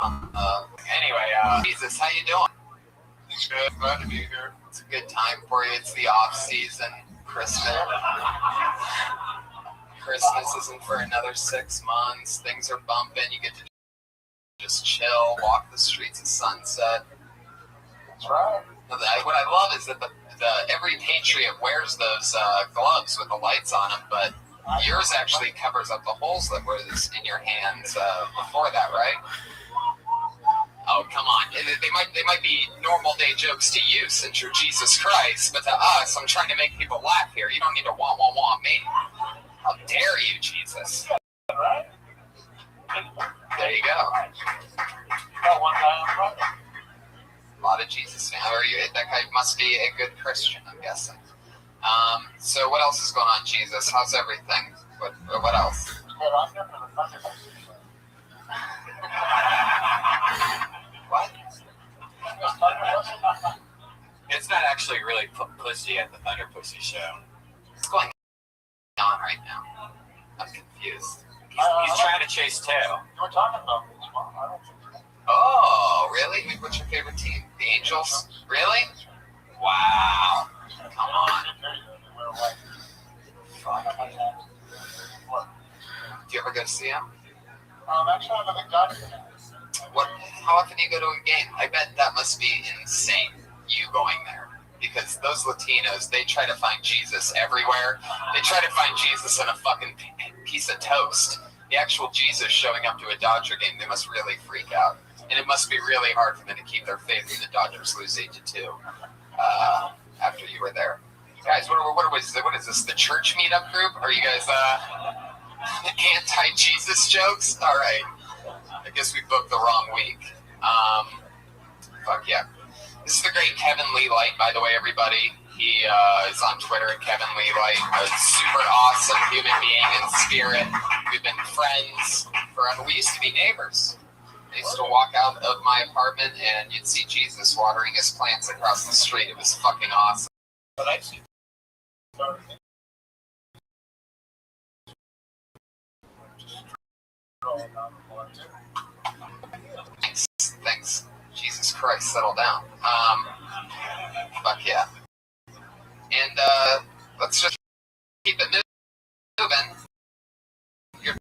Anyway, Jesus, how you doing? It's good. Glad to be here. It's a good time for you. It's the off season. Christmas isn't for another 6 months. Things are bumping. You get to just chill, walk the streets of Sunset. That's right. What I love is that every Patriot wears those gloves with the lights on them, but yours actually covers up the holes that was in your hands before that, right? Oh, come on. They might be normal day jokes to you since you're Jesus Christ, but to us, I'm trying to make people laugh here. You don't need to want me. How dare you, Jesus? There you go. Got one guy on front. A lot of Jesus fans. That guy must be a good Christian, I'm guessing. So what else is going on, Jesus? How's everything? What else? What? It's not actually really pussy at the Thunder Pussy show. What's going on right now? I'm confused. He's trying to chase tail. You were talking about this one. I don't think so. Oh, really? What's your favorite team? The Angels? Really? Wow. Come on. Fuck. What? Do you ever go see him? Actually, I haven't got it. What? How often do you go to a game? I bet that must be insane, you going there. Because those Latinos, they try to find Jesus everywhere. They try to find Jesus in a fucking piece of toast. The actual Jesus showing up to a Dodger game, they must really freak out. And it must be really hard for them to keep their faith when the Dodgers lose 8-2 after you were there. Guys, what is this? The church meetup group? Are you guys anti-Jesus jokes? All right. I guess we booked the wrong week. Fuck yeah. This is the great Kevin Lee Light, by the way, everybody. He is on Twitter at Kevin Lee Light, a super awesome human being in spirit. We've been friends forever. We used to be neighbors. I used to walk out of my apartment and you'd see Jesus watering his plants across the street. It was fucking awesome. But I see. Thanks. Jesus Christ, settle down. Fuck yeah. And let's just keep it moving. Your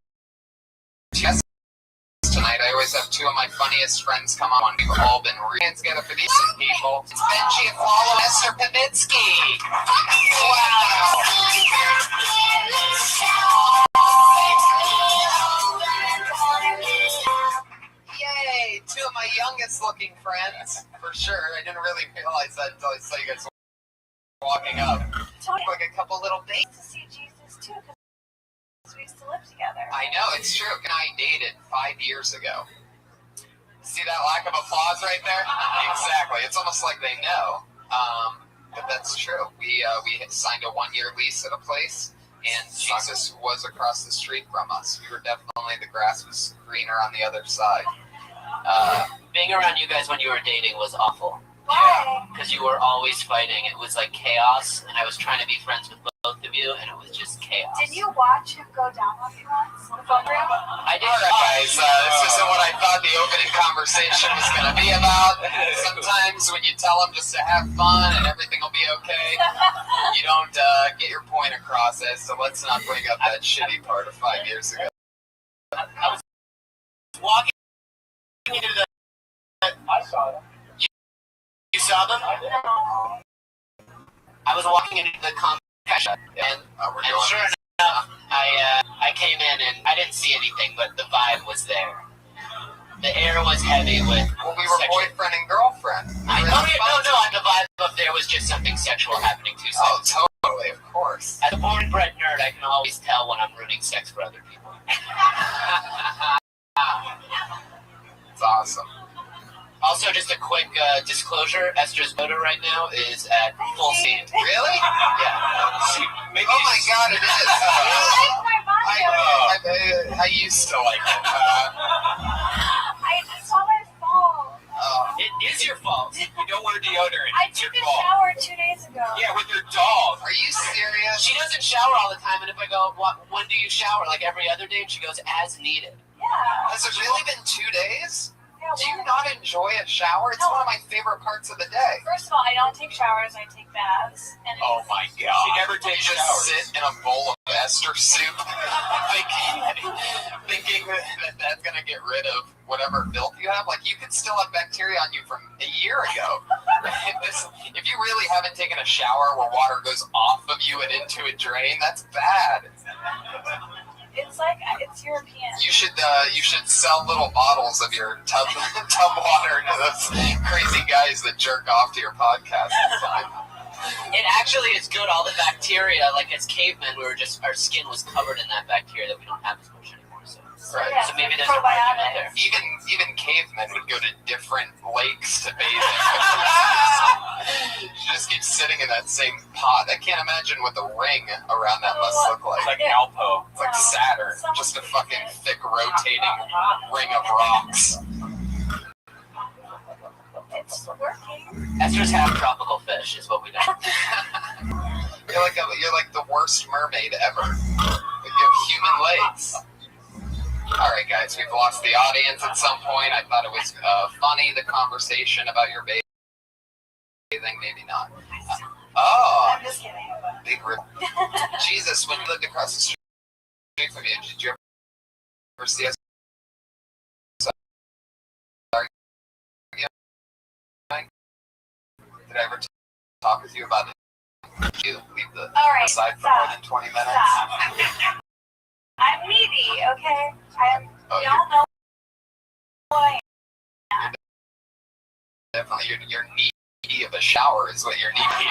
guests tonight, I always have two of my funniest friends come on. We've all been hands together for these people. It's Benji and follow Esther Pavitsky. Wow. Yay, two of my youngest looking friends, for sure. I didn't really realize that until I saw you guys walking up. Tony, like a couple little babies. to see Jesus too, because we used to live together. I know, it's true. And I dated 5 years ago. See that lack of applause right there? Exactly. It's almost like they know. But that's true. We had signed a 1-year lease at a place, and Jesus was across the street from us. We were definitely, the grass was greener on the other side. Being around you guys when you were dating was awful. Why? Because you were always fighting. It was like chaos, and I was trying to be friends with both of you, and it was just chaos. Did you watch him go down on you once in the phone room? I did. All right, guys, this isn't what I thought the opening conversation was going to be about. Sometimes when you tell them just to have fun and everything will be okay, you don't get your point across as, so let's not bring up that shitty part of 5 years ago. I was walking into the... I saw them. You saw them? I was walking into the confession, and sure enough, I came in and I didn't see anything, but the vibe was there. The air was heavy with. Well, we were boyfriend and girlfriend. No, the vibe up there was just something sexual happening too. Oh, totally, of course. As a born and bred nerd, I can always tell when I'm rooting sex for other people. It's awesome. Also, just a quick disclosure, Esther's motor right now is at full speed. Really? Yeah. Maybe oh my god, it is. I used to like it. It's all my fault. It is your fault. You don't wear deodorant. I took a shower 2 days ago. Yeah, with your dog. Are you serious? She doesn't shower all the time, and if I go, when do you shower? Like every other day? And she goes, as needed. Yeah. Has it really been 2 days? Do you not enjoy a shower? It's one of my favorite parts of the day. First of all, I don't take showers, I take baths. And oh my god. She never takes showers. Just sit in a bowl of Esther soup thinking that that's going to get rid of whatever filth you have. Like, you could still have bacteria on you from a year ago. If you really haven't taken a shower where water goes off of you and into a drain, that's bad. It's like, it's European. You should sell little bottles of your tub water to those crazy guys that jerk off to your podcast all the time. It actually is good. All the bacteria, like as cavemen, our skin was covered in that bacteria that we don't have as much anymore. So, right. So maybe there's a argument there. Even cavemen would go to different lakes to bathe in. You just keep sitting in that same pot. I can't imagine what the ring around that must look like. It's like Alpo. It's like Saturn. Just a fucking thick rotating ring of rocks. It's working. Esther's half tropical fish is what we know. You're like the worst mermaid ever. Like, you have human legs. All right, guys, we've lost the audience at some point. I thought it was funny, the conversation about your bathing. Maybe not. I'm just kidding. Big rip. Jesus, when you lived across the street from you, did you ever see us? Did I ever talk with you about it? Did you leave the side for more than 20 minutes? Stop. I'm needy, okay? Y'all know who I am. Definitely, you're needy of a shower is what you're needy.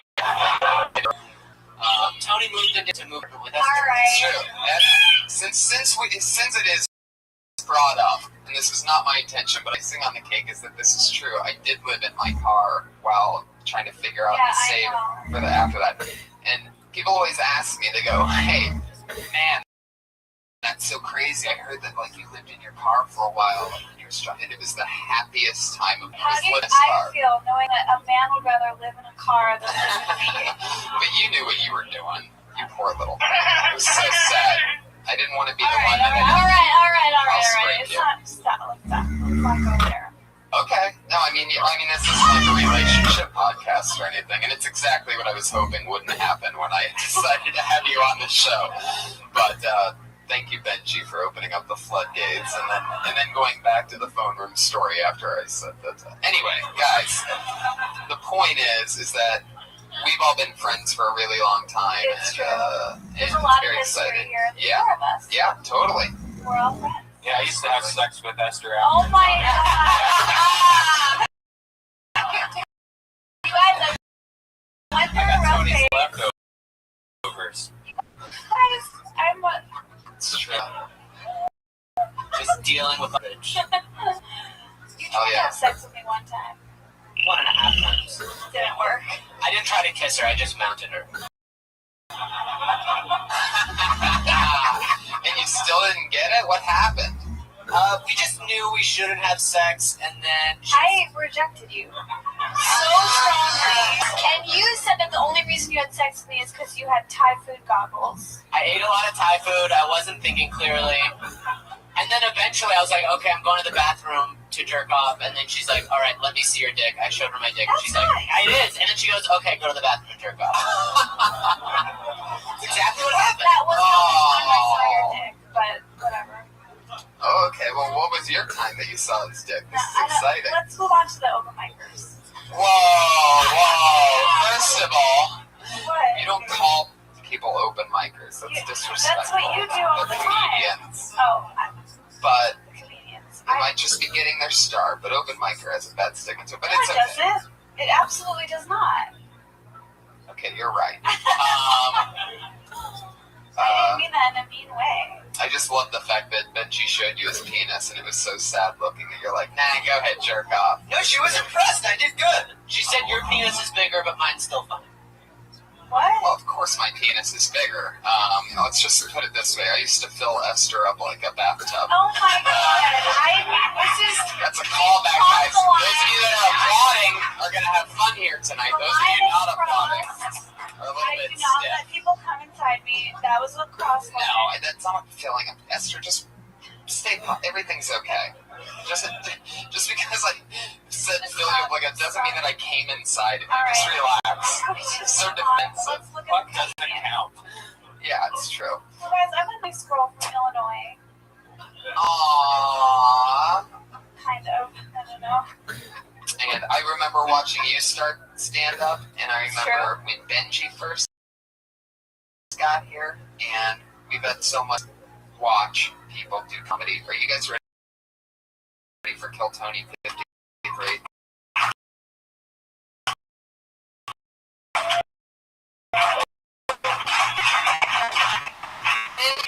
Tony moved into moving with us. All right. It's true. And since it is brought up, and this was not my intention, but icing on the cake is that this is true. I did live in my car while trying to figure out the save for the after that. And people always ask me, they go, "Hey, man, that's so crazy. I heard that like you lived in your car for a while when you were struggling." It was the happiest time of my life. How do I feel knowing that a man would rather live in a car than live with me? But you knew what you were doing. You poor little thing. It was so sad. I didn't want to be the one that All right. Stop. Let's not go there. Okay. No, I mean, this isn't like a relationship podcast or anything, and it's exactly what I was hoping wouldn't happen when I decided to have you on the show. But thank you, Benji, for opening up the floodgates, and then going back to the phone room story after I said that. Anyway, guys, the point is that we've all been friends for a really long time. It's true. There's and a lot very of history exciting. here. Yeah. Four of us. Yeah, totally. We're all friends. Yeah, I used to have sex with Esther. Oh my God! You guys, I went through a rough Tony's phase. leftovers. I'm a... It's true. Just dealing with bitch. You tried to have sex with me one time. 1.5 times. Didn't work. I didn't try to kiss her, I just mounted her. And you still didn't get it? What happened? We just knew we shouldn't have sex, and then I rejected you so strongly. And you said that the only reason you had sex with me is because you had Thai food goggles. I ate a lot of Thai food, I wasn't thinking clearly. And then eventually I was like, okay, I'm going to the bathroom to jerk off. And then she's like, all right, let me see your dick. I showed her my dick. And she's like, it is. And then she goes, okay, go to the bathroom and jerk off. That's exactly what happened. That was the only time I saw your dick, but whatever. Oh, okay. Well, what was your time that you saw his dick? This is exciting. Let's move on to the open micers. Whoa. First of all, What? you don't call people open micers. That's disrespectful. That's what you do all the time. Comedians. Oh, But comedians. they might just be getting their start, but open micer has a bad sticking to it. But No, it's it okay. doesn't. It absolutely does not. Okay, you're right. I didn't mean that in a mean way. I just love the fact that Benji showed you his penis and it was so sad looking that you're like, nah, go ahead, jerk off. No, she was impressed. I did good. She said your penis is bigger, but mine's still fine. What? Well, of course my penis is bigger. Let's just put it this way. I used to fill Esther up like a bathtub. Oh my God. That's a callback, guys. Those of you that are applauding are going to have fun here tonight. Those of you not applauding are a little I bit do not stiff. let people come inside me. That was a crosswalk. No, that's not filling up. Esther, just stay calm. Everything's okay. Just because I said fill you up like it doesn't mean that I came inside of you. Just relax. You're so defensive. Fuck doesn't count. Yeah, it's true. So guys, I'm a nice girl from Illinois. Aww. Kind of. I don't know. And I remember watching you start stand-up, and I remember when Benji first got here, and we've had so much watch people do comedy. Are you guys ready for Kill Tony 53?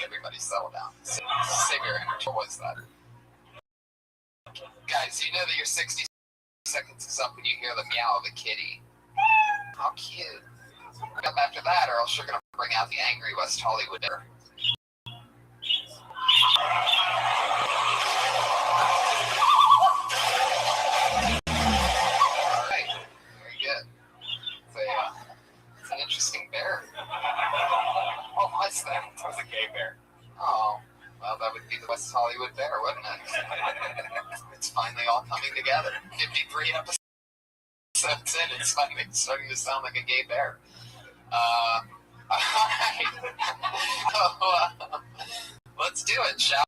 Everybody settle down. Save your energy. What was that? Guys, you know that your 60 seconds is up when you hear the meow of a kitty. How cute. Up after that, or else you're going to bring out the angry West Hollywood dinner. Alright, very good. It's an interesting bear. What was that? It was a gay bear. Oh, well, that would be the West Hollywood bear, wouldn't it? It's finally all coming together. 53 episodes in, it's finally starting to sound like a gay bear. Alright. Let's do it, shall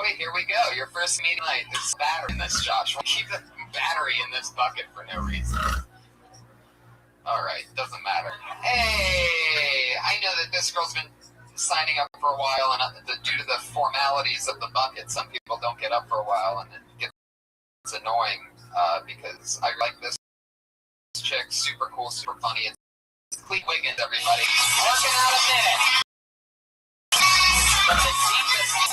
we? Here we go. Your first meeting night. There's battery in this, Josh. We'll keep the battery in this bucket for no reason. All right, doesn't matter. Hey, I know that this girl's been signing up for a while, and due to the formalities of the bucket, some people don't get up for a while, and it gets annoying because I like this chick, super cool, super funny. It's Clete Wiggins, everybody. Working out a minute. But the deepest.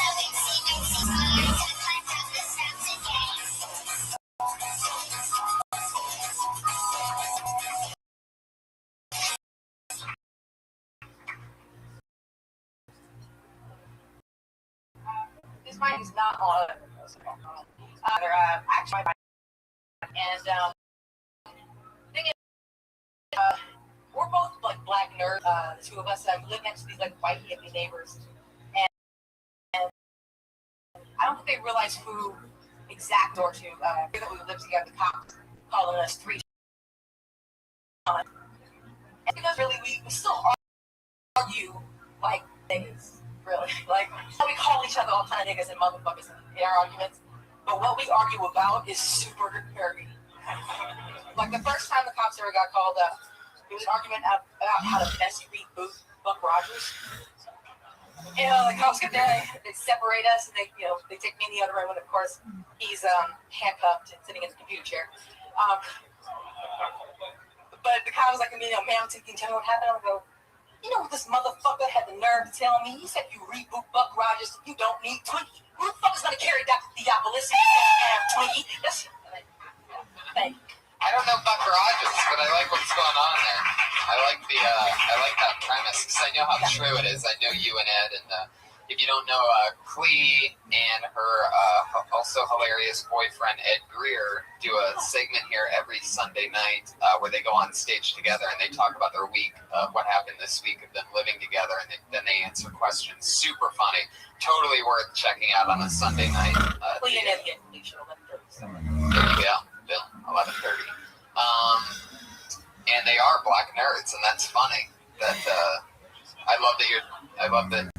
This mic is not on. Actually, and thing is, we're both like black nerds. The two of us we live next to these like white hippie neighbors, and I don't think they realize who exact or to that we live together. The cops calling us 3. And because really we still argue like niggas, really. Like we call each other all kind of niggas and motherfuckers in our arguments. But what we argue about is super nerdy. Like the first time the cops ever got called up, it was an argument about how to best reboot Buck Rogers. You know, the cops get there, they separate us, and they take me in the other room, and of course he's handcuffed and sitting in the computer chair. But the cop was like, ma'am, can you tell me what happened? I go, you know what this motherfucker had the nerve to tell me? He said, you reboot Buck Rogers, you don't need Twiggy. Who the fuck is going to carry Dr. Theopolis and Twiggy? Thank you. I don't know Buck Rogers, but I like what's going on there. I like that premise because I know how true it is. I know you and Ed, and if you don't know, Clee and her also hilarious boyfriend Ed Greer do a segment here every Sunday night where they go on stage together and they talk about their week, what happened this week of them living together, and then they answer questions. Super funny, totally worth checking out on a Sunday night. Clee and Ed get Alicia 11:30. There you go, Bill, 11:30. And they are black nerds, and that's funny. That I love that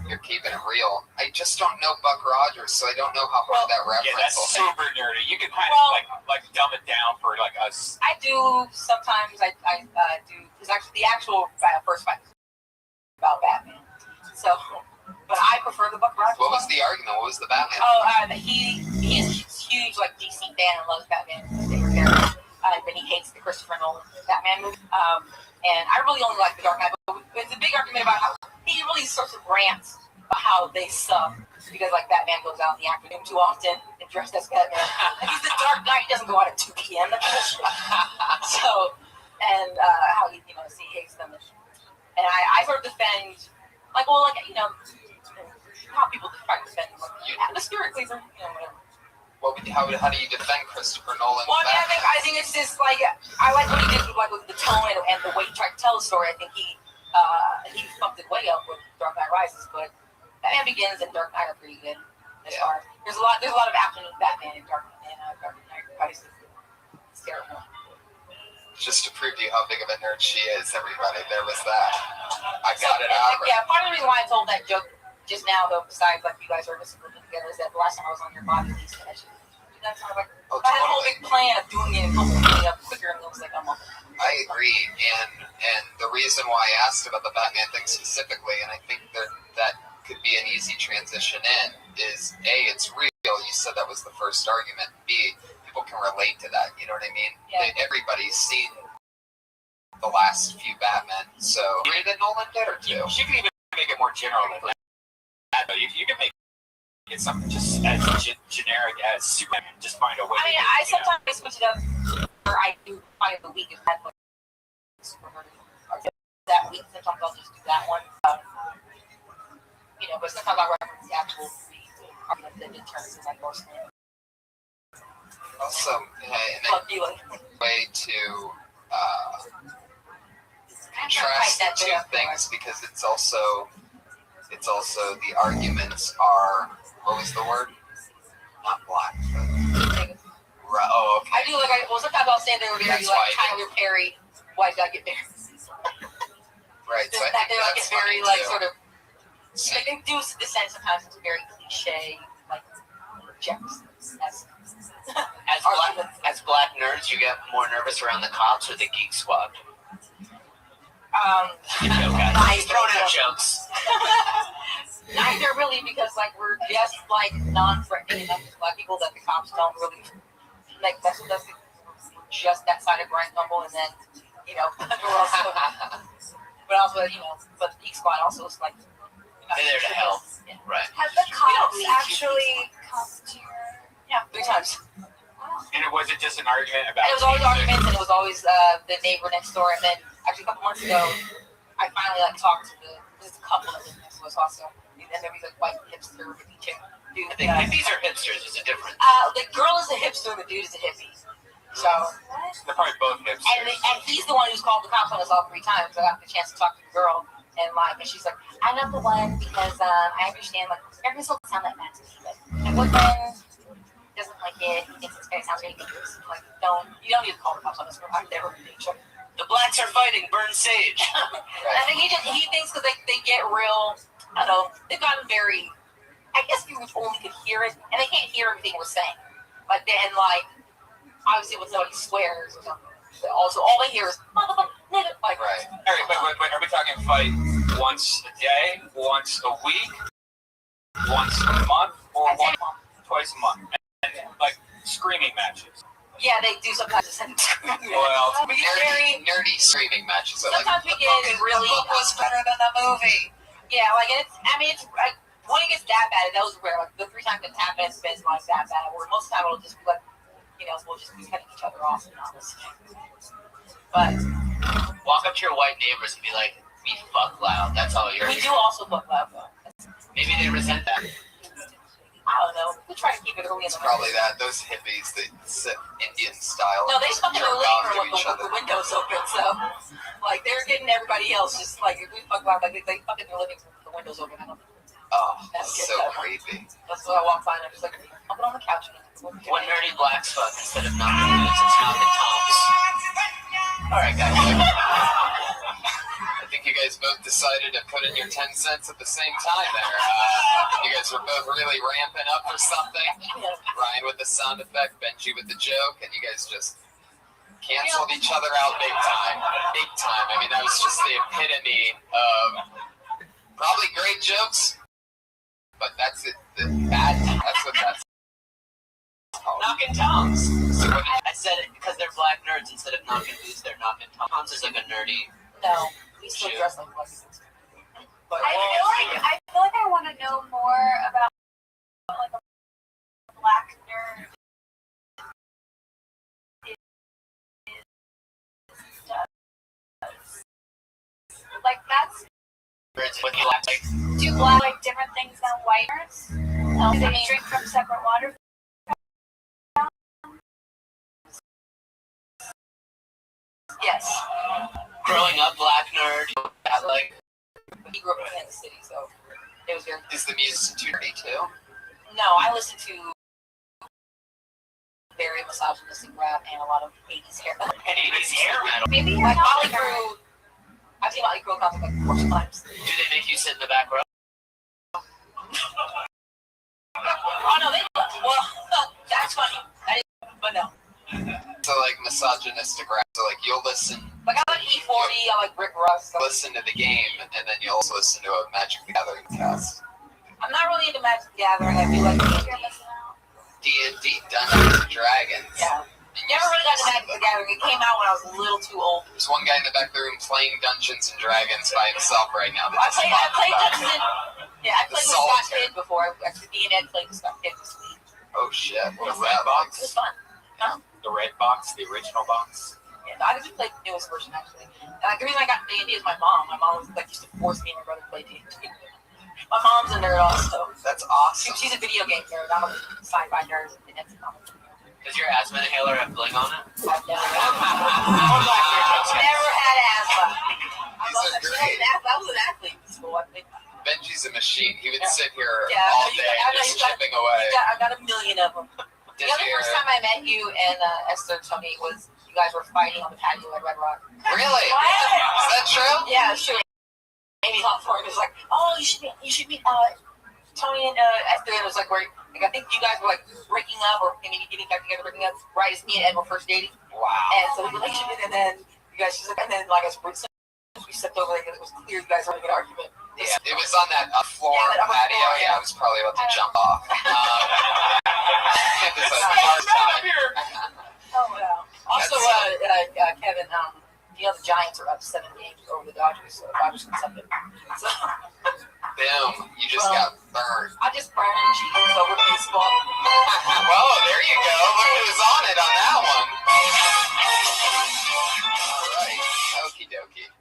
you're keeping it real. I just don't know Buck Rogers, so I don't know how hard that reference. Yeah, that's super nerdy. You can kind of like dumb it down for like us. I do sometimes. I do because actually the actual first fight about Batman. So, but I prefer the Buck Rogers. What was the argument? What was the Batman? Oh, he is huge like DC fan and loves Batman. Favorite character. But he hates the Christopher Nolan Batman movie. And I really only like the Dark Knight. But it's a big argument about how he really starts to rant about how they suck because like Batman goes out in the afternoon too often and dressed as Batman. And he's the Dark Knight doesn't go out at 2 p.m. That's bullshit. So, and how he hates them. And I sort of defend how people try to defend atmospherically or whatever. How do you defend Christopher Nolan? Well, I think it's just like I like what he did with the tone and the way he tried to tell the story. I think he fucked it way up with Dark Knight Rises, but Batman Begins and Dark Knight are pretty good. There's a lot of afternoon Batman in Dark Knight Rises. It's terrible. Just to prove to you how big of a nerd she is, everybody. There was that. I got it out. Yeah, part of the reason why I told that joke just now, though, besides like you guys are listening together, is that the last time I was on your body, these connection. That's kind of like, I had a whole big plan of doing it and coming up quicker, and it was like, I agree, and the reason why I asked about the Batman thing specifically, and I think that could be an easy transition in, is A, it's real. You said that was the first argument. B, people can relate to that. You know what I mean? Yeah. Everybody's seen the last few Batmen, so agree that Nolan did or two. You can even make it more general than that. You can make it something just as generic as Superman. Just find a way. I mean, I sometimes switch it up, or I do find the week if I put Superman that week. Sometimes I'll just do that one. But sometimes I reference the actual argument that determines my course. Also, way to contrast the two things because it's also the arguments are. What was the word? Not black. Oh, okay. I do sometimes I'll stand there and be like Tyler Perry. Why did I get there? Right. So I think that's very like sort of. They can do the sense sometimes it's very cliche, like Jefferson. As black nerds, you get more nervous around the cops or the Geek Squad? He's throwing out jokes. Neither really, because like we're just like non-threatening enough to black people that the cops don't really like mess with us. Just that side of Brian Humble, and then we're also, but the Geek Squad also is like they're there to help. Yeah. Right. Have the cops actually come to your? 3 times. And was it just an argument about? And it was always arguments, and it was always the neighbor next door. And then actually a couple months ago, I finally talked to this couple that lived next to us also. And then there was a white hipster hippie chick dude. I think hippies are hipsters. There's a difference. The girl is a hipster, the dude is a hippie. So they're probably both hipsters. And he's the one who's called the cops on us all 3 times. I got the chance to talk to the girl, and she's like, "I'm not the one because I understand every song sound like that to me, but my boyfriend doesn't like it. He thinks it sounds really dangerous. I'm like, you don't need to call the cops on us. I'm there with nature. The blacks are fighting. Burn sage." I think he thinks because they get real. I don't know. They've gotten very. I guess if you only could hear it, and they can't hear everything we're saying. Obviously when somebody swears or something. Also, all they hear is motherfucker, nigga. Right. All right, but are we talking fight once a day, once a week, once a month, or twice a month? And screaming matches. Yeah, they do sometimes. Well, we get very nerdy screaming matches. Sometimes we get really. The book was better than the movie. Yeah, it's when it gets that bad, that was rare. The 3 times it's happened, it's been that bad. Where most of the time it'll just be we'll just be cutting each other off and not listening. But walk up to your white neighbors and be like, "We fuck loud." That's all you're. We do also fuck loud though. Maybe they resent that. I don't know. We try to keep it early in the morning. Probably that. Those hippies, they sit Indian style. No, they fucking jerk their living off room to each with the windows open, so they're getting everybody else just if we fuck loud, they fucking their living room with the windows open. I don't know. Oh, that's so creepy. That's what I walk by and I'm just like, I'll put on the couch. When nerdy blacks fuck instead of knocking boots, it's knocking toms. Alright, guys. I think you guys both decided to put in your 10 cents at the same time there. You guys were both really ramping up for something. Ryan with the sound effect, Benji with the joke, and you guys just canceled each other out big time. Big time. I mean, that was just the epitome of probably great jokes, but that's it. That's what that's called. Knocking toms. So I said it because they're black nerds instead of knocking boots, they're knocking toms. Toms is like a nerdy. No, we still dress like black people. I feel like I want to know more about a black nerd. Do black like different things than white nerds? Do they drink from separate water? Yes. Growing up, black nerd. He grew up in Kansas City, so it was very. Is the music too nerdy too? No, I listen to very misogynistic rap and a lot of 80s hair metal. And 80s hair metal. Maybe Like Motley Crue. I've seen Motley Crue concert like 4 times. Do they make you sit in the back row? Oh no, that's funny. But no. So misogynistic rap. So you'll listen. I like E40. I like Rick Ross. Listen to the game, and then you'll also listen to a Magic the Gathering cast. I'm not really into Magic the Gathering. I feel like D&D, Dungeons and Dragons. Yeah. Never really got to Magic the Gathering. It came out when I was a little too old. There's one guy in the back of the room playing Dungeons and Dragons by himself right now. I played Dungeons and I played with Scott Kidd before. Actually, me and Ed played with Scott Kidd this week. Oh shit! What was red that box? It was fun. Huh? The red box, the original box. Yeah, I just played the newest version actually. And the reason I got D&D is my mom. My mom was used to force me and my brother to play D&D. My mom's a nerd also. That's awesome. She's a video game nerd. I'm a sci-fi nerd. Does your asthma inhaler have bling on it? I've never had asthma. I was an athlete in school, I think. Benji's a machine. He would sit here Yeah, all day just chipping away. I got a million of them. The other first time I met you and Esther told me was you guys were fighting on the patio at Red Rock. Really? Is that true? Yeah, sure. Amy Hawthorne was like, "Oh, you should meet Tony and Esther." And it was like, I think you guys were breaking up or maybe getting back together, breaking up right as me and Ed were first dating. Wow. And so we were and then you guys just and then as we stepped over it because it was clear you guys were having an argument. Yeah, it was on that floor Yeah, that upper patio. floor, Yeah, I was probably about to jump off. It was a hard time. Oh, wow. Also, Kevin, the Giants are up 7 games over the Dodgers, so the Dodgers can suck it. So, boom, you just got burned. I just burned cheese over baseball. Well, there you go. Look who's on it on that one. All right, okie dokie.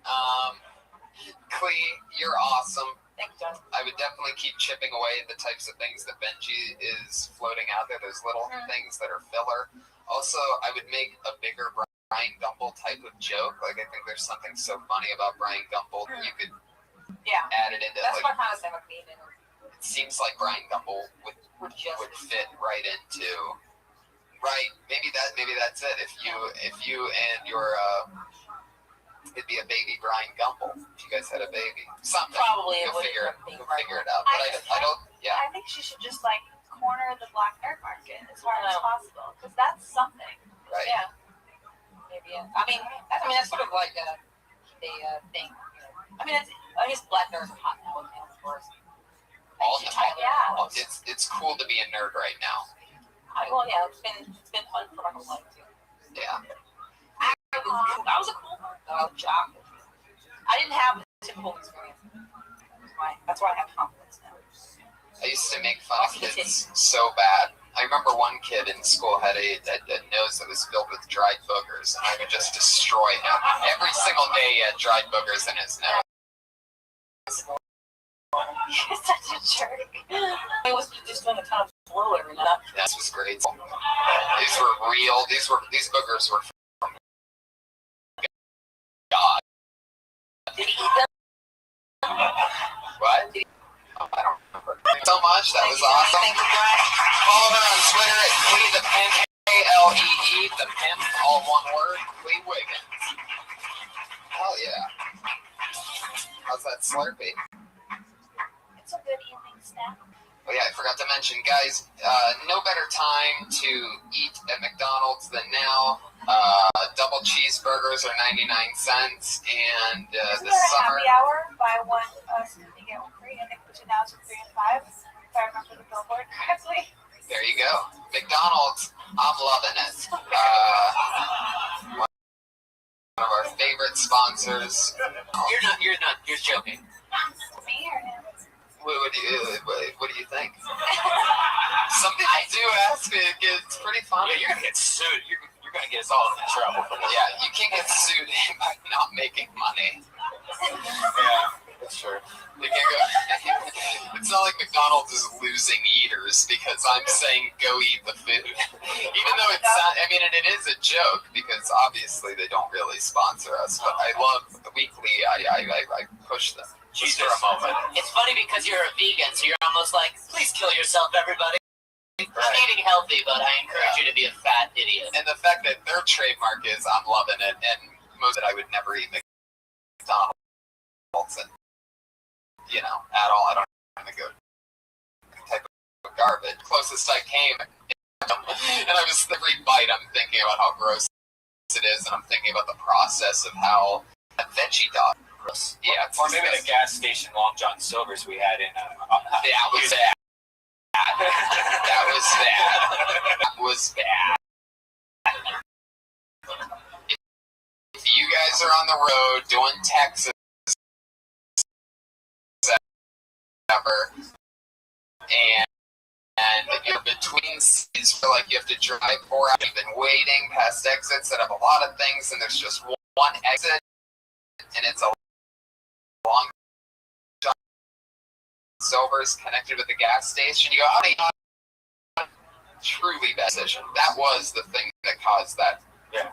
Clee, you're awesome. Thanks, John. I would definitely keep chipping away at the types of things that Benji is floating out there. Those little things that are filler. Also, I would make a bigger Brian Gumble type of joke. Like, I think there's something so funny about Brian Gumble. You could add it into. That's like, what kind of thing with me. It seems like Brian Gumble would fit right into. Right, maybe that's it. If you and your it'd be a baby Brian Gumble if you guys had a baby. Something. Probably you'll figure it out. But I don't. Yeah. I think she should just like corner the black nerd market as hard as possible because that's something. Right. Yeah. Maybe. I mean, that's sort of like a thing. I mean, I guess black nerds are hot now with male, of course. Yeah. It's cool to be a nerd right now. It's been fun for my whole life too. Yeah. I was a cool jock. I didn't have a typical experience. That's why I have confidence now. I used to make fun of kids so bad. I remember one kid in school had a nose that was filled with dried boogers, and I would just destroy him. Every single day he had dried boogers in his nose. You're such a jerk. I was just doing a ton of blow every night. This was great. These were real. These boogers were from God. Did he eat them? What? Oh, I don't remember. Thank you so much. That was awesome. Thank you, Brian. Follow her on Twitter at Clee the Pimp, K-L-E-E, the Pimp, all one word, Clee Wiggins. Hell yeah. How's that Slurpee? It's a good evening snack. Oh yeah, I forgot to mention, guys, no better time to eat at McDonald's than now. Double cheeseburgers are 99 cents, and Isn't this there a summer... happy hour? Buy one, you get one free. I think between now to 3 and 5, if I remember the billboard correctly. There you go. McDonald's, I'm loving it. One of our favorite sponsors. You're joking. Me or him? What do you think? Something I do ask me, it's pretty funny. Yeah, you're gonna get sued. You're gonna get us all in trouble for this. Yeah, you can't get sued by not making money. Yeah, that's true. You can't go. It's not like McDonald's is losing eaters because I'm saying go eat the food. Even though it's not, I mean, and it is a joke because obviously they don't really sponsor us. But I love the weekly. I push them. Jesus. Just for a moment. It's funny because you're a vegan, so you're almost like, please kill yourself, everybody. Right. I'm eating healthy, but I encourage you to be a fat idiot. And the fact that their trademark is I'm loving it, and most that I would never eat McDonald's, and at all. I don't want to go type of garbage. Closest I came, and I was every bite I'm thinking about how gross it is, and I'm thinking about the process of how a veggie dog. Yeah, or maybe the gas station Long John Silver's we had in. That was bad. That was bad. If you guys are on the road doing Texas, and you're between cities, feel like you have to drive 4 hours. You've been waiting past exits that have a lot of things, and there's just one exit, and it's a Long John Silver's connected with the gas station. You go, truly bad decision. That was the thing that caused that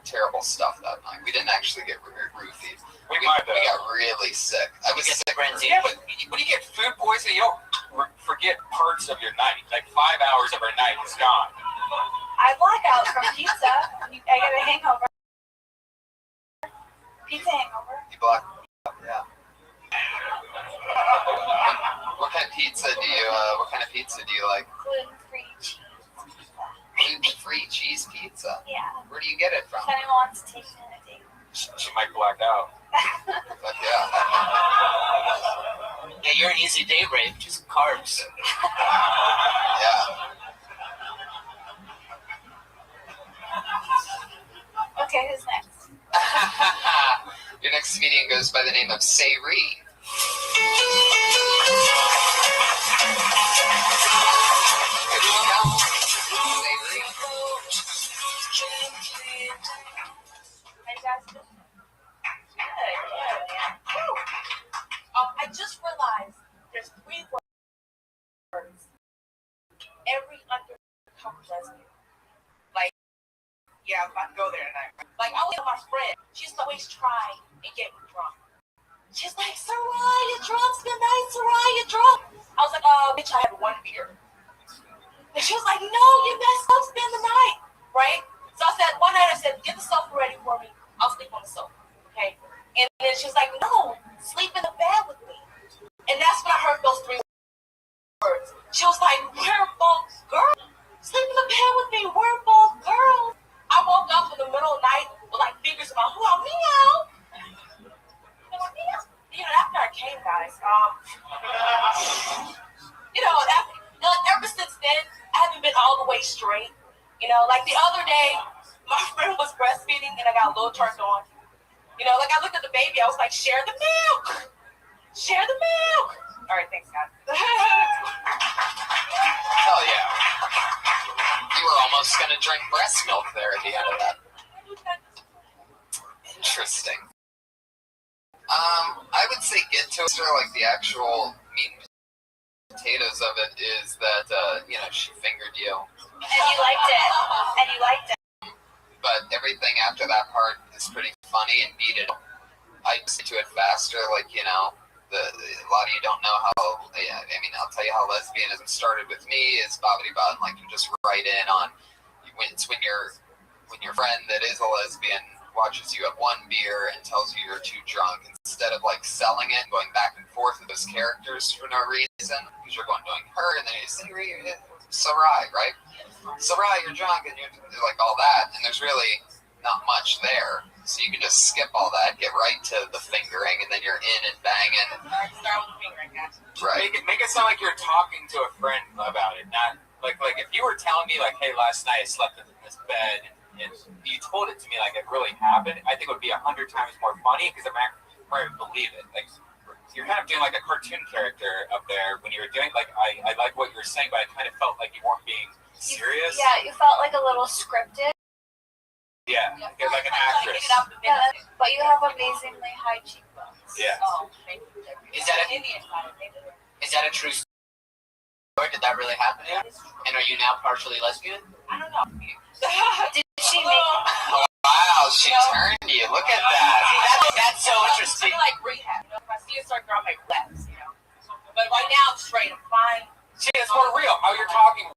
terrible stuff that night. We didn't actually get roofied. We got really sick. I was sick. Yeah, but when you get food poisoning, you don't forget parts of your night. Like 5 hours of our night was gone. I black out from pizza. I get a hangover. Pizza hangover. You black out, yeah. What kind of pizza do you like? Gluten-free cheese. Gluten-free cheese pizza? Yeah. Where do you get it from? If anyone wants to take it, I take it. She might black out. But yeah. you're an easy date rape, just carbs. Yeah. Okay, who's next? Your next comedian goes by the name of Sayri. Here we go. Sayri. Hey guys, good. I just realized there's 3 words. Every undercover lesbian. Like, yeah, I'm about to go there tonight. Like, I was with my friend. She's always try and get me drunk. She's like, Sarai, you're drunk tonight. Sarai, you're drunk. I was like, bitch, I had 1 beer. And she was like, no, you messed up, spend the night. Right? So I said, one night I said, get the sofa ready for me. I'll sleep on the sofa. Okay? And then she was like, no, sleep in the bed with me. And that's when I heard those 3 words. She was like, we're both girls. Sleep in the bed with me. We're both girls. I woke up in the middle of the night with like fingers in my meow. You know, after I came, guys, ever since then, I haven't been all the way straight. You know, like the other day, my friend was breastfeeding and I got a little turned on. You know, like I looked at the baby, I was like, share the milk. Share the milk. All right, thanks, guys. Hell yeah. You were almost going to drink breast milk there at the end of that. Interesting. I would say get to it, like the actual meat and potatoes of it is that, she fingered you. And you liked it. But everything after that part is pretty funny and beat it. I get to it faster, like, a lot of you don't know how, I'll tell you how lesbianism started with me is bobbity bottom, like you just write in on, it's when your friend that is a lesbian watches you have 1 beer and tells you you're too drunk, instead of like selling it and going back and forth with those characters for no reason, because you're doing her, and then you say, Sarai, right? Sarai, you're drunk, and you're like all that, and there's really not much there. So you can just skip all that, get right to the fingering, and then you're in and banging. Start with the fingering, guys. Right. Make it sound like you're talking to a friend about it, not like if you were telling me like, hey, last night I slept in this bed, and you told it to me like it really happened, I think it would be 100 times more funny because I'm actually believe it. Like you're kind of doing like a cartoon character up there when you were doing like I like what you were saying, but I kind of felt like you weren't being serious. Yeah, you felt like a little scripted. Yeah, you're like an actress. Yeah, but you have amazingly high cheekbones. Yeah. Oh, thank you. Is that a true story? Did that really happen? Yeah. And are you now partially lesbian? I don't know. Did she make? Wow, she turned you. Look at that. See, that's so interesting. Like rehab. If I see a certain girl, I make less. But right now, I'm straight. I'm fine. See, it's more real. How you're talking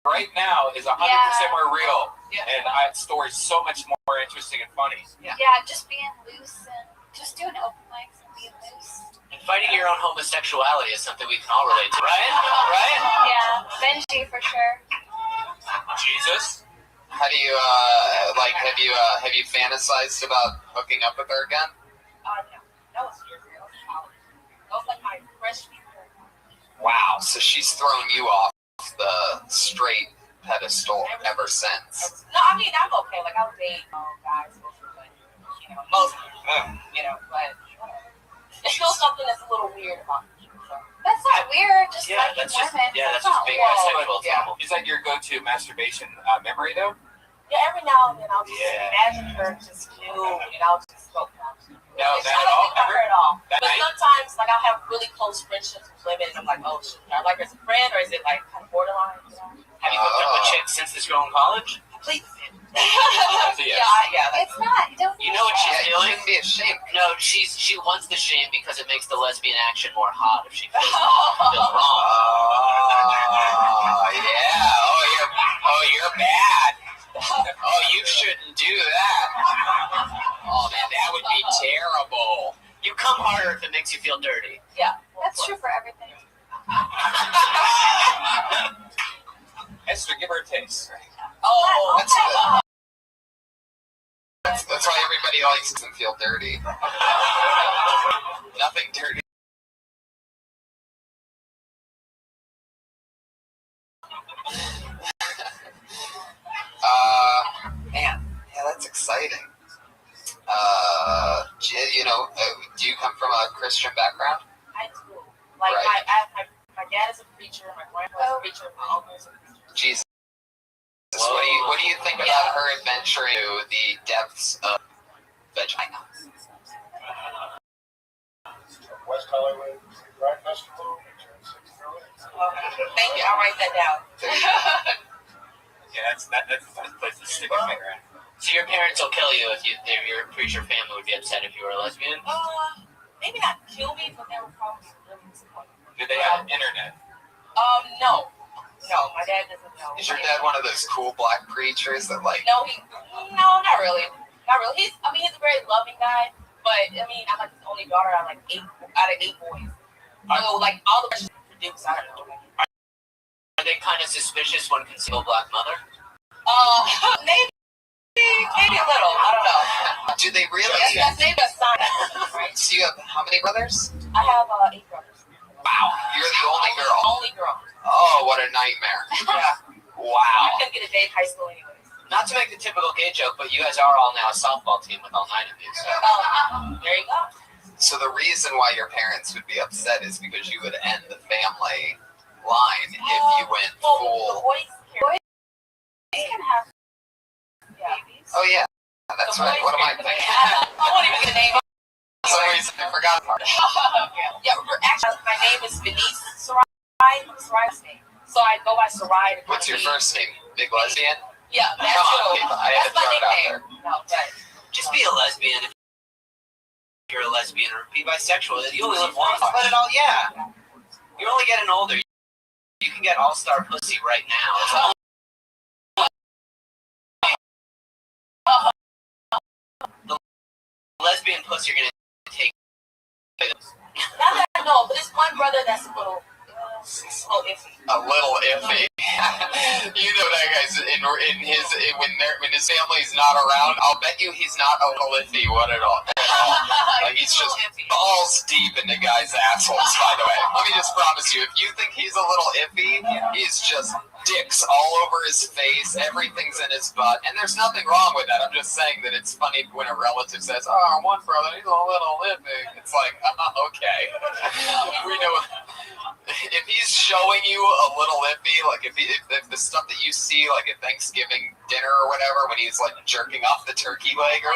right now is 100% more real. Yeah. And the story's so much more interesting and funny. Yeah, just being loose and just doing open mics and being loose. And fighting your own homosexuality is something we can all relate to, right? Right? Yeah, Benji for sure. Jesus. How do you have you fantasized about hooking up with her again? No. That was years ago. That was like my freshman year. Wow, so she's thrown you off the straight pedestal ever since. No, I mean I'm okay. Like I'll date guys, but most of them, but it's still something that's a little weird about me. So. That's not weird. Just Yeah, like that's just women. that's just being bisexual. Yeah. Is that your go-to masturbation memory though? Yeah, every now and then I'll just imagine her just nude and I'll just go down. No, I don't think about her at all. That But night? sometimes, like, I'll have really close friendships with women, and I'm like, oh, shit, I like her as a friend, or is it, like, kind of borderline? Have you hooked up with chicks since this girl in college? Please. Yeah. It's not. Don't. You know what she's doing? Shouldn't be ashamed. No, she wants the shame because it makes the lesbian action more hot if she feels wrong. Oh yeah. You're bad. Oh, you shouldn't do that. Oh man, that would be terrible. You come harder if it makes you feel dirty. Yeah. That's true for everything. Esther, give her a taste. Oh, that's why everybody likes to feel dirty. Nothing dirty exciting. Do you come from a Christian background? I do. Like, right. my dad is a preacher, my grandfather's a preacher, my uncle is a preacher. Jesus. What do you think about her adventuring to the depths of vagina? West Hollywood Rock Festival. Thank you. I'll write that down. Yeah, that's the best place to stick a finger in. So your parents will kill you if your preacher family would be upset if you were a lesbian? Maybe not kill me, but they would probably really disappointed. Do they have internet? No. No, my dad doesn't know. Is your dad one of those cool black preachers that like? No, not really. Not really. He's a very loving guy, but I'm like his only daughter out of 8 boys. So like all the rest are dukes. I don't know. Are they kind of suspicious when conceal black mother? Maybe a little. I don't know. Do they really? That's maybe a sign. Right? So you have how many brothers? I have 8 brothers. Wow, you're the only girl. Only girl. Oh, what a nightmare. Yeah. Wow. I couldn't get a date in high school anyways. Not to make the typical gay joke, but you guys are all now a softball team with all 9 of you. So. There you go. So the reason why your parents would be upset is because you would end the family line if you went full. The boys can have babies. Oh yeah, that's right. What am I thinking? I won't even get a name. For some reason, I forgot part. Yeah, actually, my name is Venice Sarai. Sarai's name. So I go by Sarai. What's your first name? Big Lesbian? Yeah, that's I had to throw it out there. No, but just be a lesbian if you're a lesbian, or be bisexual. You only live once. But it all, yeah. You're only getting older. You can get all-star pussy right now. The lesbian pussy you're gonna take. Not that I know, but there's one brother that's a little iffy. A little iffy. You know that guy's when his family's not around. I'll bet you he's not a little iffy. What at all? Like he's just balls deep into guys' assholes. By the way, let me just promise you, if you think he's a little iffy, he's just dicks all over his face. Everything's in his butt, and there's nothing wrong with that. I'm just saying that it's funny when a relative says, "Oh, one brother, he's a little iffy." It's like, okay, we know. If he's showing you a little iffy, like if the stuff that you see, like at Thanksgiving dinner or whatever, when he's like jerking off the turkey leg, or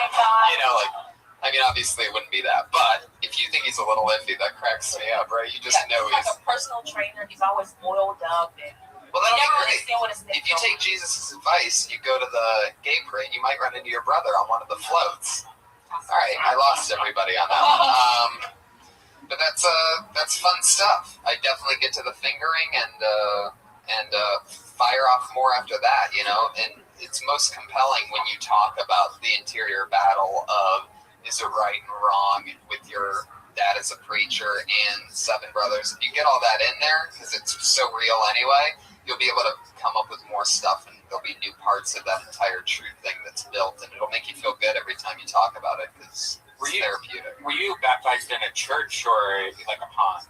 obviously it wouldn't be that. But if you think he's a little iffy, that cracks me up, right? You just know he's like a personal trainer. He's always oiled up. Well, that'll be great. If you take Jesus' advice, you go to the gay parade, you might run into your brother on one of the floats. All right, I lost everybody on that one. But that's fun stuff. I definitely get to the fingering and fire off more after that, and it's most compelling when you talk about the interior battle of is it right and wrong with your dad as a preacher and 7 brothers. If you get all that in there, because it's so real anyway, you'll be able to come up with more stuff, and there'll be new parts of that entire truth thing that's built, and it'll make you feel good every time you talk about it, because it's therapeutic. Were you baptized in a church or like a pond?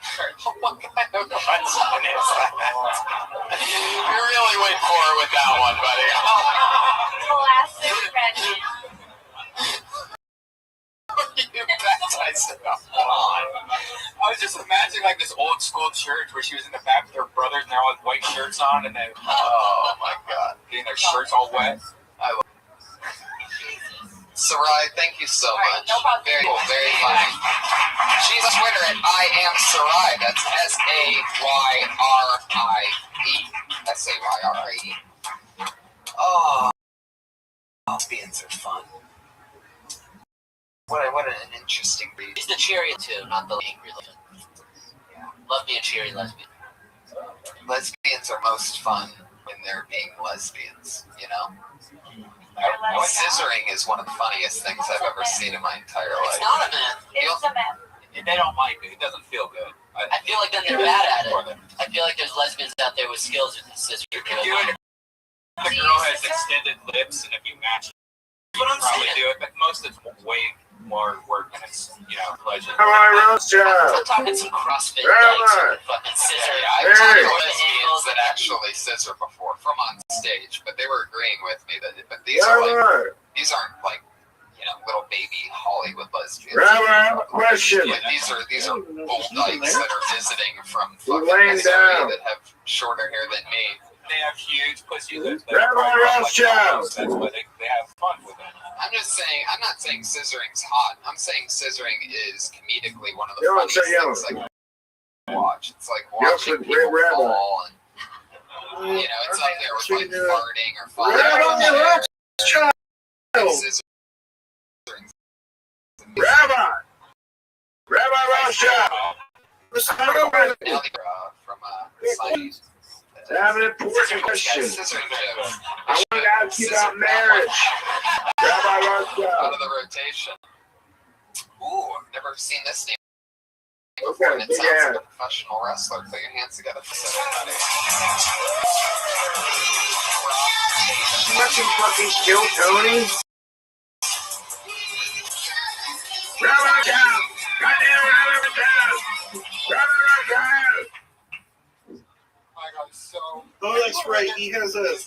Church. What kind of question is that? You really went forward with that one, buddy. Classic Reggie. You baptized in a pond. I was just imagining like this old school church where she was in the back with her brothers and they're all with white shirts on, and then oh my god, getting their shirts all wet. I love Sarai, thank you so much. No problem. Very cool, very funny. She's on Twitter at I am Sarai. That's SAYRIE. SAYRIE. Oh, lesbians are fun. What an interesting read. He's the cheery too, not the angry lesbian. Yeah. Love me a cheery lesbian. Lesbians are most fun when they're being lesbians, Scissoring is one of the funniest things I've ever seen in my entire life. It's not a myth. It's a myth. They don't like it. It doesn't feel good. I feel like then they're bad at it. I feel like there's lesbians out there with skills with the scissors. You can do it if the girl has extended lips, and if you match, you can probably do it. But most of it's way more work and it's, pleasure. Rabbi Rothschild. I'm talking some CrossFit Rabbi. dykes with fucking scissors. I've talked to lesbians that actually scissor before from on stage, but they were agreeing with me that these aren't like little baby Hollywood lesbians. Rabbi, I have a question. Yeah, these are old dykes that are visiting from fucking laying Missouri down. that have shorter hair than me. They have huge pussy lips. Rabbi Rothschild. That's why they have fun with it. I'm not saying scissoring's hot. I'm saying scissoring is comedically one of the Yo, funniest say yo. things I can watch. It's like Yo, watching say people Rabbi. fall and it's up there with like farting or falling Rabbi out of the chair. Rothschild. Scissoring. Rabbi Rothschild. From science. I have an important question. I want to ask you about marriage. Rabbi Out Rothschild. of the rotation. Ooh, I've never seen this name before, Okay, and it big sounds ass. like a professional wrestler. Put your hands together for somebody. Fucking kill Tony. Rabbi Rothschild. Goddamn Rabbi Rothschild. Rabbi Rothschild. Oh, that's right. He has a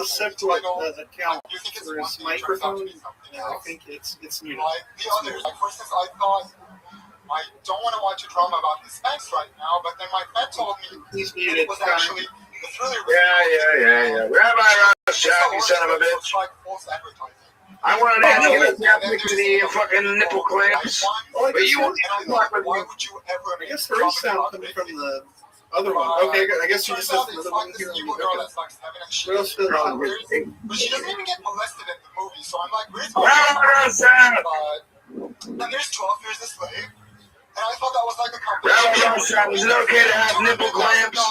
separate account for his microphone. I think it's muted. The others, for instance, I thought I don't want to watch a drama about the Spanx right now, but then my friend told me He's it muted. was actually the thriller. Yeah. Rabbi Rothschild, you son of a bitch. Like false advertising. I wanted to ask you about Netflix and the fucking nipple clamps. Well, But you won't talk with Why me. would you ever? I guess there is sound coming from the other one. Okay, I guess you just have another one here on the girl that's like 7 and she What else does but she doesn't even get molested in the movie, so I'm like, where's Rabbi Rothschild. and there's 12 Years a Slave, and I thought that was like a Rabbi Rothschild, is it okay to have nipple clamps?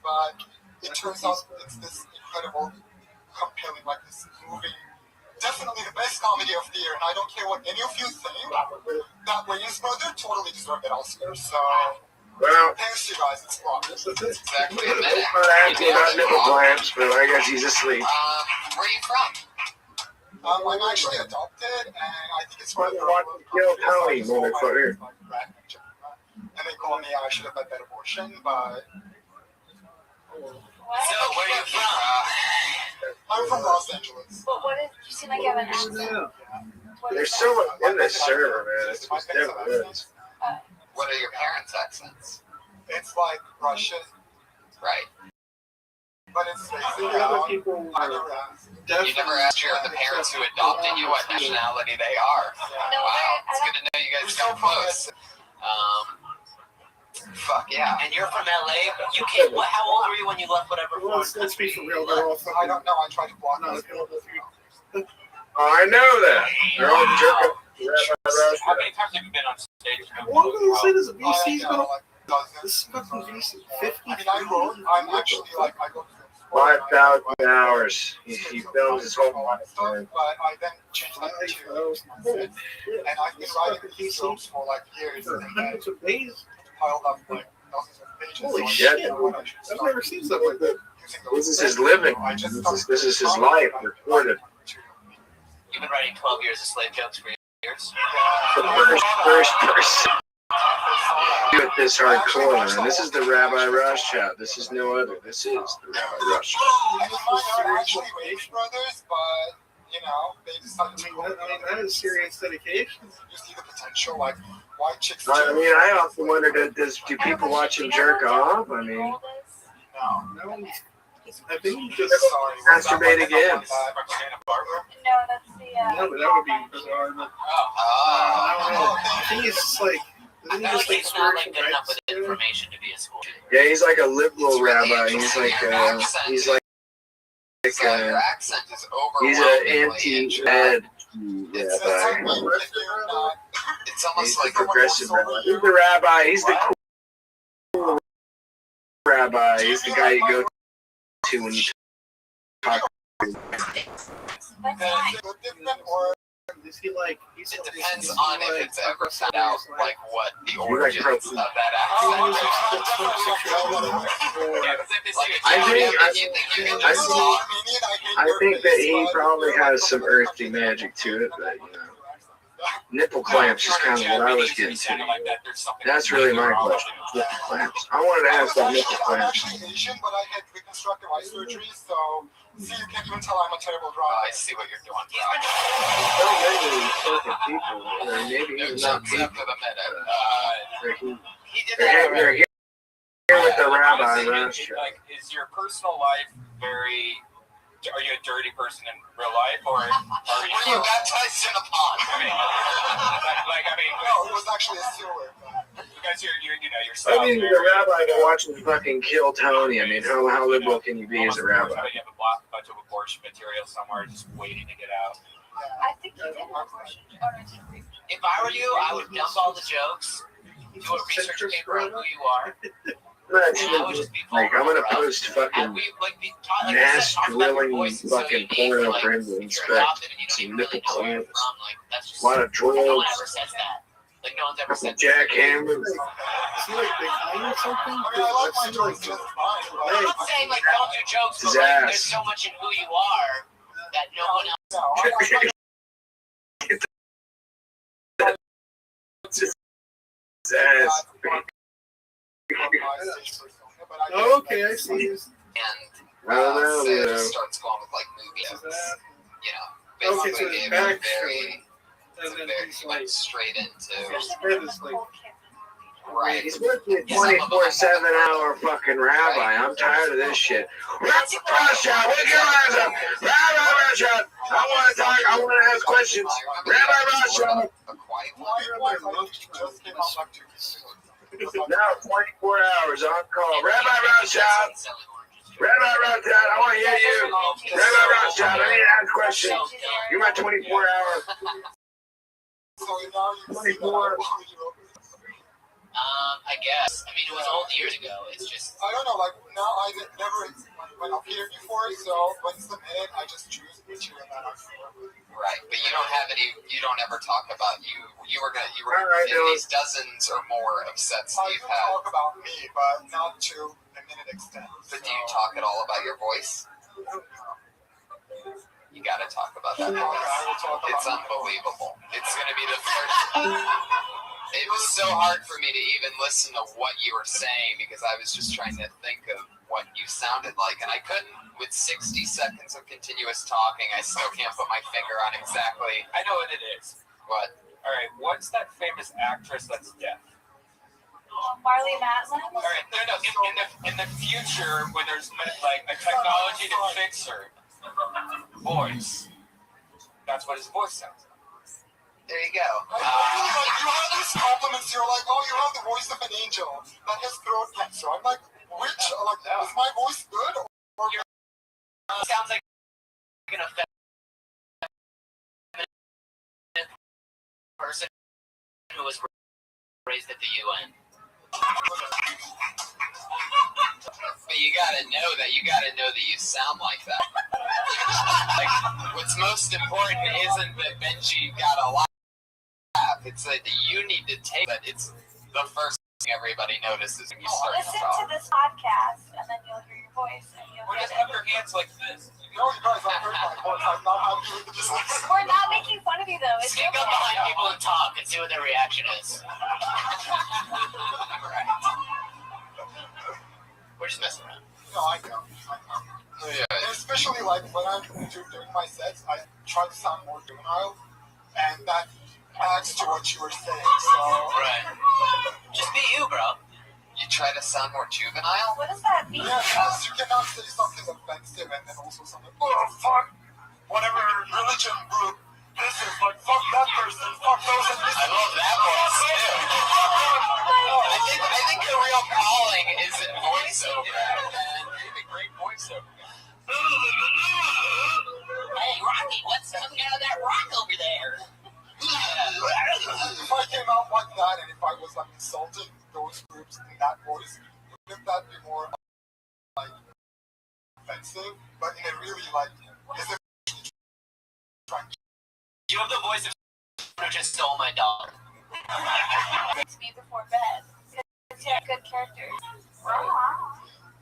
But it turns out it's this incredible, compelling, like this movie. Definitely the best comedy of the year, and I don't care what any of you think. That Wayans brother totally deserved an Oscar. So, Well, thanks you guys. It's fun. Exactly a minute. I'm gonna ask you about nipple clamps, but I guess he's asleep. Where are you from? I'm actually adopted, and I think it's Fucking watching Kill Tony, motherfucker. And they call me I should have had that abortion, but So, where are you from? I'm from Los Angeles. But what if you seem like you have an accent? There's so much in this server, man. It's just never ends. What are your parents' accents? It's like Russian, Right. but it's basically The other people You never asked the parents who adopted you what nationality they are. Wow, it's good to know you guys got close. Fuck yeah. And you're from LA, but you came. How old were you when you left whatever? Let's be for real. They're all fucking. I don't know. I tried to block Not this. available for you. I know that. They're all jerking. How many times have you been on stage? Well, I'm gonna say this. VC's I know, been like dozens. this is fucking VC 50. I mean, I'm actually like, I go through 5,000 hours. He films his whole life. stuff, but I then changed that to and I've been writing these films for like years, and then It's amazing. piled up like dozens of pages. Holy so I shit! didn't know when I should I've start never seen something like that. using This those is his things. living. I just This is his life recorded. You've been writing 12 Years of Slave jokes for years. The first person with this hardcore, man. This is the Rabbi Rothschild. This is no other. This is the Rabbi Rothschild. I mean, mine are actually Wayans brothers, but you know, they decided to go. That is serious dedication. You see the potential, like white chicks. I mean, I often wonder, do people watch him jerk off? I mean, No. I think he just masturbate again. No, that's the. No, but that would be bizarre. But I think he's just like. I Isn't he feel just like like he's not like spiritual good enough rights? with information to be a school shooter. Yeah, he's like a liberal rabbi. He's like your accent is an he's an anti-ed rabbi. It's almost He's the like progressive rabbi. He's the rabbi. He's the cool rabbi. He's the guy you go to when you talk. Is he like? It depends on if it's ever found out, like what the origins of that accent. I think that he probably has some earthly magic to it, but you know. Nipple clamps is kind of what I was getting to. That's really my question. Nipple clamps. I wanted to ask about nipple I'm clamps. actually Asian, but I had reconstructive eye surgery, so see, you can't even tell I'm a terrible driver. I see what you're doing. Don't maybe fucking people. Or maybe he's not people. For the minute. They're here with the Rabbi Rothschild. Like, is your personal life very... Are you a dirty person in real life, or are you... Were you baptized in a pond? I mean, No, it was actually a sewer. Because you're I mean, the rabbi to watch him fucking kill Tony. I mean, how liberal can you be as a rabbi? You have a bunch of abortion material somewhere just waiting to get out. I think you did an abortion. If I were you, I would dump all the jokes, do a research paper on who you are. Like, I'm gonna post fucking mass drilling fucking porno friendly inspect. Some nipple clamps. A lot of drugs. No one ever says that. Like, no one's ever said jackhammers. See, like they hire or something? I like my jokes just fine. I'm not saying, like, don't do jokes, but, like, there's so much in who you are that no one else... Oh, okay, I see. And know. starts going with like movies. You know, Okay, so basically it's it back he went straight into Right. He's working a 24/7 fucking rabbi. I'm tired of this shit. Rabbi Rothschild, wake your eyes up. Rabbi Rothschild, I want to talk. I want to ask questions. Rabbi Rothschild. Now 24 hours on call. Rabbi Rothschild. Rabbi Rothschild, I want to hear you. Rabbi Rothschild, I need to ask questions. You're my 24-hour. 24. I guess. I mean, it was old years ago. It's just... I don't know, like, now I never went up here before, so when it's the minute, I just choose material that I'm for. Right, but you don't have any, you don't ever talk about you were in these dozens or more of sets that you've had. I talk about me, but not to a minute extent. But do you talk at all about your voice? You gotta talk about that voice. It's unbelievable. It's gonna be the first... It was so hard for me to even listen to what you were saying because I was just trying to think of what you sounded like, and I couldn't. With 60 seconds of continuous talking, I still can't put my finger on exactly. I know what it is. What? All right, what's that famous actress that's deaf? Marley Matlin? All right, no. In the future, when there's like a technology to fix her voice, that's what his voice sounds like. There you go. You have these compliments. You're like, oh, you have the voice of an angel that has throat cancer. I'm like, which? Like, is my voice good? Or sounds like an effeminate person who was raised at the UN. But you gotta know that you sound like that. Like, what's most important isn't that Benji got a laugh. It's that you need to take that. It's the first thing everybody notices when you start to Listen talk. to this podcast, and then you'll hear your voice, and you'll Or get just it. have your hands like this. no, you guys, I heard my voice. I'm not having the business. We're not making fun of you, though. It's Sneak up behind people and talk and see what their reaction is. We're just messing around. No, I know. Yeah. And especially like when I'm doing my sets, I try to sound more juvenile, and that adds to what you were saying. So Right. Just be you, bro. You try to sound more juvenile? What does that mean? yeah, because you cannot say something offensive and then also something. Oh fuck, whatever religion group. This is like fuck that person, fuck those. I love that voice too. I think the real calling is in voiceover. You have a great voiceover. Hey, Rocky, what's coming out of that rock over there? If I came out like that and if I was like insulting those groups in that voice, wouldn't that be more like offensive? But in a really like, is it You have the voice of who just stole my dog. It's me before bed. It's good character.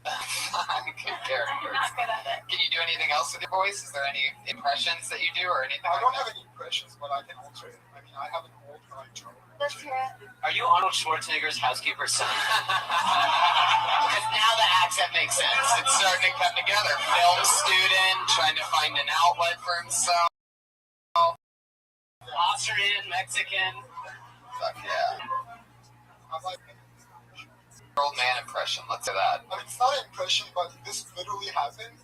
Good characters. Not good at it. Can you do anything else with your voice? Is there any impressions that you do or anything? I don't like have any impressions, but but I can alter it. I mean, I have an old right tone. Let's hear it. Are you Arnold Schwarzenegger's housekeeper's son? Because now the accent makes sense. It's starting to come together. Film student, trying to find an outlet for himself. Austrian, Mexican. Fuck yeah. I'm like, Old man impression. Let's do that. I mean, it's not an impression, but this literally happened.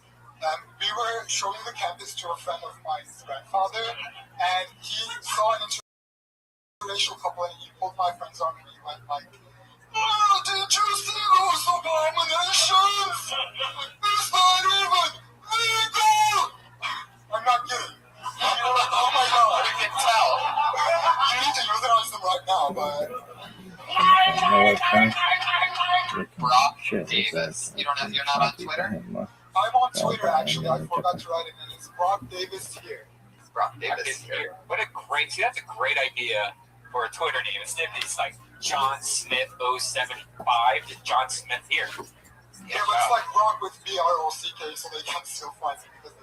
We were showing the campus to a friend of mine's grandfather, and he saw an interracial couple, and he pulled my friend's arm, and he went like, "Oh, did you see those abominations? It's not even legal!" I'm not kidding. And you're like, oh my god. You can tell. You need to euthanize them right now, but... Brock Davis. You're not on Twitter? I'm on Twitter, actually. I forgot to write it, and it's Brock Davis here. Brock Davis here. What a great, see, that's a great idea for a Twitter name. Instead of these, like, John Smith 075 to John Smith here. Yeah, but it's like Brock with B-R-O-C-K, so they can still find it because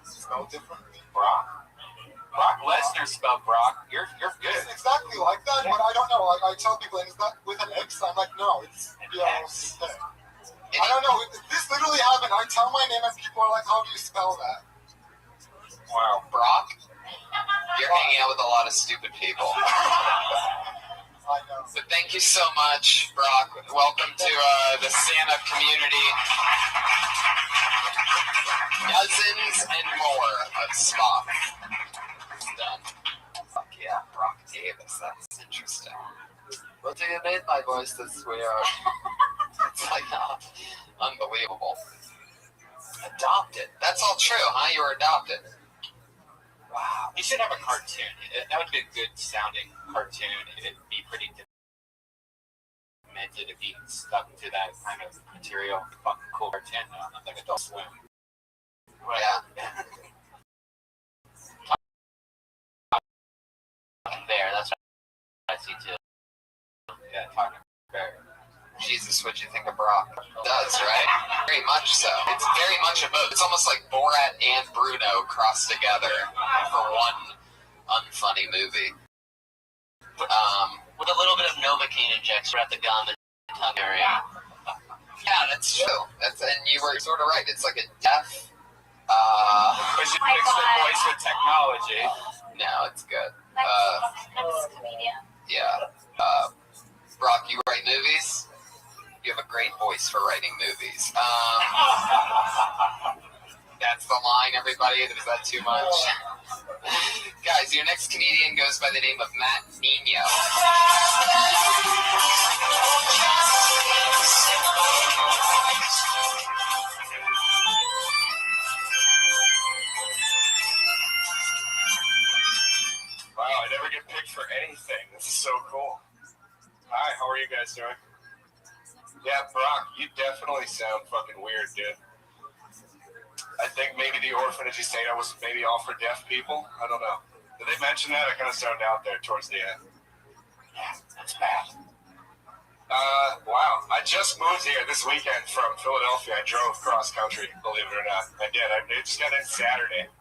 it's spelled differently. Brock Lesnar spelled Brock. You're good. It's exactly like that, but I don't know. Like, I tell people, is that with an X? I'm like, no, it's B-R-O-C-K. I don't know. This literally happened. I tell my name and people are like, how do you spell that? Wow. Brock? You're hanging out with a lot of stupid people. I know. But thank you so much, Brock. Welcome to the stand-up community. Dozens and more of Spock. Done. Fuck yeah, Brock Davis. That's interesting. What do you need, my voice, this weird? It's like, unbelievable. Adopted. That's all true, huh? You were adopted. Wow. You should have a cartoon. That would be a good sounding cartoon. It'd be pretty demented if you stuck to that kind of material. Fucking cool cartoon, like Adult Swim. Yeah. There, that's what I see too. Yeah, talking bear. Jesus, what'd you think of Brock? It does, right? Very much so. It's very much a both. It's almost like Borat and Bruno crossed together for one unfunny movie. With a little bit of Novocaine injection at the gum and tongue area. Yeah, that's true. And you were sort of right. It's like a deaf. But you mix the voice with technology. No, it's good. Next comedian. Yeah. Brock, you write movies? You have a great voice for writing movies. That's the line, everybody. Is that too much? Guys, your next comedian goes by the name of Matt Nino. Wow, I never get picked for anything. This is so cool. Hi, how are you guys doing? Yeah, Brock, you definitely sound fucking weird, dude. I think maybe the orphanage you stayed at was maybe all for deaf people. I don't know. Did they mention that? I kind of zoned out there towards the end. Yeah, that's bad. Wow. I just moved here this weekend from Philadelphia. I drove cross country, believe it or not. I did. I just got in Saturday.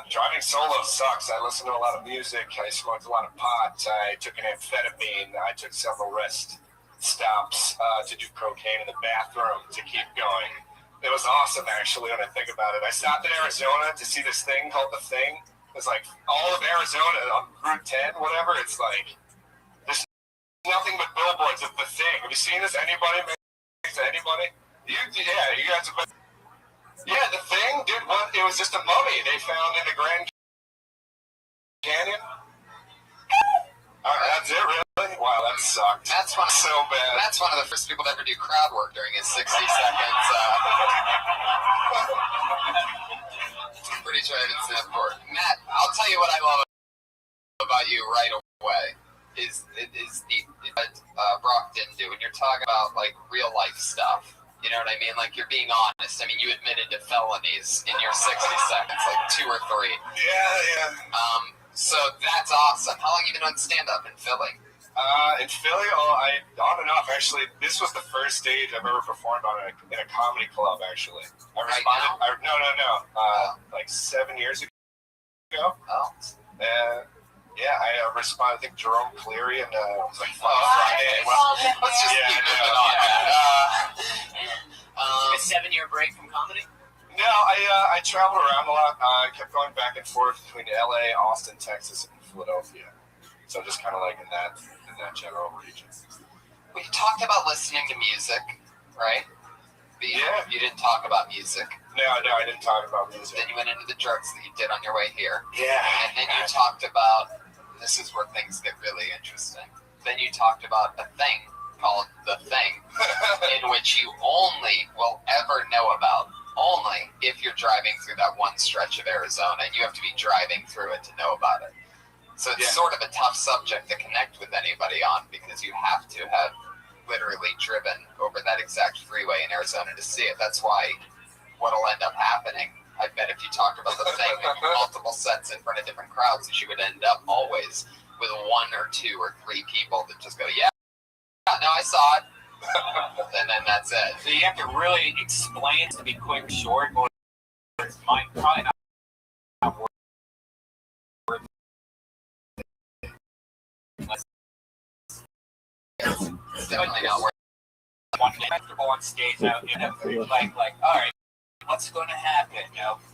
Driving solo sucks. I listen to a lot of music. I smoked a lot of pot. I took an amphetamine. I took several rest stops to do cocaine in the bathroom to keep going. It was awesome, actually, when I think about it. I stopped in Arizona to see this thing called The Thing. It's like all of Arizona on Route 10, whatever. It's like there's nothing but billboards of The Thing. Have you seen this? Anybody? Anybody? Yeah, you guys have been. Yeah, The Thing, dude, what? It was just a mummy they found in the Grand Canyon. Alright, that's it, really? Wow, that sucked. That's so bad. That's one of the first people to ever do crowd work during his 60 seconds. Pretty sure I didn't snap for it. Matt, I'll tell you what I love about you right away is what Brock didn't do. When you're talking about, like, real life stuff. You know what I mean? Like, you're being honest. I mean, you admitted to felonies in your 60 seconds, like 2 or 3. Yeah. So that's awesome. How long have you been on stand-up in Philly? In Philly, on and off, actually. This was the first stage I've ever performed on in a comedy club, actually. I responded. No. Like 7 years ago. ago. Oh. Yeah, I responded. I think Jerome Cleary and was like Friday. Well, let's just keep moving on. A 7-year break from comedy? No, I traveled around a lot. I kept going back and forth between LA, Austin, Texas, and Philadelphia. So just kind of like in that general region. We talked about listening to music, right? Yeah. You didn't talk about music. No, I didn't talk about music. Then you went into the drugs that you did on your way here. Yeah. And then you talked about, this is where things get really interesting. Then you talked about a thing called The Thing, in which you only will ever know about, only if you're driving through that one stretch of Arizona, and you have to be driving through it to know about it. So it's sort of a tough subject to connect with anybody on, because you have to have literally driven over that exact freeway in Arizona to see it. That's why what'll end up happening, I bet if you talked about The Thing multiple sets in front of different crowds, that you would end up always with 1 or 2 or 3 people that just go, yeah, no, I saw it. And then that's it. So you have to really explain to be quick, short, or it's probably not worth It's definitely not worth it. One comfortable on stage, like, all right, what's going to happen,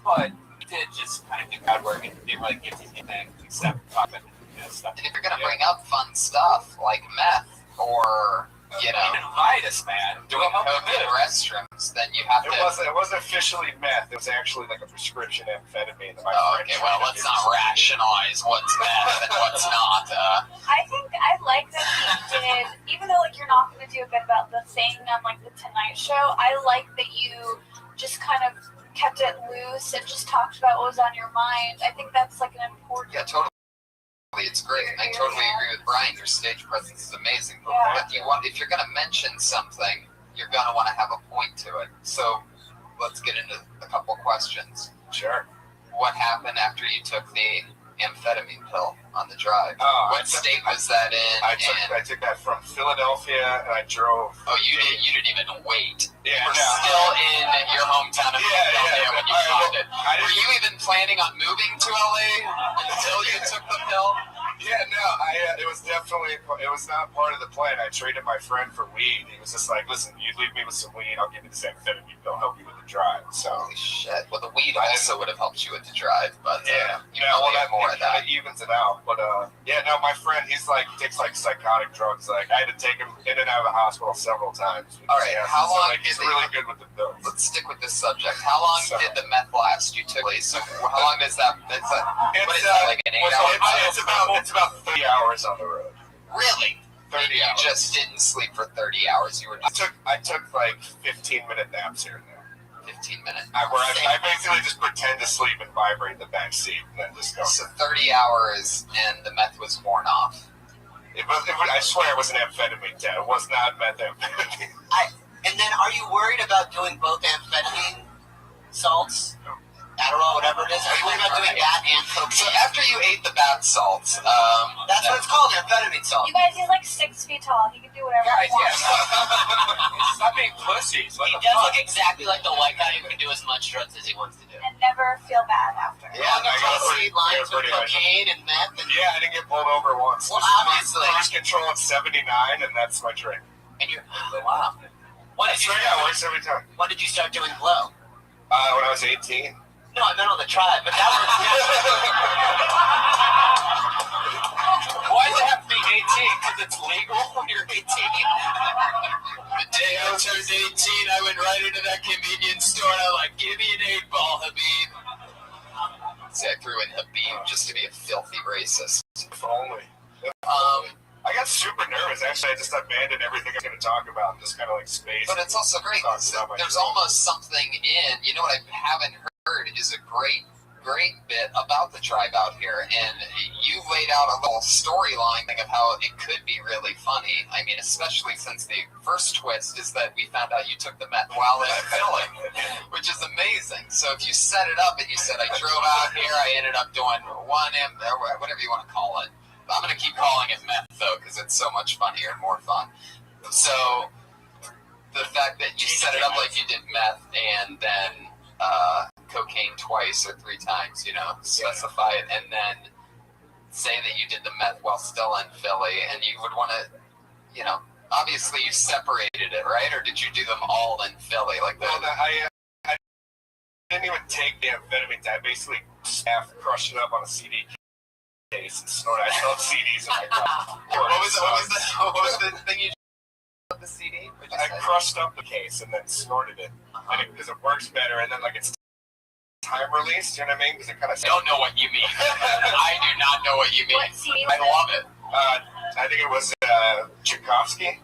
But we did just kind of do crowd work, and didn't really get to anything except talking stuff. And if you're going to bring up fun stuff like meth or, invite us, man. Doing coke in restrooms, then you have to. It wasn't officially meth. It was actually like a prescription amphetamine. Okay, well, let's not rationalize what's meth and what's not. I think I like that you did, even though you're not going to do a bit about The Thing on the Tonight Show. I like that you just kind of kept it loose and just talked about what was on your mind. I think that's an important. Yeah, totally. It's great. I totally agree with Brian. Your stage presence is amazing. Yeah. But if you're going to mention something, you're going to want to have a point to it. So let's get into a couple questions. Sure. What happened after you took the amphetamine pill on the drive? What state was that in? I took that from Philadelphia, and I drove. Oh, you didn't even wait. Yeah, you were still in your hometown of Philadelphia when you found it. Were you even planning on moving to LA until you took the pill? Yeah, no, it was not part of the plan. I traded my friend for weed. He was just like, listen, you leave me with some weed, I'll give you this amphetamine pill, help you with the drive. So, holy shit. Well, the weed also would have helped you with the drive, but that evens it out. But my friend, he takes psychotic drugs. I had to take him in and out of the hospital several times. All right, how long? He's really good with the pills. Let's stick with this subject. How long did the meth last you took? So how long is that? What is that, like an 8-hour? It's about 30 hours on the road. Really? 30 hours. You just didn't sleep for 30 hours. I took 15-minute naps here and there. 15 minutes. I basically just pretend to sleep and vibrate in the back seat and then just go. So 30 hours and the meth was worn off. I swear it was an amphetamine, Dad. It was not methamphetamine. And then are you worried about doing both amphetamine salts? Adderall, whatever it is. Are you worried about doing that and cocaine? So after you ate the bath salts, that's what it's called, amphetamine salt. You guys, he's 6 feet tall. He can do whatever he wants. Stop being pussies. He does look exactly like the white guy who can do as much drugs as he wants to do. And never feel bad after. Yeah, I got straight lines with cocaine and meth. Yeah, I didn't get pulled over once. Well, obviously. Cruise control at 79, and that's my drink. And you're, wow. It works every time. When did you start doing blow? When I was 18. No, I meant on the tribe, but that was. Why does it have to be 18? Because it's legal when you're 18. The day I turned 18, I went right into that convenience store and I give me an 8-ball, Habib. See, I threw in Habib just to be a filthy racist. If only. I got super nervous. Actually, I just abandoned everything I was going to talk about and just kind of space. But it's also great. There's almost something in, what I haven't heard is a great bit about the tribe out here. And you laid out a little storyline of how it could be really funny. I mean, especially since the first twist is that we found out you took the meth while in filling, which is amazing. So if you set it up and you said, I drove out here, I ended up doing whatever you want to call it. I'm going to keep calling it meth, though, because it's so much funnier and more fun. So the fact that you set it up like you did meth and then cocaine twice or 3 times, you know, specify it, and then say that you did the meth while still in Philly, and you would want to, you know, obviously you separated it, right? Or did you do them all in Philly? Like I didn't even take the amphetamine. I basically crushed it up on a CD case and snorted. I love CDs in my car. What was the thing you did with the CD? I crushed up the case and then snorted it because it works better, and then like it's time released, you know what I mean? Because it kind of. I don't know what you mean. I do not know what you mean. What CD I love it. I think it was Tchaikovsky.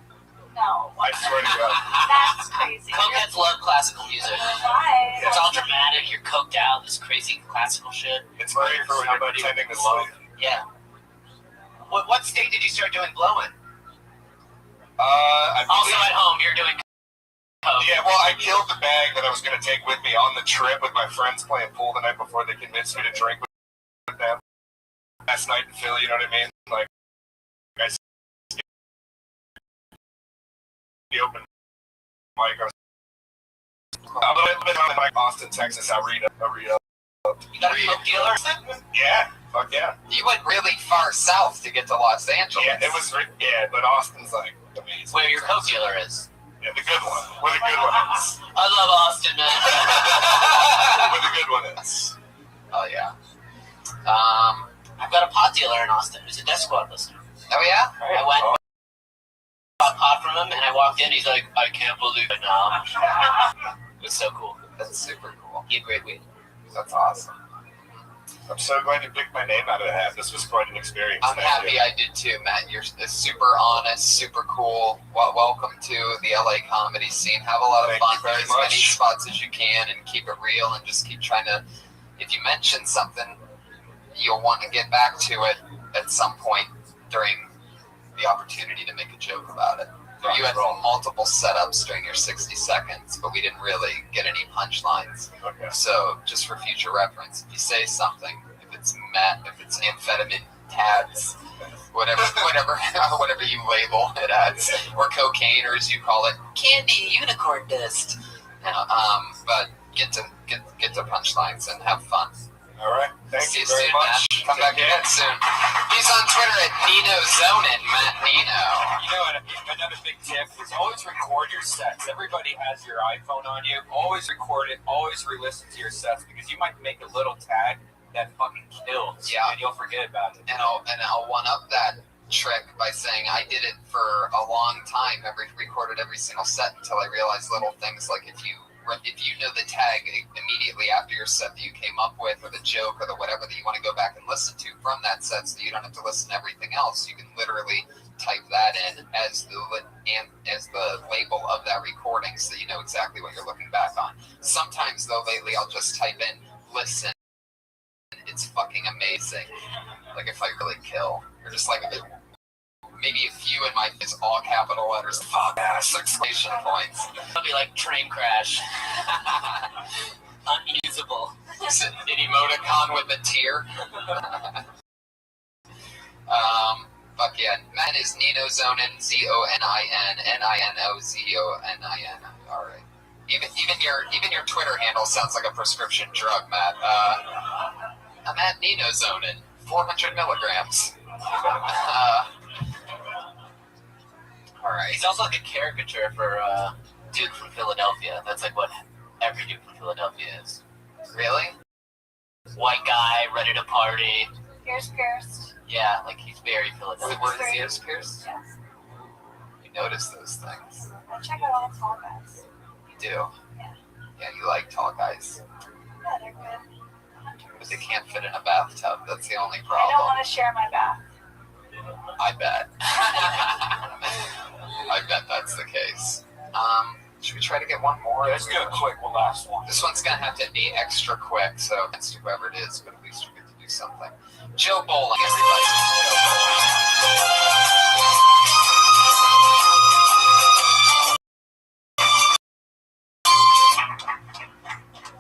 No. I swear to God. That's crazy. Cokeheads love classical music. Why? It's all dramatic. You're coked out. This crazy classical shit. It's great for when you're pretending to sleep. Yeah. What state did you start doing blowing? Also at home, you're doing coke. Yeah, well, I killed the bag that I was going to take with me on the trip with my friends playing pool the night before. They convinced me to drink with them last night in Philly, you know what I mean? Like, I the open mic. I was a little bit on like Austin, Texas. Arena. You got a coke dealer? Yeah, fuck yeah. You went really far south to get to Los Angeles. Yeah, it was. Yeah, but Austin's like amazing. Where your coke dealer is. Yeah, the good one. Where the good one is. I love Austin, man. Where the good one is. Oh yeah. I've got a pot dealer in Austin who's a Death Squad listener. Oh yeah. I went. Bought pot from him, and I walked in. He's like, "I can't believe it now." It was so cool. That's super cool. He had great weed. That's awesome. I'm so glad you picked my name out of the hat. This was quite an experience. I'm happy I did too, Matt. You're super honest, super cool. Welcome to the LA comedy scene. Have a lot of fun. As many spots as you can, and keep it real, and just keep trying to. If you mention something, you'll want to get back to it at some point during the opportunity to make a joke about it. You had multiple setups during your 60 seconds, but we didn't really get any punchlines. Okay. So, just for future reference, if you say something, if it's meth, if it's amphetamine, tads, whatever you label it as, or cocaine, or as you call it, Candy unicorn dust. But get to punchlines and have fun. All right. Thank you very soon, much. Matt. Come back again soon. He's on Twitter at NinoZonin, Matt Nino. You know, another big tip is always record your sets. Everybody has your iPhone on you. Always record it. Always re-listen to your sets because you might make a little tag that fucking kills. Yeah. And you'll forget about it. And I'll one up that trick by saying I did it for a long time. Recorded every single set until I realized little things like if you know the tag immediately after your set that you came up with, or the joke, or the whatever that you want to go back and listen to from that set, so you don't have to listen to everything else. You can literally type that in as the label of that recording, so you know exactly what you're looking back on. Sometimes though, lately I'll just type in "listen." It's fucking amazing. Like if I really kill, or just like maybe a few in my face, all capital letters, fuck ass, exclamation points. It'll be like train crash. Unusable. An emoticon with a tear. Fuck yeah. Matt is NinoZonin, ZONIN, NINOZONIN. Alright. Even your Twitter handle sounds like a prescription drug, Matt. I'm at NinoZonin, 400 milligrams. Alright. He's also like a caricature for Duke from Philadelphia. That's like what every Duke from Philadelphia is. Really? White guy, ready to party. Ears pierced. Yeah, like he's very Philadelphia. Were his ears pierced? Yeah. You notice those things. I check out all tall guys. You do? Yeah. Yeah, you like tall guys. Yeah, they're good. But they can't fit in a bathtub. That's the only I problem. don't want to share my bath. I bet. I bet that's the case. Should we try to get one more? Yeah, let's do a quick one, last one. This one's going to have to be extra quick, so it's to whoever it is, but at least we get to do something. Joe Bowling, everybody.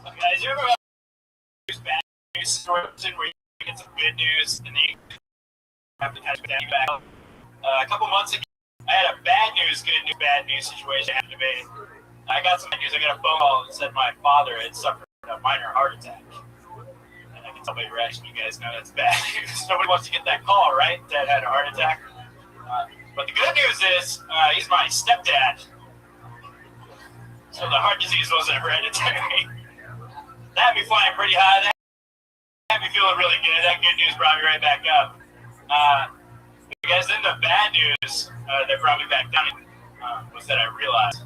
Okay, guys, you ever have bad news situation where you get some good news and then you have to catch you back? A couple months ago, I had a bad news situation happen to me. I got some bad news. I got a phone call that said my father had suffered a minor heart attack. And I can tell by your reaction, you guys know that's bad news. Nobody wants to get that call, right? Dad had a heart attack. But the good news is, he's my stepdad. So the heart disease wasn't hereditary. That had me flying pretty high. That had me feeling really good. That good news brought me right back up. I guess then the bad news that brought me back down was that I realized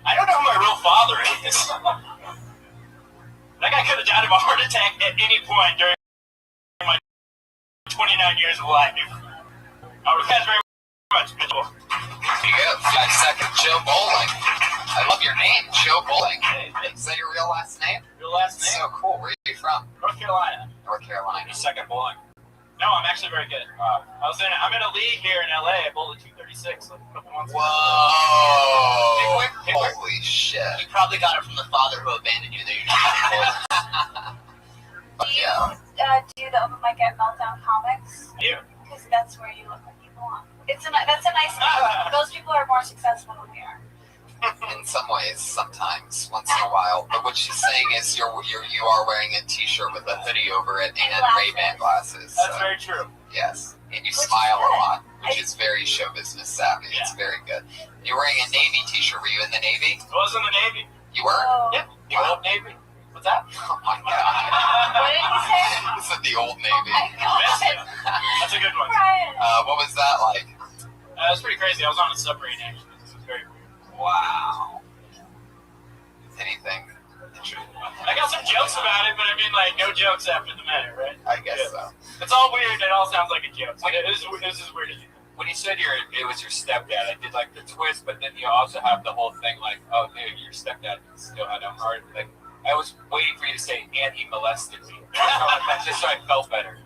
I don't know who my real father is. That guy could have died of a heart attack at any point during my 29 years of life. Thanks very much, Mitchell. Here you go. 5-second Joe Bowling. I love your name, Joe Bowling. Is that your real last name? Real last name? So cool. Where are you from? North Carolina. North Carolina. Second bowling. No, I'm actually very good. I'm in a league here in LA. I bowled a 236 like a couple months ago. Whoa! Holy shit! You probably got it from the father who abandoned you. That Do you do the open mic at Meltdown Comics? Yeah. Because that's where you look like you belong. That's a nice thing. Those people are more successful than we are. In some ways, sometimes, once in a while. But what she's saying is you are wearing a t-shirt with a hoodie over it and Ray-Ban glasses. That's very true. Yes. And you smile a lot, which is very show business savvy. Yeah. It's very good. You're wearing a Navy t-shirt. Were you in the Navy? I was in the Navy. You were? Oh. Yep. The old Navy. What's that? Oh my God. What did he say? This is the old Navy. That's a good one. What was that like? It was pretty crazy. I was on a submarine, actually. This was very weird. Wow. Anything interesting? I got some jokes about it, but I mean, like, no jokes after the minute, right? I guess so. It's all weird. It all sounds like a joke. So this is weird. When you said it was your stepdad, I did like the twist, but then you also have the whole thing like, oh, dude, your stepdad still had a heart. Like, I was waiting for you to say, and he molested me. Just so I felt better.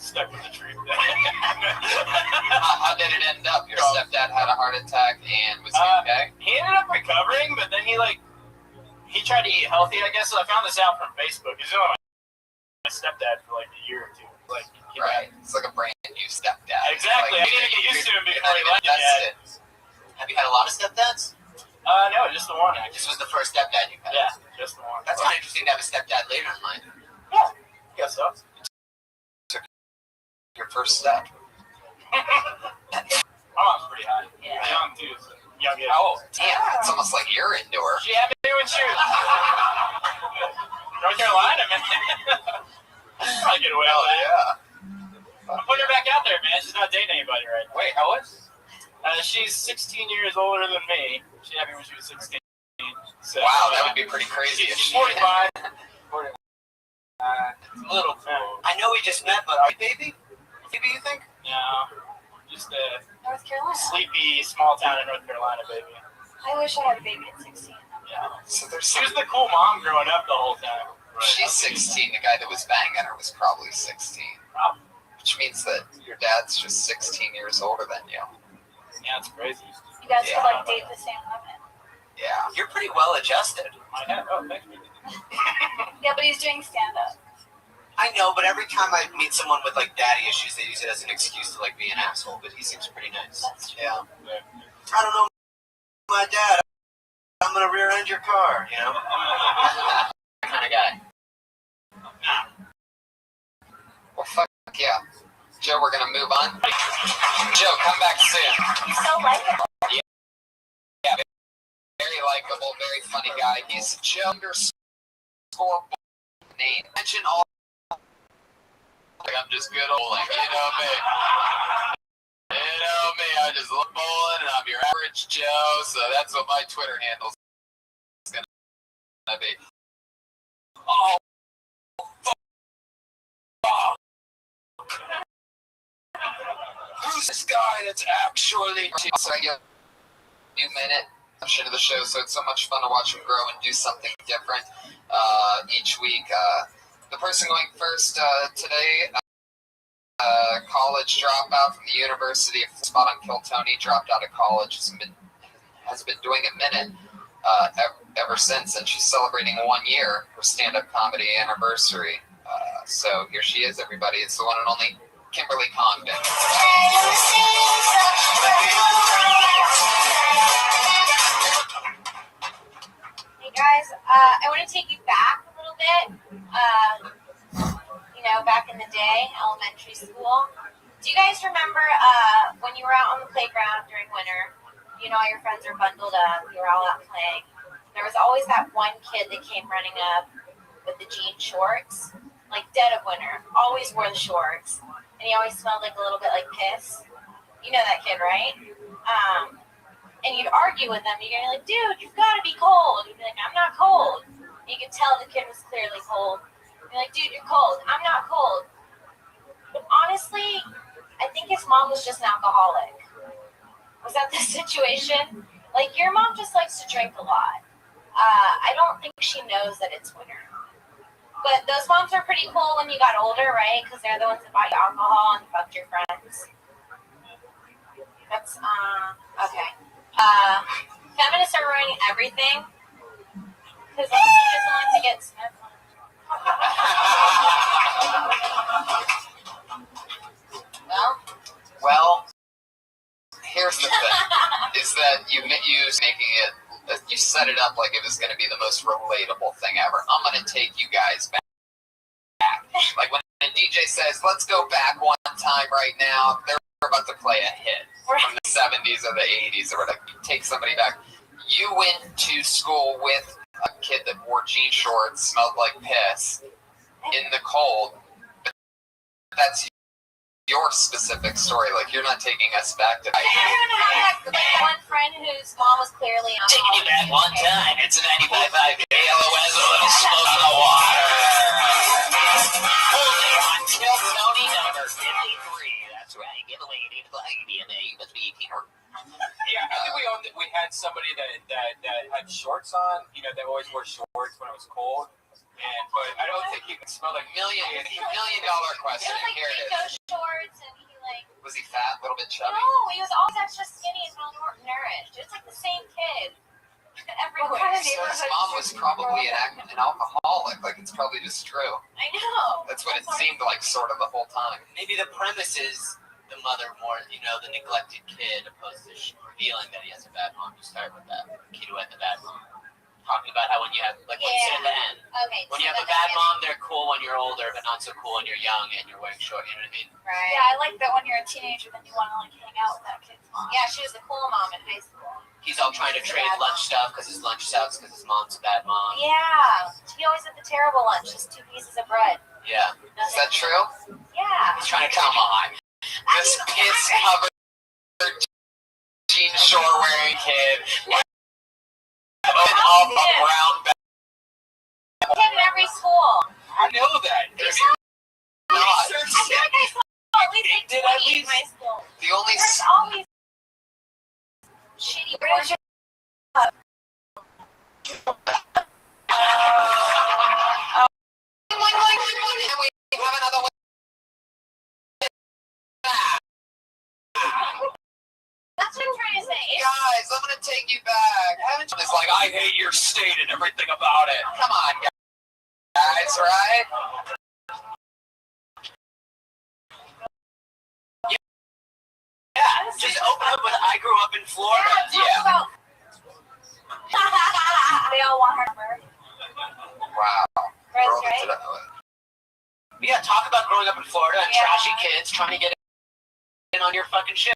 Stuck with the truth. How did it end up? Your stepdad had a heart attack and was he okay? He ended up recovering, but then he tried to eat healthy, I guess. So I found this out from Facebook. He's only my stepdad for like a year or two. Right. It's like a brand new stepdad. Exactly. I need to get used to him before he left it. Have you had a lot of stepdads? No, just the one. This was the first stepdad you had. Yeah, just the one. That's kind of interesting to have a stepdad later in life. Yeah, I guess so. Your first step. My mom's pretty high. Yeah. Young too. So young. Oh, damn! It's almost like you're into her. She had me doing shoes. North Carolina, man. Probably get away with that. Yeah. I'm putting her back out there, man. She's not dating anybody right now. Wait, how old? She's 16 years older than me. She had me when she was 16. So, wow, that would be pretty crazy. She's 45. 45. It's a little cool. I know we just met, but are you baby? Baby, you think? No, just a North Carolina. sleepy small town in North Carolina, baby. I wish I had a baby at 16. Yeah. So She was the cool mom growing up the whole time. Right. She's 16. The guy that was banging her was probably 16. Probably. Which means that your dad's just 16 years older than you. Yeah, it's crazy. You guys could date the same women. Yeah. You're pretty well adjusted. I have. Oh, thank you. Yeah, but he's doing stand-up. I know, but every time I meet someone with daddy issues, they use it as an excuse to be an asshole. But he seems pretty nice. That's true. Yeah. I don't know, my dad. I'm gonna rear-end your car. You know. Kind of guy. Well, fuck yeah. Joe, we're gonna move on. Joe, come back soon. He's so likable. Yeah, very likable, very funny guy. He's Joe _ name. Mention all. I'm just good old, you know me. You know me, I just love bowling, and I'm your average Joe, so that's what my Twitter handle's gonna be. Oh, fuck. Who's this guy that's actually... So I get a new minute of the show, so it's so much fun to watch him grow and do something different each week. The person going first today, college dropout from the University of Spot on Kill Tony, dropped out of college, has been doing a minute ever since, and she's celebrating 1 year, her stand-up comedy anniversary. So here she is, everybody. It's the one and only Kimberly Condon. Hey guys, I want to take you back a little outfit, back in the day, elementary school. Do you guys remember when you were out on the playground during winter? All your friends are bundled up, you were all out playing. There was always that one kid that came running up with the jean shorts, like dead of winter, always wore the shorts, and he always smelled like a little bit like piss. You know that kid, right? And you'd argue with him. You'd be like, dude, you've got to be cold. He'd be like, I'm not cold. You could tell the kid was clearly cold. You're like, dude, you're cold. I'm not cold. But honestly, I think his mom was just an alcoholic. Was that the situation? Like, your mom just likes to drink a lot. I don't think she knows that it's winter. But those moms are pretty cool when you got older, right? Because they're the ones that bought you alcohol and fucked your friends. That's, okay. Feminists are ruining everything. Because she doesn't like to get sniffed. Well, here's the thing, is that you making it, you set it up like it was going to be the most relatable thing ever. I'm going to take you guys back. Like when a DJ says, let's go back one time right now, they're about to play a hit from the 70s or the 80s or whatever. Take somebody back. You went to school with a kid that wore jean shorts, smelled like piss, in the cold. That's your specific story. Like, you're not taking us back to... I have one friend whose mom was clearly on taking you back one time. It's a 95.5 KLOS, a little smoke in the water. Only on Till Tony number 53. That's right. Give away any flag DNA. You must be 18 or... Yeah, I think we had somebody that had shorts on, that always wore shorts when it was cold. But I don't think he could smell like $1 million question. Here it is. Shorts and he was he fat, a little bit chubby? No, he was always extra skinny and malnourished. It's like the same kid everywhere. So his mom was probably an alcoholic. Like, it's probably just true. I know. That's what it seemed like, sort of, the whole time. Maybe the premise is the mother more, the neglected kid, opposed to revealing that he has a bad mom. You start with that kid who had the bad mom. Talking about how when you have, like what you said at the end, when you have a bad mom, they're cool when you're older, but not so cool when you're young and you're wearing short. You know what I mean? Right. Yeah, I like that when you're a teenager, then you want to hang out with that kid's mom. Yeah, she was the cool mom in high school. He's all trying to trade lunch stuff because his lunch sucks because his mom's a bad mom. Yeah, he always had the terrible lunch, just 2 pieces of bread. Yeah. Is that true? Yeah. He's trying to come on. This piss-covered, jean short-wearing kid. Off a brown bag. Kid in every school. I know that. I feel like I saw at least like 20 in my school. The only... There's always shitty portions. We have another one. That's what I'm trying to say. Guys, I'm going to take you back. It's like, I hate your state and everything about it. Come on, guys, right? Yeah, just open up with, I grew up in Florida. Yeah. They all want her number. Wow. Right? Yeah, talk about growing up in Florida and trashy kids trying to get in on your fucking shit.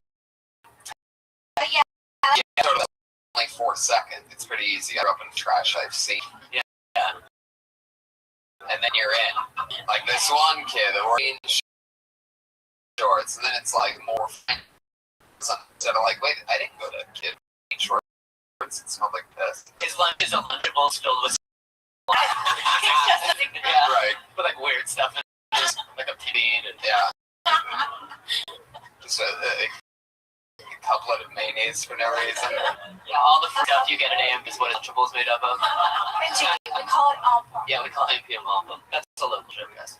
But yeah. Only 4 seconds. It's pretty easy. I grew up in trash I've seen. Yeah. And then you're in. Like this one kid that wore shorts, and then it's like more fun. Instead of like, wait, I didn't go to kid shorts. It smelled like piss. His lunch is a Lunchables filled with yeah, right. With like weird stuff in it, just like a bean and just a couplet of mayonnaise for no reason. Yeah, all the stuff you get at AMP is what Lunchables made up of. We call it Alpha. Yeah, we call it AMP Alpha. That's a local joke, guys.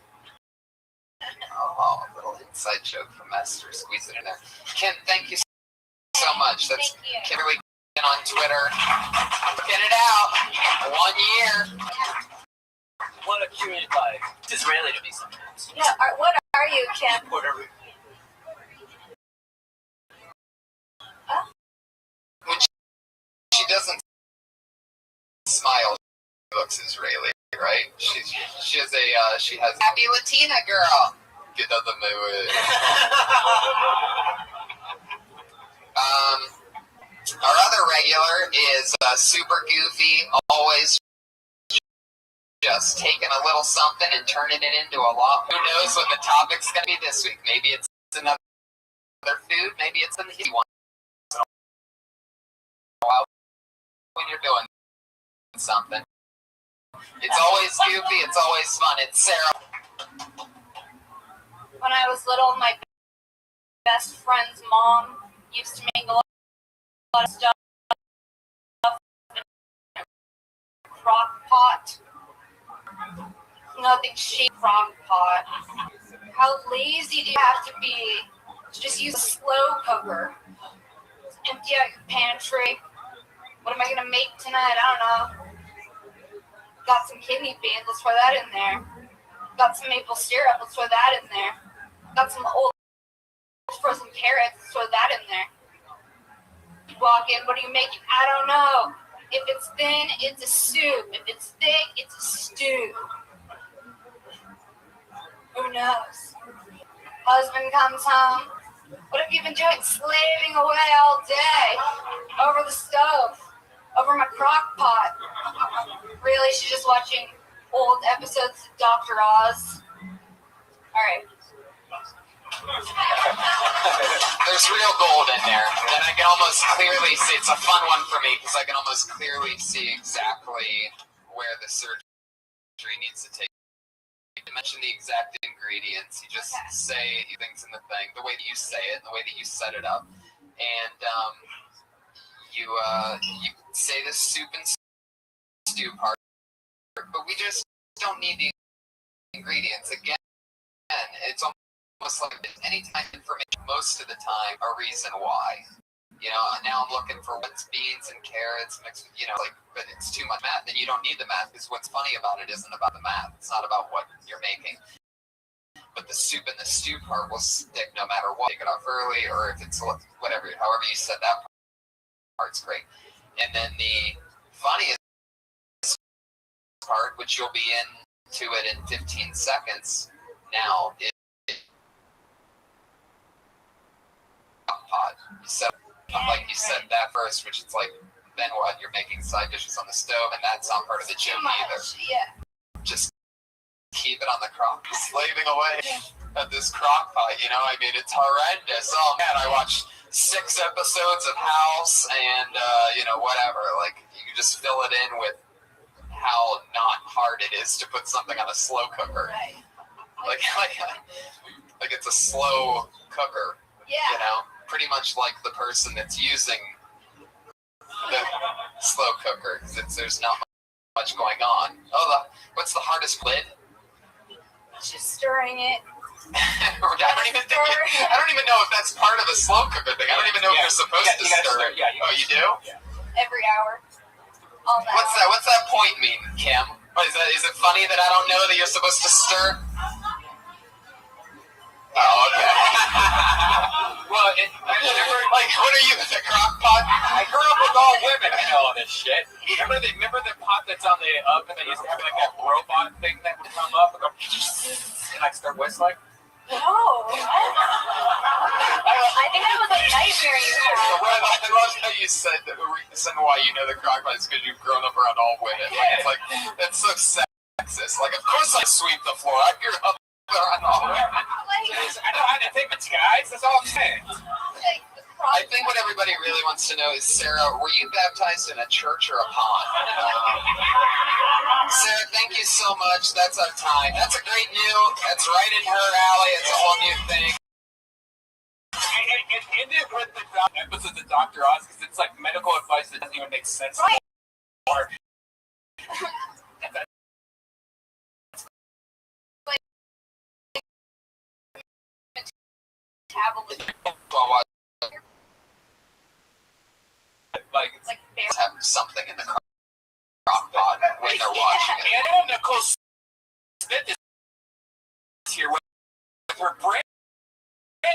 Oh, a little inside joke from Esther. Squeeze it in there. Kim, thank you so much. That's Kimberly on Twitter. Get it out. 1 year. What a curious life. It's Israeli to me sometimes. Yeah, what are you, Kim? Puerto Rico. She doesn't smile. She looks Israeli, right? right? She has happy Latina girl. Get out the way. Our other regular is super goofy, always just taking a little something and turning it into a lot. Who knows what the topic's going to be this week? Maybe it's another food, maybe it's an easy one. When you're doing something, it's always goofy, it's always fun. It's Sarah. When I was little, my best friend's mom used to make a lot of stuff in a crock pot. Nothing shape crock pot. How lazy do you have to be to just use a slow cooker? Empty out your pantry. What am I gonna make tonight? I don't know. Got some kidney beans, let's throw that in there. Got some maple syrup, let's throw that in there. Got some old frozen carrots, let's throw that in there. You walk in, what are you making? I don't know. If it's thin, it's a soup. If it's thick, it's a stew. Who knows? Husband comes home. What have you been doing? Slaving away all day over the stove, over my crock pot. Really, she's just watching old episodes of Dr. Oz. All right. There's real gold in there, and I can almost clearly see, it's a fun one for me, because I can almost clearly see exactly where the surgery needs to take. You mention the exact ingredients, you just say things in the thing, the way that you say it, the way that you set it up, and you say the soup and stew part, but we just don't need the ingredients. Again, it's almost like anytime information, most of the time, a reason why. You know, now I'm looking for what's beans and carrots mixed, you know, like, but it's too much math, then you don't need the math, because what's funny about it isn't about the math. It's not about what you're making. But the soup and the stew part will stick no matter what. Take it off early, or if it's whatever, however you said that part's great. And then the funniest part, which you'll be into it in 15 seconds now, is pot. You said that first, which is like, then what? You're making side dishes on the stove, and that's not part of the joke either. Yeah. Just keep it on the crock, slaving away at this crock pot, you know? I mean, it's horrendous. Oh man, I watched 6 episodes of House and, you know, whatever. Like, you can just fill it in with how not hard it is to put something on a slow cooker. Right. Like it's a slow cooker. Yeah. You know? Pretty much like the person that's using the slow cooker, because there's not much going on. What's the hardest lid? Just stirring it. I don't even know if that's part of the slow cooker thing. I don't even know if you're supposed to stir it. Oh, you do? Yeah. Every hour. All night. What's that point mean, Kim? Is it funny that I don't know that you're supposed to stir? Oh, okay. Well, I remember, like, what are you, the crock pot? I grew up with all women. I know all this shit. Remember the pot that's on the oven that used to have like that robot thing that would come up and go and like start whistling? No. I think that was a nightmare you had. I love how you said the reason why you know the crock pot is because you've grown up around all women. Like, it's like, that's so sexist. Like, of course I sweep the floor. I grew up around all women. I know how to take it, guys. That's all I'm saying. I think what everybody really wants to know is, Sarah, were you baptized in a church or a pond? Sarah, thank you so much. That's our time. That's a great that's right in her alley. It's a whole new thing. And end it with the episodes of Dr. Oz, because it's like medical advice that doesn't even make sense anymore. Like have something in the crock pot when they're watching it. And Nicole Smith is here with her brand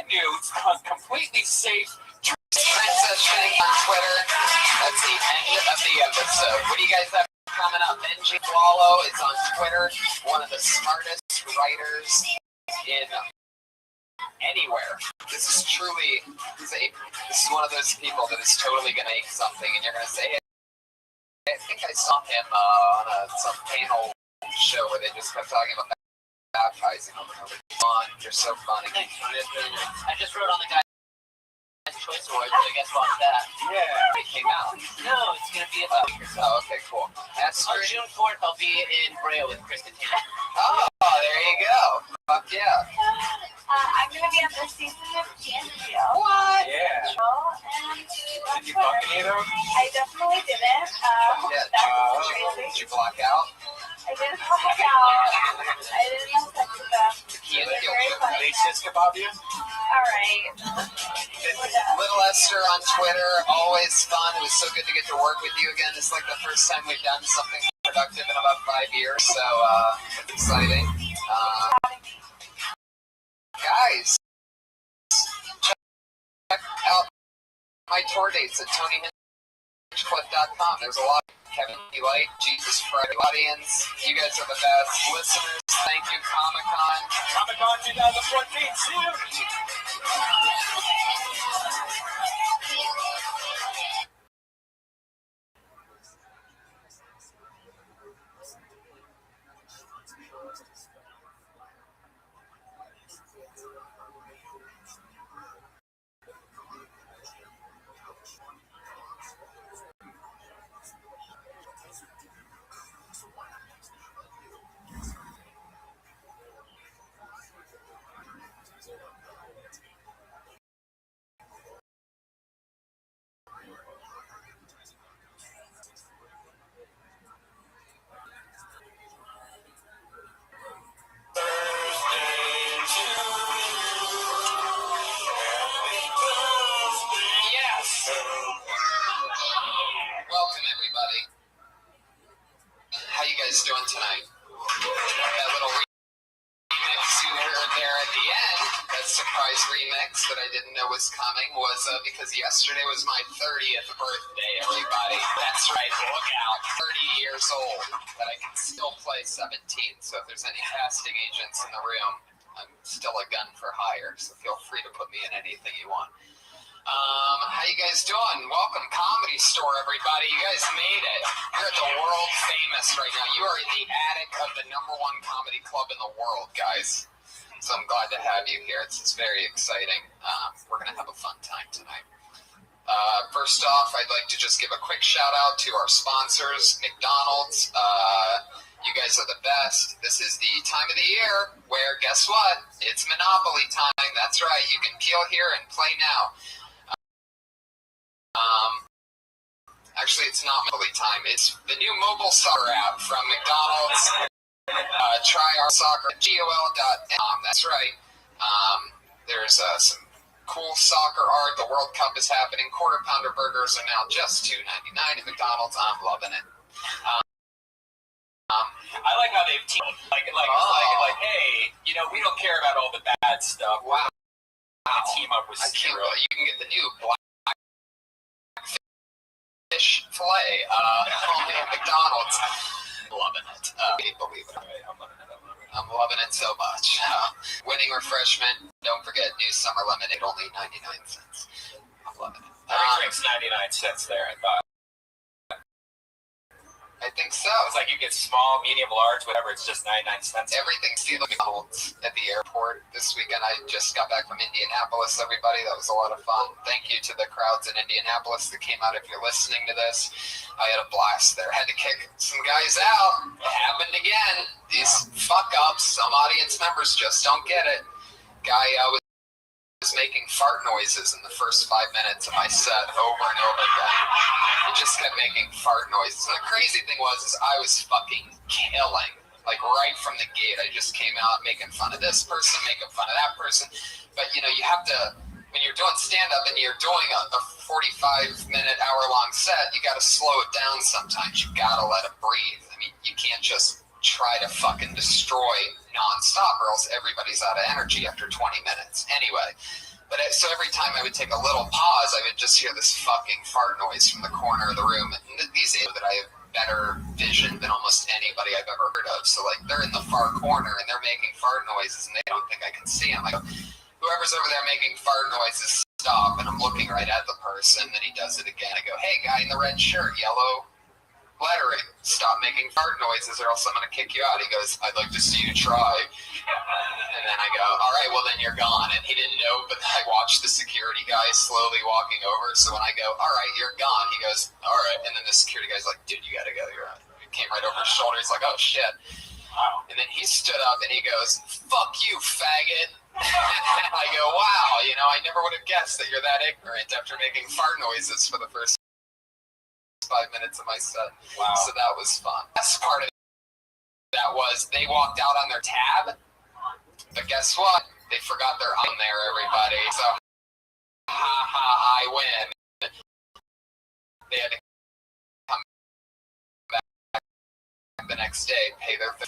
new, completely safe Princess Shank on Twitter. That's the end of the episode. What do you guys have coming up. Benji Wallow is on Twitter, one of the smartest writers in anywhere. This is truly, this is one of those people that is totally going to make something, and you're going to say, hey, I think I saw him on some panel show where they just kept talking about baptizing over and over. You're so funny. Thanks. I just wrote on the guy's Choice Awards, so I guess watch that. Yeah. It came out. No, it's going to be about a week or so. Oh, okay, cool. On June 4th, I'll be in Brea with Krista Taylor. Oh, there you go. Fuck yeah. I'm going to be on this season of Geo. What? Yeah. Did you fuck any of those? I definitely didn't. That's crazy. Did you block out? I didn't block out. I didn't have sex with them. It was very funny. They sis kebab you? Alright. Little Esther on Twitter, always fun. It was so good to get to work with you again. It's like the first time we've done something productive in about 5 years, so it's exciting. Guys, check out my tour dates at TonyHinchcliffe.com. There's a lot. Kevin E. Light, Jesus Friday audience. You guys are the best. Listeners, thank you. Comic-Con. Comic-Con 2014. See you. Welcome, everybody. How you guys doing tonight? That little remix you heard there at the end, that surprise remix that I didn't know was coming, was because yesterday was my 30th birthday, everybody. That's right, look out. 30 years old, but I can still play 17, so if there's any casting agents in the room, I'm still a gun for hire, so feel free to put me in anything you want. How you guys doing? Welcome, Comedy Store, everybody. You guys made it. You're at the world famous right now. You are in the attic of the #1 comedy club in the world, guys. So I'm glad to have you here. It's very exciting. We're going to have a fun time tonight. First off, I'd like to just give a quick shout out to our sponsors, McDonald's. You guys are the best. This is the time of the year where, guess what? It's Monopoly time. That's right. You can peel here and play now. Actually, it's not Monopoly time. It's the new mobile soccer app from McDonald's. Try our soccer at GOL.com. That's right. There's some cool soccer art. The World Cup is happening. Quarter pounder burgers are now just $2.99 at McDonald's. I'm loving it. I like how they've teamed. Like, hey, you know, we don't care about all the bad stuff. Wow. Team up with Zero. You can get the new black fish fillet at McDonald's. Loving it. Believe it. I'm loving it so much. Winning refreshment. Don't forget new summer lemonade, only 99 cents. I'm loving it. Every drink's 99 cents there, I thought. I think so. It's like you get small, medium, large, whatever. It's just 99 cents. Everything's still McDonald's at the airport this weekend. I just got back from Indianapolis, everybody. That was a lot of fun. Thank you to the crowds in Indianapolis that came out. If you're listening to this, I had a blast there. Had to kick some guys out. It happened again. These fuck-ups, some audience members just don't get it. Guy was making fart noises in the first 5 minutes of my set over and over again. He just kept making fart noises. And the crazy thing was I was fucking killing. Like right from the gate, I just came out making fun of this person, making fun of that person. But you know, you have to, when you're doing stand-up and you're doing a 45-minute, hour-long set, you gotta slow it down sometimes. You gotta let it breathe. I mean, you can't just try to fucking destroy non-stop or else everybody's out of energy after 20 minutes. Anyway, so every time I would take a little pause, I would just hear this fucking fart noise from the corner of the room. And these days that I have better vision than almost anybody I've ever heard of. So like they're in the far corner and they're making fart noises and they don't think I can see them. I go, whoever's over there making fart noises, stop. And I'm looking right at the person. Then he does it again. I go, hey, guy in the red shirt, yellow lettering, stop making fart noises or else I'm going to kick you out. He goes, I'd like to see you try. And then I go, all right, well, then you're gone. And he didn't know, but I watched the security guy slowly walking over. So when I go, all right, you're gone, he goes, all right. And then the security guy's like, dude, you got to go. He came right over his shoulder. He's like, oh, shit. And then he stood up and he goes, fuck you, faggot. And I go, wow, you know, I never would have guessed that you're that ignorant after making fart noises for the first 5 minutes of my set. Wow. So that was fun. Best part of that was they walked out on their tab, but guess what? They forgot their on there, everybody. So, I win. They had to come back the next day, pay their $5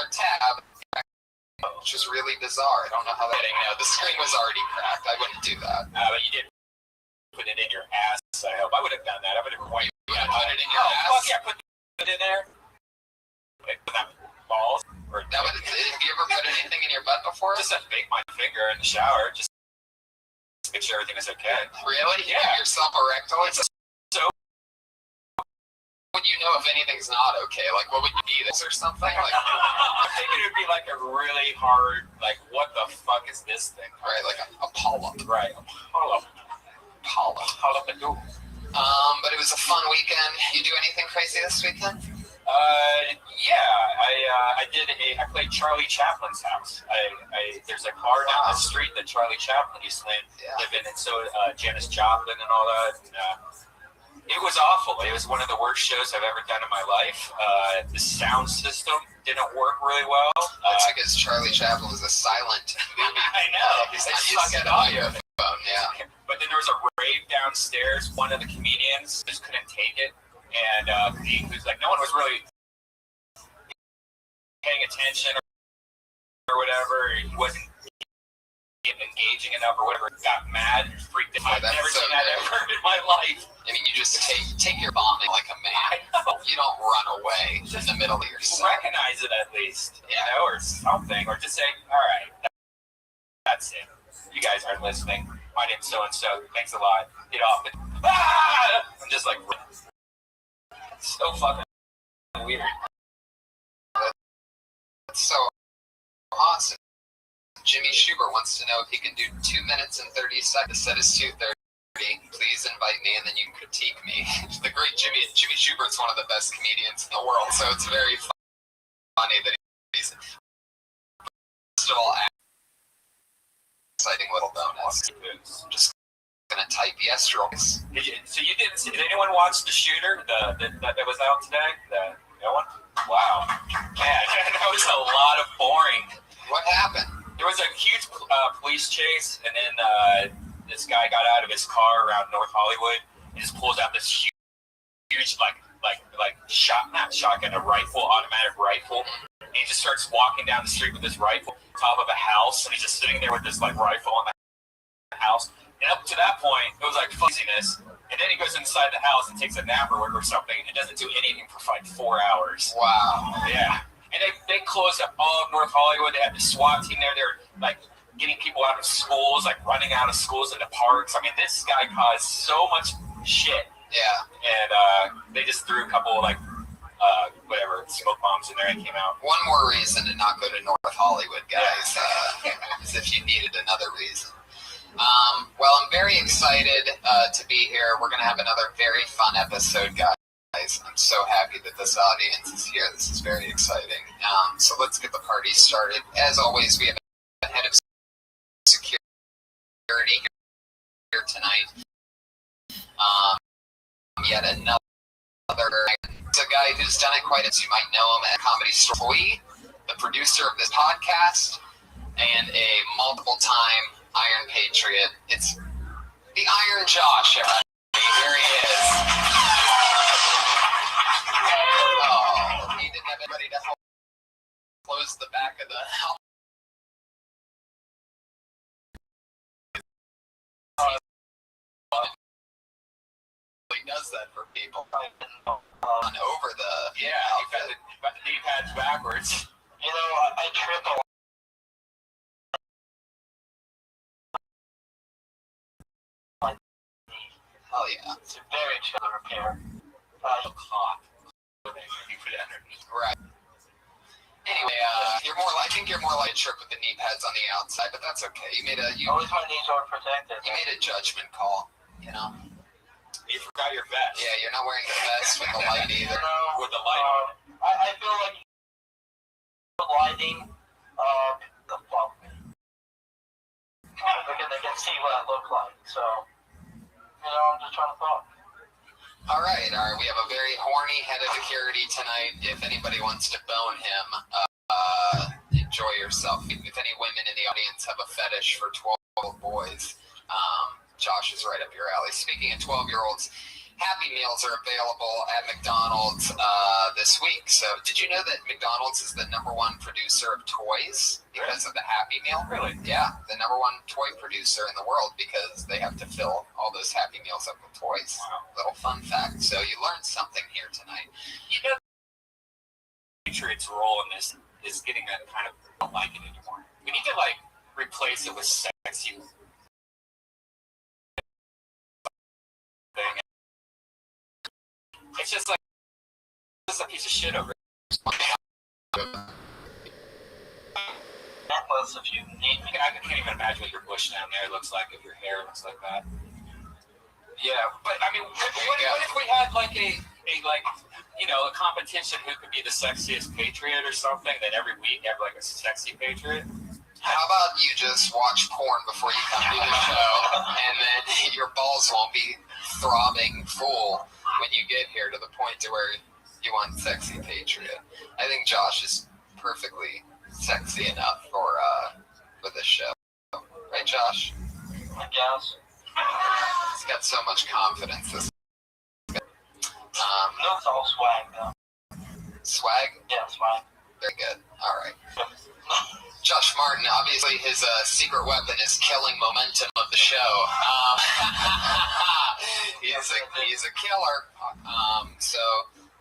tab, which was really bizarre. I don't know how that. The screen was already cracked. I wouldn't do that. But you did put it in your ass. I hope I would have done that. I would have wiped. Yeah, put it in your ass. Fuck yeah, put it in there. Like, put that balls. Or that would, have you ever put anything in your butt before? Just bake my finger in the shower. Just make sure everything is okay. Really? Yeah. Give yourself a rectal? So would you know if anything's not okay? Like, what would you need? This or something? Like, I'm thinking it would be like a really hard, like, what the fuck is this thing? Right, like a polyp. Right, a polyp. Polyp. But it was a fun weekend. You do anything crazy this weekend? Yeah, I played Charlie Chaplin's house. There's a bar down the street that Charlie Chaplin used to live in, and so Janis Joplin and all that. And, it was awful. It was one of the worst shows I've ever done in my life. The sound system didn't work really well. That's because Charlie Chaplin was a silent movie. I know. He's not used to audio. Yeah. But then there was a rave downstairs. One of the comedians just couldn't take it, and he was like, no one was really paying attention or whatever. He wasn't engaging enough or whatever. Got mad and freaked out. I've never seen that ever in my life. I mean, you just take your bombing like a man. You don't run away in the middle of your set. Recognize it at least, you know, or something, or just say, all right, that's it. You guys aren't listening. My name's so-and-so. Thanks a lot. Get off it. I'm just like, it's so fucking weird. That's so awesome. Jimmy Schubert wants to know if he can do 2 minutes and 30 seconds. The set is 2:30. Please invite me and then you can critique me. The great Jimmy Schubert's one of the best comedians in the world, so it's very funny that he's first of all exciting little bonus. Just gonna type yes or so you didn't see? Did anyone watch The Shooter that was out today? No one? Wow, man, that was a lot of boring. What happened? There was a huge police chase, and then this guy got out of his car around North Hollywood and just pulls out this huge shotgun, a rifle, automatic rifle. And he just starts walking down the street with this rifle on top of a house, and he's just sitting there with this rifle on the house. And up to that point, it was like fuzziness. And then he goes inside the house and takes a nap or something, and doesn't do anything for 4 hours. Wow. Yeah. And they closed up all of North Hollywood. They had the SWAT team there. They're getting people out of schools, running out of schools into parks. I mean, this guy caused so much shit. Yeah. And they just threw a couple smoke bombs in there and came out. One more reason to not go to North Hollywood, guys, is if you needed another reason. Well, I'm very excited to be here. We're going to have another very fun episode, guys. I'm so happy that this audience is here. This is very exciting. So let's get the party started. As always, we have a head of security here tonight. Yet another a guy who's done it quite as you might know him at Comedy Story, the producer of this podcast, and a multiple-time Iron Patriot. It's the Iron Josh, everybody. Here he is. Oh, he didn't have anybody to help close the back of the house. He does that for people. over the outfit. He got the knee pads backwards. You know, I trip a lot. Hell yeah. It's a very chill repair. Right. Anyway, I think you're more like a trip with the knee pads on the outside, but that's okay. Always my knees are protected. You made a judgment call, you know. You forgot your vest. Yeah, you're not wearing the vest with the light either. With the light. I feel like lighting the fuck me. Because they can see what I look like. So, you know, I'm just trying to talk. All right. We have a very horny head of security tonight. If anybody wants to bone him, enjoy yourself. If any women in the audience have a fetish for 12 boys, Josh is right up your alley. Speaking of 12-year-olds, Happy Meals are available at McDonald's this week. So did you know that McDonald's is the #1 producer of toys because of the Happy Meal? Really? Yeah, the #1 toy producer in the world because they have to fill all those Happy Meals up with toys. Wow. Little fun fact. So you learned something here tonight. You know, Patriots' role in this is getting that kind of don't like it anymore. We need to replace it with sexy thing. It's just it's a piece of shit over it. If you need me. I can't even imagine what your bush down there looks like if your hair looks like that. Yeah, but I mean, what if we had a competition who could be the sexiest patriot or something? Then every week have a sexy patriot. How about you just watch porn before you come to the show, and then your balls won't be throbbing full when you get here to the point to where you want sexy patriot. I think Josh is perfectly sexy enough for this show. Right, Josh? I guess. He's got so much confidence. This no, it's all swag, though. Swag? Yeah, swag. Very good. All right. Josh Martin, obviously his secret weapon is killing momentum of the show. He's a killer. So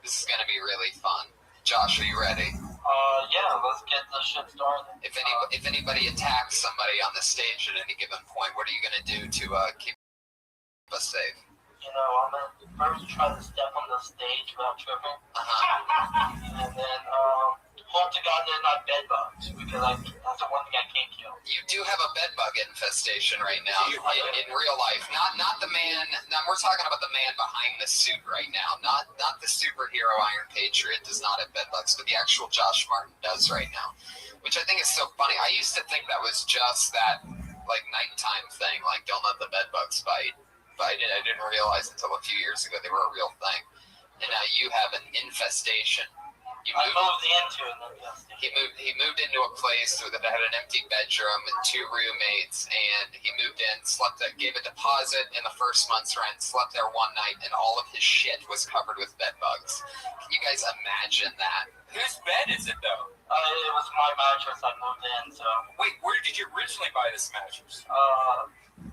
this is going to be really fun. Josh, are you ready? Yeah, let's get this shit started. If anybody attacks somebody on the stage at any given point, what are you going to do to keep us safe? You know, I'm going to first try to step on the stage without tripping. And then, hope to God they're not bed bugs, because that's the one thing I can't kill. You do have a bed bug infestation right now in real life. Not the man. We're talking about the man behind the suit right now. Not the superhero Iron Patriot does not have bed bugs, but the actual Josh Martin does right now, which I think is so funny. I used to think that was just that nighttime thing, don't let the bed bugs bite. But I didn't realize until a few years ago they were a real thing. And now you have an infestation. I moved into an infestation. He moved into a place that had an empty bedroom and 2 roommates, and he moved in, gave a deposit in the first month's rent, slept there one night, and all of his shit was covered with bed bugs. Can you guys imagine that? Whose bed is it though? It was my mattress I moved in, so. Wait, where did you originally buy this mattress?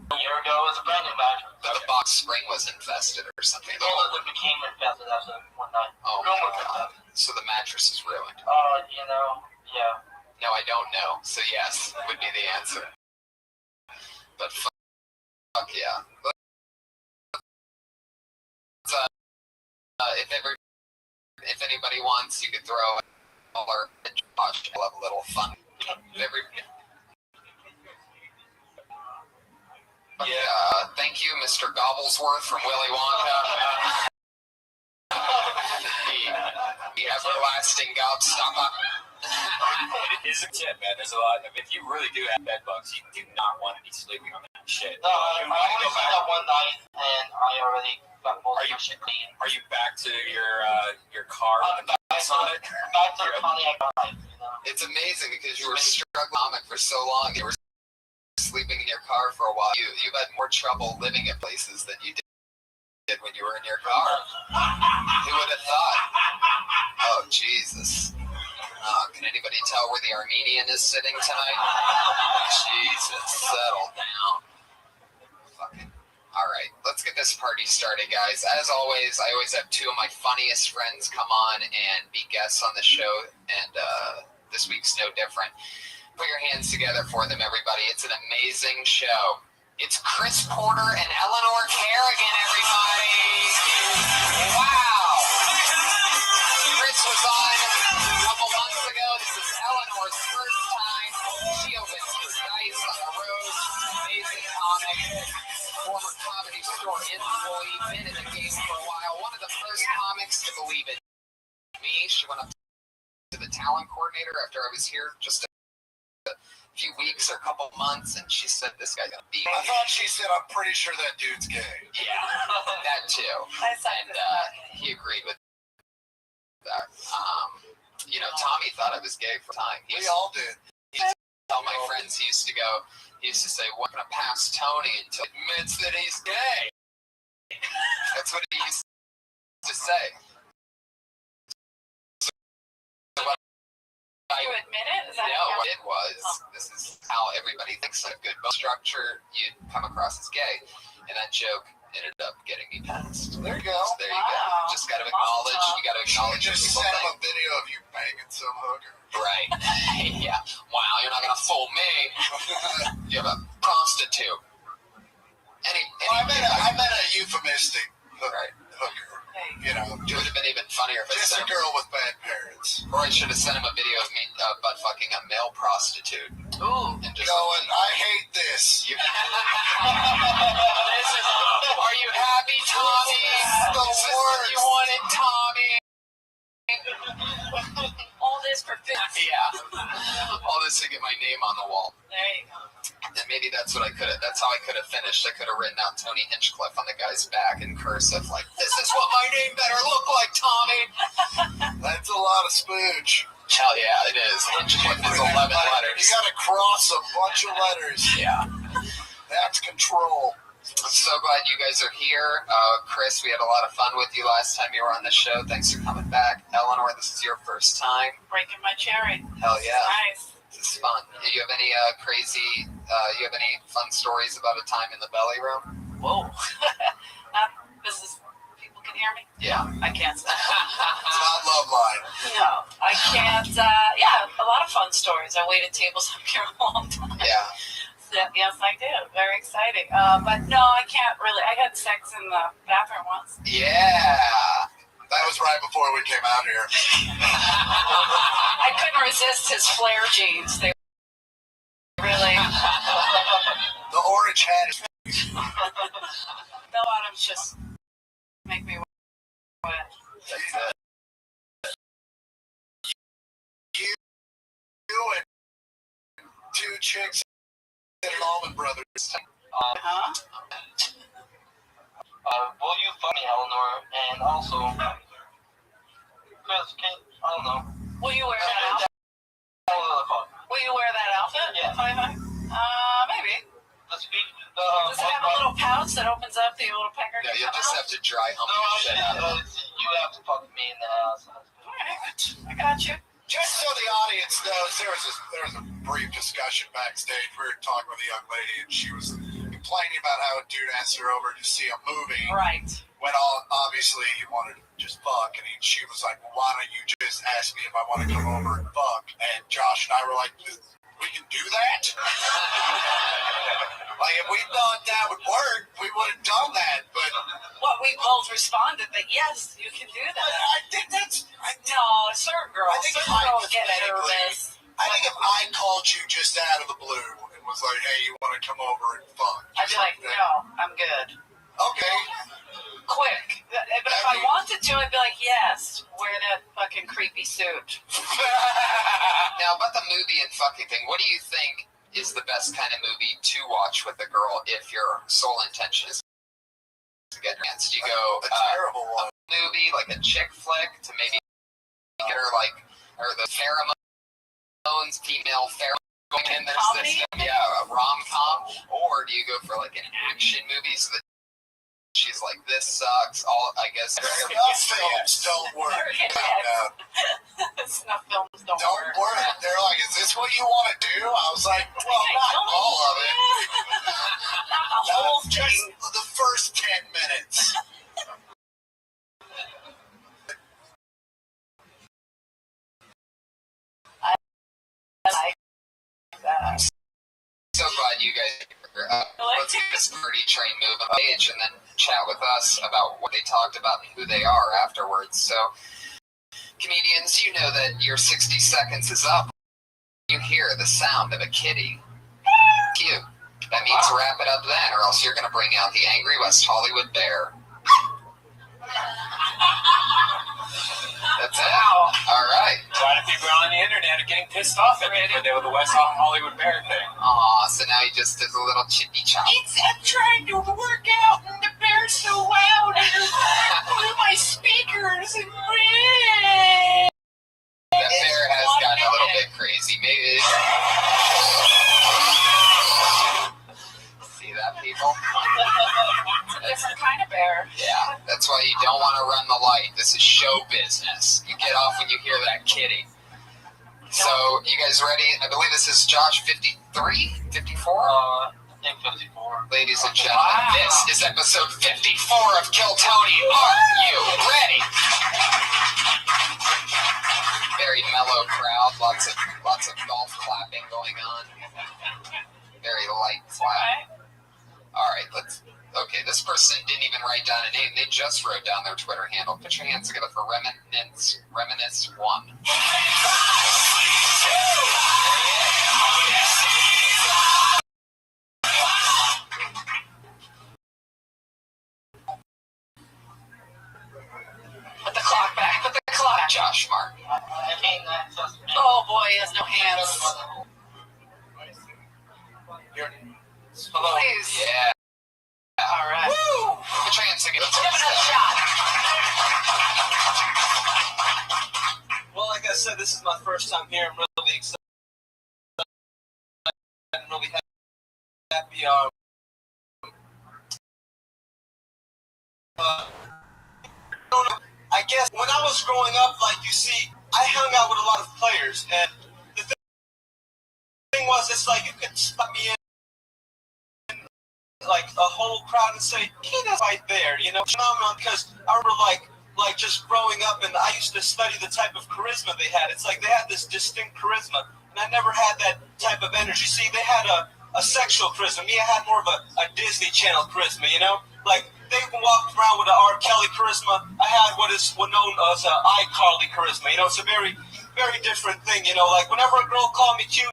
A year ago, it was a brand new mattress. But the box spring was infested or something. It became infested after one night. Oh my God. So the mattress is ruined. You know, yeah. No, I don't know. So yes, would be the answer. But fuck yeah. If anybody wants, you could throw or Josh. We'll have a little fun. Thank you, Mr. Gobblesworth from Willy Wonka. The everlasting gobstopper. It is a tip, man. There's a lot. If you really do have bed bugs, you do not want to be sleeping on that shit. No, I only slept that one night, and I already got most of my shit clean. Are you back to your car? Back to the Pontiac Drive. It's amazing because you were struggling for so long. You were sleeping in your car for a while. You've had more trouble living at places than you did when you were in your car. Who would have thought? Oh, Jesus. Can anybody tell where the Armenian is sitting tonight? Jesus, settle down. Fucking. All right, let's get this party started, guys. As always, I always have two of my funniest friends come on and be guests on the show, and this week's no different. Put your hands together for them, everybody. It's an amazing show. It's Chris Porter and Eleanor Kerrigan, everybody. Wow. Chris was on a couple months ago. This is Eleanor's first time. She opens for Dice on the road. Amazing comic. Former Comedy Store employee. Been in the game for a while. One of the first comics to believe in me. She went up to the talent coordinator after I was here just a few weeks or a couple months, and she said, this guy's gonna be. I thought she said, I'm pretty sure that dude's gay. Yeah, that too. And he agreed with that. You know, Tommy thought I was gay for time. We all did. He used to tell my friends, he used to say, we're gonna pass Tony until he admits that he's gay. That's what he used to say. You admit it? Is that what it was? This is how everybody thinks a good bone structure, you come across as gay. And that joke ended up getting me passed. There you go. So there you go. Just got to acknowledge. You got to acknowledge. You just sent him a video of you banging some hooker. Right. Yeah. Wow, you're not gonna fool me. You have a prostitute. I meant a euphemistic hooker. You know, it would have been even funnier if just a girl with bad parents. Or I should have sent him a video of me butt fucking a male prostitute. Ooh. And just going, I hate this. Are you happy, Tommy? The worst. You wanted Tommy. All this for 50. Yeah. All this to get my name on the wall. There you go. And maybe that's what that's how I could have finished. I could have written out Tony Hinchcliffe on the guy's back in cursive, like, this is what my name better look like, Tommy. That's a lot of spooge. Hell yeah, it is. Hinchcliffe is 11 letters. You gotta cross a bunch of letters. Yeah. That's control. I'm so glad you guys are here. Chris, we had a lot of fun with you last time you were on the show. Thanks for coming back. Eleanor, this is your first time. Breaking my cherry. Hell yeah. Nice. This is fun. Do you have any you have any fun stories about a time in the belly room? Whoa. People can hear me? Yeah. I can't say. It's not love line. No, I can't. Yeah, a lot of fun stories. I waited tables up here a long time. Yeah. Yes, I did. Very exciting. But no, I can't really. I had sex in the bathroom once. Yeah. That was right before we came out here. I couldn't resist his flare jeans. They really. The orange hat. The bottoms just make me wet. You and two chicks and an Allman Brothers. Will you fuck me, Eleanor? And also, Chris, I don't know. Will you wear that outfit? Will you wear that outfit? Yeah. Maybe. Does it have a little pouch that opens up the little pecker? Yeah, you'll just have to dry hump your shit out of it. You have to fuck me in the ass. Alright, I got you. Just so the audience knows, there was a brief discussion backstage. We were talking with a young lady, and she was complaining about how a dude asked her over to see a movie. Right. When obviously he wanted to just fuck, and she was like, well, why don't you just ask me if I want to come over and fuck? And Josh and I were like, we can do that? Like, if we thought that would work, we would have done that, but... Well, we both responded that, yes, you can do that. I think that's... No, certain girls get nervous. I think if I called you just out of the blue and was like, hey, you want to come over and fuck? I'd be like, no, I'm good. Okay. Quick. But if I wanted to, I'd be like, yes, wear that fucking creepy suit. Now, about the movie and fucking thing, what do you think is the best kind of movie to watch with a girl if your sole intention is to get danced? Do you go a terrible one. Movie, like a chick flick, to maybe get her, like, or the pheromones, female pheromones going in their system? Yeah, a rom-com. Or do you go for, like, an action movie so that she's like, this sucks. I guess snuff films don't work. Snuff films don't work. They're like, is this what you want to do? I was like, well, not all of it. Not the whole thing. Just the first 10 minutes. you guys let's do this birdie train move on page and then chat with us about what they talked about and who they are afterwards. So, comedians, you know that your 60 seconds is up. You hear the sound of a kitty. Cute. That means wrap it up then, or else you're going to bring out the angry West Hollywood bear. That's it. All right. A lot of people on the internet are getting pissed off at me with the West Hollywood bear thing. Aw, so now he just does a little chippy chop. I'm trying to work out, and the bear's so loud, and one of my speakers and that bear has gotten a little bit crazy. Maybe. See that, people? It's a different kind of bear. Yeah, that's why you don't want to run the light. This is show business. You get off when you hear that kitty. So, you guys ready? I believe this is Josh 53? 54? I think 54. Ladies and gentlemen, this is episode 54 of Kill Tony. Are you ready? Very mellow crowd, lots of golf clapping going on. Very light clap. All right, okay, this person didn't even write down a name. They just wrote down their Twitter handle. Put your hands together for Reminisce 1. Put the clock back. Put the clock back. Josh Martin. Oh boy, he has no hands. Hello. Please. Yeah. All right. Woo! Put your hands together. Give it a shot. Well, like I said, this is my first time here. I'm really excited. I'm really happy. I guess when I was growing up, like you see, I hung out with a lot of players, and the thing was, it's like you could stop me in like a whole crowd and say, "Keena's right there," you know, phenomenon. Because I remember like just growing up, and I used to study the type of charisma they had. It's like they had this distinct charisma, and I never had that type of energy. See, they had a sexual charisma. Me, I had more of a Disney Channel charisma, you know? Like, they walked around with an R. Kelly charisma. I had what is known as an iCarly charisma. You know, it's a very, very different thing, you know? Like, whenever a girl called me cute,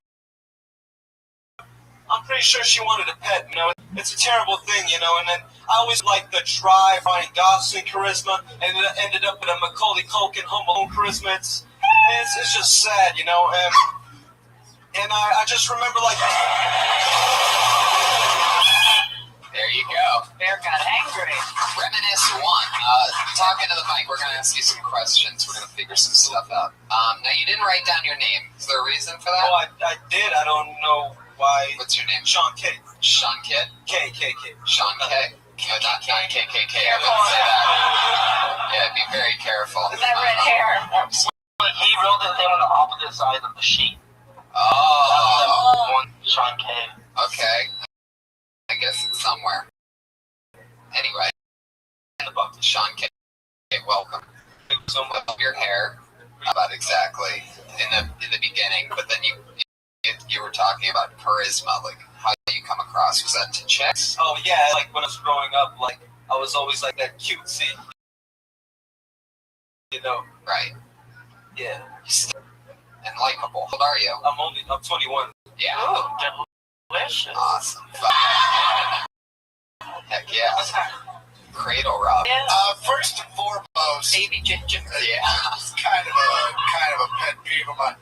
I'm pretty sure she wanted a pet, you know? It's a terrible thing, you know? And then I always liked the dry Ryan Gosling charisma, and it ended up with a Macaulay Culkin Home Alone charisma. It's just sad, you know? And I just remember, like... There you go. Bear got angry. Reminisce 1. Talking to the mic, we're going to ask you some questions. We're going to figure some stuff out. Now, you didn't write down your name. Is there a reason for that? Oh, I did. I don't know why. What's your name? Sean K. Sean Kidd? K. Sean K. No, not KKK. I wouldn't say that. Yeah, be very careful. With that red hair. He wrote the thing on the opposite side of the sheet. Oh. One Sean K. Okay. I guess it's somewhere. Anyway, Sean K. Welcome. So much your hair. About exactly in the beginning, but then you were talking about charisma, like how you come across. Was that to chicks? Oh yeah, like when I was growing up, like I was always like that cutesy, you know. Right. Yeah. And likable. How old are you? I'm 21. Yeah. Oh, delicious. Awesome. Heck yeah. Cradle Rob. Yeah. First and foremost, Baby ginger. Yeah. it's kind of a pet peeve of mine.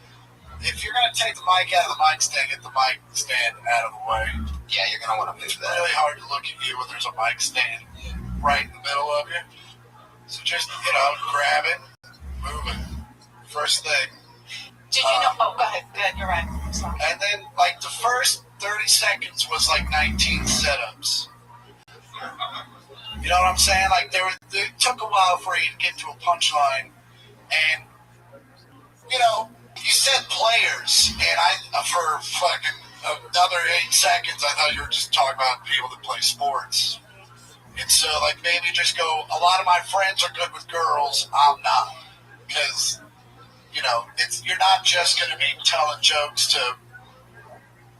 If you're gonna take the mic out of the mic stand, get the mic stand out of the way. Yeah, you're gonna want to move It's that. really hard to look at you when there's a mic stand right in the middle of you. So just, grab it, move it. First thing. Did you know? Oh, go ahead. Good, you're right. Sorry. And then, like, the first 30 seconds was like 19 setups. You know what I'm saying? Like, it took a while for you to get to a punchline. And, you said players, and for fucking another 8 seconds, I thought you were just talking about people that play sports. And so, like, maybe just go, a lot of my friends are good with girls, I'm not. Because, you're not just going to be telling jokes to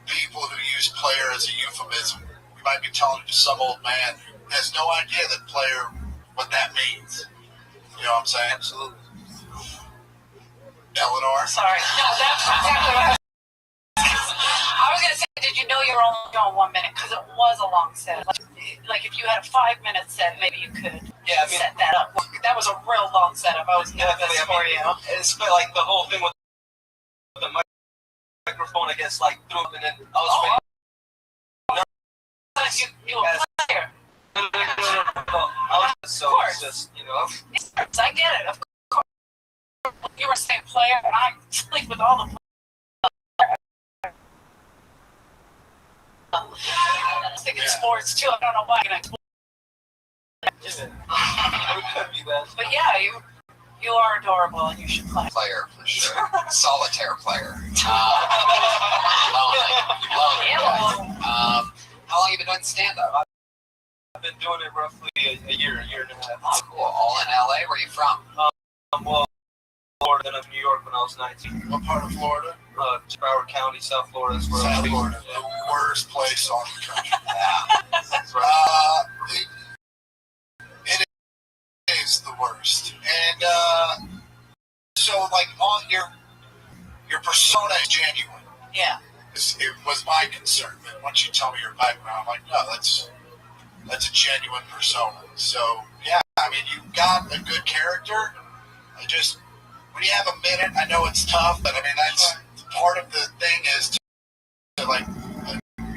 people who use player as a euphemism. We might be telling it to some old man who has no idea that player, what that means. You know what I'm saying? Absolutely. Eleanor? Sorry. No, that's exactly what I was going to say, did you know you were only going 1 minute? Because it was a long set. Like if you had a 5-minute set, maybe you could set that up. That was a real long setup. I was nervous for you. It's like the whole thing with the microphone, I guess, like threw up and then I was you were a player. So it's just, you know. I get it. Of course. You were a same player, and I sleep with all the players. I was thinking sports too. I don't know why. But yeah, you are adorable, and you should play. Player for sure. Solitaire player. Lonely. How long have you been doing stand-up? I've been doing it roughly a year and a half. Oh, cool. All in LA? Where are you from? Well, Florida, and New York when I was 19. What part of Florida? Broward County, South Florida. Is where South Florida, the worst place on the country. It is the worst. And so, like, on your persona is genuine. Yeah. It was my concern. But once you tell me your background, I'm like, no, that's a genuine persona. So, yeah, I mean, you've got a good character. When you have a minute, I know it's tough, but I mean, that's part of the thing is to like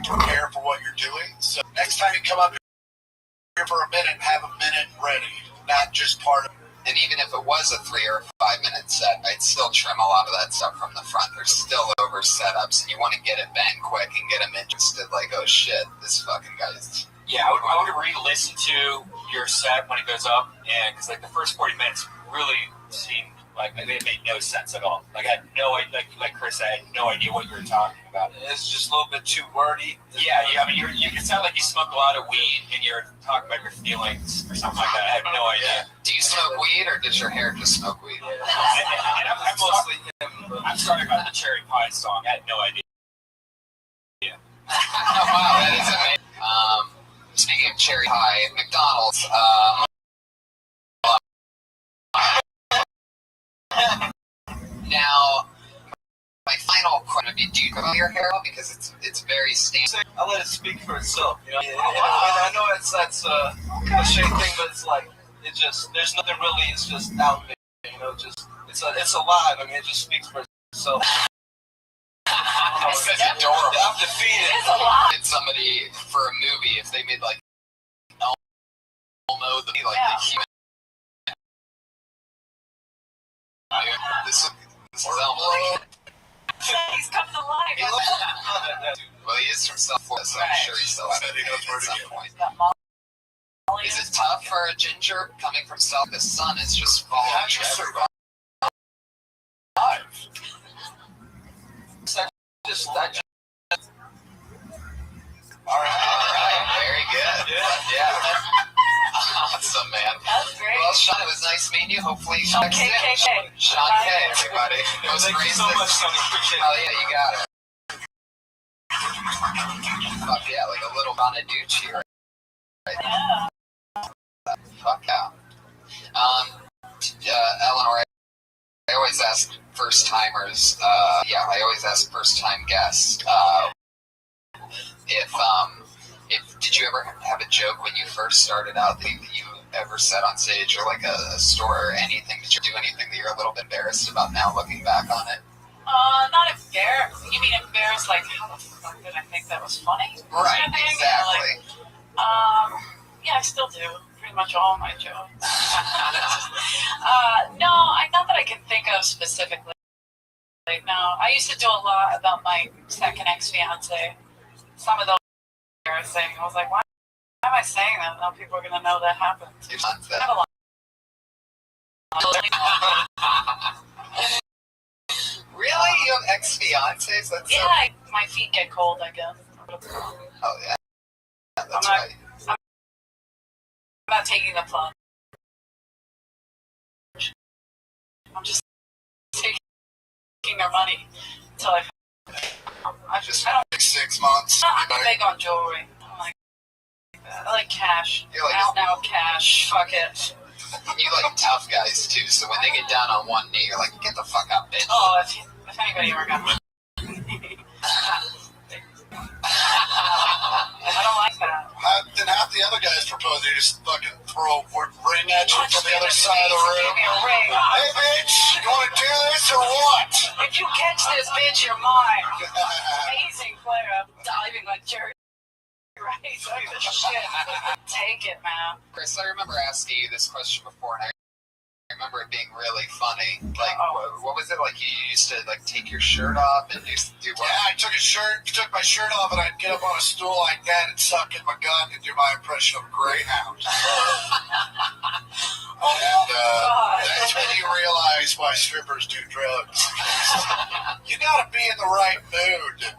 prepare for what you're doing. So next time you come up here for a minute, have a minute ready, not just part of it. And even if it was a 3 or 5 minute set, I'd still trim a lot of that stuff from the front. There's still over setups, and you want to get it bang quick and get them interested. Like, oh shit, this fucking guy's. Yeah, I would re-listen to your set when it goes up, and because like the first 40 minutes really seemed like it made no sense at all. Like I had no idea, like Chris said, I had no idea what you were talking about. It's just a little bit too wordy. Yeah, I mean, you can sound like you smoke a lot of weed and you're talking about your feelings or something like that. I have no idea. Do you smoke weed or does your hair just smoke weed? I'm sorry about the cherry pie song. I had no idea. Wow, that is amazing. Speaking of cherry pie, McDonald's. Now, my final question would be: do you grow your hair out because it's very standard? I let it speak for itself. You know, and I know that's a cliche thing, but it's like there's nothing really. It's just out there. You know, it's alive. I mean, it just speaks for itself. It's adorable. I'm defeated. Did somebody for a movie if they made like Elmo the human? This is Elmo. He's come to life. Well, he is from South Florida, so I'm sure he still has it at some point. Is it tough for a ginger coming from South? The sun is just falling. How do you survive? All right, very good. Yeah. Awesome, man. That's great. Well, Sean, it was nice meeting you. Hopefully, Sean K. Sean K, everybody. It was Thank you so much, Sonny. Appreciate it. Oh, yeah, you got it. Fuck yeah, like a little Bonaducci right there. Fuck yeah. Eleanor, I always ask first timers, I always ask first time guests, if did you ever have a joke when you first started out that you ever said on stage, or like a story or anything? Did you do anything that you're a little bit embarrassed about now looking back on it? Not embarrassed. You mean embarrassed? Like, how the fuck did I think that was funny? Right, exactly. Yeah, I still do. Pretty much all my jokes. No, not that I can think of specifically. No, I used to do a lot about my second ex-fiance. Some of those embarrassing. I was like, why am I saying that? Now people are going to know that happened. Really? You have ex-fiancés? That's yeah, my feet get cold, I guess. Oh, yeah. That's right. I'm not taking the plunge. I'm just taking their money until I I Just don't. like 6 months. I'm not big on jewelry. I like cash. You're like out now cash. Fuck it. You like tough guys too, so when they get down on one knee, you're like, get the fuck up, bitch. Oh, if anybody ever got I don't like that. Then half the other guys propose, they just fucking throw a ring at you from the other side of the room. Give me a ring. Hey, bitch, you want to do this or what? If you catch this bitch, you're mine. Amazing player. I'm diving like Jerry. Right? Like the shit. Take it, man. Chris, I remember asking you this question before, and I remember it being really funny. Like, what was it? Like, you used to, like, take your shirt off and do what? Yeah, I took my shirt off, and I'd get up on a stool like that and suck in my gun and do my impression of Greyhound. That's when you realize why strippers do drugs. You gotta be in the right mood to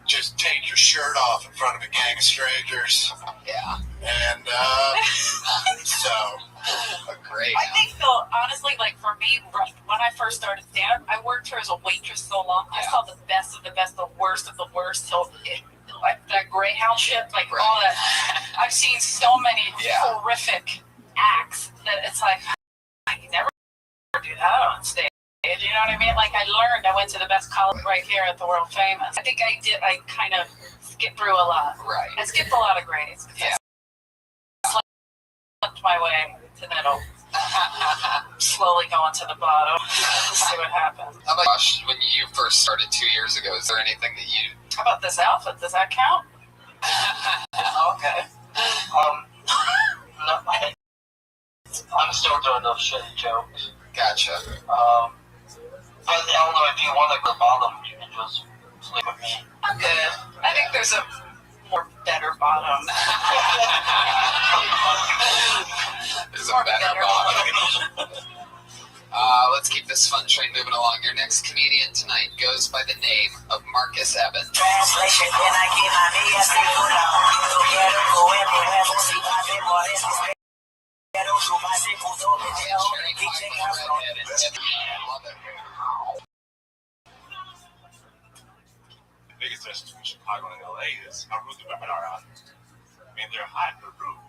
just take your shirt off in front of a gang of strangers. Yeah. And, so... Great. I think though, honestly, like for me, when I first started stand-up, I worked here as a waitress so long. I saw the best of the best, the worst of the worst. So like that Greyhound shit, like all that. I've seen so many horrific acts that it's like I can never do that on stage. You know what I mean? Like I went to the best college right here at the World Famous. I think I kind of skipped through a lot. Right. I skipped a lot of grades. Yeah. I slipped my way to the middle. Slowly going to the bottom. See what happens. How about Josh, when you first started 2 years ago, is there anything that you... How about this outfit? Does that count? Okay. No, I'm still doing those shitty jokes. Gotcha. But Eleanor, if you want to go bottom, you can just sleep with me. I'm good. I think there's a more better bottom. There's a better bottom. Let's keep this fun train moving along. Your next comedian tonight goes by the name of Marcus Evans. Translation, can I get my The biggest difference between Chicago and LA is how rude the women are out here. I mean, they're hot, they're rude.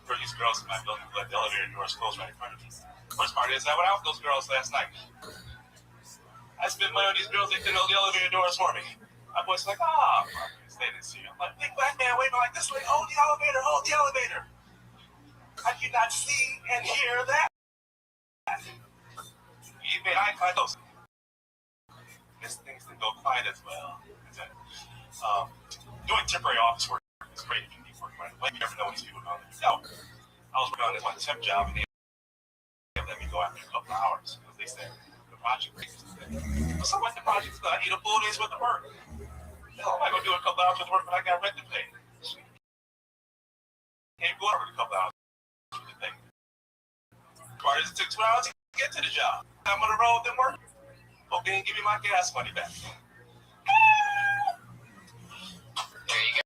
For these girls in my building who let the elevator doors close right in front of me. Worst part is, I went out with those girls last night. I spent money on these girls, they couldn't hold the elevator doors for me. My boy's like, Marcus, they didn't see you. I'm like, big black man waving like this, like, hold the elevator, hold the elevator. How do you not see and hear that? You made eye contact. Guess things didn't go quite as well. Doing temporary office work is great if you need work right away. You never know when these people are going to go. I was working on this one temp job, and they let me go after a couple of hours because they said the project is done. So what the project's done, I need a full day's worth of work. Hell, am I going to do a couple hours worth of work when I got rent to pay? Can't go over a couple hours worth of pay. Part is it took 2 hours to get to the job. I'm on the road, then work. Hope they didn't give me my gas money back. There you go.